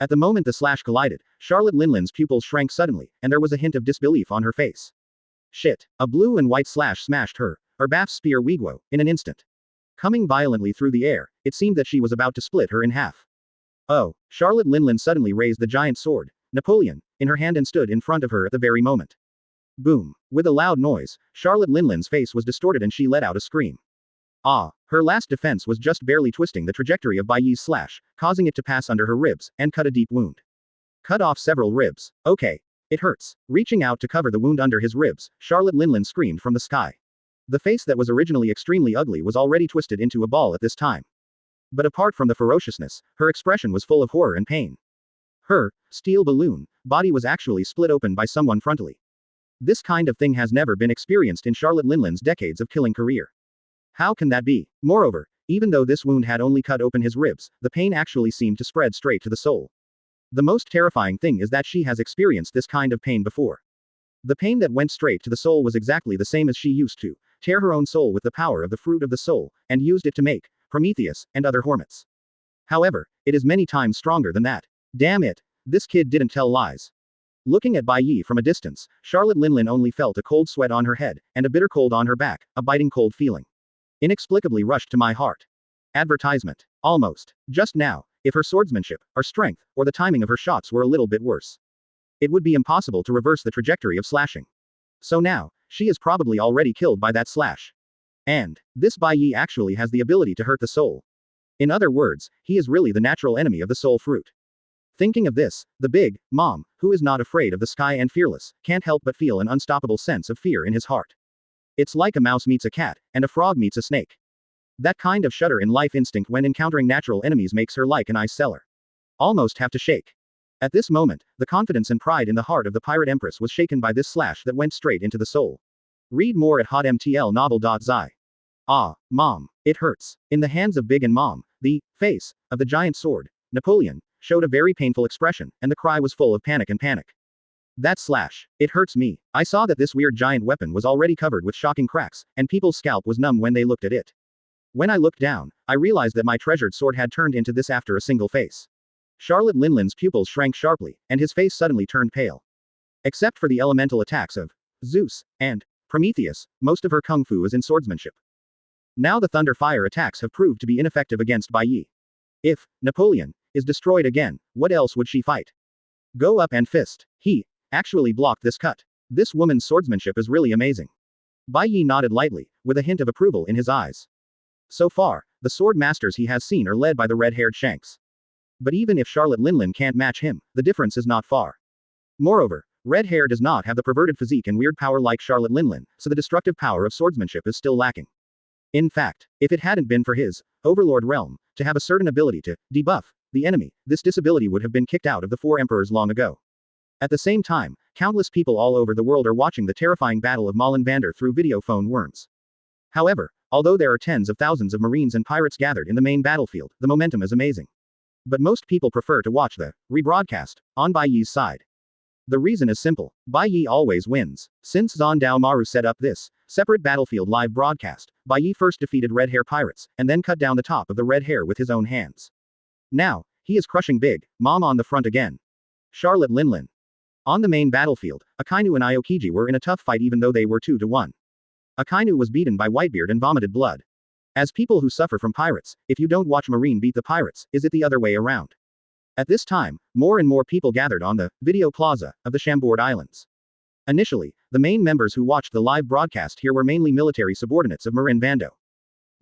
Speaker 2: At the moment the slash collided, Charlotte Linlin's pupils shrank suddenly, and there was a hint of disbelief on her face. Shit. A blue and white slash smashed her, or Baff's spear Wiguo, in an instant. Coming violently through the air, it seemed that she was about to split her in half. Oh, Charlotte Linlin suddenly raised the giant sword, Napoleon, in her hand and stood in front of her at the very moment. Boom. With a loud noise, Charlotte Linlin's face was distorted and she let out a scream. Ah, her last defense was just barely twisting the trajectory of Bai Ye's slash, causing it to pass under her ribs, and cut a deep wound. Cut off several ribs. Okay. It hurts. Reaching out to cover the wound under his ribs, Charlotte Linlin screamed from the sky. The face that was originally extremely ugly was already twisted into a ball at this time. But apart from the ferociousness, her expression was full of horror and pain. Her steel balloon body was actually split open by someone frontally. This kind of thing has never been experienced in Charlotte Linlin's decades of killing career. How can that be? Moreover, even though this wound had only cut open his ribs, the pain actually seemed to spread straight to the soul. The most terrifying thing is that she has experienced this kind of pain before. The pain that went straight to the soul was exactly the same as she used to tear her own soul with the power of the fruit of the soul, and used it to make Prometheus and other hormats. However, it is many times stronger than that. Damn it, this kid didn't tell lies. Looking at Bai Ye from a distance, Charlotte Linlin only felt a cold sweat on her head, and a bitter cold on her back, a biting cold feeling. Inexplicably rushed to my heart. Advertisement. Almost. Just now, if her swordsmanship, her strength, or the timing of her shots were a little bit worse, it would be impossible to reverse the trajectory of slashing. So now, she is probably already killed by that slash. And this Bai Ye actually has the ability to hurt the soul. In other words, he is really the natural enemy of the soul fruit. Thinking of this, the big mom, who is not afraid of the sky and fearless, can't help but feel an unstoppable sense of fear in his heart. It's like a mouse meets a cat, and a frog meets a snake. That kind of shudder in life instinct when encountering natural enemies makes her like an ice cellar. Almost have to shake. At this moment, the confidence and pride in the heart of the pirate empress was shaken by this slash that went straight into the soul. Read more at hotmtlnovel.zi. Ah, Mom. It hurts. In the hands of Big and Mom, the face of the giant sword, Napoleon, showed a very painful expression, and the cry was full of panic and panic. That slash. It hurts me. I saw that this weird giant weapon was already covered with shocking cracks, and people's scalp was numb when they looked at it. When I looked down, I realized that my treasured sword had turned into this after a single face. Charlotte Linlin's pupils shrank sharply, and his face suddenly turned pale. Except for the elemental attacks of Zeus and Prometheus, most of her kung fu is in swordsmanship. Now the thunder fire attacks have proved to be ineffective against Bai Ye. If Napoleon is destroyed again, what else would she fight? Go up and fist. He actually blocked this cut. This woman's swordsmanship is really amazing. Bai Ye nodded lightly, with a hint of approval in his eyes. So far, the sword masters he has seen are led by the red-haired Shanks. But even if Charlotte Linlin can't match him, the difference is not far. Moreover, red hair does not have the perverted physique and weird power like Charlotte Linlin, so the destructive power of swordsmanship is still lacking. In fact, if it hadn't been for his overlord realm to have a certain ability to debuff the enemy, this disability would have been kicked out of the four emperors long ago. At the same time, countless people all over the world are watching the terrifying battle of Malin Vander through video phone worms. However, although there are tens of thousands of marines and pirates gathered in the main battlefield, the momentum is amazing. But most people prefer to watch the rebroadcast on Bai Ye's side. The reason is simple. Bai Ye always wins. Since Zondao Maru set up this separate battlefield live broadcast, Bai Ye first defeated red hair pirates, and then cut down the top of the red hair with his own hands. Now, he is crushing Big Mom on the front again. Charlotte Linlin. On the main battlefield, Akainu and Aokiji were in a tough fight even though they were 2-1. Akainu was beaten by Whitebeard and vomited blood. As people who suffer from pirates, if you don't watch Marine beat the pirates, is it the other way around? At this time, more and more people gathered on the video plaza of the Chambord Islands. Initially, the main members who watched the live broadcast here were mainly military subordinates of Marin Vando.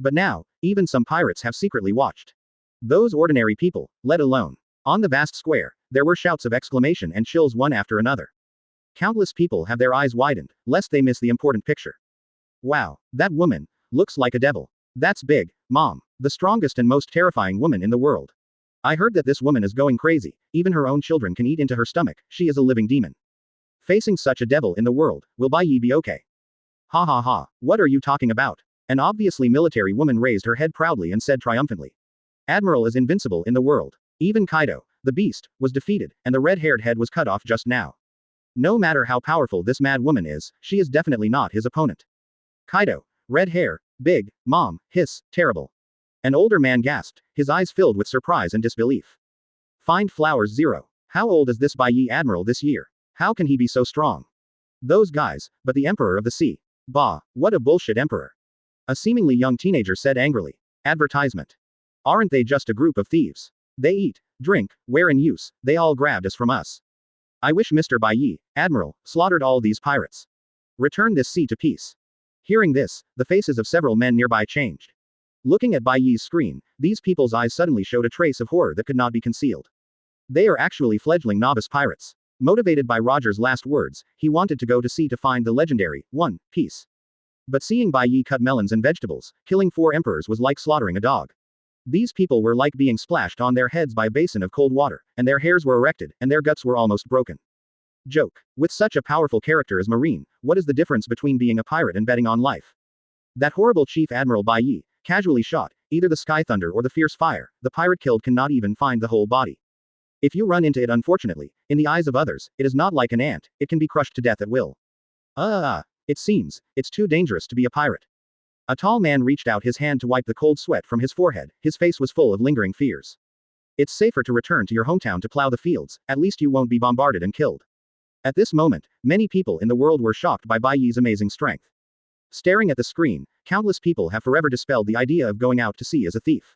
Speaker 2: But now, even some pirates have secretly watched. Those ordinary people, let alone. On the vast square, there were shouts of exclamation and chills one after another. Countless people have their eyes widened, lest they miss the important picture. Wow, that woman looks like a devil. That's Big Mom, the strongest and most terrifying woman in the world. I heard that this woman is going crazy, even her own children can eat into her stomach, she is a living demon. Facing such a devil in the world, will Bai Ye be okay? Ha ha ha, what are you talking about? An obviously military woman raised her head proudly and said triumphantly. Admiral is invincible in the world. Even Kaido, the beast, was defeated, and the red-haired head was cut off just now. No matter how powerful this mad woman is, she is definitely not his opponent. Kaido, red hair, Big Mom, hiss, terrible. An older man gasped, his eyes filled with surprise and disbelief. Find flowers 0. How old is this Bai Ye Admiral this year? How can he be so strong? Those guys, but the Emperor of the Sea. Bah, what a bullshit emperor. A seemingly young teenager said angrily. Advertisement. Aren't they just a group of thieves? They eat, drink, wear and use, they all grabbed us from us. I wish Mr. Bai Ye, Admiral, slaughtered all these pirates. Return this sea to peace. Hearing this, the faces of several men nearby changed. Looking at Bai Ye's screen, these people's eyes suddenly showed a trace of horror that could not be concealed. They are actually fledgling novice pirates. Motivated by Roger's last words, he wanted to go to sea to find the legendary One Piece. But seeing Bai Ye cut melons and vegetables, killing 4 emperors was like slaughtering a dog. These people were like being splashed on their heads by a basin of cold water, and their hairs were erected, and their guts were almost broken. Joke. With such a powerful character as Marine, what is the difference between being a pirate and betting on life? That horrible Chief Admiral Bai Ye, casually shot, either the sky thunder or the fierce fire, the pirate killed cannot even find the whole body. If you run into it unfortunately, in the eyes of others, it is not like an ant, it can be crushed to death at will. It seems, it's too dangerous to be a pirate. A tall man reached out his hand to wipe the cold sweat from his forehead, his face was full of lingering fears. It's safer to return to your hometown to plow the fields, at least you won't be bombarded and killed. At this moment, many people in the world were shocked by Bai Ye's amazing strength. Staring at the screen, countless people have forever dispelled the idea of going out to sea as a thief.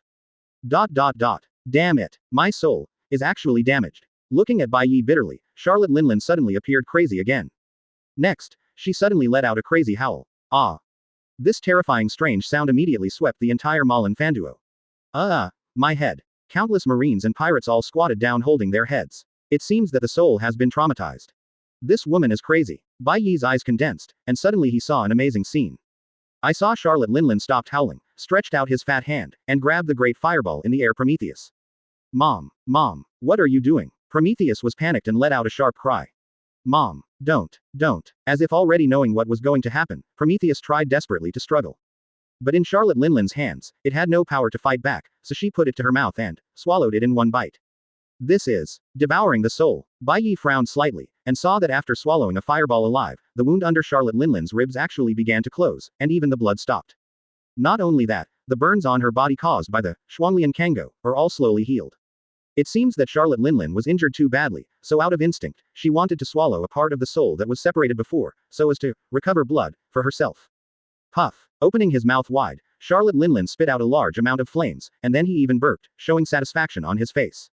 Speaker 2: Damn it, my soul is actually damaged. Looking at Bai Ye bitterly, Charlotte Linlin suddenly appeared crazy again. Next, she suddenly let out a crazy howl. Ah! This terrifying strange sound immediately swept the entire Malin Fanduo. My head. Countless marines and pirates all squatted down holding their heads. It seems that the soul has been traumatized. This woman is crazy. Bai Ye's eyes condensed, and suddenly he saw an amazing scene. I saw Charlotte Linlin stopped howling, stretched out his fat hand, and grabbed the great fireball in the air. Prometheus. Mom, what are you doing? Prometheus was panicked and let out a sharp cry. Mom, don't. As if already knowing what was going to happen, Prometheus tried desperately to struggle. But in Charlotte Linlin's hands, it had no power to fight back, so she put it to her mouth and swallowed it in one bite. This is devouring the soul. Bai Ye frowned slightly, and saw that after swallowing a fireball alive, the wound under Charlotte Linlin's ribs actually began to close, and even the blood stopped. Not only that, the burns on her body caused by the Shuanglian Kango are all slowly healed. It seems that Charlotte Linlin was injured too badly, so out of instinct, she wanted to swallow a part of the soul that was separated before, so as to recover blood for herself. Puff. Opening his mouth wide, Charlotte Linlin spit out a large amount of flames, and then he even burped, showing satisfaction on his face.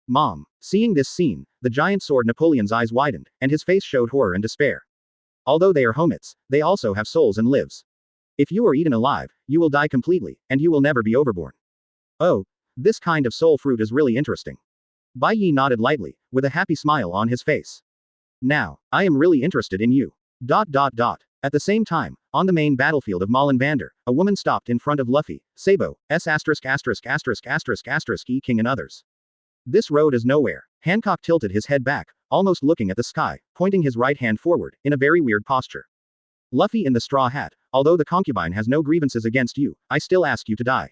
Speaker 2: Mom. Seeing this scene, the giant sword Napoleon's eyes widened, and his face showed horror and despair. Although they are homits, they also have souls and lives. If you are eaten alive, you will die completely, and you will never be overborn. Oh, this kind of soul fruit is really interesting. Bai Ye nodded lightly, with a happy smile on his face. Now, I am really interested in you. At the same time, on the main battlefield of Malin Vander, a woman stopped in front of Luffy, Sabo, E King and others. This road is nowhere. Hancock tilted his head back, almost looking at the sky, pointing his right hand forward, in a very weird posture. Luffy in the straw hat, although the concubine has no grievances against you, I still ask you to die.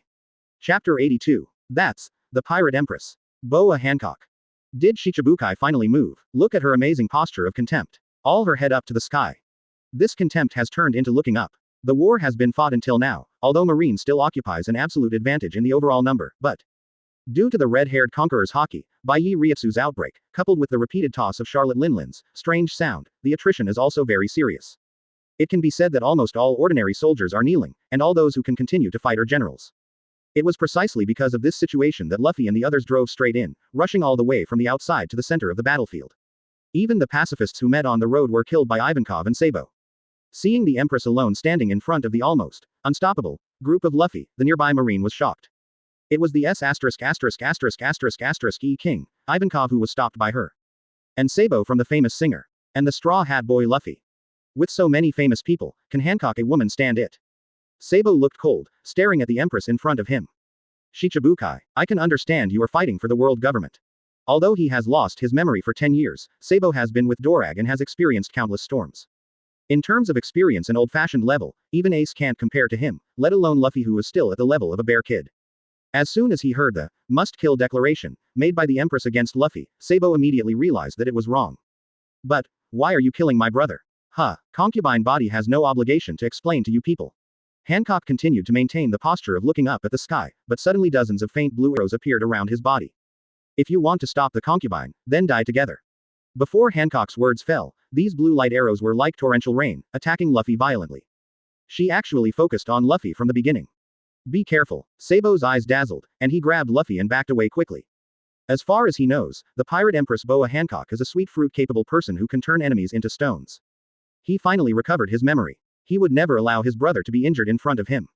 Speaker 2: Chapter 82. That's the Pirate Empress. Boa Hancock. Did Shichibukai finally move? Look at her amazing posture of contempt. All her head up to the sky. This contempt has turned into looking up. The war has been fought until now, although Marine still occupies an absolute advantage in the overall number, but due to the red-haired conqueror's hockey, Bai Ye Ryutsu's outbreak, coupled with the repeated toss of Charlotte Linlin's strange sound, the attrition is also very serious. It can be said that almost all ordinary soldiers are kneeling, and all those who can continue to fight are generals. It was precisely because of this situation that Luffy and the others drove straight in, rushing all the way from the outside to the center of the battlefield. Even the pacifists who met on the road were killed by Ivankov and Sabo. Seeing the Empress alone standing in front of the almost unstoppable group of Luffy, the nearby Marine was shocked. It was the E King, Ivankov, who was stopped by her. And Sabo from the famous singer. And the Straw Hat Boy Luffy. With so many famous people, can Hancock a woman stand it? Sabo looked cold, staring at the Empress in front of him. Shichibukai, I can understand you are fighting for the world government. Although he has lost his memory for 10 years, Sabo has been with Dorag and has experienced countless storms. In terms of experience and old-fashioned level, even Ace can't compare to him, let alone Luffy, who is still at the level of a bear kid. As soon as he heard the must-kill declaration made by the Empress against Luffy, Sabo immediately realized that it was wrong. But why are you killing my brother? Concubine body has no obligation to explain to you people. Hancock continued to maintain the posture of looking up at the sky, but suddenly dozens of faint blue arrows appeared around his body. If you want to stop the concubine, then die together. Before Hancock's words fell, these blue light arrows were like torrential rain, attacking Luffy violently. She actually focused on Luffy from the beginning. Be careful. Sabo's eyes dazzled, and he grabbed Luffy and backed away quickly. As far as he knows, the pirate Empress Boa Hancock is a sweet fruit-capable person who can turn enemies into stones. He finally recovered his memory. He would never allow his brother to be injured in front of him.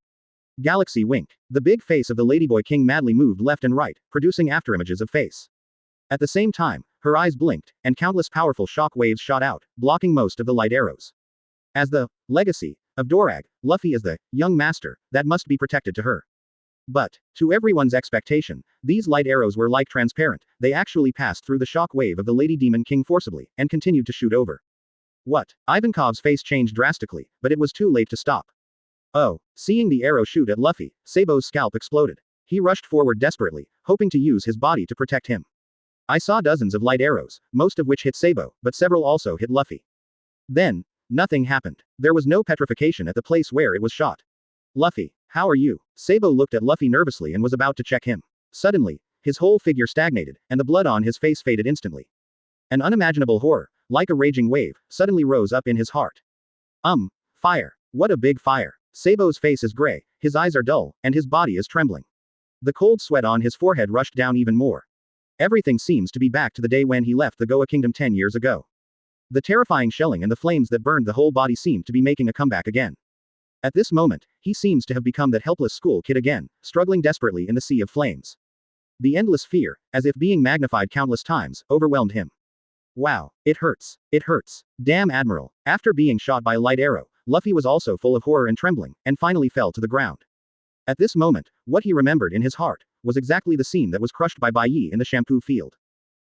Speaker 2: Galaxy wink. The big face of the Ladyboy King madly moved left and right, producing afterimages of face. At the same time, her eyes blinked, and countless powerful shock waves shot out, blocking most of the light arrows. As the legacy of Dorag, Luffy is the young master that must be protected to her. But, to everyone's expectation, these light arrows were like transparent, they actually passed through the shock wave of the Lady Demon King forcibly, and continued to shoot over. What? Ivankov's face changed drastically, but it was too late to stop. Oh, seeing the arrow shoot at Luffy, Sabo's scalp exploded. He rushed forward desperately, hoping to use his body to protect him. I saw dozens of light arrows, most of which hit Sabo, but several also hit Luffy. Then, nothing happened. There was no petrification at the place where it was shot. Luffy, how are you? Sabo looked at Luffy nervously and was about to check him. Suddenly, his whole figure stagnated, and the blood on his face faded instantly. An unimaginable horror, like a raging wave, suddenly rose up in his heart. Fire. What a big fire. Sabo's face is gray, his eyes are dull, and his body is trembling. The cold sweat on his forehead rushed down even more. Everything seems to be back to the day when he left the Goa Kingdom 10 years ago. The terrifying shelling and the flames that burned the whole body seemed to be making a comeback again. At this moment, he seems to have become that helpless school kid again, struggling desperately in the sea of flames. The endless fear, as if being magnified countless times, overwhelmed him. Wow, it hurts. It hurts. Damn Admiral. After being shot by a light arrow, Luffy was also full of horror and trembling, and finally fell to the ground. At this moment, what he remembered in his heart was exactly the scene that was crushed by Bai Ye in the shampoo field.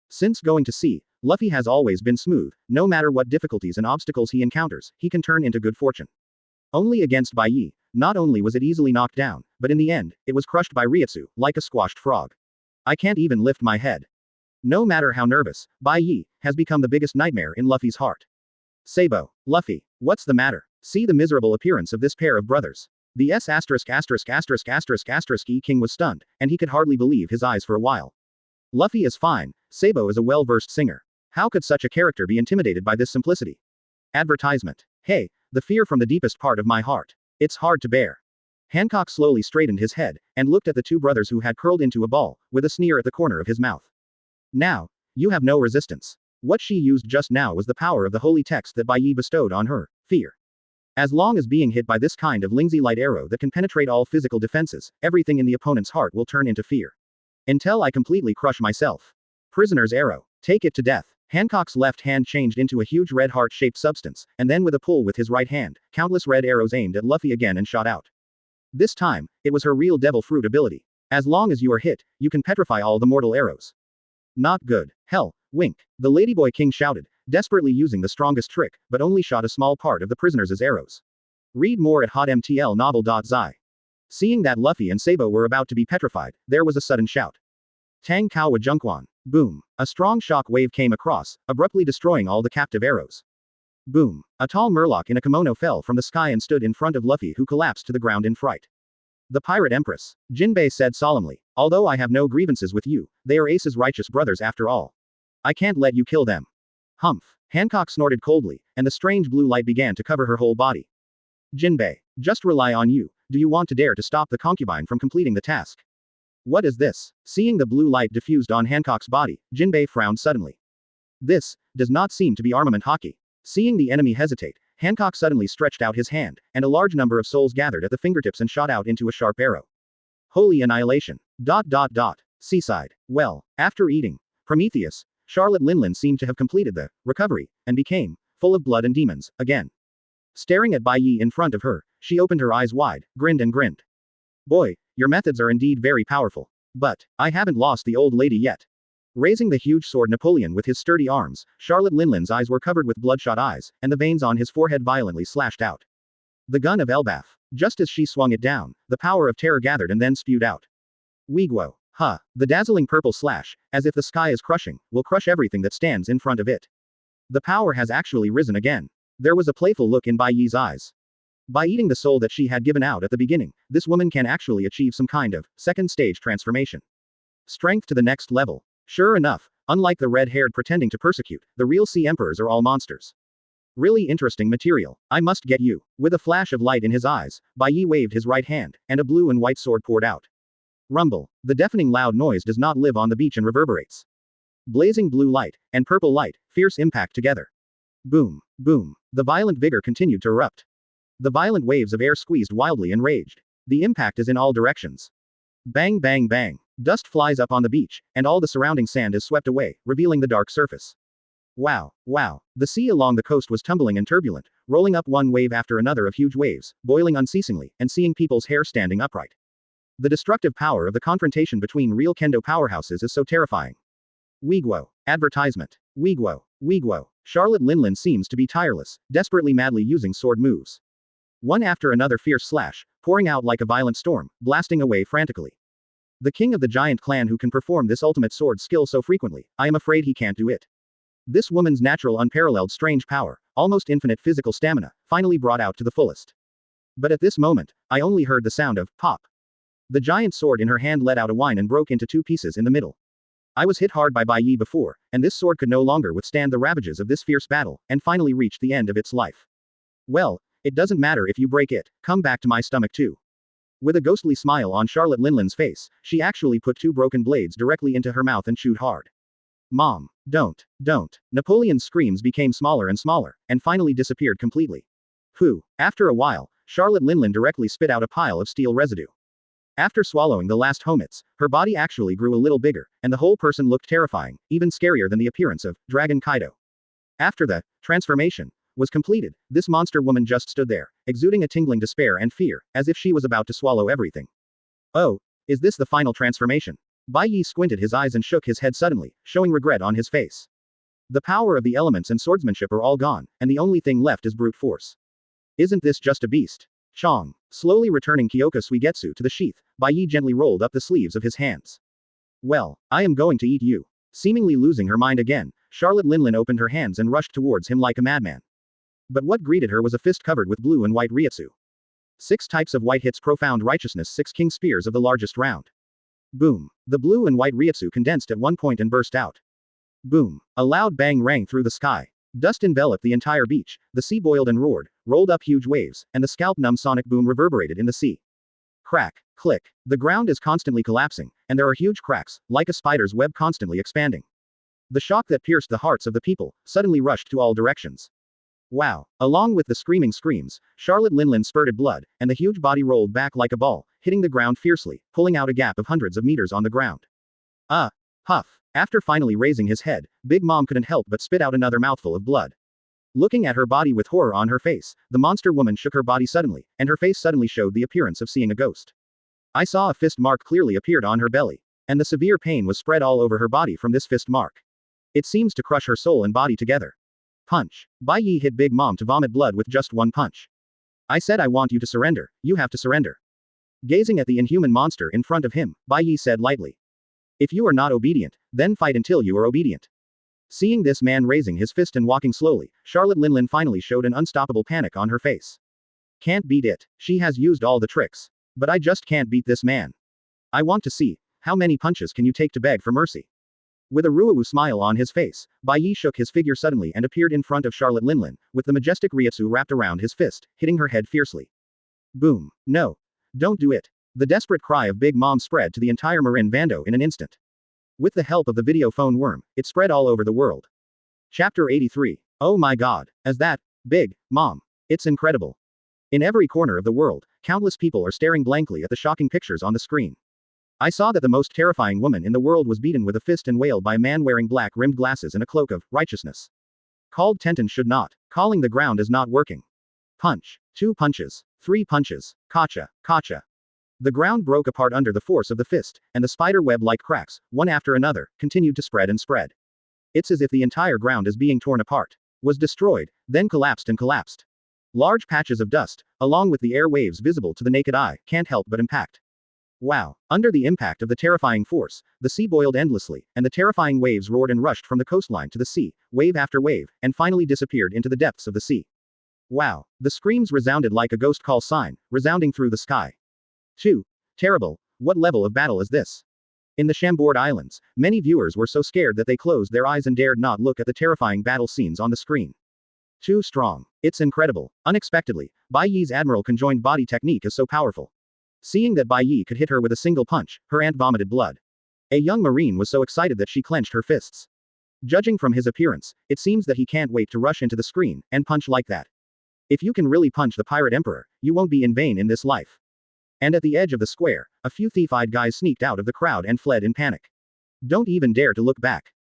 Speaker 2: Since going to sea, Luffy has always been smooth. No matter what difficulties and obstacles he encounters, he can turn into good fortune. Only against Bai Ye, not only was it easily knocked down, but in the end, it was crushed by Ryutsu, like a squashed frog. I can't even lift my head. No matter how nervous, Bai Ye has become the biggest nightmare in Luffy's heart. Sabo, Luffy, what's the matter? See the miserable appearance of this pair of brothers. The E King was stunned, and he could hardly believe his eyes for a while. Luffy is fine. Sabo is a well-versed singer. How could such a character be intimidated by this simplicity? Advertisement. Hey, the fear from the deepest part of my heart. It's hard to bear. Hancock slowly straightened his head, and looked at the two brothers who had curled into a ball, with a sneer at the corner of his mouth. Now, you have no resistance. What she used just now was the power of the holy text that Bai Ye bestowed on her, fear. As long as being hit by this kind of Lingzi light arrow that can penetrate all physical defenses, everything in the opponent's heart will turn into fear. Until I completely crush myself. Prisoner's arrow. Take it to death. Hancock's left hand changed into a huge red heart-shaped substance, and then with a pull with his right hand, countless red arrows aimed at Luffy again and shot out. This time, it was her real devil fruit ability. As long as you are hit, you can petrify all the mortal arrows. Not good. Hell, wink. The Ladyboy King shouted, desperately using the strongest trick, but only shot a small part of the prisoners' arrows. Read more at hotmtlnovel.zi. Seeing that Luffy and Sabo were about to be petrified, there was a sudden shout. Tang Kawa Junkwan. Boom. A strong shock wave came across, abruptly destroying all the captive arrows. Boom. A tall murloc in a kimono fell from the sky and stood in front of Luffy, who collapsed to the ground in fright. The Pirate Empress. Jinbei said solemnly, although I have no grievances with you, they are Ace's righteous brothers after all. I can't let you kill them. Humph. Hancock snorted coldly, and the strange blue light began to cover her whole body. Jinbei, just rely on you. Do you want to dare to stop the concubine from completing the task? What is this? Seeing the blue light diffused on Hancock's body, Jinbei frowned suddenly. This does not seem to be armament hockey. Seeing the enemy hesitate, Hancock suddenly stretched out his hand, and a large number of souls gathered at the fingertips and shot out into a sharp arrow. Holy annihilation. Seaside. Well, after eating Prometheus, Charlotte Linlin seemed to have completed the recovery, and became full of blood and demons, again. Staring at Bai Ye in front of her, she opened her eyes wide, grinned and grinned. Boy, your methods are indeed very powerful. But, I haven't lost the old lady yet. Raising the huge sword Napoleon with his sturdy arms, Charlotte Linlin's eyes were covered with bloodshot eyes, and the veins on his forehead violently slashed out. The gun of Elbaf. Just as she swung it down, the power of terror gathered and then spewed out. Weiguo. The dazzling purple slash, as if the sky is crushing, will crush everything that stands in front of it. The power has actually risen again. There was a playful look in Bai Ye's eyes. By eating the soul that she had given out at the beginning, this woman can actually achieve some kind of second stage transformation. Strength to the next level. Sure enough, unlike the red-haired pretending to persecute, the real Sea Emperors are all monsters. Really interesting material. I must get you. With a flash of light in his eyes, Bai Ye waved his right hand, and a blue and white sword poured out. Rumble. The deafening loud noise does not live on the beach and reverberates. Blazing blue light, and purple light, fierce impact together. Boom, boom. The violent vigor continued to erupt. The violent waves of air squeezed wildly and raged. The impact is in all directions. Bang bang bang. Dust flies up on the beach, and all the surrounding sand is swept away, revealing the dark surface. Wow, wow. The sea along the coast was tumbling and turbulent, rolling up one wave after another of huge waves, boiling unceasingly, and seeing people's hair standing upright. The destructive power of the confrontation between real kendo powerhouses is so terrifying. Weiguo. Advertisement. Weiguo. Weiguo. Charlotte Linlin seems to be tireless, desperately madly using sword moves. One after another fierce slash, pouring out like a violent storm, blasting away frantically. The king of the giant clan who can perform this ultimate sword skill so frequently, I am afraid he can't do it. This woman's natural unparalleled strange power, almost infinite physical stamina, finally brought out to the fullest. But at this moment, I only heard the sound of pop. The giant sword in her hand let out a whine and broke into two pieces in the middle. I was hit hard by Bai Ye before, and this sword could no longer withstand the ravages of this fierce battle, and finally reached the end of its life. Well, it doesn't matter if you break it, come back to my stomach too. With a ghostly smile on Charlotte Linlin's face, she actually put two broken blades directly into her mouth and chewed hard. Mom, don't. Napoleon's screams became smaller and smaller, and finally disappeared completely. Phew. After a while, Charlotte Linlin directly spit out a pile of steel residue. After swallowing the last homits, her body actually grew a little bigger, and the whole person looked terrifying, even scarier than the appearance of Dragon Kaido. After the transformation was completed, this monster woman just stood there, exuding a tingling despair and fear, as if she was about to swallow everything. Oh, is this the final transformation? Bai Ye squinted his eyes and shook his head suddenly, showing regret on his face. The power of the elements and swordsmanship are all gone, and the only thing left is brute force. Isn't this just a beast? Chong. Slowly returning Kyōka Suigetsu to the sheath, Bai Ye gently rolled up the sleeves of his hands. Well, I am going to eat you. Seemingly losing her mind again, Charlotte Linlin opened her hands and rushed towards him like a madman. But what greeted her was a fist covered with blue and white ryutsu. 6 types of white hits profound righteousness 6 king spears of the largest round. Boom. The blue and white ryutsu condensed at one point and burst out. Boom. A loud bang rang through the sky. Dust enveloped the entire beach, the sea boiled and roared, rolled up huge waves, and the scalp-numb sonic boom reverberated in the sea. Crack. Click. The ground is constantly collapsing, and there are huge cracks, like a spider's web constantly expanding. The shock that pierced the hearts of the people, suddenly rushed to all directions. Wow. Along with the screaming screams, Charlotte Linlin spurted blood, and the huge body rolled back like a ball, hitting the ground fiercely, pulling out a gap of hundreds of meters on the ground. Huff. After finally raising his head, Big Mom couldn't help but spit out another mouthful of blood. Looking at her body with horror on her face, the monster woman shook her body suddenly, and her face suddenly showed the appearance of seeing a ghost. I saw a fist mark clearly appeared on her belly, and the severe pain was spread all over her body from this fist mark. It seems to crush her soul and body together. Punch. Bai Ye hit Big Mom to vomit blood with just one punch. I said I want you to surrender, you have to surrender. Gazing at the inhuman monster in front of him, Bai Ye said lightly. If you are not obedient, then fight until you are obedient. Seeing this man raising his fist and walking slowly, Charlotte Linlin finally showed an unstoppable panic on her face. Can't beat it. She has used all the tricks. But I just can't beat this man. I want to see, how many punches can you take to beg for mercy? With a ruawu smile on his face, Bai Ye shook his figure suddenly and appeared in front of Charlotte Linlin, with the majestic ryutsu wrapped around his fist, hitting her head fiercely. Boom. No. Don't do it. The desperate cry of Big Mom spread to the entire Marin Vando in an instant. With the help of the video phone worm, it spread all over the world. Chapter 83. Oh my god. As that, Big Mom. It's incredible. In every corner of the world, countless people are staring blankly at the shocking pictures on the screen. I saw that the most terrifying woman in the world was beaten with a fist and wailed by a man wearing black-rimmed glasses and a cloak of righteousness. Called Tenten should not. Calling the ground is not working. Punch. 2 punches. 3 punches. Kacha. Kacha. The ground broke apart under the force of the fist, and the spider web-like cracks, one after another, continued to spread and spread. It's as if the entire ground is being torn apart. Was destroyed, then collapsed and collapsed. Large patches of dust, along with the air waves visible to the naked eye, can't help but impact. Wow. Under the impact of the terrifying force, the sea boiled endlessly, and the terrifying waves roared and rushed from the coastline to the sea, wave after wave, and finally disappeared into the depths of the sea. Wow. The screams resounded like a ghost call sign, resounding through the sky. 2. Terrible. What level of battle is this? In the Chambord Islands, many viewers were so scared that they closed their eyes and dared not look at the terrifying battle scenes on the screen. Too strong. It's incredible. Unexpectedly, Bai Ye's Admiral conjoined body technique is so powerful. Seeing that Bai Ye could hit her with a single punch, her aunt vomited blood. A young marine was so excited that she clenched her fists. Judging from his appearance, it seems that he can't wait to rush into the screen and punch like that. If you can really punch the pirate emperor, you won't be in vain in this life. And at the edge of the square, a few thief-eyed guys sneaked out of the crowd and fled in panic. Don't even dare to look back.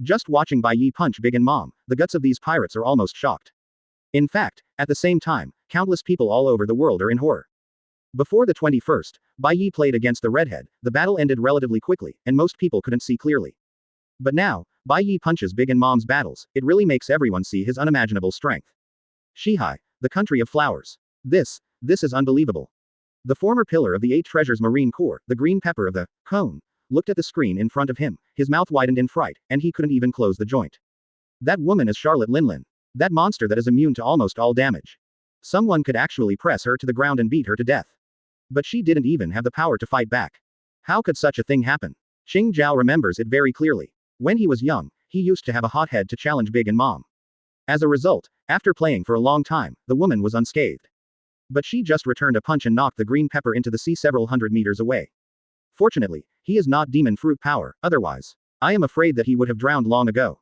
Speaker 2: Just watching Bai Ye punch Big and Mom, the guts of these pirates are almost shocked. In fact, at the same time, countless people all over the world are in horror. Before the 21st, Bai Ye played against the redhead, the battle ended relatively quickly, and most people couldn't see clearly. But now, Bai Ye punches Big and Mom's battles, it really makes everyone see his unimaginable strength. Shihai, the country of flowers. This is unbelievable. The former pillar of the 8 Treasures Marine Corps, the green pepper of the cone, looked at the screen in front of him, his mouth widened in fright, and he couldn't even close the joint. That woman is Charlotte Linlin. That monster that is immune to almost all damage. Someone could actually press her to the ground and beat her to death. But she didn't even have the power to fight back. How could such a thing happen? Xing Zhao remembers it very clearly. When he was young, he used to have a hot head to challenge Big and Mom. As a result, after playing for a long time, the woman was unscathed. But she just returned a punch and knocked the green pepper into the sea several hundred meters away. Fortunately, he is not demon fruit power, otherwise, I am afraid that he would have drowned long ago.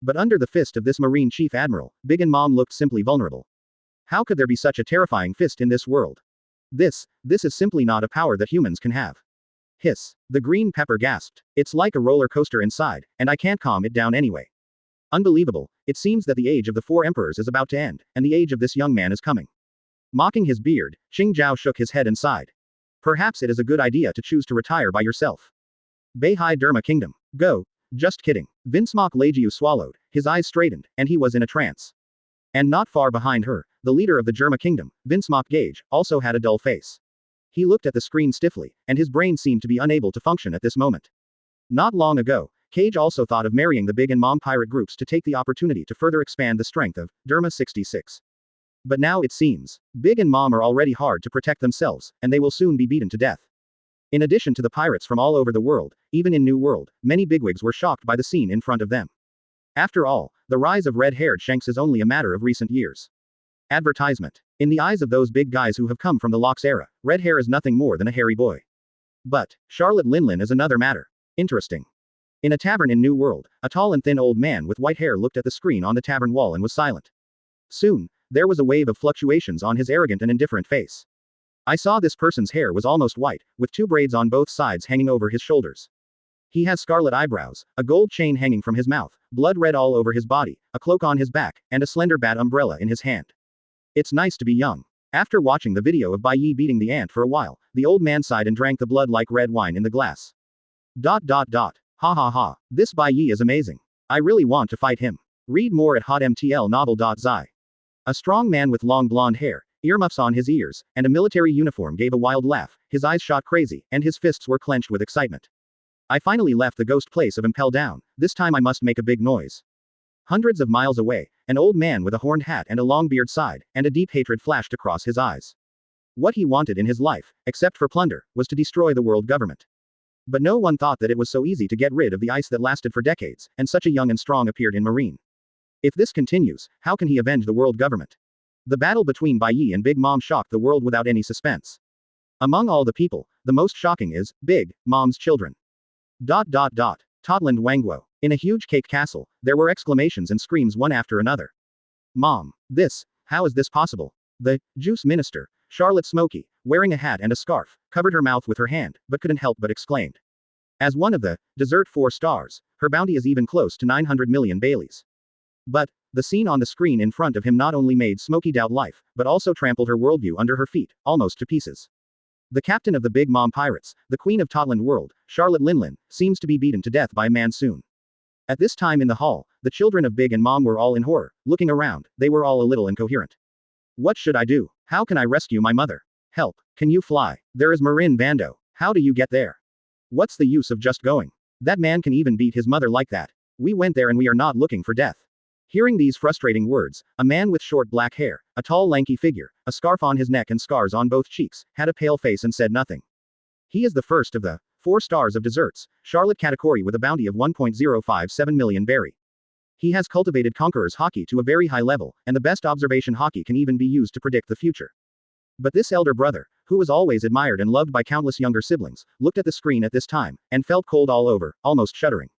Speaker 2: But under the fist of this Marine Chief Admiral, Big and Mom looked simply vulnerable. How could there be such a terrifying fist in this world? This is simply not a power that humans can have. Hiss. The green pepper gasped. It's like a roller coaster inside, and I can't calm it down anyway. Unbelievable, it seems that the age of the 4 emperors is about to end, and the age of this young man is coming. Mocking his beard, Xing Zhao shook his head and sighed. Perhaps it is a good idea to choose to retire by yourself. Beihai Derma Kingdom. Go. Just kidding. Vinsmock Legiu swallowed, his eyes straightened, and he was in a trance. And not far behind her, the leader of the Germa Kingdom, Vinsmock Gage, also had a dull face. He looked at the screen stiffly, and his brain seemed to be unable to function at this moment. Not long ago, Cage also thought of marrying the Big and Mom pirate groups to take the opportunity to further expand the strength of Derma 66. But now it seems, Big and Mom are already hard to protect themselves, and they will soon be beaten to death. In addition to the pirates from all over the world, even in New World, many bigwigs were shocked by the scene in front of them. After all, the rise of red-haired Shanks is only a matter of recent years. Advertisement. In the eyes of those big guys who have come from the Locks era, red hair is nothing more than a hairy boy. But, Charlotte Linlin is another matter. Interesting. In a tavern in New World, a tall and thin old man with white hair looked at the screen on the tavern wall and was silent. Soon, there was a wave of fluctuations on his arrogant and indifferent face. I saw this person's hair was almost white, with 2 braids on both sides hanging over his shoulders. He has scarlet eyebrows, a gold chain hanging from his mouth, blood red all over his body, a cloak on his back, and a slender bat umbrella in his hand. It's nice to be young. After watching the video of Bai Ye beating the ant for a while, the old man sighed and drank the blood like red wine in the glass. Ha ha ha, this Bai Ye is amazing. I really want to fight him. Read more at hotmtlnovel.zi. A strong man with long blonde hair, earmuffs on his ears, and a military uniform gave a wild laugh, his eyes shot crazy, and his fists were clenched with excitement. I finally left the ghost place of Impel Down, this time I must make a big noise. Hundreds of miles away, an old man with a horned hat and a long beard sighed, and a deep hatred flashed across his eyes. What he wanted in his life, except for plunder, was to destroy the world government. But no one thought that it was so easy to get rid of the ice that lasted for decades, and such a young and strong appeared in Marine. If this continues, how can he avenge the world government? The battle between Bai Ye and Big Mom shocked the world without any suspense. Among all the people, the most shocking is Big Mom's children. Totland Wangguo. In a huge cake castle, there were exclamations and screams one after another. Mom, how is this possible? The juice minister, Charlotte Smoky, wearing a hat and a scarf, covered her mouth with her hand, but couldn't help but exclaimed. As one of the dessert 4 stars, her bounty is even close to 900 million Baileys. But, the scene on the screen in front of him not only made Smoky doubt life, but also trampled her worldview under her feet, almost to pieces. The captain of the Big Mom Pirates, the queen of Totland World, Charlotte Linlin, seems to be beaten to death by a man soon. At this time in the hall, the children of Big and Mom were all in horror, looking around, they were all a little incoherent. What should I do? How can I rescue my mother? Help, can you fly? There is Marin Vando. How do you get there? What's the use of just going? That man can even beat his mother like that. We went there and we are not looking for death. Hearing these frustrating words, a man with short black hair, a tall lanky figure, a scarf on his neck and scars on both cheeks, had a pale face and said nothing. He is the first of the 4 stars of desserts, Charlotte Katakuri with a bounty of 1.057 million berry. He has cultivated Conqueror's Haki to a very high level, and the best observation Haki can even be used to predict the future. But this elder brother, who was always admired and loved by countless younger siblings, looked at the screen at this time, and felt cold all over, almost shuddering.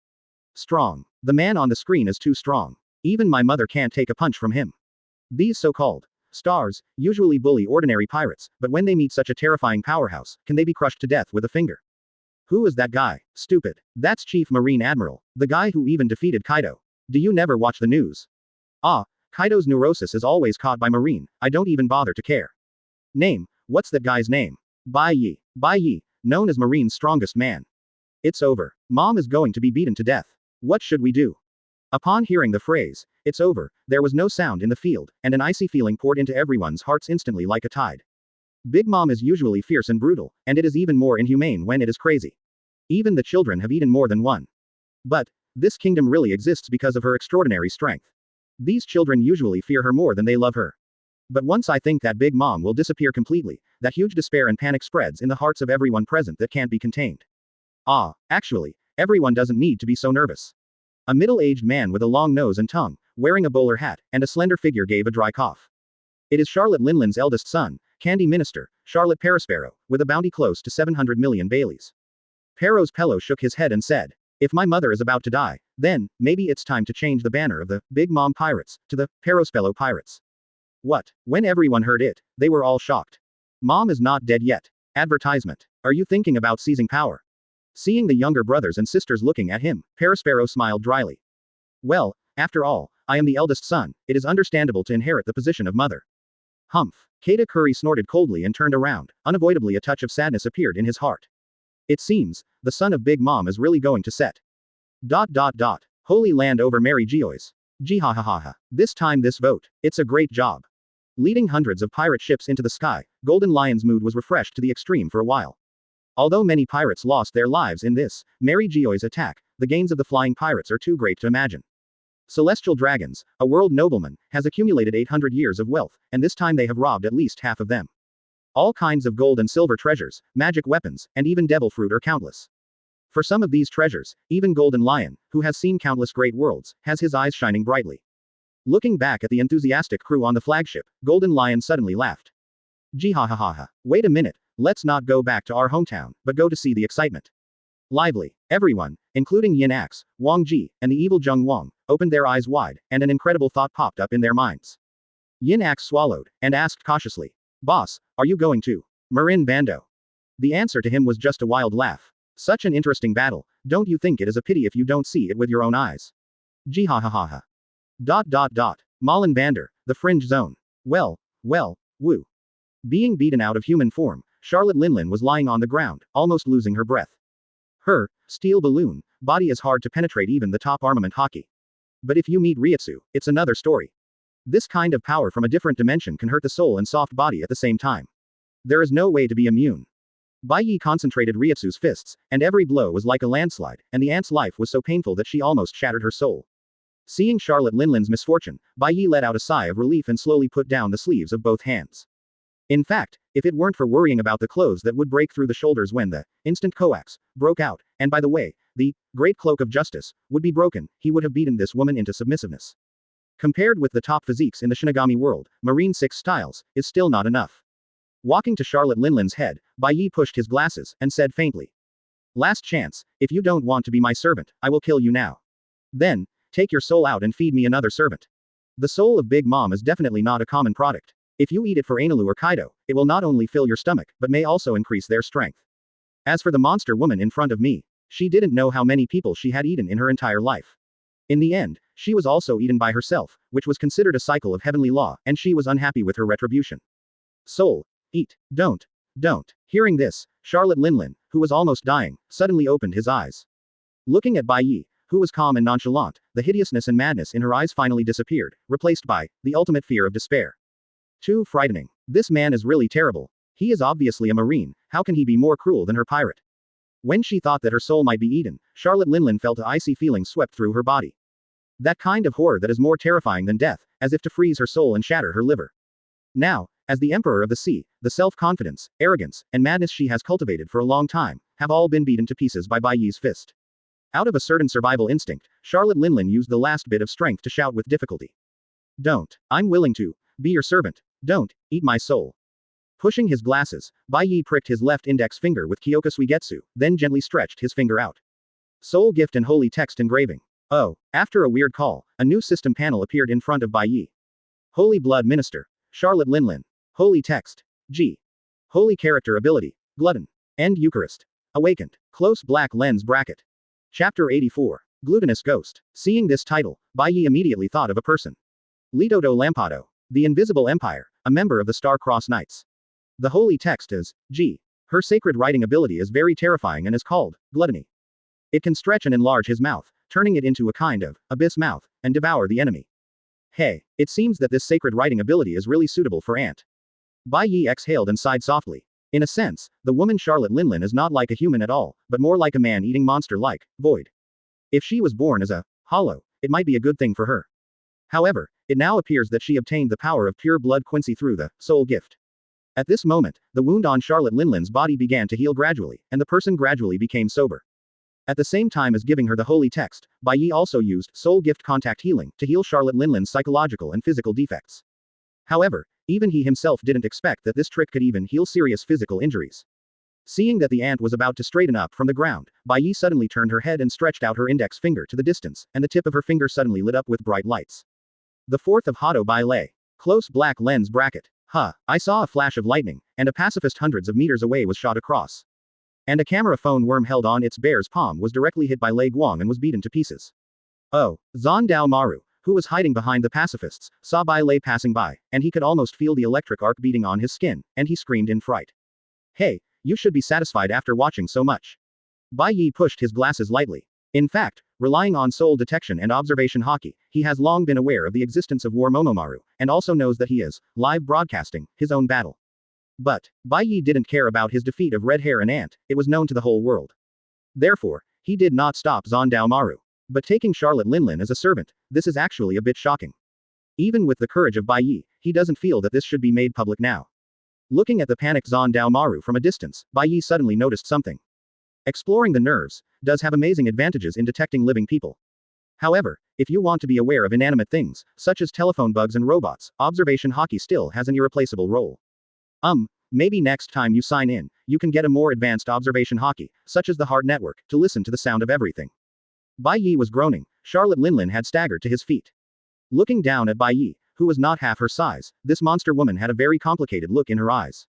Speaker 2: Strong. The man on the screen is too strong. Even my mother can't take a punch from him. These so-called stars usually bully ordinary pirates, but when they meet such a terrifying powerhouse, can they be crushed to death with a finger? Who is that guy? Stupid. That's Chief Marine Admiral, the guy who even defeated Kaido. Do you never watch the news? Ah, Kaido's neurosis is always caught by Marine, I don't even bother to care. Name, what's that guy's name? Bai Ye. Bai Ye, known as Marine's strongest man. It's over. Mom is going to be beaten to death. What should we do? Upon hearing the phrase, it's over, there was no sound in the field, and an icy feeling poured into everyone's hearts instantly like a tide. Big Mom is usually fierce and brutal, and it is even more inhumane when it is crazy. Even the children have eaten more than one. But, this kingdom really exists because of her extraordinary strength. These children usually fear her more than they love her. But once I think that Big Mom will disappear completely, that huge despair and panic spreads in the hearts of everyone present that can't be contained. Ah, actually, everyone doesn't need to be so nervous. A middle-aged man with a long nose and tongue, wearing a bowler hat, and a slender figure gave a dry cough. It is Charlotte Linlin's eldest son, Candy Minister, Charlotte Perospero, with a bounty close to 700 million Baileys. Peros Pello shook his head and said, if my mother is about to die, then, maybe it's time to change the banner of the Big Mom Pirates to the Perospello Pirates. What? When everyone heard it, they were all shocked. Mom is not dead yet. Advertisement. Are you thinking about seizing power? Seeing the younger brothers and sisters looking at him, Perospero smiled dryly. Well, after all, I am the eldest son, it is understandable to inherit the position of mother. Humph. Kata Curry snorted coldly and turned around, unavoidably a touch of sadness appeared in his heart. It seems, the son of Big Mom is really going to set. ... Holy land over Mary Geoise. Jihahaha. This time this vote, it's a great job. Leading hundreds of pirate ships into the sky, Golden Lion's mood was refreshed to the extreme for a while. Although many pirates lost their lives in this, Mary Geoise attack, the gains of the flying pirates are too great to imagine. Celestial Dragons, a world nobleman, has accumulated 800 years of wealth, and this time they have robbed at least half of them. All kinds of gold and silver treasures, magic weapons, and even devil fruit are countless. For some of these treasures, even Golden Lion, who has seen countless great worlds, has his eyes shining brightly. Looking back at the enthusiastic crew on the flagship, Golden Lion suddenly laughed. Jihahaha. Wait a minute, let's not go back to our hometown, but go to see the excitement. Lively. Everyone, including Yin Axe, Wang Ji, and the evil Zheng Wang, opened their eyes wide, and an incredible thought popped up in their minds. Yin Axe swallowed, and asked cautiously, Boss, are you going to Marin Bando? The answer to him was just a wild laugh. Such an interesting battle, don't you think it is a pity if you don't see it with your own eyes? Jihahaha. Malin Bander, the fringe zone. Well, woo. Being beaten out of human form, Charlotte Linlin was lying on the ground, almost losing her breath. Her steel balloon body is hard to penetrate even the top armament Haki. But if you meet Ryutsu, it's another story. This kind of power from a different dimension can hurt the soul and soft body at the same time. There is no way to be immune. Baiye concentrated Ryutsu's fists, and every blow was like a landslide, and the ant's life was so painful that she almost shattered her soul. Seeing Charlotte Linlin's misfortune, Baiye let out a sigh of relief and slowly put down the sleeves of both hands. In fact, if it weren't for worrying about the clothes that would break through the shoulders when the instant coax broke out, and by the way, the great cloak of justice would be broken, he would have beaten this woman into submissiveness. Compared with the top physiques in the Shinigami world, Marine 6 styles is still not enough. Walking to Charlotte Linlin's head, Baiye pushed his glasses and said faintly, "Last chance, if you don't want to be my servant, I will kill you now. Then, take your soul out and feed me another servant. The soul of Big Mom is definitely not a common product. If you eat it for Enel or Kaido, it will not only fill your stomach, but may also increase their strength. As for the monster woman in front of me, she didn't know how many people she had eaten in her entire life. In the end, she was also eaten by herself, which was considered a cycle of heavenly law, and she was unhappy with her retribution. Soul, eat, don't. Hearing this, Charlotte Linlin, who was almost dying, suddenly opened his eyes. Looking at Baiye, who was calm and nonchalant, the hideousness and madness in her eyes finally disappeared, replaced by the ultimate fear of despair. Too frightening. This man is really terrible. He is obviously a marine, how can he be more cruel than her pirate? When she thought that her soul might be eaten, Charlotte Linlin felt an icy feeling swept through her body. That kind of horror that is more terrifying than death, as if to freeze her soul and shatter her liver. Now, as the Emperor of the Sea, the self-confidence, arrogance, and madness she has cultivated for a long time, have all been beaten to pieces by Baiye's fist. Out of a certain survival instinct, Charlotte Linlin used the last bit of strength to shout with difficulty. Don't. I'm willing to be your servant. Don't eat my soul. Pushing his glasses, Bai Ye pricked his left index finger with Kyōka Suigetsu, then gently stretched his finger out. Soul gift and holy text engraving. Oh, after a weird call, a new system panel appeared in front of Bai Ye. Holy Blood Minister. Charlotte Linlin. Holy text. G. Holy character ability. Glutton. End Eucharist. Awakened. Close black lens bracket. Chapter 84. Glutinous Ghost. Seeing this title, Bai Ye immediately thought of a person. Litodo Lampado. The Invisible Empire, a member of the Star-Crossed Knights. The holy text is G. Her sacred writing ability is very terrifying and is called gluttony. It can stretch and enlarge his mouth, turning it into a kind of abyss mouth, and devour the enemy. Hey, it seems that this sacred writing ability is really suitable for Ant. Bai Ye exhaled and sighed softly. In a sense, the woman Charlotte Linlin is not like a human at all, but more like a man-eating monster-like void. If she was born as a hollow, it might be a good thing for her. However, it now appears that she obtained the power of pure blood Quincy through the soul gift. At this moment, the wound on Charlotte Linlin's body began to heal gradually, and the person gradually became sober. At the same time as giving her the holy text, Bai Ye also used soul gift contact healing to heal Charlotte Linlin's psychological and physical defects. However, even he himself didn't expect that this trick could even heal serious physical injuries. Seeing that the ant was about to straighten up from the ground, Bai Ye suddenly turned her head and stretched out her index finger to the distance, and the tip of her finger suddenly lit up with bright lights. The 4th of Hado Bai Lei. Close black lens bracket. I saw a flash of lightning, and a pacifist hundreds of meters away was shot across. And a camera phone worm held on its bear's palm was directly hit by Lei Guang and was beaten to pieces. Oh, Zan Dao Maru, who was hiding behind the pacifists, saw Bai Lei passing by, and he could almost feel the electric arc beating on his skin, and he screamed in fright. Hey, you should be satisfied after watching so much. Bai Ye pushed his glasses lightly. In fact, relying on soul detection and observation haki, he has long been aware of the existence of War Momomaru, and also knows that he is live broadcasting his own battle. But Bai Ye didn't care about his defeat of Red Hair and Ant, it was known to the whole world. Therefore, he did not stop Zandao Maru. But taking Charlotte Linlin as a servant, this is actually a bit shocking. Even with the courage of Bai Ye, he doesn't feel that this should be made public now. Looking at the panicked Zandao Maru from a distance, Bai Ye suddenly noticed something. Exploring the nerves does have amazing advantages in detecting living people. However, if you want to be aware of inanimate things, such as telephone bugs and robots, observation haki still has an irreplaceable role. Maybe next time you sign in, you can get a more advanced observation haki, such as the Heart Network, to listen to the sound of everything. Bai Ye was groaning. Charlotte Linlin had staggered to his feet. Looking down at Bai Ye, who was not half her size, this monster woman had a very complicated look in her eyes.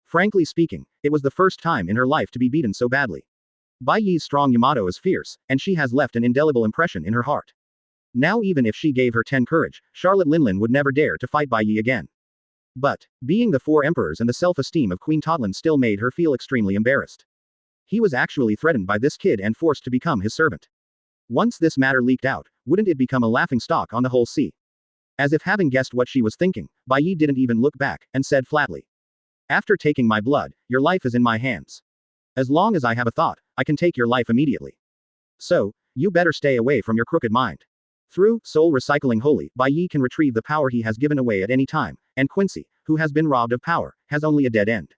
Speaker 2: Frankly speaking, it was the first time in her life to be beaten so badly. Bai Ye's strong Yamato is fierce, and she has left an indelible impression in her heart. Now even if she gave her 10 courage, Charlotte Linlin would never dare to fight Bai Ye again. But, being the 4 emperors and the self-esteem of Queen Totlin still made her feel extremely embarrassed. He was actually threatened by this kid and forced to become his servant. Once this matter leaked out, wouldn't it become a laughingstock on the whole sea? As if having guessed what she was thinking, Bai Ye didn't even look back, and said flatly. After taking my blood, your life is in my hands. As long as I have a thought, I can take your life immediately. So, you better stay away from your crooked mind. Through soul recycling holy, Bai Ye can retrieve the power he has given away at any time, and Quincy, who has been robbed of power, has only a dead end.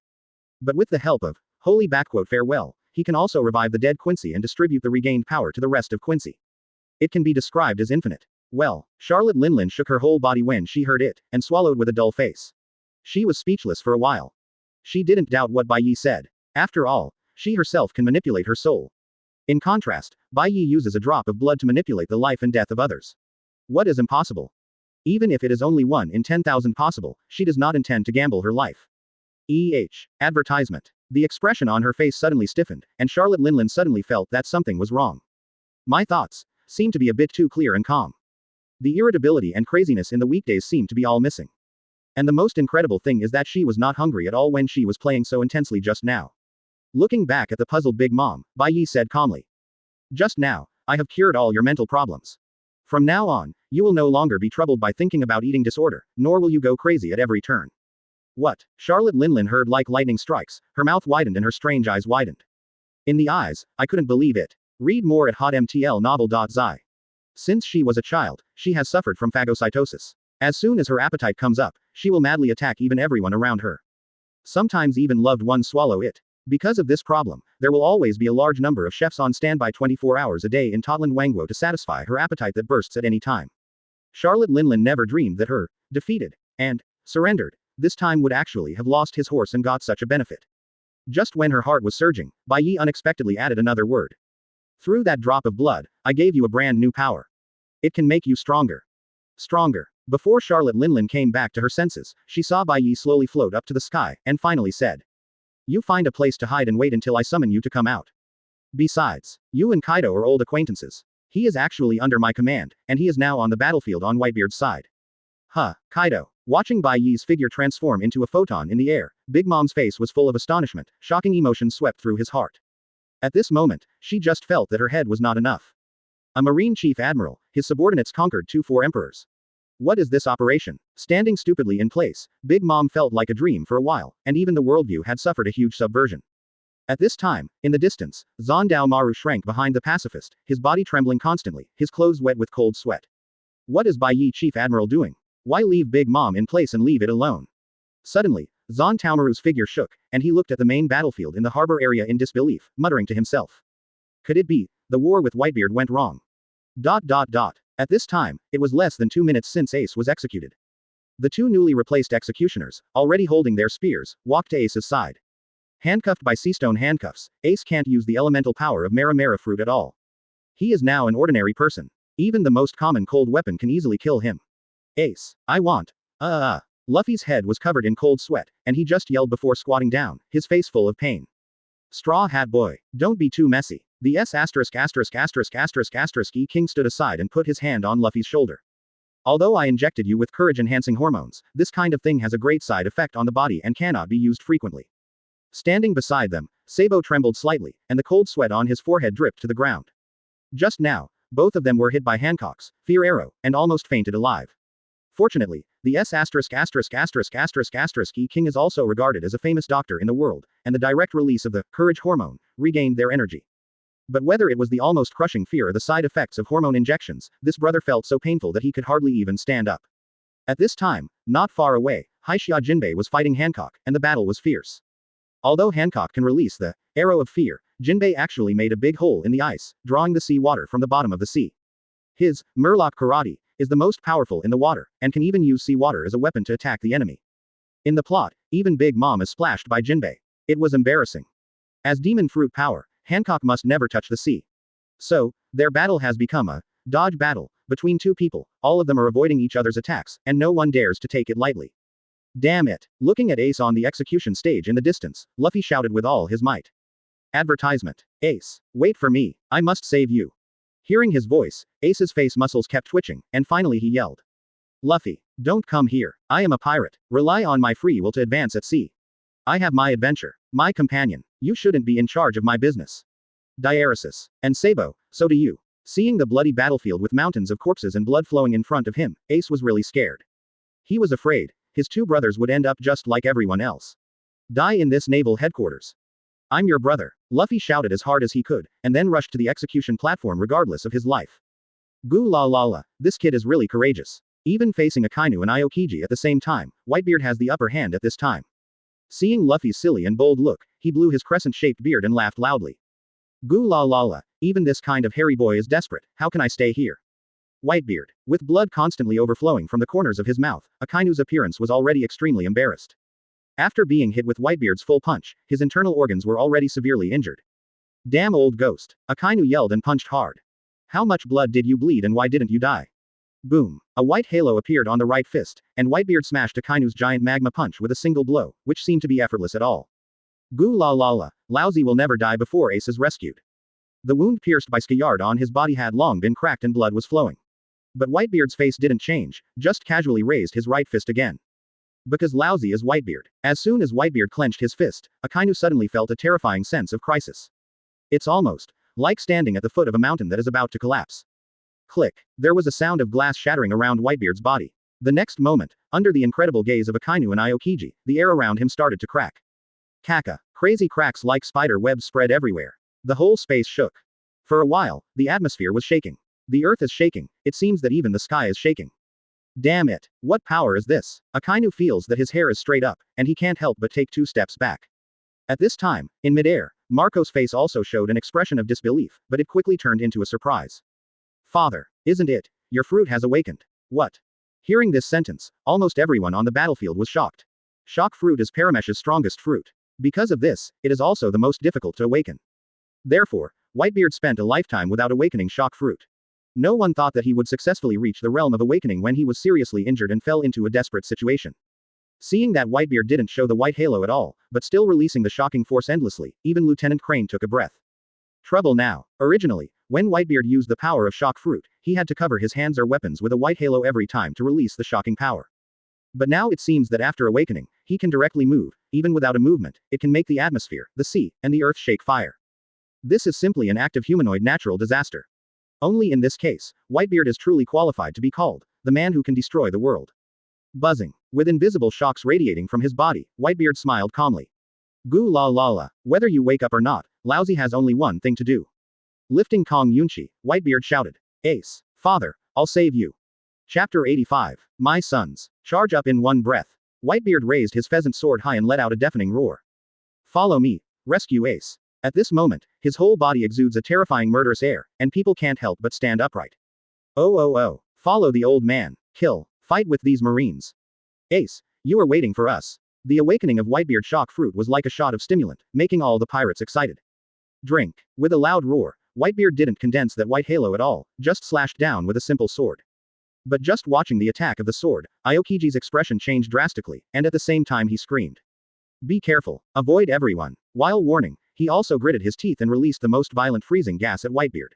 Speaker 2: But with the help of holy farewell, he can also revive the dead Quincy and distribute the regained power to the rest of Quincy. It can be described as infinite. Well, Charlotte Linlin shook her whole body when she heard it, and swallowed with a dull face. She was speechless for a while. She didn't doubt what Bai Ye said. After all, she herself can manipulate her soul. In contrast, Bai Ye uses a drop of blood to manipulate the life and death of others. What is impossible? Even if it is only 1 in 10,000 possible, she does not intend to gamble her life. Advertisement. The expression on her face suddenly stiffened, and Charlotte Linlin suddenly felt that something was wrong. My thoughts seem to be a bit too clear and calm. The irritability and craziness in the weekdays seemed to be all missing. And the most incredible thing is that she was not hungry at all when she was playing so intensely just now. Looking back at the puzzled Big Mom, Bai Ye said calmly. Just now, I have cured all your mental problems. From now on, you will no longer be troubled by thinking about eating disorder, nor will you go crazy at every turn. What? Charlotte Linlin heard like lightning strikes, her mouth widened and her strange eyes widened. In the eyes, I couldn't believe it. Read more at hotmtlnovel.zi. Since she was a child, she has suffered from phagocytosis. As soon as her appetite comes up, she will madly attack even everyone around her. Sometimes even loved ones swallow it. Because of this problem, there will always be a large number of chefs on standby 24 hours a day in Totland Wangwo to satisfy her appetite that bursts at any time. Charlotte Linlin never dreamed that her defeated and surrendered this time would actually have lost his horse and got such a benefit. Just when her heart was surging, Bai Ye unexpectedly added another word. Through that drop of blood, I gave you a brand new power. It can make you stronger. Stronger. Before Charlotte Linlin came back to her senses, she saw Bai Ye slowly float up to the sky, and finally said. You find a place to hide and wait until I summon you to come out. Besides, you and Kaido are old acquaintances. He is actually under my command, and he is now on the battlefield on Whitebeard's side. Huh, Kaido. Watching Bai Ye's figure transform into a photon in the air, Big Mom's face was full of astonishment, shocking emotions swept through his heart. At this moment, she just felt that her head was not enough. A Marine Chief Admiral, his subordinates conquered 4 emperors. What is this operation? Standing stupidly in place, Big Mom felt like a dream for a while, and even the worldview had suffered a huge subversion. At this time, in the distance, Zondao Maru shrank behind the pacifist, his body trembling constantly, his clothes wet with cold sweat. What is Bai Ye Chief Admiral doing? Why leave Big Mom in place and leave it alone? Suddenly, Zon Taomaru's figure shook, and he looked at the main battlefield in the harbor area in disbelief, muttering to himself. Could it be, the war with Whitebeard went wrong? At this time, it was less than 2 minutes since Ace was executed. The 2 newly replaced executioners, already holding their spears, walked to Ace's side. Handcuffed by sea-stone handcuffs, Ace can't use the elemental power of Mera Mera fruit at all. He is now an ordinary person. Even the most common cold weapon can easily kill him. Ace, I want. Luffy's head was covered in cold sweat, and he just yelled before squatting down, his face full of pain. Straw Hat Boy, don't be too messy. The E King stood aside and put his hand on Luffy's shoulder. Although I injected you with courage-enhancing hormones, this kind of thing has a great side effect on the body and cannot be used frequently. Standing beside them, Sabo trembled slightly, and the cold sweat on his forehead dripped to the ground. Just now, both of them were hit by Hancock's fear arrow, and almost fainted alive. Fortunately, the E King is also regarded as a famous doctor in the world, and the direct release of the courage hormone regained their energy. But whether it was the almost crushing fear or the side effects of hormone injections, this brother felt so painful that he could hardly even stand up. At this time, not far away, Haishia Jinbei was fighting Hancock, and the battle was fierce. Although Hancock can release the arrow of fear, Jinbei actually made a big hole in the ice, drawing the sea water from the bottom of the sea. His Murloc karate is the most powerful in the water, and can even use sea water as a weapon to attack the enemy. In the plot, even Big Mom is splashed by Jinbei. It was embarrassing. As demon fruit power, Hancock must never touch the sea. So, their battle has become a dodge battle between 2 people, all of them are avoiding each other's attacks, and no one dares to take it lightly. Damn it! Looking at Ace on the execution stage in the distance, Luffy shouted with all his might. Advertisement. Ace, wait for me, I must save you. Hearing his voice, Ace's face muscles kept twitching, and finally he yelled. Luffy, don't come here, I am a pirate, rely on my free will to advance at sea. I have my adventure, my companion, you shouldn't be in charge of my business. Diaresis. And Sabo, so do you. Seeing the bloody battlefield with mountains of corpses and blood flowing in front of him, Ace was really scared. He was afraid his 2 brothers would end up just like everyone else. Die in this naval headquarters. I'm your brother, Luffy shouted as hard as he could, and then rushed to the execution platform regardless of his life. Goo la la la, this kid is really courageous. Even facing Akainu and Aokiji at the same time, Whitebeard has the upper hand at this time. Seeing Luffy's silly and bold look, he blew his crescent-shaped beard and laughed loudly. Goo la la la, even this kind of hairy boy is desperate, how can I stay here? Whitebeard, with blood constantly overflowing from the corners of his mouth, Akainu's appearance was already extremely embarrassed. After being hit with Whitebeard's full punch, his internal organs were already severely injured. Damn old ghost, Akainu yelled and punched hard. How much blood did you bleed and why didn't you die? Boom. A white halo appeared on the right fist, and Whitebeard smashed Akainu's giant magma punch with a single blow, which seemed to be effortless at all. Goo la la la, Lousy will never die before Ace is rescued. The wound pierced by Skyard on his body had long been cracked and blood was flowing. But Whitebeard's face didn't change, just casually raised his right fist again. Because Lousy is Whitebeard. As soon as Whitebeard clenched his fist, Akainu suddenly felt a terrifying sense of crisis. It's almost like standing at the foot of a mountain that is about to collapse. Click. There was a sound of glass shattering around Whitebeard's body. The next moment, under the incredible gaze of Akainu and Aokiji, the air around him started to crack. Kaka. Crazy cracks like spider webs spread everywhere. The whole space shook. For a while, the atmosphere was shaking. The earth is shaking, it seems that even the sky is shaking. Damn it, what power is this? Akainu feels that his hair is straight up, and he can't help but take 2 steps back. At this time, in midair, Marco's face also showed an expression of disbelief, but it quickly turned into a surprise. Father, isn't it? Your fruit has awakened. What? Hearing this sentence, almost everyone on the battlefield was shocked. Shock fruit is Paramesh's strongest fruit. Because of this, it is also the most difficult to awaken. Therefore, Whitebeard spent a lifetime without awakening shock fruit. No one thought that he would successfully reach the realm of awakening when he was seriously injured and fell into a desperate situation. Seeing that Whitebeard didn't show the white halo at all, but still releasing the shocking force endlessly, even Lieutenant Crane took a breath. Trouble now. Originally, when Whitebeard used the power of shock fruit, he had to cover his hands or weapons with a white halo every time to release the shocking power. But now it seems that after awakening, he can directly move, even without a movement, it can make the atmosphere, the sea, and the earth shake fire. This is simply an act of humanoid natural disaster. Only in this case, Whitebeard is truly qualified to be called the man who can destroy the world. Buzzing. With invisible shocks radiating from his body, Whitebeard smiled calmly. Gu la la la. Whether you wake up or not, Lousy has only one thing to do. Lifting Kong Yunchi, Whitebeard shouted. Ace. Father, I'll save you. Chapter 85. My sons. Charge up in one breath. Whitebeard raised his pheasant sword high and let out a deafening roar. Follow me. Rescue Ace. At this moment, his whole body exudes a terrifying murderous air, and people can't help but stand upright. Oh oh oh. Follow the old man. Kill. Fight with these Marines. Ace, you are waiting for us. The awakening of Whitebeard shock fruit was like a shot of stimulant, making all the pirates excited. Drink. With a loud roar, Whitebeard didn't condense that white halo at all, just slashed down with a simple sword. But just watching the attack of the sword, Aokiji's expression changed drastically, and at the same time he screamed. Be careful. Avoid everyone. While warning, he also gritted his teeth and released the most violent freezing gas at Whitebeard.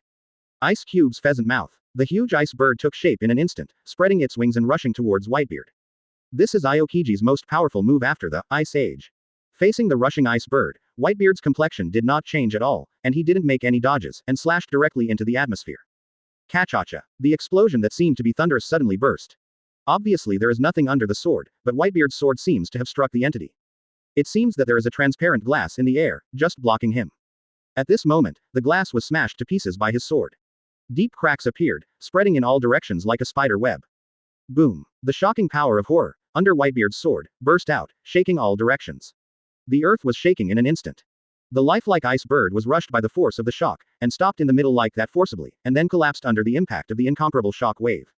Speaker 2: Ice Cube's pheasant mouth. The huge ice bird took shape in an instant, spreading its wings and rushing towards Whitebeard. This is Aokiji's most powerful move after the Ice Age. Facing the rushing ice bird, Whitebeard's complexion did not change at all, and he didn't make any dodges, and slashed directly into the atmosphere. Kachacha. The explosion that seemed to be thunderous suddenly burst. Obviously there is nothing under the sword, but Whitebeard's sword seems to have struck the entity. It seems that there is a transparent glass in the air, just blocking him. At this moment, the glass was smashed to pieces by his sword. Deep cracks appeared, spreading in all directions like a spider web. Boom. The shocking power of horror, under Whitebeard's sword, burst out, shaking all directions. The earth was shaking in an instant. The lifelike ice bird was rushed by the force of the shock, and stopped in the middle like that forcibly, and then collapsed under the impact of the incomparable shock wave.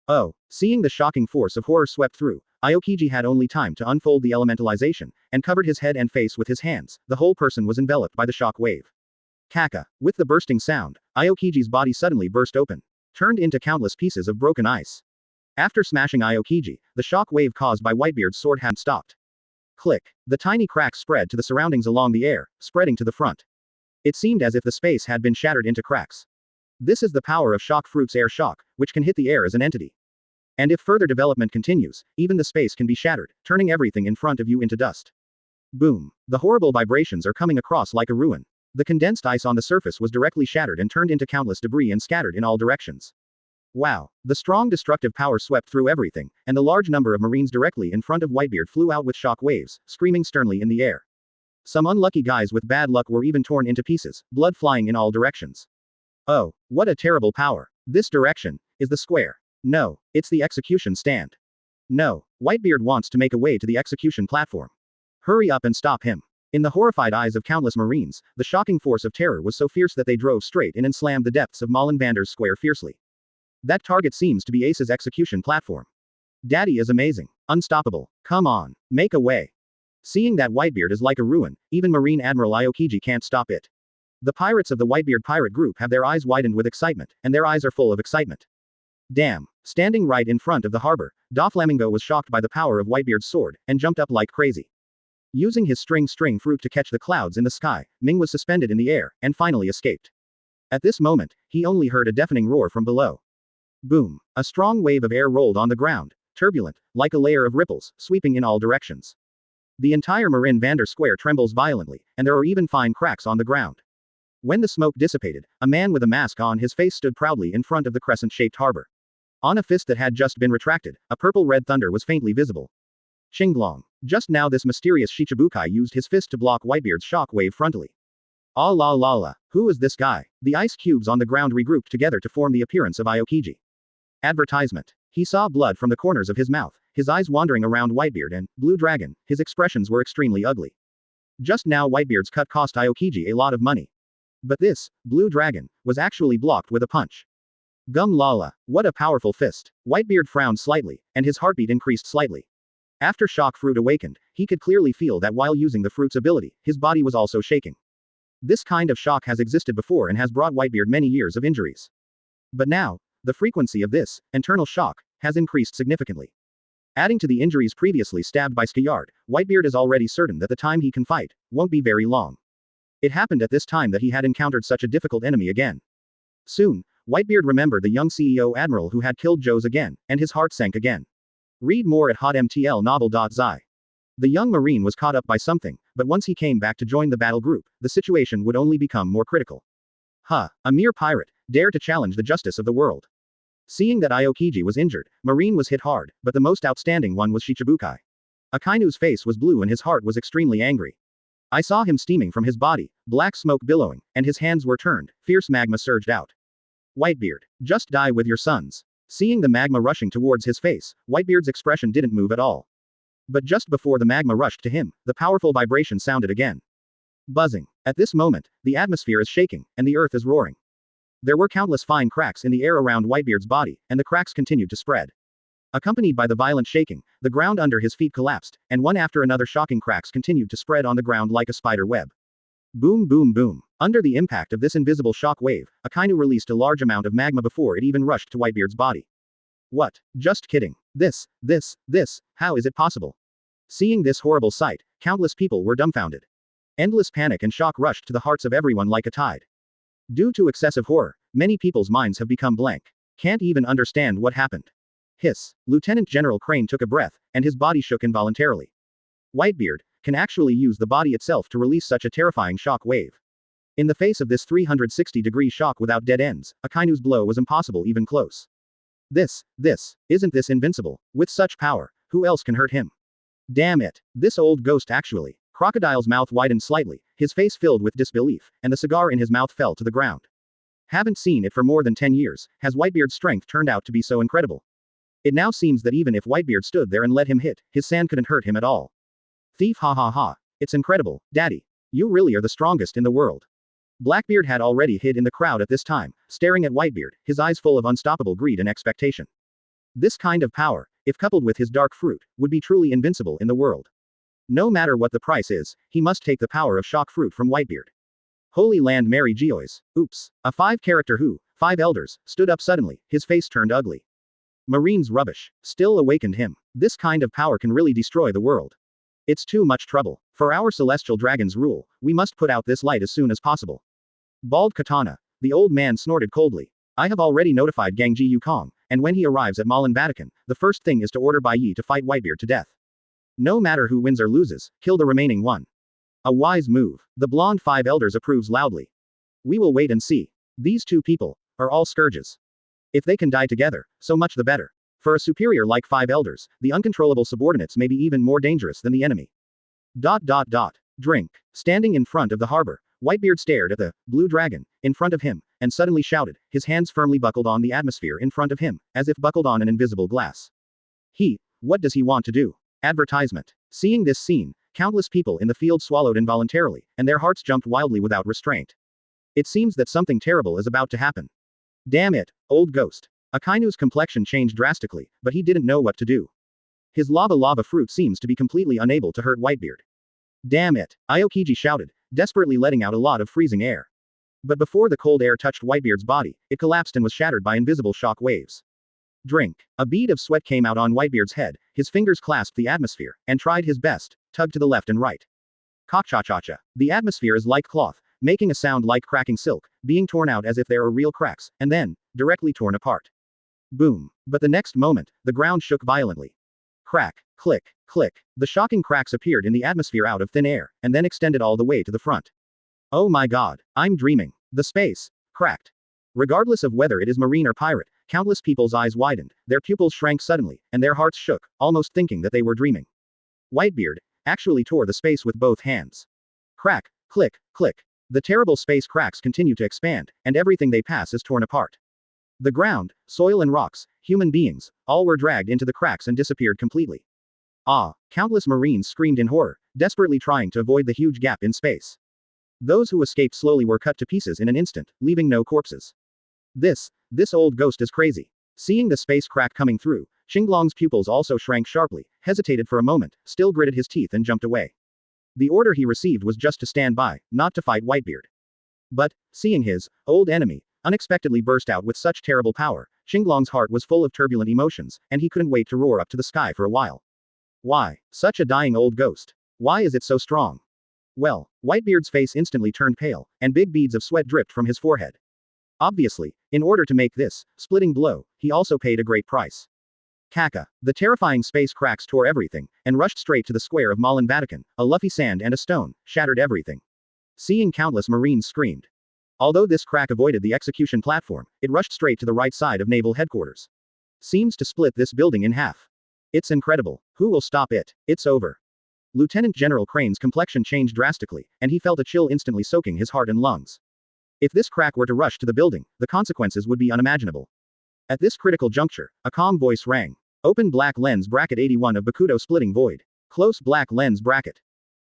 Speaker 2: Oh, seeing the shocking force of horror swept through, Aokiji had only time to unfold the elementalization, and covered his head and face with his hands, the whole person was enveloped by the shock wave. Kaka. With the bursting sound, Aokiji's body suddenly burst open, turned into countless pieces of broken ice. After smashing Aokiji, the shock wave caused by Whitebeard's sword hadn't stopped. Click. The tiny cracks spread to the surroundings along the air, spreading to the front. It seemed as if the space had been shattered into cracks. This is the power of shock fruit's air shock, which can hit the air as an entity. And if further development continues, even the space can be shattered, turning everything in front of you into dust. Boom. The horrible vibrations are coming across like a ruin. The condensed ice on the surface was directly shattered and turned into countless debris and scattered in all directions. Wow. The strong destructive power swept through everything, and the large number of Marines directly in front of Whitebeard flew out with shock waves, screaming sternly in the air. Some unlucky guys with bad luck were even torn into pieces, blood flying in all directions. Oh, what a terrible power. This direction is the square. No, it's the execution stand. No, Whitebeard wants to make a way to the execution platform. Hurry up and stop him. In the horrified eyes of countless Marines, the shocking force of terror was so fierce that they drove straight in and slammed the depths of Malin Vander's square fiercely. That target seems to be Ace's execution platform. Daddy is amazing. Unstoppable. Come on. Make a way. Seeing that Whitebeard is like a ruin, even Marine Admiral Aokiji can't stop it. The pirates of the Whitebeard pirate group have their eyes widened with excitement, and their eyes are full of excitement. Damn. Standing right in front of the harbor, Doflamingo was shocked by the power of Whitebeard's sword, and jumped up like crazy. Using his string fruit to catch the clouds in the sky, Ming was suspended in the air, and finally escaped. At this moment, he only heard a deafening roar from below. Boom. A strong wave of air rolled on the ground, turbulent, like a layer of ripples, sweeping in all directions. The entire Marin Vander Square trembles violently, and there are even fine cracks on the ground. When the smoke dissipated, a man with a mask on his face stood proudly in front of the crescent-shaped harbor. On a fist that had just been retracted, a purple-red thunder was faintly visible. Chinglong. Just now this mysterious Shichibukai used his fist to block Whitebeard's shock wave frontally. Ah la la la. Who is this guy? The ice cubes on the ground regrouped together to form the appearance of Aokiji. Advertisement. He saw blood from the corners of his mouth, his eyes wandering around Whitebeard and Blue Dragon, his expressions were extremely ugly. Just now Whitebeard's cut cost Aokiji a lot of money. But this, blue dragon, was actually blocked with a punch. Gum lala, what a powerful fist. Whitebeard frowned slightly, and his heartbeat increased slightly. After shock fruit awakened, he could clearly feel that while using the fruit's ability, his body was also shaking. This kind of shock has existed before and has brought Whitebeard many years of injuries. But now, the frequency of this, internal shock, has increased significantly. Adding to the injuries previously stabbed by Skiyard, Whitebeard is already certain that the time he can fight won't be very long. It happened at this time that he had encountered such a difficult enemy again. Soon, Whitebeard remembered the young CEO Admiral who had killed Joes again, and his heart sank again. Read more at hotmtlnovel.zi. The young Marine was caught up by something, but once he came back to join the battle group, the situation would only become more critical. A mere pirate, dare to challenge the justice of the world. Seeing that Aokiji was injured, Marine was hit hard, but the most outstanding one was Shichibukai. Akainu's face was blue and his heart was extremely angry. I saw him steaming from his body, black smoke billowing, and his hands were turned, fierce magma surged out. Whitebeard, just die with your sons. Seeing the magma rushing towards his face, Whitebeard's expression didn't move at all. But just before the magma rushed to him, the powerful vibration sounded again. Buzzing. At this moment, the atmosphere is shaking, and the earth is roaring. There were countless fine cracks in the air around Whitebeard's body, and the cracks continued to spread. Accompanied by the violent shaking, the ground under his feet collapsed, and one after another shocking cracks continued to spread on the ground like a spider web. Boom boom boom. Under the impact of this invisible shock wave, Akainu released a large amount of magma before it even rushed to Whitebeard's body. What? Just kidding. This, how is it possible? Seeing this horrible sight, countless people were dumbfounded. Endless panic and shock rushed to the hearts of everyone like a tide. Due to excessive horror, many people's minds have become blank. Can't even understand what happened. Hiss. Lieutenant General Crane took a breath, and his body shook involuntarily. Whitebeard can actually use the body itself to release such a terrifying shock wave. In the face of this 360-degree shock without dead ends, Akainu's blow was impossible even close. Isn't this invincible? With such power, who else can hurt him? Damn it. This old ghost actually. Crocodile's mouth widened slightly, his face filled with disbelief, and the cigar in his mouth fell to the ground. Haven't seen it for more than 10 years, has Whitebeard's strength turned out to be so incredible? It now seems that even if Whitebeard stood there and let him hit, his sand couldn't hurt him at all. Thief ha ha ha. It's incredible, Daddy. You really are the strongest in the world. Blackbeard had already hid in the crowd at this time, staring at Whitebeard, his eyes full of unstoppable greed and expectation. This kind of power, if coupled with his dark fruit, would be truly invincible in the world. No matter what the price is, he must take the power of shock fruit from Whitebeard. Holy land Mary Geois. Oops. A 5-character who, 5 elders, stood up suddenly, his face turned ugly. Marine's rubbish. Still awakened him. This kind of power can really destroy the world. It's too much trouble. For our celestial dragon's rule, we must put out this light as soon as possible. Bald Katana. The old man snorted coldly. I have already notified Gangji Yukong, and when he arrives at Malin Vatican, the first thing is to order Bai Ye to fight Whitebeard to death. No matter who wins or loses, kill the remaining one. A wise move. The blonde 5 elders approves loudly. We will wait and see. These 2 people are all scourges. If they can die together, so much the better. For a superior like 5 elders, the uncontrollable subordinates may be even more dangerous than the enemy. Drink. Standing in front of the harbor, Whitebeard stared at the blue dragon in front of him, and suddenly shouted, his hands firmly buckled on the atmosphere in front of him, as if buckled on an invisible glass. What does he want to do? Advertisement. Seeing this scene, countless people in the field swallowed involuntarily, and their hearts jumped wildly without restraint. It seems that something terrible is about to happen. Damn it, old ghost. Akainu's complexion changed drastically, but he didn't know what to do. His lava fruit seems to be completely unable to hurt Whitebeard. Damn it, Aokiji shouted, desperately letting out a lot of freezing air. But before the cold air touched Whitebeard's body, it collapsed and was shattered by invisible shock waves. Drink. A bead of sweat came out on Whitebeard's head, his fingers clasped the atmosphere, and tried his best, tugged to the left and right. Ka-cha-cha-cha. The atmosphere is like cloth, making a sound like cracking silk, being torn out as if there are real cracks, and then, directly torn apart. Boom. But the next moment, the ground shook violently. Crack, click, click. The shocking cracks appeared in the atmosphere out of thin air, and then extended all the way to the front. Oh my god, I'm dreaming. The space cracked. Regardless of whether it is marine or pirate, countless people's eyes widened, their pupils shrank suddenly, and their hearts shook, almost thinking that they were dreaming. Whitebeard actually tore the space with both hands. Crack, click, click. The terrible space cracks continue to expand, and everything they pass is torn apart. The ground, soil and rocks, human beings, all were dragged into the cracks and disappeared completely. Countless marines screamed in horror, desperately trying to avoid the huge gap in space. Those who escaped slowly were cut to pieces in an instant, leaving no corpses. This old ghost is crazy. Seeing the space crack coming through, Xinglong's pupils also shrank sharply, hesitated for a moment, still gritted his teeth and jumped away. The order he received was just to stand by, not to fight Whitebeard. But, seeing his old enemy unexpectedly burst out with such terrible power, Xinglong's heart was full of turbulent emotions, and he couldn't wait to roar up to the sky for a while. Why, such a dying old ghost? Why is it so strong? Well, Whitebeard's face instantly turned pale, and big beads of sweat dripped from his forehead. Obviously, in order to make this splitting blow, he also paid a great price. Kaka. The terrifying space cracks tore everything, and rushed straight to the square of Malin Vatican. A luffy sand and a stone shattered everything. Seeing countless Marines screamed. Although this crack avoided the execution platform, it rushed straight to the right side of naval headquarters. Seems to split this building in half. It's incredible. Who will stop it? It's over. Lieutenant General Crane's complexion changed drastically, and he felt a chill instantly soaking his heart and lungs. If this crack were to rush to the building, the consequences would be unimaginable. At this critical juncture, a calm voice rang. Open black lens bracket 81 of Bakudo splitting void. Close black lens bracket.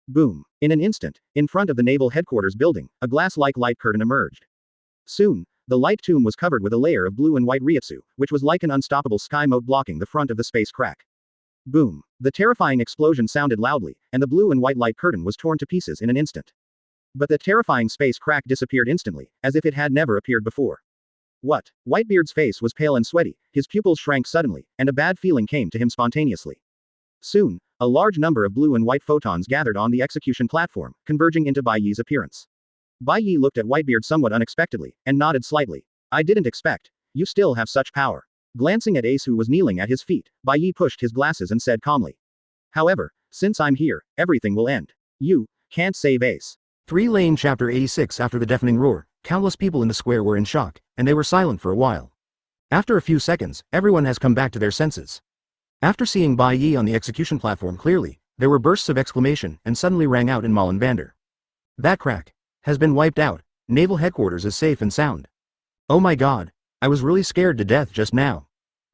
Speaker 2: Boom. In an instant, in front of the naval headquarters building, a glass-like light curtain emerged. Soon, the light tomb was covered with a layer of blue and white ryotsu, which was like an unstoppable sky moat blocking the front of the space crack. Boom. The terrifying explosion sounded loudly, and the blue and white light curtain was torn to pieces in an instant. But the terrifying space crack disappeared instantly, as if it had never appeared before. What? Whitebeard's face was pale and sweaty, his pupils shrank suddenly, and a bad feeling came to him spontaneously. Soon, a large number of blue and white photons gathered on the execution platform, converging into Bai Ye's appearance. Bai Ye looked at Whitebeard somewhat unexpectedly, and nodded slightly. I didn't expect. You still have such power. Glancing at Ace who was kneeling at his feet, Bai Ye pushed his glasses and said calmly. However, since I'm here, everything will end. You can't save Ace.
Speaker 1: 3 Lane Chapter 86. After the deafening roar, countless people in the square were in shock, and they were silent for a while. After a few seconds, everyone has come back to their senses. After seeing Bai Ye on the execution platform clearly, there were bursts of exclamation and suddenly rang out in Malin Vander. That crack has been wiped out. Naval headquarters is safe and sound. Oh my god, I was really scared to death just now.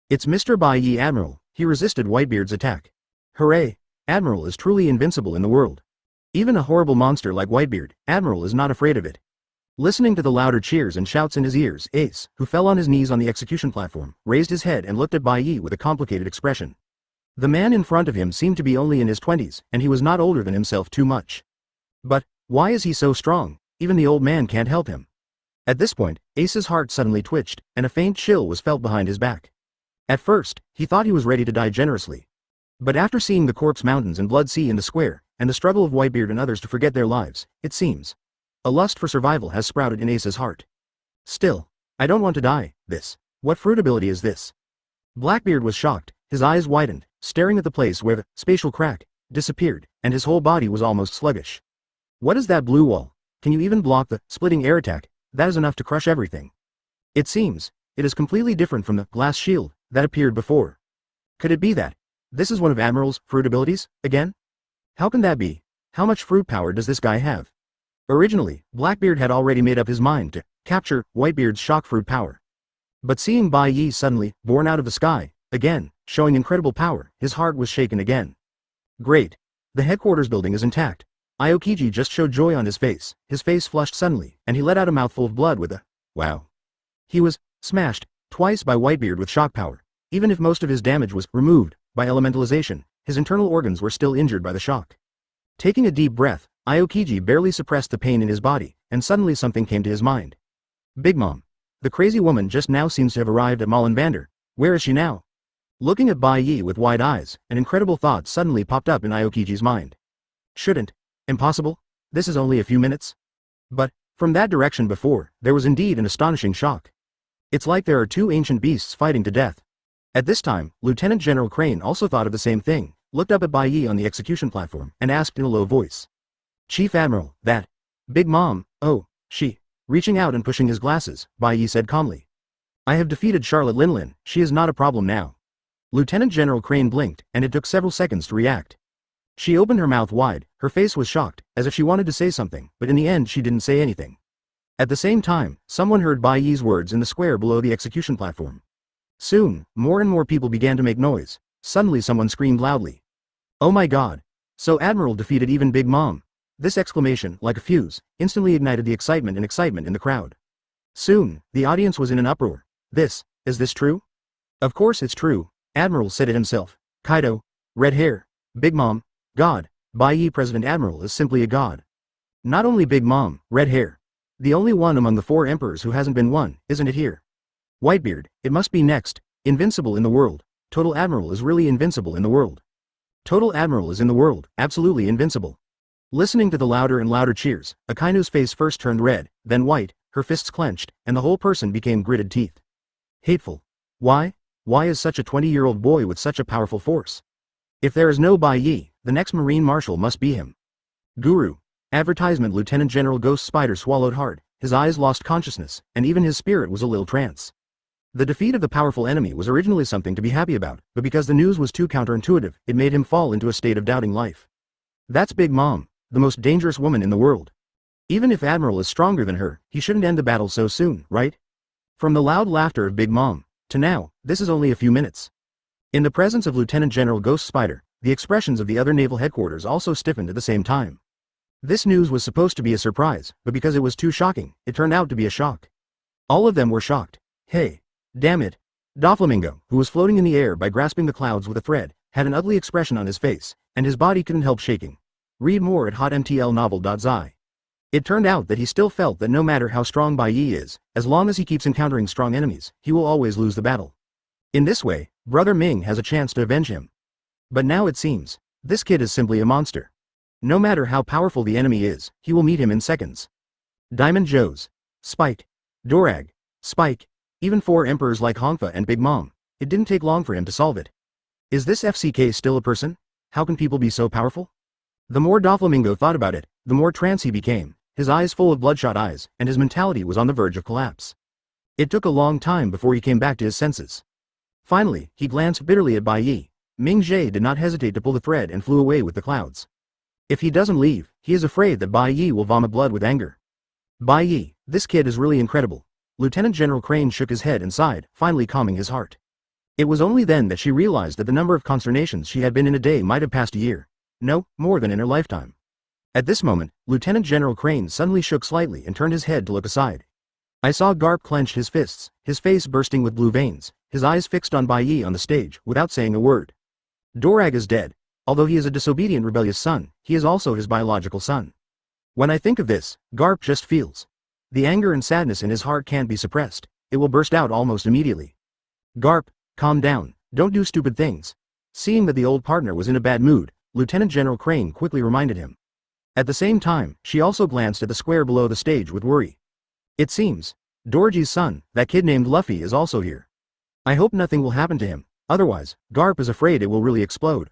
Speaker 1: It's Mr. Bai Ye Admiral, he resisted Whitebeard's attack. Hooray, Admiral is truly invincible in the world. Even a horrible monster like Whitebeard, Admiral is not afraid of it. Listening to the louder cheers and shouts in his ears, Ace, who fell on his knees on the execution platform, raised his head and looked at Bai Ye with a complicated expression. The man in front of him seemed to be only in his 20s, and he was not older than himself too much. But, why is he so strong? Even the old man can't help him. At this point, Ace's heart suddenly twitched, and a faint chill was felt behind his back. At first, he thought he was ready to die generously. But after seeing the corpse mountains and blood sea in the square, and the struggle of Whitebeard and others to forget their lives, it seems a lust for survival has sprouted in Ace's heart. Still, I don't want to die. What fruit ability is this? Blackbeard was shocked, his eyes widened, staring at the place where the spatial crack disappeared, and his whole body was almost sluggish. What is that blue wall? Can you even block the splitting air attack? That is enough to crush everything. It seems it is completely different from the glass shield that appeared before. Could it be that this is one of Admiral's fruit abilities again? How can that be? How much fruit power does this guy have? Originally, Blackbeard had already made up his mind to capture Whitebeard's shock fruit power. But seeing Bai Ye suddenly born out of the sky, again, showing incredible power, his heart was shaken again. Great. The headquarters building is intact. Aokiji just showed joy on his face flushed suddenly, and he let out a mouthful of blood with a wow. He was smashed twice by Whitebeard with shock power. Even if most of his damage was removed by elementalization, his internal organs were still injured by the shock. Taking a deep breath, Aokiji barely suppressed the pain in his body, and suddenly something came to his mind. Big Mom. The crazy woman just now seems to have arrived at Malin Vander. Where is she now? Looking at Bai Ye with wide eyes, an incredible thought suddenly popped up in Aokiji's mind. Shouldn't. Impossible? This is only a few minutes? But, from that direction before, there was indeed an astonishing shock. It's like there are two ancient beasts fighting to death. At this time, Lieutenant General Crane also thought of the same thing, looked up at Bai Ye on the execution platform, and asked in a low voice. Chief Admiral, that Big Mom, oh, she. Reaching out and pushing his glasses, Bai Ye said calmly. I have defeated Charlotte Linlin, she is not a problem now. Lieutenant General Crane blinked, and it took several seconds to react. She opened her mouth wide, her face was shocked, as if she wanted to say something, but in the end she didn't say anything. At the same time, someone heard Bai Ye's words in the square below the execution platform. Soon, more and more people began to make noise. Suddenly someone screamed loudly. Oh my god! So Admiral defeated even Big Mom. This exclamation, like a fuse, instantly ignited the excitement in the crowd. Soon, the audience was in an uproar. Is this true? Of course it's true, Admiral said it himself. Kaido, red hair, Big Mom, God, Bai Ye President Admiral is simply a god. Not only Big Mom, red hair. The only one among the 4 emperors who hasn't been one, isn't it here? Whitebeard, it must be next, invincible in the world. Total Admiral is really invincible in the world. Total Admiral is in the world, absolutely invincible. Listening to the louder and louder cheers, Akainu's face first turned red, then white, her fists clenched, and the whole person became gritted teeth. Hateful. Why? Why is such a 20-year-old boy with such a powerful force? If there is no Bai Ye, the next Marine Marshal must be him. Guru. Advertisement. Lieutenant General Ghost Spider swallowed hard, his eyes lost consciousness, and even his spirit was a little trance. The defeat of the powerful enemy was originally something to be happy about, but because the news was too counterintuitive, it made him fall into a state of doubting life. That's Big Mom, the most dangerous woman in the world. Even if Admiral is stronger than her, he shouldn't end the battle so soon, right? From the loud laughter of Big Mom, to now, this is only a few minutes. In the presence of Lieutenant General Ghost Spider, the expressions of the other naval headquarters also stiffened at the same time. This news was supposed to be a surprise, but because it was too shocking, it turned out to be a shock. All of them were shocked. Hey. Damn it. Doflamingo, who was floating in the air by grasping the clouds with a thread, had an ugly expression on his face, and his body couldn't help shaking. Read more at hotmtlnovel.zi. It turned out that he still felt that no matter how strong Bai Ye is, as long as he keeps encountering strong enemies, he will always lose the battle. In this way, Brother Ming has a chance to avenge him. But now it seems, this kid is simply a monster. No matter how powerful the enemy is, he will meet him in seconds. Diamond Joe's. Spike. Dorag. Spike. Even 4 emperors like Hongfa and Big Mom. It didn't take long for him to solve it. Is this FCK still a person? How can people be so powerful? The more Doflamingo thought about it, the more trance he became, his eyes full of bloodshot eyes, and his mentality was on the verge of collapse. It took a long time before he came back to his senses. Finally, he glanced bitterly at Bai Ye. Ming Jie did not hesitate to pull the thread and flew away with the clouds. If he doesn't leave, he is afraid that Bai Ye will vomit blood with anger. Bai Ye, this kid is really incredible. Lieutenant General Crane shook his head and sighed, finally calming his heart. It was only then that she realized that the number of consternations she had been in a day might have passed a year. No, more than in her lifetime. At this moment, Lieutenant General Crane suddenly shook slightly and turned his head to look aside. I saw Karp clench his fists, his face bursting with blue veins, his eyes fixed on Bai Ye on the stage, without saying a word. Dorag is dead. Although he is a disobedient rebellious son, he is also his biological son. When I think of this, Karp just feels. The anger and sadness in his heart can't be suppressed, it will burst out almost immediately. Karp, calm down, don't do stupid things. Seeing that the old partner was in a bad mood, Lieutenant General Crane quickly reminded him. At the same time, she also glanced at the square below the stage with worry. It seems, Dorji's son, that kid named Luffy is also here. I hope nothing will happen to him, otherwise, Karp is afraid it will really explode.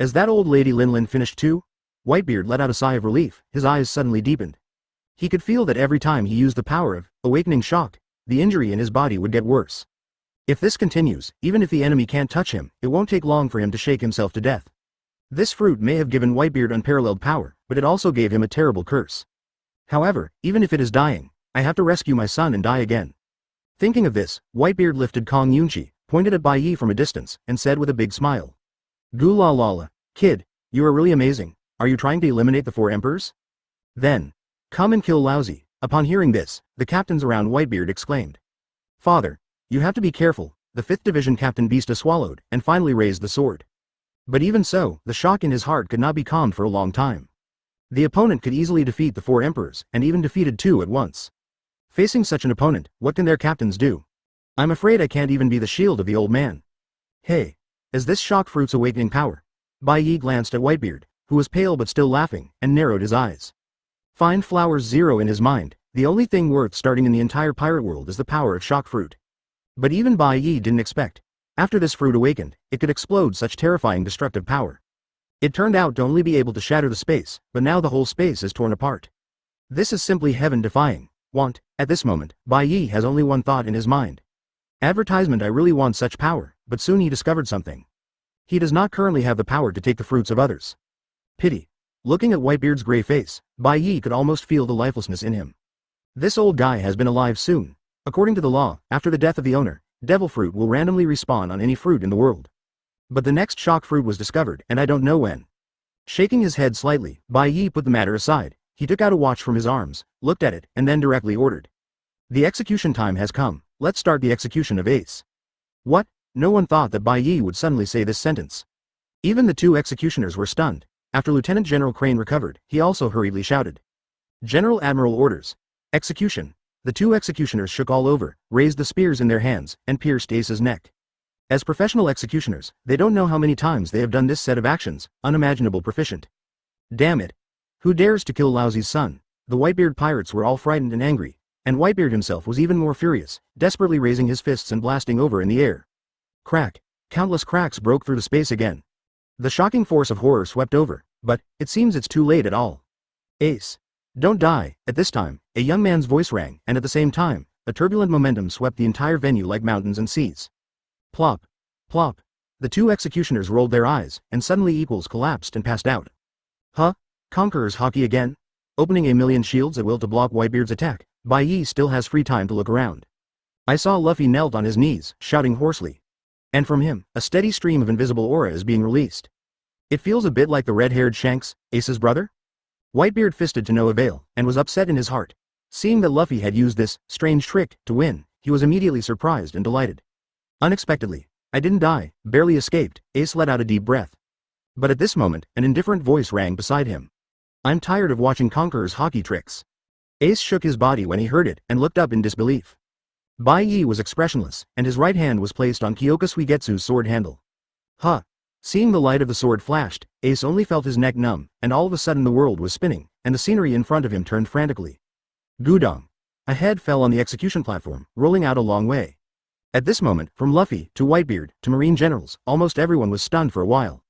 Speaker 1: As that old lady Linlin finished too? Whitebeard let out a sigh of relief, his eyes suddenly deepened. He could feel that every time he used the power of awakening shock, the injury in his body would get worse. If this continues, even if the enemy can't touch him, it won't take long for him to shake himself to death. This fruit may have given Whitebeard unparalleled power, but it also gave him a terrible curse. However, even if it is dying, I have to rescue my son and die again. Thinking of this, Whitebeard lifted Kong Yunchi, pointed at Bai Ye from a distance, and said with a big smile. Gula lala, kid, you are really amazing. Are you trying to eliminate the 4 emperors? Then, come and kill Lousy. Upon hearing this, the captains around Whitebeard exclaimed. Father, you have to be careful, the 5th Division Captain Beasta swallowed, and finally raised the sword. But even so, the shock in his heart could not be calmed for a long time. The opponent could easily defeat the 4 emperors, and even defeated 2 at once. Facing such an opponent, what can their captains do? I'm afraid I can't even be the shield of the old man. Hey, is this shock fruit's awakening power? Bai Ye glanced at Whitebeard, who was pale but still laughing, and narrowed his eyes. Find flowers 0 in his mind, the only thing worth starting in the entire pirate world is the power of shock fruit. But even Bai Ye didn't expect. After this fruit awakened, it could explode such terrifying destructive power. It turned out to only be able to shatter the space, but now the whole space is torn apart. This is simply heaven-defying. At this moment, Bai Ye has only one thought in his mind. Advertisement. I really want such power, but soon he discovered something. He does not currently have the power to take the fruits of others. Pity. Looking at Whitebeard's gray face, Bai Ye could almost feel the lifelessness in him. This old guy has been alive soon. According to the law, after the death of the owner, devil fruit will randomly respawn on any fruit in the world. But the next shock fruit was discovered, and I don't know when. Shaking his head slightly, Bai Ye put the matter aside. He took out a watch from his arms, looked at it, and then directly ordered. The execution time has come, let's start the execution of Ace. What? No one thought that Bai Ye would suddenly say this sentence. Even the two executioners were stunned. After Lieutenant General Crane recovered, he also hurriedly shouted. General Admiral orders. Execution. The two executioners shook all over, raised the spears in their hands, and pierced Ace's neck. As professional executioners, they don't know how many times they have done this set of actions, unimaginable proficient. Damn it. Who dares to kill Laozi's son? The Whitebeard pirates were all frightened and angry, and Whitebeard himself was even more furious, desperately raising his fists and blasting over in the air. Crack. Countless cracks broke through the space again. The shocking force of horror swept over, but it seems it's too late at all. Ace. Don't die. At this time, a young man's voice rang, and at the same time, a turbulent momentum swept the entire venue like mountains and seas. Plop. Plop. The two executioners rolled their eyes, and suddenly equals collapsed and passed out. Huh? Conqueror's hockey again? Opening a million shields at will to block Whitebeard's attack, Bai Ye still has free time to look around. I saw Luffy knelt on his knees, shouting hoarsely. And from him, a steady stream of invisible aura is being released. It feels a bit like the red-haired Shanks, Ace's brother? Whitebeard fisted to no avail, and was upset in his heart. Seeing that Luffy had used this strange trick to win, he was immediately surprised and delighted. Unexpectedly, I didn't die, barely escaped, Ace let out a deep breath. But at this moment, an indifferent voice rang beside him. I'm tired of watching Conqueror's hockey tricks. Ace shook his body when he heard it, and looked up in disbelief. Bai Ye was expressionless, and his right hand was placed on Kyōka Suigetsu's sword handle. Huh. Seeing the light of the sword flashed, Ace only felt his neck numb, and all of a sudden the world was spinning, and the scenery in front of him turned frantically. Gudong. A head fell on the execution platform, rolling out a long way. At this moment, from Luffy, to Whitebeard, to Marine generals, almost everyone was stunned for a while.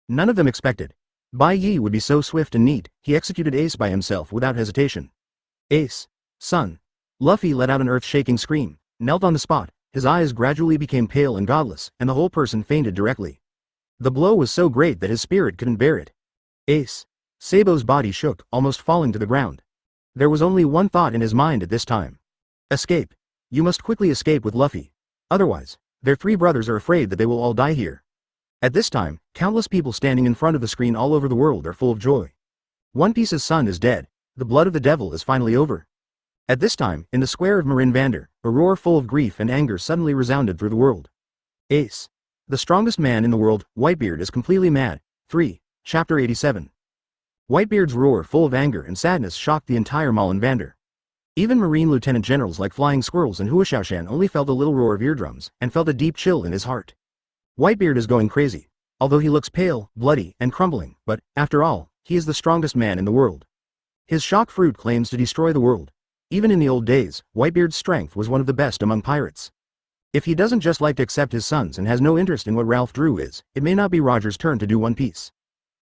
Speaker 1: None of them expected Bai Ye would be so swift and neat. He executed Ace by himself without hesitation. Ace. Son. Luffy let out an earth-shaking scream, knelt on the spot, his eyes gradually became pale and godless, and the whole person fainted directly. The blow was so great that his spirit couldn't bear it. Ace. Sabo's body shook, almost falling to the ground. There was only one thought in his mind at this time. Escape. You must quickly escape with Luffy. Otherwise, their three brothers are afraid that they will all die here. At this time, countless people standing in front of the screen all over the world are full of joy. One Piece's son is dead. The blood of the devil is finally over. At this time, in the square of Marin Vander, a roar full of grief and anger suddenly resounded through the world. Ace. The strongest man in the world, Whitebeard is completely mad. 3. Chapter 87. Whitebeard's roar full of anger and sadness shocked the entire Marin Vander. Even Marine lieutenant generals like Flying Squirrels and Huashaoshan only felt a little roar of eardrums, and felt a deep chill in his heart. Whitebeard is going crazy. Although he looks pale, bloody, and crumbling, but, after all, he is the strongest man in the world. His shock fruit claims to destroy the world. Even in the old days, Whitebeard's strength was one of the best among pirates. If he doesn't just like to accept his sons and has no interest in what Ralph Drew is, it may not be Roger's turn to do One Piece.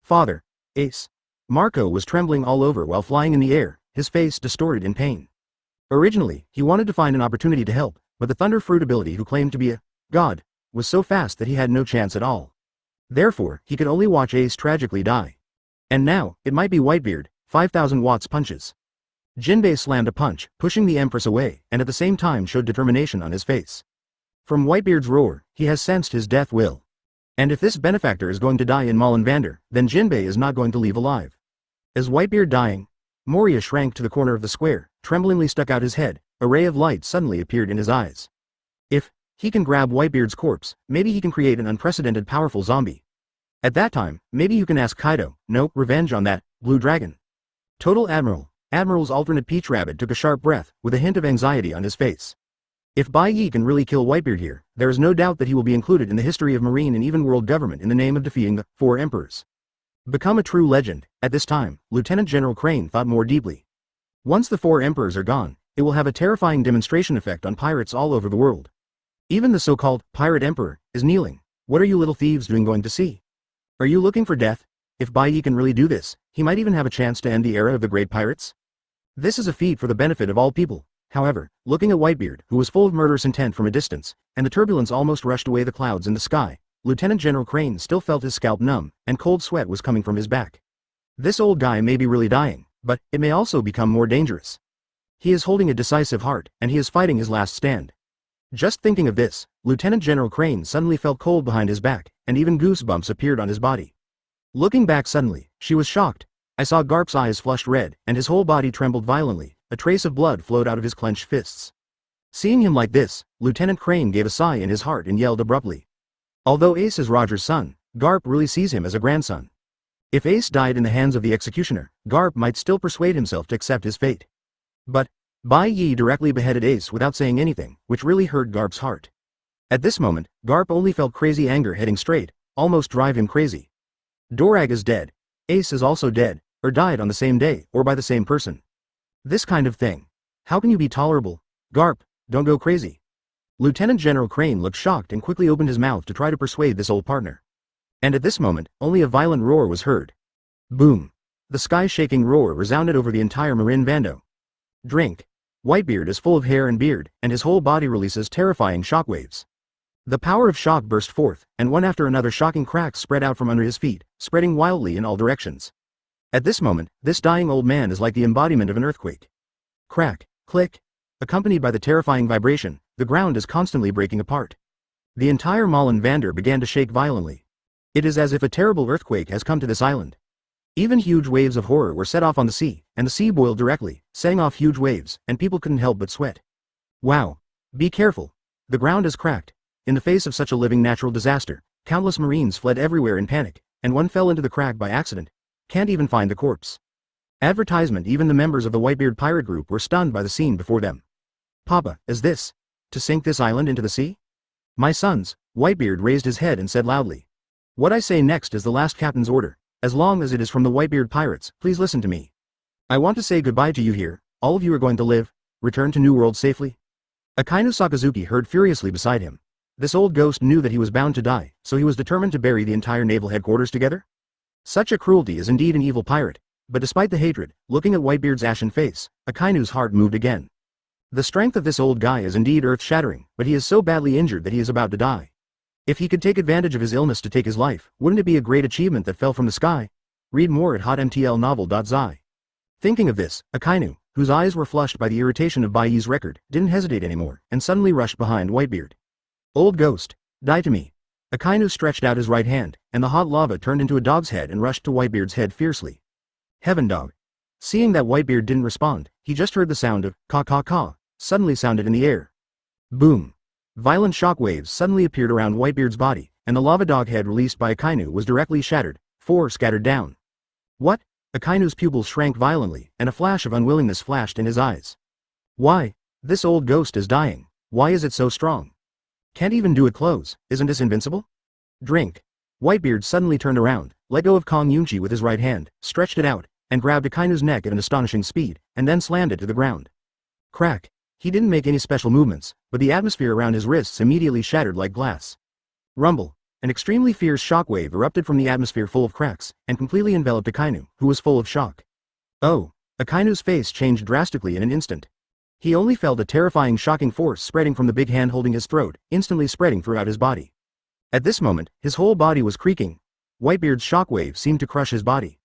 Speaker 1: Father. Ace. Marco was trembling all over while flying in the air, his face distorted in pain. Originally, he wanted to find an opportunity to help, but the Thunder Fruit ability, who claimed to be a god, was so fast that he had no chance at all. Therefore, he could only watch Ace tragically die. And now, it might be Whitebeard, 5,000 watts punches. Jinbei slammed a punch, pushing the Empress away, and at the same time showed determination on his face. From Whitebeard's roar, he has sensed his death will. And if this benefactor is going to die in Marin Vander, then Jinbei is not going to leave alive. As Whitebeard dying, Moria shrank to the corner of the square, tremblingly stuck out his head. A ray of light suddenly appeared in his eyes. If he can grab Whitebeard's corpse, maybe he can create an unprecedented powerful zombie. At that time, maybe you can ask Kaido, no, revenge on that, Blue Dragon. Total Admiral. Admiral's alternate Peach Rabbit took a sharp breath, with a hint of anxiety on his face. If Bai Ye can really kill Whitebeard here, there is no doubt that he will be included in the history of marine and even world government in the name of defeating the 4 emperors. Become a true legend. At this time, Lieutenant General Crane thought more deeply. Once the 4 emperors are gone, it will have a terrifying demonstration effect on pirates all over the world. Even the so-called pirate emperor is kneeling. What are you little thieves doing going to sea? Are you looking for death? If Bai Ye can really do this, he might even have a chance to end the era of the great pirates. This is a feat for the benefit of all people. However, looking at Whitebeard, who was full of murderous intent from a distance, and the turbulence almost rushed away the clouds in the sky, Lieutenant General Crane still felt his scalp numb, and cold sweat was coming from his back. This old guy may be really dying, but it may also become more dangerous. He is holding a decisive heart, and he is fighting his last stand. Just thinking of this, Lieutenant General Crane suddenly felt cold behind his back, and even goosebumps appeared on his body. Looking back suddenly, she was shocked. I saw Garp's eyes flushed red, and his whole body trembled violently. A trace of blood flowed out of his clenched fists. Seeing him like this, Lieutenant Crane gave a sigh in his heart and yelled abruptly. Although Ace is Roger's son, Garp really sees him as a grandson. If Ace died in the hands of the executioner, Garp might still persuade himself to accept his fate. But Bai Ye directly beheaded Ace without saying anything, which really hurt Garp's heart. At this moment, Garp only felt crazy anger heading straight, almost drive him crazy. Dorag is dead. Ace is also dead, or died on the same day, or by the same person. This kind of thing. How can you be tolerable? Garp, don't go crazy. Lieutenant General Crane looked shocked and quickly opened his mouth to try to persuade this old partner. And at this moment, only a violent roar was heard. Boom. The sky-shaking roar resounded over the entire Marin Vando. Drink. Whitebeard is full of hair and beard, and his whole body releases terrifying shockwaves. The power of shock burst forth, and one after another shocking cracks spread out from under his feet, spreading wildly in all directions. At this moment, this dying old man is like the embodiment of an earthquake. Crack, click. Accompanied by the terrifying vibration, the ground is constantly breaking apart. The entire Malin Vander began to shake violently. It is as if a terrible earthquake has come to this island. Even huge waves of horror were set off on the sea, and the sea boiled directly, setting off huge waves, and people couldn't help but sweat. Wow. Be careful. The ground is cracked. In the face of such a living natural disaster, countless Marines fled everywhere in panic, and one fell into the crack by accident. Can't even find the corpse. Advertisement. Even the members of the Whitebeard pirate group were stunned by the scene before them. Papa, is this to sink this island into the sea? My sons, Whitebeard raised his head and said loudly. What I say next is the last captain's order. As long as it is from the Whitebeard pirates, please listen to me. I want to say goodbye to you here. All of you are going to live, return to New World safely. Akainu Sakazuki heard furiously beside him. This old ghost knew that he was bound to die, so he was determined to bury the entire naval headquarters together. Such a cruelty is indeed an evil pirate, but despite the hatred, looking at Whitebeard's ashen face, Akainu's heart moved again. The strength of this old guy is indeed earth-shattering, but he is so badly injured that he is about to die. If he could take advantage of his illness to take his life, wouldn't it be a great achievement that fell from the sky? Read more at hotmtlnovel.zi. Thinking of this, Akainu, whose eyes were flushed by the irritation of Bai Ye's record, didn't hesitate anymore, and suddenly rushed behind Whitebeard. Old ghost, die to me. Akainu stretched out his right hand, and the hot lava turned into a dog's head and rushed to Whitebeard's head fiercely. Heaven dog. Seeing that Whitebeard didn't respond, he just heard the sound of caw, suddenly sounded in the air. Boom. Violent shockwaves suddenly appeared around Whitebeard's body, and the lava dog head released by Akainu was directly shattered, 4 scattered down. What? Akainu's pupils shrank violently, and a flash of unwillingness flashed in his eyes. Why? This old ghost is dying. Why is it so strong? Can't even do it close, isn't this invincible? Drink. Whitebeard suddenly turned around, let go of Kong Yunchi with his right hand, stretched it out, and grabbed Akainu's neck at an astonishing speed, and then slammed it to the ground. Crack. He didn't make any special movements, but the atmosphere around his wrists immediately shattered like glass. Rumble. An extremely fierce shockwave erupted from the atmosphere full of cracks, and completely enveloped Akainu, who was full of shock. Oh. Akainu's face changed drastically in an instant. He only felt a terrifying shocking force spreading from the big hand holding his throat, instantly spreading throughout his body. At this moment, his whole body was creaking. Whitebeard's shockwave seemed to crush his body.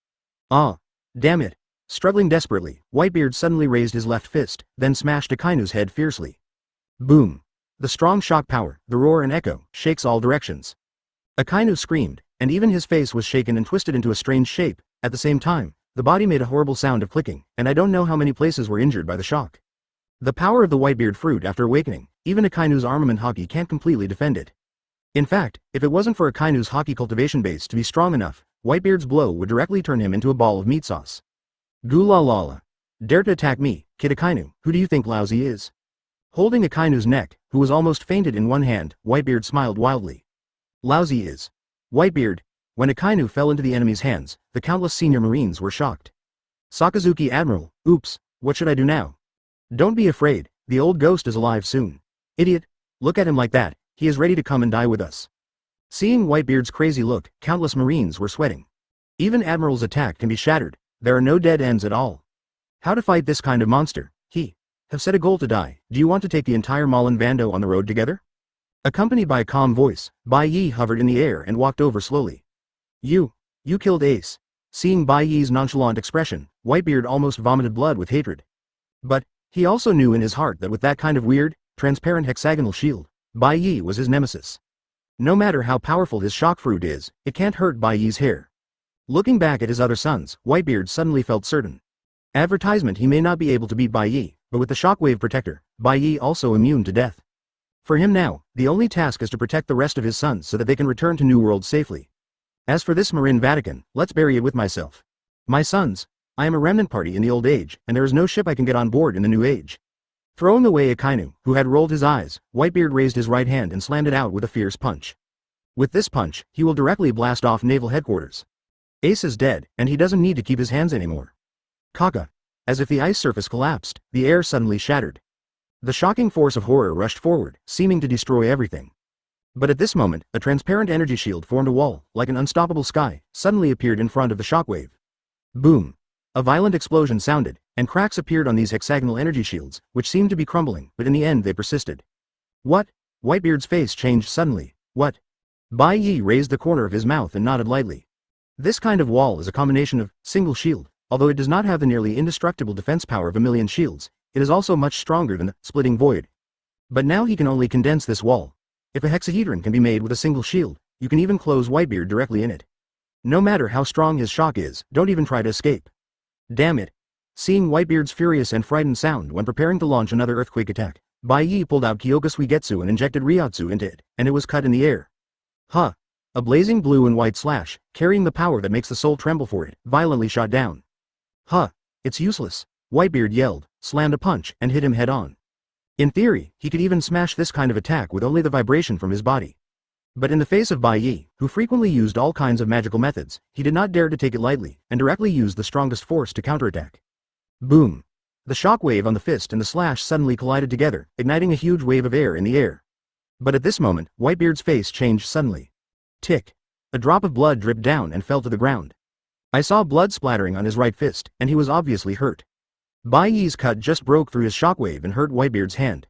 Speaker 1: Ah. Damn it. Struggling desperately, Whitebeard suddenly raised his left fist, then smashed Akainu's head fiercely. Boom. The strong shock power, the roar and echo, shakes all directions. Akainu screamed, and even his face was shaken and twisted into a strange shape. At the same time, the body made a horrible sound of clicking, and I don't know how many places were injured by the shock. The power of the Whitebeard fruit after awakening, even Akainu's armament haki can't completely defend it. In fact, if it wasn't for Akainu's haki cultivation base to be strong enough, Whitebeard's blow would directly turn him into a ball of meat sauce. Gula lala. Dare to attack me, Kid Akainu, who do you think lousy is? Holding Akainu's neck, who was almost fainted in one hand, Whitebeard smiled wildly. Lousy is. Whitebeard. When Akainu fell into the enemy's hands, the countless senior marines were shocked. Sakazuki Admiral, oops, what should I do now? Don't be afraid, the old ghost is alive soon. Idiot. Look at him like that, he is ready to come and die with us. Seeing Whitebeard's crazy look, countless marines were sweating. Even Admiral's attack can be shattered. There are no dead ends at all. How to fight this kind of monster? He have set a goal to die. Do you want to take the entire Malin Vando on the road together? Accompanied by a calm voice, Bai Ye hovered in the air and walked over slowly. You killed Ace. Seeing Bai Ye's nonchalant expression, Whitebeard almost vomited blood with hatred. But he also knew in his heart that with that kind of weird, transparent hexagonal shield, Bai Ye was his nemesis. No matter how powerful his shock fruit is, it can't hurt Bai Ye's hair. Looking back at his other sons, Whitebeard suddenly felt certain. Advertisement: he may not be able to beat Bai Ye, but with the shockwave protector, Bai Ye also immune to death. For him now, the only task is to protect the rest of his sons so that they can return to New World safely. As for this Marin Vatican, let's bury it with myself. My sons, I am a remnant party in the old age, and there is no ship I can get on board in the new age. Throwing away Akainu, who had rolled his eyes, Whitebeard raised his right hand and slammed it out with a fierce punch. With this punch, he will directly blast off naval headquarters. Ace is dead, and he doesn't need to keep his hands anymore. Kaka. As if the ice surface collapsed, the air suddenly shattered. The shocking force of horror rushed forward, seeming to destroy everything. But at this moment, a transparent energy shield formed a wall, like an unstoppable sky, suddenly appeared in front of the shockwave. Boom! A violent explosion sounded, and cracks appeared on these hexagonal energy shields, which seemed to be crumbling, but in the end they persisted. What? Whitebeard's face changed suddenly. What? Bai Ye raised the corner of his mouth and nodded lightly. This kind of wall is a combination of single shield, although it does not have the nearly indestructible defense power of a million shields. It is also much stronger than the splitting void. But now he can only condense this wall. If a hexahedron can be made with a single shield, you can even close Whitebeard directly in it. No matter how strong his shock is, don't even try to escape. Damn it. Seeing Whitebeard's furious and frightened sound when preparing to launch another earthquake attack, Bai Ye pulled out Kyōka Suigetsu and injected Ryotsu into it, and it was cut in the air. Huh. A blazing blue and white slash, carrying the power that makes the soul tremble for it, violently shot down. Huh. It's useless. Whitebeard yelled, slammed a punch, and hit him head-on. In theory, he could even smash this kind of attack with only the vibration from his body. But in the face of Bai Ye, who frequently used all kinds of magical methods, he did not dare to take it lightly, and directly used the strongest force to counterattack. Boom! The shockwave on the fist and the slash suddenly collided together, igniting a huge wave of air in the air. But at this moment, Whitebeard's face changed suddenly. Tick! A drop of blood dripped down and fell to the ground. I saw blood splattering on his right fist, and he was obviously hurt. Bai Ye's cut just broke through his shockwave and hurt Whitebeard's hand.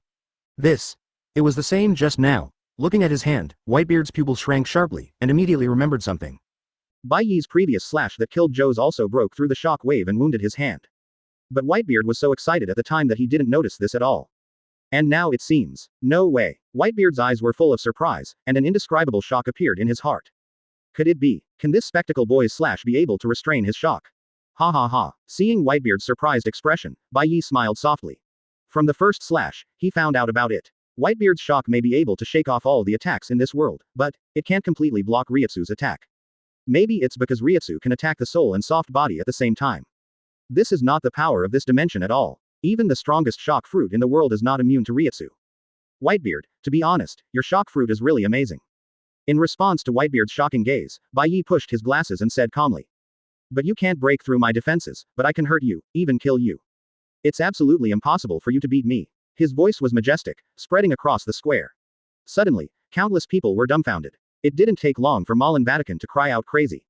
Speaker 1: It was the same just now. Looking at his hand, Whitebeard's pupils shrank sharply, and immediately remembered something.
Speaker 2: Bai Ye's previous slash that killed Joe's also broke through the shock wave and wounded his hand. But Whitebeard was so excited at the time that he didn't notice this at all. And now it seems. No way. Whitebeard's eyes were full of surprise, and an indescribable shock appeared in his heart. Could it be? Can this spectacle boy's slash be able to restrain his shock? Ha ha ha. Seeing Whitebeard's surprised expression, Bai Ye smiled softly. From the first slash, he found out about it. Whitebeard's shock may be able to shake off all the attacks in this world, but it can't completely block Ryotsu's attack. Maybe it's because Ryotsu can attack the soul and soft body at the same time. This is not the power of this dimension at all. Even the strongest shock fruit in the world is not immune to Ryotsu. Whitebeard, to be honest, your shock fruit is really amazing. In response to Whitebeard's shocking gaze, Bai Ye pushed his glasses and said calmly. But you can't break through my defenses, but I can hurt you, even kill you. It's absolutely impossible for you to beat me. His voice was majestic, spreading across the square. Suddenly, countless people were dumbfounded. It didn't take long for Marin Vatican to cry out crazy.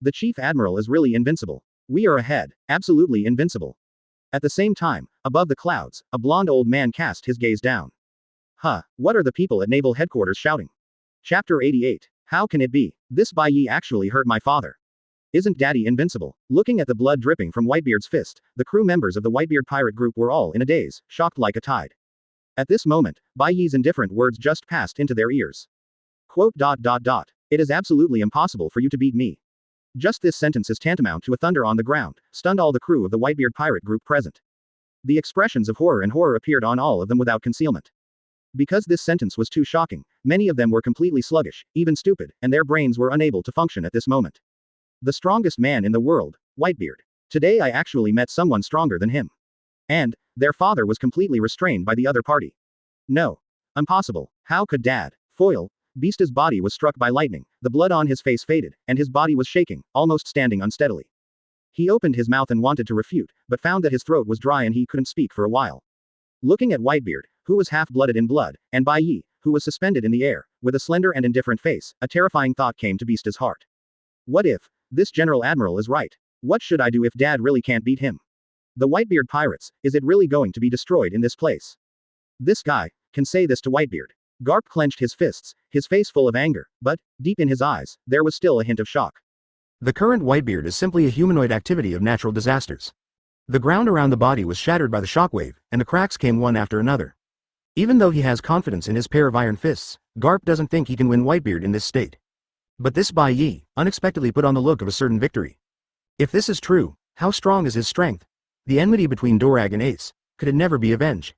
Speaker 2: The Chief Admiral is really invincible. We are ahead, absolutely invincible. At the same time, above the clouds, a blond old man cast his gaze down. Huh, what are the people at Naval Headquarters shouting? Chapter 88. How can it be? This Bai Ye actually hurt my father. Isn't Daddy invincible? Looking at the blood dripping from Whitebeard's fist, the crew members of the Whitebeard pirate group were all in a daze, shocked like a tide. At this moment, Bai Ye's indifferent words just passed into their ears. Quote. It is absolutely impossible for you to beat me. Just this sentence is tantamount to a thunder on the ground, stunned all the crew of the Whitebeard pirate group present. The expressions of horror and horror appeared on all of them without concealment. Because this sentence was too shocking, many of them were completely sluggish, even stupid, and their brains were unable to function at this moment. The strongest man in the world, Whitebeard. Today I actually met someone stronger than him. And, their father was completely restrained by the other party. No. Impossible. How could Dad? Foil. Beast's body was struck by lightning, the blood on his face faded, and his body was shaking, almost standing unsteadily. He opened his mouth and wanted to refute, but found that his throat was dry and he couldn't speak for a while. Looking at Whitebeard, who was half-blooded in blood, and Bai Ye, who was suspended in the air, with a slender and indifferent face, a terrifying thought came to Beast's heart. What if this General Admiral is right? What should I do if Dad really can't beat him? The Whitebeard pirates, is it really going to be destroyed in this place? This guy can say this to Whitebeard. Karp clenched his fists, his face full of anger, but, deep in his eyes, there was still a hint of shock.
Speaker 1: The current Whitebeard is simply a humanoid activity of natural disasters. The ground around the body was shattered by the shockwave, and the cracks came one after another. Even though he has confidence in his pair of iron fists, Karp doesn't think he can win Whitebeard in this state. But this Bai Ye unexpectedly put on the look of a certain victory. If this is true, how strong is his strength? The enmity between Dorag and Ace, could it never be avenged?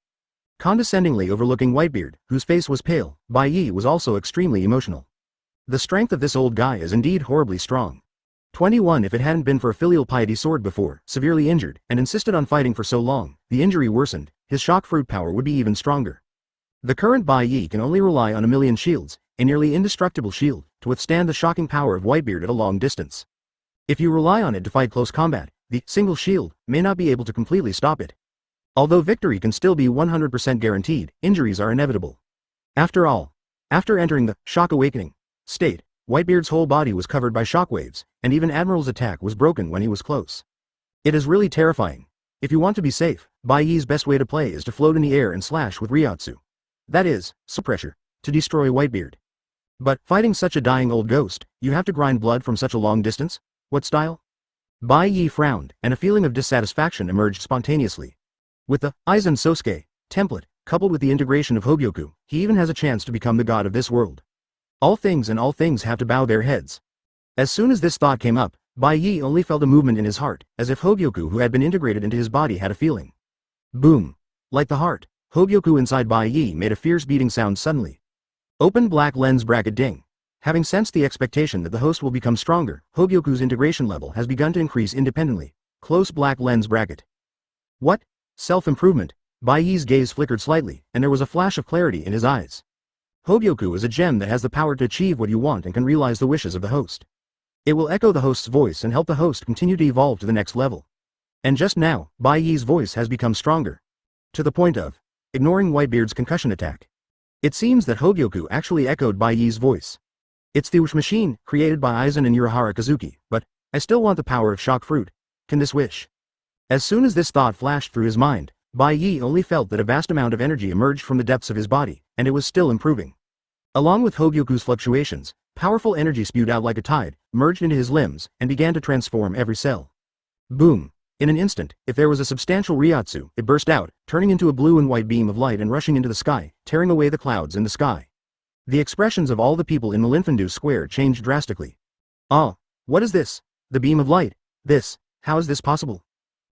Speaker 1: Condescendingly overlooking Whitebeard, whose face was pale, Bai Ye was also extremely emotional. The strength of this old guy is indeed horribly strong. 21 If it hadn't been for a filial piety sword before, severely injured, and insisted on fighting for so long, the injury worsened, his shock fruit power would be even stronger. The current Bai Ye can only rely on a million shields, a nearly indestructible shield, to withstand the shocking power of Whitebeard at a long distance. If you rely on it to fight close combat, the single shield may not be able to completely stop it. Although victory can still be 100% guaranteed, injuries are inevitable. After all, after entering the shock awakening state, Whitebeard's whole body was covered by shockwaves, and even Admiral's attack was broken when he was close. It is really terrifying. If you want to be safe, Bai Ye's best way to play is to float in the air and slash with Ryotsu. That is, suppressor, to destroy Whitebeard. But, fighting such a dying old ghost, you have to grind blood from such a long distance? What style? Bai Ye frowned, and a feeling of dissatisfaction emerged spontaneously. With the Aizen Sosuke Template, coupled with the integration of Hōgyoku, he even has a chance to become the god of this world. All things and all things have to bow their heads. As soon as this thought came up, Bai Ye only felt a movement in his heart, as if Hōgyoku who had been integrated into his body had a feeling. Boom. Like the heart, Hōgyoku inside Bai Ye made a fierce beating sound suddenly. Open black lens bracket ding. Having sensed the expectation that the host will become stronger, Hōgyoku's integration level has begun to increase independently. Close black lens bracket. What? Self-improvement? Bai Ye's gaze flickered slightly, and there was a flash of clarity in his eyes. Hōgyoku is a gem that has the power to achieve what you want and can realize the wishes of the host. It will echo the host's voice and help the host continue to evolve to the next level. And just now, Bai Ye's voice has become stronger. To the point of ignoring Whitebeard's concussion attack. It seems that Hōgyoku actually echoed Bai Ye's voice. It's the wish machine, created by Aizen and Urahara Kazuki, but I still want the power of shock fruit. Can this wish? As soon as this thought flashed through his mind, Bai Ye only felt that a vast amount of energy emerged from the depths of his body, and it was still improving. Along with Hōgyoku's fluctuations, powerful energy spewed out like a tide, merged into his limbs, and began to transform every cell. Boom! In an instant, if there was a substantial Ryotsu, it burst out, turning into a blue and white beam of light and rushing into the sky, tearing away the clouds in the sky. The expressions of all the people in Malinfandu Square changed drastically. Ah! What is this? The beam of light? This? How is this possible?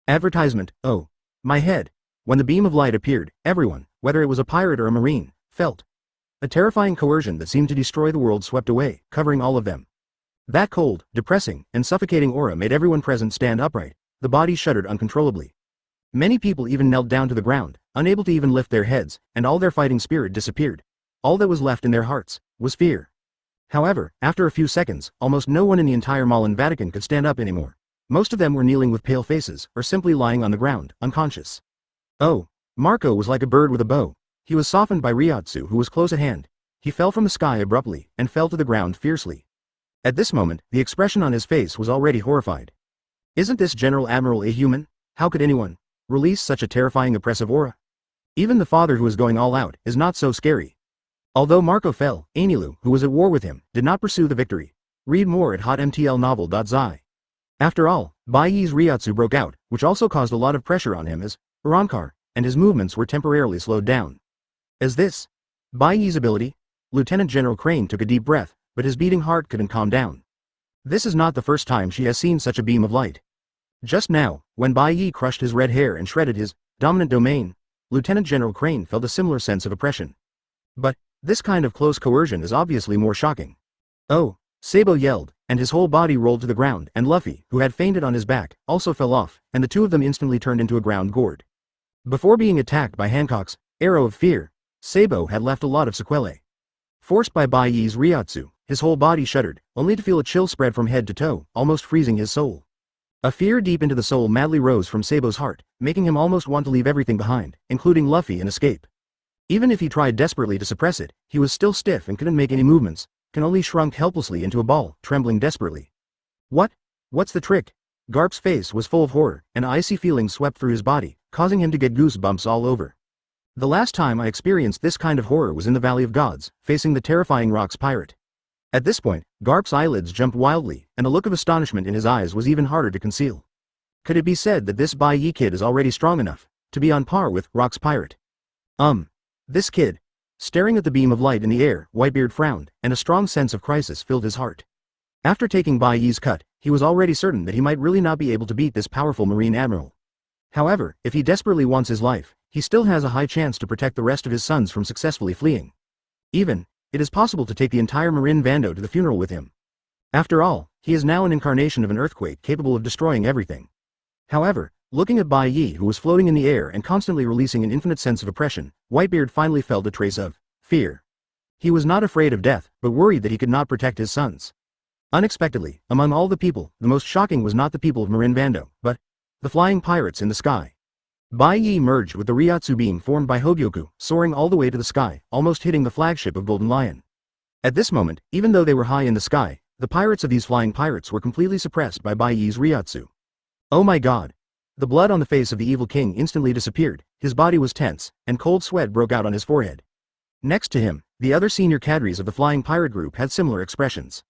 Speaker 1: Advertisement, oh. My head. When the beam of light appeared, everyone, whether it was a pirate or a marine, felt a terrifying coercion that seemed to destroy the world swept away, covering all of them. That cold, depressing, and suffocating aura made everyone present stand upright. The body shuddered uncontrollably. Many people even knelt down to the ground, unable to even lift their heads, and all their fighting spirit disappeared. All that was left in their hearts was fear. However, after a few seconds, almost no one in the entire Malin Vatican could stand up anymore. Most of them were kneeling with pale faces, or simply lying on the ground, unconscious. Oh, Marco was like a bird with a bow. He was softened by Ryotsu, who was close at hand. He fell from the sky abruptly, and fell to the ground fiercely. At this moment, the expression on his face was already horrified. Isn't this General Admiral a human? How could anyone release such a terrifying oppressive aura? Even the father who is going all out is not so scary. Although Marco fell, Enel, who was at war with him, did not pursue the victory. Read more at hotmtlnovel.zi. After all, Bai Ye's Ryotsu broke out, which also caused a lot of pressure on him as Urankar, and his movements were temporarily slowed down. As this Bai Ye's ability, Lieutenant General Crane took a deep breath, but his beating heart couldn't calm down. This is not the first time she has seen such a beam of light. Just now, when Bai Ye crushed his red hair and shredded his dominant domain, Lieutenant General Crane felt a similar sense of oppression. But this kind of close coercion is obviously more shocking. Oh, Sabo yelled, and his whole body rolled to the ground, and Luffy, who had fainted on his back, also fell off, and the two of them instantly turned into a ground gourd. Before being attacked by Hancock's arrow of fear, Sabo had left a lot of sequelae. Forced by Bai Ye's Ryotsu, his whole body shuddered, only to feel a chill spread from head to toe, almost freezing his soul. A fear deep into the soul madly rose from Sabo's heart, making him almost want to leave everything behind, including Luffy, and escape. Even if he tried desperately to suppress it, he was still stiff and couldn't make any movements, can only shrunk helplessly into a ball, trembling desperately. What? What's the trick? Garp's face was full of horror, and icy feelings swept through his body, causing him to get goosebumps all over. The last time I experienced this kind of horror was in the Valley of Gods, facing the terrifying Rocks pirate. At this point, Garp's eyelids jumped wildly, and a look of astonishment in his eyes was even harder to conceal. Could it be said that this Bai Ye kid is already strong enough to be on par with Rocks pirate? This kid. Staring at the beam of light in the air, Whitebeard frowned, and a strong sense of crisis filled his heart. After taking Bai Ye's cut, he was already certain that he might really not be able to beat this powerful marine admiral. However, if he desperately wants his life, he still has a high chance to protect the rest of his sons from successfully fleeing. Even, it is possible to take the entire Marin Vando to the funeral with him. After all, he is now an incarnation of an earthquake capable of destroying everything. However, looking at Bai Ye, who was floating in the air and constantly releasing an infinite sense of oppression, Whitebeard finally felt a trace of fear. He was not afraid of death, but worried that he could not protect his sons. Unexpectedly, among all the people, the most shocking was not the people of Marin Vando, but the flying pirates in the sky. Bai Ye merged with the Ryotsu beam formed by Hōgyoku, soaring all the way to the sky, almost hitting the flagship of Golden Lion. At this moment, even though they were high in the sky, the pirates of these flying pirates were completely suppressed by Bai Ye's Ryotsu. Oh my god! The blood on the face of the evil king instantly disappeared, his body was tense, and cold sweat broke out on his forehead. Next to him, the other senior cadres of the flying pirate group had similar expressions.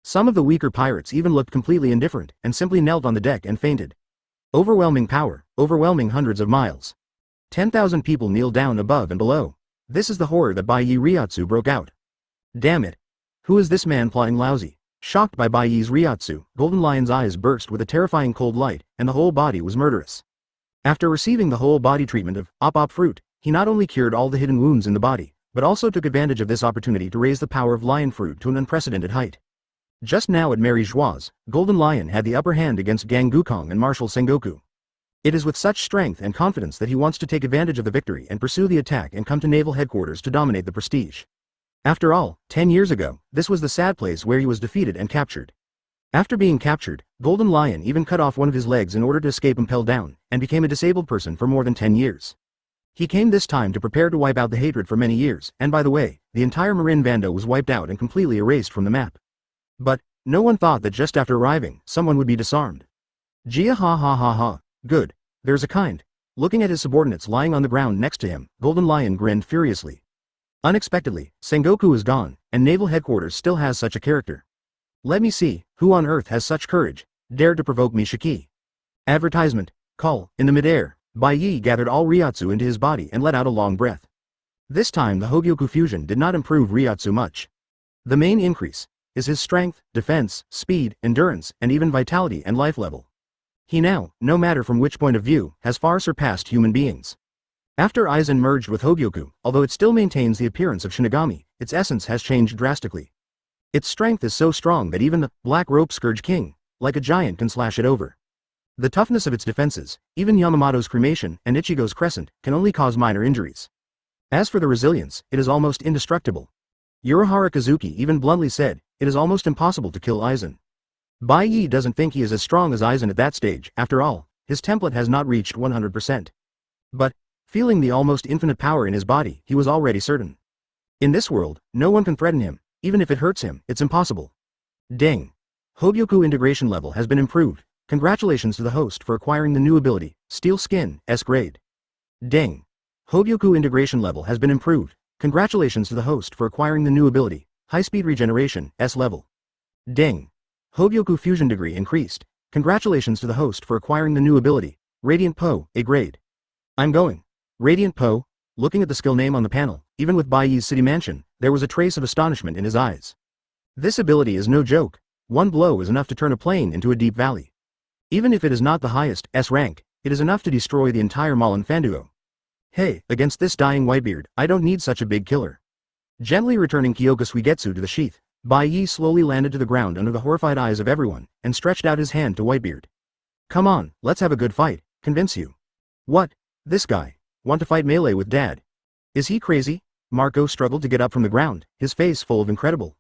Speaker 1: Some of the weaker pirates even looked completely indifferent, and simply knelt on the deck and fainted. Overwhelming power, overwhelming hundreds of miles. 10,000 people kneel down above and below. This is the horror that Bai Ye Ryotsu broke out. Damn it! Who is this man plotting lousy? Shocked by Bai Ye's Ryotsu, Golden Lion's eyes burst with a terrifying cold light, and the whole body was murderous. After receiving the whole body treatment of op fruit, he not only cured all the hidden wounds in the body, but also took advantage of this opportunity to raise the power of lion fruit to an unprecedented height. Just now at Mary Joie's, Golden Lion had the upper hand against Gang Gukong and Marshal Sengoku. It is with such strength and confidence that he wants to take advantage of the victory and pursue the attack and come to naval headquarters to dominate the prestige. After all, 10 years ago, this was the sad place where he was defeated and captured. After being captured, Golden Lion even cut off one of his legs in order to escape impelled down, and became a disabled person for more than 10 years. He came this time to prepare to wipe out the hatred for many years, and by the way, the entire Marin Vando was wiped out and completely erased from the map. But, no one thought that just after arriving, someone would be disarmed. Gia ha ha ha ha, good, there's a kind. Looking at his subordinates lying on the ground next to him, Golden Lion grinned furiously. Unexpectedly, Sengoku is gone, and naval headquarters still has such a character. Let me see, who on earth has such courage, dared to provoke me Shiki. Advertisement, call, in the midair, Bai Ye gathered all Ryotsu into his body and let out a long breath. This time the Hōgyoku fusion did not improve Ryotsu much. The main increase is his strength, defense, speed, endurance, and even vitality and life level. He now, no matter from which point of view, has far surpassed human beings. After Aizen merged with Hōgyoku, although it still maintains the appearance of Shinigami, its essence has changed drastically. Its strength is so strong that even the Black Rope Scourge King, like a giant, can slash it over. The toughness of its defenses, even Yamamoto's cremation and Ichigo's crescent, can only cause minor injuries. As for the resilience, it is almost indestructible. Urahara Kazuki even bluntly said, it is almost impossible to kill Aizen. Bai Ye doesn't think he is as strong as Aizen at that stage, after all, his template has not reached 100%. But, feeling the almost infinite power in his body, he was already certain. In this world, no one can threaten him, even if it hurts him, it's impossible. Ding! Hōgyoku integration level has been improved. Congratulations to the host for acquiring the new ability, Steel Skin, S grade. Ding! Hōgyoku integration level has been improved. Congratulations to the host for acquiring the new ability, High-Speed Regeneration, S level. Ding! Hōgyoku fusion degree increased. Congratulations to the host for acquiring the new ability, Radiant Po, A grade. I'm going. Radiant Po, looking at the skill name on the panel, even with Bai Ye's city mansion, there was a trace of astonishment in his eyes. This ability is no joke. One blow is enough to turn a plane into a deep valley. Even if it is not the highest S rank, it is enough to destroy the entire Malin Fanduo. Hey, against this dying Whitebeard, I don't need such a big killer. Gently returning Kyōka Suigetsu to the sheath, Bai Ye slowly landed to the ground under the horrified eyes of everyone, and stretched out his hand to Whitebeard. Come on, let's have a good fight, convince you. What? This guy? Want to fight melee with Dad? Is he crazy? Marco struggled to get up from the ground, his face full of incredible.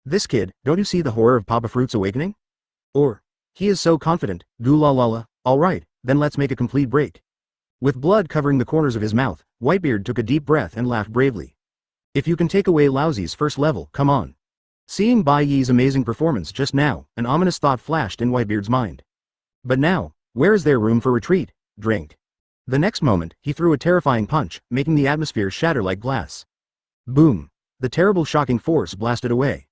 Speaker 1: This kid, don't you see the horror of Papa Fruit's awakening? Or, he is so confident, goo la la la, alright, then let's make a complete break. With blood covering the corners of his mouth, Whitebeard took a deep breath and laughed bravely. If you can take away Lousy's first level, come on. Seeing Bai Ye's amazing performance just now, an ominous thought flashed in Whitebeard's mind. But now, where is there room for retreat? Drink. The next moment, he threw a terrifying punch, making the atmosphere shatter like glass. Boom. The terrible shocking force blasted away.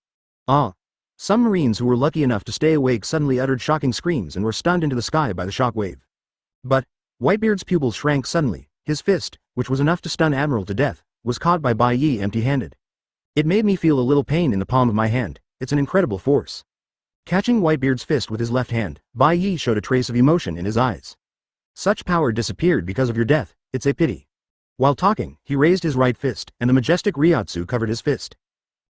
Speaker 1: Ah. Some Marines who were lucky enough to stay awake suddenly uttered shocking screams and were stunned into the sky by the shockwave. But, Whitebeard's pupils shrank suddenly, his fist, which was enough to stun Admiral to death, was caught by Bai Ye empty-handed. It made me feel a little pain in the palm of my hand, it's an incredible force. Catching Whitebeard's fist with his left hand, Bai Ye showed a trace of emotion in his eyes. Such power disappeared because of your death, it's a pity. While talking, he raised his right fist, and the majestic Ryotsu covered his fist.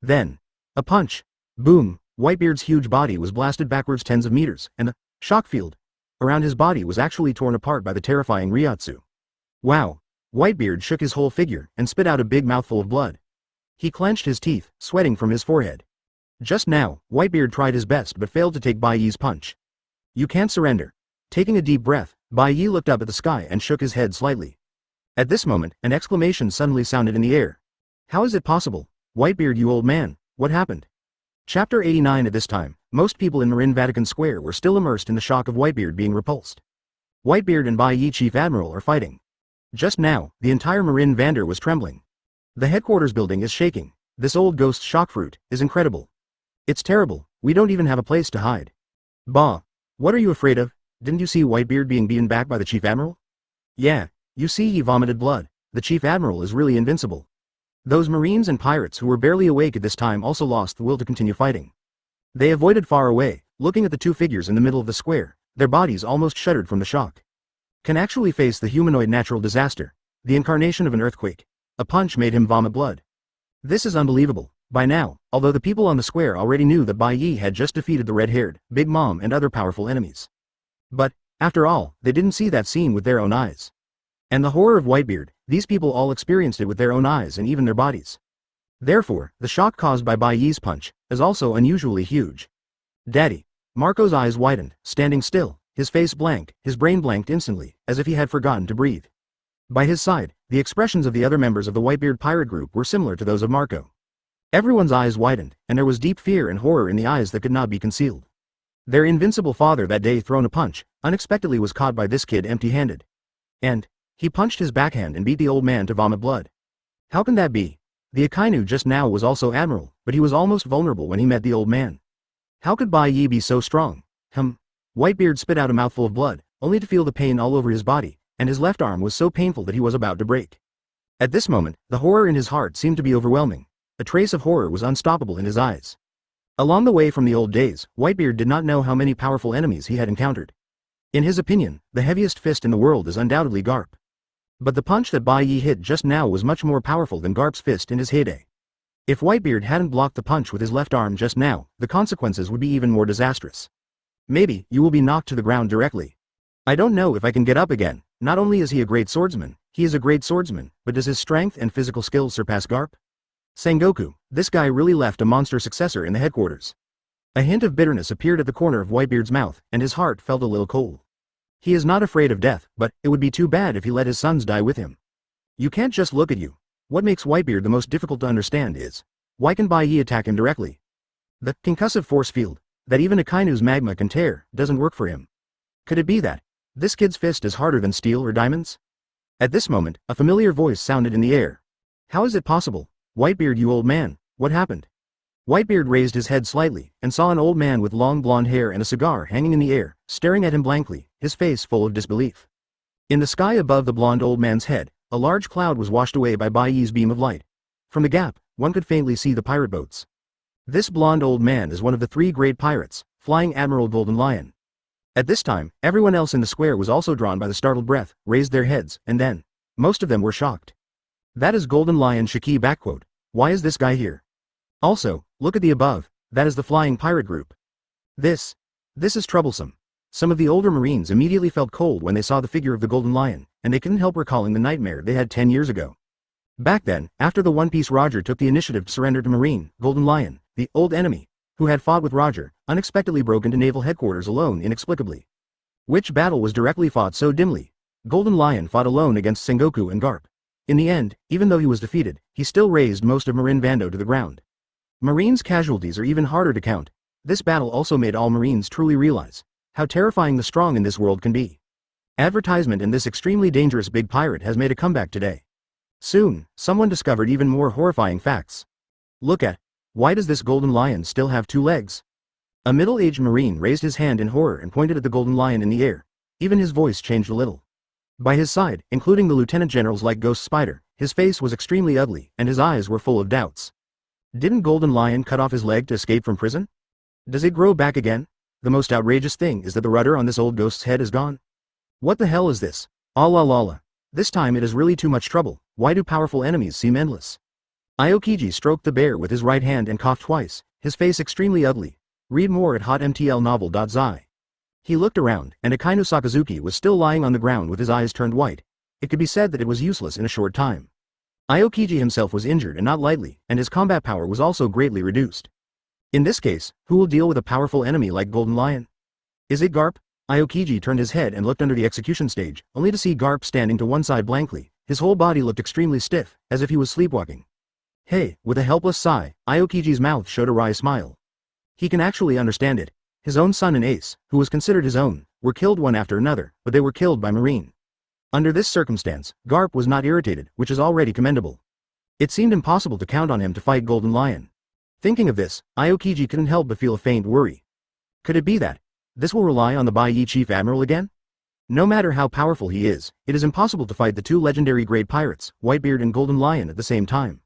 Speaker 1: Then, a punch. Boom, Whitebeard's huge body was blasted backwards tens of meters, and the shock field around his body was actually torn apart by the terrifying Ryotsu. Wow. Whitebeard shook his whole figure, and spit out a big mouthful of blood. He clenched his teeth, sweating from his forehead. Just now, Whitebeard tried his best but failed to take Bai Ye's punch. You can't surrender. Taking a deep breath, Bai Ye looked up at the sky and shook his head slightly. At this moment, an exclamation suddenly sounded in the air. How is it possible? Whitebeard, you old man, what happened? Chapter 89. At this time, most people in Marin Vatican Square were still immersed in the shock of Whitebeard being repulsed. Whitebeard and Bai Ye Chief Admiral are fighting. Just now, the entire Marin Vander was trembling. The headquarters building is shaking. This old ghost shock fruit is incredible. It's terrible, we don't even have a place to hide. Bah! What are you afraid of? Didn't you see Whitebeard being beaten back by the Chief Admiral? Yeah, you see he vomited blood. The Chief Admiral is really invincible. Those Marines and pirates who were barely awake at this time also lost the will to continue fighting. They avoided far away, looking at the two figures in the middle of the square, their bodies almost shuddered from the shock. Can actually face the humanoid natural disaster, the incarnation of an earthquake. A punch made him vomit blood. This is unbelievable. By now, although the people on the square already knew that Bai Ye had just defeated the red-haired, Big Mom and other powerful enemies. But, after all, they didn't see that scene with their own eyes. And the horror of Whitebeard, these people all experienced it with their own eyes and even their bodies. Therefore, the shock caused by Bai Ye's punch is also unusually huge. Daddy. Marco's eyes widened, standing still, his face blank, his brain blanked instantly, as if he had forgotten to breathe. By his side, the expressions of the other members of the Whitebeard pirate group were similar to those of Marco. Everyone's eyes widened, and there was deep fear and horror in the eyes that could not be concealed. Their invincible father that day thrown a punch, unexpectedly was caught by this kid empty-handed. And he punched his backhand and beat the old man to vomit blood. How can that be? The Akainu just now was also Admiral, but he was almost vulnerable when he met the old man. How could Bai Ye be so strong? Whitebeard spit out a mouthful of blood, only to feel the pain all over his body, and his left arm was so painful that he was about to break. At this moment, the horror in his heart seemed to be overwhelming. A trace of horror was unstoppable in his eyes. Along the way from the old days, Whitebeard did not know how many powerful enemies he had encountered. In his opinion, the heaviest fist in the world is undoubtedly Karp. But the punch that Bai Ye hit just now was much more powerful than Karp's fist in his heyday. If Whitebeard hadn't blocked the punch with his left arm just now, the consequences would be even more disastrous. Maybe, you will be knocked to the ground directly. I don't know if I can get up again. Not only is he a great swordsman, he is a great swordsman, but does his strength and physical skills surpass Karp? Sengoku, this guy really left a monster successor in the headquarters. A hint of bitterness appeared at the corner of Whitebeard's mouth, and his heart felt a little cold. He is not afraid of death, but it would be too bad if he let his sons die with him. You can't just look at you. What makes Whitebeard the most difficult to understand is, why can Bai Ye attack him directly? The concussive force field that even Akainu's magma can tear doesn't work for him. Could it be that this kid's fist is harder than steel or diamonds? At this moment, a familiar voice sounded in the air. How is it possible? Whitebeard, you old man, what happened? Whitebeard raised his head slightly, and saw an old man with long blonde hair and a cigar hanging in the air, staring at him blankly, his face full of disbelief. In the sky above the blonde old man's head, a large cloud was washed away by Bai Ye's beam of light. From the gap, one could faintly see the pirate boats. This blonde old man is one of the three great pirates, Flying Admiral Golden Lion. At this time, everyone else in the square was also drawn by the startled breath, raised their heads, and then, most of them were shocked. That is Golden Lion Shiki backquote. Why is this guy here? Also, look at the above, that is the flying pirate group. This is troublesome. Some of the older Marines immediately felt cold when they saw the figure of the Golden Lion, and they couldn't help recalling the nightmare they had 10 years ago. Back then, after the One Piece Roger took the initiative to surrender to Marine, Golden Lion, the old enemy, who had fought with Roger, unexpectedly broke into naval headquarters alone inexplicably. Which battle was directly fought so dimly? Golden Lion fought alone against Sengoku and Karp. In the end, even though he was defeated, he still razed most of Marin Vando to the ground. Marines' casualties are even harder to count. This battle also made all Marines truly realize how terrifying the strong in this world can be. Advertisement in this extremely dangerous big pirate has made a comeback today. Soon, someone discovered even more horrifying facts. Look at, why does this Golden Lion still have 2 legs? A middle-aged Marine raised his hand in horror and pointed at the Golden Lion in the air. Even his voice changed a little. By his side, including the lieutenant generals like Ghost Spider, his face was extremely ugly, and his eyes were full of doubts. Didn't Golden Lion cut off his leg to escape from prison? Does it grow back again? The most outrageous thing is that the rudder on this old ghost's head is gone. What the hell is this? Ah la la la. This time it is really too much trouble. Why do powerful enemies seem endless? Aokiji stroked the bear with his right hand and coughed twice, his face extremely ugly. Read more at hotmtlnovel.zi. He looked around, and Akainu Sakazuki was still lying on the ground with his eyes turned white. It could be said that it was useless in a short time. Aokiji himself was injured and not lightly, and his combat power was also greatly reduced. In this case, who will deal with a powerful enemy like Golden Lion? Is it Garp? Aokiji turned his head and looked under the execution stage, only to see Garp standing to one side blankly. His whole body looked extremely stiff, as if he was sleepwalking. Hey, with a helpless sigh, Aokiji's mouth showed a wry smile. He can actually understand it. His own son and Ace, who was considered his own, were killed one after another, but they were killed by Marine. Under this circumstance, Garp was not irritated, which is already commendable. It seemed impossible to count on him to fight Golden Lion. Thinking of this, Aokiji couldn't help but feel a faint worry. Could it be that this will rely on the Bai Ye Chief Admiral again? No matter how powerful he is, it is impossible to fight the two legendary great pirates, Whitebeard and Golden Lion, at the same time.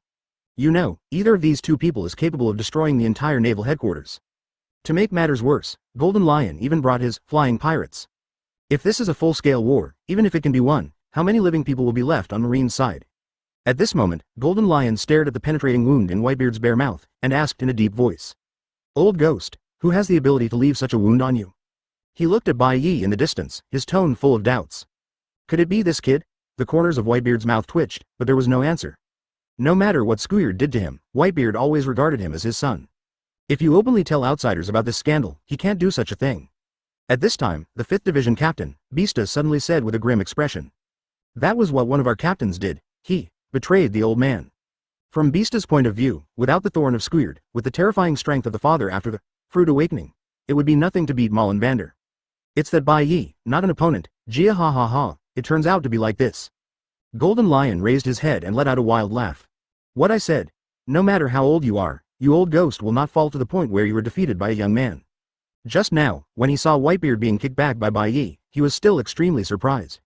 Speaker 1: You know, either of these two people is capable of destroying the entire naval headquarters. To make matters worse, Golden Lion even brought his flying pirates. If this is a full-scale war, even if it can be won, how many living people will be left on Marine's side? At this moment, Golden Lion stared at the penetrating wound in Whitebeard's bare mouth, and asked in a deep voice. Old ghost, who has the ability to leave such a wound on you? He looked at Bai Ye in the distance, his tone full of doubts. Could it be this kid? The corners of Whitebeard's mouth twitched, but there was no answer. No matter what Suigetsu did to him, Whitebeard always regarded him as his son. If you openly tell outsiders about this scandal, he can't do such a thing. At this time, the 5th Division captain, Beasta, suddenly said with a grim expression. That was what one of our captains did. He betrayed the old man. From Beasta's point of view, without the thorn of Suigetsu, with the terrifying strength of the father after the fruit awakening, it would be nothing to beat Malin Vander. It's that Bai Ye, not an opponent. Gia ha ha ha, it turns out to be like this. Golden Lion raised his head and let out a wild laugh. What I said. No matter how old you are, you old ghost will not fall to the point where you were defeated by a young man. Just now, when he saw Whitebeard being kicked back by Bai Ye, he was still extremely surprised.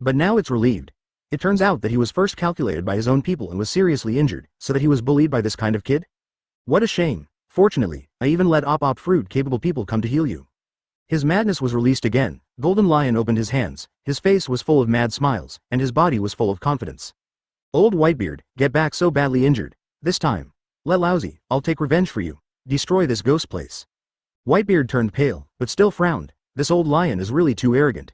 Speaker 1: But now it's relieved. It turns out that he was first calculated by his own people and was seriously injured, so that he was bullied by this kind of kid? What a shame. Fortunately, I even let Op fruit capable people come to heal you. His madness was released again. Golden Lion opened his hands, his face was full of mad smiles, and his body was full of confidence. Old Whitebeard, get back so badly injured. This time. Let lousy, I'll take revenge for you. Destroy this ghost place. Whitebeard turned pale, but still frowned. This old lion is really too arrogant.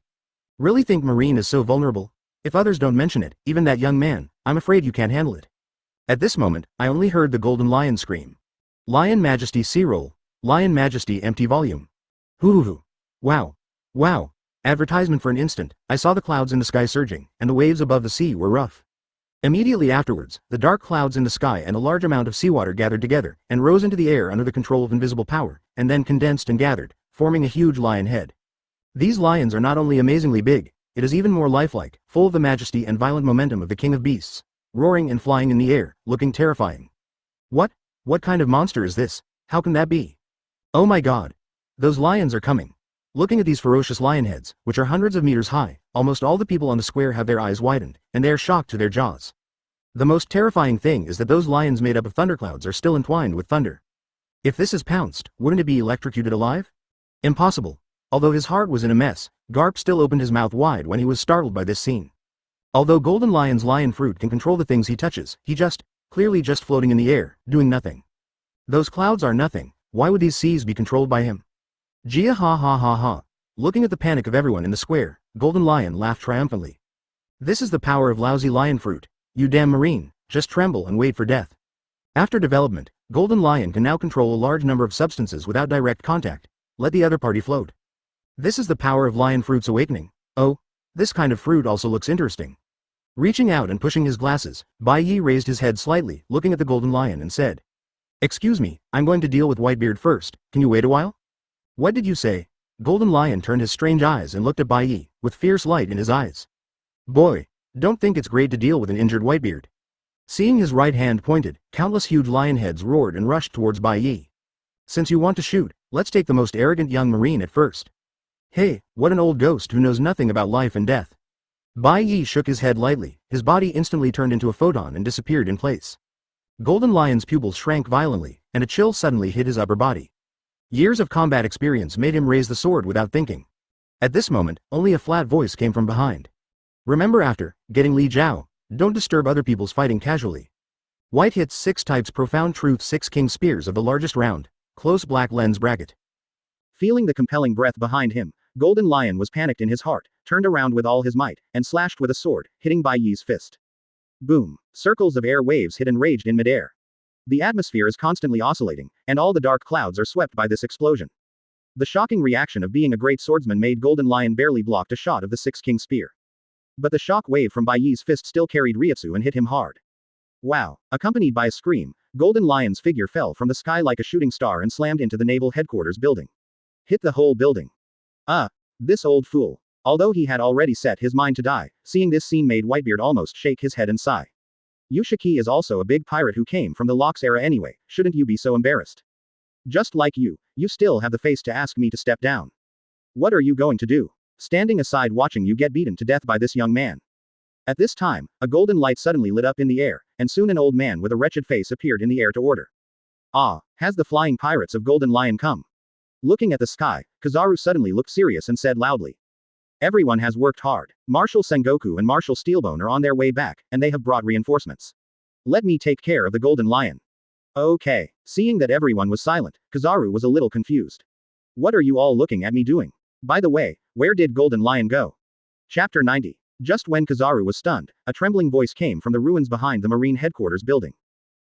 Speaker 1: Really think Marine is so vulnerable? If others don't mention it, even that young man, I'm afraid you can't handle it. At this moment, I only heard the Golden Lion scream. Lion Majesty C-roll. Lion Majesty empty volume. Hoo. Wow. Wow. Advertisement for an instant, I saw the clouds in the sky surging, and the waves above the sea were rough. Immediately afterwards, the dark clouds in the sky and a large amount of seawater gathered together, and rose into the air under the control of invisible power, and then condensed and gathered, forming a huge lion head. These lions are not only amazingly big, it is even more lifelike, full of the majesty and violent momentum of the king of beasts, roaring and flying in the air, looking terrifying. What kind of monster is this? How can that be? Oh my god. Those lions are coming. Looking at these ferocious lion heads, which are hundreds of meters high, almost all the people on the square have their eyes widened, and they are shocked to their jaws. The most terrifying thing is that those lions made up of thunderclouds are still entwined with thunder. If this is pounced, wouldn't it be electrocuted alive? Impossible. Although his heart was in a mess, Garp still opened his mouth wide when he was startled by this scene. Although Golden Lion's lion fruit can control the things he touches, he clearly just floating in the air, doing nothing. Those clouds are nothing. Why would these seas be controlled by him? Gia ha ha ha ha. Looking at the panic of everyone in the square, Golden Lion laughed triumphantly. This is the power of lousy lion fruit. You damn Marine, just tremble and wait for death. After development, Golden Lion can now control a large number of substances without direct contact. Let the other party float. This is the power of lion fruit's awakening. Oh, this kind of fruit also looks interesting. Reaching out and pushing his glasses, Bai Ye raised his head slightly, looking at the Golden Lion and said, Excuse me, I'm going to deal with Whitebeard first, can you wait a while? What did you say? Golden Lion turned his strange eyes and looked at Bai Ye, with fierce light in his eyes. Boy, don't think it's great to deal with an injured Whitebeard. Seeing his right hand pointed, countless huge lion heads roared and rushed towards Bai Ye. Since you want to shoot, let's take the most arrogant young Marine at first. Hey, what an old ghost who knows nothing about life and death. Bai Ye shook his head lightly, his body instantly turned into a photon and disappeared in place. Golden Lion's pupils shrank violently, and a chill suddenly hit his upper body. Years of combat experience made him raise the sword without thinking. At this moment, only a flat voice came from behind. Remember after getting Li Jiao, don't disturb other people's fighting casually. White hits 6 types profound truth 6 king spears of the largest round, close black lens bracket.
Speaker 2: Feeling the compelling breath behind him, Golden Lion was panicked in his heart, turned around with all his might, and slashed with a sword, hitting Bai Ye's fist. Boom! Circles of air waves hit and raged in midair. The atmosphere is constantly oscillating, and all the dark clouds are swept by this explosion. The shocking reaction of being a great swordsman made Golden Lion barely blocked a shot of the 6 king spear. But the shock wave from Bai Ye's fist still carried Ryutsu and hit him hard. Wow! Accompanied by a scream, Golden Lion's figure fell from the sky like a shooting star and slammed into the naval headquarters building. Hit the whole building. This old fool. Although he had already set his mind to die, seeing this scene made Whitebeard almost shake his head and sigh. Yushiki is also a big pirate who came from the Locks era anyway, shouldn't you be so embarrassed? Just like you still have the face to ask me to step down. What are you going to do? Standing aside watching you get beaten to death by this young man. At this time, a golden light suddenly lit up in the air, and soon an old man with a wretched face appeared in the air to order. Has the flying pirates of Golden Lion come? Looking at the sky, Kizaru suddenly looked serious and said loudly. Everyone has worked hard. Marshal Sengoku and Marshal Steelbone are on their way back, and they have brought reinforcements. Let me take care of the Golden Lion. Okay. Seeing that everyone was silent, Kizaru was a little confused. What are you all looking at me doing? By the way, where did Golden Lion go? Chapter 90. Just when Kizaru was stunned, a trembling voice came from the ruins behind the Marine headquarters building.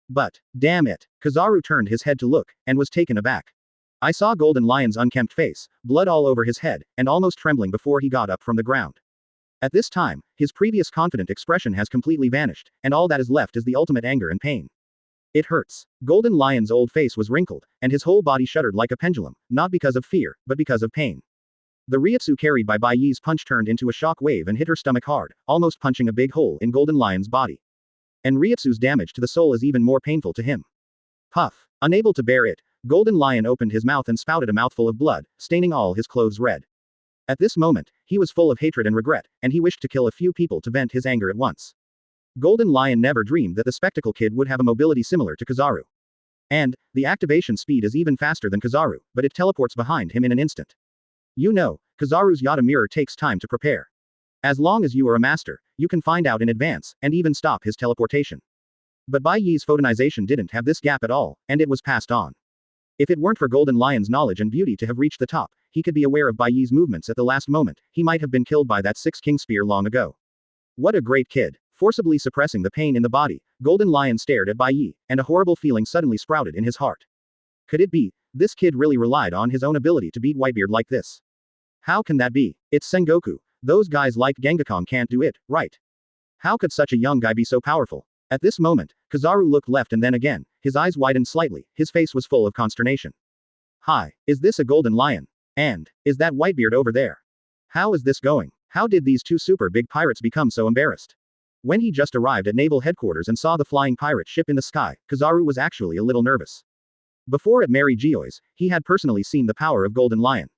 Speaker 2: But, damn it, Kizaru turned his head to look, and was taken aback. I saw Golden Lion's unkempt face, blood all over his head, and almost trembling before he got up from the ground. At this time, his previous confident expression has completely vanished, and all that is left is the ultimate anger and pain. It hurts. Golden Lion's old face was wrinkled, and his whole body shuddered like a pendulum, not because of fear, but because of pain. The Ryutsu carried by Bai Ye's punch turned into a shock wave and hit her stomach hard, almost punching a big hole in Golden Lion's body. And Ryutsu's damage to the soul is even more painful to him. Puff. Unable to bear it, Golden Lion opened his mouth and spouted a mouthful of blood, staining all his clothes red. At this moment, he was full of hatred and regret, and he wished to kill a few people to vent his anger at once. Golden Lion never dreamed that the Spectacle Kid would have a mobility similar to Kizaru. And, the activation speed is even faster than Kizaru, but it teleports behind him in an instant. You know, Kizaru's Yata mirror takes time to prepare. As long as you are a master, you can find out in advance, and even stop his teleportation. But Bai Ye's photonization didn't have this gap at all, and it was passed on. If it weren't for Golden Lion's knowledge and beauty to have reached the top, he could be aware of Bai Ye's movements at the last moment, he might have been killed by that 6 king spear long ago. What a great kid. Forcibly suppressing the pain in the body, Golden Lion stared at Bai Ye, and a horrible feeling suddenly sprouted in his heart. Could it be, this kid really relied on his own ability to beat Whitebeard like this? How can that be? It's Sengoku. Those guys like Gengakan can't do it, right? How could such a young guy be so powerful? At this moment, Kizaru looked left and then again, his eyes widened slightly, his face was full of consternation. Hi, is this a Golden Lion? And, is that Whitebeard over there? How is this going? How did these two super big pirates become so embarrassed? When he just arrived at naval headquarters and saw the flying pirate ship in the sky, Kizaru was actually a little nervous. Before at Mary Geoy's, he had personally seen the power of Golden Lion.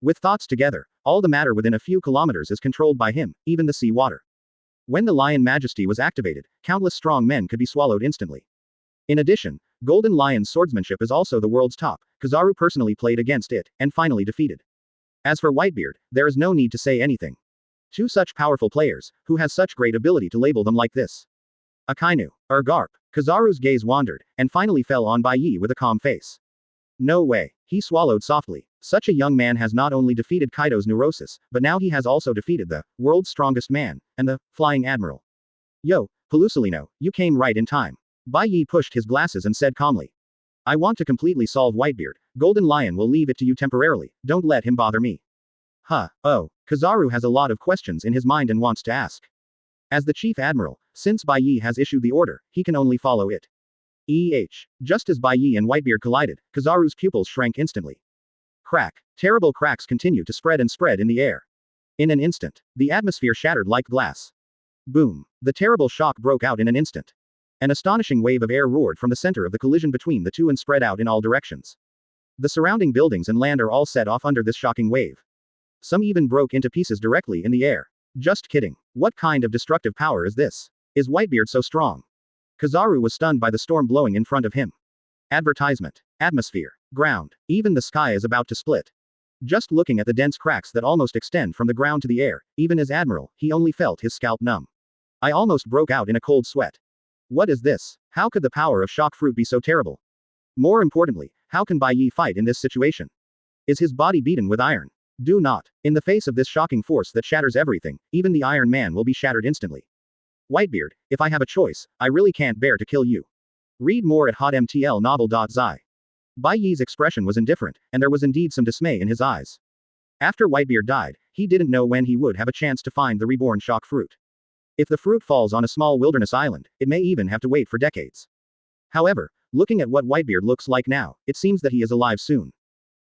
Speaker 2: With thoughts together, all the matter within a few kilometers is controlled by him, even the sea water. When the Lion Majesty was activated, countless strong men could be swallowed instantly. In addition, Golden Lion's swordsmanship is also the world's top. Kizaru personally played against it, and finally defeated. As for Whitebeard, there is no need to say anything. Two such powerful players, who has such great ability to label them like this. Akainu, or Garp. Kizaru's gaze wandered, and finally fell on Bai Ye with a calm face. No way, he swallowed softly. Such a young man has not only defeated Kaido's neurosis, but now he has also defeated the world's strongest man, and the flying admiral. Yo, Pelusalino, you came right in time. Bai Ye pushed his glasses and said calmly. I want to completely solve Whitebeard. Golden Lion will leave it to you temporarily, don't let him bother me. Kizaru has a lot of questions in his mind and wants to ask. As the chief admiral, since Bai Ye has issued the order, he can only follow it. Just as Bai Ye and Whitebeard collided, Kizaru's pupils shrank instantly. Crack. Terrible cracks continued to spread in the air. In an instant, the atmosphere shattered like glass. Boom. The terrible shock broke out in an instant. An astonishing wave of air roared from the center of the collision between the two and spread out in all directions. The surrounding buildings and land are all set off under this shocking wave. Some even broke into pieces directly in the air. Just kidding. What kind of destructive power is this? Is Whitebeard so strong? Kizaru was stunned by the storm blowing in front of him. Advertisement. Atmosphere. Ground. Even the sky is about to split. Just looking at the dense cracks that almost extend from the ground to the air, even as Admiral, he only felt his scalp numb. I almost broke out in a cold sweat. What is this? How could the power of shock fruit be so terrible? More importantly, how can Bai Ye fight in this situation? Is his body beaten with iron? Do not. In the face of this shocking force that shatters everything, even the Iron Man will be shattered instantly. Whitebeard, if I have a choice, I really can't bear to kill you. Read more at hotmtlnovel.zi. Bai Ye's expression was indifferent, and there was indeed some dismay in his eyes. After Whitebeard died, he didn't know when he would have a chance to find the reborn shock fruit. If the fruit falls on a small wilderness island, it may even have to wait for decades. However, looking at what Whitebeard looks like now, it seems that he is alive soon.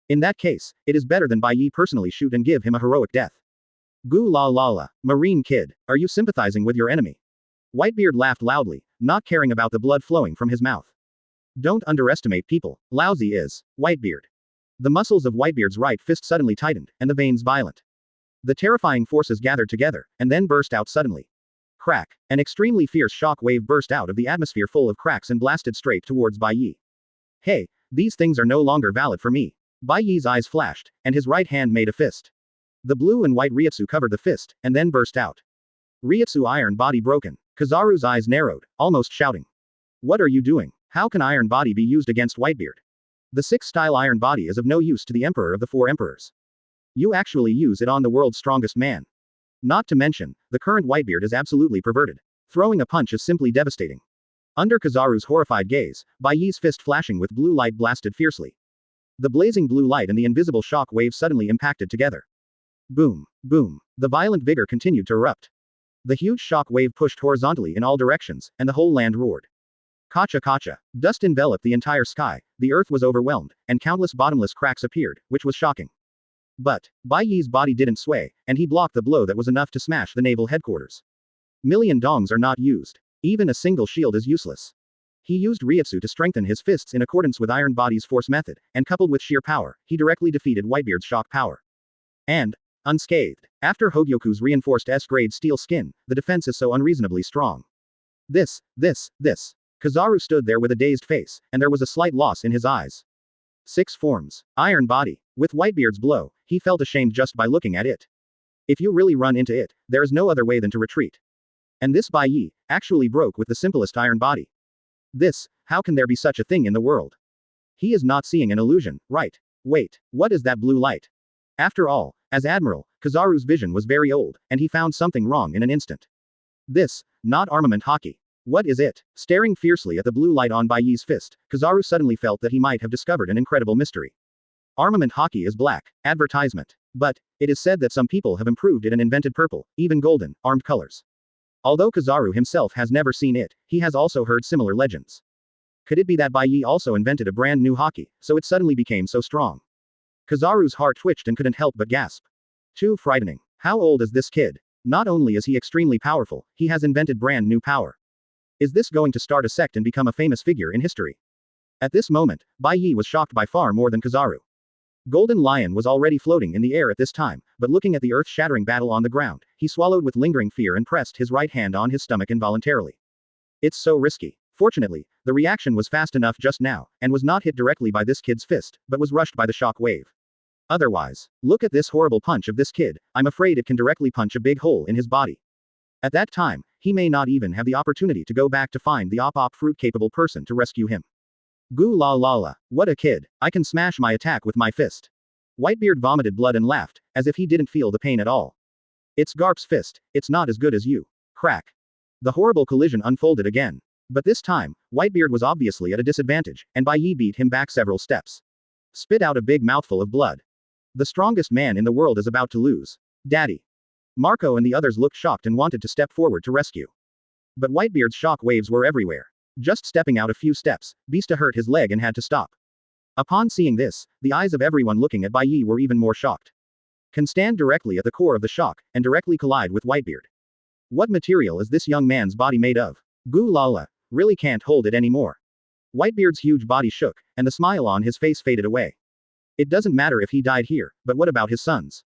Speaker 2: In that case, it is better than Bai Ye personally shoot and give him a heroic death. Goo la la la, Marine Kid, are you sympathizing with your enemy? Whitebeard laughed loudly, not caring about the blood flowing from his mouth. Don't underestimate people, lousy is, Whitebeard. The muscles of Whitebeard's right fist suddenly tightened, and the veins violent. The terrifying forces gathered together, and then burst out suddenly. Crack, an extremely fierce shock wave burst out of the atmosphere full of cracks and blasted straight towards Bai Ye. Hey, these things are no longer valid for me. Bai Ye's eyes flashed, and his right hand made a fist. The blue and white Ryutsu covered the fist, and then burst out. Ryutsu iron body broken. Kizaru's eyes narrowed, almost shouting. What are you doing? How can iron body be used against Whitebeard? The 6-style iron body is of no use to the Emperor of the 4 Emperors. You actually use it on the world's strongest man. Not to mention, the current Whitebeard is absolutely perverted. Throwing a punch is simply devastating. Under Kizaru's horrified gaze, Bai Ye's fist flashing with blue light blasted fiercely. The blazing blue light and the invisible shock wave suddenly impacted together. Boom, boom. The violent vigor continued to erupt. The huge shock wave pushed horizontally in all directions, and the whole land roared. Kacha kacha. Dust enveloped the entire sky, the earth was overwhelmed, and countless bottomless cracks appeared, which was shocking. But, Bai Ye's body didn't sway, and he blocked the blow that was enough to smash the naval headquarters. Million dongs are not used. Even a single shield is useless. He used Ryutsu to strengthen his fists in accordance with Iron Body's force method, and coupled with sheer power, he directly defeated Whitebeard's shock power. And, unscathed, after Hōgyoku's reinforced S-grade steel skin, the defense is so unreasonably strong. This. Kizaru stood there with a dazed face, and there was a slight loss in his eyes. 6 forms. Iron Body. With Whitebeard's blow, he felt ashamed just by looking at it. If you really run into it, there is no other way than to retreat. And this Bai Ye actually broke with the simplest Iron Body. How can there be such a thing in the world? He is not seeing an illusion, right? Wait, what is that blue light? After all, as Admiral, Kizaru's vision was very old, and he found something wrong in an instant. Not armament hockey. What is it? Staring fiercely at the blue light on Bai Ye's fist, Kizaru suddenly felt that he might have discovered an incredible mystery. Armament hockey is black, advertisement. But, it is said that some people have improved it and invented purple, even golden, armed colors. Although Kizaru himself has never seen it, he has also heard similar legends. Could it be that Bai Ye also invented a brand new hockey, so it suddenly became so strong? Kizaru's heart twitched and couldn't help but gasp. Too frightening. How old is this kid? Not only is he extremely powerful, he has invented brand new power. Is this going to start a sect and become a famous figure in history? At this moment, Bai Ye was shocked by far more than Kizaru. Golden Lion was already floating in the air at this time, but looking at the earth-shattering battle on the ground, he swallowed with lingering fear and pressed his right hand on his stomach involuntarily. It's so risky. Fortunately, the reaction was fast enough just now, and was not hit directly by this kid's fist, but was rushed by the shock wave. Otherwise, look at this horrible punch of this kid, I'm afraid it can directly punch a big hole in his body. At that time, he may not even have the opportunity to go back to find the op fruit-capable person to rescue him. Goo la la la, what a kid, I can smash my attack with my fist. Whitebeard vomited blood and laughed, as if he didn't feel the pain at all. It's Garp's fist, it's not as good as you. Crack. The horrible collision unfolded again. But this time, Whitebeard was obviously at a disadvantage, and Bai Ye beat him back several steps. Spit out a big mouthful of blood. The strongest man in the world is about to lose. Daddy. Marco and the others looked shocked and wanted to step forward to rescue. But Whitebeard's shock waves were everywhere. Just stepping out a few steps, Beasta hurt his leg and had to stop. Upon seeing this, the eyes of everyone looking at Bai Ye were even more shocked. Can stand directly at the core of the shock, and directly collide with Whitebeard. What material is this young man's body made of? Goo la la, really can't hold it anymore. Whitebeard's huge body shook, and the smile on his face faded away. It doesn't matter if he died here, but what about his sons?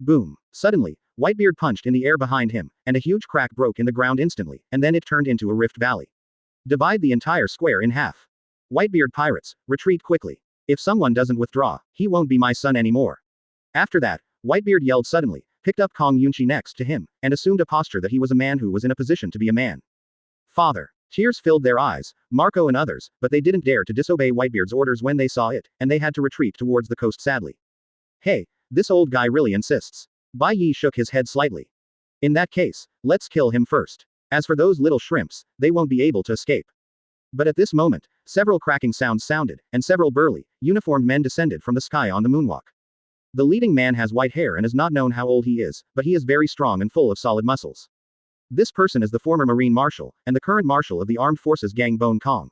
Speaker 2: Boom. Suddenly, Whitebeard punched in the air behind him, and a huge crack broke in the ground instantly, and then it turned into a rift valley. Divide the entire square in half. Whitebeard pirates, retreat quickly. If someone doesn't withdraw, he won't be my son anymore. After that, Whitebeard yelled suddenly, picked up Kong Yunchi next to him, and assumed a posture that he was a man who was in a position to be a man. Father. Tears filled their eyes, Marco and others, but they didn't dare to disobey Whitebeard's orders when they saw it, and they had to retreat towards the coast sadly. Hey, this old guy really insists. Bai Ye shook his head slightly. In that case, let's kill him first. As for those little shrimps, they won't be able to escape. But at this moment, several cracking sounds sounded, and several burly, uniformed men descended from the sky on the moonwalk. The leading man has white hair and is not known how old he is, but he is very strong and full of solid muscles. This person is the former Marine Marshal, and the current Marshal of the Armed Forces Gang Bone Kong.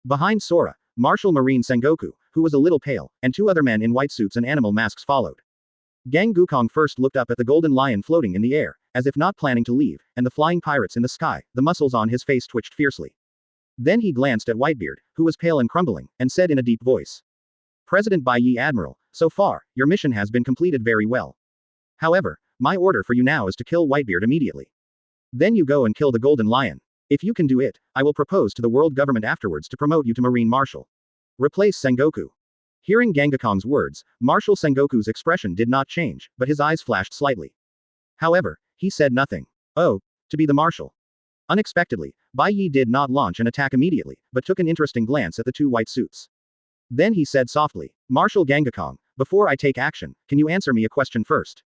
Speaker 2: Behind Sora, Marshal Marine Sengoku, who was a little pale, and two other men in white suits and animal masks followed. Gang Gukong first looked up at the golden lion floating in the air, as if not planning to leave, and the flying pirates in the sky, the muscles on his face twitched fiercely. Then he glanced at Whitebeard, who was pale and crumbling, and said in a deep voice. President Bai Ye Admiral, so far, your mission has been completed very well. However, my order for you now is to kill Whitebeard immediately. Then you go and kill the golden lion. If you can do it, I will propose to the world government afterwards to promote you to Marine Marshal. Replace Sengoku. Hearing Gangakong's words, Marshal Sengoku's expression did not change, but his eyes flashed slightly. However, he said nothing. Oh, to be the Marshal. Unexpectedly, Bai Ye did not launch an attack immediately, but took an interesting glance at the two white suits. Then he said softly, Marshal Gangakong, before I take action, can you answer me a question first?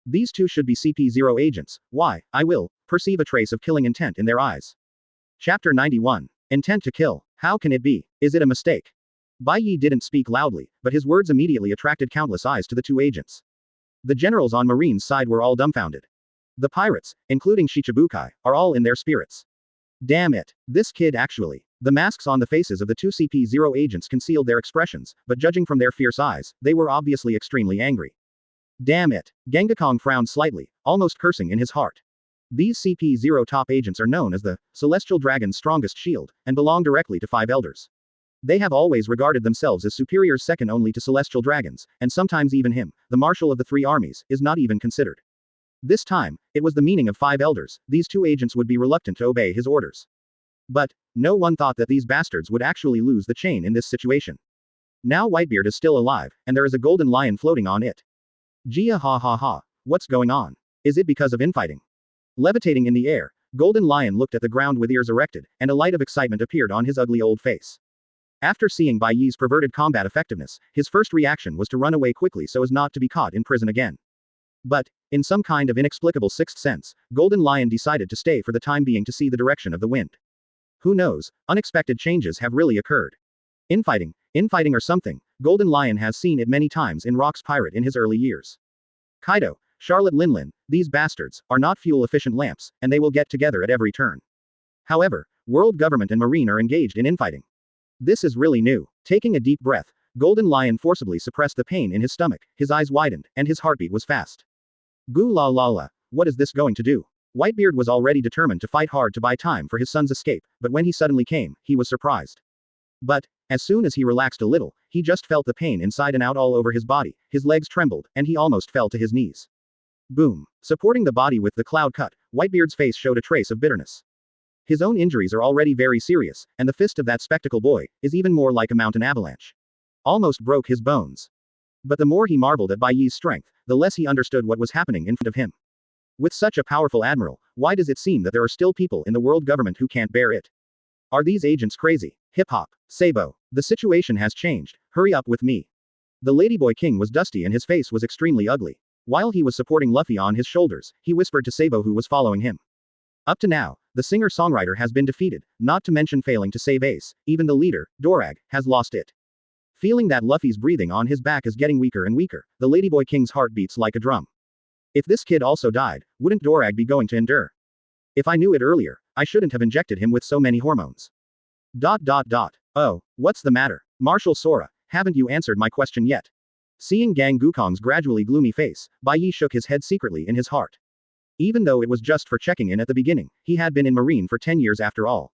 Speaker 2: These two should be CP0 agents. Why, I will perceive a trace of killing intent in their eyes. Chapter 91. Intent to kill. How can it be? Is it a mistake? Bai Ye didn't speak loudly, but his words immediately attracted countless eyes to the two agents. The generals on Marine's side were all dumbfounded. The pirates, including Shichibukai, are all in their spirits. Damn it. This kid actually. The masks on the faces of the two CP0 agents concealed their expressions, but judging from their fierce eyes, they were obviously extremely angry. Damn it. Gangakong frowned slightly, almost cursing in his heart. These CP0 top agents are known as the Celestial Dragon's strongest shield, and belong directly to 5 elders. They have always regarded themselves as superiors second only to Celestial Dragons, and sometimes even him, the Marshal of the 3 armies, is not even considered. This time, it was the meaning of 5 elders, these two agents would be reluctant to obey his orders. But, no one thought that these bastards would actually lose the chain in this situation. Now Whitebeard is still alive, and there is a golden lion floating on it. Gia ha ha ha, what's going on? Is it because of infighting? Levitating in the air, Golden Lion looked at the ground with ears erected, and a light of excitement appeared on his ugly old face. After seeing Bai Ye's perverted combat effectiveness, his first reaction was to run away quickly so as not to be caught in prison again. But, in some kind of inexplicable sixth sense, Golden Lion decided to stay for the time being to see the direction of the wind. Who knows, unexpected changes have really occurred. Infighting or something, Golden Lion has seen it many times in Rock's Pirate in his early years. Kaido, Charlotte Linlin, these bastards, are not fuel-efficient lamps, and they will get together at every turn. However, world government and Marine are engaged in infighting. This is really new. Taking a deep breath, Golden Lion forcibly suppressed the pain in his stomach, his eyes widened, and his heartbeat was fast. Goo la la la, what is this going to do? Whitebeard was already determined to fight hard to buy time for his son's escape, but when he suddenly came, he was surprised. But, as soon as he relaxed a little, he just felt the pain inside and out all over his body, his legs trembled, and he almost fell to his knees. Boom. Supporting the body with the cloud cut, Whitebeard's face showed a trace of bitterness. His own injuries are already very serious, and the fist of that spectacle boy is even more like a mountain avalanche. Almost broke his bones. But the more he marveled at Bai Ye's strength, the less he understood what was happening in front of him. With such a powerful admiral, why does it seem that there are still people in the world government who can't bear it? Are these agents crazy? Hip-hop. Sabo. The situation has changed, hurry up with me. The Ladyboy King was dusty and his face was extremely ugly. While he was supporting Luffy on his shoulders, he whispered to Sabo who was following him. Up to now, the singer-songwriter has been defeated, not to mention failing to save Ace, even the leader, Dorag, has lost it. Feeling that Luffy's breathing on his back is getting weaker and weaker, the Ladyboy King's heart beats like a drum. If this kid also died, wouldn't Dorag be going to endure? If I knew it earlier, I shouldn't have injected him with so many hormones. ... Oh, what's the matter? Marshal Sora, haven't you answered my question yet? Seeing Gang Gukong's gradually gloomy face, Bai Ye shook his head secretly in his heart. Even though it was just for checking in at the beginning, he had been in Marine for 10 years after all.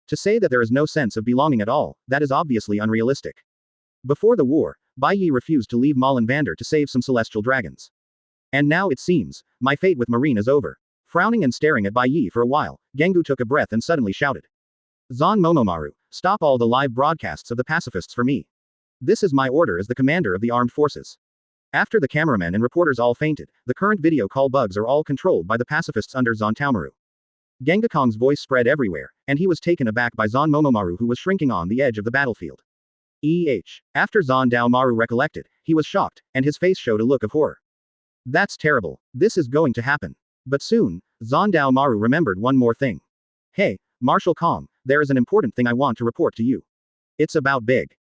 Speaker 2: To say that there is no sense of belonging at all, that is obviously unrealistic. Before the war, Bai Ye refused to leave Malin Vander to save some celestial dragons. And now it seems, my fate with Marine is over. Frowning and staring at Bai Ye for a while, Gengu took a breath and suddenly shouted. Zan Momomaru, stop all the live broadcasts of the pacifists for me. This is my order as the commander of the armed forces. After the cameramen and reporters all fainted, the current video call bugs are all controlled by the pacifists under Zantaomaru. Gengakong's voice spread everywhere, and he was taken aback by Zan Momomaru, who was shrinking on the edge of the battlefield. After Zan Daomaru recollected, he was shocked, and his face showed a look of horror. That's terrible. This is going to happen. But soon, Zan Daomaru remembered one more thing. Hey, Marshal Kong, there is an important thing I want to report to you. It's about Big.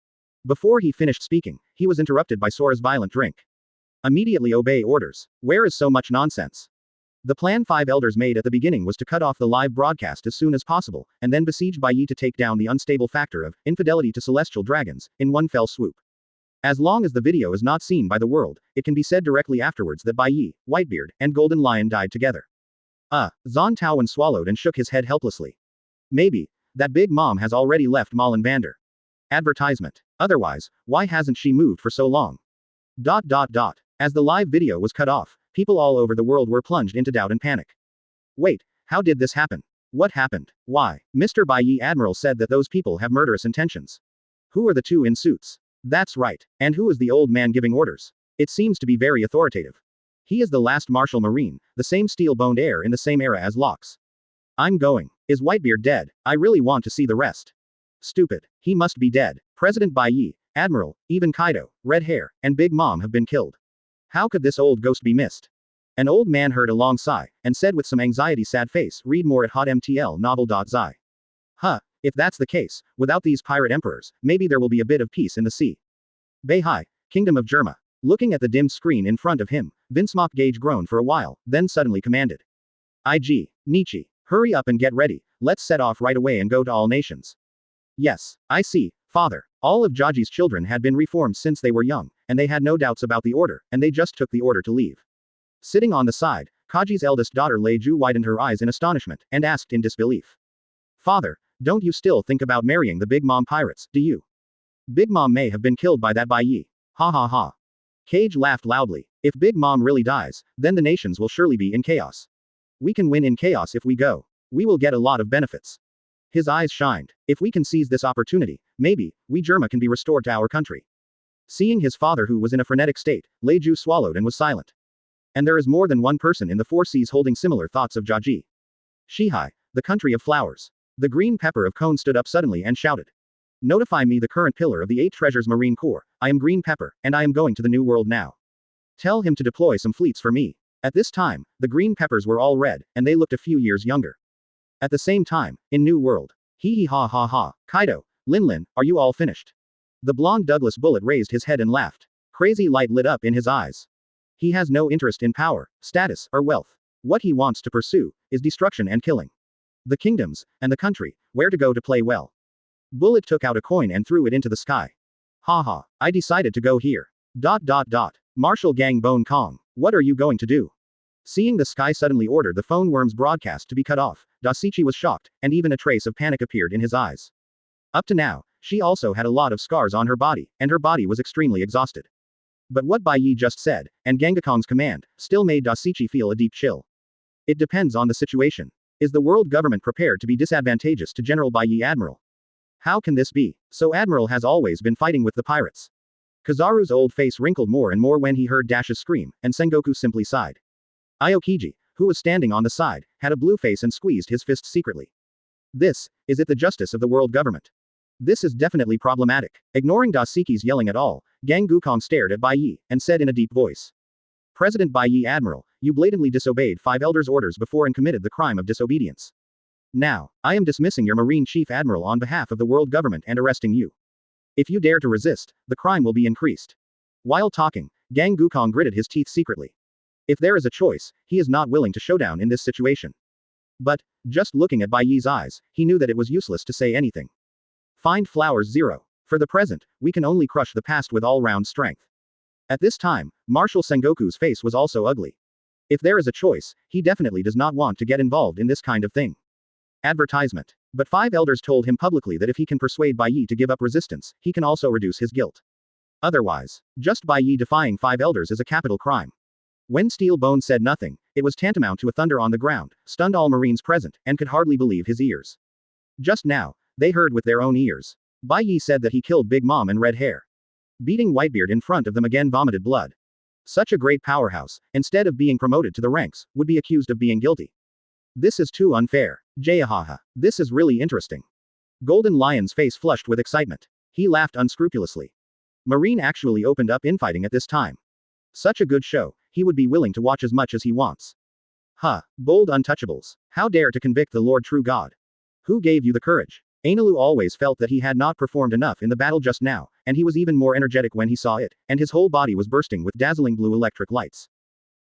Speaker 2: Before he finished speaking, he was interrupted by Sora's violent drink. Immediately obey orders. Where is so much nonsense? The plan 5 elders made at the beginning was to cut off the live broadcast as soon as possible, and then besiege Bai Ye to take down the unstable factor of infidelity to celestial dragons, in one fell swoop. As long as the video is not seen by the world, it can be said directly afterwards that Bai Ye, Whitebeard, and Golden Lion died together. Zan Taowen swallowed and shook his head helplessly. Maybe, that Big Mom has already left Malin Vander. Advertisement. Otherwise, why hasn't she moved for so long? As the live video was cut off, people all over the world were plunged into doubt and panic. Wait, how did this happen? What happened? Why? Mr. Bai Ye Admiral said that those people have murderous intentions. Who are the two in suits? That's right. And who is the old man giving orders? It seems to be very authoritative. He is the last Marshal Marine, the same steel-boned heir in the same era as Locks. I'm going. Is Whitebeard dead? I really want to see the rest. Stupid. He must be dead. President Bai Ye, Admiral, even Kaido, Red Hair, and Big Mom have been killed. How could this old ghost be missed? An old man heard a long sigh, and said with some anxiety sad face, read more at hotmtl novel.zi. If that's the case, without these pirate emperors, maybe there will be a bit of peace in the sea. Beihai, Kingdom of Germa. Looking at the dimmed screen in front of him, Vinsmock Gage groaned for a while, then suddenly commanded. IG, Nietzsche, hurry up and get ready, let's set off right away and go to all nations. Yes, I see, father. All of Jaji's children had been reformed since they were young, and they had no doubts about the order, and they just took the order to leave. Sitting on the side, Kaji's eldest daughter Lei Ju widened her eyes in astonishment, and asked in disbelief. Father, don't you still think about marrying the Big Mom pirates, do you? Big Mom may have been killed by that Bai Ye. Ha ha ha. Cage laughed loudly. If Big Mom really dies, then the nations will surely be in chaos. We can win in chaos if we go. We will get a lot of benefits. His eyes shined. If we can seize this opportunity, maybe, we Germa can be restored to our country. Seeing his father who was in a frenetic state, Lei Ju swallowed and was silent. And there is more than one person in the Four Seas holding similar thoughts of Jaji. Shihai, the country of flowers. The green pepper of Cone stood up suddenly and shouted. Notify me the current pillar of the 8 treasures Marine Corps, I am Green Pepper, and I am going to the New World now. Tell him to deploy some fleets for me. At this time, the green peppers were all red, and they looked a few years younger. At the same time, in New World. Hee hee ha ha ha, Kaido, Lin, are you all finished? The blonde Douglas Bullet raised his head and laughed. Crazy light lit up in his eyes. He has no interest in power, status, or wealth. What he wants to pursue is destruction and killing. The kingdoms, and the country, where to go to play well. Bullet took out a coin and threw it into the sky. Ha, I decided to go here. Marshal Gang Bone Kong, what are you going to do? Seeing the sky suddenly ordered the phone worm's broadcast to be cut off, Dasichi was shocked, and even a trace of panic appeared in his eyes. Up to now, she also had a lot of scars on her body, and her body was extremely exhausted. But what Bai Ye just said, and Gengakong's command, still made Dasichi feel a deep chill. It depends on the situation. Is the world government prepared to be disadvantageous to General Bai Ye Admiral? How can this be? So Admiral has always been fighting with the pirates. Kizaru's old face wrinkled more and more when he heard Dash's scream, and Sengoku simply sighed. Aokiji, who was standing on the side, had a blue face and squeezed his fists secretly. Is it the justice of the world government? This is definitely problematic. Ignoring Dasiki's yelling at all, Gang Gukong stared at Bai Ye, and said in a deep voice. President Bai Ye Admiral, you blatantly disobeyed 5 elders' orders before and committed the crime of disobedience. Now, I am dismissing your Marine Chief Admiral on behalf of the world government and arresting you. If you dare to resist, the crime will be increased. While talking, Gang Gukong gritted his teeth secretly. If there is a choice, he is not willing to showdown in this situation. But, just looking at Bai Ye's eyes, he knew that it was useless to say anything. Find flowers 0. For the present, we can only crush the past with all-round strength. At this time, Marshal Sengoku's face was also ugly. If there is a choice, he definitely does not want to get involved in this kind of thing. Advertisement. But 5 elders told him publicly that if he can persuade Bai Ye to give up resistance, he can also reduce his guilt. Otherwise, just Bai Ye defying 5 elders is a capital crime. When Steel Bone said nothing, it was tantamount to a thunder on the ground, stunned all Marines present, and could hardly believe his ears. Just now, they heard with their own ears. Bai Ye said that he killed Big Mom and Red Hair. Beating Whitebeard in front of them again vomited blood. Such a great powerhouse, instead of being promoted to the ranks, would be accused of being guilty. This is too unfair. Jayahaha. This is really interesting. Golden Lion's face flushed with excitement. He laughed unscrupulously. Marine actually opened up infighting at this time. Such a good show, he would be willing to watch as much as he wants. Huh, bold untouchables. How dare to convict the Lord True God? Who gave you the courage? Enel always felt that he had not performed enough in the battle just now, and he was even more energetic when he saw it, and his whole body was bursting with dazzling blue electric lights.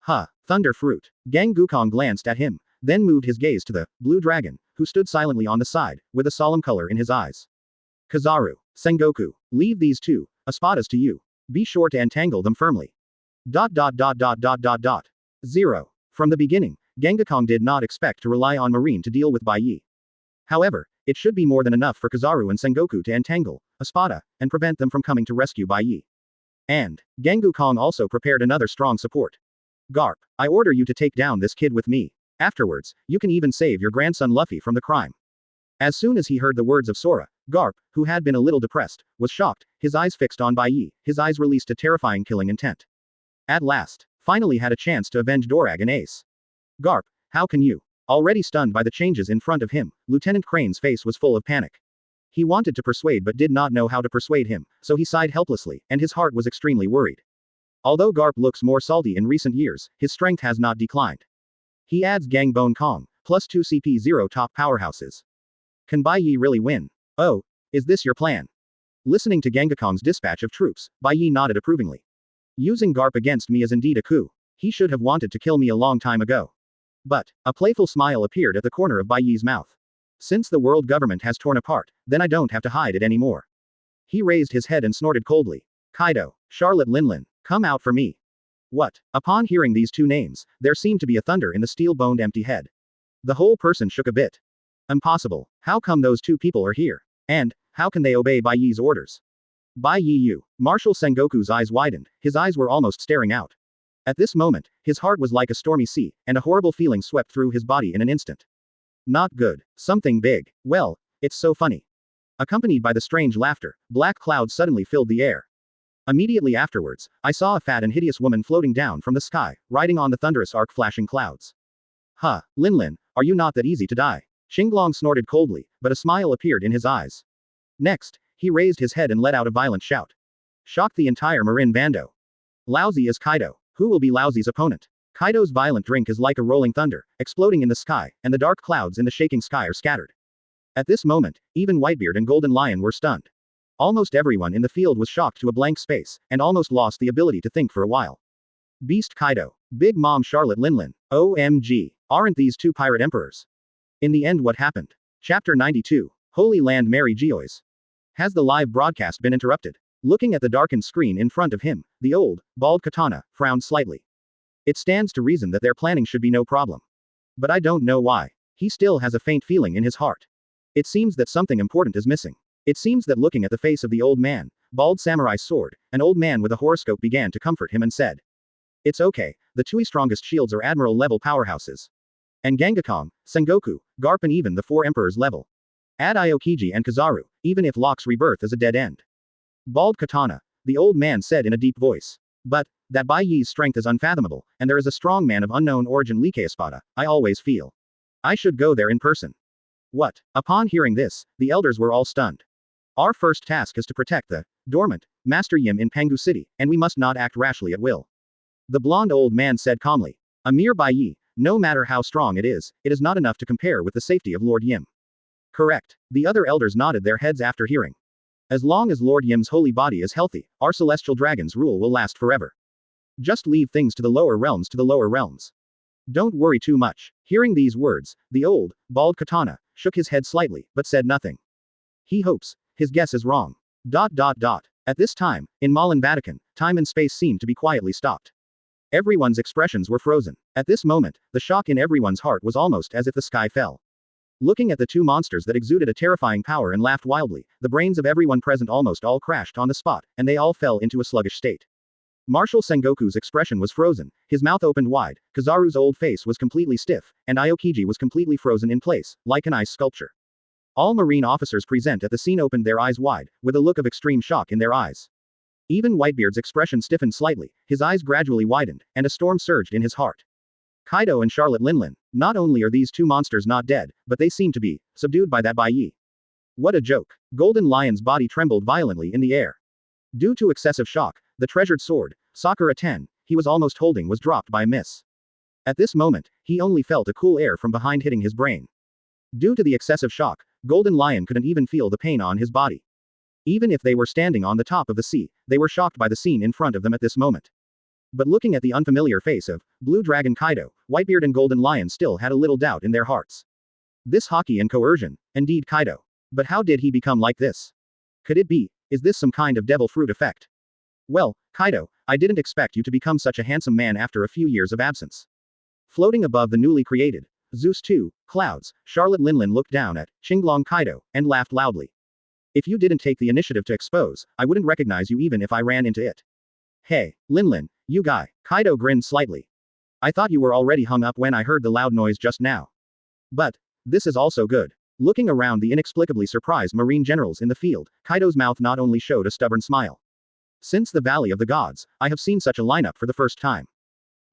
Speaker 2: Huh, thunder fruit. Gang Gukong glanced at him, then moved his gaze to the blue dragon, who stood silently on the side, with a solemn color in his eyes. Kizaru, Sengoku, leave these two espadas to you. Be sure to entangle them firmly. ... 0. From the beginning, Gangakong did not expect to rely on Marine to deal with Bai Ye. However, it should be more than enough for Kizaru and Sengoku to entangle Espada and prevent them from coming to rescue Bai Ye. And Gangakong also prepared another strong support. Karp, I order you to take down this kid with me. Afterwards, you can even save your grandson Luffy from the crime. As soon as he heard the words of Sora, Karp, who had been a little depressed, was shocked, his eyes fixed on Bai Ye, his eyes released a terrifying killing intent. At last, finally had a chance to avenge Dorag and Ace. Karp, how can you? Already stunned by the changes in front of him, Lieutenant Crane's face was full of panic. He wanted to persuade but did not know how to persuade him, so he sighed helplessly, and his heart was extremely worried. Although Karp looks more salty in recent years, his strength has not declined. He adds Gang Bone Kong, plus 2 CP0 top powerhouses. Can Bai Ye really win? Oh, is this your plan? Listening to Gangakong's dispatch of troops, Bai Ye nodded approvingly. Using Karp against me is indeed a coup. He should have wanted to kill me a long time ago. But, a playful smile appeared at the corner of Bai Ye's mouth. Since the world government has torn apart, then I don't have to hide it anymore. He raised his head and snorted coldly. Kaido, Charlotte Linlin, come out for me. What? Upon hearing these two names, there seemed to be a thunder in the steel-boned empty head. The whole person shook a bit. Impossible. How come those two people are here? And, how can they obey Bai Ye's orders? Bai Ye. Marshal Sengoku's eyes widened, his eyes were almost staring out. At this moment, his heart was like a stormy sea, and a horrible feeling swept through his body in an instant. Not good. Something big. Well, it's so funny. Accompanied by the strange laughter, black clouds suddenly filled the air. Immediately afterwards, I saw a fat and hideous woman floating down from the sky, riding on the thunderous arc-flashing clouds. Huh, Linlin, are you not that easy to die? Xinglong snorted coldly, but a smile appeared in his eyes. Next, he raised his head and let out a violent shout. Shocked the entire Marin Bando. Lousy is Kaido. Who will be Lousy's opponent? Kaido's violent drink is like a rolling thunder, exploding in the sky, and the dark clouds in the shaking sky are scattered. At this moment, even Whitebeard and Golden Lion were stunned. Almost everyone in the field was shocked to a blank space, and almost lost the ability to think for a while. Beast Kaido. Big Mom Charlotte Linlin. OMG. Aren't these two pirate emperors? In the end, what happened? Chapter 92. Holy Land Mary Geois. Has the live broadcast been interrupted? Looking at the darkened screen in front of him, the old, bald Katana frowned slightly. It stands to reason that their planning should be no problem. But I don't know why. He still has a faint feeling in his heart. It seems that something important is missing. It seems that looking at the face of the old man, bald samurai sword, an old man with a horoscope began to comfort him and said. It's okay, the two strongest shields are Admiral level powerhouses. And Gangakong, Sengoku, Karp and even the 4 emperors level. Add Aokiji and Kizaru, even if Locke's rebirth is a dead end. Bald Katana, the old man said in a deep voice. But, that Bai Ye's strength is unfathomable, and there is a strong man of unknown origin Like Espada, I always feel. I should go there in person. What? Upon hearing this, the elders were all stunned. Our first task is to protect the dormant Master Yim in Pangu City, and we must not act rashly at will. The blonde old man said calmly. A mere Bai Ye, no matter how strong it is not enough to compare with the safety of Lord Yim. Correct. The other elders nodded their heads after hearing. As long as Lord Yim's holy body is healthy, our celestial dragon's rule will last forever. Just leave things to the lower realms. Don't worry too much. Hearing these words, the old, bald Katana shook his head slightly, but said nothing. He hopes. His guess is wrong. ... At this time, in Malin Vatican, time and space seemed to be quietly stopped. Everyone's expressions were frozen. At this moment, the shock in everyone's heart was almost as if the sky fell. Looking at the two monsters that exuded a terrifying power and laughed wildly, the brains of everyone present almost all crashed on the spot, and they all fell into a sluggish state. Marshal Sengoku's expression was frozen, his mouth opened wide, Kizaru's old face was completely stiff, and Aokiji was completely frozen in place, like an ice sculpture. All marine officers present at the scene opened their eyes wide, with a look of extreme shock in their eyes. Even Whitebeard's expression stiffened slightly, his eyes gradually widened, and a storm surged in his heart. Kaido and Charlotte Linlin, not only are these two monsters not dead, but they seem to be subdued by that Bai Ye. What a joke. Golden Lion's body trembled violently in the air. Due to excessive shock, the treasured sword, Sakura 10, he was almost holding was dropped by a miss. At this moment, he only felt a cool air from behind hitting his brain. Due to the excessive shock, Golden Lion couldn't even feel the pain on his body. Even if they were standing on the top of the sea, they were shocked by the scene in front of them at this moment. But looking at the unfamiliar face of Blue Dragon Kaido, Whitebeard and Golden Lion still had a little doubt in their hearts. This hockey and coercion, indeed Kaido. But how did he become like this? Could it be, is this some kind of devil fruit effect? Well, Kaido, I didn't expect you to become such a handsome man after a few years of absence. Floating above the newly created Zeus 2 clouds, Charlotte Linlin looked down at Chinglong Kaido and laughed loudly. If you didn't take the initiative to expose, I wouldn't recognize you even if I ran into it. Hey, Linlin, you guy. Kaido grinned slightly. I thought you were already hung up when I heard the loud noise just now. But this is also good. Looking around the inexplicably surprised marine generals in the field, Kaido's mouth not only showed a stubborn smile. Since the Valley of the Gods, I have seen such a lineup for the first time.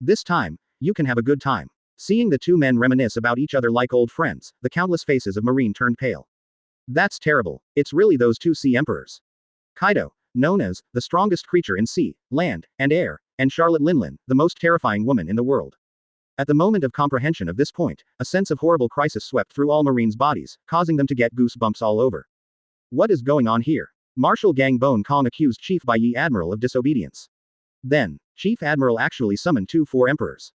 Speaker 2: This time, you can have a good time. Seeing the two men reminisce about each other like old friends, the countless faces of Marine turned pale. That's terrible. It's really those two sea emperors. Kaido, known as the strongest creature in sea, land, and air, and Charlotte Linlin, the most terrifying woman in the world. At the moment of comprehension of this point, a sense of horrible crisis swept through all Marines' bodies, causing them to get goosebumps all over. What is going on here? Marshal Gang Bone Kong accused Chief Bai Ye Admiral of disobedience. Then, Chief Admiral actually summoned four emperors.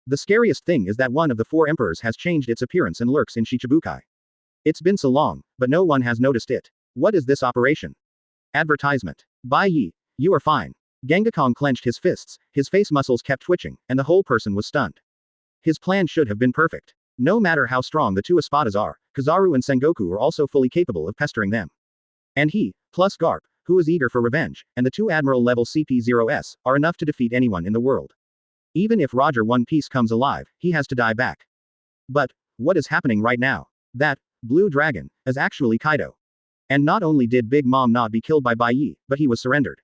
Speaker 2: The scariest thing is that one of the four emperors has changed its appearance and lurks in Shichibukai. It's been so long, but no one has noticed it. What is this operation? Advertisement. Bai Ye, you are fine. Gangakong clenched his fists, his face muscles kept twitching, and the whole person was stunned. His plan should have been perfect. No matter how strong the two Espadas are, Kizaru and Sengoku are also fully capable of pestering them. And he, plus Karp, who is eager for revenge, and the two Admiral level CP0s, are enough to defeat anyone in the world. Even if Roger One Piece comes alive, he has to die back. But, what is happening right now? That Blue Dragon is actually Kaido. And not only did Big Mom not be killed by Bai Ye, but he was surrendered.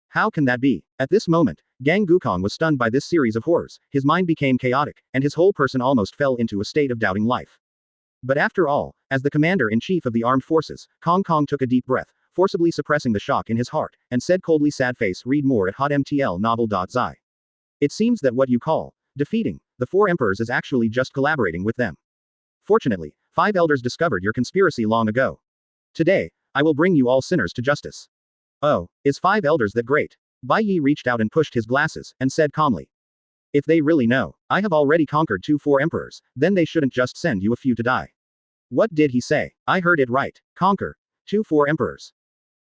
Speaker 2: How can that be? At this moment, Gang Gukong was stunned by this series of horrors, his mind became chaotic, and his whole person almost fell into a state of doubting life. But after all, as the commander-in-chief of the armed forces, Kong Kong took a deep breath, forcibly suppressing the shock in his heart, and said coldly sad face read more at hotmtl novel.zi. It seems that what you call defeating the four emperors is actually just collaborating with them. Fortunately, 5 elders discovered your conspiracy long ago. Today, I will bring you all sinners to justice. Oh, is 5 elders that great? Bai Ye reached out and pushed his glasses, and said calmly. If they really know, I have already conquered 4 emperors, then they shouldn't just send you a few to die. What did he say? I heard it right. Conquer 4 emperors.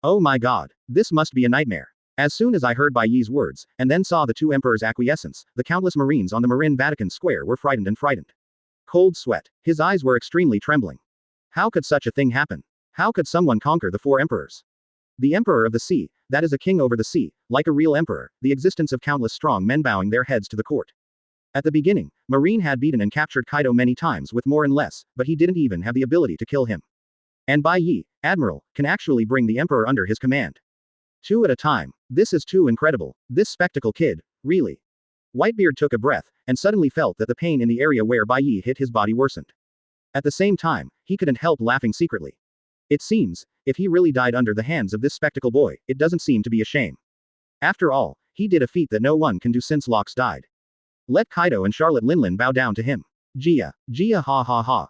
Speaker 2: Oh my god, this must be a nightmare. As soon as I heard Bai Ye's words, and then saw the 2 emperors' acquiescence, the countless Marines on the Marin Vatican Square were frightened. Cold sweat. His eyes were extremely trembling. How could such a thing happen? How could someone conquer the 4 emperors? The Emperor of the Sea, that is a king over the sea, like a real emperor, the existence of countless strong men bowing their heads to the court. At the beginning, Marine had beaten and captured Kaido many times with more and less, but he didn't even have the ability to kill him. And Bai Ye, Admiral, can actually bring the emperor under his command. 2 at a time. This is too incredible. This spectacle kid, really. Whitebeard took a breath, and suddenly felt that the pain in the area where Bai Ye hit his body worsened. At the same time, he couldn't help laughing secretly. It seems, if he really died under the hands of this spectacle boy, it doesn't seem to be a shame. After all, he did a feat that no one can do since Locks died. Let Kaido and Charlotte Linlin bow down to him. Gia ha ha ha.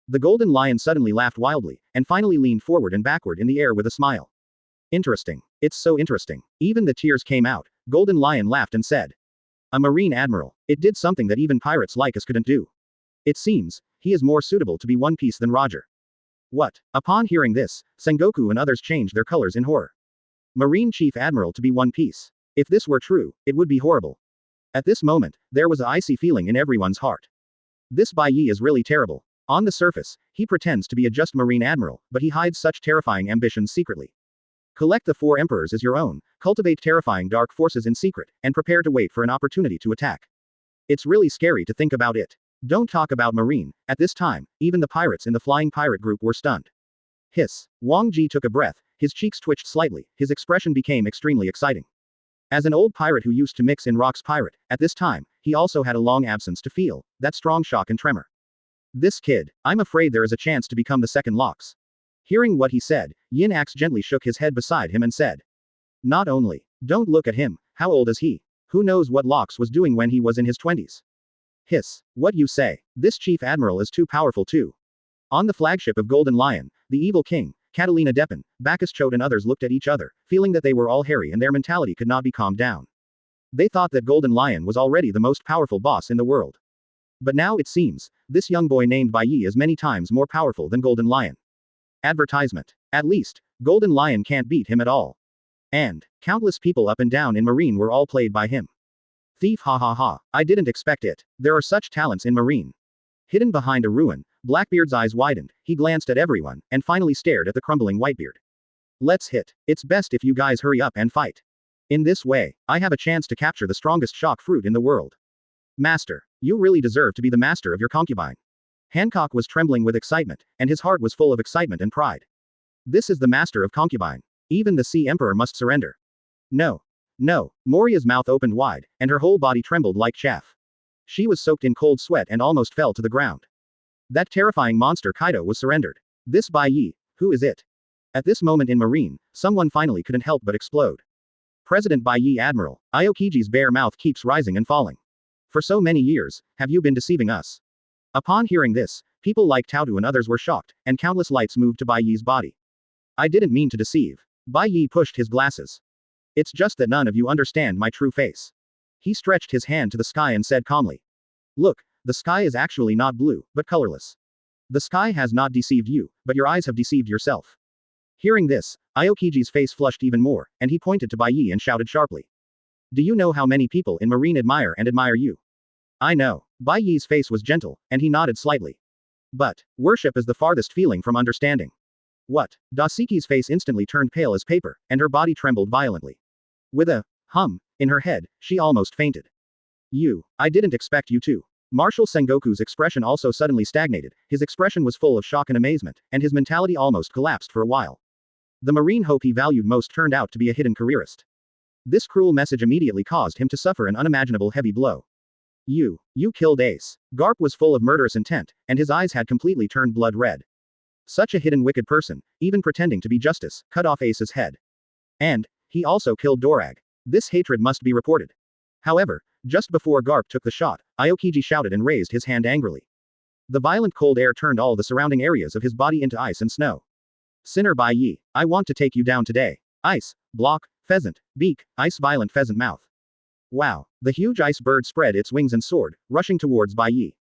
Speaker 2: The Golden Lion suddenly laughed wildly, and finally leaned forward and backward in the air with a smile. Interesting. It's so interesting. Even the tears came out. Golden Lion laughed and said. A Marine Admiral. It did something that even pirates like us couldn't do. It seems, he is more suitable to be One Piece than Roger. What? Upon hearing this, Sengoku and others changed their colors in horror. Marine Chief Admiral to be One Piece. If this were true, it would be horrible. At this moment, there was an icy feeling in everyone's heart. This Bai Ye is really terrible. On the surface, he pretends to be a just Marine Admiral, but he hides such terrifying ambitions secretly. Collect the 4 emperors as your own, cultivate terrifying dark forces in secret, and prepare to wait for an opportunity to attack. It's really scary to think about it. Don't talk about Marine. At this time, even the pirates in the Flying Pirate group were stunned. Hiss. Wang Ji took a breath, his cheeks twitched slightly, his expression became extremely exciting. As an old pirate who used to mix in rocks pirate, at this time, he also had a long absence to feel that strong shock and tremor. This kid, I'm afraid there is a chance to become the second Locks. Hearing what he said, Yin Axe gently shook his head beside him and said. Not only. Don't look at him, how old is he? Who knows what Locks was doing when he was in his 20s? Hiss. What you say? This Chief Admiral is too powerful too. On the flagship of Golden Lion, the evil king, Catalina Depin, Bacchus Chote and others looked at each other, feeling that they were all hairy and their mentality could not be calmed down. They thought that Golden Lion was already the most powerful boss in the world. But now it seems, this young boy named Bai Ye is many times more powerful than Golden Lion. Advertisement. At least, Golden Lion can't beat him at all. And, countless people up and down in Marine were all played by him. Thief ha ha ha, I didn't expect it, there are such talents in Marine. Hidden behind a ruin, Blackbeard's eyes widened, he glanced at everyone, and finally stared at the crumbling Whitebeard. Let's hit. It's best if you guys hurry up and fight. In this way, I have a chance to capture the strongest shock fruit in the world. Master, you really deserve to be the master of your concubine. Hancock was trembling with excitement, and his heart was full of excitement and pride. This is the master of concubine. Even the Sea Emperor must surrender. No. No. Moria's mouth opened wide, and her whole body trembled like chaff. She was soaked in cold sweat and almost fell to the ground. That terrifying monster Kaido was surrendered. This Bai Ye, who is it? At this moment in Marine, someone finally couldn't help but explode. President Bai Ye Admiral, Aokiji's bare mouth keeps rising and falling. For so many years, have you been deceiving us? Upon hearing this, people like Tautu and others were shocked, and countless lights moved to Bai Ye's body. I didn't mean to deceive. Bai Ye pushed his glasses. It's just that none of you understand my true face. He stretched his hand to the sky and said calmly. Look, the sky is actually not blue, but colorless. The sky has not deceived you, but your eyes have deceived yourself. Hearing this, Aokiji's face flushed even more, and he pointed to Bai Ye and shouted sharply. Do you know how many people in Marine admire you? I know. Bai Ye's face was gentle, and he nodded slightly. But, worship is the farthest feeling from understanding. What? Dasiki's face instantly turned pale as paper, and her body trembled violently. With a hum in her head, she almost fainted. I didn't expect you to. Marshal Sengoku's expression also suddenly stagnated, his expression was full of shock and amazement, and his mentality almost collapsed for a while. The Marine hope he valued most turned out to be a hidden careerist. This cruel message immediately caused him to suffer an unimaginable heavy blow. You killed Ace. Garp was full of murderous intent, and his eyes had completely turned blood red. Such a hidden wicked person, even pretending to be justice, cut off Ace's head. And, he also killed Dorag. This hatred must be reported. However, just before Garp took the shot, Aokiji shouted and raised his hand angrily. The violent cold air turned all the surrounding areas of his body into ice and snow. Sinner Bai Ye, I want to take you down today. Ice, block, pheasant, beak, ice violent pheasant mouth. Wow, the huge ice bird spread its wings and soared, rushing towards Bai Ye.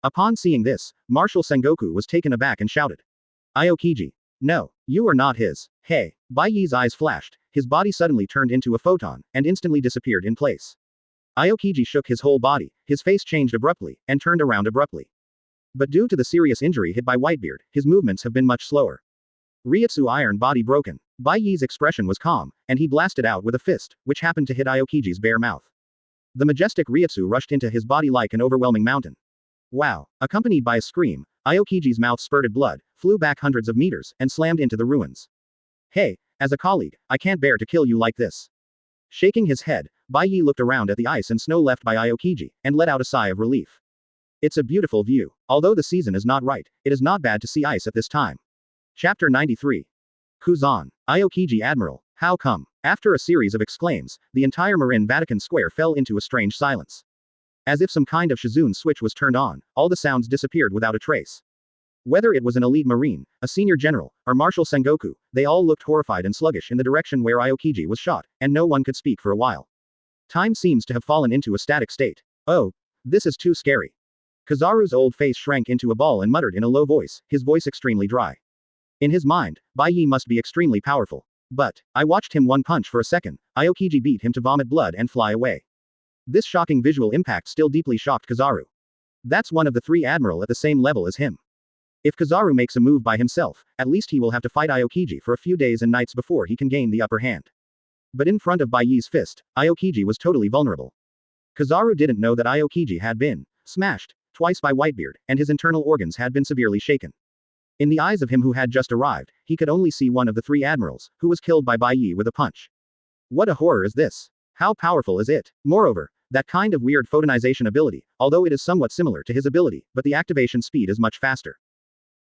Speaker 2: Upon seeing this, Marshal Sengoku was taken aback and shouted. Aokiji. No, you are not his. Hey, Bai Ye's eyes flashed, his body suddenly turned into a photon, and instantly disappeared in place. Aokiji shook his whole body, his face changed abruptly, and turned around abruptly. But due to the serious injury hit by Whitebeard, his movements have been much slower. Ryutsu iron body broken. Bai Ye's expression was calm, and he blasted out with a fist, which happened to hit Aokiji's bare mouth. The majestic Ryutsu rushed into his body like an overwhelming mountain. Wow! Accompanied by a scream, Aokiji's mouth spurted blood, flew back hundreds of meters, and slammed into the ruins. Hey, as a colleague, I can't bear to kill you like this. Shaking his head, Bai Ye looked around at the ice and snow left by Aokiji, and let out a sigh of relief. It's a beautiful view. Although the season is not right, it is not bad to see ice at this time. Chapter 93. Kuzan. Aokiji Admiral. How come? After a series of exclaims, the entire Marin Vatican Square fell into a strange silence. As if some kind of Shizun switch was turned on, all the sounds disappeared without a trace. Whether it was an elite marine, a senior general, or Marshal Sengoku, they all looked horrified and sluggish in the direction where Aokiji was shot, and no one could speak for a while. Time seems to have fallen into a static state. Oh, this is too scary. Kizaru's old face shrank into a ball and muttered in a low voice, his voice extremely dry. In his mind, Bai Ye must be extremely powerful. But, I watched him one punch for a second, Aokiji beat him to vomit blood and fly away. This shocking visual impact still deeply shocked Kizaru. That's one of the three admiral at the same level as him. If Kizaru makes a move by himself, at least he will have to fight Aokiji for a few days and nights before he can gain the upper hand. But in front of Bai Ye's fist, Aokiji was totally vulnerable. Kizaru didn't know that Aokiji had been smashed twice by Whitebeard, and his internal organs had been severely shaken. In the eyes of him who had just arrived, he could only see one of the three admirals, who was killed by Bai Ye with a punch. What a horror is this? How powerful is it? Moreover, that kind of weird photonization ability, although it is somewhat similar to his ability, but the activation speed is much faster.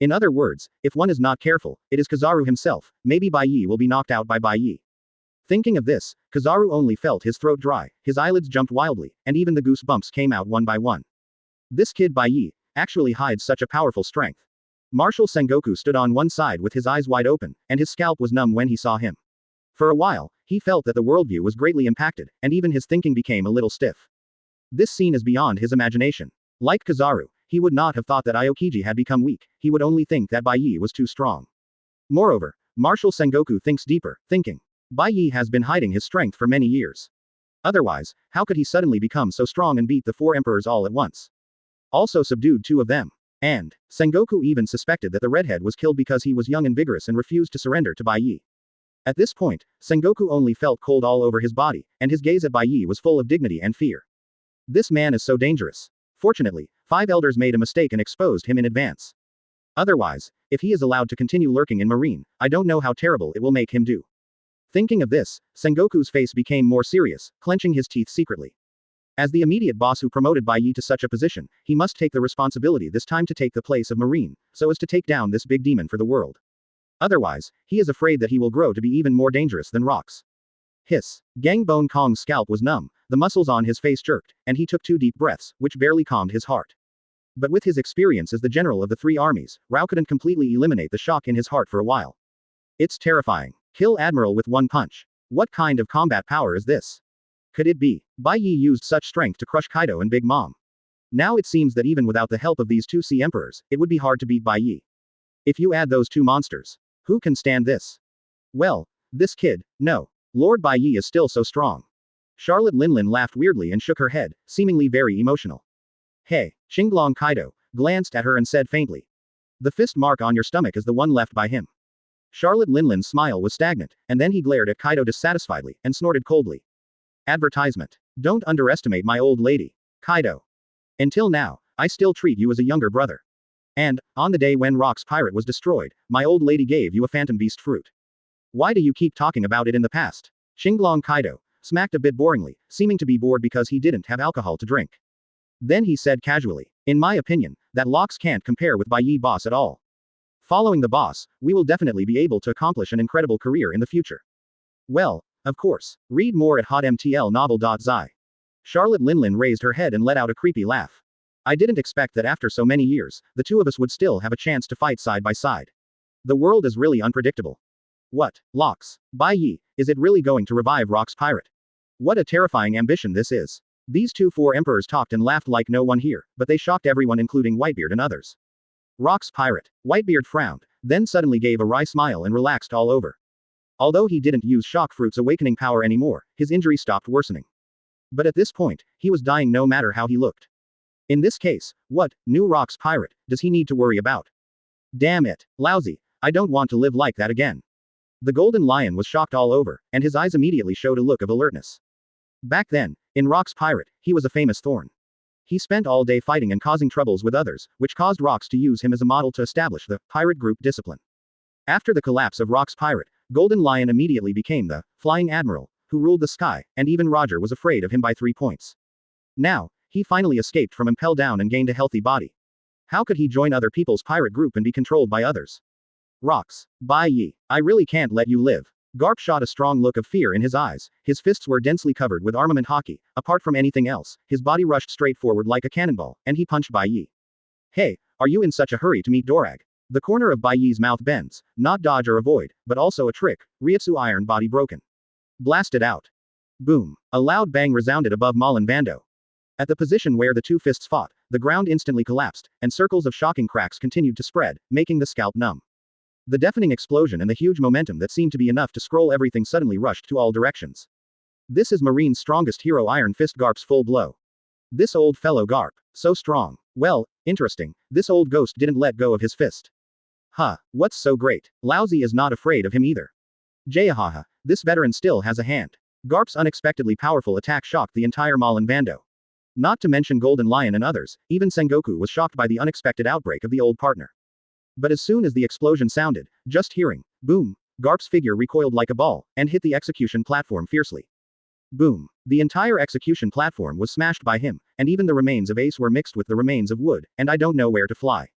Speaker 2: In other words, if one is not careful, it is Kizaru himself, maybe Bai Ye will be knocked out by Bai Ye. Thinking of this, Kizaru only felt his throat dry, his eyelids jumped wildly, and even the goosebumps came out one by one. This kid Bai Ye actually hides such a powerful strength. Marshal Sengoku stood on one side with his eyes wide open, and his scalp was numb when he saw him. For a while, he felt that the worldview was greatly impacted, and even his thinking became a little stiff. This scene is beyond his imagination. Like Kizaru, he would not have thought that Aokiji had become weak, he would only think that Bai Ye was too strong. Moreover, Marshal Sengoku thinks deeper, thinking, Bai Ye has been hiding his strength for many years. Otherwise, how could he suddenly become so strong and beat the 4 emperors all at once? Also subdued 2 of them. And, Sengoku even suspected that the redhead was killed because he was young and vigorous and refused to surrender to Bai Ye. At this point, Sengoku only felt cold all over his body, and his gaze at Bai Ye was full of dignity and fear. This man is so dangerous. Fortunately, 5 elders made a mistake and exposed him in advance. Otherwise, if he is allowed to continue lurking in Marine, I don't know how terrible it will make him do. Thinking of this, Sengoku's face became more serious, clenching his teeth secretly. As the immediate boss who promoted Bai Ye to such a position, he must take the responsibility this time to take the place of Marine, so as to take down this big demon for the world. Otherwise, he is afraid that he will grow to be even more dangerous than rocks. Hiss. Gangbone Kong's scalp was numb, the muscles on his face jerked, and he took 2 deep breaths, which barely calmed his heart. But with his experience as the general of the 3 armies, Rao couldn't completely eliminate the shock in his heart for a while. It's terrifying. Kill Admiral with 1 punch. What kind of combat power is this? Could it be Bai Ye used such strength to crush Kaido and Big Mom? Now it seems that even without the help of these 2 sea emperors, it would be hard to beat Bai Ye. If you add those 2 monsters, who can stand this? Well, this kid, no. Lord Bai Ye is still so strong. Charlotte Linlin laughed weirdly and shook her head, seemingly very emotional. Hey, Xinglong Kaido glanced at her and said faintly. The fist mark on your stomach is the one left by him. Charlotte Linlin's smile was stagnant, and then he glared at Kaido dissatisfiedly, and snorted coldly. Advertisement. Don't underestimate my old lady. Kaido. Until now, I still treat you as a younger brother. And, on the day when Rock's pirate was destroyed, my old lady gave you a phantom beast fruit. Why do you keep talking about it in the past? Xinglong Kaido smacked a bit boringly, seeming to be bored because he didn't have alcohol to drink. Then he said casually, in my opinion, that locks can't compare with Bai Ye boss at all. Following the boss, we will definitely be able to accomplish an incredible career in the future. Well, of course, read more at hotmtlnovel.zi. Charlotte Linlin raised her head and let out a creepy laugh. I didn't expect that after so many years, the 2 of us would still have a chance to fight side by side. The world is really unpredictable. What, Locks? Bai Ye, is it really going to revive Rock's pirate? What a terrifying ambition this is. These 4 emperors talked and laughed like no one here, but they shocked everyone including Whitebeard and others. Rock's pirate. Whitebeard frowned, then suddenly gave a wry smile and relaxed all over. Although he didn't use Shock Fruit's awakening power anymore, his injury stopped worsening. But at this point, he was dying no matter how he looked. In this case, what, new Rock's pirate, does he need to worry about? Damn it, lousy, I don't want to live like that again. The Golden Lion was shocked all over, and his eyes immediately showed a look of alertness. Back then, in Rock's pirate, he was a famous thorn. He spent all day fighting and causing troubles with others, which caused Rocks to use him as a model to establish the pirate group discipline. After the collapse of Rock's pirate, Golden Lion immediately became the Flying Admiral, who ruled the sky, and even Roger was afraid of him by 3 points. Now, he finally escaped from Impel Down and gained a healthy body. How could he join other people's pirate group and be controlled by others? Rocks. Bai Ye, I really can't let you live. Garp shot a strong look of fear in his eyes, his fists were densely covered with armament hockey, apart from anything else, his body rushed straight forward like a cannonball, and he punched Bai Ye. Hey, are you in such a hurry to meet Dorag? The corner of Bai Ye's mouth bends, not dodge or avoid, but also a trick, Ryutsu iron body broken. Blasted out. Boom. A loud bang resounded above Malin Bando. At the position where the 2 fists fought, the ground instantly collapsed, and circles of shocking cracks continued to spread, making the scalp numb. The deafening explosion and the huge momentum that seemed to be enough to scroll everything suddenly rushed to all directions. This is Marine's strongest hero Iron Fist Garp's full blow. This old fellow Garp, so strong. Well, interesting, this old ghost didn't let go of his fist. Huh, what's so great? Lousy is not afraid of him either. Jayahaha, this veteran still has a hand. Garp's unexpectedly powerful attack shocked the entire Malin Bando. Not to mention Golden Lion and others, even Sengoku was shocked by the unexpected outbreak of the old partner. But as soon as the explosion sounded, just hearing, boom, Garp's figure recoiled like a ball, and hit the execution platform fiercely. Boom. The entire execution platform was smashed by him, and even the remains of Ace were mixed with the remains of wood, and I don't know where to fly.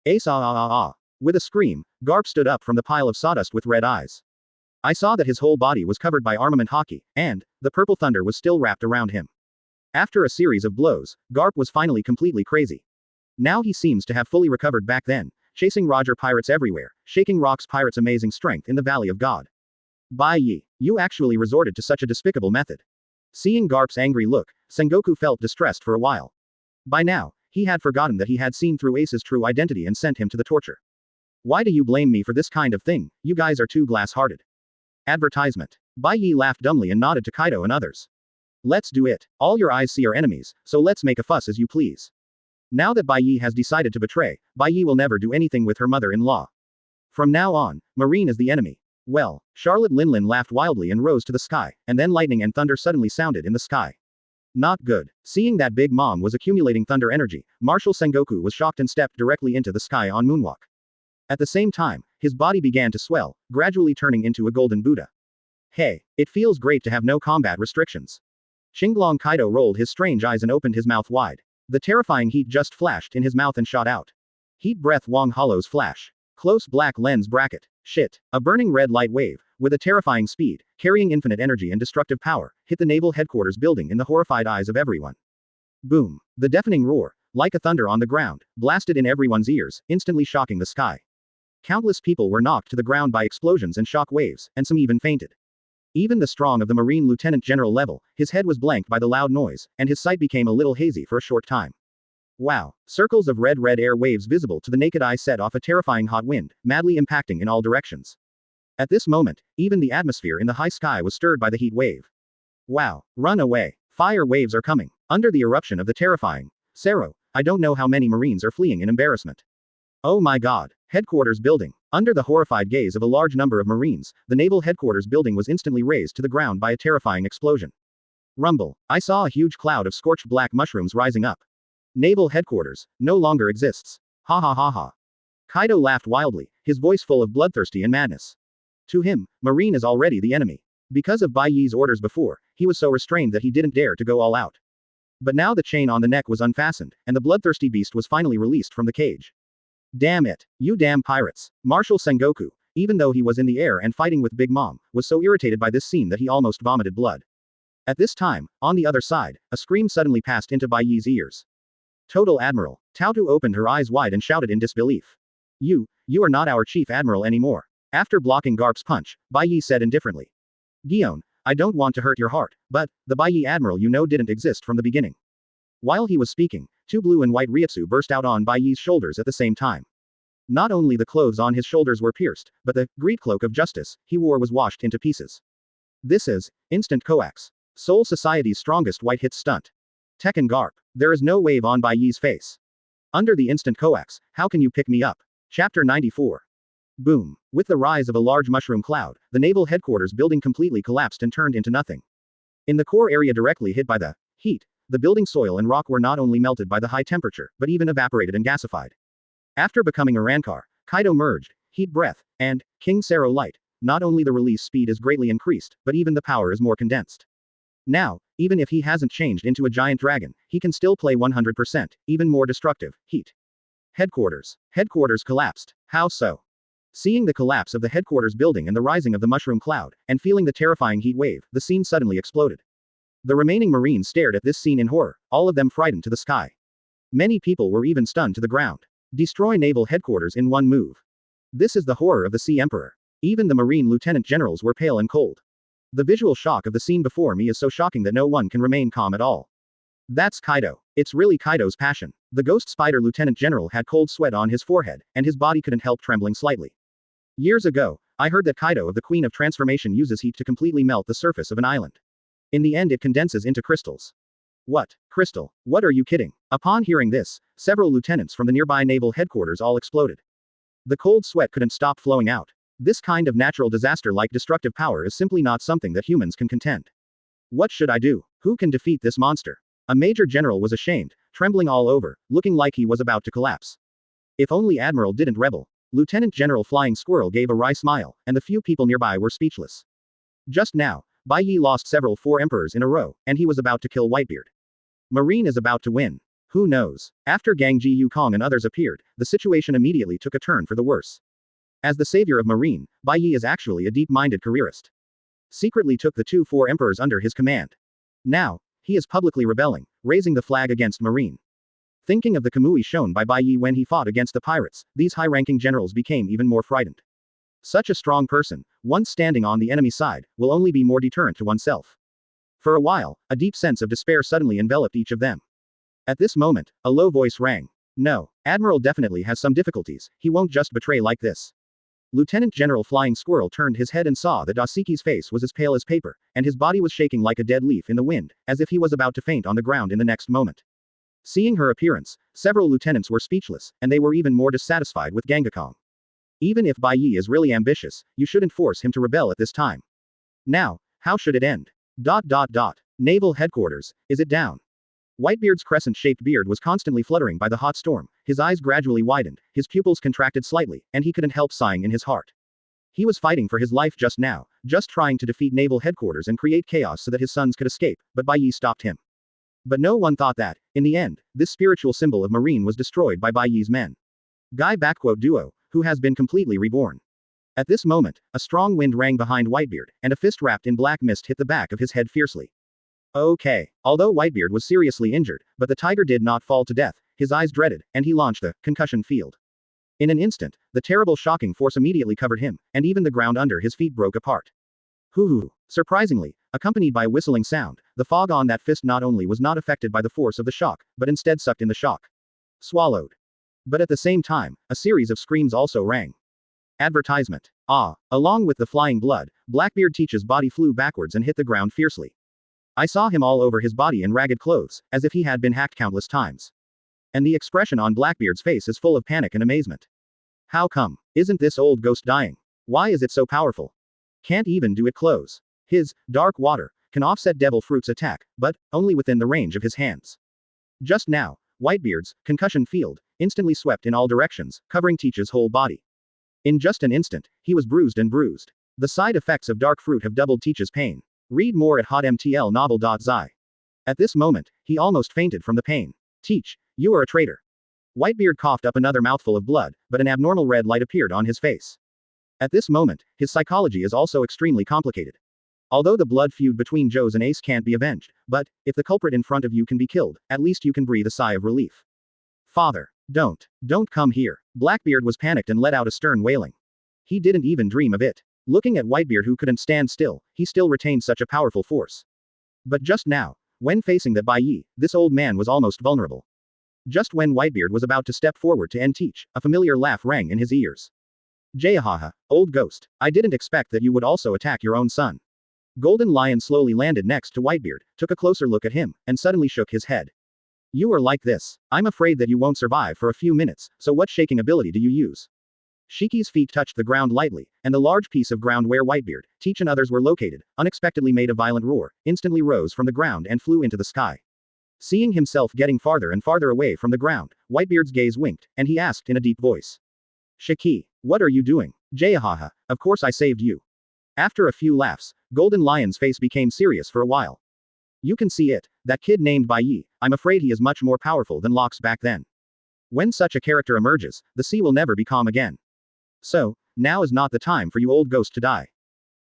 Speaker 2: Ace ah ah ah ah. With a scream, Garp stood up from the pile of sawdust with red eyes. I saw that his whole body was covered by armament hockey, and the purple thunder was still wrapped around him. After a series of blows, Garp was finally completely crazy. Now he seems to have fully recovered back then, chasing Roger pirates everywhere, shaking Rock's pirates' amazing strength in the Valley of God. Bai Ye, you actually resorted to such a despicable method. Seeing Garp's angry look, Sengoku felt distressed for a while. By now, he had forgotten that he had seen through Ace's true identity and sent him to the torture. Why do you blame me for this kind of thing? You guys are too glass-hearted. Advertisement. Bai Ye laughed dumbly and nodded to Kaido and others. Let's do it. All your eyes see our enemies, so let's make a fuss as you please. Now that Bai Ye has decided to betray, Bai Ye will never do anything with her mother-in-law. From now on, Marine is the enemy. Well, Charlotte Linlin laughed wildly and rose to the sky, and then lightning and thunder suddenly sounded in the sky. Not good. Seeing that Big Mom was accumulating thunder energy, Marshal Sengoku was shocked and stepped directly into the sky on moonwalk. At the same time, his body began to swell, gradually turning into a golden Buddha. Hey, it feels great to have no combat restrictions. Xinglong Kaido rolled his strange eyes and opened his mouth wide. The terrifying heat just flashed in his mouth and shot out. Heat breath Wong Hollow's flash. Close black lens bracket. Shit. A burning red light wave, with a terrifying speed, carrying infinite energy and destructive power, hit the naval headquarters building in the horrified eyes of everyone. Boom. The deafening roar, like a thunder on the ground, blasted in everyone's ears, instantly shocking the sky. Countless people were knocked to the ground by explosions and shock waves, and some even fainted. Even the strong of the Marine Lieutenant General level, his head was blanked by the loud noise, and his sight became a little hazy for a short time. Wow. Circles of red air waves visible to the naked eye set off a terrifying hot wind, madly impacting in all directions. At this moment, even the atmosphere in the high sky was stirred by the heat wave. Wow. Run away. Fire waves are coming. Under the eruption of the terrifying Sero, I don't know how many Marines are fleeing in embarrassment. Oh my god. Headquarters building. Under the horrified gaze of a large number of Marines, the naval headquarters building was instantly razed to the ground by a terrifying explosion. Rumble. I saw a huge cloud of scorched black mushrooms rising up. Naval headquarters no longer exists. Ha ha ha ha. Kaido laughed wildly, his voice full of bloodthirsty and madness. To him, Marine is already the enemy. Because of Bai Ye's orders before, he was so restrained that he didn't dare to go all out. But now the chain on the neck was unfastened, and the bloodthirsty beast was finally released from the cage. Damn it. You damn pirates. Marshal Sengoku, even though he was in the air and fighting with Big Mom, was so irritated by this scene that he almost vomited blood. At this time, on the other side, a scream suddenly passed into Bai Ye's ears. Total Admiral. Tautu opened her eyes wide and shouted in disbelief. You are not our chief admiral anymore. After blocking Garp's punch, Bai Ye said indifferently. Gion, I don't want to hurt your heart, but, the Bai Ye admiral you know didn't exist from the beginning. While he was speaking, two blue and white ryutsu burst out on Bai Ye's shoulders at the same time. Not only the clothes on his shoulders were pierced, but the great cloak of justice he wore was washed into pieces. This is instant coax. Seoul Society's strongest white hit stunt. Tekken Garp. There is no wave on Bai Ye's face. Under the instant coax, how can you pick me up? Chapter 94. Boom. With the rise of a large mushroom cloud, the naval headquarters building completely collapsed and turned into nothing. In the core area directly hit by the heat, the building soil and rock were not only melted by the high temperature, but even evaporated and gasified. After becoming a Rancor, Kaido merged, heat breath, and King Sero light. Not only the release speed is greatly increased, but even the power is more condensed. Now, even if he hasn't changed into a giant dragon, he can still play 100%, even more destructive, heat. Headquarters. Headquarters collapsed. How so? Seeing the collapse of the headquarters building and the rising of the mushroom cloud, and feeling the terrifying heat wave, the scene suddenly exploded. The remaining Marines stared at this scene in horror, all of them frightened to the sky. Many people were even stunned to the ground. Destroy naval headquarters in one move. This is the horror of the Sea Emperor. Even the Marine Lieutenant Generals were pale and cold. The visual shock of the scene before me is so shocking that no one can remain calm at all. That's Kaido. It's really Kaido's passion. The Ghost Spider Lieutenant General had cold sweat on his forehead, and his body couldn't help trembling slightly. Years ago, I heard that Kaido of the Queen of Transformation uses heat to completely melt the surface of an island. In the end it condenses into crystals. What? Crystal? What are you kidding? Upon hearing this, several lieutenants from the nearby naval headquarters all exploded. The cold sweat couldn't stop flowing out. This kind of natural disaster-like destructive power is simply not something that humans can contend. What should I do? Who can defeat this monster? A major general was ashamed, trembling all over, looking like he was about to collapse. If only Admiral didn't rebel. Lieutenant General Flying Squirrel gave a wry smile, and the few people nearby were speechless. Just now, Bai Ye lost several 4 emperors in a row, and he was about to kill Whitebeard. Marine is about to win. Who knows? After Gang Ji Yukong and others appeared, the situation immediately took a turn for the worse. As the savior of Marine, Bai Ye is actually a deep-minded careerist. Secretly took the 4 emperors under his command. Now, he is publicly rebelling, raising the flag against Marine. Thinking of the Kamui shown by Bai Ye when he fought against the pirates, these high-ranking generals became even more frightened. Such a strong person, once standing on the enemy side, will only be more deterrent to oneself. For a while, a deep sense of despair suddenly enveloped each of them. At this moment, a low voice rang. No, Admiral definitely has some difficulties, he won't just betray like this. Lieutenant General Flying Squirrel turned his head and saw that Dasiki's face was as pale as paper, and his body was shaking like a dead leaf in the wind, as if he was about to faint on the ground in the next moment. Seeing her appearance, several lieutenants were speechless, and they were even more dissatisfied with Gangakong. Even if Bai Ye is really ambitious, you shouldn't force him to rebel at this time. Now, how should it end? Naval headquarters, is it down? Whitebeard's crescent-shaped beard was constantly fluttering by the hot storm, his eyes gradually widened, his pupils contracted slightly, and he couldn't help sighing in his heart. He was fighting for his life just now, just trying to defeat naval headquarters and create chaos so that his sons could escape, but Bai Ye stopped him. But no one thought that, in the end, this spiritual symbol of Marine was destroyed by Bai Ye's men. Duo, who has been completely reborn. At this moment, a strong wind rang behind Whitebeard, and a fist wrapped in black mist hit the back of his head fiercely. Okay. Although Whitebeard was seriously injured, but the tiger did not fall to death, his eyes dreaded, and he launched the concussion field. In an instant, the terrible shocking force immediately covered him, and even the ground under his feet broke apart. Hoo-hoo. Surprisingly, accompanied by a whistling sound, the fog on that fist not only was not affected by the force of the shock, but instead sucked in the shock. Swallowed. But at the same time, a series of screams also rang. Advertisement. Ah. Along with the flying blood, Blackbeard Teach's body flew backwards and hit the ground fiercely. I saw him all over his body in ragged clothes, as if he had been hacked countless times. And the expression on Blackbeard's face is full of panic and amazement. How come? Isn't this old ghost dying? Why is it so powerful? Can't even do it close. His dark water can offset Devil Fruit's attack, but only within the range of his hands. Just now, Whitebeard's concussion field instantly swept in all directions, covering Teach's whole body. In just an instant, he was bruised and bruised. The side effects of dark fruit have doubled Teach's pain. Read more at hotmtlnovel.zi. At this moment, he almost fainted from the pain. Teach, you are a traitor. Whitebeard coughed up another mouthful of blood, but an abnormal red light appeared on his face. At this moment, his psychology is also extremely complicated. Although the blood feud between Joes and Ace can't be avenged, but, if the culprit in front of you can be killed, at least you can breathe a sigh of relief. Father. Don't come here. Blackbeard was panicked and let out a stern wailing. He didn't even dream of it. Looking at Whitebeard who couldn't stand still, he still retained such a powerful force. But just now, when facing that Bai Ye, this old man was almost vulnerable. Just when Whitebeard was about to step forward to end Teach, a familiar laugh rang in his ears. Jahaha, old ghost, I didn't expect that you would also attack your own son. Golden Lion slowly landed next to Whitebeard, took a closer look at him, and suddenly shook his head. You are like this. I'm afraid that you won't survive for a few minutes, so what shaking ability do you use? Shiki's feet touched the ground lightly, and the large piece of ground where Whitebeard, Teach and others were located, unexpectedly made a violent roar, instantly rose from the ground and flew into the sky. Seeing himself getting farther and farther away from the ground, Whitebeard's gaze winked, and he asked in a deep voice. Shiki, what are you doing? Jahaha, of course I saved you. After a few laughs, Golden Lion's face became serious for a while. You can see it, that kid named Bai Ye, I'm afraid he is much more powerful than Locks back then. When such a character emerges, the sea will never be calm again. So, now is not the time for you old ghost to die.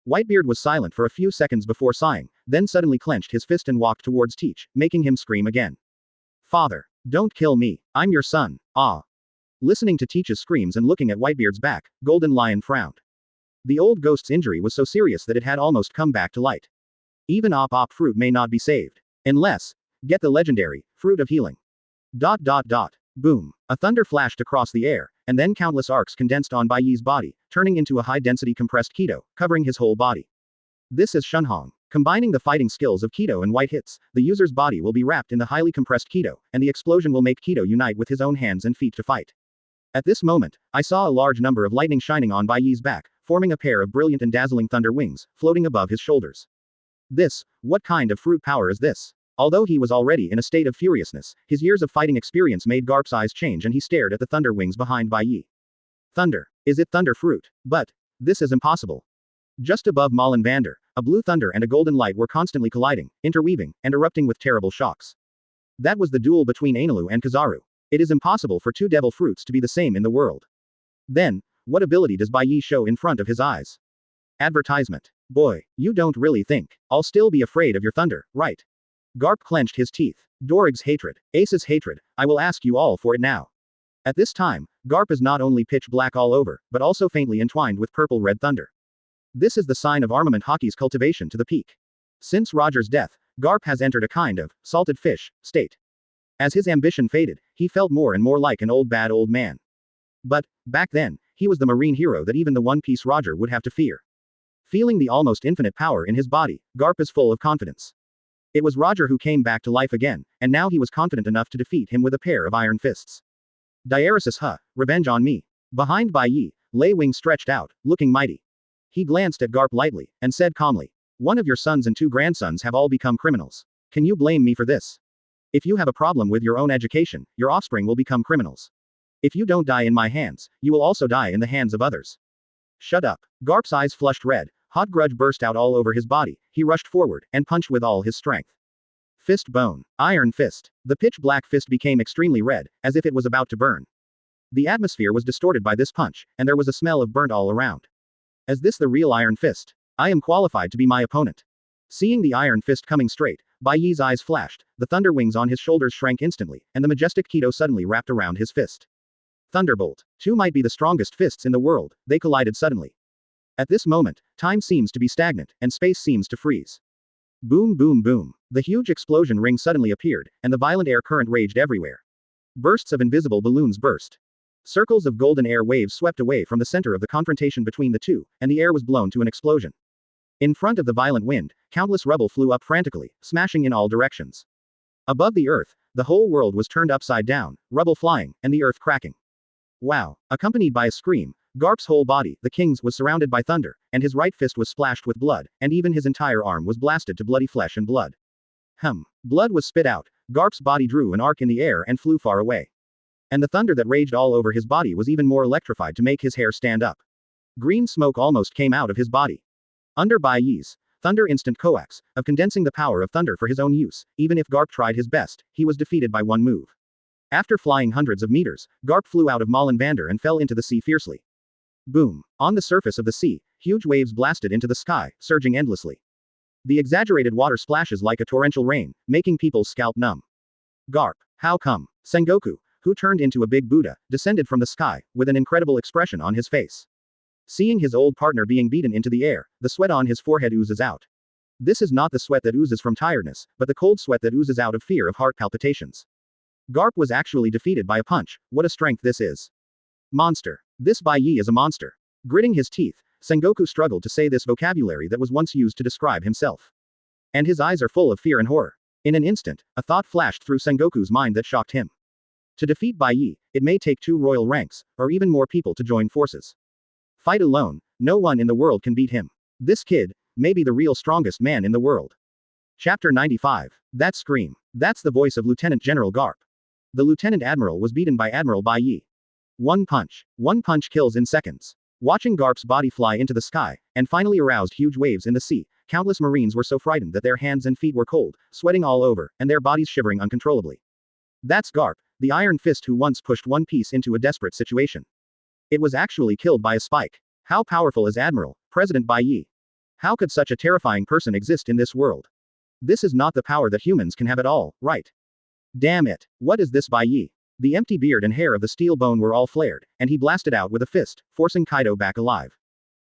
Speaker 2: Whitebeard was silent for a few seconds before sighing, then suddenly clenched his fist and walked towards Teach, making him scream again. Father, don't kill me, I'm your son, ah. Listening to Teach's screams and looking at Whitebeard's back, Golden Lion frowned. The old ghost's injury was so serious that it had almost come back to light. Even Op fruit may not be saved. Unless, get the legendary, Fruit of Healing. Boom. A thunder flashed across the air, and then countless arcs condensed on Bai Ye's body, turning into a high-density compressed Kido, covering his whole body. This is Shunhong. Combining the fighting skills of Kido and White Hits, the user's body will be wrapped in the highly compressed Kido, and the explosion will make Kido unite with his own hands and feet to fight. At this moment, I saw a large number of lightning shining on Bai Ye's back, forming a pair of brilliant and dazzling thunder wings, floating above his shoulders. What kind of fruit power is this? Although he was already in a state of furiousness, his years of fighting experience made Garp's eyes change and he stared at the thunder wings behind Bai Ye. Thunder. Is it thunder fruit? But, this is impossible. Just above Malin Vander, A blue thunder and a golden light were constantly colliding, interweaving, and erupting with terrible shocks. That was the duel between Enel and Kizaru. It is impossible for two devil fruits to be the same in the world. Then, what ability does Bai Ye show in front of his eyes? Advertisement. Boy, you don't really think I'll still be afraid of your thunder, right? Garp clenched his teeth. Dorig's hatred, Ace's hatred, I will ask you all for it now. At this time, Garp is not only pitch black all over, but also faintly entwined with purple-red thunder. This is the sign of armament hockey's cultivation to the peak. Since Roger's death, Garp has entered a kind of salted fish state. As his ambition faded, he felt more and more like an old bad old man. But, back then, he was the marine hero that even the One Piece Roger would have to fear. Feeling the almost infinite power in his body, Garp is full of confidence. It was Roger who came back to life again, and now he was confident enough to defeat him with a pair of iron fists. Diaresis revenge on me. Behind Bai Ye, lay wing stretched out, looking mighty. He glanced at Garp lightly, and said calmly, one of your sons and two grandsons have all become criminals. Can you blame me for this? If you have a problem with your own education, your offspring will become criminals. If you don't die in my hands, you will also die in the hands of others. Shut up. Garp's eyes flushed red, hot grudge burst out all over his body, he rushed forward, and punched with all his strength. Fist bone. Iron fist. The pitch-black fist became extremely red, as if it was about to burn. The atmosphere was distorted by this punch, and there was a smell of burnt all around. Is this the real Iron Fist? I am qualified to be my opponent. Seeing the Iron Fist coming straight, Bai Ye's eyes flashed, the thunder wings on his shoulders shrank instantly, and the majestic Kido suddenly wrapped around his fist. Thunderbolt. Two might be the strongest fists in the world, they collided suddenly. At this moment, time seems to be stagnant, and space seems to freeze. Boom boom boom. The huge explosion ring suddenly appeared, and the violent air current raged everywhere. Bursts of invisible balloons burst. Circles of golden air waves swept away from the center of the confrontation between the two, and the air was blown to an explosion. In front of the violent wind, countless rubble flew up frantically, smashing in all directions. Above the earth, the whole world was turned upside down, rubble flying, and the earth cracking. Wow! Accompanied by a scream, Garp's whole body, the king's, was surrounded by thunder, and his right fist was splashed with blood, and even his entire arm was blasted to bloody flesh and blood. Blood was spit out, Garp's body drew an arc in the air and flew far away. And the thunder that raged all over his body was even more electrified to make his hair stand up. Green smoke almost came out of his body. Under Bai Ye's thunder instant coax, of condensing the power of thunder for his own use, even if Garp tried his best, he was defeated by one move. After flying hundreds of meters, Garp flew out of Molenvander and fell into the sea fiercely. Boom. On the surface of the sea, huge waves blasted into the sky, surging endlessly. The exaggerated water splashes like a torrential rain, making people's scalp numb. Garp. How come? Sengoku, who turned into a big Buddha, descended from the sky, with an incredible expression on his face. Seeing his old partner being beaten into the air, the sweat on his forehead oozes out. This is not the sweat that oozes from tiredness, but the cold sweat that oozes out of fear of heart palpitations. Garp was actually defeated by a punch, what a strength this is. Monster. This Bai Ye is a monster. Gritting his teeth, Sengoku struggled to say this vocabulary that was once used to describe himself. And his eyes are full of fear and horror. In an instant, a thought flashed through Sengoku's mind that shocked him. To defeat Bai Ye, it may take 2 royal ranks, or even more people to join forces. Fight alone, no one in the world can beat him. This kid, may be the real strongest man in the world. Chapter 95. That scream. That's the voice of Lieutenant General Garp. The Lieutenant Admiral was beaten by Admiral Bai Ye. One punch kills in seconds. Watching Garp's body fly into the sky, and finally aroused huge waves in the sea, countless Marines were so frightened that their hands and feet were cold, sweating all over, and their bodies shivering uncontrollably. That's Garp, the Iron Fist who once pushed One Piece into a desperate situation. It was actually killed by a spike. How powerful is Admiral, President Bai Ye? How could such a terrifying person exist in this world? This is not the power that humans can have at all, right? Damn it, what is this Bai Ye? The empty beard and hair of the steel bone were all flared, and he blasted out with a fist, forcing Kaido back alive.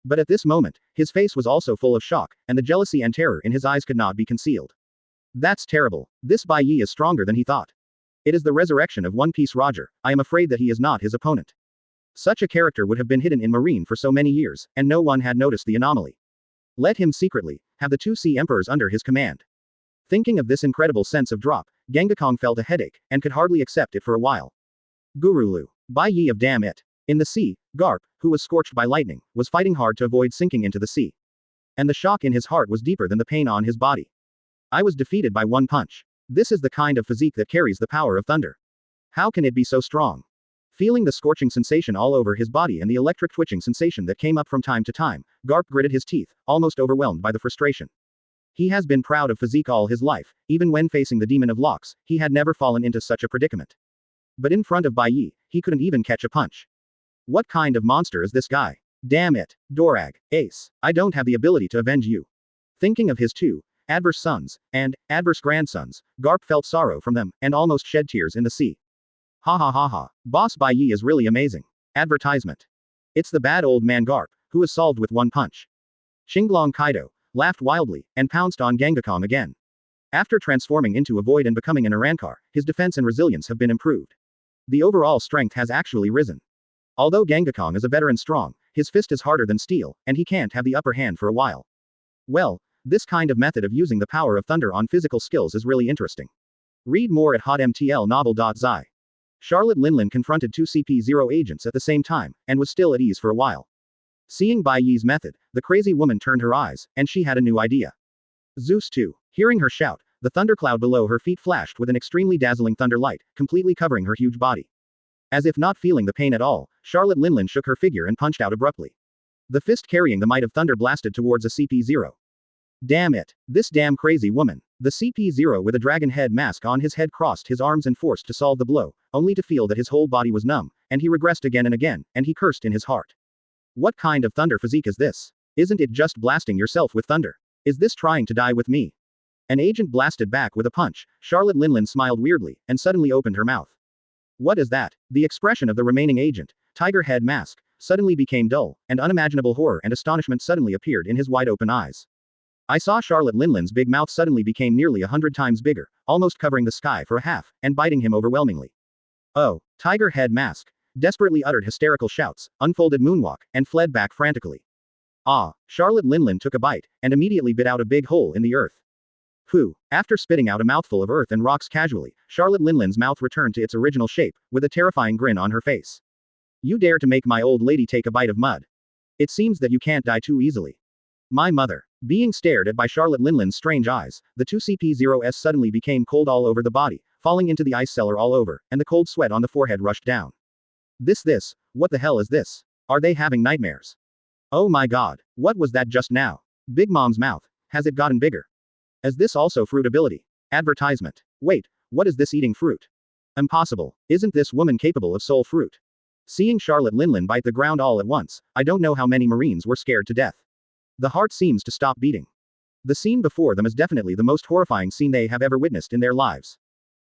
Speaker 2: But at this moment, his face was also full of shock, and the jealousy and terror in his eyes could not be concealed. That's terrible. This Bai Ye is stronger than he thought. It is the resurrection of One Piece Roger. I am afraid that he is not his opponent. Such a character would have been hidden in Marine for so many years, and no one had noticed the anomaly. Let him secretly have the 2 sea emperors under his command. Thinking of this incredible sense of drop, Gengakong felt a headache, and could hardly accept it for a while. Gurulu. Bai Ye of damn it. In the sea, Garp, who was scorched by lightning, was fighting hard to avoid sinking into the sea. And the shock in his heart was deeper than the pain on his body. I was defeated by one punch. This is the kind of physique that carries the power of thunder. How can it be so strong? Feeling the scorching sensation all over his body and the electric twitching sensation that came up from time to time, Garp gritted his teeth, almost overwhelmed by the frustration. He has been proud of physique all his life, even when facing the demon of locks, he had never fallen into such a predicament. But in front of Bai Ye, he couldn't even catch a punch. What kind of monster is this guy? Damn it, Dorag, Ace, I don't have the ability to avenge you. Thinking of his two adverse sons and adverse grandsons, Garp felt sorrow from them, and almost shed tears in the sea. Ha ha ha ha, Boss Bai Ye is really amazing. Advertisement. It's the bad old man Garp, who is solved with one punch. Xinglong Kaido laughed wildly, and pounced on Gangakong again. After transforming into a void and becoming an Arankar, his defense and resilience have been improved. The overall strength has actually risen. Although Gangakong is a veteran strong, his fist is harder than steel, and he can't have the upper hand for a while. Well, this kind of method of using the power of thunder on physical skills is really interesting. Read more at hotmtlnovel.zi. Charlotte Linlin confronted two CP0 agents at the same time, and was still at ease for a while. Seeing Bai Ye's method, the crazy woman turned her eyes, and she had a new idea. Zeus too. Hearing her shout, the thundercloud below her feet flashed with an extremely dazzling thunder light, completely covering her huge body. As if not feeling the pain at all, Charlotte Linlin shook her figure and punched out abruptly. The fist carrying the might of thunder blasted towards a CP0. Damn it. This damn crazy woman. The CP0 with a dragon head mask on his head crossed his arms and forced to solve the blow, only to feel that his whole body was numb, and he regressed again and again, and he cursed in his heart. What kind of thunder physique is this? Isn't it just blasting yourself with thunder? Is this trying to die with me? An agent blasted back with a punch. Charlotte Linlin smiled weirdly, and suddenly opened her mouth. What is that? The expression of the remaining agent, tiger head mask, suddenly became dull, and unimaginable horror and astonishment suddenly appeared in his wide-open eyes. I saw Charlotte Linlin's big mouth suddenly became nearly 100 times bigger, almost covering the sky for a half, and biting him overwhelmingly. Oh, tiger head mask. Desperately uttered hysterical shouts, unfolded moonwalk, and fled back frantically. Ah, Charlotte Linlin took a bite, and immediately bit out a big hole in the earth. Phew. After spitting out a mouthful of earth and rocks casually, Charlotte Linlin's mouth returned to its original shape, with a terrifying grin on her face. You dare to make my old lady take a bite of mud? It seems that you can't die too easily. My mother. Being stared at by Charlotte Linlin's strange eyes, the two CP0s suddenly became cold all over the body, falling into the ice cellar all over, and the cold sweat on the forehead rushed down. This, what the hell is this? Are they having nightmares? Oh my god, what was that just now? Big Mom's mouth, has it gotten bigger? Is this also fruit ability? Advertisement. Wait, what is this eating fruit? Impossible, isn't this woman capable of soul fruit? Seeing Charlotte Linlin bite the ground all at once, I don't know how many Marines were scared to death. The heart seems to stop beating. The scene before them is definitely the most horrifying scene they have ever witnessed in their lives.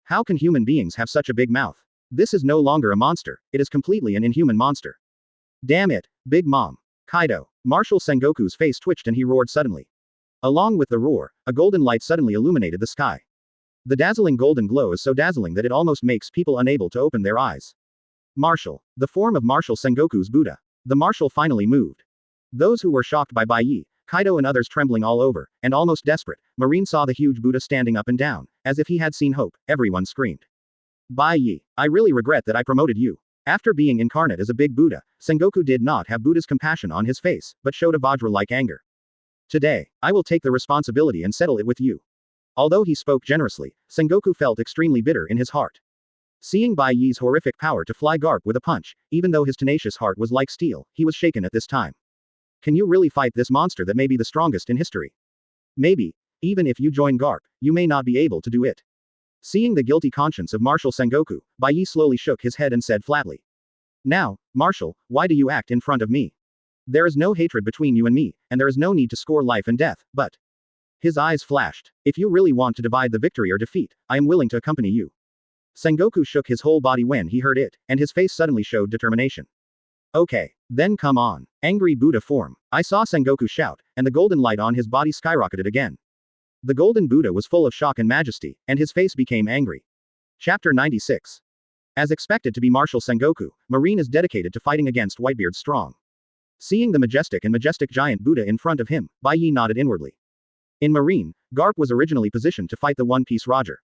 Speaker 2: How can human beings have such a big mouth? This is no longer a monster, it is completely an inhuman monster. Damn it, Big Mom. Kaido. Marshal Sengoku's face twitched and he roared suddenly. Along with the roar, a golden light suddenly illuminated the sky. The dazzling golden glow is so dazzling that it almost makes people unable to open their eyes. Marshal. The form of Marshal Sengoku's Buddha. The Marshal finally moved. Those who were shocked by Bai Ye, Kaido and others trembling all over, and almost desperate, Marine saw the huge Buddha standing up and down, as if he had seen hope, everyone screamed. Bai Ye, I really regret that I promoted you. After being incarnate as a big Buddha, Sengoku did not have Buddha's compassion on his face, but showed a Vajra-like anger. Today, I will take the responsibility and settle it with you. Although he spoke generously, Sengoku felt extremely bitter in his heart. Seeing Bai Ye's horrific power to fly Garp with a punch, even though his tenacious heart was like steel, he was shaken at this time. Can you really fight this monster that may be the strongest in history? Maybe, even if you join Garp, you may not be able to do it. Seeing the guilty conscience of Marshal Sengoku, Bai Ye slowly shook his head and said flatly. Now, Marshal, why do you act in front of me? There is no hatred between you and me, and there is no need to score life and death, but... His eyes flashed. If you really want to divide the victory or defeat, I am willing to accompany you. Sengoku shook his whole body when he heard it, and his face suddenly showed determination. Okay, then come on. Angry Buddha form. I saw Sengoku shout, and the golden light on his body skyrocketed again. The golden Buddha was full of shock and majesty, and his face became angry. Chapter 96. As expected to be Marshal Sengoku, Marine is dedicated to fighting against Whitebeard strong. Seeing the majestic giant Buddha in front of him, Bai Ye nodded inwardly. In Marine, Garp was originally positioned to fight the One Piece Roger.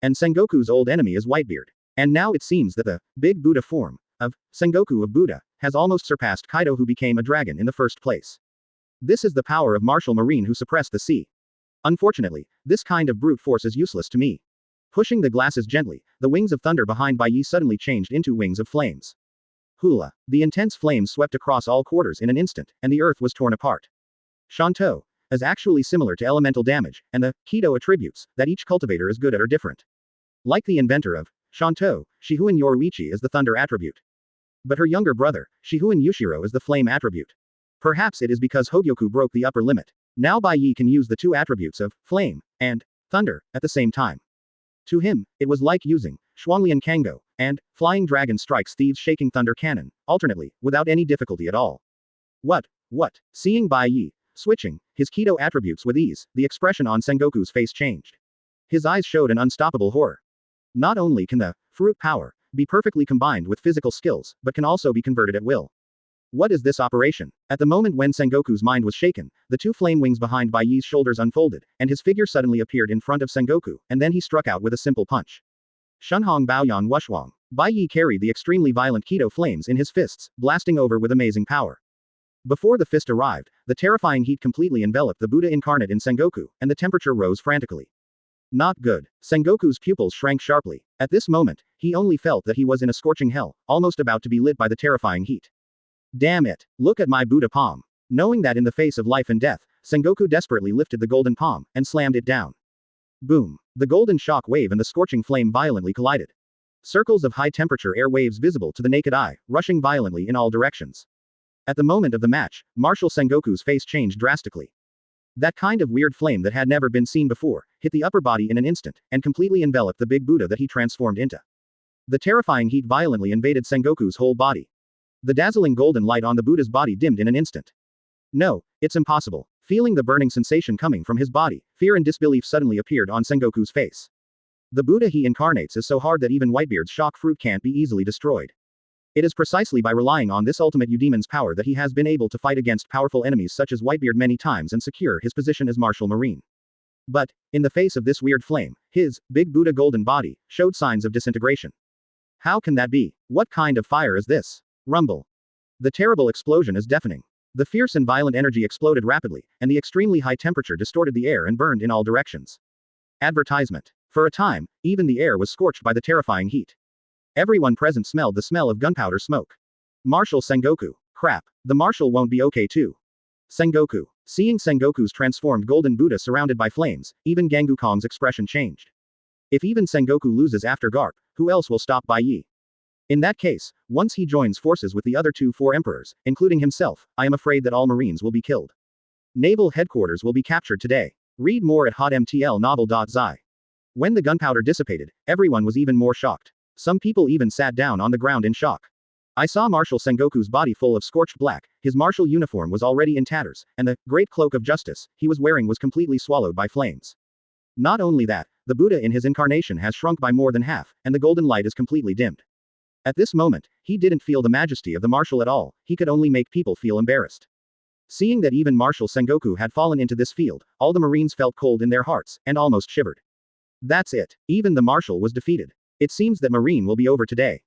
Speaker 2: And Sengoku's old enemy is Whitebeard. And now it seems that the big Buddha form of Sengoku of Buddha has almost surpassed Kaido, who became a dragon in the first place. This is the power of Martial Marine who suppressed the sea. Unfortunately, this kind of brute force is useless to me. Pushing the glasses gently, the wings of thunder behind Bai Ye suddenly changed into wings of flames. Hula. The intense flames swept across all quarters in an instant, and the earth was torn apart. Shanto is actually similar to elemental damage, and the Kido attributes that each cultivator is good at are different. Like the inventor of Shanto, Shihuin Yoruichi is the thunder attribute. But her younger brother, Shihuin Yushiro, is the flame attribute. Perhaps it is because Hōgyoku broke the upper limit. Now Bai Ye can use the two attributes of flame and thunder at the same time. To him, it was like using Shuanglian Kango and Flying Dragon Strikes Thieves Shaking Thunder Cannon, alternately, without any difficulty at all. What? Seeing Bai Ye switching his Kido attributes with ease, the expression on Sengoku's face changed. His eyes showed an unstoppable horror. Not only can the fruit power be perfectly combined with physical skills, but can also be converted at will. What is this operation? At the moment when Sengoku's mind was shaken, the two flame wings behind Bai Ye's shoulders unfolded, and his figure suddenly appeared in front of Sengoku, and then he struck out with a simple punch. Shunhong Baoyan Wushwang. Bai Ye carried the extremely violent Kido flames in his fists, blasting over with amazing power. Before the fist arrived, the terrifying heat completely enveloped the Buddha incarnate in Sengoku, and the temperature rose frantically. Not good. Sengoku's pupils shrank sharply. At this moment, he only felt that he was in a scorching hell, almost about to be lit by the terrifying heat. Damn it! Look at my Buddha palm. Knowing that in the face of life and death, Sengoku desperately lifted the golden palm, and slammed it down. Boom! The golden shock wave and the scorching flame violently collided. Circles of high-temperature air waves visible to the naked eye, rushing violently in all directions. At the moment of the match, Marshal Sengoku's face changed drastically. That kind of weird flame that had never been seen before, hit the upper body in an instant, and completely enveloped the big Buddha that he transformed into. The terrifying heat violently invaded Sengoku's whole body. The dazzling golden light on the Buddha's body dimmed in an instant. No, it's impossible. Feeling the burning sensation coming from his body, fear and disbelief suddenly appeared on Sengoku's face. The Buddha he incarnates is so hard that even Whitebeard's shock fruit can't be easily destroyed. It is precisely by relying on this ultimate Udemon's power that he has been able to fight against powerful enemies such as Whitebeard many times and secure his position as Martial Marine. But, in the face of this weird flame, his big Buddha golden body showed signs of disintegration. How can that be? What kind of fire is this? Rumble. The terrible explosion is deafening. The fierce and violent energy exploded rapidly, and the extremely high temperature distorted the air and burned in all directions. Advertisement. For a time, even the air was scorched by the terrifying heat. Everyone present smelled the smell of gunpowder smoke. Marshal Sengoku. Crap. The Marshal won't be okay too. Sengoku. Seeing Sengoku's transformed golden Buddha surrounded by flames, even Gangukong's expression changed. If even Sengoku loses after Karp, who else will stop Bai Ye? In that case, once he joins forces with the other four emperors, including himself, I am afraid that all Marines will be killed. Naval headquarters will be captured today. Read more at hotmtlnovel.zi. When the gunpowder dissipated, everyone was even more shocked. Some people even sat down on the ground in shock. I saw Marshal Sengoku's body full of scorched black, his martial uniform was already in tatters, and the great cloak of justice he was wearing was completely swallowed by flames. Not only that, the Buddha in his incarnation has shrunk by more than half, and the golden light is completely dimmed. At this moment, he didn't feel the majesty of the Marshal at all, he could only make people feel embarrassed. Seeing that even Marshal Sengoku had fallen into this field, all the Marines felt cold in their hearts, and almost shivered. That's it. Even the Marshal was defeated. It seems that Marine will be over today.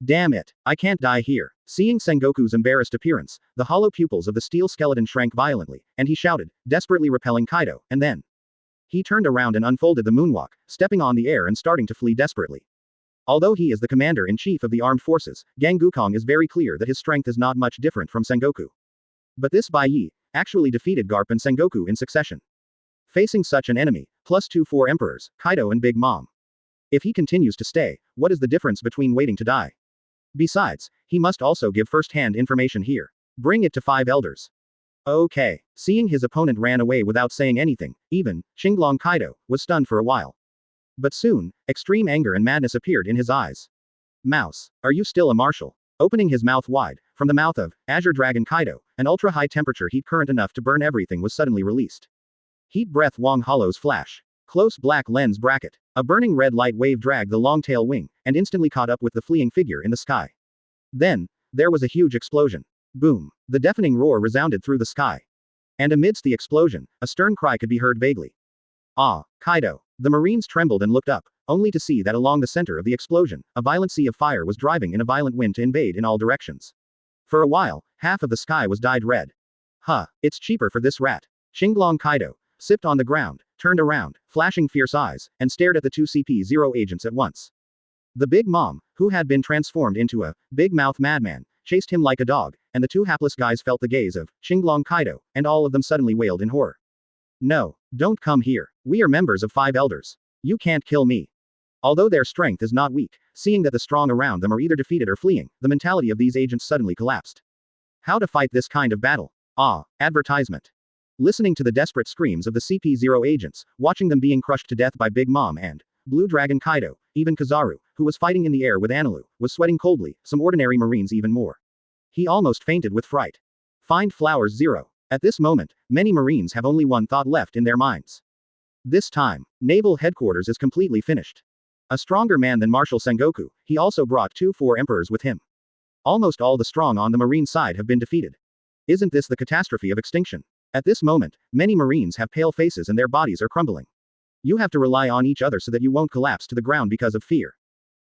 Speaker 2: Damn it. I can't die here. Seeing Sengoku's embarrassed appearance, the hollow pupils of the steel skeleton shrank violently, and he shouted, desperately repelling Kaido, and then he turned around and unfolded the moonwalk, stepping on the air and starting to flee desperately. Although he is the commander-in-chief of the armed forces, Gangukong is very clear that his strength is not much different from Sengoku. But this Bai Ye actually defeated Karp and Sengoku in succession. Facing such an enemy, plus 4 emperors, Kaido and Big Mom. If he continues to stay, what is the difference between waiting to die? Besides, he must also give first-hand information here. Bring it to 5 elders. Okay. Seeing his opponent ran away without saying anything, even Xinglong Kaido was stunned for a while. But soon, extreme anger and madness appeared in his eyes. Mouse, are you still a marshal? Opening his mouth wide, from the mouth of Azure Dragon Kaido, an ultra-high temperature heat current enough to burn everything was suddenly released. Heat breath Wong Hollow's flash. Close black lens bracket. A burning red light wave dragged the long tail wing, and instantly caught up with the fleeing figure in the sky. Then, there was a huge explosion. Boom. The deafening roar resounded through the sky. And amidst the explosion, a stern cry could be heard vaguely. Ah, Kaido. The Marines trembled and looked up, only to see that along the center of the explosion, a violent sea of fire was driving in a violent wind to invade in all directions. For a while, half of the sky was dyed red. Huh, it's cheaper for this rat. Xinglong Kaido sipped on the ground, turned around, flashing fierce eyes, and stared at the 2 CP0 agents at once. The Big Mom, who had been transformed into a big mouth madman, chased him like a dog, and the two hapless guys felt the gaze of Shinglong Kaido, and all of them suddenly wailed in horror. No, don't come here. We are members of 5 elders. You can't kill me. Although their strength is not weak, seeing that the strong around them are either defeated or fleeing, the mentality of these agents suddenly collapsed. How to fight this kind of battle? Advertisement. Listening to the desperate screams of the CP0 agents, watching them being crushed to death by Big Mom and Blue Dragon Kaido, even Kizaru, who was fighting in the air with Enel, was sweating coldly, some ordinary marines even more. He almost fainted with fright. Find Flowers 0. At this moment, many marines have only one thought left in their minds. This time, naval headquarters is completely finished. A stronger man than Marshal Sengoku, he also brought 2 4 emperors with him. Almost all the strong on the marine side have been defeated. Isn't this the catastrophe of extinction? At this moment, many marines have pale faces and their bodies are crumbling. You have to rely on each other so that you won't collapse to the ground because of fear.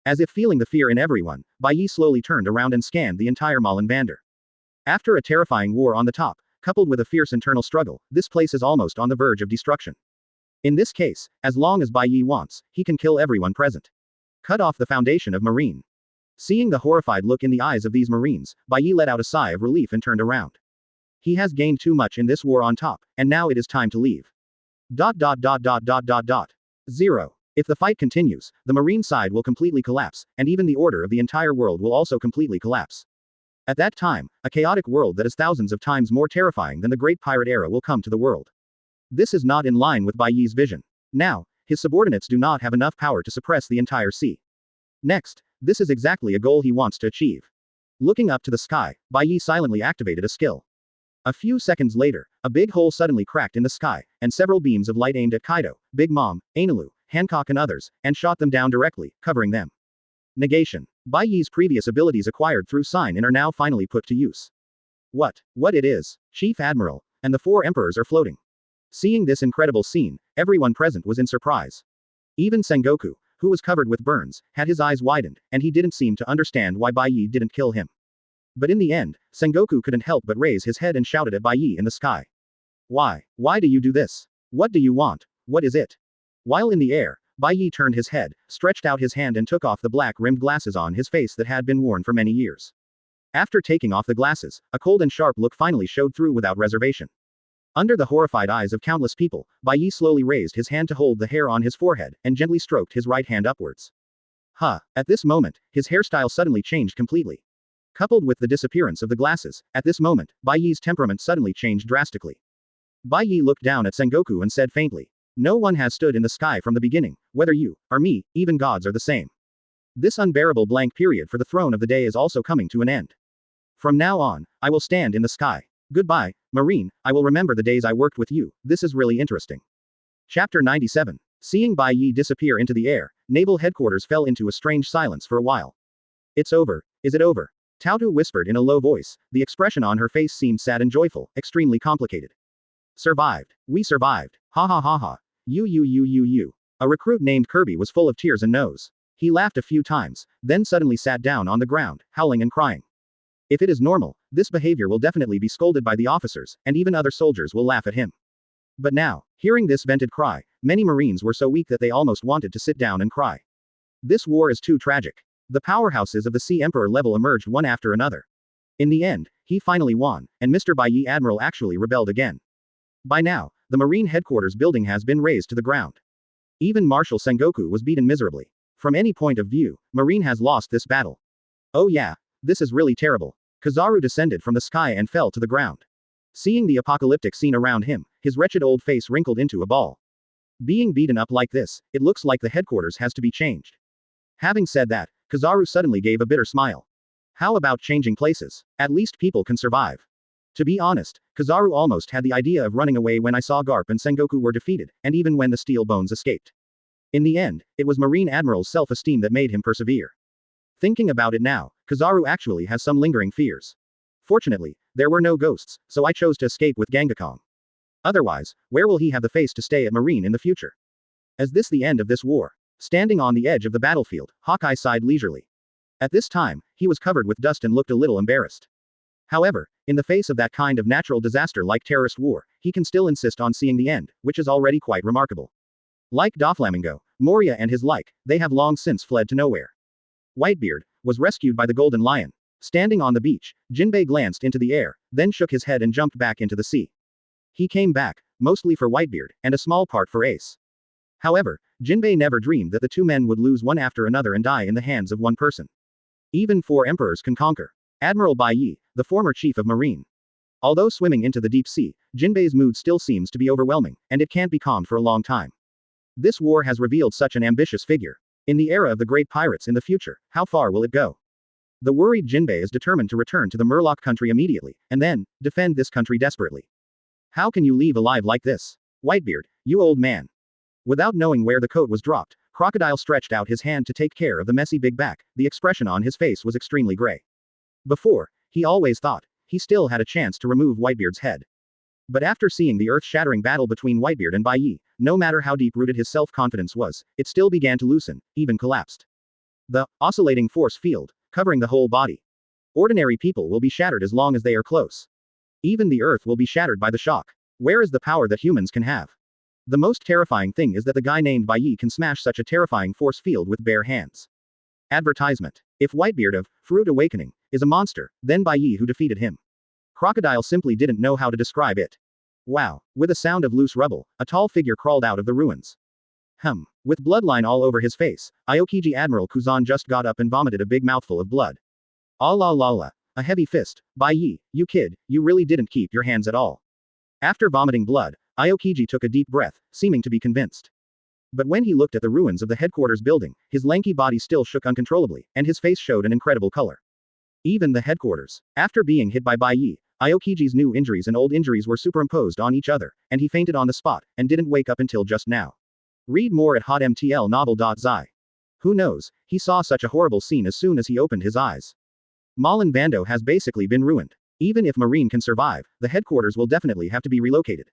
Speaker 2: As if feeling the fear in everyone, Bai Ye slowly turned around and scanned the entire Malenvander. After a terrifying war on the top, coupled with a fierce internal struggle, this place is almost on the verge of destruction. In this case, as long as Bai Ye wants, he can kill everyone present. Cut off the foundation of marine. Seeing the horrified look in the eyes of these marines, Bai Ye let out a sigh of relief and turned around. He has gained too much in this war on top, and now it is time to leave. 0. If the fight continues, the marine side will completely collapse, and even the order of the entire world will also completely collapse. At that time, a chaotic world that is thousands of times more terrifying than the Great Pirate Era will come to the world. This is not in line with Bai Ye's vision. Now, his subordinates do not have enough power to suppress the entire sea. Next, this is exactly a goal he wants to achieve. Looking up to the sky, Bai Ye silently activated a skill. A few seconds later, a big hole suddenly cracked in the sky, and several beams of light aimed at Kaido, Big Mom, Enel, Hancock and others, and shot them down directly, covering them. Negation. Bai Ye's previous abilities acquired through Sign-In are now finally put to use. What it is? Chief Admiral, and the 4 emperors are floating. Seeing this incredible scene, everyone present was in surprise. Even Sengoku, who was covered with burns, had his eyes widened, and he didn't seem to understand why Bai Ye didn't kill him. But in the end, Sengoku couldn't help but raise his head and shouted at Bai Ye in the sky. Why do you do this? What do you want? What is it? While in the air, Bai Ye turned his head, stretched out his hand and took off the black-rimmed glasses on his face that had been worn for many years. After taking off the glasses, a cold and sharp look finally showed through without reservation. Under the horrified eyes of countless people, Bai Ye slowly raised his hand to hold the hair on his forehead, and gently stroked his right hand upwards. At this moment, his hairstyle suddenly changed completely. Coupled with the disappearance of the glasses, at this moment, Bai Ye's temperament suddenly changed drastically. Bai Ye looked down at Sengoku and said faintly, "No one has stood in the sky from the beginning, whether you, or me, even gods are the same. This unbearable blank period for the throne of the day is also coming to an end. From now on, I will stand in the sky. Goodbye, Marine, I will remember the days I worked with you, this is really interesting." Chapter 97. Seeing Bai Ye disappear into the air, naval headquarters fell into a strange silence for a while. "It's over, is it over?" Tautu whispered in a low voice, the expression on her face seemed sad and joyful, extremely complicated. "Survived. We survived. Ha ha ha ha. You. A recruit named Kirby was full of tears and nose. He laughed a few times, then suddenly sat down on the ground, howling and crying. If it is normal, this behavior will definitely be scolded by the officers, and even other soldiers will laugh at him. But now, hearing this vented cry, many Marines were so weak that they almost wanted to sit down and cry. This war is too tragic. The powerhouses of the Sea Emperor level emerged one after another. In the end, he finally won, and Mr. Bai Ye Admiral actually rebelled again. By now, the Marine headquarters building has been razed to the ground. Even Marshal Sengoku was beaten miserably. From any point of view, Marine has lost this battle. Oh yeah, this is really terrible. Kizaru descended from the sky and fell to the ground. Seeing the apocalyptic scene around him, his wretched old face wrinkled into a ball. Being beaten up like this, it looks like the headquarters has to be changed. Having said that, Kizaru suddenly gave a bitter smile. How about changing places? At least people can survive. To be honest, Kizaru almost had the idea of running away when I saw Karp and Sengoku were defeated, and even when the Steel Bones escaped. In the end, it was Marine Admiral's self-esteem that made him persevere. Thinking about it now, Kizaru actually has some lingering fears. Fortunately, there were no ghosts, so I chose to escape with Gangakong. Otherwise, where will he have the face to stay at Marine in the future? Is this the end of this war? Standing on the edge of the battlefield, Hawkeye sighed leisurely. At this time, he was covered with dust and looked a little embarrassed. However, in the face of that kind of natural disaster like terrorist war, he can still insist on seeing the end, which is already quite remarkable. Like Doflamingo, Moria and his like, they have long since fled to nowhere. Whitebeard was rescued by the Golden Lion. Standing on the beach, Jinbei glanced into the air, then shook his head and jumped back into the sea. He came back, mostly for Whitebeard, and a small part for Ace. However, Jinbei never dreamed that the two men would lose one after another and die in the hands of one person. Even 4 emperors can conquer. Admiral Bai Ye, the former chief of marine. Although swimming into the deep sea, Jinbei's mood still seems to be overwhelming, and it can't be calmed for a long time. This war has revealed such an ambitious figure. In the era of the great pirates in the future, how far will it go? The worried Jinbei is determined to return to the Murloc country immediately, and then, defend this country desperately. How can you leave alive like this? Whitebeard, you old man. Without knowing where the coat was dropped, Crocodile stretched out his hand to take care of the messy big back. The expression on his face was extremely gray. Before, he always thought, he still had a chance to remove Whitebeard's head. But after seeing the earth-shattering battle between Whitebeard and Bai Ye, no matter how deep-rooted his self-confidence was, it still began to loosen, even collapsed. The oscillating force field, covering the whole body. Ordinary people will be shattered as long as they are close. Even the earth will be shattered by the shock. Where is the power that humans can have? The most terrifying thing is that the guy named Bai Ye can smash such a terrifying force field with bare hands. Advertisement. If Whitebeard of Fruit Awakening is a monster, then Bai Ye who defeated him. Crocodile simply didn't know how to describe it. Wow. With a sound of loose rubble, a tall figure crawled out of the ruins. With bloodline all over his face, Aokiji Admiral Kuzan just got up and vomited a big mouthful of blood. Ah la la la. A heavy fist. Bai Ye, you kid, you really didn't keep your hands at all. After vomiting blood, Aokiji took a deep breath, seeming to be convinced. But when he looked at the ruins of the headquarters building, his lanky body still shook uncontrollably, and his face showed an incredible color. Even the headquarters. After being hit by Bai Ye, Aokiji's new injuries and old injuries were superimposed on each other, and he fainted on the spot, and didn't wake up until just now. Read more at hotmtlnovel.zi. Who knows, he saw such a horrible scene as soon as he opened his eyes. Malin Vando has basically been ruined. Even if Marine can survive, the headquarters will definitely have to be relocated.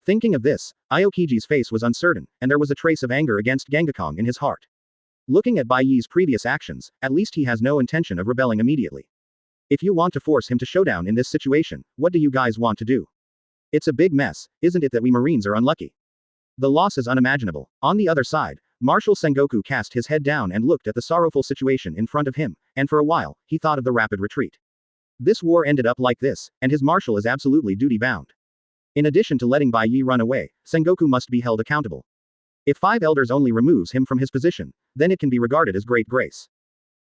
Speaker 2: Thinking of this, Aokiji's face was uncertain, and there was a trace of anger against Gengakong in his heart. Looking at Bai Ye's previous actions, at least he has no intention of rebelling immediately. If you want to force him to showdown in this situation, what do you guys want to do? It's a big mess, isn't it that we Marines are unlucky? The loss is unimaginable. On the other side, Marshal Sengoku cast his head down and looked at the sorrowful situation in front of him, and for a while, he thought of the rapid retreat. This war ended up like this, and his marshal is absolutely duty-bound. In addition to letting Bai Ye run away, Sengoku must be held accountable. If 5 elders only removes him from his position, then it can be regarded as great grace.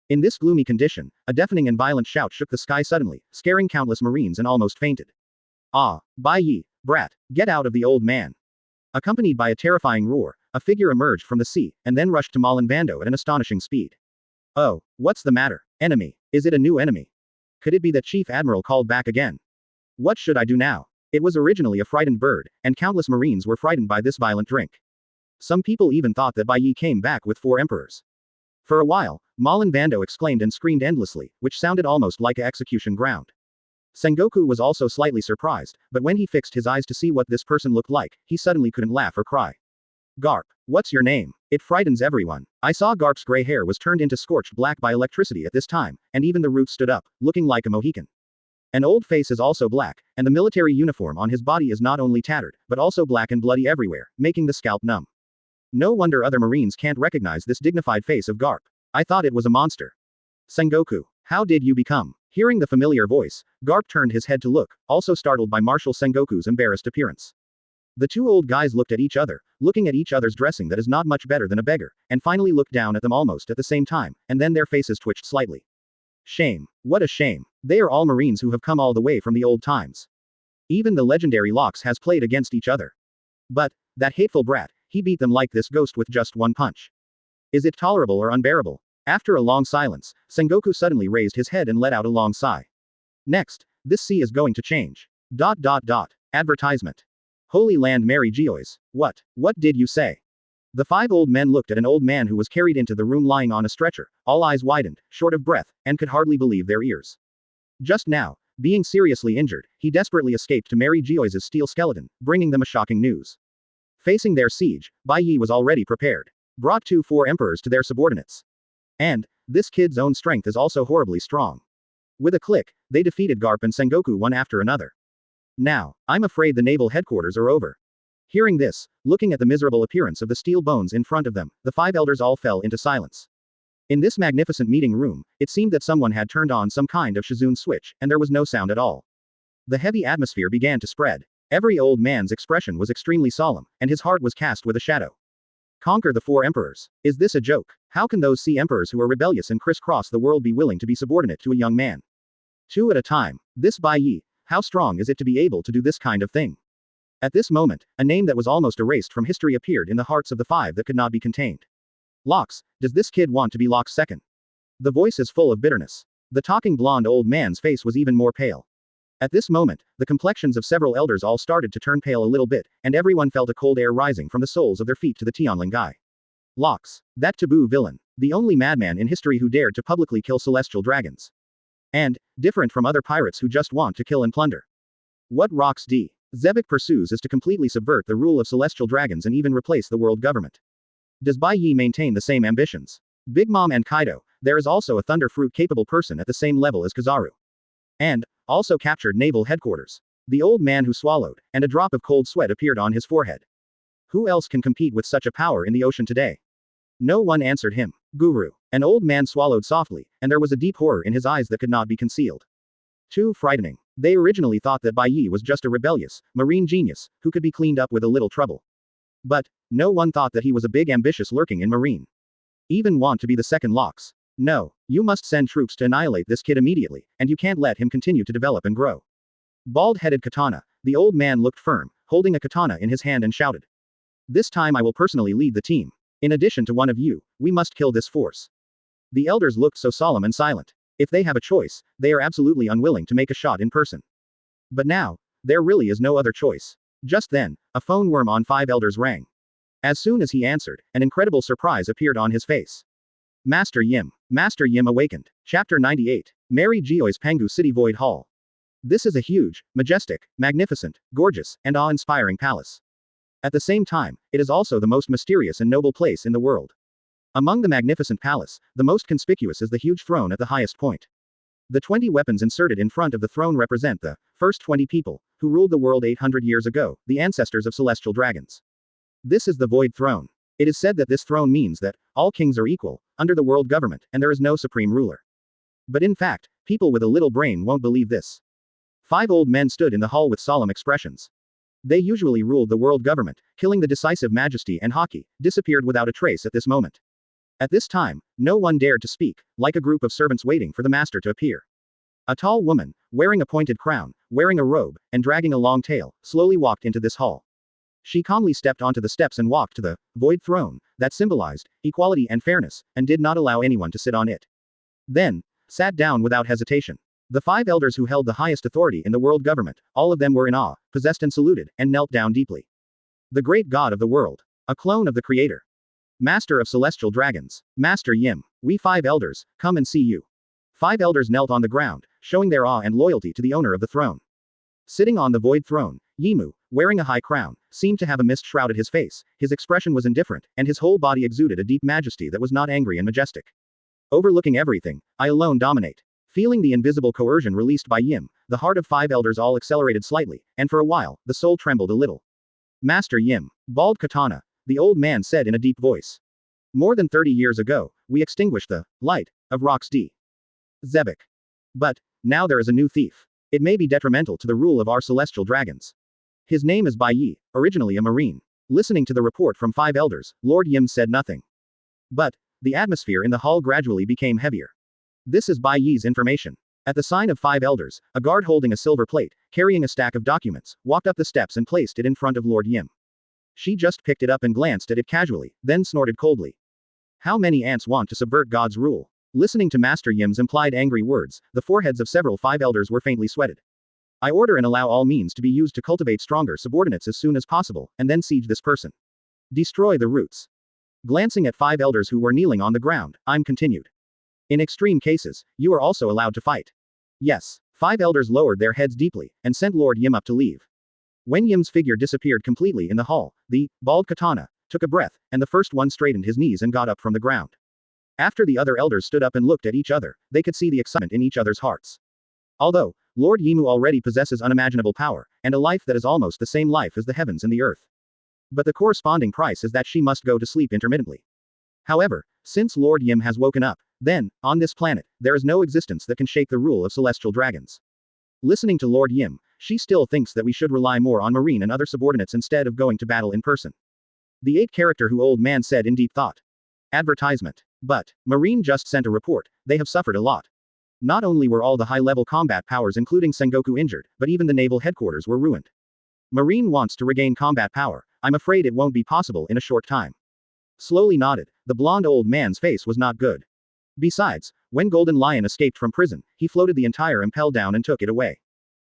Speaker 2: In this gloomy condition, a deafening and violent shout shook the sky suddenly, scaring countless Marines and almost fainted. Ah, Bai Ye, brat, get out of the old man. Accompanied by a terrifying roar, a figure emerged from the sea, and then rushed to Malin Vando at an astonishing speed. Oh, what's the matter? Enemy? Is it a new enemy? Could it be that Chief Admiral called back again? What should I do now? It was originally a frightened bird, and countless Marines were frightened by this violent drink. Some people even thought that Bai Ye came back with 4 emperors. For a while, Malin Vando exclaimed and screamed endlessly, which sounded almost like an execution ground. Sengoku was also slightly surprised, but when he fixed his eyes to see what this person looked like, he suddenly couldn't laugh or cry. Garp, what's your name? It frightens everyone. I saw Garp's gray hair was turned into scorched black by electricity at this time, and even the roots stood up, looking like a Mohican. An old face is also black, and the military uniform on his body is not only tattered, but also black and bloody everywhere, making the scalp numb. No wonder other Marines can't recognize this dignified face of Garp. I thought it was a monster. Sengoku, how did you become? Hearing the familiar voice, Garp turned his head to look, also startled by Marshal Sengoku's embarrassed appearance. The 2 old guys looked at each other, looking at each other's dressing that is not much better than a beggar, and finally looked down at them almost at the same time, and then their faces twitched slightly. Shame. What a shame. They are all Marines who have come all the way from the old times. Even the legendary Locks has played against each other. But, that hateful brat, he beat them like this ghost with just 1 punch. Is it tolerable or unbearable? After a long silence, Sengoku suddenly raised his head and let out a long sigh. Next, this sea is going to change. ... Advertisement. Holy Land Mary Geois. What did you say? The 5 old men looked at an old man who was carried into the room lying on a stretcher, all eyes widened, short of breath, and could hardly believe their ears. Just now, being seriously injured, he desperately escaped to Mary Geois's steel skeleton, bringing them a shocking news. Facing their siege, Bai Ye was already prepared. Brought 4 emperors to their subordinates. And, this kid's own strength is also horribly strong. With a click, they defeated Garp and Sengoku one after another. Now, I'm afraid the naval headquarters are over. Hearing this, looking at the miserable appearance of the steel bones in front of them, the 5 elders all fell into silence. In this magnificent meeting room, it seemed that someone had turned on some kind of Shizun switch, and there was no sound at all. The heavy atmosphere began to spread. Every old man's expression was extremely solemn, and his heart was cast with a shadow. Conquer the 4 emperors. Is this a joke? How can those sea emperors who are rebellious and crisscross the world be willing to be subordinate to a young man? 2 at a time. This Bai Ye, how strong is it to be able to do this kind of thing? At this moment, a name that was almost erased from history appeared in the hearts of the 5 that could not be contained. Locks, does this kid want to be Locke's second? The voice is full of bitterness. The talking blonde old man's face was even more pale. At this moment, the complexions of several elders all started to turn pale a little bit, and everyone felt a cold air rising from the soles of their feet to the Tianling guy. Locks, that taboo villain, the only madman in history who dared to publicly kill celestial dragons. And, different from other pirates who just want to kill and plunder. What Rocks D. Zebek pursues is to completely subvert the rule of celestial dragons and even replace the world government. Does Bai Ye maintain the same ambitions? Big Mom and Kaido, there is also a thunder fruit capable person at the same level as Kizaru. And, also captured naval headquarters. The old man who swallowed, and a drop of cold sweat appeared on his forehead. Who else can compete with such a power in the ocean today? No one answered him. Guru. An old man swallowed softly, and there was a deep horror in his eyes that could not be concealed. Too frightening. They originally thought that Bai Ye was just a rebellious, marine genius, who could be cleaned up with a little trouble. But, no one thought that he was a big ambitious lurking in marine. Even want to be the second Locks. No, you must send troops to annihilate this kid immediately, and you can't let him continue to develop and grow. Bald-headed katana, the old man looked firm, holding a katana in his hand and shouted. This time I will personally lead the team. In addition to one of you, we must kill this force. The elders looked so solemn and silent. If they have a choice, they are absolutely unwilling to make a shot in person. But now, there really is no other choice. Just then, a phone worm on 5 elders rang. As soon as he answered, an incredible surprise appeared on his face. Master Yim. Master Yim awakened. Chapter 98. Mary Gioi's Pangu City Void Hall. This is a huge, majestic, magnificent, gorgeous, and awe-inspiring palace. At the same time, it is also the most mysterious and noble place in the world. Among the magnificent palace, the most conspicuous is the huge throne at the highest point. The 20 weapons inserted in front of the throne represent the first 20 people who ruled the world 800 years ago, the ancestors of celestial dragons. This is the Void Throne. It is said that this throne means that all kings are equal under the world government, and there is no supreme ruler. But in fact, people with a little brain won't believe this. 5 old men stood in the hall with solemn expressions. They usually ruled the world government, killing the decisive majesty, and Haki disappeared without a trace at this moment. At this time, no one dared to speak, like a group of servants waiting for the master to appear. A tall woman, wearing a pointed crown, wearing a robe, and dragging a long tail, slowly walked into this hall. She calmly stepped onto the steps and walked to the Void Throne, that symbolized equality and fairness, and did not allow anyone to sit on it. Then, sat down without hesitation. The 5 elders who held the highest authority in the world government, all of them were in awe, possessed and saluted, and knelt down deeply. The great god of the world. A clone of the creator. Master of celestial dragons. Master Yim. We 5 elders, come and see you. 5 elders knelt on the ground, showing their awe and loyalty to the owner of the throne. Sitting on the Void Throne, Yimu, wearing a high crown, seemed to have a mist shrouded his face, his expression was indifferent, and his whole body exuded a deep majesty that was not angry and majestic. Overlooking everything, I alone dominate. Feeling the invisible coercion released by Yim, the heart of 5 elders all accelerated slightly, and for a while, the soul trembled a little. Master Yim. Bald katana, the old man said in a deep voice. More than 30 years ago, we extinguished the light of Rocks D. Zebek. But, now there is a new thief. It may be detrimental to the rule of our celestial dragons. His name is Bai Ye, originally a marine. Listening to the report from 5 elders, Lord Yim said nothing. But, the atmosphere in the hall gradually became heavier. This is Bai Ye's information. At the sign of 5 elders, a guard holding a silver plate, carrying a stack of documents, walked up the steps and placed it in front of Lord Yim. She just picked it up and glanced at it casually, then snorted coldly. How many ants want to subvert God's rule? Listening to Master Yim's implied angry words, the foreheads of several 5 elders were faintly sweated. I order and allow all means to be used to cultivate stronger subordinates as soon as possible, and then siege this person. Destroy the roots. Glancing at 5 elders who were kneeling on the ground, I'm continued. In extreme cases, you are also allowed to fight. Yes. 5 elders lowered their heads deeply, and sent Lord Yim up to leave. When Yim's figure disappeared completely in the hall, the bald katana took a breath, and the first one straightened his knees and got up from the ground. After the other elders stood up and looked at each other, they could see the excitement in each other's hearts. Although, Lord Yimu already possesses unimaginable power, and a life that is almost the same life as the heavens and the earth. But the corresponding price is that she must go to sleep intermittently. However, since Lord Yim has woken up, then, on this planet, there is no existence that can shake the rule of celestial dragons. Listening to Lord Yim, she still thinks that we should rely more on Marine and other subordinates instead of going to battle in person. The 8 character who old man said in deep thought. Advertisement. But, Marine just sent a report, they have suffered a lot. Not only were all the high-level combat powers including Sengoku injured, but even the naval headquarters were ruined. Marine wants to regain combat power, I'm afraid it won't be possible in a short time. Slowly nodded, the blonde old man's face was not good. Besides, when Golden Lion escaped from prison, he floated the entire impel down and took it away.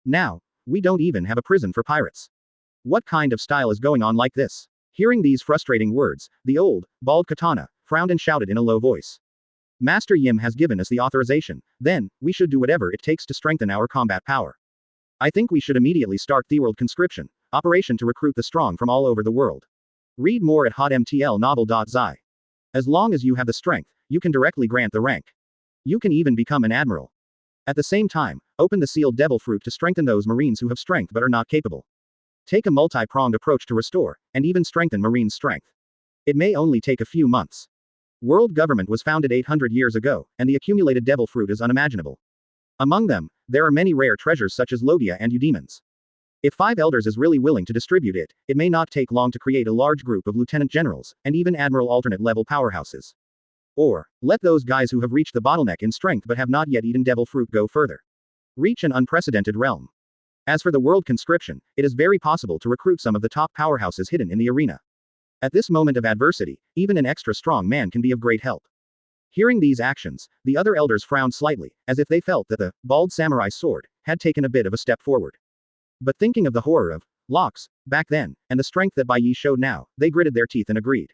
Speaker 2: Now, we don't even have a prison for pirates. What kind of style is going on like this? Hearing these frustrating words, the old, bald katana, frowned and shouted in a low voice. Master Yim has given us the authorization, then, we should do whatever it takes to strengthen our combat power. I think we should immediately start the world conscription, operation to recruit the strong from all over the world. Read more at hotmtlnovel.zi. As long as you have the strength, you can directly grant the rank. You can even become an admiral. At the same time, open the sealed devil fruit to strengthen those Marines who have strength but are not capable. Take a multi-pronged approach to restore, and even strengthen Marines' strength. It may only take a few months. World government was founded 800 years ago, and the accumulated devil fruit is unimaginable. Among them, there are many rare treasures such as Logia and Eudemons. If 5 elders is really willing to distribute it, it may not take long to create a large group of lieutenant generals, and even admiral alternate level powerhouses. Or, let those guys who have reached the bottleneck in strength but have not yet eaten devil fruit go further. Reach an unprecedented realm. As for the world conscription, it is very possible to recruit some of the top powerhouses hidden in the arena. At this moment of adversity, even an extra strong man can be of great help. Hearing these actions, the other elders frowned slightly, as if they felt that the bald samurai sword had taken a bit of a step forward. But thinking of the horror of locks back then, and the strength that Bai Ye showed now, they gritted their teeth and agreed.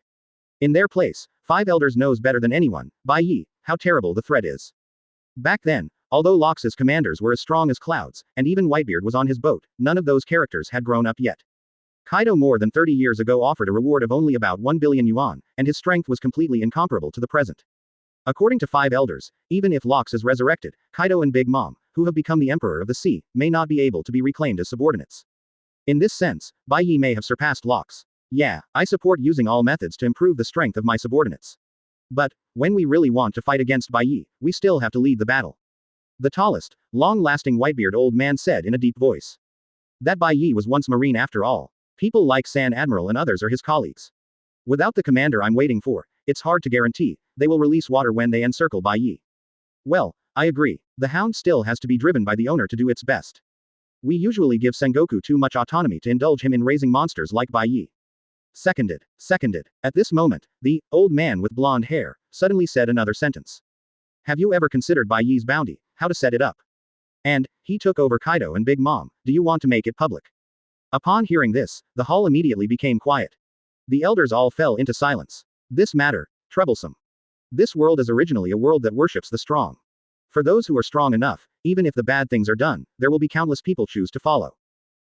Speaker 2: In their place, 5 elders knows better than anyone, Bai Ye, how terrible the threat is. Back then, although Locke's commanders were as strong as clouds, and even Whitebeard was on his boat, none of those characters had grown up yet. Kaido more than 30 years ago offered a reward of only about 1 billion yuan, and his strength was completely incomparable to the present. According to 5 elders, even if Locke is resurrected, Kaido and Big Mom, who have become the Emperor of the Sea, may not be able to be reclaimed as subordinates. In this sense, Bai Ye may have surpassed Locke's. Yeah, I support using all methods to improve the strength of my subordinates. But, when we really want to fight against Bai Ye, we still have to lead the battle. The tallest, long-lasting Whitebeard old man said in a deep voice. That Bai Ye was once Marine after all. People like San Admiral and others are his colleagues. Without the commander I'm waiting for, it's hard to guarantee they will release water when they encircle Bai Ye. Well, I agree. The hound still has to be driven by the owner to do its best. We usually give Sengoku too much autonomy to indulge him in raising monsters like Bai Ye. Seconded. Seconded. At this moment, the old man with blonde hair suddenly said another sentence. Have you ever considered Bai Ye's bounty, how to set it up? And, he took over Kaido and Big Mom, do you want to make it public? Upon hearing this, the hall immediately became quiet. The elders all fell into silence. This matter, troublesome. This world is originally a world that worships the strong. For those who are strong enough, even if the bad things are done, there will be countless people choose to follow.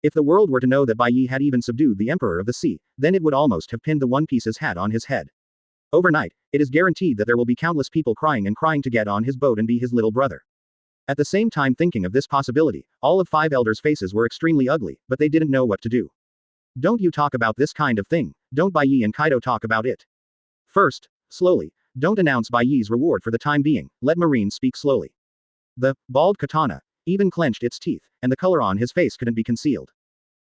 Speaker 2: If the world were to know that Bai Ye had even subdued the Emperor of the Sea, then it would almost have pinned the One Piece's hat on his head. Overnight, it is guaranteed that there will be countless people crying and crying to get on his boat and be his little brother. At the same time thinking of this possibility, all of 5 elders' faces were extremely ugly, but they didn't know what to do. Don't you talk about this kind of thing, don't Bai Ye and Kaido talk about it. First, slowly, don't announce Bai Ye's reward for the time being, let Marine speak slowly. The bald katana even clenched its teeth, and the color on his face couldn't be concealed.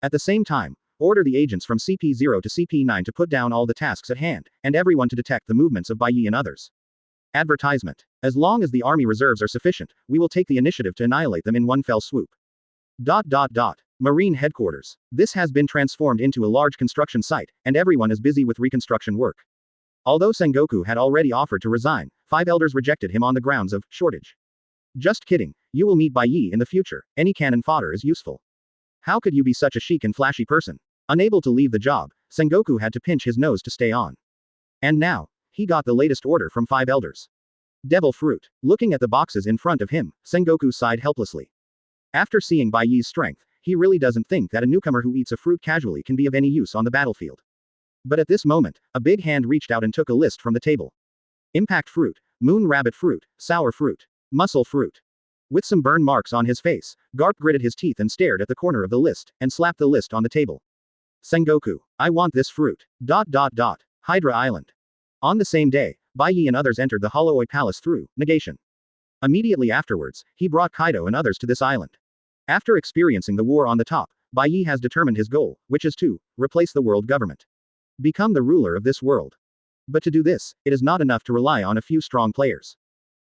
Speaker 2: At the same time, order the agents from CP0 to CP9 to put down all the tasks at hand, and everyone to detect the movements of Bai Ye and others. Advertisement. As long as the army reserves are sufficient, we will take the initiative to annihilate them in one fell swoop. Marine headquarters. This has been transformed into a large construction site, and everyone is busy with reconstruction work. Although Sengoku had already offered to resign, 5 elders rejected him on the grounds of shortage. Just kidding, you will meet Bai Ye in the future, any cannon fodder is useful. How could you be such a chic and flashy person? Unable to leave the job, Sengoku had to pinch his nose to stay on. And now, he got the latest order from 5 elders. Devil fruit. Looking at the boxes in front of him, Sengoku sighed helplessly. After seeing Bai Ye's strength, he really doesn't think that a newcomer who eats a fruit casually can be of any use on the battlefield. But at this moment, a big hand reached out and took a list from the table. Impact fruit, moon rabbit fruit, sour fruit, muscle fruit. With some burn marks on his face, Garp gritted his teeth and stared at the corner of the list, and slapped the list on the table. Sengoku, I want this fruit. Hydra Island. On the same day, Bai Ye and others entered the Hollow Oi Palace through negation. Immediately afterwards, he brought Kaido and others to this island. After experiencing the war on the top, Bai Ye has determined his goal, which is to replace the world government. Become the ruler of this world. But to do this, it is not enough to rely on a few strong players.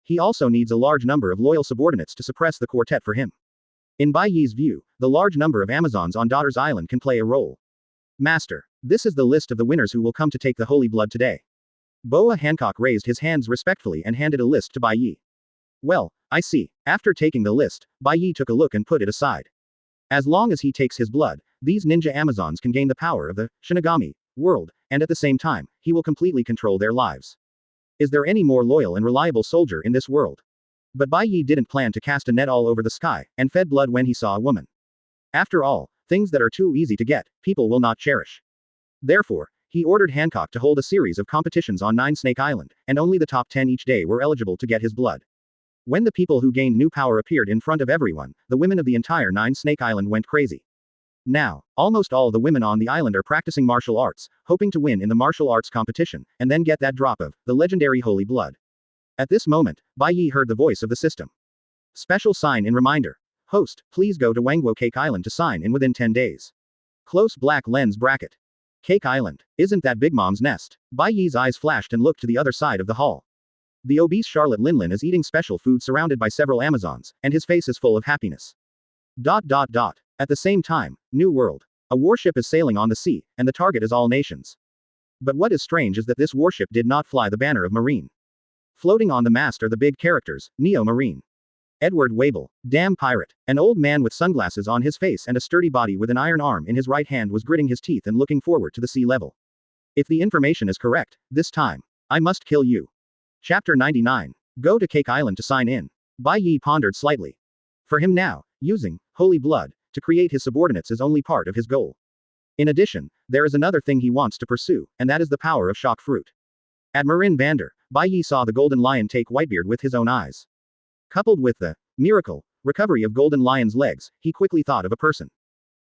Speaker 2: He also needs a large number of loyal subordinates to suppress the quartet for him. In Bai Ye's view, the large number of Amazons on Daughter's Island can play a role. Master, this is the list of the winners who will come to take the holy blood today. Boa Hancock raised his hands respectfully and handed a list to Bai Ye. Well, I see. After taking the list, Bai Ye took a look and put it aside. As long as he takes his blood, these ninja Amazons can gain the power of the Shinigami world, and at the same time, he will completely control their lives. Is there any more loyal and reliable soldier in this world? But Bai Ye didn't plan to cast a net all over the sky, and fed blood when he saw a woman. After all, things that are too easy to get, people will not cherish. Therefore, he ordered Hancock to hold a series of competitions on Nine Snake Island, and only the top 10 each day were eligible to get his blood. When the people who gained new power appeared in front of everyone, the women of the entire Nine Snake Island went crazy. Now, almost all the women on the island are practicing martial arts, hoping to win in the martial arts competition, and then get that drop of the legendary holy blood. At this moment, Bai Ye heard the voice of the system. Special sign in reminder. Host, please go to Wangwo Cake Island to sign in within 10 days. Close black lens bracket. Cake Island, isn't that Big Mom's nest? Bai Ye's eyes flashed and looked to the other side of the hall. The obese Charlotte Linlin is eating special food surrounded by several Amazons, and his face is full of happiness. At the same time, New World. A warship is sailing on the sea, and the target is all nations. But what is strange is that this warship did not fly the banner of Marine. Floating on the mast are the big characters, Neo Marine. Edward Wable, damn pirate. An old man with sunglasses on his face and a sturdy body with an iron arm in his right hand was gritting his teeth and looking forward to the sea level. If the information is correct, this time, I must kill you. Chapter 99. Go to Cake Island to sign in. Bai Ye pondered slightly. For him now, using holy blood to create his subordinates is only part of his goal. In addition, there is another thing he wants to pursue, and that is the power of shock fruit. At Marin Vander, Bai Ye saw the Golden Lion take Whitebeard with his own eyes. Coupled with the miracle recovery of Golden Lion's legs, he quickly thought of a person.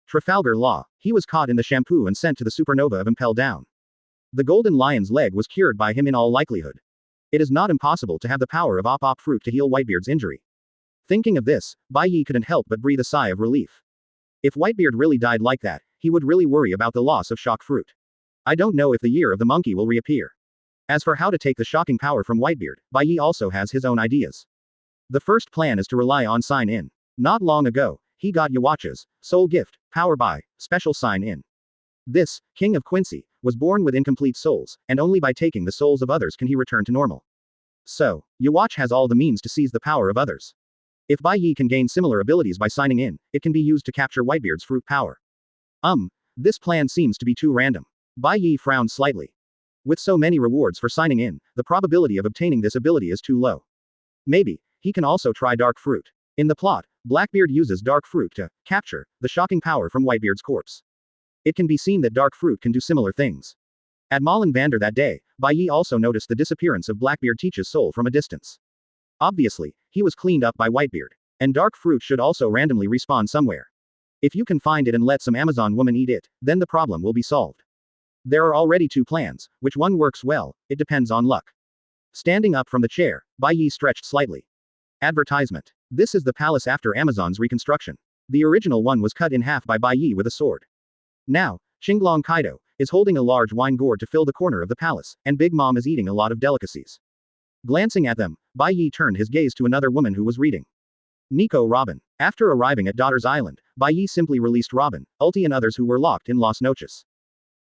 Speaker 2: Trafalgar Law. He was caught in the shampoo and sent to the supernova of Impel Down. The Golden Lion's leg was cured by him in all likelihood. It is not impossible to have the power of Op fruit to heal Whitebeard's injury. Thinking of this, Bai Ye couldn't help but breathe a sigh of relief. If Whitebeard really died like that, he would really worry about the loss of shock fruit. I don't know if the year of the monkey will reappear. As for how to take the shocking power from Whitebeard, Bai Ye also has his own ideas. The first plan is to rely on sign in. Not long ago, he got Yawacha's soul gift, power by special sign in. This, King of Quincy, was born with incomplete souls, and only by taking the souls of others can he return to normal. So, Yawach has all the means to seize the power of others. If Bai Ye can gain similar abilities by signing in, it can be used to capture Whitebeard's fruit power. This plan seems to be too random. Bai Ye frowned slightly. With so many rewards for signing in, the probability of obtaining this ability is too low. Maybe, he can also try dark fruit. In the plot, Blackbeard uses dark fruit to capture the shocking power from Whitebeard's corpse. It can be seen that dark fruit can do similar things. At Malin Vander that day, Bai Ye also noticed the disappearance of Blackbeard Teach's soul from a distance. Obviously, he was cleaned up by Whitebeard. And dark fruit should also randomly respawn somewhere. If you can find it and let some Amazon woman eat it, then the problem will be solved. There are already two plans, which one works well, it depends on luck. Standing up from the chair, Bai Ye stretched slightly. Advertisement. This is the palace after Amazon's reconstruction. The original one was cut in half by Bai Ye with a sword. Now, Xinglong Kaido is holding a large wine gourd to fill the corner of the palace, and Big Mom is eating a lot of delicacies. Glancing at them, Bai Ye turned his gaze to another woman who was reading. Nico Robin. After arriving at Daughter's Island, Bai Ye simply released Robin, Ulti and others who were locked in Las Noches.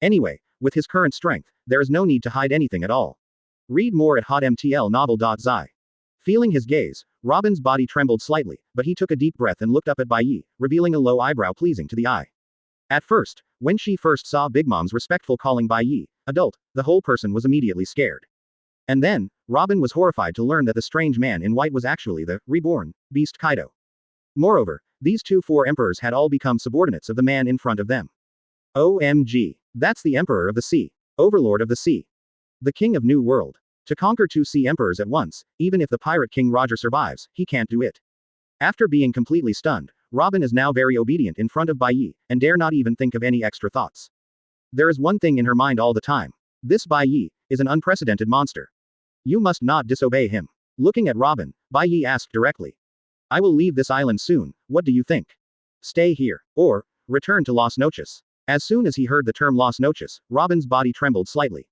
Speaker 2: Anyway, with his current strength, there is no need to hide anything at all. Read more at hotmtlnovel.zi. Feeling his gaze, Robin's body trembled slightly, but he took a deep breath and looked up at Bai Ye, revealing a low eyebrow pleasing to the eye. At first, when she first saw Big Mom's respectful calling Bai Ye adult, the whole person was immediately scared. And then, Robin was horrified to learn that the strange man in white was actually the reborn beast Kaido. Moreover, these four emperors had all become subordinates of the man in front of them. OMG. That's the Emperor of the Sea. Overlord of the Sea. The King of New World. To conquer two sea emperors at once, even if the pirate King Roger survives, he can't do it. After being completely stunned, Robin is now very obedient in front of Bai Ye, and dare not even think of any extra thoughts. There is one thing in her mind all the time. This Bai Ye is an unprecedented monster. You must not disobey him. Looking at Robin, Bai Ye asked directly. I will leave this island soon, what do you think? Stay here, or return to Las Noches. As soon as he heard the term Las Noches, Robin's body trembled slightly.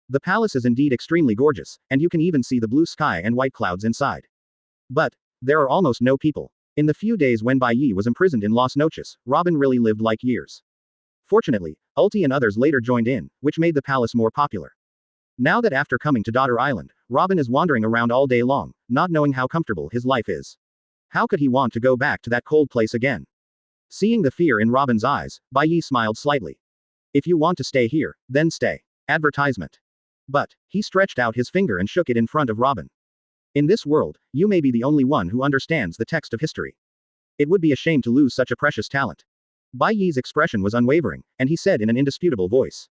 Speaker 2: The palace is indeed extremely gorgeous, and you can even see the blue sky and white clouds inside. But there are almost no people. In the few days when Bai Ye was imprisoned in Las Noches, Robin really lived like years. Fortunately, Ulti and others later joined in, which made the palace more popular. Now that after coming to Daughter Island, Robin is wandering around all day long, not knowing how comfortable his life is. How could he want to go back to that cold place again? Seeing the fear in Robin's eyes, Bai Ye smiled slightly. If you want to stay here, then stay. Advertisement. But he stretched out his finger and shook it in front of Robin. In this world, you may be the only one who understands the text of history. It would be a shame to lose such a precious talent. Bai Ye's expression was unwavering, and he said in an indisputable voice.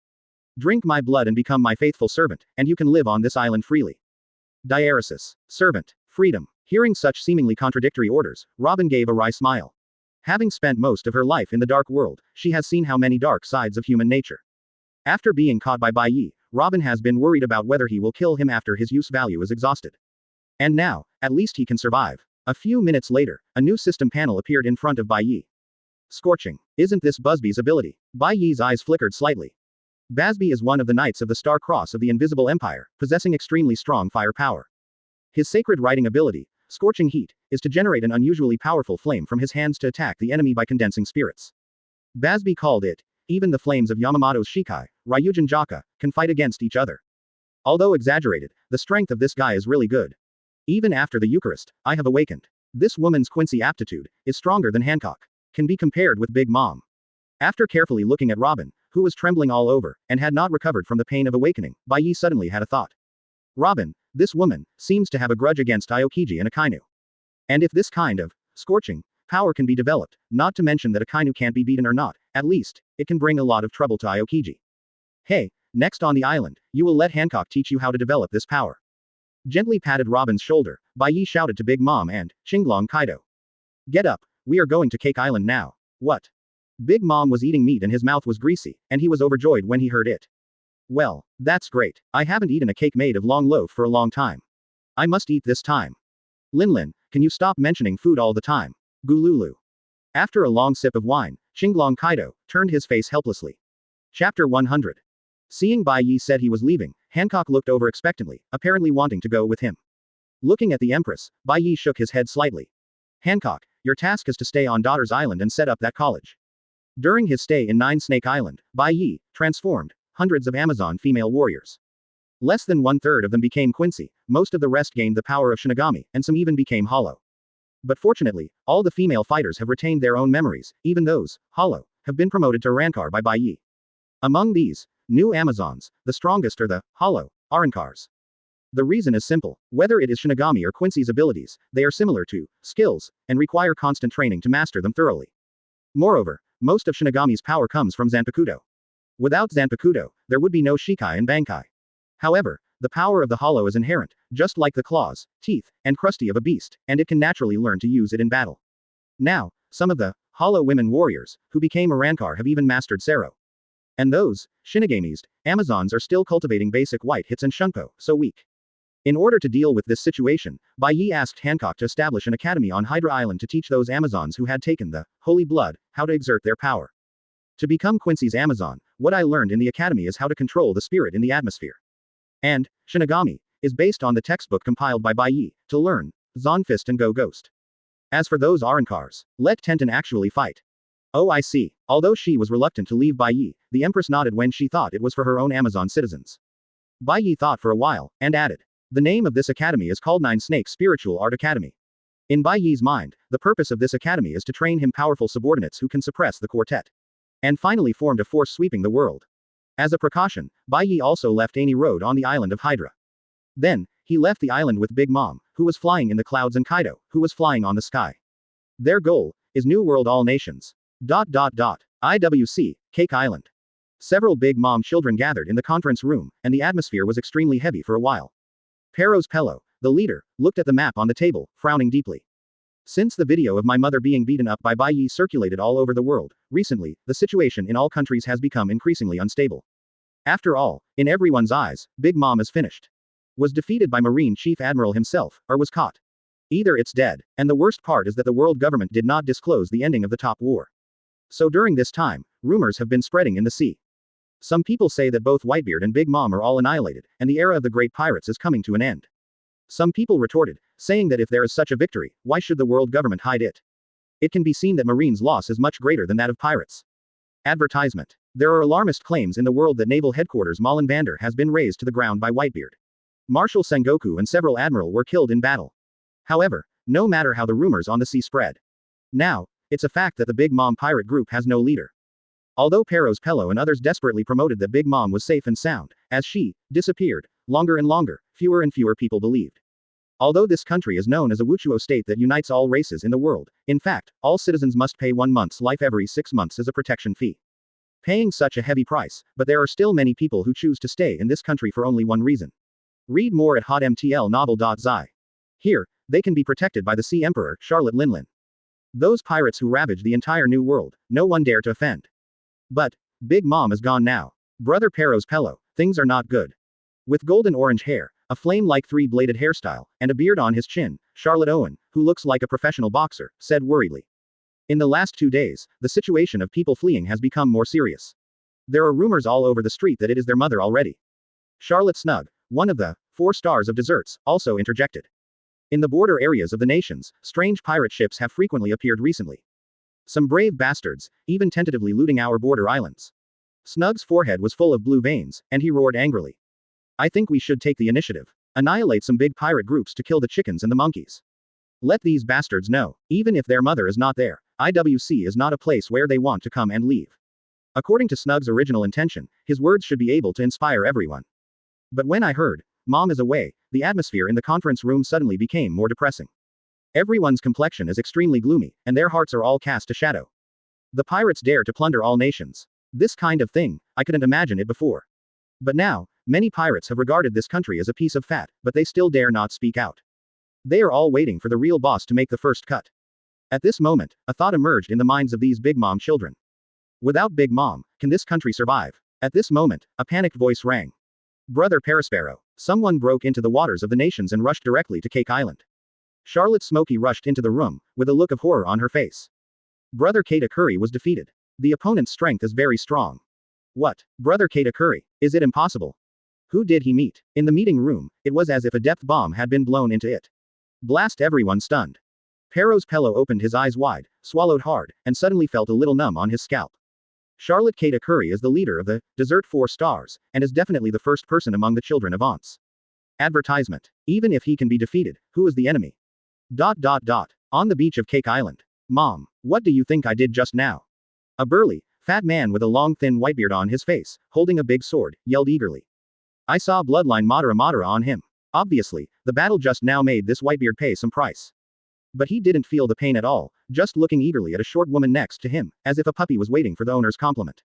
Speaker 2: Drink my blood and become my faithful servant, and you can live on this island freely. Diaresis. Servant. Freedom. Hearing such seemingly contradictory orders, Robin gave a wry smile. Having spent most of her life in the dark world, she has seen how many dark sides of human nature. After being caught by Bai Ye, Robin has been worried about whether he will kill him after his use value is exhausted. And now, at least he can survive. A few minutes later, a new system panel appeared in front of Bai Ye. Scorching. Isn't this Busby's ability? Bai Ye's eyes flickered slightly. Busby is one of the Knights of the Star Cross of the Invisible Empire, possessing extremely strong fire power. His sacred writing ability, Scorching Heat, is to generate an unusually powerful flame from his hands to attack the enemy by condensing spirits. Busby called it, even the flames of Yamamoto's Shikai, Ryujin Jaka, can fight against each other. Although exaggerated, the strength of this guy is really good. Even after the Eucharist, I have awakened. This woman's Quincy aptitude is stronger than Hancock. Can be compared with Big Mom. After carefully looking at Robin, who was trembling all over, and had not recovered from the pain of awakening, Bai Ye suddenly had a thought. Robin, this woman, seems to have a grudge against Aokiji and Akainu. And if this kind of scorching power can be developed, not to mention that Akainu can't be beaten or not, at least, it can bring a lot of trouble to Aokiji. Hey, next on the island, you will let Hancock teach you how to develop this power. Gently patted Robin's shoulder, Bai Ye shouted to Big Mom and Shinglong Kaido. Get up, we are going to Cake Island now. What? Big Mom was eating meat and his mouth was greasy, and he was overjoyed when he heard it. Well, that's great. I haven't eaten a cake made of long loaf for a long time. I must eat this time. Linlin, can you stop mentioning food all the time? Gululu. After a long sip of wine, Shinglong Kaido turned his face helplessly. Chapter 100. Seeing Bai Ye said he was leaving, Hancock looked over expectantly, apparently wanting to go with him. Looking at the Empress, Bai Ye shook his head slightly. Hancock, your task is to stay on Daughter's Island and set up that college. During his stay in Nine Snake Island, Bai Ye transformed hundreds of Amazon female warriors. Less than 1/3 of them became Quincy, most of the rest gained the power of Shinigami, and some even became hollow. But fortunately, all the female fighters have retained their own memories, even those, hollow, have been promoted to Rankar by Bai Ye. Among these new Amazons, the strongest are the hollow Arankars. The reason is simple. Whether it is Shinigami or Quincy's abilities, they are similar to skills, and require constant training to master them thoroughly. Moreover, most of Shinigami's power comes from Zanpakutō. Without Zanpakutō, there would be no Shikai and Bankai. However, the power of the hollow is inherent, just like the claws, teeth, and crusty of a beast, and it can naturally learn to use it in battle. Now, some of the hollow women warriors, who became Arankar have even mastered Sero. And those Shinigamis, Amazons are still cultivating basic white hits and Shunko, so weak. In order to deal with this situation, Bai Ye asked Hancock to establish an academy on Hydra Island to teach those Amazons who had taken the holy blood how to exert their power. To become Quincy's Amazon, what I learned in the academy is how to control the spirit in the atmosphere. And Shinigami is based on the textbook compiled by Bai Ye to learn Zonfist and Go Ghost. As for those Arankars, let Tenten actually fight. Oh, I see. Although she was reluctant to leave Bai Ye, the Empress nodded when she thought it was for her own Amazon citizens. Bai Ye thought for a while, and added. The name of this academy is called Nine Snake Spiritual Art Academy. In Bai Ye's mind, the purpose of this academy is to train him powerful subordinates who can suppress the quartet. And finally formed a force sweeping the world. As a precaution, Bai Ye also left Ani Road on the island of Hydra. Then, he left the island with Big Mom, who was flying in the clouds, and Kaido, who was flying on the sky. Their goal is New World All Nations. IWC, Cake Island. Several Big Mom children gathered in the conference room, and the atmosphere was extremely heavy for a while. Peros Pello, the leader, looked at the map on the table, frowning deeply. Since the video of my mother being beaten up by Bai Ye circulated all over the world, recently, the situation in all countries has become increasingly unstable. After all, in everyone's eyes, Big Mom is finished. Was defeated by Marine Chief Admiral himself, or was caught. Either it's dead, and the worst part is that the world government did not disclose the ending of the top war. So during this time, rumors have been spreading in the sea. Some people say that both Whitebeard and Big Mom are all annihilated, and the era of the great pirates is coming to an end. Some people retorted, saying that if there is such a victory, why should the world government hide it? It can be seen that Marine's loss is much greater than that of pirates. Advertisement. There are alarmist claims in the world that Naval Headquarters Mallenvander has been razed to the ground by Whitebeard. Marshal Sengoku and several admiral were killed in battle. However, no matter how the rumors on the sea spread. Now, it's a fact that the Big Mom pirate group has no leader. Although Peros Pello and others desperately promoted that Big Mom was safe and sound, as she disappeared, longer and longer, fewer and fewer people believed. Although this country is known as a Wuchuo state that unites all races in the world, in fact, all citizens must pay 1 month's life every 6 months as a protection fee. Paying such a heavy price, but there are still many people who choose to stay in this country for only one reason. Read more at hotmtlnovel.zi. Here, they can be protected by the Sea Emperor, Charlotte Linlin. Those pirates who ravage the entire New World, no one dare to offend. But, Big Mom is gone now. Brother Peros Pello, things are not good. With golden orange hair, a flame-like three-bladed hairstyle, and a beard on his chin, Charlotte Owen, who looks like a professional boxer, said worriedly. In the last 2 days, the situation of people fleeing has become more serious. There are rumors all over the street that it is their mother already. Charlotte Snug, one of the 4 stars of desserts, also interjected. In the border areas of the nations, strange pirate ships have frequently appeared recently. Some brave bastards, even tentatively looting our border islands. Snug's forehead was full of blue veins, and he roared angrily. I think we should take the initiative. Annihilate some big pirate groups to kill the chickens and the monkeys. Let these bastards know, even if their mother is not there, IWC is not a place where they want to come and leave. According to Snug's original intention, his words should be able to inspire everyone. But when I heard, Mom is away, the atmosphere in the conference room suddenly became more depressing. Everyone's complexion is extremely gloomy, and their hearts are all cast to shadow. The pirates dare to plunder all nations. This kind of thing, I couldn't imagine it before. But now, many pirates have regarded this country as a piece of fat, but they still dare not speak out. They are all waiting for the real boss to make the first cut. At this moment, a thought emerged in the minds of these Big Mom children. Without Big Mom, can this country survive? At this moment, a panicked voice rang. Brother Perispero, someone broke into the waters of the nations and rushed directly to Cake Island. Charlotte Smokey rushed into the room, with a look of horror on her face. Brother Katakuri was defeated. The opponent's strength is very strong. What? Brother Katakuri, is it impossible? Who did he meet? In the meeting room, it was as if a depth bomb had been blown into it. Blast, everyone stunned. Peros Pello opened his eyes wide, swallowed hard, and suddenly felt a little numb on his scalp. Charlotte Katakuri is the leader of the Desert 4 Stars, and is definitely the first person among the children of Aunts. Advertisement. Even if he can be defeated, who is the enemy? On the beach of Cake Island. Mom, what do you think I did just now? A burly, fat man with a long thin white beard on his face, holding a big sword, yelled eagerly. I saw bloodline Madara Madara on him. Obviously, the battle just now made this Whitebeard pay some price. But he didn't feel the pain at all, just looking eagerly at a short woman next to him, as if a puppy was waiting for the owner's compliment.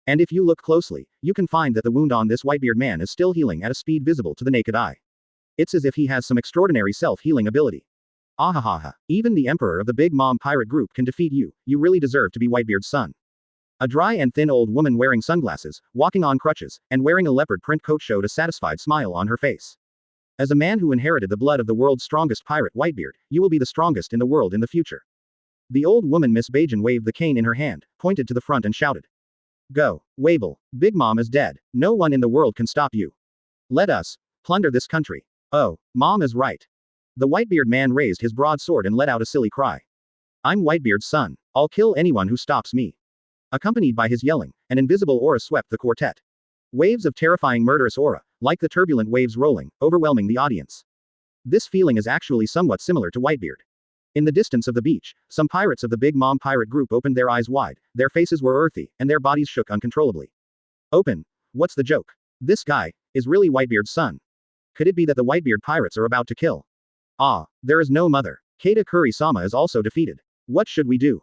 Speaker 2: And if you look closely, you can find that the wound on this Whitebeard man is still healing at a speed visible to the naked eye. It's as if he has some extraordinary self-healing ability. Ahahaha, even the emperor of the Big Mom pirate group can defeat you, you really deserve to be Whitebeard's son. A dry and thin old woman wearing sunglasses, walking on crutches, and wearing a leopard print coat showed a satisfied smile on her face. As a man who inherited the blood of the world's strongest pirate Whitebeard, you will be the strongest in the world in the future. The old woman Miss Bajan waved the cane in her hand, pointed to the front and shouted. Go, Wabel, Big Mom is dead, no one in the world can stop you. Let us plunder this country. Oh, Mom is right. The Whitebeard man raised his broadsword and let out a silly cry. I'm Whitebeard's son, I'll kill anyone who stops me. Accompanied by his yelling, an invisible aura swept the quartet. Waves of terrifying murderous aura, like the turbulent waves rolling, overwhelming the audience. This feeling is actually somewhat similar to Whitebeard. In the distance of the beach, some pirates of the Big Mom pirate group opened their eyes wide, their faces were earthy, and their bodies shook uncontrollably. Open. What's the joke? This guy is really Whitebeard's son. Could it be that the Whitebeard pirates are about to kill? Ah, there is no mother. Katakuri-sama is also defeated. What should we do?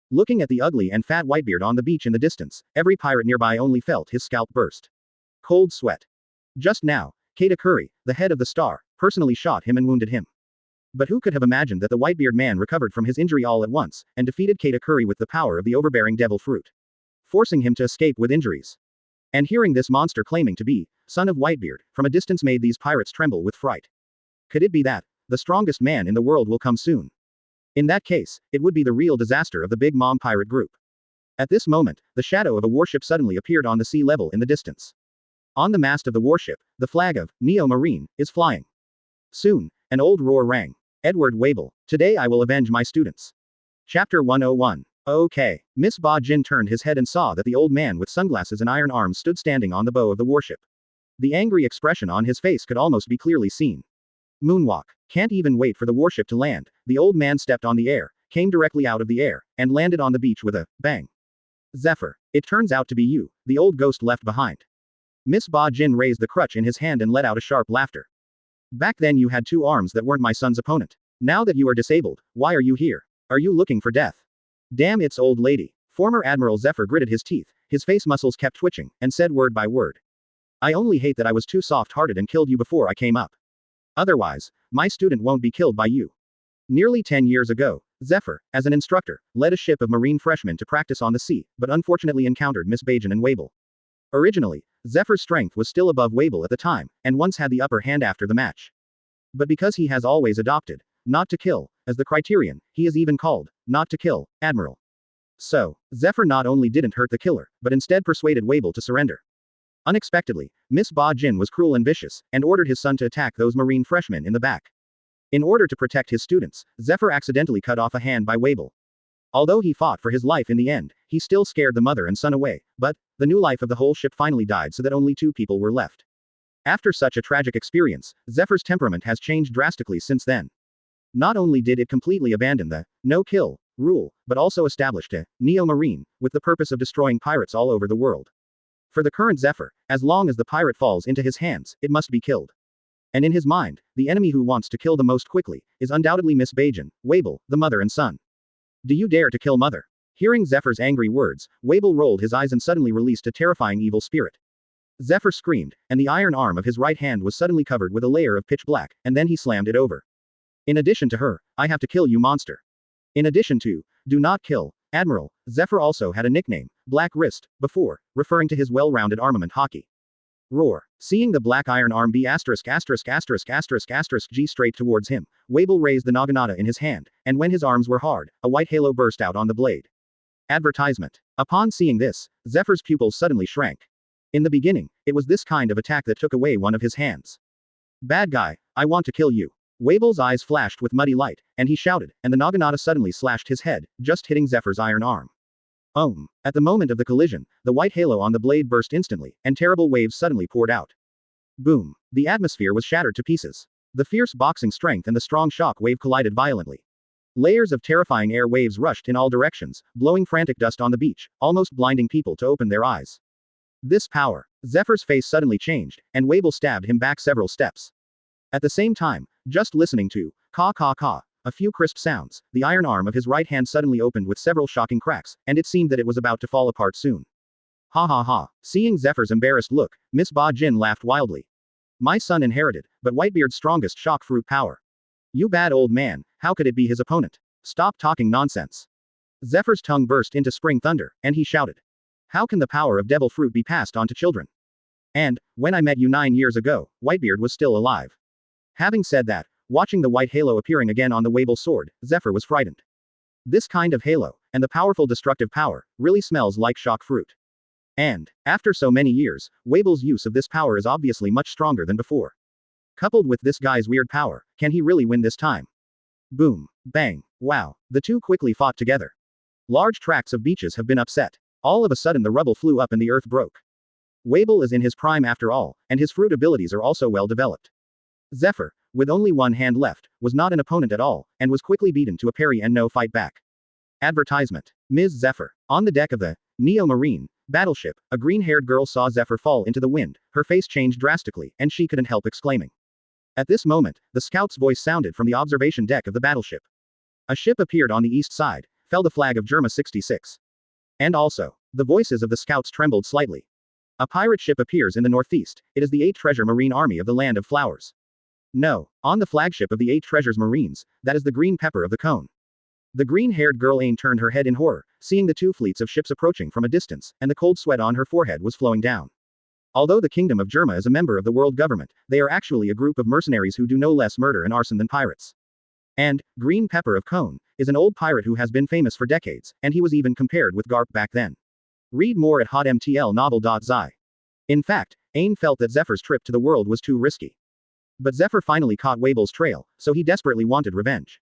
Speaker 2: Looking at the ugly and fat Whitebeard on the beach in the distance, every pirate nearby only felt his scalp burst. Cold sweat. Just now, Katakuri, the head of the star, personally shot him and wounded him. But who could have imagined that the Whitebeard man recovered from his injury all at once, and defeated Katakuri with the power of the overbearing devil fruit, forcing him to escape with injuries. And hearing this monster claiming to be son of Whitebeard, from a distance made these pirates tremble with fright. Could it be that the strongest man in the world will come soon? In that case, it would be the real disaster of the Big Mom pirate group. At this moment, the shadow of a warship suddenly appeared on the sea level in the distance. On the mast of the warship, the flag of Neo Marine is flying. Soon, an old roar rang. Edward Wable, today I will avenge my students. Chapter 101. Okay. Miss Ba Jin turned his head and saw that the old man with sunglasses and iron arms stood standing on the bow of the warship. The angry expression on his face could almost be clearly seen. Moonwalk. Can't even wait for the warship to land, the old man stepped on the air, came directly out of the air, and landed on the beach with a bang. Zephyr. It turns out to be you, the old ghost left behind. Miss Ba Jin raised the crutch in his hand and let out a sharp laughter. Back then you had 2 arms that weren't my son's opponent. Now that you are disabled, why are you here? Are you looking for death? Damn, it's old lady. Former Admiral Zephyr gritted his teeth, his face muscles kept twitching, and said word by word. I only hate that I was too soft-hearted and killed you before I came up. Otherwise, my student won't be killed by you. Nearly 10 years ago, Zephyr, as an instructor, led a ship of marine freshmen to practice on the sea, but unfortunately encountered Miss Bajan and Wable. Originally, Zephyr's strength was still above Wable at the time, and once had the upper hand after the match. But because he has always adopted, not to kill, as the criterion, he is even called, not to kill, Admiral. So, Zephyr not only didn't hurt the killer, but instead persuaded Wable to surrender. Unexpectedly, Miss Ba Jin was cruel and vicious, and ordered his son to attack those marine freshmen in the back. In order to protect his students, Zephyr accidentally cut off a hand by Wable. Although he fought for his life in the end, he still scared the mother and son away, but the new life of the whole ship finally died so that only 2 people were left. After such a tragic experience, Zephyr's temperament has changed drastically since then. Not only did it completely abandon the no-kill rule, but also established a Neo Marine, with the purpose of destroying pirates all over the world. For the current Zephyr, as long as the pirate falls into his hands, it must be killed. And in his mind, the enemy who wants to kill the most quickly, is undoubtedly Miss Bajan, Wable, the mother and son. Do you dare to kill mother? Hearing Zephyr's angry words, Wable rolled his eyes and suddenly released a terrifying evil spirit. Zephyr screamed, and the iron arm of his right hand was suddenly covered with a layer of pitch black, and then he slammed it over. In addition to her, I have to kill you monster. In addition to, do not kill, Admiral, Zephyr also had a nickname, Black Wrist, before, referring to his well-rounded armament hockey. Roar. Seeing the black iron arm G straight towards him, Wable raised the naginata in his hand, and when his arms were hard, a white halo burst out on the blade. Advertisement. Upon seeing this, Zephyr's pupils suddenly shrank. In the beginning, it was this kind of attack that took away one of his hands. Bad guy, I want to kill you. Wable's eyes flashed with muddy light, and he shouted, and the naginata suddenly slashed his head, just hitting Zephyr's iron arm. At the moment of the collision, the white halo on the blade burst instantly, and terrible waves suddenly poured out. Boom. The atmosphere was shattered to pieces. The fierce boxing strength and the strong shock wave collided violently. Layers of terrifying air waves rushed in all directions, blowing frantic dust on the beach, almost blinding people to open their eyes. This power. Zephyr's face suddenly changed, and Wable stabbed him back several steps. At the same time, just listening to a few crisp sounds, the iron arm of his right hand suddenly opened with several shocking cracks, and it seemed that it was about to fall apart soon. Ha ha ha. Seeing Zephyr's embarrassed look, Miss Ba Jin laughed wildly. My son inherited, but Whitebeard's strongest shock fruit power. You bad old man, how could it be his opponent? Stop talking nonsense. Zephyr's tongue burst into spring thunder, and he shouted. How can the power of devil fruit be passed on to children? And, when I met you 9 years ago, Whitebeard was still alive. Having said that, watching the white halo appearing again on the Wable sword, Zephyr was frightened. This kind of halo, and the powerful destructive power, really smells like shock fruit. And, after so many years, Wable's use of this power is obviously much stronger than before. Coupled with this guy's weird power, can he really win this time? Boom. Bang. Wow. The two quickly fought together. Large tracts of beaches have been upset. All of a sudden the rubble flew up and the earth broke. Wable is in his prime after all, and his fruit abilities are also well developed. Zephyr, with only one hand left, was not an opponent at all, and was quickly beaten to a parry and no fight back. Advertisement. Ms. Zephyr. On the deck of the Neo Marine battleship, a green-haired girl saw Zephyr fall into the wind, her face changed drastically, and she couldn't help exclaiming. At this moment, the scout's voice sounded from the observation deck of the battleship. A ship appeared on the east side, fell the flag of Germa 66. And also, the voices of the scouts trembled slightly. A pirate ship appears in the northeast, it is the 8th Treasure Marine Army of the Land of Flowers. No, on the flagship of the 8 Treasures Marines, that is the green pepper of the cone. The green-haired girl Ain turned her head in horror, seeing the 2 fleets of ships approaching from a distance, and the cold sweat on her forehead was flowing down. Although the Kingdom of Germa is a member of the world government, they are actually a group of mercenaries who do no less murder and arson than pirates. And, Green Pepper of Cone, is an old pirate who has been famous for decades, and he was even compared with Garp back then. Read more at hotmtlnovel.zi. In fact, Ain felt that Zephyr's trip to the world was too risky. But Zephyr finally caught Wable's trail, so he desperately wanted revenge.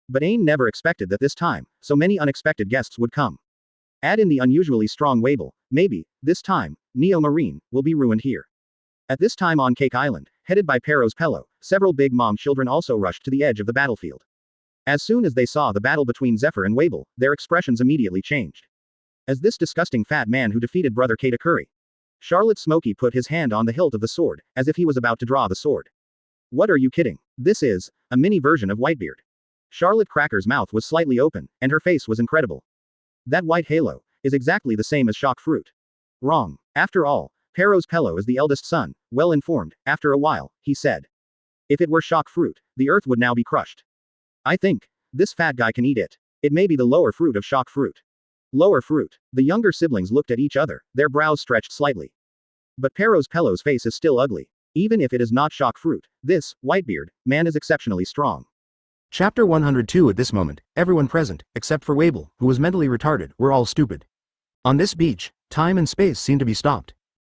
Speaker 2: But Ain never expected that this time, so many unexpected guests would come. Add in the unusually strong Wable, maybe, this time, Neo Marine, will be ruined here. At this time on Cake Island, headed by Pero's Pello, several Big Mom children also rushed to the edge of the battlefield. As soon as they saw the battle between Zephyr and Wable, their expressions immediately changed. As this disgusting fat man who defeated Brother Katakuri. Charlotte Smokey put his hand on the hilt of the sword, as if he was about to draw the sword. What are you kidding? This is a mini version of Whitebeard. Charlotte Cracker's mouth was slightly open, and her face was incredible. That white halo is exactly the same as Shock Fruit. Wrong. After all, Pero's Pello is the eldest son, well informed. After a while, he said. If it were Shock Fruit, the earth would now be crushed. I think this fat guy can eat it. It may be the lower fruit of Shock Fruit. Lower fruit. The younger siblings looked at each other, their brows stretched slightly. But Pero's Pello's face is still ugly. Even if it is not Shock Fruit, this, Whitebeard, man is exceptionally strong.
Speaker 1: Chapter 102. At this moment, everyone present, except for Wable, who was mentally retarded, were all stupid. On this beach, time and space seemed to be stopped.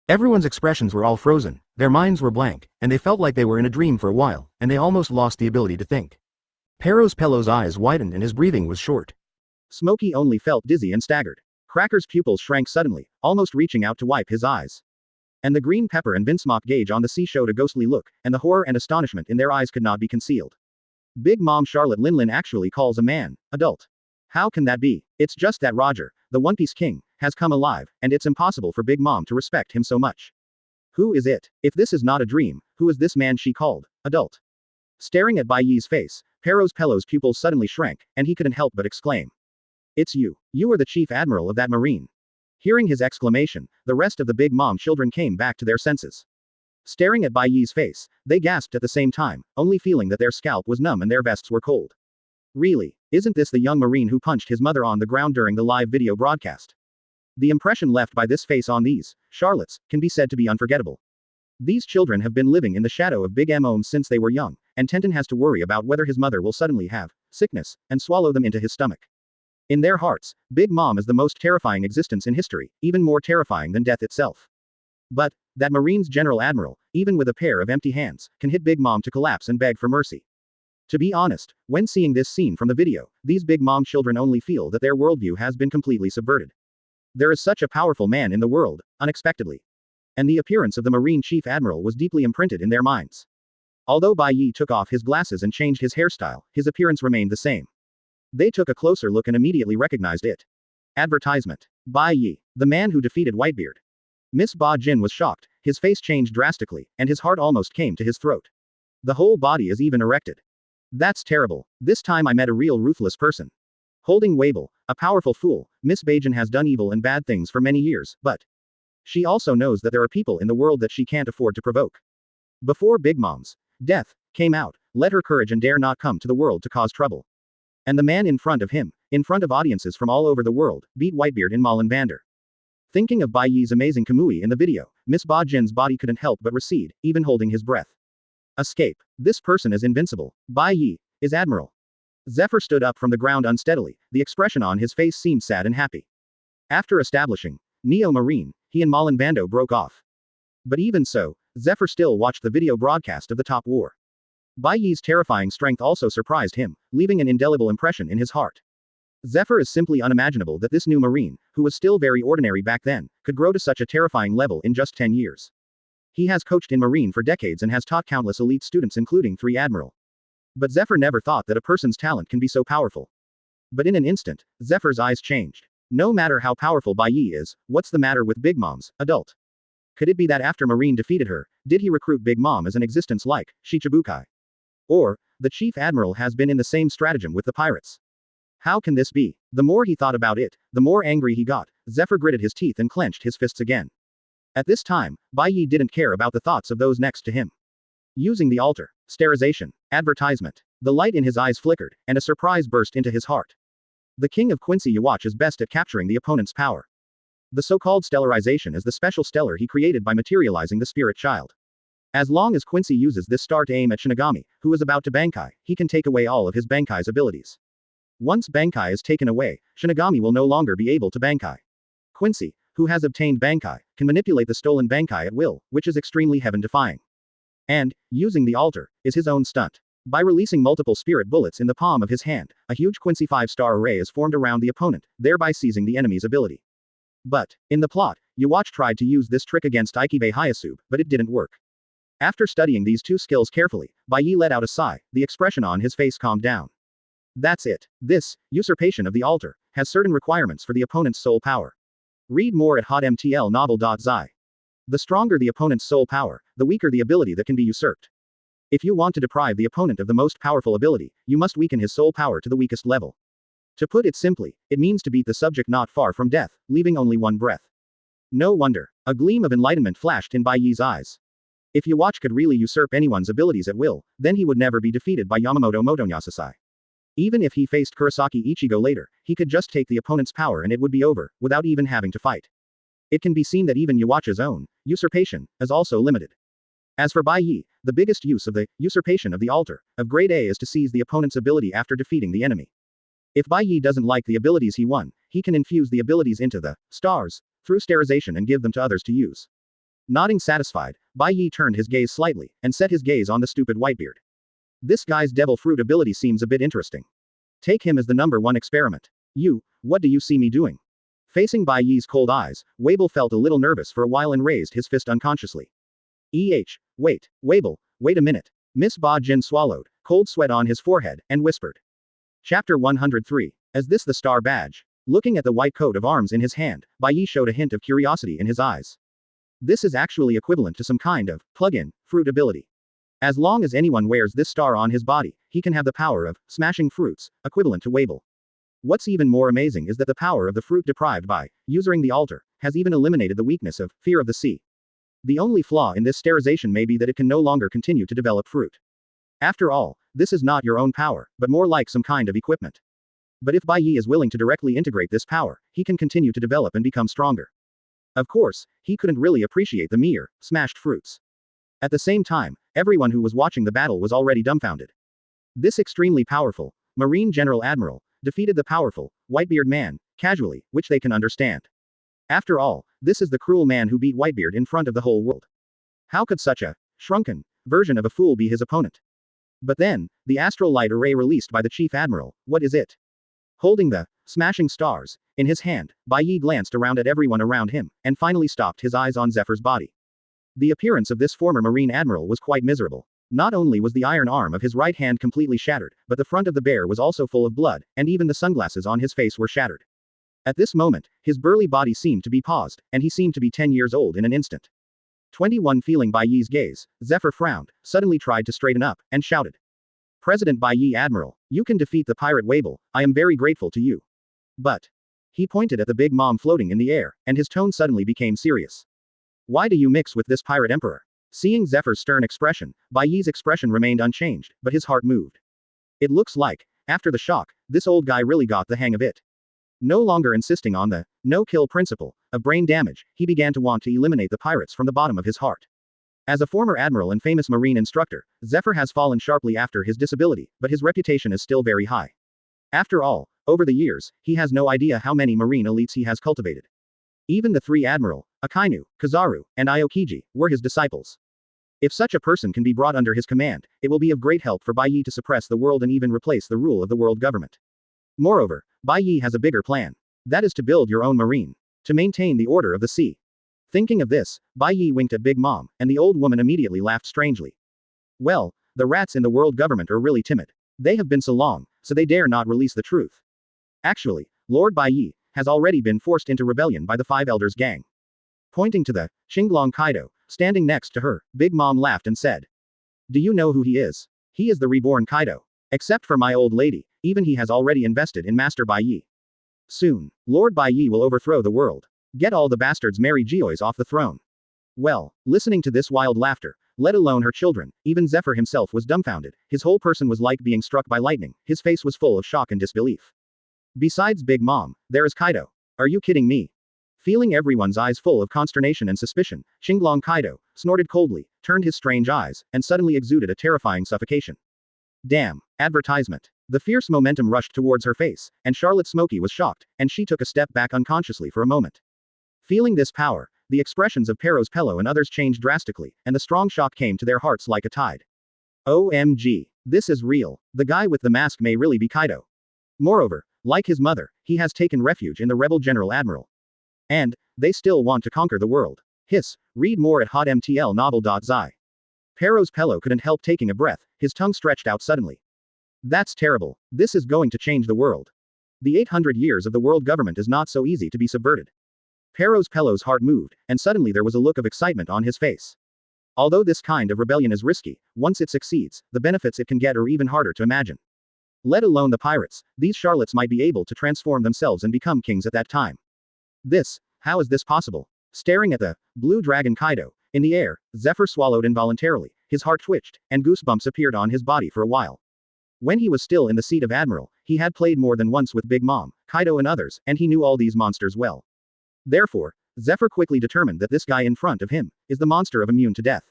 Speaker 1: Everyone's expressions were all frozen, their minds were blank, and they felt like they were in a dream for a while, and they almost lost the ability to think. Pero's Pello's eyes widened and his breathing was short.
Speaker 2: Smokey only felt dizzy and staggered. Cracker's pupils shrank suddenly, almost reaching out to wipe his eyes. And the Green Pepper and Vinsmock Gauge on the sea showed a ghostly look, and the horror and astonishment in their eyes could not be concealed. Big Mom Charlotte Linlin actually calls a man adult. How can that be? It's just that Roger, the One Piece King, has come alive, and it's impossible for Big Mom to respect him so much. Who is it? If this is not a dream, who is this man she called adult? Staring at Bai Ye's face, Pero's Pello's pupils suddenly shrank, and he couldn't help but exclaim. It's you. You are the Chief Admiral of that Marine. Hearing his exclamation, the rest of the Big Mom children came back to their senses. Staring at Bai Ye's face, they gasped at the same time, only feeling that their scalp was numb and their vests were cold. Really? Isn't this the young Marine who punched his mother on the ground during the live video broadcast? The impression left by this face on these Charlottes can be said to be unforgettable. These children have been living in the shadow of Big Mom since they were young, and Tenten has to worry about whether his mother will suddenly have sickness and swallow them into his stomach. In their hearts, Big Mom is the most terrifying existence in history, even more terrifying than death itself. But that Marine's General Admiral, even with a pair of empty hands, can hit Big Mom to collapse and beg for mercy. To be honest, when seeing this scene from the video, these Big Mom children only feel that their worldview has been completely subverted. There is such a powerful man in the world, unexpectedly. And the appearance of the Marine Chief Admiral was deeply imprinted in their minds. Although Bai Ye took off his glasses and changed his hairstyle, his appearance remained the same. They took a closer look and immediately recognized it. Advertisement. Bai Ye, the man who defeated Whitebeard. Miss Ba Jin was shocked, his face changed drastically, and his heart almost came to his throat. The whole body is even erected. That's terrible. This time I met a real ruthless person. Holding Wable, a powerful fool, Miss Bajan has done evil and bad things for many years, but she also knows that there are people in the world that she can't afford to provoke. Before Big Mom's death came out, let her courage and dare not come to the world to cause trouble. And the man in front of him, in front of audiences from all over the world, beat Whitebeard in Molenbander. Thinking of Bai Ye's amazing Kamui in the video, Miss Ba Jin's body couldn't help but recede, even holding his breath. Escape. This person is invincible. Bai Ye is Admiral. Zephyr stood up from the ground unsteadily, the expression on his face seemed sad and happy. After establishing Neo Marine, he and Molenbando broke off. But even so, Zephyr still watched the video broadcast of the top war. Bai Ye's terrifying strength also surprised him, leaving an indelible impression in his heart. Zephyr is simply unimaginable that this new Marine, who was still very ordinary back then, could grow to such a terrifying level in just 10 years. He has coached in Marine for decades and has taught countless elite students including 3 Admiral. But Zephyr never thought that a person's talent can be so powerful. But in an instant, Zephyr's eyes changed. No matter how powerful Bai Ye is, what's the matter with Big Mom's adult? Could it be that after Marine defeated her, did he recruit Big Mom as an existence like Shichibukai? Or, the Chief Admiral has been in the same stratagem with the pirates? How can this be? The more he thought about it, the more angry he got. Zephyr gritted his teeth and clenched his fists again. At this time, Bai Ye didn't care about the thoughts of those next to him. Using the altar. Sterilization. Advertisement. The light in his eyes flickered, and a surprise burst into his heart. The King of Quincy Yawatch is best at capturing the opponent's power. The so-called stellarization is the special stellar he created by materializing the spirit child. As long as Quincy uses this star to aim at Shinigami, who is about to Bankai, he can take away all of his Bankai's abilities. Once Bankai is taken away, Shinigami will no longer be able to Bankai. Quincy, who has obtained Bankai, can manipulate the stolen Bankai at will, which is extremely heaven-defying. And, using the altar, is his own stunt. By releasing multiple spirit bullets in the palm of his hand, a huge Quincy 5-star array is formed around the opponent, thereby seizing the enemy's ability. But, in the plot, Yhwach tried to use this trick against Ikibe Hyasube, but it didn't work. After studying these two skills carefully, Bai Ye let out a sigh, the expression on his face calmed down. That's it. This, usurpation of the altar, has certain requirements for the opponent's soul power. Read more at hotmtlnovel.zi. The stronger the opponent's soul power, the weaker the ability that can be usurped. If you want to deprive the opponent of the most powerful ability, you must weaken his soul power to the weakest level. To put it simply, it means to beat the subject not far from death, leaving only one breath. No wonder. A gleam of enlightenment flashed in Bai Ye's eyes. If Yhwach could really usurp anyone's abilities at will, then he would never be defeated by Yamamoto Motonyasasai. Even if he faced Kurosaki Ichigo later, he could just take the opponent's power and it would be over, without even having to fight. It can be seen that even Yhwach's own usurpation is also limited. As for Bai Ye, the biggest use of the usurpation of the altar of grade A is to seize the opponent's ability after defeating the enemy. If Bai Ye doesn't like the abilities he won, he can infuse the abilities into the stars through sterilization and give them to others to use. Nodding satisfied, Bai Ye turned his gaze slightly, and set his gaze on the stupid Whitebeard. This guy's devil fruit ability seems a bit interesting. Take him as the #1 experiment. What do you see me doing? Facing Bai Ye's cold eyes, Wabel felt a little nervous for a while and raised his fist unconsciously. Wait, Wabel, wait a minute. Miss Ba Jin swallowed, cold sweat on his forehead, and whispered. Chapter 103. Is this the star badge? Looking at the white coat of arms in his hand, Bai Ye showed a hint of curiosity in his eyes. This is actually equivalent to some kind of plug-in fruit ability. As long as anyone wears this star on his body, he can have the power of smashing fruits, equivalent to Wabel. What's even more amazing is that the power of the fruit deprived by usuring the altar has even eliminated the weakness of fear of the sea. The only flaw in this sterilization may be that it can no longer continue to develop fruit. After all, this is not your own power, but more like some kind of equipment. But if Bai Ye is willing to directly integrate this power, he can continue to develop and become stronger. Of course, he couldn't really appreciate the mere smashed fruits. At the same time, everyone who was watching the battle was already dumbfounded. This extremely powerful Marine General Admiral defeated the powerful Whitebeard man casually, which they can understand. After all, this is the cruel man who beat Whitebeard in front of the whole world. How could such a shrunken version of a fool be his opponent? But then, the astral light array released by the Chief Admiral, what is it? Holding the smashing stars in his hand, Bai Ye glanced around at everyone around him, and finally stopped his eyes on Zephyr's body. The appearance of this former Marine Admiral was quite miserable. Not only was the iron arm of his right hand completely shattered, but the front of the bear was also full of blood, and even the sunglasses on his face were shattered. At this moment, his burly body seemed to be paused, and he seemed to be 10 years old in an instant. 21 Feeling Bai Ye's gaze, Zephyr frowned, suddenly tried to straighten up, and shouted. President Bai Ye Admiral, you can defeat the pirate Wabel, I am very grateful to you. But. He pointed at the big mom floating in the air, and his tone suddenly became serious. Why do you mix with this pirate emperor? Seeing Zephyr's stern expression, Bai Ye's expression remained unchanged, but his heart moved. It looks like, after the shock, this old guy really got the hang of it. No longer insisting on the no-kill principle of brain damage, he began to want to eliminate the pirates from the bottom of his heart. As a former admiral and famous marine instructor, Zephyr has fallen sharply after his disability, but his reputation is still very high. After all, over the years, he has no idea how many marine elites he has cultivated. Even the 3 Admiral, Akainu, Kizaru, and Aokiji, were his disciples. If such a person can be brought under his command, it will be of great help for Bai Ye to suppress the world and even replace the rule of the world government. Moreover, Bai Ye has a bigger plan. That is to build your own marine. To maintain the order of the sea. Thinking of this, Bai Ye winked at Big Mom, and the old woman immediately laughed strangely. Well, the rats in the world government are really timid. They have been so long, so they dare not release the truth. Actually, Lord Bai Ye has already been forced into rebellion by the 5 Elders gang. Pointing to the Xinglong Kaido, standing next to her, Big Mom laughed and said. Do you know who he is? He is the reborn Kaido. Except for my old lady, even he has already invested in Master Bai Ye. Soon, Lord Bai Ye will overthrow the world. Get all the bastards Mary Geoys off the throne. Well, listening to this wild laughter, let alone her children, even Zephyr himself was dumbfounded, his whole person was like being struck by lightning, his face was full of shock and disbelief. Besides Big Mom, there is Kaido. Are you kidding me? Feeling everyone's eyes full of consternation and suspicion, Xinglong Kaido snorted coldly, turned his strange eyes, and suddenly exuded a terrifying suffocation. Damn. Advertisement. The fierce momentum rushed towards her face, and Charlotte Smoky was shocked, and she took a step back unconsciously for a moment. Feeling this power, the expressions of Peros Pello and others changed drastically, and the strong shock came to their hearts like a tide. OMG. This is real. The guy with the mask may really be Kaido. Moreover, like his mother, he has taken refuge in the rebel General Admiral. And, they still want to conquer the world. Hiss, read more at hotmtlnovel.zi. Peros Pello couldn't help taking a breath, his tongue stretched out suddenly. That's terrible. This is going to change the world. The 800 years of the world government is not so easy to be subverted. Peros Pello's heart moved, and suddenly there was a look of excitement on his face. Although this kind of rebellion is risky, once it succeeds, the benefits it can get are even harder to imagine. Let alone the pirates, these Charlottes might be able to transform themselves and become kings at that time. How is this possible? Staring at the blue dragon Kaido, in the air, Zephyr swallowed involuntarily, his heart twitched, and goosebumps appeared on his body for a while. When he was still in the seat of Admiral, he had played more than once with Big Mom, Kaido and others, and he knew all these monsters well. Therefore, Zephyr quickly determined that this guy in front of him is the monster of immune to death.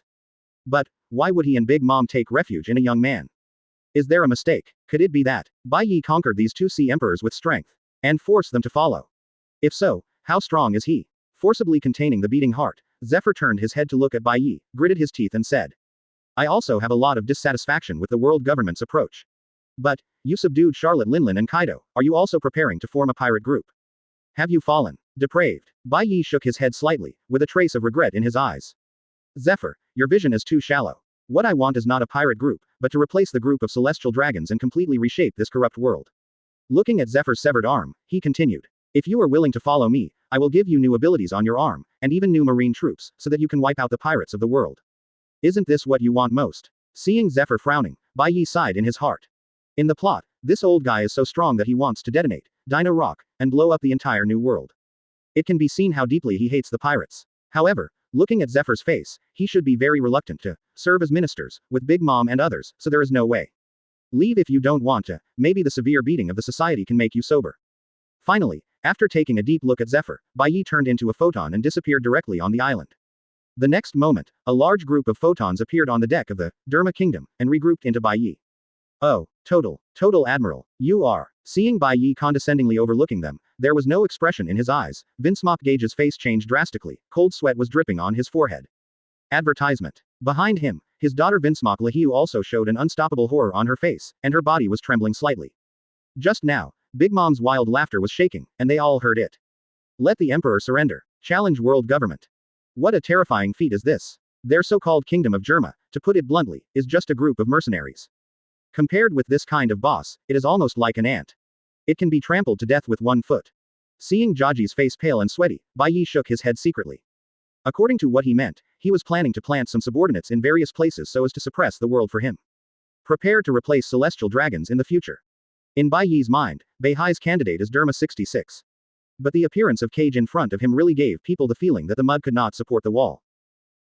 Speaker 2: But, why would he and Big Mom take refuge in a young man? Is there a mistake? Could it be that Bai Ye conquered these two sea emperors with strength and forced them to follow? If so, how strong is he? Forcibly containing the beating heart, Zephyr turned his head to look at Bai Ye, gritted his teeth and said, I also have a lot of dissatisfaction with the world government's approach. But, you subdued Charlotte Linlin and Kaido, are you also preparing to form a pirate group? Have you fallen? Depraved. Bai Ye shook his head slightly, with a trace of regret in his eyes. Zephyr, your vision is too shallow. What I want is not a pirate group, but to replace the group of celestial dragons and completely reshape this corrupt world. Looking at Zephyr's severed arm, he continued. If you are willing to follow me, I will give you new abilities on your arm, and even new marine troops, so that you can wipe out the pirates of the world. Isn't this what you want most? Seeing Zephyr frowning, Bai Ye sighed in his heart. In the plot, this old guy is so strong that he wants to detonate Dino Rock, and blow up the entire new world. It can be seen how deeply he hates the pirates. However, looking at Zephyr's face, he should be very reluctant to serve as ministers, with Big Mom and others, so there is no way. Leave if you don't want to, maybe the severe beating of the society can make you sober. Finally, after taking a deep look at Zephyr, Bai Ye turned into a photon and disappeared directly on the island. The next moment, a large group of photons appeared on the deck of the Derma Kingdom, and regrouped into Bai Ye. Oh, total Admiral, you are. Seeing Bai Ye condescendingly overlooking them, there was no expression in his eyes. Vinsmock Gage's face changed drastically, cold sweat was dripping on his forehead. Advertisement. Behind him, his daughter Vinsmock Lahiu also showed an unstoppable horror on her face, and her body was trembling slightly. Just now, Big Mom's wild laughter was shaking, and they all heard it. Let the Emperor surrender. Challenge world government. What a terrifying feat is this. Their so-called Kingdom of Germa, to put it bluntly, is just a group of mercenaries. Compared with this kind of boss, it is almost like an ant. It can be trampled to death with one foot. Seeing Jaji's face pale and sweaty, Bai Ye shook his head secretly. According to what he meant, he was planning to plant some subordinates in various places so as to suppress the world for him. Prepare to replace celestial dragons in the future. In Bai Ye's mind, Beihai's candidate is Derma 66. But the appearance of Cage in front of him really gave people the feeling that the mud could not support the wall.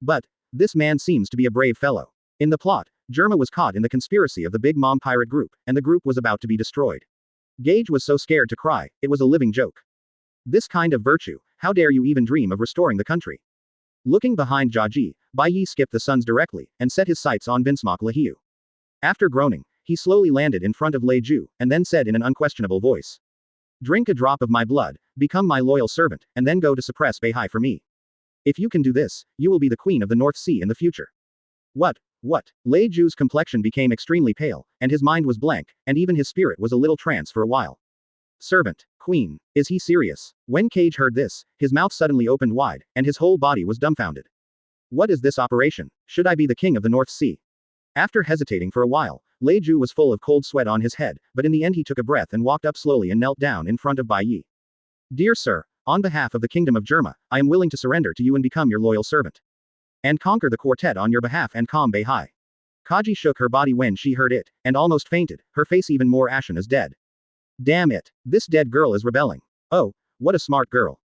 Speaker 2: But, this man seems to be a brave fellow. In the plot, Germa was caught in the conspiracy of the Big Mom pirate group, and the group was about to be destroyed. Gage was so scared to cry, it was a living joke. This kind of virtue, how dare you even dream of restoring the country? Looking behind Jaji, Bai Ye skipped the suns directly, and set his sights on Vinsmock Lahiu. After groaning, he slowly landed in front of Lei Ju, and then said in an unquestionable voice. Drink a drop of my blood, become my loyal servant, and then go to suppress Beihai for me. If you can do this, you will be the queen of the North Sea in the future. What? Lei Ju's complexion became extremely pale, and his mind was blank, and even his spirit was a little trance for a while. Servant, queen, is he serious? When Cage heard this, his mouth suddenly opened wide, and his whole body was dumbfounded. What is this operation? Should I be the king of the North Sea? After hesitating for a while, Lei Ju was full of cold sweat on his head, but in the end he took a breath and walked up slowly and knelt down in front of Bai Ye. Dear sir, on behalf of the Kingdom of Germa, I am willing to surrender to you and become your loyal servant. And conquer the quartet on your behalf and calm Beihai. Kaji shook her body when she heard it, and almost fainted, her face even more ashen as dead. Damn it, this dead girl is rebelling. Oh, what a smart girl.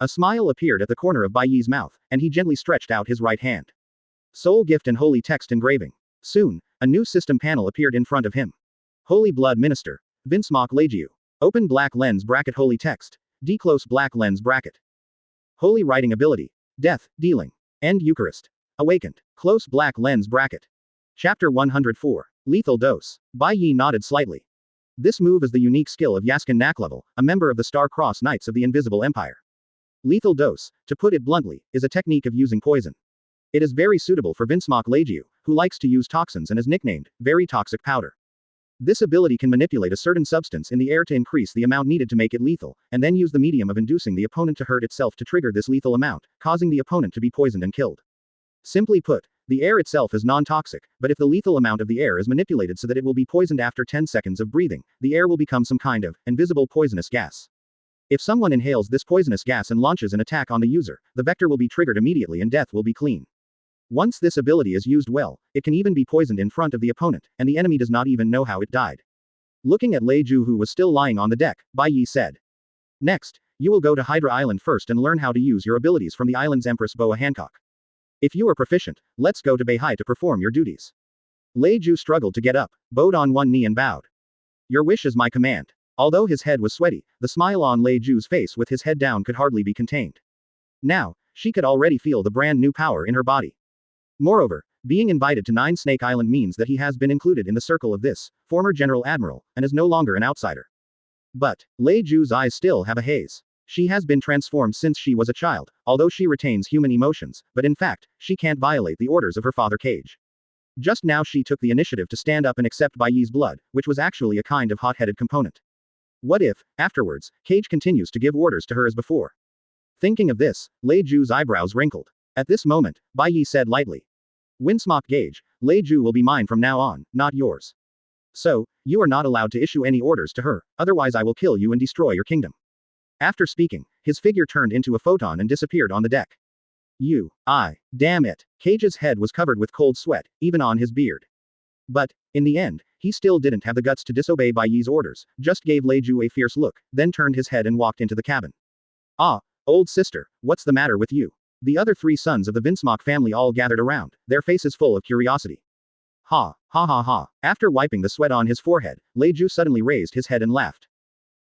Speaker 2: A smile appeared at the corner of Bai Ye's mouth, and he gently stretched out his right hand. Soul gift and holy text engraving. Soon, a new system panel appeared in front of him. Holy Blood Minister. Vinsmock Lahiu. Open black lens bracket holy text. Declose black lens bracket. Holy writing ability. Death, dealing. End Eucharist. Awakened. Close black lens bracket. Chapter 104. Lethal dose. Bai Ye nodded slightly. This move is the unique skill of Yaskin Naklevel, a member of the Star-Crossed Knights of the Invisible Empire. Lethal dose, to put it bluntly, is a technique of using poison. It is very suitable for Vinsmock Legiu, who likes to use toxins and is nicknamed, very toxic powder. This ability can manipulate a certain substance in the air to increase the amount needed to make it lethal, and then use the medium of inducing the opponent to hurt itself to trigger this lethal amount, causing the opponent to be poisoned and killed. Simply put, the air itself is non-toxic, but if the lethal amount of the air is manipulated so that it will be poisoned after 10 seconds of breathing, the air will become some kind of invisible poisonous gas. If someone inhales this poisonous gas and launches an attack on the user, the vector will be triggered immediately and death will be clean. Once this ability is used well, it can even be poisoned in front of the opponent, and the enemy does not even know how it died. Looking at Leju, who was still lying on the deck, Bai Ye said. Next, you will go to Hydra Island first and learn how to use your abilities from the island's Empress Boa Hancock. If you are proficient, let's go to Beihai to perform your duties. Leju struggled to get up, bowed on one knee and bowed. Your wish is my command. Although his head was sweaty, the smile on Leju's face with his head down could hardly be contained. Now, she could already feel the brand new power in her body. Moreover, being invited to Nine Snake Island means that he has been included in the circle of this, former General Admiral, and is no longer an outsider. But, Leju's eyes still have a haze. She has been transformed since she was a child, although she retains human emotions, but in fact, she can't violate the orders of her father Cage. Just now she took the initiative to stand up and accept Bai Ye's blood, which was actually a kind of hot-headed component. What if, afterwards, Cage continues to give orders to her as before? Thinking of this, Leju's eyebrows wrinkled. At this moment, Bai Ye said lightly. Winsmock Gage, Leju will be mine from now on, not yours. So, you are not allowed to issue any orders to her, otherwise I will kill you and destroy your kingdom. After speaking, his figure turned into a photon and disappeared on the deck. Damn it. Cage's head was covered with cold sweat, even on his beard. But, in the end, he still didn't have the guts to disobey Bai Ye's orders, just gave Leju a fierce look, then turned his head and walked into the cabin. Ah, old sister, what's the matter with you? The other three sons of the Vinsmock family all gathered around, their faces full of curiosity. Ha, ha ha ha. After wiping the sweat on his forehead, Leju suddenly raised his head and laughed.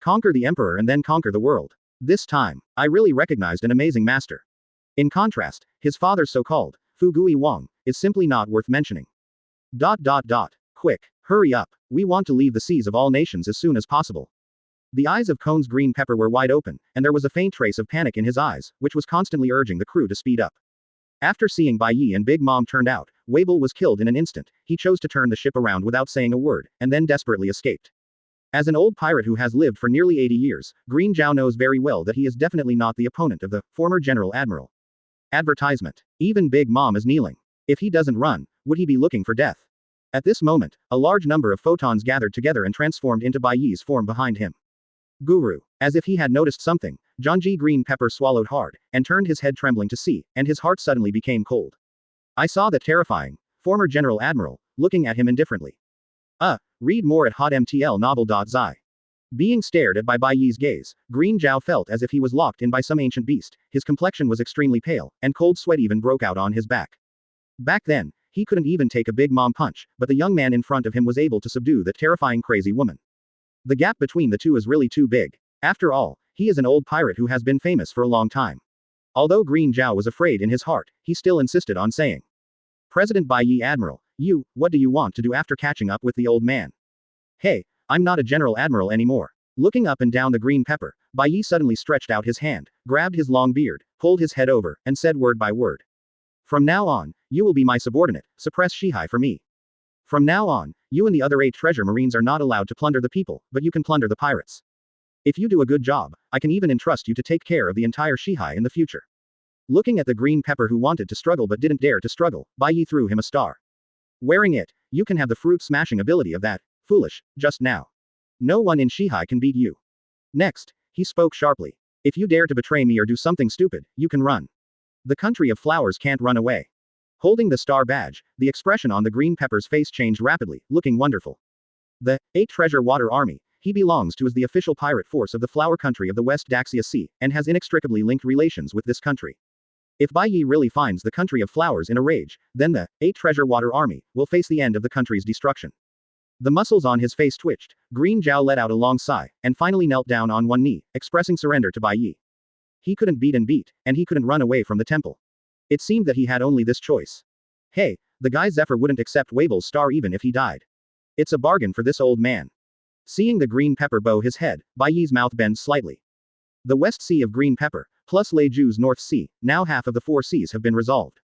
Speaker 2: Conquer the emperor and then conquer the world. This time, I really recognized an amazing master. In contrast, his father's so-called, Fugui Wang, is simply not worth mentioning. Quick, hurry up, we want to leave the seas of all nations as soon as possible. The eyes of Kone's green pepper were wide open, and there was a faint trace of panic in his eyes, which was constantly urging the crew to speed up. After seeing Bai Ye and Big Mom turned out, Wabel was killed in an instant, he chose to turn the ship around without saying a word, and then desperately escaped. As an old pirate who has lived for nearly 80 years, Green Zhao knows very well that he is definitely not the opponent of the former General Admiral. Advertisement. Even Big Mom is kneeling. If he doesn't run, would he be looking for death? At this moment, a large number of photons gathered together and transformed into Bai Ye's form behind him. Guru. As if he had noticed something, Janji Green Pepper swallowed hard, and turned his head trembling to see, and his heart suddenly became cold. I saw that terrifying, former General Admiral, looking at him indifferently. Read more at hotmtlnovel.zi. Being stared at by Bai Ye's gaze, Green Zhao felt as if he was locked in by some ancient beast, his complexion was extremely pale, and cold sweat even broke out on his back. Back then, he couldn't even take a Big Mom punch, but the young man in front of him was able to subdue that terrifying crazy woman. The gap between the two is really too big. After all, he is an old pirate who has been famous for a long time. Although Green Zhao was afraid in his heart, he still insisted on saying. President Bai Ye Admiral, what do you want to do after catching up with the old man? Hey, I'm not a General Admiral anymore. Looking up and down the green pepper, Bai Ye suddenly stretched out his hand, grabbed his long beard, pulled his head over, and said word by word. From now on, you will be my subordinate, suppress Shihai for me. From now on, you and the other 8 treasure marines are not allowed to plunder the people, but you can plunder the pirates. If you do a good job, I can even entrust you to take care of the entire Shihai in the future. Looking at the green pepper who wanted to struggle but didn't dare to struggle, Bai Ye threw him a star. Wearing it, you can have the fruit smashing ability of that, foolish, just now. No one in Shihai can beat you. Next, he spoke sharply. If you dare to betray me or do something stupid, you can run. The country of flowers can't run away. Holding the star badge, the expression on the green pepper's face changed rapidly, looking wonderful. The 8 Treasure Water Army, he belongs to as the official pirate force of the flower country of the West Daxia Sea, and has inextricably linked relations with this country. If Bai Ye really finds the country of flowers in a rage, then the 8 Treasure Water Army will face the end of the country's destruction. The muscles on his face twitched, Green Zhao let out a long sigh, and finally knelt down on one knee, expressing surrender to Bai Ye. He couldn't beat, and he couldn't run away from the temple. It seemed that he had only this choice. Hey, the guy Zephyr wouldn't accept Wable's star even if he died. It's a bargain for this old man. Seeing the green pepper bow his head, Bai Ye's mouth bends slightly. The West Sea of green pepper, plus Leiju's North Sea, now half of the 4 seas have been resolved.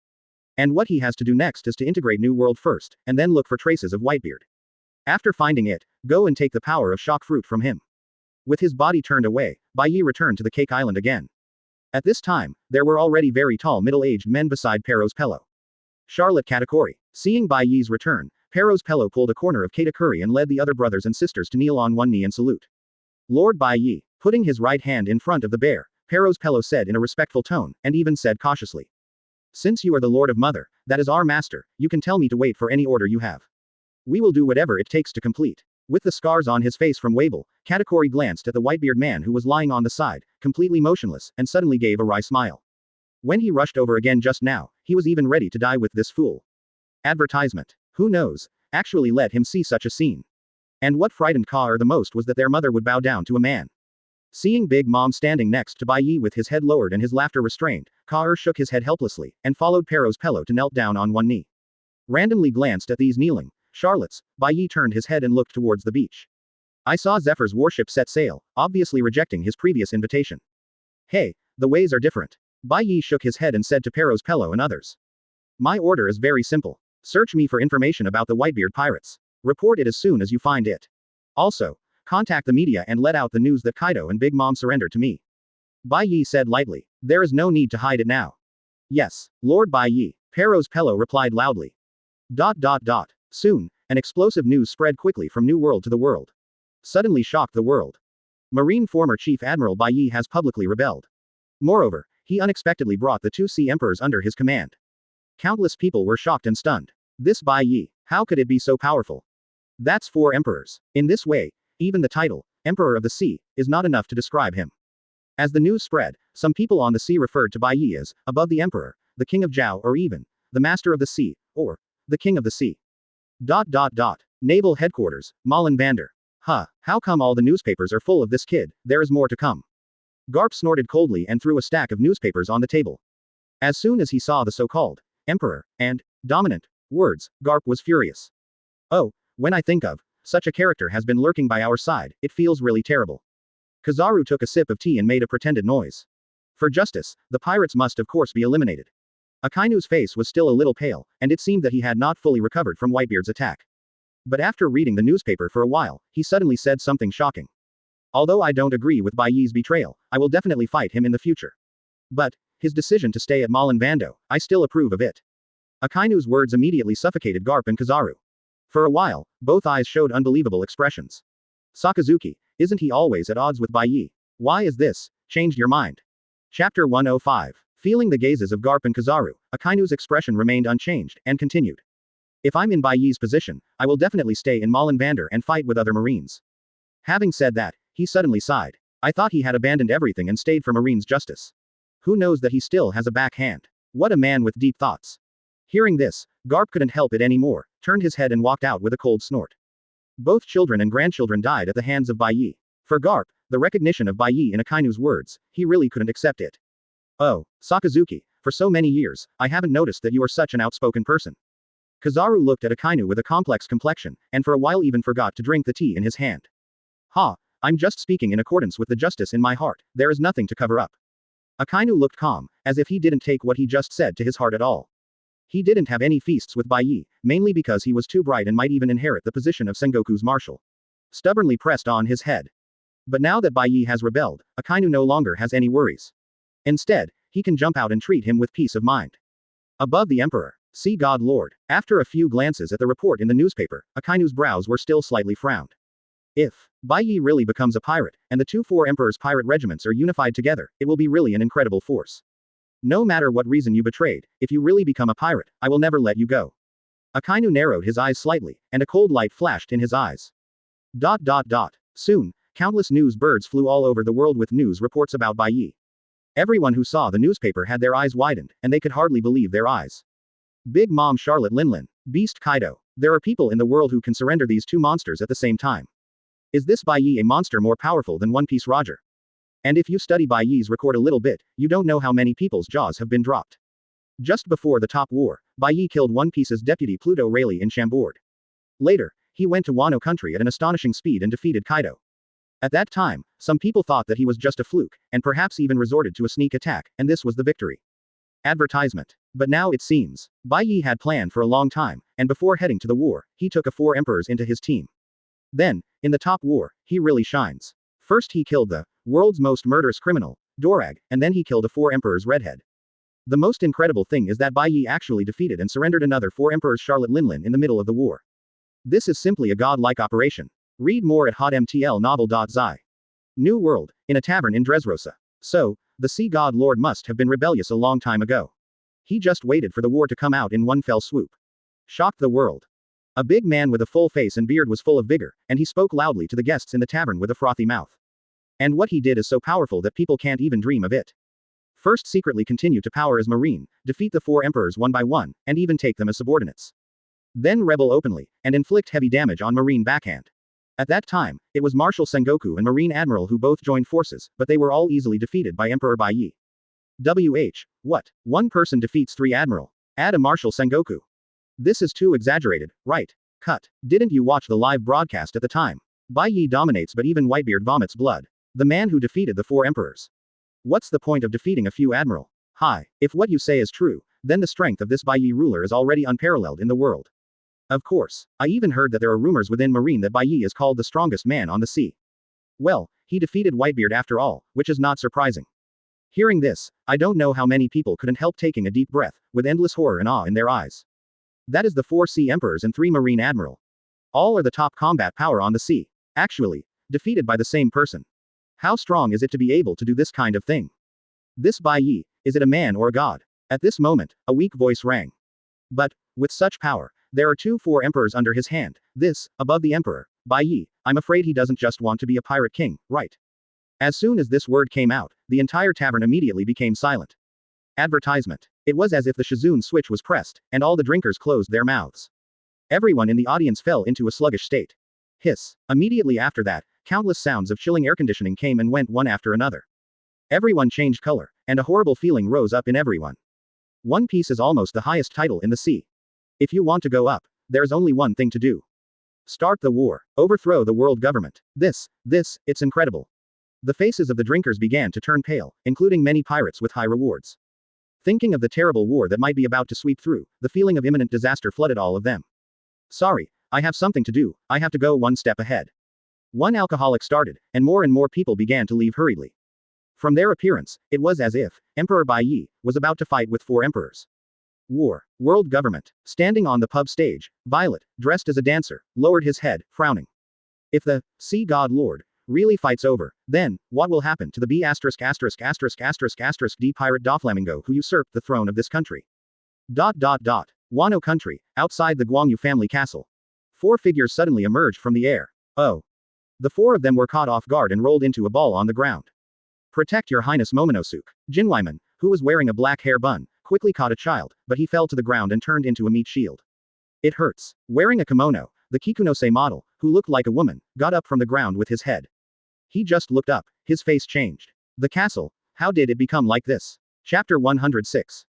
Speaker 2: And what he has to do next is to integrate New World first, and then look for traces of Whitebeard. After finding it, go and take the power of shock fruit from him. With his body turned away, Bai Ye returned to the Cake Island again. At this time, there were already very tall middle-aged men beside Pero's pillow. Charlotte Katakuri. Seeing Bai Ye's return, Pero's pillow pulled a corner of Katakuri and led the other brothers and sisters to kneel on one knee and salute. Lord Bai Ye, putting his right hand in front of the bear, Pero's pillow said in a respectful tone, and even said cautiously. Since you are the Lord of Mother, that is our master, you can tell me to wait for any order you have. We will do whatever it takes to complete. With the scars on his face from Wable, Katakuri glanced at the Whitebeard man who was lying on the side, completely motionless, and suddenly gave a wry smile. When he rushed over again just now, he was even ready to die with this fool. Advertisement. Who knows, actually let him see such a scene. And what frightened Kaur the most was that their mother would bow down to a man. Seeing Big Mom standing next to Bai Ye with his head lowered and his laughter restrained, Kaur shook his head helplessly, and followed Pero's pillow to knelt down on one knee. Randomly glanced at these kneeling Charlottes, Bai Ye turned his head and looked towards the beach. I saw Zephyr's warship set sail, obviously rejecting his previous invitation. Hey, the ways are different. Bai Ye shook his head and said to Pero's pillow and others. My order is very simple. Search me for information about the Whitebeard pirates. Report it as soon as you find it. Also, contact the media and let out the news that Kaido and Big Mom surrendered to me. Bai Ye said lightly. There is no need to hide it now. Yes, Lord Bai Ye, Pero's pillow replied loudly. ... Soon, an explosive news spread quickly from New World to the world. Suddenly shocked the world. Marine former Chief Admiral Bai Ye has publicly rebelled. Moreover, he unexpectedly brought the 2 sea emperors under his command. Countless people were shocked and stunned. This Bai Ye, how could it be so powerful? That's 4 emperors. In this way, even the title, Emperor of the Sea, is not enough to describe him. As the news spread, some people on the sea referred to Bai Ye as, above the Emperor, the King of Zhao, or even, the Master of the Sea, or, the King of the Sea. ... Naval Headquarters, Malin Vander. How come all the newspapers are full of this kid? There is more to come. Garp snorted coldly and threw a stack of newspapers on the table. As soon as he saw the so-called Emperor and dominant words, Garp was furious. Oh, when I think of such a character has been lurking by our side, it feels really terrible. Kizaru took a sip of tea and made a pretended noise. For justice, the pirates must of course be eliminated. Akainu's face was still a little pale, and it seemed that he had not fully recovered from Whitebeard's attack. But after reading the newspaper for a while, he suddenly said something shocking. Although I don't agree with Bai Ye's betrayal, I will definitely fight him in the future. But, his decision to stay at Malin Vando, I still approve of it. Akainu's words immediately suffocated Garp and Kizaru. For a while, both eyes showed unbelievable expressions. Sakazuki, isn't he always at odds with Bai Ye? Why is this? Changed your mind. Chapter 105. Feeling the gazes of Garp and Kizaru, Akainu's expression remained unchanged, and continued. If I'm in Bai Ye's position, I will definitely stay in Malin Vander and fight with other marines. Having said that, he suddenly sighed. I thought he had abandoned everything and stayed for Marine's justice. Who knows that he still has a back hand? What a man with deep thoughts. Hearing this, Garp couldn't help it anymore, turned his head and walked out with a cold snort. Both children and grandchildren died at the hands of Bai Ye. For Garp, the recognition of Bai Ye in Akainu's words, he really couldn't accept it. Oh, Sakazuki, for so many years, I haven't noticed that you are such an outspoken person. Kizaru looked at Akainu with a complex complexion, and for a while even forgot to drink the tea in his hand. I'm just speaking in accordance with the justice in my heart, there is nothing to cover up. Akainu looked calm, as if he didn't take what he just said to his heart at all. He didn't have any feasts with Bai Ye, mainly because he was too bright and might even inherit the position of Sengoku's marshal. Stubbornly pressed on his head. But now that Bai Ye has rebelled, Akainu no longer has any worries. Instead, he can jump out and treat him with peace of mind. Above the Emperor. See God Lord. After a few glances at the report in the newspaper, Akainu's brows were still slightly frowned. If Bai Ye really becomes a pirate, and the 4 Emperor's pirate regiments are unified together, it will be really an incredible force. No matter what reason you betrayed, if you really become a pirate, I will never let you go. Akainu narrowed his eyes slightly, and a cold light flashed in his eyes. Soon, countless news birds flew all over the world with news reports about Bai Ye. Everyone who saw the newspaper had their eyes widened, and they could hardly believe their eyes. Big Mom Charlotte Linlin, Beast Kaido. There are people in the world who can surrender these 2 monsters at the same time. Is this Bai Ye a monster more powerful than One Piece Roger? And if you study Bai Ye's record a little bit, you don't know how many people's jaws have been dropped. Just before the top war, Bai Ye killed One Piece's deputy Pluto Rayleigh in Chambord. Later, he went to Wano country at an astonishing speed and defeated Kaido. At that time, some people thought that he was just a fluke, and perhaps even resorted to a sneak attack, and this was the victory. Advertisement. But now it seems, Bai Ye had planned for a long time, and before heading to the war, he took 4 emperors into his team. Then, in the top war, he really shines. First he killed the world's most murderous criminal, Dorag, and then he killed a 4 emperors redhead. The most incredible thing is that Bai Ye actually defeated and surrendered another 4 emperors Charlotte Linlin in the middle of the war. This is simply a godlike operation. Read more at hotmtlnovel.zi. New World, in a tavern in Dressrosa. So, the sea god lord must have been rebellious a long time ago. He just waited for the war to come out in one fell swoop. Shocked the world. A big man with a full face and beard was full of vigor, and he spoke loudly to the guests in the tavern with a frothy mouth. And what he did is so powerful that people can't even dream of it. First secretly continue to power as Marine, defeat the 4 emperors one by one, and even take them as subordinates. Then rebel openly, and inflict heavy damage on Marine backhand. At that time, it was Marshal Sengoku and Marine Admiral who both joined forces, but they were all easily defeated by Emperor Bai Ye. What? One person defeats 3 Admiral. Add a Marshal Sengoku. This is too exaggerated, right? Cut. Didn't you watch the live broadcast at the time? Bai Ye dominates but even Whitebeard vomits blood. The man who defeated the 4 emperors. What's the point of defeating a few Admiral? Hi. If what you say is true, then the strength of this Bai Ye ruler is already unparalleled in the world. Of course, I even heard that there are rumors within Marine that Bai Ye is called the strongest man on the sea. Well, he defeated Whitebeard after all, which is not surprising. Hearing this, I don't know how many people couldn't help taking a deep breath, with endless horror and awe in their eyes. That is the 4 sea emperors and 3 Marine Admiral. All are the top combat power on the sea. Actually, defeated by the same person. How strong is it to be able to do this kind of thing? This Bai Ye, is it a man or a god? At this moment, a weak voice rang. But, with such power, there are 4 emperors under his hand. This, above the emperor, Bai Ye, I'm afraid he doesn't just want to be a pirate king, right? As soon as this word came out, the entire tavern immediately became silent. Advertisement. It was as if the Shizune switch was pressed, and all the drinkers closed their mouths. Everyone in the audience fell into a sluggish state. Hiss. Immediately after that, countless sounds of chilling air conditioning came and went one after another. Everyone changed color, and a horrible feeling rose up in everyone. One Piece is almost the highest title in the sea. If you want to go up, there's only one thing to do. Start the war. Overthrow the world government. It's incredible. The faces of the drinkers began to turn pale, including many pirates with high rewards. Thinking of the terrible war that might be about to sweep through, the feeling of imminent disaster flooded all of them. Sorry, I have something to do, I have to go one step ahead. One alcoholic started, and more people began to leave hurriedly. From their appearance, it was as if Emperor Bai Ye was about to fight with 4 emperors. War. World government. Standing on the pub stage, Violet, dressed as a dancer, lowered his head, frowning. If the sea god lord really fights over, then what will happen to the B*************** D pirate Doflamingo who usurped the throne of this country? Wano country, outside the Guangyu family castle. 4 figures suddenly emerged from the air. Oh. The 4 of them were caught off guard and rolled into a ball on the ground. Protect your highness Momonosuke. Jinwaiman, who was wearing a black hair bun, quickly caught a child, but he fell to the ground and turned into a meat shield. It hurts. Wearing a kimono, the Kikunose model, who looked like a woman, got up from the ground with his head. He just looked up, his face changed. The castle, how did it become like this? Chapter 106.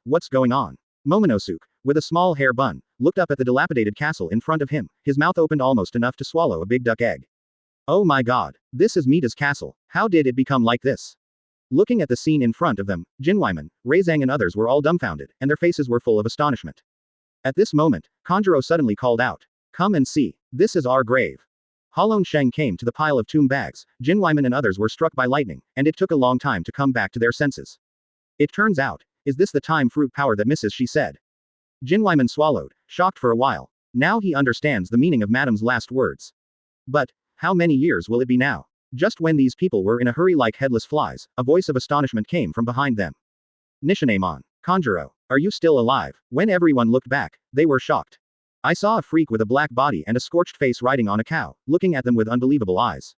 Speaker 2: What's going on? Momonosuke, with a small hair bun, looked up at the dilapidated castle in front of him, his mouth opened almost enough to swallow a big duck egg. Oh my god, this is Mita's castle, how did it become like this? Looking at the scene in front of them, Jinwaiman, Reizang and others were all dumbfounded, and their faces were full of astonishment. At this moment, Kanjuro suddenly called out. Come and see, this is our grave. Halon Sheng came to the pile of tomb bags, Jinwaiman and others were struck by lightning, and it took a long time to come back to their senses. It turns out, is this the time fruit power that misses, she said. Jinwaiman swallowed, shocked for a while. Now he understands the meaning of Madam's last words. But, how many years will it be now? Just when these people were in a hurry like headless flies, a voice of astonishment came from behind them. Nishinemon. Kanjuro, are you still alive? When everyone looked back, they were shocked. I saw a freak with a black body and a scorched face riding on a cow, looking at them with unbelievable eyes.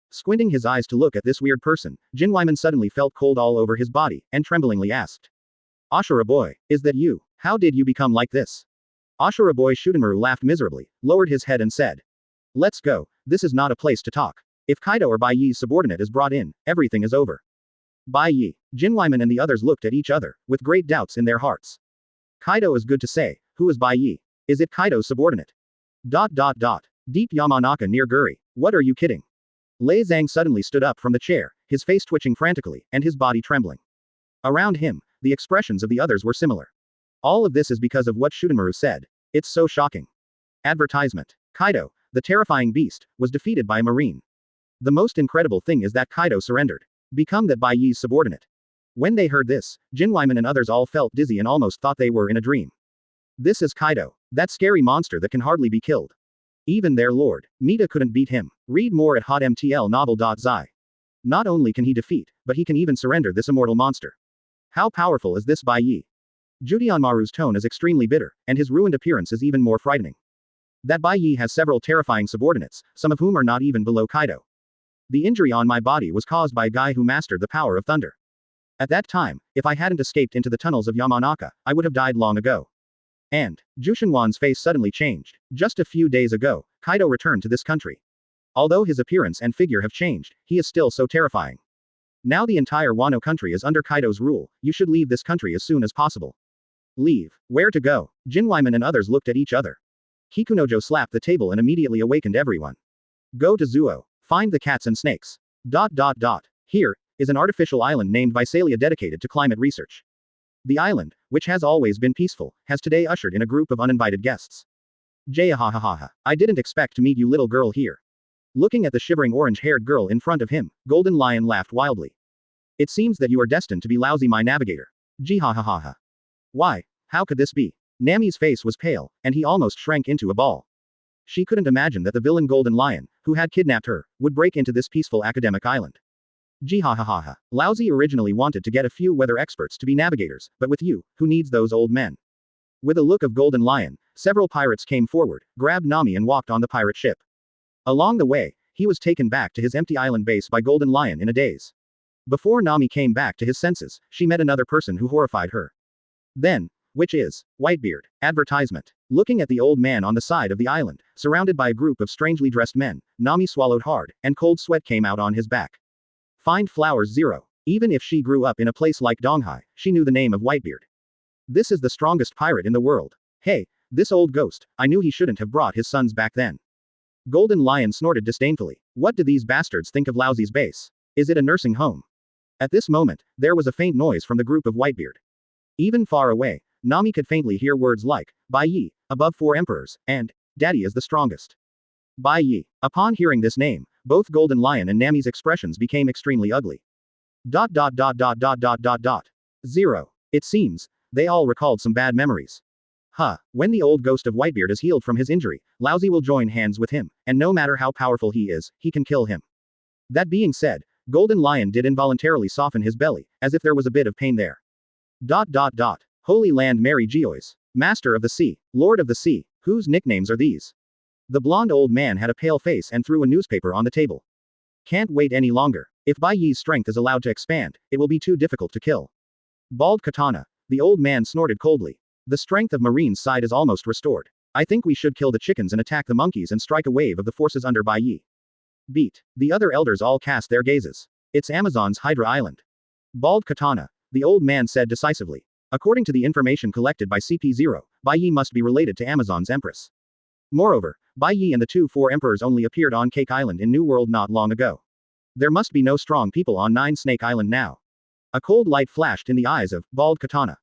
Speaker 2: Squinting his eyes to look at this weird person, Jinwaiman suddenly felt cold all over his body, and tremblingly asked. Ashura boy, is that you? How did you become like this? Ashura boy Shudenmaru laughed miserably, lowered his head and said. Let's go, this is not a place to talk. If Kaido or Bai Ye's subordinate is brought in, everything is over. Bai Ye, Jinwyman and the others looked at each other, with great doubts in their hearts. Kaido is good to say, who is Bai Ye? Is it Kaido's subordinate? Deep Yamanaka near Guri, what are you kidding? Lei Zhang suddenly stood up from the chair, his face twitching frantically, and his body trembling. Around him, the expressions of the others were similar. All of this is because of what Shudenmaru said. It's so shocking. Advertisement. Kaido, the terrifying beast, was defeated by a marine. The most incredible thing is that Kaido surrendered. Become that Bai Ye's subordinate. When they heard this, Jinwyman and others all felt dizzy and almost thought they were in a dream. This is Kaido, that scary monster that can hardly be killed. Even their lord, Mita couldn't beat him. Read more at hotmtl novel.zi. Not only can he defeat, but he can even surrender this immortal monster. How powerful is this Bai Ye? Judianmaru's tone is extremely bitter, and his ruined appearance is even more frightening. That Bai Ye has several terrifying subordinates, some of whom are not even below Kaido. The injury on my body was caused by a guy who mastered the power of thunder. At that time, if I hadn't escaped into the tunnels of Yamanaka, I would have died long ago. And, Jushinwan's face suddenly changed. Just a few days ago, Kaido returned to this country. Although his appearance and figure have changed, he is still so terrifying. Now the entire Wano country is under Kaido's rule, you should leave this country as soon as possible. Leave. Where to go? Jinwyman and others looked at each other. Kikunojo slapped the table and immediately awakened everyone. Go to Zuo. Find the cats and snakes. Here is an artificial island named Visalia dedicated to climate research. The island, which has always been peaceful, has today ushered in a group of uninvited guests. Jahahaha. I didn't expect to meet you, little girl, here. Looking at the shivering orange-haired girl in front of him, Golden Lion laughed wildly. It seems that you are destined to be lousy, my navigator. Jihahaha. Why? How could this be? Nami's face was pale, and he almost shrank into a ball. She couldn't imagine that the villain Golden Lion, who had kidnapped her, would break into this peaceful academic island. Jihahaha. Lousy originally wanted to get a few weather experts to be navigators, but with you, who needs those old men? With a look of Golden Lion, several pirates came forward, grabbed Nami and walked on the pirate ship. Along the way, he was taken back to his empty island base by Golden Lion in a daze. Before Nami came back to his senses, she met another person who horrified her. Then, which is Whitebeard. Advertisement. Looking at the old man on the side of the island, surrounded by a group of strangely dressed men, Nami swallowed hard, and cold sweat came out on his back. Find flowers 0. Even if she grew up in a place like Donghai, she knew the name of Whitebeard. This is the strongest pirate in the world. Hey, this old ghost, I knew he shouldn't have brought his sons back then. Golden Lion snorted disdainfully. What do these bastards think of Lousy's base? Is it a nursing home? At this moment, there was a faint noise from the group of Whitebeard. Even far away, Nami could faintly hear words like, Bai Ye, above 4 emperors, and, Daddy is the strongest. Bai Ye. Upon hearing this name, both Golden Lion and Nami's expressions became extremely ugly. 0. It seems, they all recalled some bad memories. When the old ghost of Whitebeard is healed from his injury, Lousy will join hands with him, and no matter how powerful he is, he can kill him. That being said, Golden Lion did involuntarily soften his belly, as if there was a bit of pain there. Holy Land Mary Geois. Master of the Sea, Lord of the Sea, whose nicknames are these? The blonde old man had a pale face and threw a newspaper on the table. Can't wait any longer. If Bai Ye's strength is allowed to expand, it will be too difficult to kill. Bald Katana. The old man snorted coldly. The strength of Marine's side is almost restored. I think we should kill the chickens and attack the monkeys and strike a wave of the forces under Bai Ye. Beat. The other elders all cast their gazes. It's Amazon's Hydra Island. Bald Katana. The old man said decisively. According to the information collected by CP0, Bai Ye must be related to Amazon's empress. Moreover, Bai Ye and the 2-4 emperors only appeared on Cake Island in New World not long ago. There must be no strong people on 9 Snake Island now. A cold light flashed in the eyes of Bald Katana.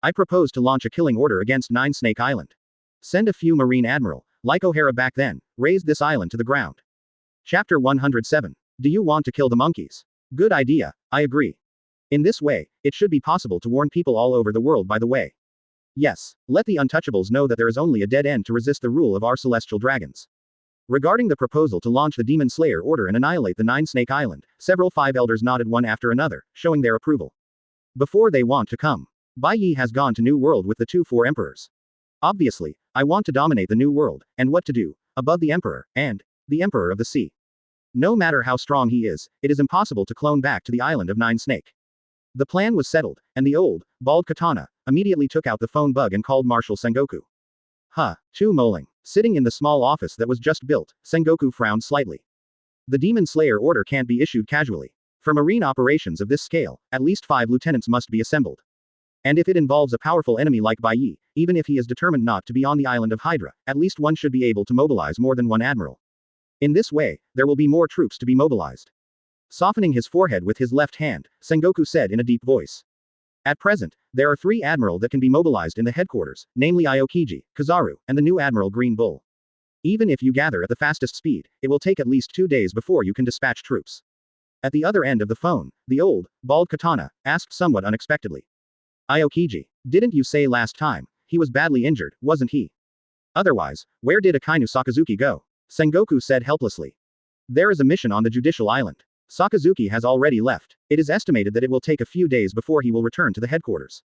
Speaker 2: I propose to launch a killing order against 9 Snake Island. Send a few Marine Admiral, like O'Hara back then, razed this island to the ground. Chapter 107. Do you want to kill the monkeys? Good idea, I agree. In this way, it should be possible to warn people all over the world by the way. Yes, let the untouchables know that there is only a dead end to resist the rule of our celestial dragons. Regarding the proposal to launch the Demon Slayer order and annihilate the 9 Snake Island, several 5 elders nodded one after another, showing their approval. Before they want to come. Bai Ye has gone to New World with the 2-4 emperors. Obviously, I want to dominate the New World, and what to do, above the Emperor, and the Emperor of the Sea. No matter how strong he is, it is impossible to clone back to the island of 9 Snake. The plan was settled, and the old, bald Katana, immediately took out the phone bug and called Marshal Sengoku. Tu Moling. Sitting in the small office that was just built, Sengoku frowned slightly. The Demon Slayer order can't be issued casually. For marine operations of this scale, at least 5 lieutenants must be assembled. And if it involves a powerful enemy like Bai Ye, even if he is determined not to be on the island of Hydra, at least one should be able to mobilize more than one admiral. In this way, there will be more troops to be mobilized. Softening his forehead with his left hand, Sengoku said in a deep voice. At present, there are 3 admiral that can be mobilized in the headquarters, namely Aokiji, Kizaru, and the new Admiral Green Bull. Even if you gather at the fastest speed, it will take at least 2 days before you can dispatch troops. At the other end of the phone, the old, bald Katana, asked somewhat unexpectedly. Aokiji, didn't you say last time, he was badly injured, wasn't he? Otherwise, where did Akainu Sakazuki go? Sengoku said helplessly. There is a mission on the Judicial Island. Sakazuki has already left. It is estimated that it will take a few days before he will return to the headquarters.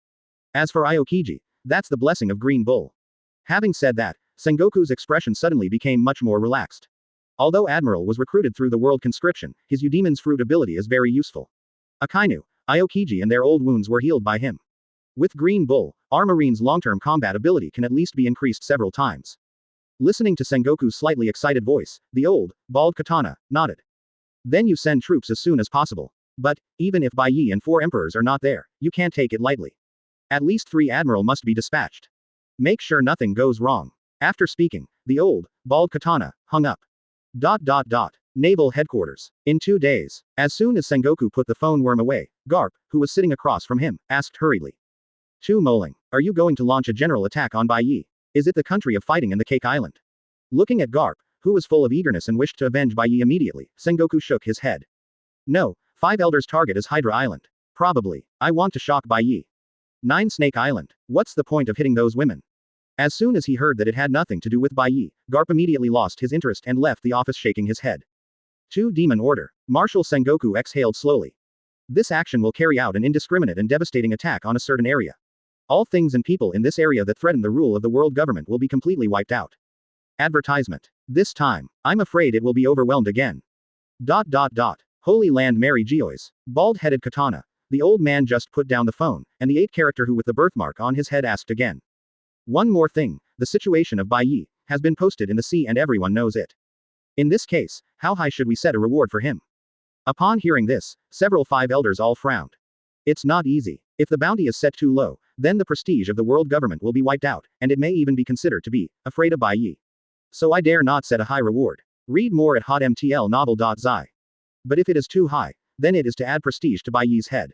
Speaker 2: As for Aokiji, that's the blessing of Green Bull. Having said that, Sengoku's expression suddenly became much more relaxed. Although Admiral was recruited through the world conscription, his Udemon's fruit ability is very useful. Akainu, Aokiji and their old wounds were healed by him. With Green Bull, our Marine's long-term combat ability can at least be increased several times. Listening to Sengoku's slightly excited voice, the old, bald Katana, nodded. Then you send troops as soon as possible. But, even if Bai Ye and 4 emperors are not there, you can't take it lightly. At least 3 admiral must be dispatched. Make sure nothing goes wrong. After speaking, the old, bald Katana, hung up. Naval Headquarters. In 2 days. As soon as Sengoku put the phone worm away, Karp, who was sitting across from him, asked hurriedly. Tu Moling, are you going to launch a general attack on Bai Ye? Is it the country of fighting in the Cake Island? Looking at Karp, who was full of eagerness and wished to avenge Bai Ye immediately, Sengoku shook his head. No, 5 elders' target is Hydra Island. Probably. I want to shock Bai Ye. 9 Snake Island. What's the point of hitting those women? As soon as he heard that it had nothing to do with Bai Ye, Karp immediately lost his interest and left the office shaking his head. 2 Demon Order. Marshal Sengoku exhaled slowly. This action will carry out an indiscriminate and devastating attack on a certain area. All things and people in this area that threaten the rule of the world government will be completely wiped out. Advertisement. This time, I'm afraid it will be overwhelmed again. Holy Land Mary Geois. Bald-headed Katana. The old man just put down the phone, and the 8 character who with the birthmark on his head asked again. One more thing, the situation of Bai Ye has been posted in the sea and everyone knows it. In this case, how high should we set a reward for him? Upon hearing this, several 5 elders all frowned. It's not easy. If the bounty is set too low, then the prestige of the world government will be wiped out, and it may even be considered to be afraid of Bai Ye. So I dare not set a high reward. Read more at hotmtlnovel.zi. But if it is too high, then it is to add prestige to Bai Ye's head.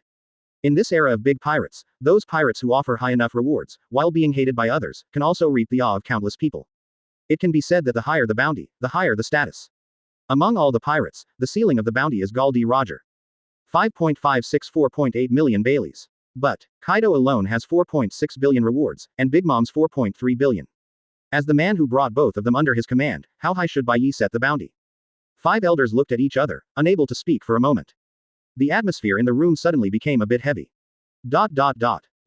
Speaker 2: In this era of big pirates, those pirates who offer high enough rewards, while being hated by others, can also reap the awe of countless people. It can be said that the higher the bounty, the higher the status. Among all the pirates, the ceiling of the bounty is Gall D. Roger. 5.564.8 million Baileys. But, Kaido alone has 4.6 billion rewards, and Big Mom's 4.3 billion. As the man who brought both of them under his command, how high should Bai Ye set the bounty? 5 elders looked at each other, unable to speak for a moment. The atmosphere in the room suddenly became a bit heavy.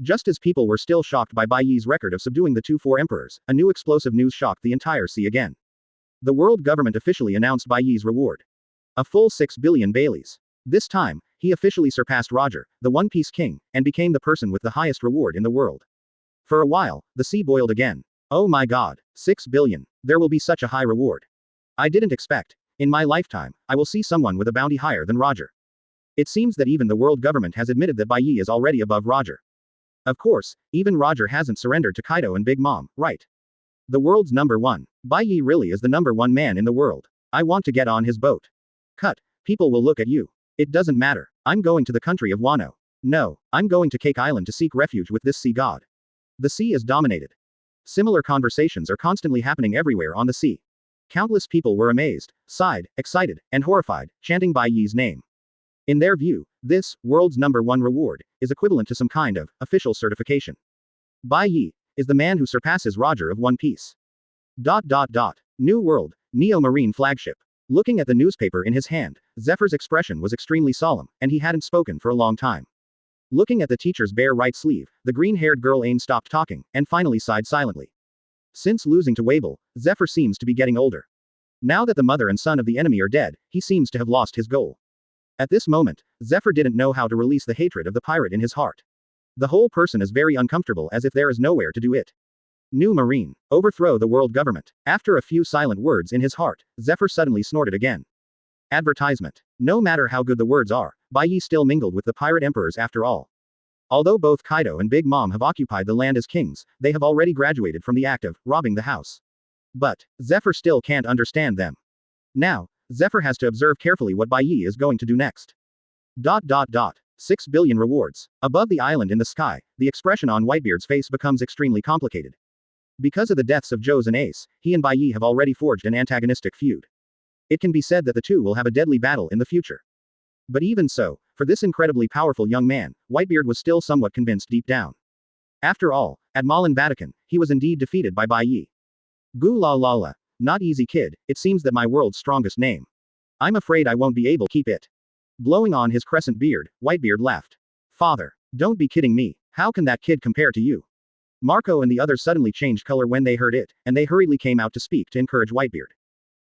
Speaker 2: Just as people were still shocked by Bai Ye's record of subduing the 2 emperors, a new explosive news shocked the entire sea again. The world government officially announced Bai Ye's reward. A full 6 billion Baileys. This time, he officially surpassed Roger, the One Piece King, and became the person with the highest reward in the world. For a while, the sea boiled again. Oh my god, 6 billion. There will be such a high reward. I didn't expect. In my lifetime, I will see someone with a bounty higher than Roger. It seems that even the world government has admitted that Bai Ye is already above Roger. Of course, even Roger hasn't surrendered to Kaido and Big Mom, right? The world's number 1. Bai Ye really is the number 1 man in the world. I want to get on his boat. Cut. People will look at you. It doesn't matter. I'm going to the country of Wano. No, I'm going to Cake Island to seek refuge with this sea god. The sea is dominated. Similar conversations are constantly happening everywhere on the sea. Countless people were amazed, sighed, excited, and horrified, chanting Bai Ye's name. In their view, this, world's number 1 reward, is equivalent to some kind of official certification. Bai Ye is the man who surpasses Roger of One Piece. New World, Neo Marine Flagship. Looking at the newspaper in his hand, Zephyr's expression was extremely solemn, and he hadn't spoken for a long time. Looking at the teacher's bare right sleeve, the green-haired girl Ain stopped talking, and finally sighed silently. Since losing to Wabel, Zephyr seems to be getting older. Now that the mother and son of the enemy are dead, he seems to have lost his goal. At this moment, Zephyr didn't know how to release the hatred of the pirate in his heart. The whole person is very uncomfortable as if there is nowhere to do it. New Marine. Overthrow the world government. After a few silent words in his heart, Zephyr suddenly snorted again. Advertisement. No matter how good the words are, Bai Ye still mingled with the pirate emperors after all. Although both Kaido and Big Mom have occupied the land as kings, they have already graduated from the act of robbing the house. But Zephyr still can't understand them. Now, Zephyr has to observe carefully what Bai Ye is going to do next. 6 billion rewards. Above the island in the sky, the expression on Whitebeard's face becomes extremely complicated. Because of the deaths of Joes and Ace, he and Bai Ye have already forged an antagonistic feud. It can be said that the two will have a deadly battle in the future. But even so, for this incredibly powerful young man, Whitebeard was still somewhat convinced deep down. After all, at Malin Vatican, he was indeed defeated by Bai Ye. Goo la la la. Not easy kid, it seems that my world's strongest name. I'm afraid I won't be able to keep it. Blowing on his crescent beard, Whitebeard laughed. Father, don't be kidding me, how can that kid compare to you? Marco and the others suddenly changed color when they heard it, and they hurriedly came out to speak to encourage Whitebeard.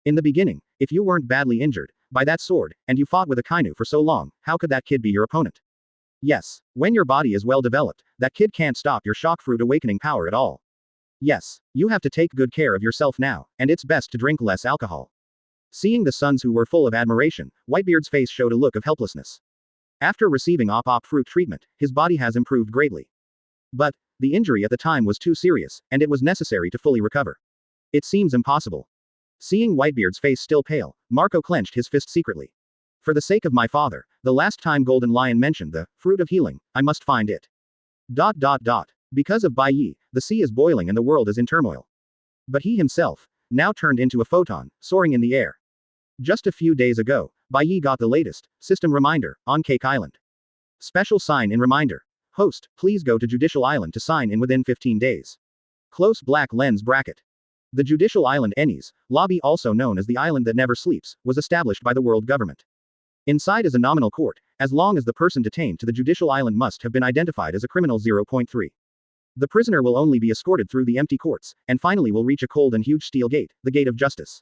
Speaker 2: In the beginning, if you weren't badly injured by that sword, and you fought with Akainu for so long, how could that kid be your opponent? Yes, when your body is well developed, that kid can't stop your shock fruit awakening power at all. Yes, you have to take good care of yourself now, and it's best to drink less alcohol. Seeing the sons who were full of admiration, Whitebeard's face showed a look of helplessness. After receiving op fruit treatment, his body has improved greatly. But the injury at the time was too serious, and it was necessary to fully recover. It seems impossible. Seeing Whitebeard's face still pale, Marco clenched his fist secretly. For the sake of my father, the last time Golden Lion mentioned the fruit of healing, I must find it. Because of Bai Ye, the sea is boiling and the world is in turmoil. But he himself, now turned into a photon, soaring in the air. Just a few days ago, Bai Ye got the latest system reminder on Cake Island. Special sign in reminder. Host, please go to Judicial Island to sign in within 15 days. Close black lens bracket. The Judicial Island Enies, lobby also known as the island that never sleeps, was established by the world government. Inside is a nominal court, as long as the person detained to the Judicial Island must have been identified as a criminal. 0.3. The prisoner will only be escorted through the empty courts, and finally will reach a cold and huge steel gate, the Gate of Justice.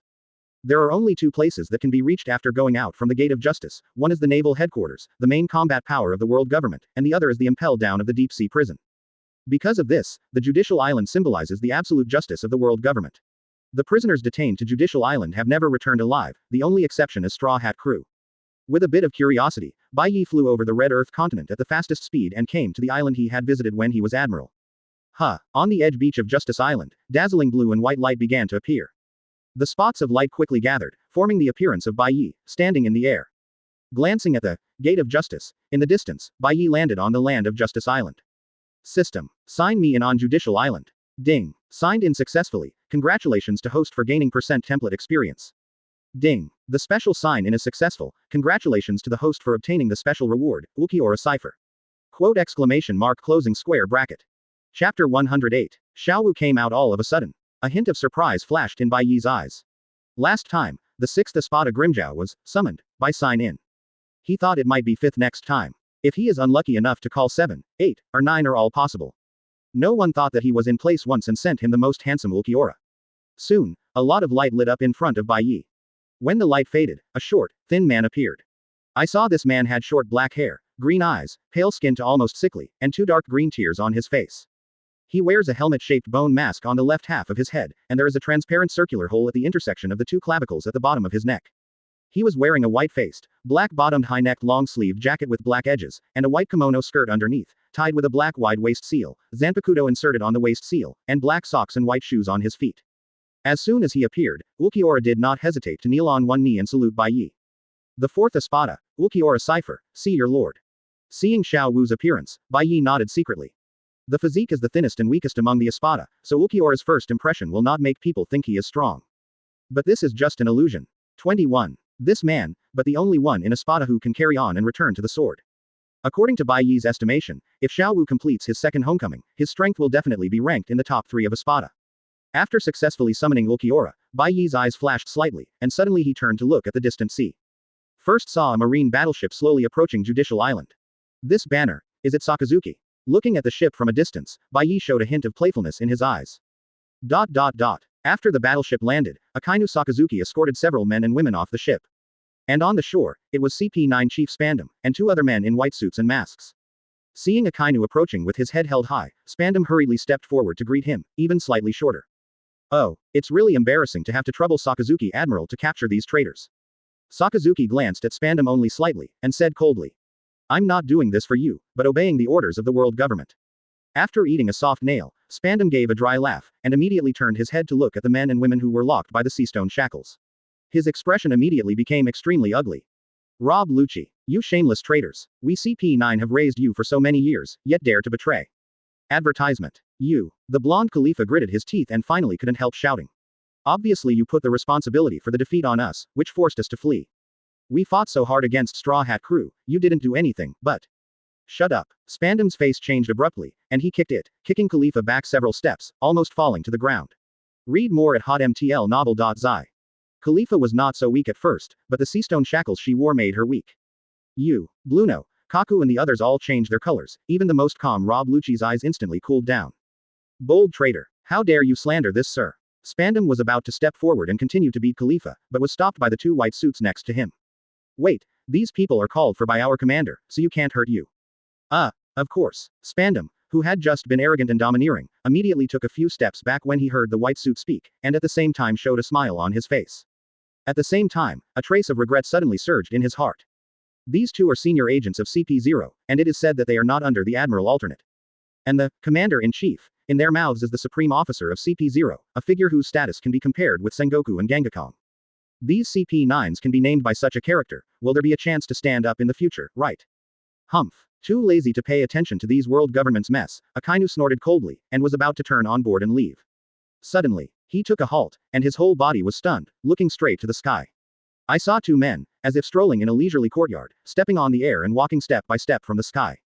Speaker 2: There are only two places that can be reached after going out from the Gate of Justice. One is the naval headquarters, the main combat power of the world government, and the other is the impel down of the deep sea prison. Because of this, the Judicial Island symbolizes the absolute justice of the world government. The prisoners detained to Judicial Island have never returned alive, the only exception is Straw Hat Crew. With a bit of curiosity, Bai Ye flew over the Red Earth continent at the fastest speed and came to the island he had visited when he was Admiral. On the edge beach of Justice Island, dazzling blue and white light began to appear. The spots of light quickly gathered, forming the appearance of Bai Ye, standing in the air. Glancing at the Gate of Justice, in the distance, Bai Ye landed on the land of Justice Island. System. Sign me in on Judicial Island. Ding. Signed in successfully. Congratulations to host for gaining %template experience. Ding. The special sign in is successful. Congratulations to the host for obtaining the special reward, Ulquiorra cipher. Quote exclamation mark closing square bracket. Chapter 108. Xiaowu came out all of a sudden. A hint of surprise flashed in Bai Ye's eyes. Last time, the 6th Espada Grimjiao was summoned by sign in. He thought it might be 5th next time. If he is unlucky enough to call 7, 8, or 9 are all possible. No one thought that he was in place once and sent him the most handsome Ulquiorra. Soon, a lot of light lit up in front of Bai Ye. When the light faded, a short, thin man appeared. I saw this man had short black hair, green eyes, pale skin to almost sickly, and 2 dark green tears on his face. He wears a helmet-shaped bone mask on the left half of his head, and there is a transparent circular hole at the intersection of the 2 clavicles at the bottom of his neck. He was wearing a white-faced, black-bottomed high-necked long-sleeved jacket with black edges, and a white kimono skirt underneath, tied with a black wide-waist seal, Zanpakutō inserted on the waist seal, and black socks and white shoes on his feet. As soon as he appeared, Ulquiorra did not hesitate to kneel on one knee and salute Bai Ye. The 4th Espada, Ulquiorra cipher, see your lord. Seeing Xiao Wu's appearance, Bai Ye nodded secretly. The physique is the thinnest and weakest among the Espada, so Ulquiorra's first impression will not make people think he is strong. But this is just an illusion. 21. This man, but the only one in Espada who can carry on and return to the sword. According to Bai Ye's estimation, if Xiao Wu completes his second homecoming, his strength will definitely be ranked in the top 3 of Espada. After successfully summoning Ulquiorra, Bai Ye's eyes flashed slightly, and suddenly he turned to look at the distant sea. First saw a marine battleship slowly approaching Judicial Island. This banner, is it Sakazuki? Looking at the ship from a distance, Bai Ye showed a hint of playfulness in his eyes. After the battleship landed, Akainu Sakazuki escorted several men and women off the ship. And on the shore, it was CP9 Chief Spandam, and 2 other men in white suits and masks. Seeing Akainu approaching with his head held high, Spandam hurriedly stepped forward to greet him, even slightly shorter. Oh, it's really embarrassing to have to trouble Sakazuki Admiral to capture these traitors. Sakazuki glanced at Spandam only slightly, and said coldly. I'm not doing this for you, but obeying the orders of the world government. After eating a soft nail, Spandam gave a dry laugh, and immediately turned his head to look at the men and women who were locked by the seastone shackles. His expression immediately became extremely ugly. Rob Lucci, you shameless traitors. We CP9 have raised you for so many years, yet dare to betray. Advertisement. You. The blonde Khalifa gritted his teeth and finally couldn't help shouting. Obviously you put the responsibility for the defeat on us, which forced us to flee. We fought so hard against Straw Hat Crew, you didn't do anything, but... Shut up. Spandam's face changed abruptly, and he kicked it, kicking Khalifa back several steps, almost falling to the ground. Read more at hotmtlnovel.zi. Khalifa was not so weak at first, but the seastone shackles she wore made her weak. You, Bluno, Kaku and the others all changed their colors, even the most calm Rob Lucci's eyes instantly cooled down. Bold traitor. How dare you slander this sir? Spandam was about to step forward and continue to beat Khalifa, but was stopped by the two white suits next to him. Wait, these people are called for by our commander, so you can't hurt you. Of course. Spandam, who had just been arrogant and domineering, immediately took a few steps back when he heard the white suit speak, and at the same time showed a smile on his face. At the same time, a trace of regret suddenly surged in his heart. These two are senior agents of CP0, and it is said that they are not under the Admiral alternate. And the Commander-in-Chief, in their mouths is the Supreme Officer of CP0, a figure whose status can be compared with Sengoku and Gengakong. These CP9s can be named by such a character. Will there be a chance to stand up in the future, right? Humph. Too lazy to pay attention to these world government's mess, Akainu snorted coldly, and was about to turn on board and leave. Suddenly, he took a halt, and his whole body was stunned, looking straight to the sky. I saw two men, as if strolling in a leisurely courtyard, stepping on the air and walking step by step from the sky.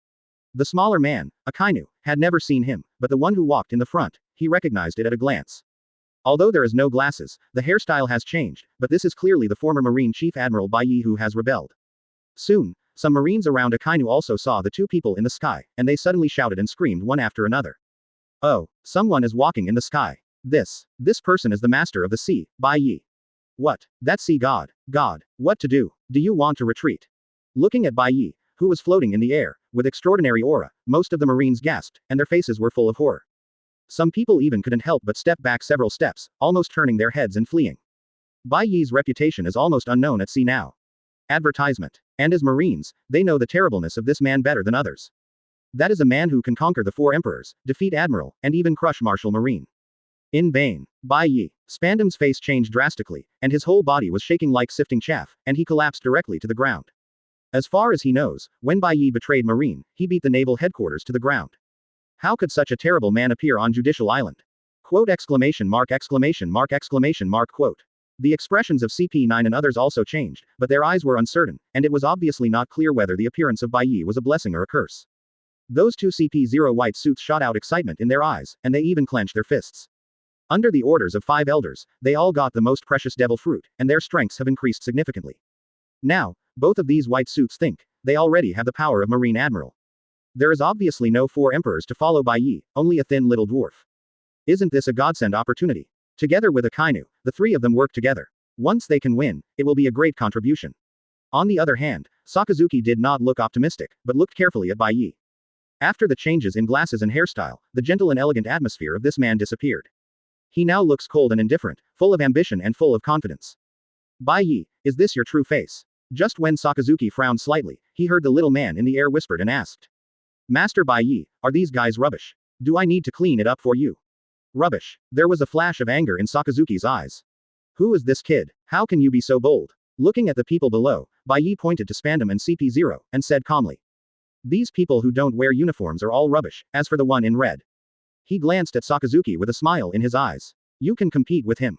Speaker 2: The smaller man, Akainu, had never seen him, but the one who walked in the front, he recognized it at a glance. Although there is no glasses, the hairstyle has changed, but this is clearly the former Marine Chief Admiral Bai Ye who has rebelled. Soon, some Marines around Akainu also saw the two people in the sky, and they suddenly shouted and screamed one after another. Oh, someone is walking in the sky. This person is the master of the sea, Bai Ye. What? That sea god. God, what to do? Do you want to retreat? Looking at Bai Ye, who was floating in the air, with extraordinary aura, most of the Marines gasped, and their faces were full of horror. Some people even couldn't help but step back several steps, almost turning their heads and fleeing. Bai Ye's reputation is almost unknown at sea now. Advertisement. And as Marines, they know the terribleness of this man better than others. That is a man who can conquer the four emperors, defeat Admiral, and even crush Marshal Marine. In vain. Bai Ye. Spandam's face changed drastically, and his whole body was shaking like sifting chaff, and he collapsed directly to the ground. As far as he knows, when Bai Ye betrayed Marine, he beat the naval headquarters to the ground. How could such a terrible man appear on Judicial Island? Quote exclamation mark exclamation mark exclamation mark quote. The expressions of CP9 and others also changed, but their eyes were uncertain, and it was obviously not clear whether the appearance of Bai Ye was a blessing or a curse. Those two CP0 white suits shot out excitement in their eyes, and they even clenched their fists. Under the orders of 5 elders, they all got the most precious devil fruit, and their strengths have increased significantly. Now, both of these white suits think, they already have the power of Marine Admiral. There is obviously no 4 emperors to follow Bai Ye, only a thin little dwarf. Isn't this a godsend opportunity? Together with Akainu, the 3 of them work together. Once they can win, it will be a great contribution. On the other hand, Sakazuki did not look optimistic, but looked carefully at Bai Ye. After the changes in glasses and hairstyle, the gentle and elegant atmosphere of this man disappeared. He now looks cold and indifferent, full of ambition and full of confidence. Bai Ye, is this your true face? Just when Sakazuki frowned slightly, he heard the little man in the air whispered and asked. Master Bai Ye, are these guys rubbish? Do I need to clean it up for you? Rubbish. There was a flash of anger in Sakazuki's eyes. Who is this kid? How can you be so bold? Looking at the people below, Bai Ye pointed to Spandam and CP0, and said calmly. These people who don't wear uniforms are all rubbish, as for the one in red. He glanced at Sakazuki with a smile in his eyes. You can compete with him.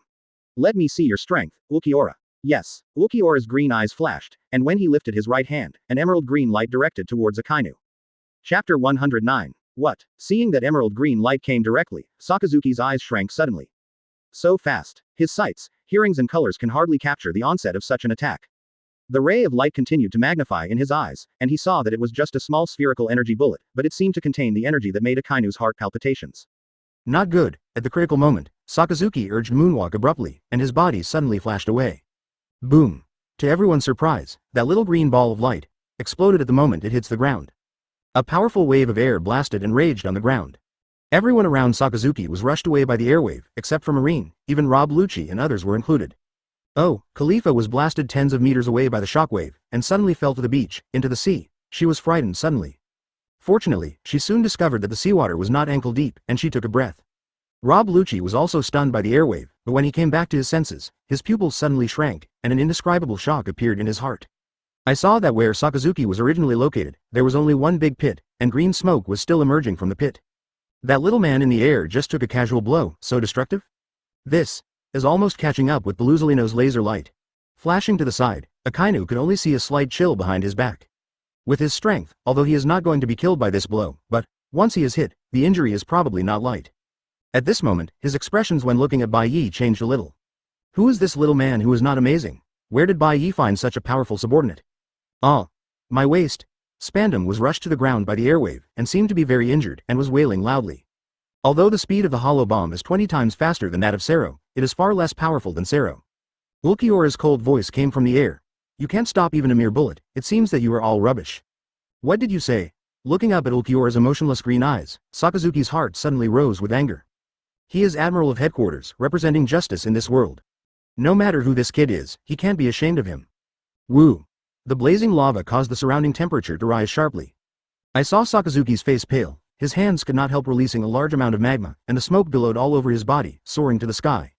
Speaker 2: Let me see your strength, Ulquiorra. Yes, Ulquiorra's green eyes flashed, and when he lifted his right hand, an emerald green light directed towards Akainu. Chapter 109. What? Seeing that emerald green light came directly, Sakazuki's eyes shrank suddenly. So fast. His sights, hearings and colors can hardly capture the onset of such an attack. The ray of light continued to magnify in his eyes, and he saw that it was just a small spherical energy bullet, but it seemed to contain the energy that made Akainu's heart palpitations.
Speaker 1: Not good. At the critical moment, Sakazuki urged moonwalk abruptly, and his body suddenly flashed away. Boom. To everyone's surprise, that little green ball of light exploded at the moment it hits the ground. A powerful wave of air blasted and raged on the ground. Everyone around Sakazuki was rushed away by the airwave, except for Marine, even Rob Lucci and others were included. Oh, Khalifa was blasted tens of meters away by the shockwave, and suddenly fell to the beach, into the sea. She was frightened suddenly. Fortunately, she soon discovered that the seawater was not ankle deep, and she took a breath. Rob Lucci was also stunned by the airwave, but when he came back to his senses, his pupils suddenly shrank, and an indescribable shock appeared in his heart. I saw that where Sakazuki was originally located, there was only one big pit, and green smoke was still emerging from the pit. That little man in the air just took a casual blow, so destructive? This is almost catching up with Belusolino's laser light. Flashing to the side, Akainu could only see a slight chill behind his back. With his strength, although he is not going to be killed by this blow, but, once he is hit, the injury is probably not light. At this moment, his expressions when looking at Bai Ye changed a little. Who is this little man who is not amazing? Where did Bai Ye find such a powerful subordinate? Ah! My waist! Spandam was rushed to the ground by the airwave, and seemed to be very injured, and was wailing loudly. Although the speed of the hollow bomb is 20 times faster than that of Sero, it is far less powerful than Sero. Ulquiorra's cold voice came from the air. You can't stop even a mere bullet, it seems that you are all rubbish. What did you say? Looking up at Ulquiorra's emotionless green eyes, Sakazuki's heart suddenly rose with anger. He is Admiral of Headquarters, representing justice in this world. No matter who this kid is, he can't be ashamed of him. Woo! The blazing lava caused the surrounding temperature to rise sharply. I saw Sakazuki's face pale, his hands could not help releasing a large amount of magma, and the smoke billowed all over his body, soaring to the sky.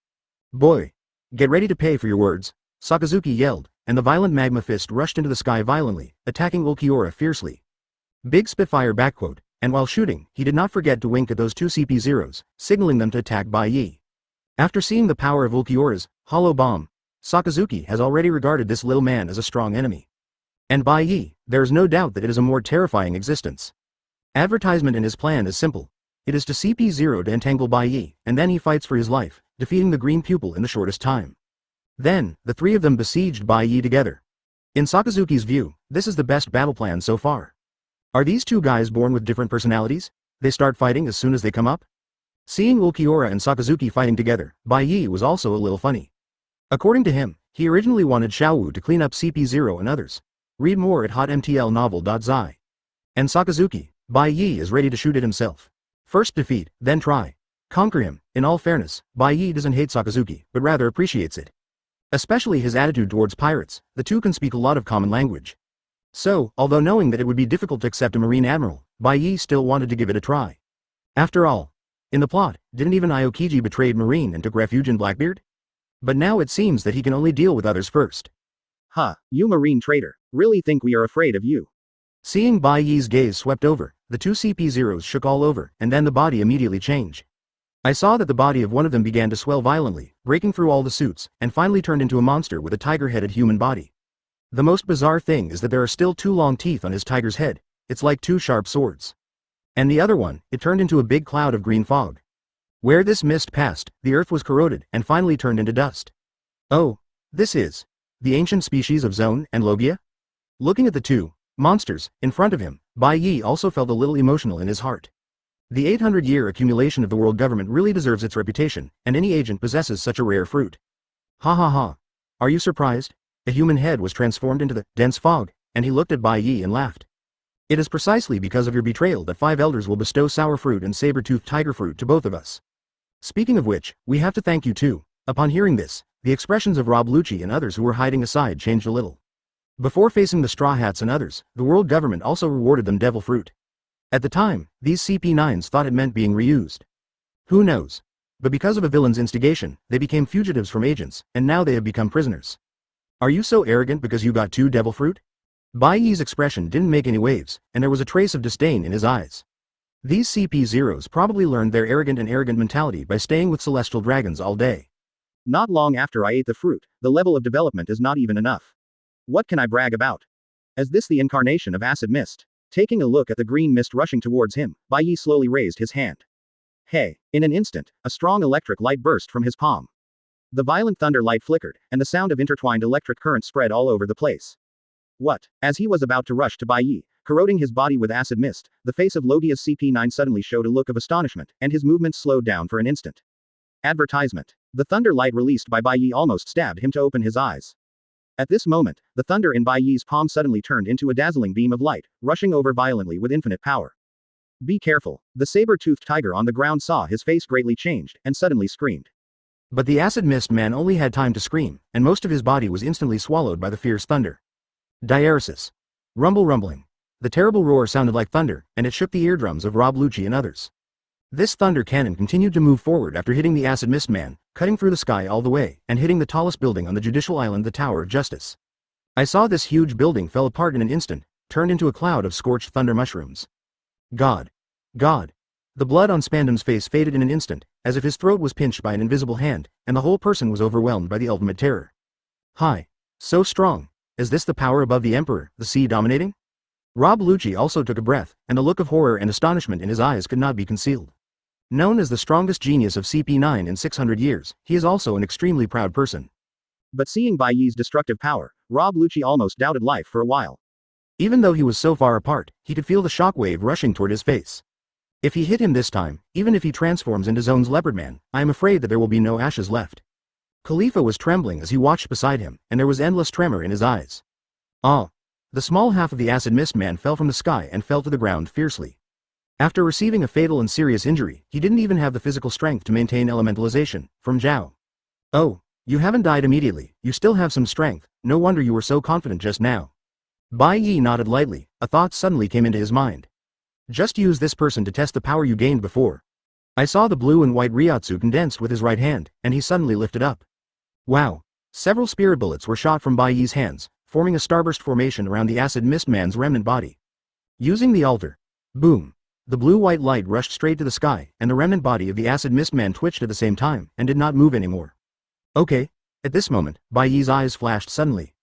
Speaker 1: Boy! Get ready to pay for your words, Sakazuki yelled, and the violent magma fist rushed into the sky violently, attacking Ulquiorra fiercely. Big Spitfire backquote, and while shooting, he did not forget to wink at those two CP-0s, signaling them to attack Bai Ye. After seeing the power of Ulquiorra's hollow bomb, Sakazuki has already regarded this little man as a strong enemy. And Bai Ye, there is no doubt that it is a more terrifying existence. Advertisement in his plan is simple. It is to CP0 to entangle Bai Ye, and then he fights for his life, defeating the green pupil in the shortest time. Then, the three of them besieged Bai Ye together. In Sakazuki's view, this is the best battle plan so far. Are these two guys born with different personalities? They start fighting as soon as they come up? Seeing Ulquiorra and Sakazuki fighting together, Bai Ye was also a little funny. According to him, he originally wanted Xiaowu to clean up CP0 and others. Read more at hotmtlnovel.zi. And Sakazuki, Bai Ye is ready to shoot it himself. First defeat, then try. Conquer him. In all fairness, Bai Ye doesn't hate Sakazuki, but rather appreciates it. Especially his attitude towards pirates, the two can speak a lot of common language. So, although knowing that it would be difficult to accept a Marine Admiral, Bai Ye still wanted to give it a try. After all, in the plot, didn't even Aokiji betrayed Marine and took refuge in Blackbeard? But now it seems that he can only deal with others first.
Speaker 2: Huh, you Marine traitor, really think we are afraid of you?
Speaker 1: Seeing Bai Ye's gaze swept over, the two CP-0s shook all over, and then the body immediately changed. I saw that the body of one of them began to swell violently, breaking through all the suits, and finally turned into a monster with a tiger-headed human body. The most bizarre thing is that there are still two long teeth on his tiger's head, it's like two sharp swords. And the other one, it turned into a big cloud of green fog. Where this mist passed, the earth was corroded, and finally turned into dust. Oh, this is the ancient species of Zone and Logia? Looking at the two monsters in front of him, Bai Ye also felt a little emotional in his heart. The 800-year accumulation of the world government really deserves its reputation, and any agent possesses such a rare fruit. Ha ha ha. Are you surprised? A human head was transformed into the dense fog, and he looked at Bai Ye and laughed. It is precisely because of your betrayal that 5 elders will bestow sour fruit and saber-toothed tiger fruit to both of us. Speaking of which, we have to thank you too. Upon hearing this, the expressions of Rob Lucci and others who were hiding aside changed a little. Before facing the Straw Hats and others, the world government also rewarded them devil fruit. At the time, these CP9s thought it meant being reused. Who knows? But because of a villain's instigation, they became fugitives from agents, and now they have become prisoners. Are you so arrogant because you got 2 devil fruit? Bai Ye's expression didn't make any waves, and there was a trace of disdain in his eyes. These CP0s probably learned their arrogant mentality by staying with celestial dragons all day.
Speaker 2: Not long after I ate the fruit, the level of development is not even enough. What can I brag about? Is this the incarnation of acid mist? Taking a look at the green mist rushing towards him, Bai Ye slowly raised his hand. Hey! In an instant, a strong electric light burst from his palm. The violent thunder light flickered, and the sound of intertwined electric current spread all over the place. What? As he was about to rush to Bai Ye, corroding his body with acid mist, the face of Logia's CP9 suddenly showed a look of astonishment, and his movements slowed down for an instant. Advertisement. The thunder light released by Bai Ye almost stabbed him to open his eyes. At this moment, the thunder in Bai Ye's palm suddenly turned into a dazzling beam of light, rushing over violently with infinite power. Be careful. The saber-toothed tiger on the ground saw his face greatly changed, and suddenly screamed.
Speaker 1: But the acid mist man only had time to scream, and most of his body was instantly swallowed by the fierce thunder. Diaresis. Rumbling. The terrible roar sounded like thunder, and it shook the eardrums of Rob Lucci and others. This thunder cannon continued to move forward after hitting the acid mist man, cutting through the sky all the way, and hitting the tallest building on the judicial island, the Tower of Justice. I saw this huge building fell apart in an instant, turned into a cloud of scorched thunder mushrooms. God. God. The blood on Spandam's face faded in an instant, as if his throat was pinched by an invisible hand, and the whole person was overwhelmed by the ultimate terror. Hi. So strong. Is this the power above the Emperor, the sea dominating? Rob Lucci also took a breath, and the look of horror and astonishment in his eyes could not be concealed. Known as the strongest genius of CP9 in 600 years, he is also an extremely proud person.
Speaker 2: But seeing Bai Ye's destructive power, Rob Lucci almost doubted life for a while.
Speaker 1: Even though he was so far apart, he could feel the shockwave rushing toward his face. If he hit him this time, even if he transforms into Zone's Leopard Man, I am afraid that there will be no ashes left. Khalifa was trembling as he watched beside him, and there was endless tremor in his eyes. Ah! The small half of the acid mist man fell from the sky and fell to the ground fiercely. After receiving a fatal and serious injury, he didn't even have the physical strength to maintain elementalization, from Zhao. Oh, you haven't died immediately, you still have some strength, no wonder you were so confident just now. Bai Ye nodded lightly, a thought suddenly came into his mind. Just use this person to test the power you gained before. I saw the blue and white Ryotsu condensed with his right hand, and he suddenly lifted up. Wow! Several spirit bullets were shot from Bai Ye's hands, forming a starburst formation around the acid mist man's remnant body. Using the altar. Boom! The blue-white light rushed straight to the sky, and the remnant body of the acid mist man twitched at the same time, and did not move anymore. Okay. At this moment, Bai Ye's eyes flashed suddenly.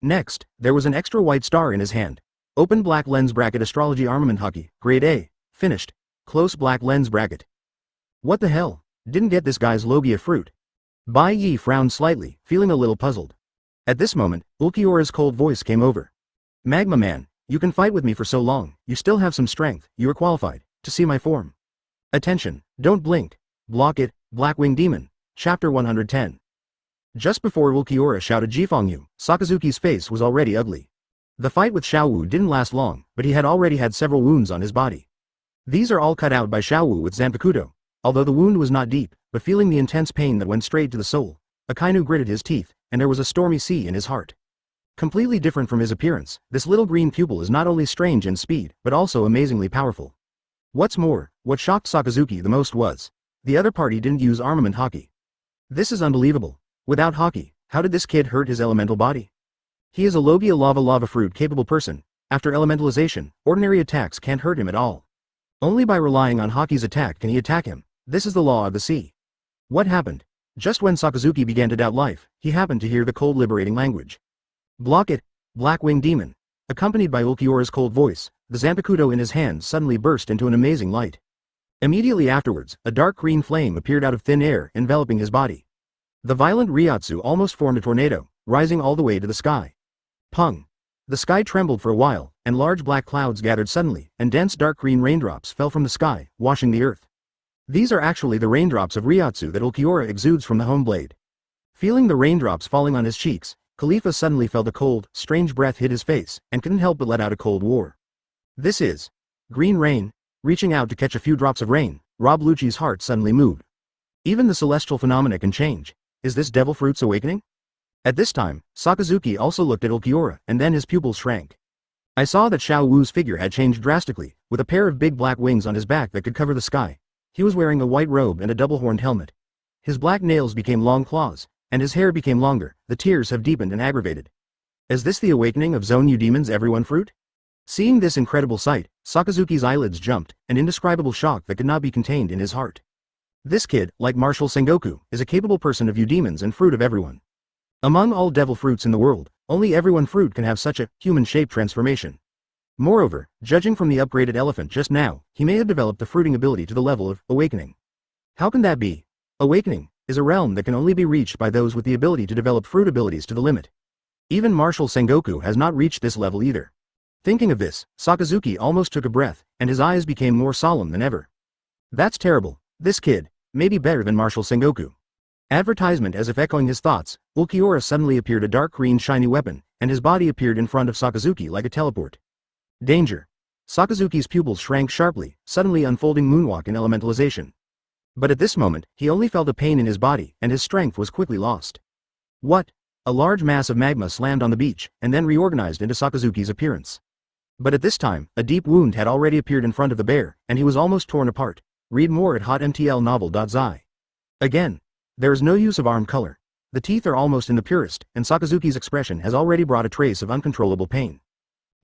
Speaker 1: Next, there was an extra white star in his hand. Open black lens bracket astrology armament hockey, grade A, finished. Close black lens bracket. What the hell? Didn't get this guy's Logia fruit. Bai Ye frowned slightly, feeling a little puzzled. At this moment, Ulquiorra's cold voice came over. Magma Man, you can fight with me for so long, you still have some strength, you are qualified to see my form. Attention, don't blink. Block it, Blackwing Demon. Chapter 110. Just before Ulquiorra shouted Jifangyu, Sakazuki's face was already ugly. The fight with Xiaowu didn't last long, but he had already had several wounds on his body. These are all cut out by Xiaowu with Zanpakutō. Although the wound was not deep, but feeling the intense pain that went straight to the soul, Akainu gritted his teeth, and there was a stormy sea in his heart. Completely different from his appearance, this little green pupil is not only strange in speed, but also amazingly powerful. What's more, what shocked Sakazuki the most was, the other party didn't use armament hockey. This is unbelievable. Without hockey, how did this kid hurt his elemental body? He is a Logia lava fruit capable person. After elementalization, ordinary attacks can't hurt him at all. Only by relying on hockey's attack can he attack him. This is the law of the sea. What happened? Just when Sakazuki began to doubt life, he happened to hear the cold liberating language. Block it, Blackwing Demon. Accompanied by Ulquiorra's cold voice, the Zanpakutō in his hand suddenly burst into an amazing light. Immediately afterwards, a dark green flame appeared out of thin air, enveloping his body. The violent Ryotsu almost formed a tornado, rising all the way to the sky. Pung! The sky trembled for a while, and large black clouds gathered suddenly, and dense dark green raindrops fell from the sky, washing the earth. These are actually the raindrops of Ryotsu that Ulquiorra exudes from the home blade. Feeling the raindrops falling on his cheeks, Khalifa suddenly felt a cold, strange breath hit his face, and couldn't help but let out a cold roar. This is green rain. Reaching out to catch a few drops of rain, Rob Lucci's heart suddenly moved. Even the celestial phenomena can change. Is this devil fruit's awakening? At this time, Sakazuki also looked at Ulquiorra, and then his pupils shrank. I saw that Xiao Wu's figure had changed drastically, with a pair of big black wings on his back that could cover the sky. He was wearing a white robe and a double-horned helmet. His black nails became long claws, and his hair became longer. The tears have deepened and aggravated. Is this the awakening of Zone Demon's everyone fruit? Seeing this incredible sight, Sakazuki's eyelids jumped, an indescribable shock that could not be contained in his heart. This kid, like Marshal Sengoku, is a capable person of Demons and fruit of everyone. Among all devil fruits in the world, only everyone fruit can have such a human-shaped transformation. Moreover, judging from the upgraded elephant just now, he may have developed the fruiting ability to the level of awakening. How can that be? Awakening is a realm that can only be reached by those with the ability to develop fruit abilities to the limit. Even Marshal Sengoku has not reached this level either. Thinking of this, Sakazuki almost took a breath, and his eyes became more solemn than ever. That's terrible. This kid may be better than Marshal Sengoku. Advertisement. As if echoing his thoughts, Ulquiorra suddenly appeared a dark green shiny weapon, and his body appeared in front of Sakazuki like a teleport. Danger. Sakazuki's pupils shrank sharply, suddenly unfolding moonwalk in elementalization. But at this moment, he only felt a pain in his body, and his strength was quickly lost. What? A large mass of magma slammed on the beach, and then reorganized into Sakazuki's appearance. But at this time, a deep wound had already appeared in front of the bear, and he was almost torn apart. Read more at hotmtlnovel.zi. Again. There is no use of arm color. The teeth are almost in the purest, and Sakazuki's expression has already brought a trace of uncontrollable pain.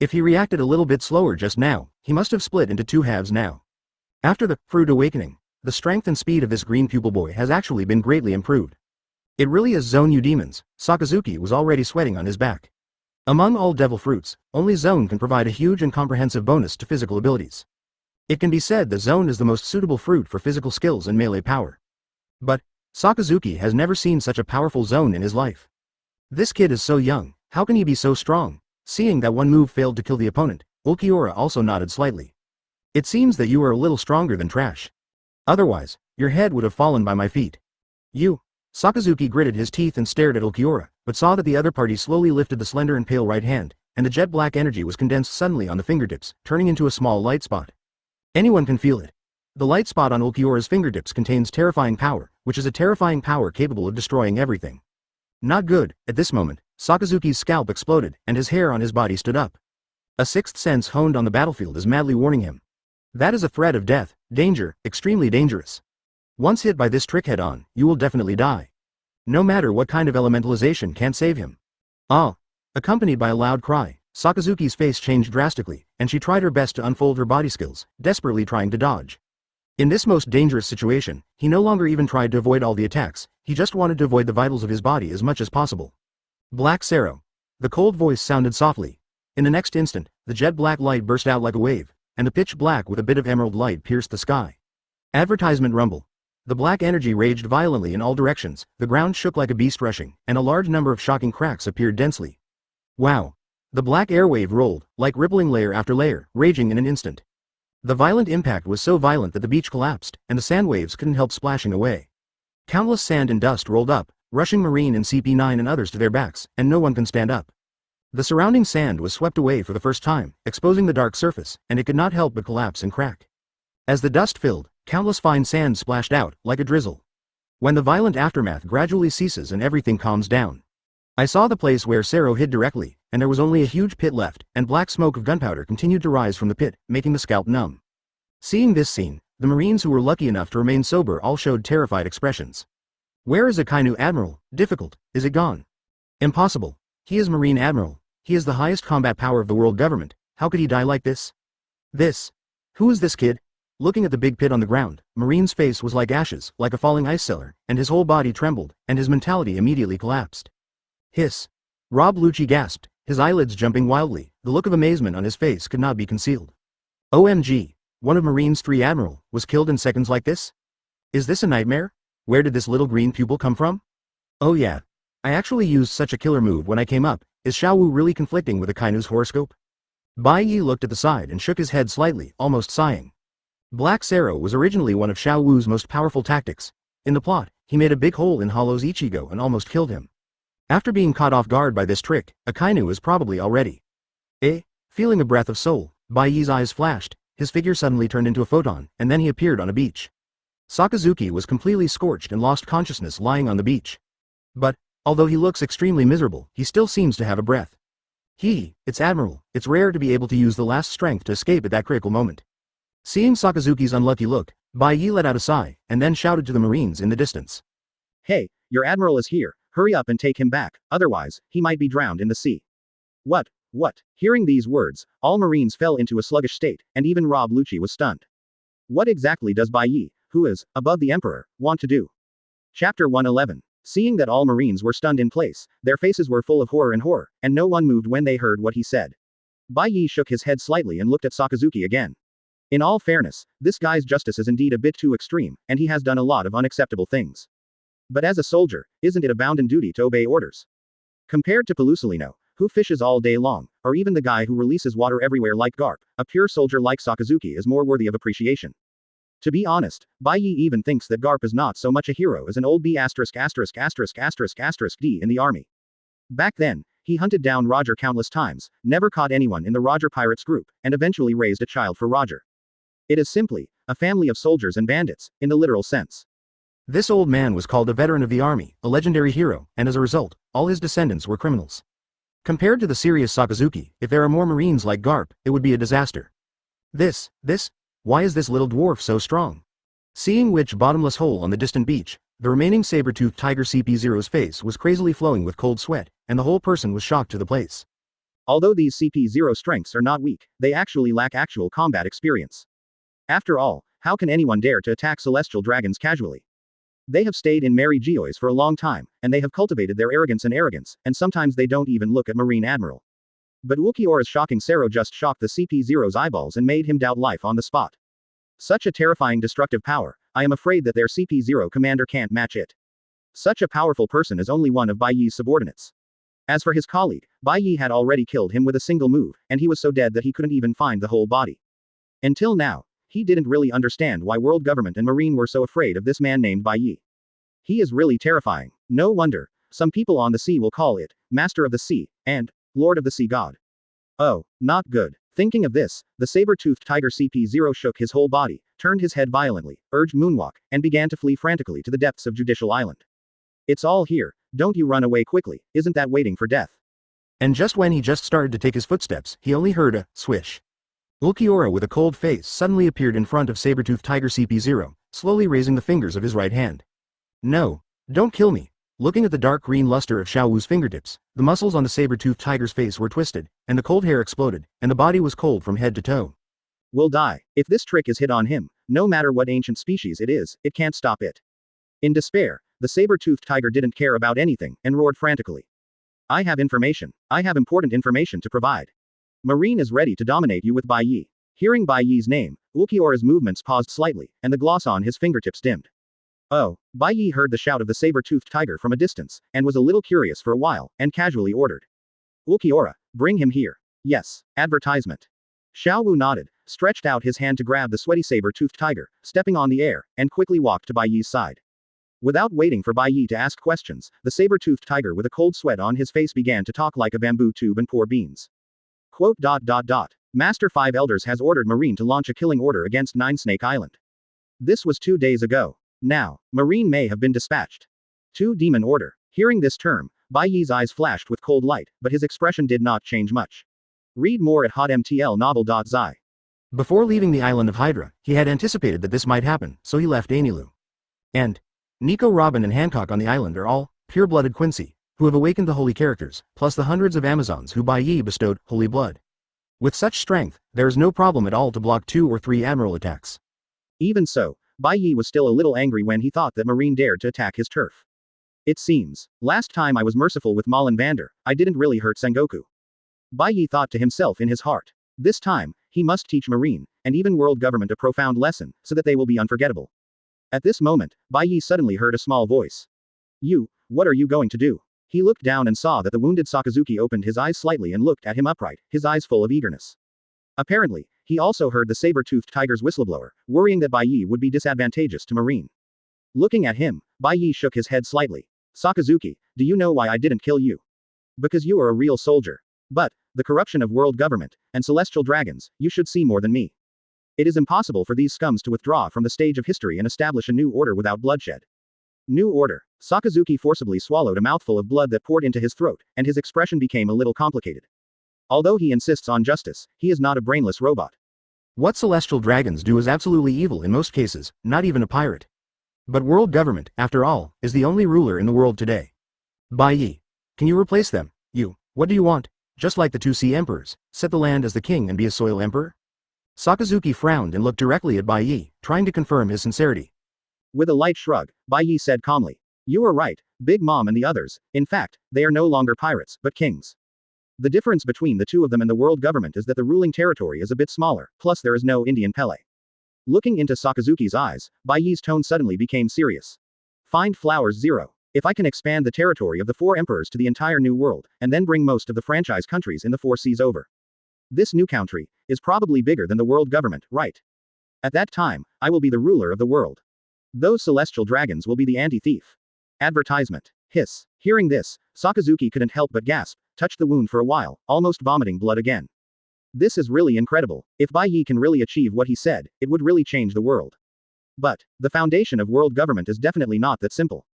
Speaker 1: If he reacted a little bit slower just now, he must have split into two halves now. After the fruit awakening, the strength and speed of this green pupil boy has actually been greatly improved. It really is Zone U demons. Sakazuki was already sweating on his back. Among all devil fruits, only Zone can provide a huge and comprehensive bonus to physical abilities. It can be said that Zone is the most suitable fruit for physical skills and melee power. But Sakazuki has never seen such a powerful Zone in his life. This kid is so young, how can he be so strong? Seeing that one move failed to kill the opponent, Ulquiorra also nodded slightly. It seems that you are a little stronger than trash. Otherwise, your head would have fallen by my feet. You. Sakazuki gritted his teeth and stared at Ulquiorra, but saw that the other party slowly lifted the slender and pale right hand, and the jet black energy was condensed suddenly on the fingertips, turning into a small light spot. Anyone can feel it. The light spot on Ulquiorra's fingertips contains terrifying power, which is a terrifying power capable of destroying everything. Not good. At this moment, Sakazuki's scalp exploded, and his hair on his body stood up. A sixth sense honed on the battlefield is madly warning him. That is a threat of death, danger, extremely dangerous. Once hit by this trick head-on, you will definitely die. No matter what kind of elementalization can't save him. Ah! Accompanied by a loud cry, Sakazuki's face changed drastically, and she tried her best to unfold her body skills, desperately trying to dodge. In this most dangerous situation, he no longer even tried to avoid all the attacks, he just wanted to avoid the vitals of his body as much as possible. Black Sero. The cold voice sounded softly. In the next instant, the jet black light burst out like a wave, and the pitch black with a bit of emerald light pierced the sky. Advertisement rumble. The black energy raged violently in all directions, the ground shook like a beast rushing, and a large number of shocking cracks appeared densely. Wow! The black airwave rolled, like rippling layer after layer, raging in an instant. The violent impact was so violent that the beach collapsed, and the sand waves couldn't help splashing away. Countless sand and dust rolled up, rushing Marine and CP9 and others to their backs, and no one can stand up. The surrounding sand was swept away for the first time, exposing the dark surface, and it could not help but collapse and crack. As the dust filled, countless fine sand splashed out, like a drizzle. When the violent aftermath gradually ceases and everything calms down. I saw the place where Sero hid directly, and there was only a huge pit left, and black smoke of gunpowder continued to rise from the pit, making the scalp numb. Seeing this scene, the Marines who were lucky enough to remain sober all showed terrified expressions. Where is Akainu Admiral? Difficult. Is it gone? Impossible. He is Marine Admiral. He is the highest combat power of the world government. How could he die like this? This. Who is this kid? Looking at the big pit on the ground, Marine's face was like ashes, like a falling ice cellar, and his whole body trembled, and his mentality immediately collapsed. Hiss. Rob Lucci gasped, his eyelids jumping wildly, the look of amazement on his face could not be concealed. OMG. One of Marine's 3 Admiral, was killed in seconds like this? Is this a nightmare? Where did this little green pupil come from? Oh yeah. I actually used such a killer move when I came up. Is Xiao Wu really conflicting with Akainu's horoscope? Bai Ye looked at the side and shook his head slightly, almost sighing. Black Sero was originally one of Xiao Wu's most powerful tactics. In the plot, he made a big hole in Hollow's Ichigo and almost killed him. After being caught off guard by this trick, Akainu is probably already. Feeling a breath of soul, Bai Ye's eyes flashed, his figure suddenly turned into a photon, and then he appeared on a beach. Sakazuki was completely scorched and lost consciousness lying on the beach. But, although he looks extremely miserable, he still seems to have a breath. It's Admiral, it's rare to be able to use the last strength to escape at that critical moment. Seeing Sakazuki's unlucky look, Bai Ye let out a sigh, and then shouted to the Marines in the distance. Hey, your Admiral is here, hurry up and take him back, otherwise, he might be drowned in the sea. What? Hearing these words, all Marines fell into a sluggish state, and even Rob Lucci was stunned. What exactly does Bai Ye, who is, above the Emperor, want to do? Chapter 111. Seeing that all Marines were stunned in place, their faces were full of horror, and no one moved when they heard what he said. Bai Ye shook his head slightly and looked at Sakazuki again. In all fairness, this guy's justice is indeed a bit too extreme, and he has done a lot of unacceptable things. But as a soldier, isn't it a bounden duty to obey orders? Compared to Pelusolino, who fishes all day long, or even the guy who releases water everywhere like Karp, a pure soldier like Sakazuki is more worthy of appreciation. To be honest, Bai Ye even thinks that Karp is not so much a hero as an old B*************** D in the army. Back then, he hunted down Roger countless times, never caught anyone in the Roger Pirates group, and eventually raised a child for Roger.
Speaker 2: It is simply a family of soldiers and bandits, in the literal sense.
Speaker 1: This old man was called a veteran of the army, a legendary hero, and as a result, all his descendants were criminals. Compared to the serious Sakazuki, if there are more marines like Karp, it would be a disaster. Why is this little dwarf so strong? Seeing which bottomless hole on the distant beach, the remaining saber-toothed tiger CP0's face was crazily flowing with cold sweat, and the whole person was shocked to the place.
Speaker 2: Although these CP0 strengths are not weak, they actually lack actual combat experience. After all, how can anyone dare to attack celestial dragons casually? They have stayed in Mary Geoise for a long time, and they have cultivated their arrogance, and sometimes they don't even look at Marine Admiral. But Ulquiorra's shocking Sero just shocked the CP0's eyeballs and made him doubt life on the spot. Such a terrifying destructive power, I am afraid that their CP0 commander can't match it. Such a powerful person is only one of Bai Ye's subordinates. As for his colleague, Bai Ye had already killed him with a single move, and he was so dead that he couldn't even find the whole body. Until now, he didn't really understand why world government and marine were so afraid of this man named Bai Ye. He is really terrifying. No wonder, some people on the sea will call it, Master of the Sea, and, Lord of the Sea God. Oh, not good. Thinking of this, the saber-toothed tiger CP0 shook his whole body, turned his head violently, urged moonwalk, and began to flee frantically to the depths of Judicial Island. It's all here, don't you run away quickly, isn't that waiting for death?
Speaker 1: And just when he just started to take his footsteps, he only heard a swish. Ulquiorra with a cold face suddenly appeared in front of saber-toothed tiger CP0, slowly raising the fingers of his right hand. No, don't kill me. Looking at the dark green luster of Xiao Wu's fingertips, the muscles on the saber-toothed tiger's face were twisted, and the cold hair exploded, and the body was cold from head to toe.
Speaker 2: Will die. If this trick is hit on him, no matter what ancient species it is, it can't stop it. In despair, the saber-toothed tiger didn't care about anything, and roared frantically. I have information. I have important information to provide. Marine is ready to dominate you with Bai Ye. Hearing Bai Ye's name, Ulquiorra's movements paused slightly, and the gloss on his fingertips dimmed. Oh, Bai Ye heard the shout of the saber-toothed tiger from a distance, and was a little curious for a while, and casually ordered. Ulquiorra, bring him here. Yes, advertisement. Xiao Wu nodded, stretched out his hand to grab the sweaty saber-toothed tiger, stepping on the air, and quickly walked to Bai Ye's side. Without waiting for Bai Ye to ask questions, the saber-toothed tiger with a cold sweat on his face began to talk like a bamboo tube and pour beans. Quote. Master 5 Elders has ordered Marine to launch a killing order against 9 Snake Island. This was 2 days ago. Now, Marine may have been dispatched. 2 Demon Order. Hearing this term, Bai Ye's eyes flashed with cold light, but his expression did not change much. Read more at hotmtlnovel.zi.
Speaker 1: Before leaving the island of Hydra, he had anticipated that this might happen, so he left Anilu. And Nico, Robin and Hancock on the island are all pure-blooded Quincy, who have awakened the holy characters, plus the hundreds of Amazons who Bai Ye bestowed holy blood. With such strength, there is no problem at all to block 2 or 3 Admiral attacks.
Speaker 2: Even so, Bai Ye was still a little angry when he thought that Marine dared to attack his turf. It seems, last time I was merciful with Malin Vander, I didn't really hurt Sengoku. Bai Ye thought to himself in his heart. This time, he must teach Marine, and even world government a profound lesson, so that they will be unforgettable. At this moment, Bai Ye suddenly heard a small voice. You, what are you going to do? He looked down and saw that the wounded Sakazuki opened his eyes slightly and looked at him upright, his eyes full of eagerness. Apparently, he also heard the saber-toothed tiger's whistleblower, worrying that Bai Ye would be disadvantageous to Marine. Looking at him, Bai Ye shook his head slightly. Sakazuki, do you know why I didn't kill you? Because you are a real soldier. But, the corruption of world government, and celestial dragons, you should see more than me. It is impossible for these scums to withdraw from the stage of history and establish a new order without bloodshed. New order. Sakazuki forcibly swallowed a mouthful of blood that poured into his throat, and his expression became a little complicated. Although he insists on justice, he is not a brainless robot.
Speaker 1: What celestial dragons do is absolutely evil in most cases, not even a pirate. But world government, after all, is the only ruler in the world today. Bai Ye. Can you replace them? What do you want? Just like the 2 sea emperors, set the land as the king and be a soil emperor? Sakazuki frowned and looked directly at Bai Ye, trying to confirm his sincerity. With a light shrug, Bai Ye said calmly. You are right, Big Mom and the others, in fact, they are no longer pirates, but kings. The difference between the 2 of them and the world government is that the ruling territory is a bit smaller, plus there is no Indian Pele. Looking into Sakazuki's eyes, Bai Ye's tone suddenly became serious. Find flowers 0. If I can expand the territory of the 4 emperors to the entire new world, and then bring most of the franchise countries in the 4 seas over. This new country is probably bigger than the world government, right? At that time, I will be the ruler of the world. Those celestial dragons will be the anti-thief. Advertisement. Hiss. Hearing this, Sakazuki couldn't help but gasp, touched the wound for a while, almost vomiting blood again.
Speaker 2: This is really incredible. If Bai Ye can really achieve what he said, it would really change the world. But, the foundation of world government is definitely not that simple.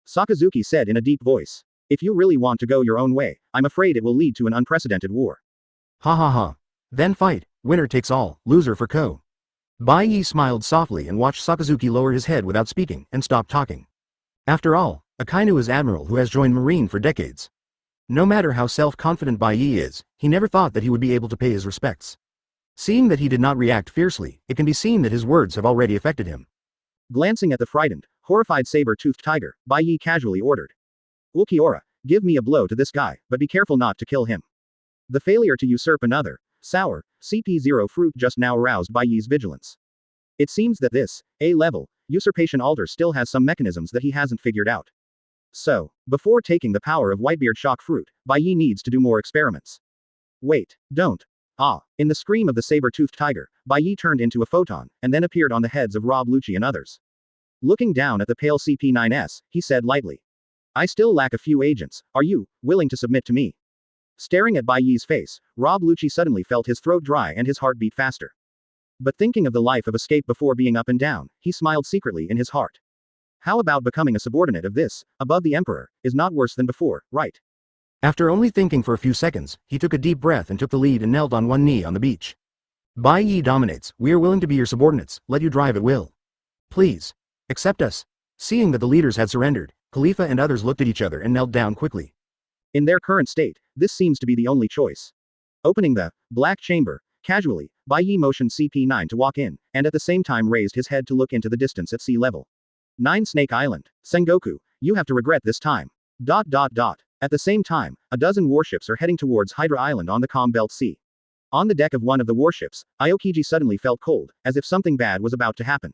Speaker 2: Sakazuki said in a deep voice. If you really want to go your own way, I'm afraid it will lead to an unprecedented war.
Speaker 1: Ha ha ha. Then fight, winner takes all, loser for Ko. Bai Ye smiled softly and watched Sakazuki lower his head without speaking, and stop talking. After all, Akainu is admiral who has joined Marine for decades. No matter how self-confident Bai Ye is, he never thought that he would be able to pay his respects. Seeing that he did not react fiercely, it can be seen that his words have already affected him.
Speaker 2: Glancing at the frightened, horrified saber-toothed tiger, Bai Ye casually ordered. Ulquiorra, give me a blow to this guy, but be careful not to kill him. The failure to usurp another, sour, CP0 fruit just now aroused Bai Ye's vigilance. It seems that this, A-level, usurpation altar still has some mechanisms that he hasn't figured out. So, before taking the power of Whitebeard shock fruit, Bai Ye needs to do more experiments. Wait, don't. Ah, in the scream of the saber-toothed tiger, Bai Ye turned into a photon, and then appeared on the heads of Rob Lucci and others. Looking down at the pale CP9S, he said lightly. I still lack a few agents, are you willing to submit to me? Staring at Bai Ye's face, Rob Lucci suddenly felt his throat dry and his heart beat faster. But thinking of the life of escape before being up and down, he smiled secretly in his heart. How about becoming a subordinate of this, above the emperor, is not worse than before, right?
Speaker 1: After only thinking for a few seconds, he took a deep breath and took the lead and knelt on one knee on the beach. Bai Ye dominates, we are willing to be your subordinates, let you drive at will. Please. Accept us. Seeing that the leaders had surrendered, Khalifa and others looked at each other and knelt down quickly.
Speaker 2: In their current state, this seems to be the only choice. Opening the black chamber, casually, Bai Ye motioned CP9 to walk in, and at the same time raised his head to look into the distance at sea level. 9 Snake Island. Sengoku, you have to regret this time. ... At the same time, a dozen warships are heading towards Hydra Island on the Calm Belt Sea. On the deck of one of the warships, Aokiji suddenly felt cold, as if something bad was about to happen.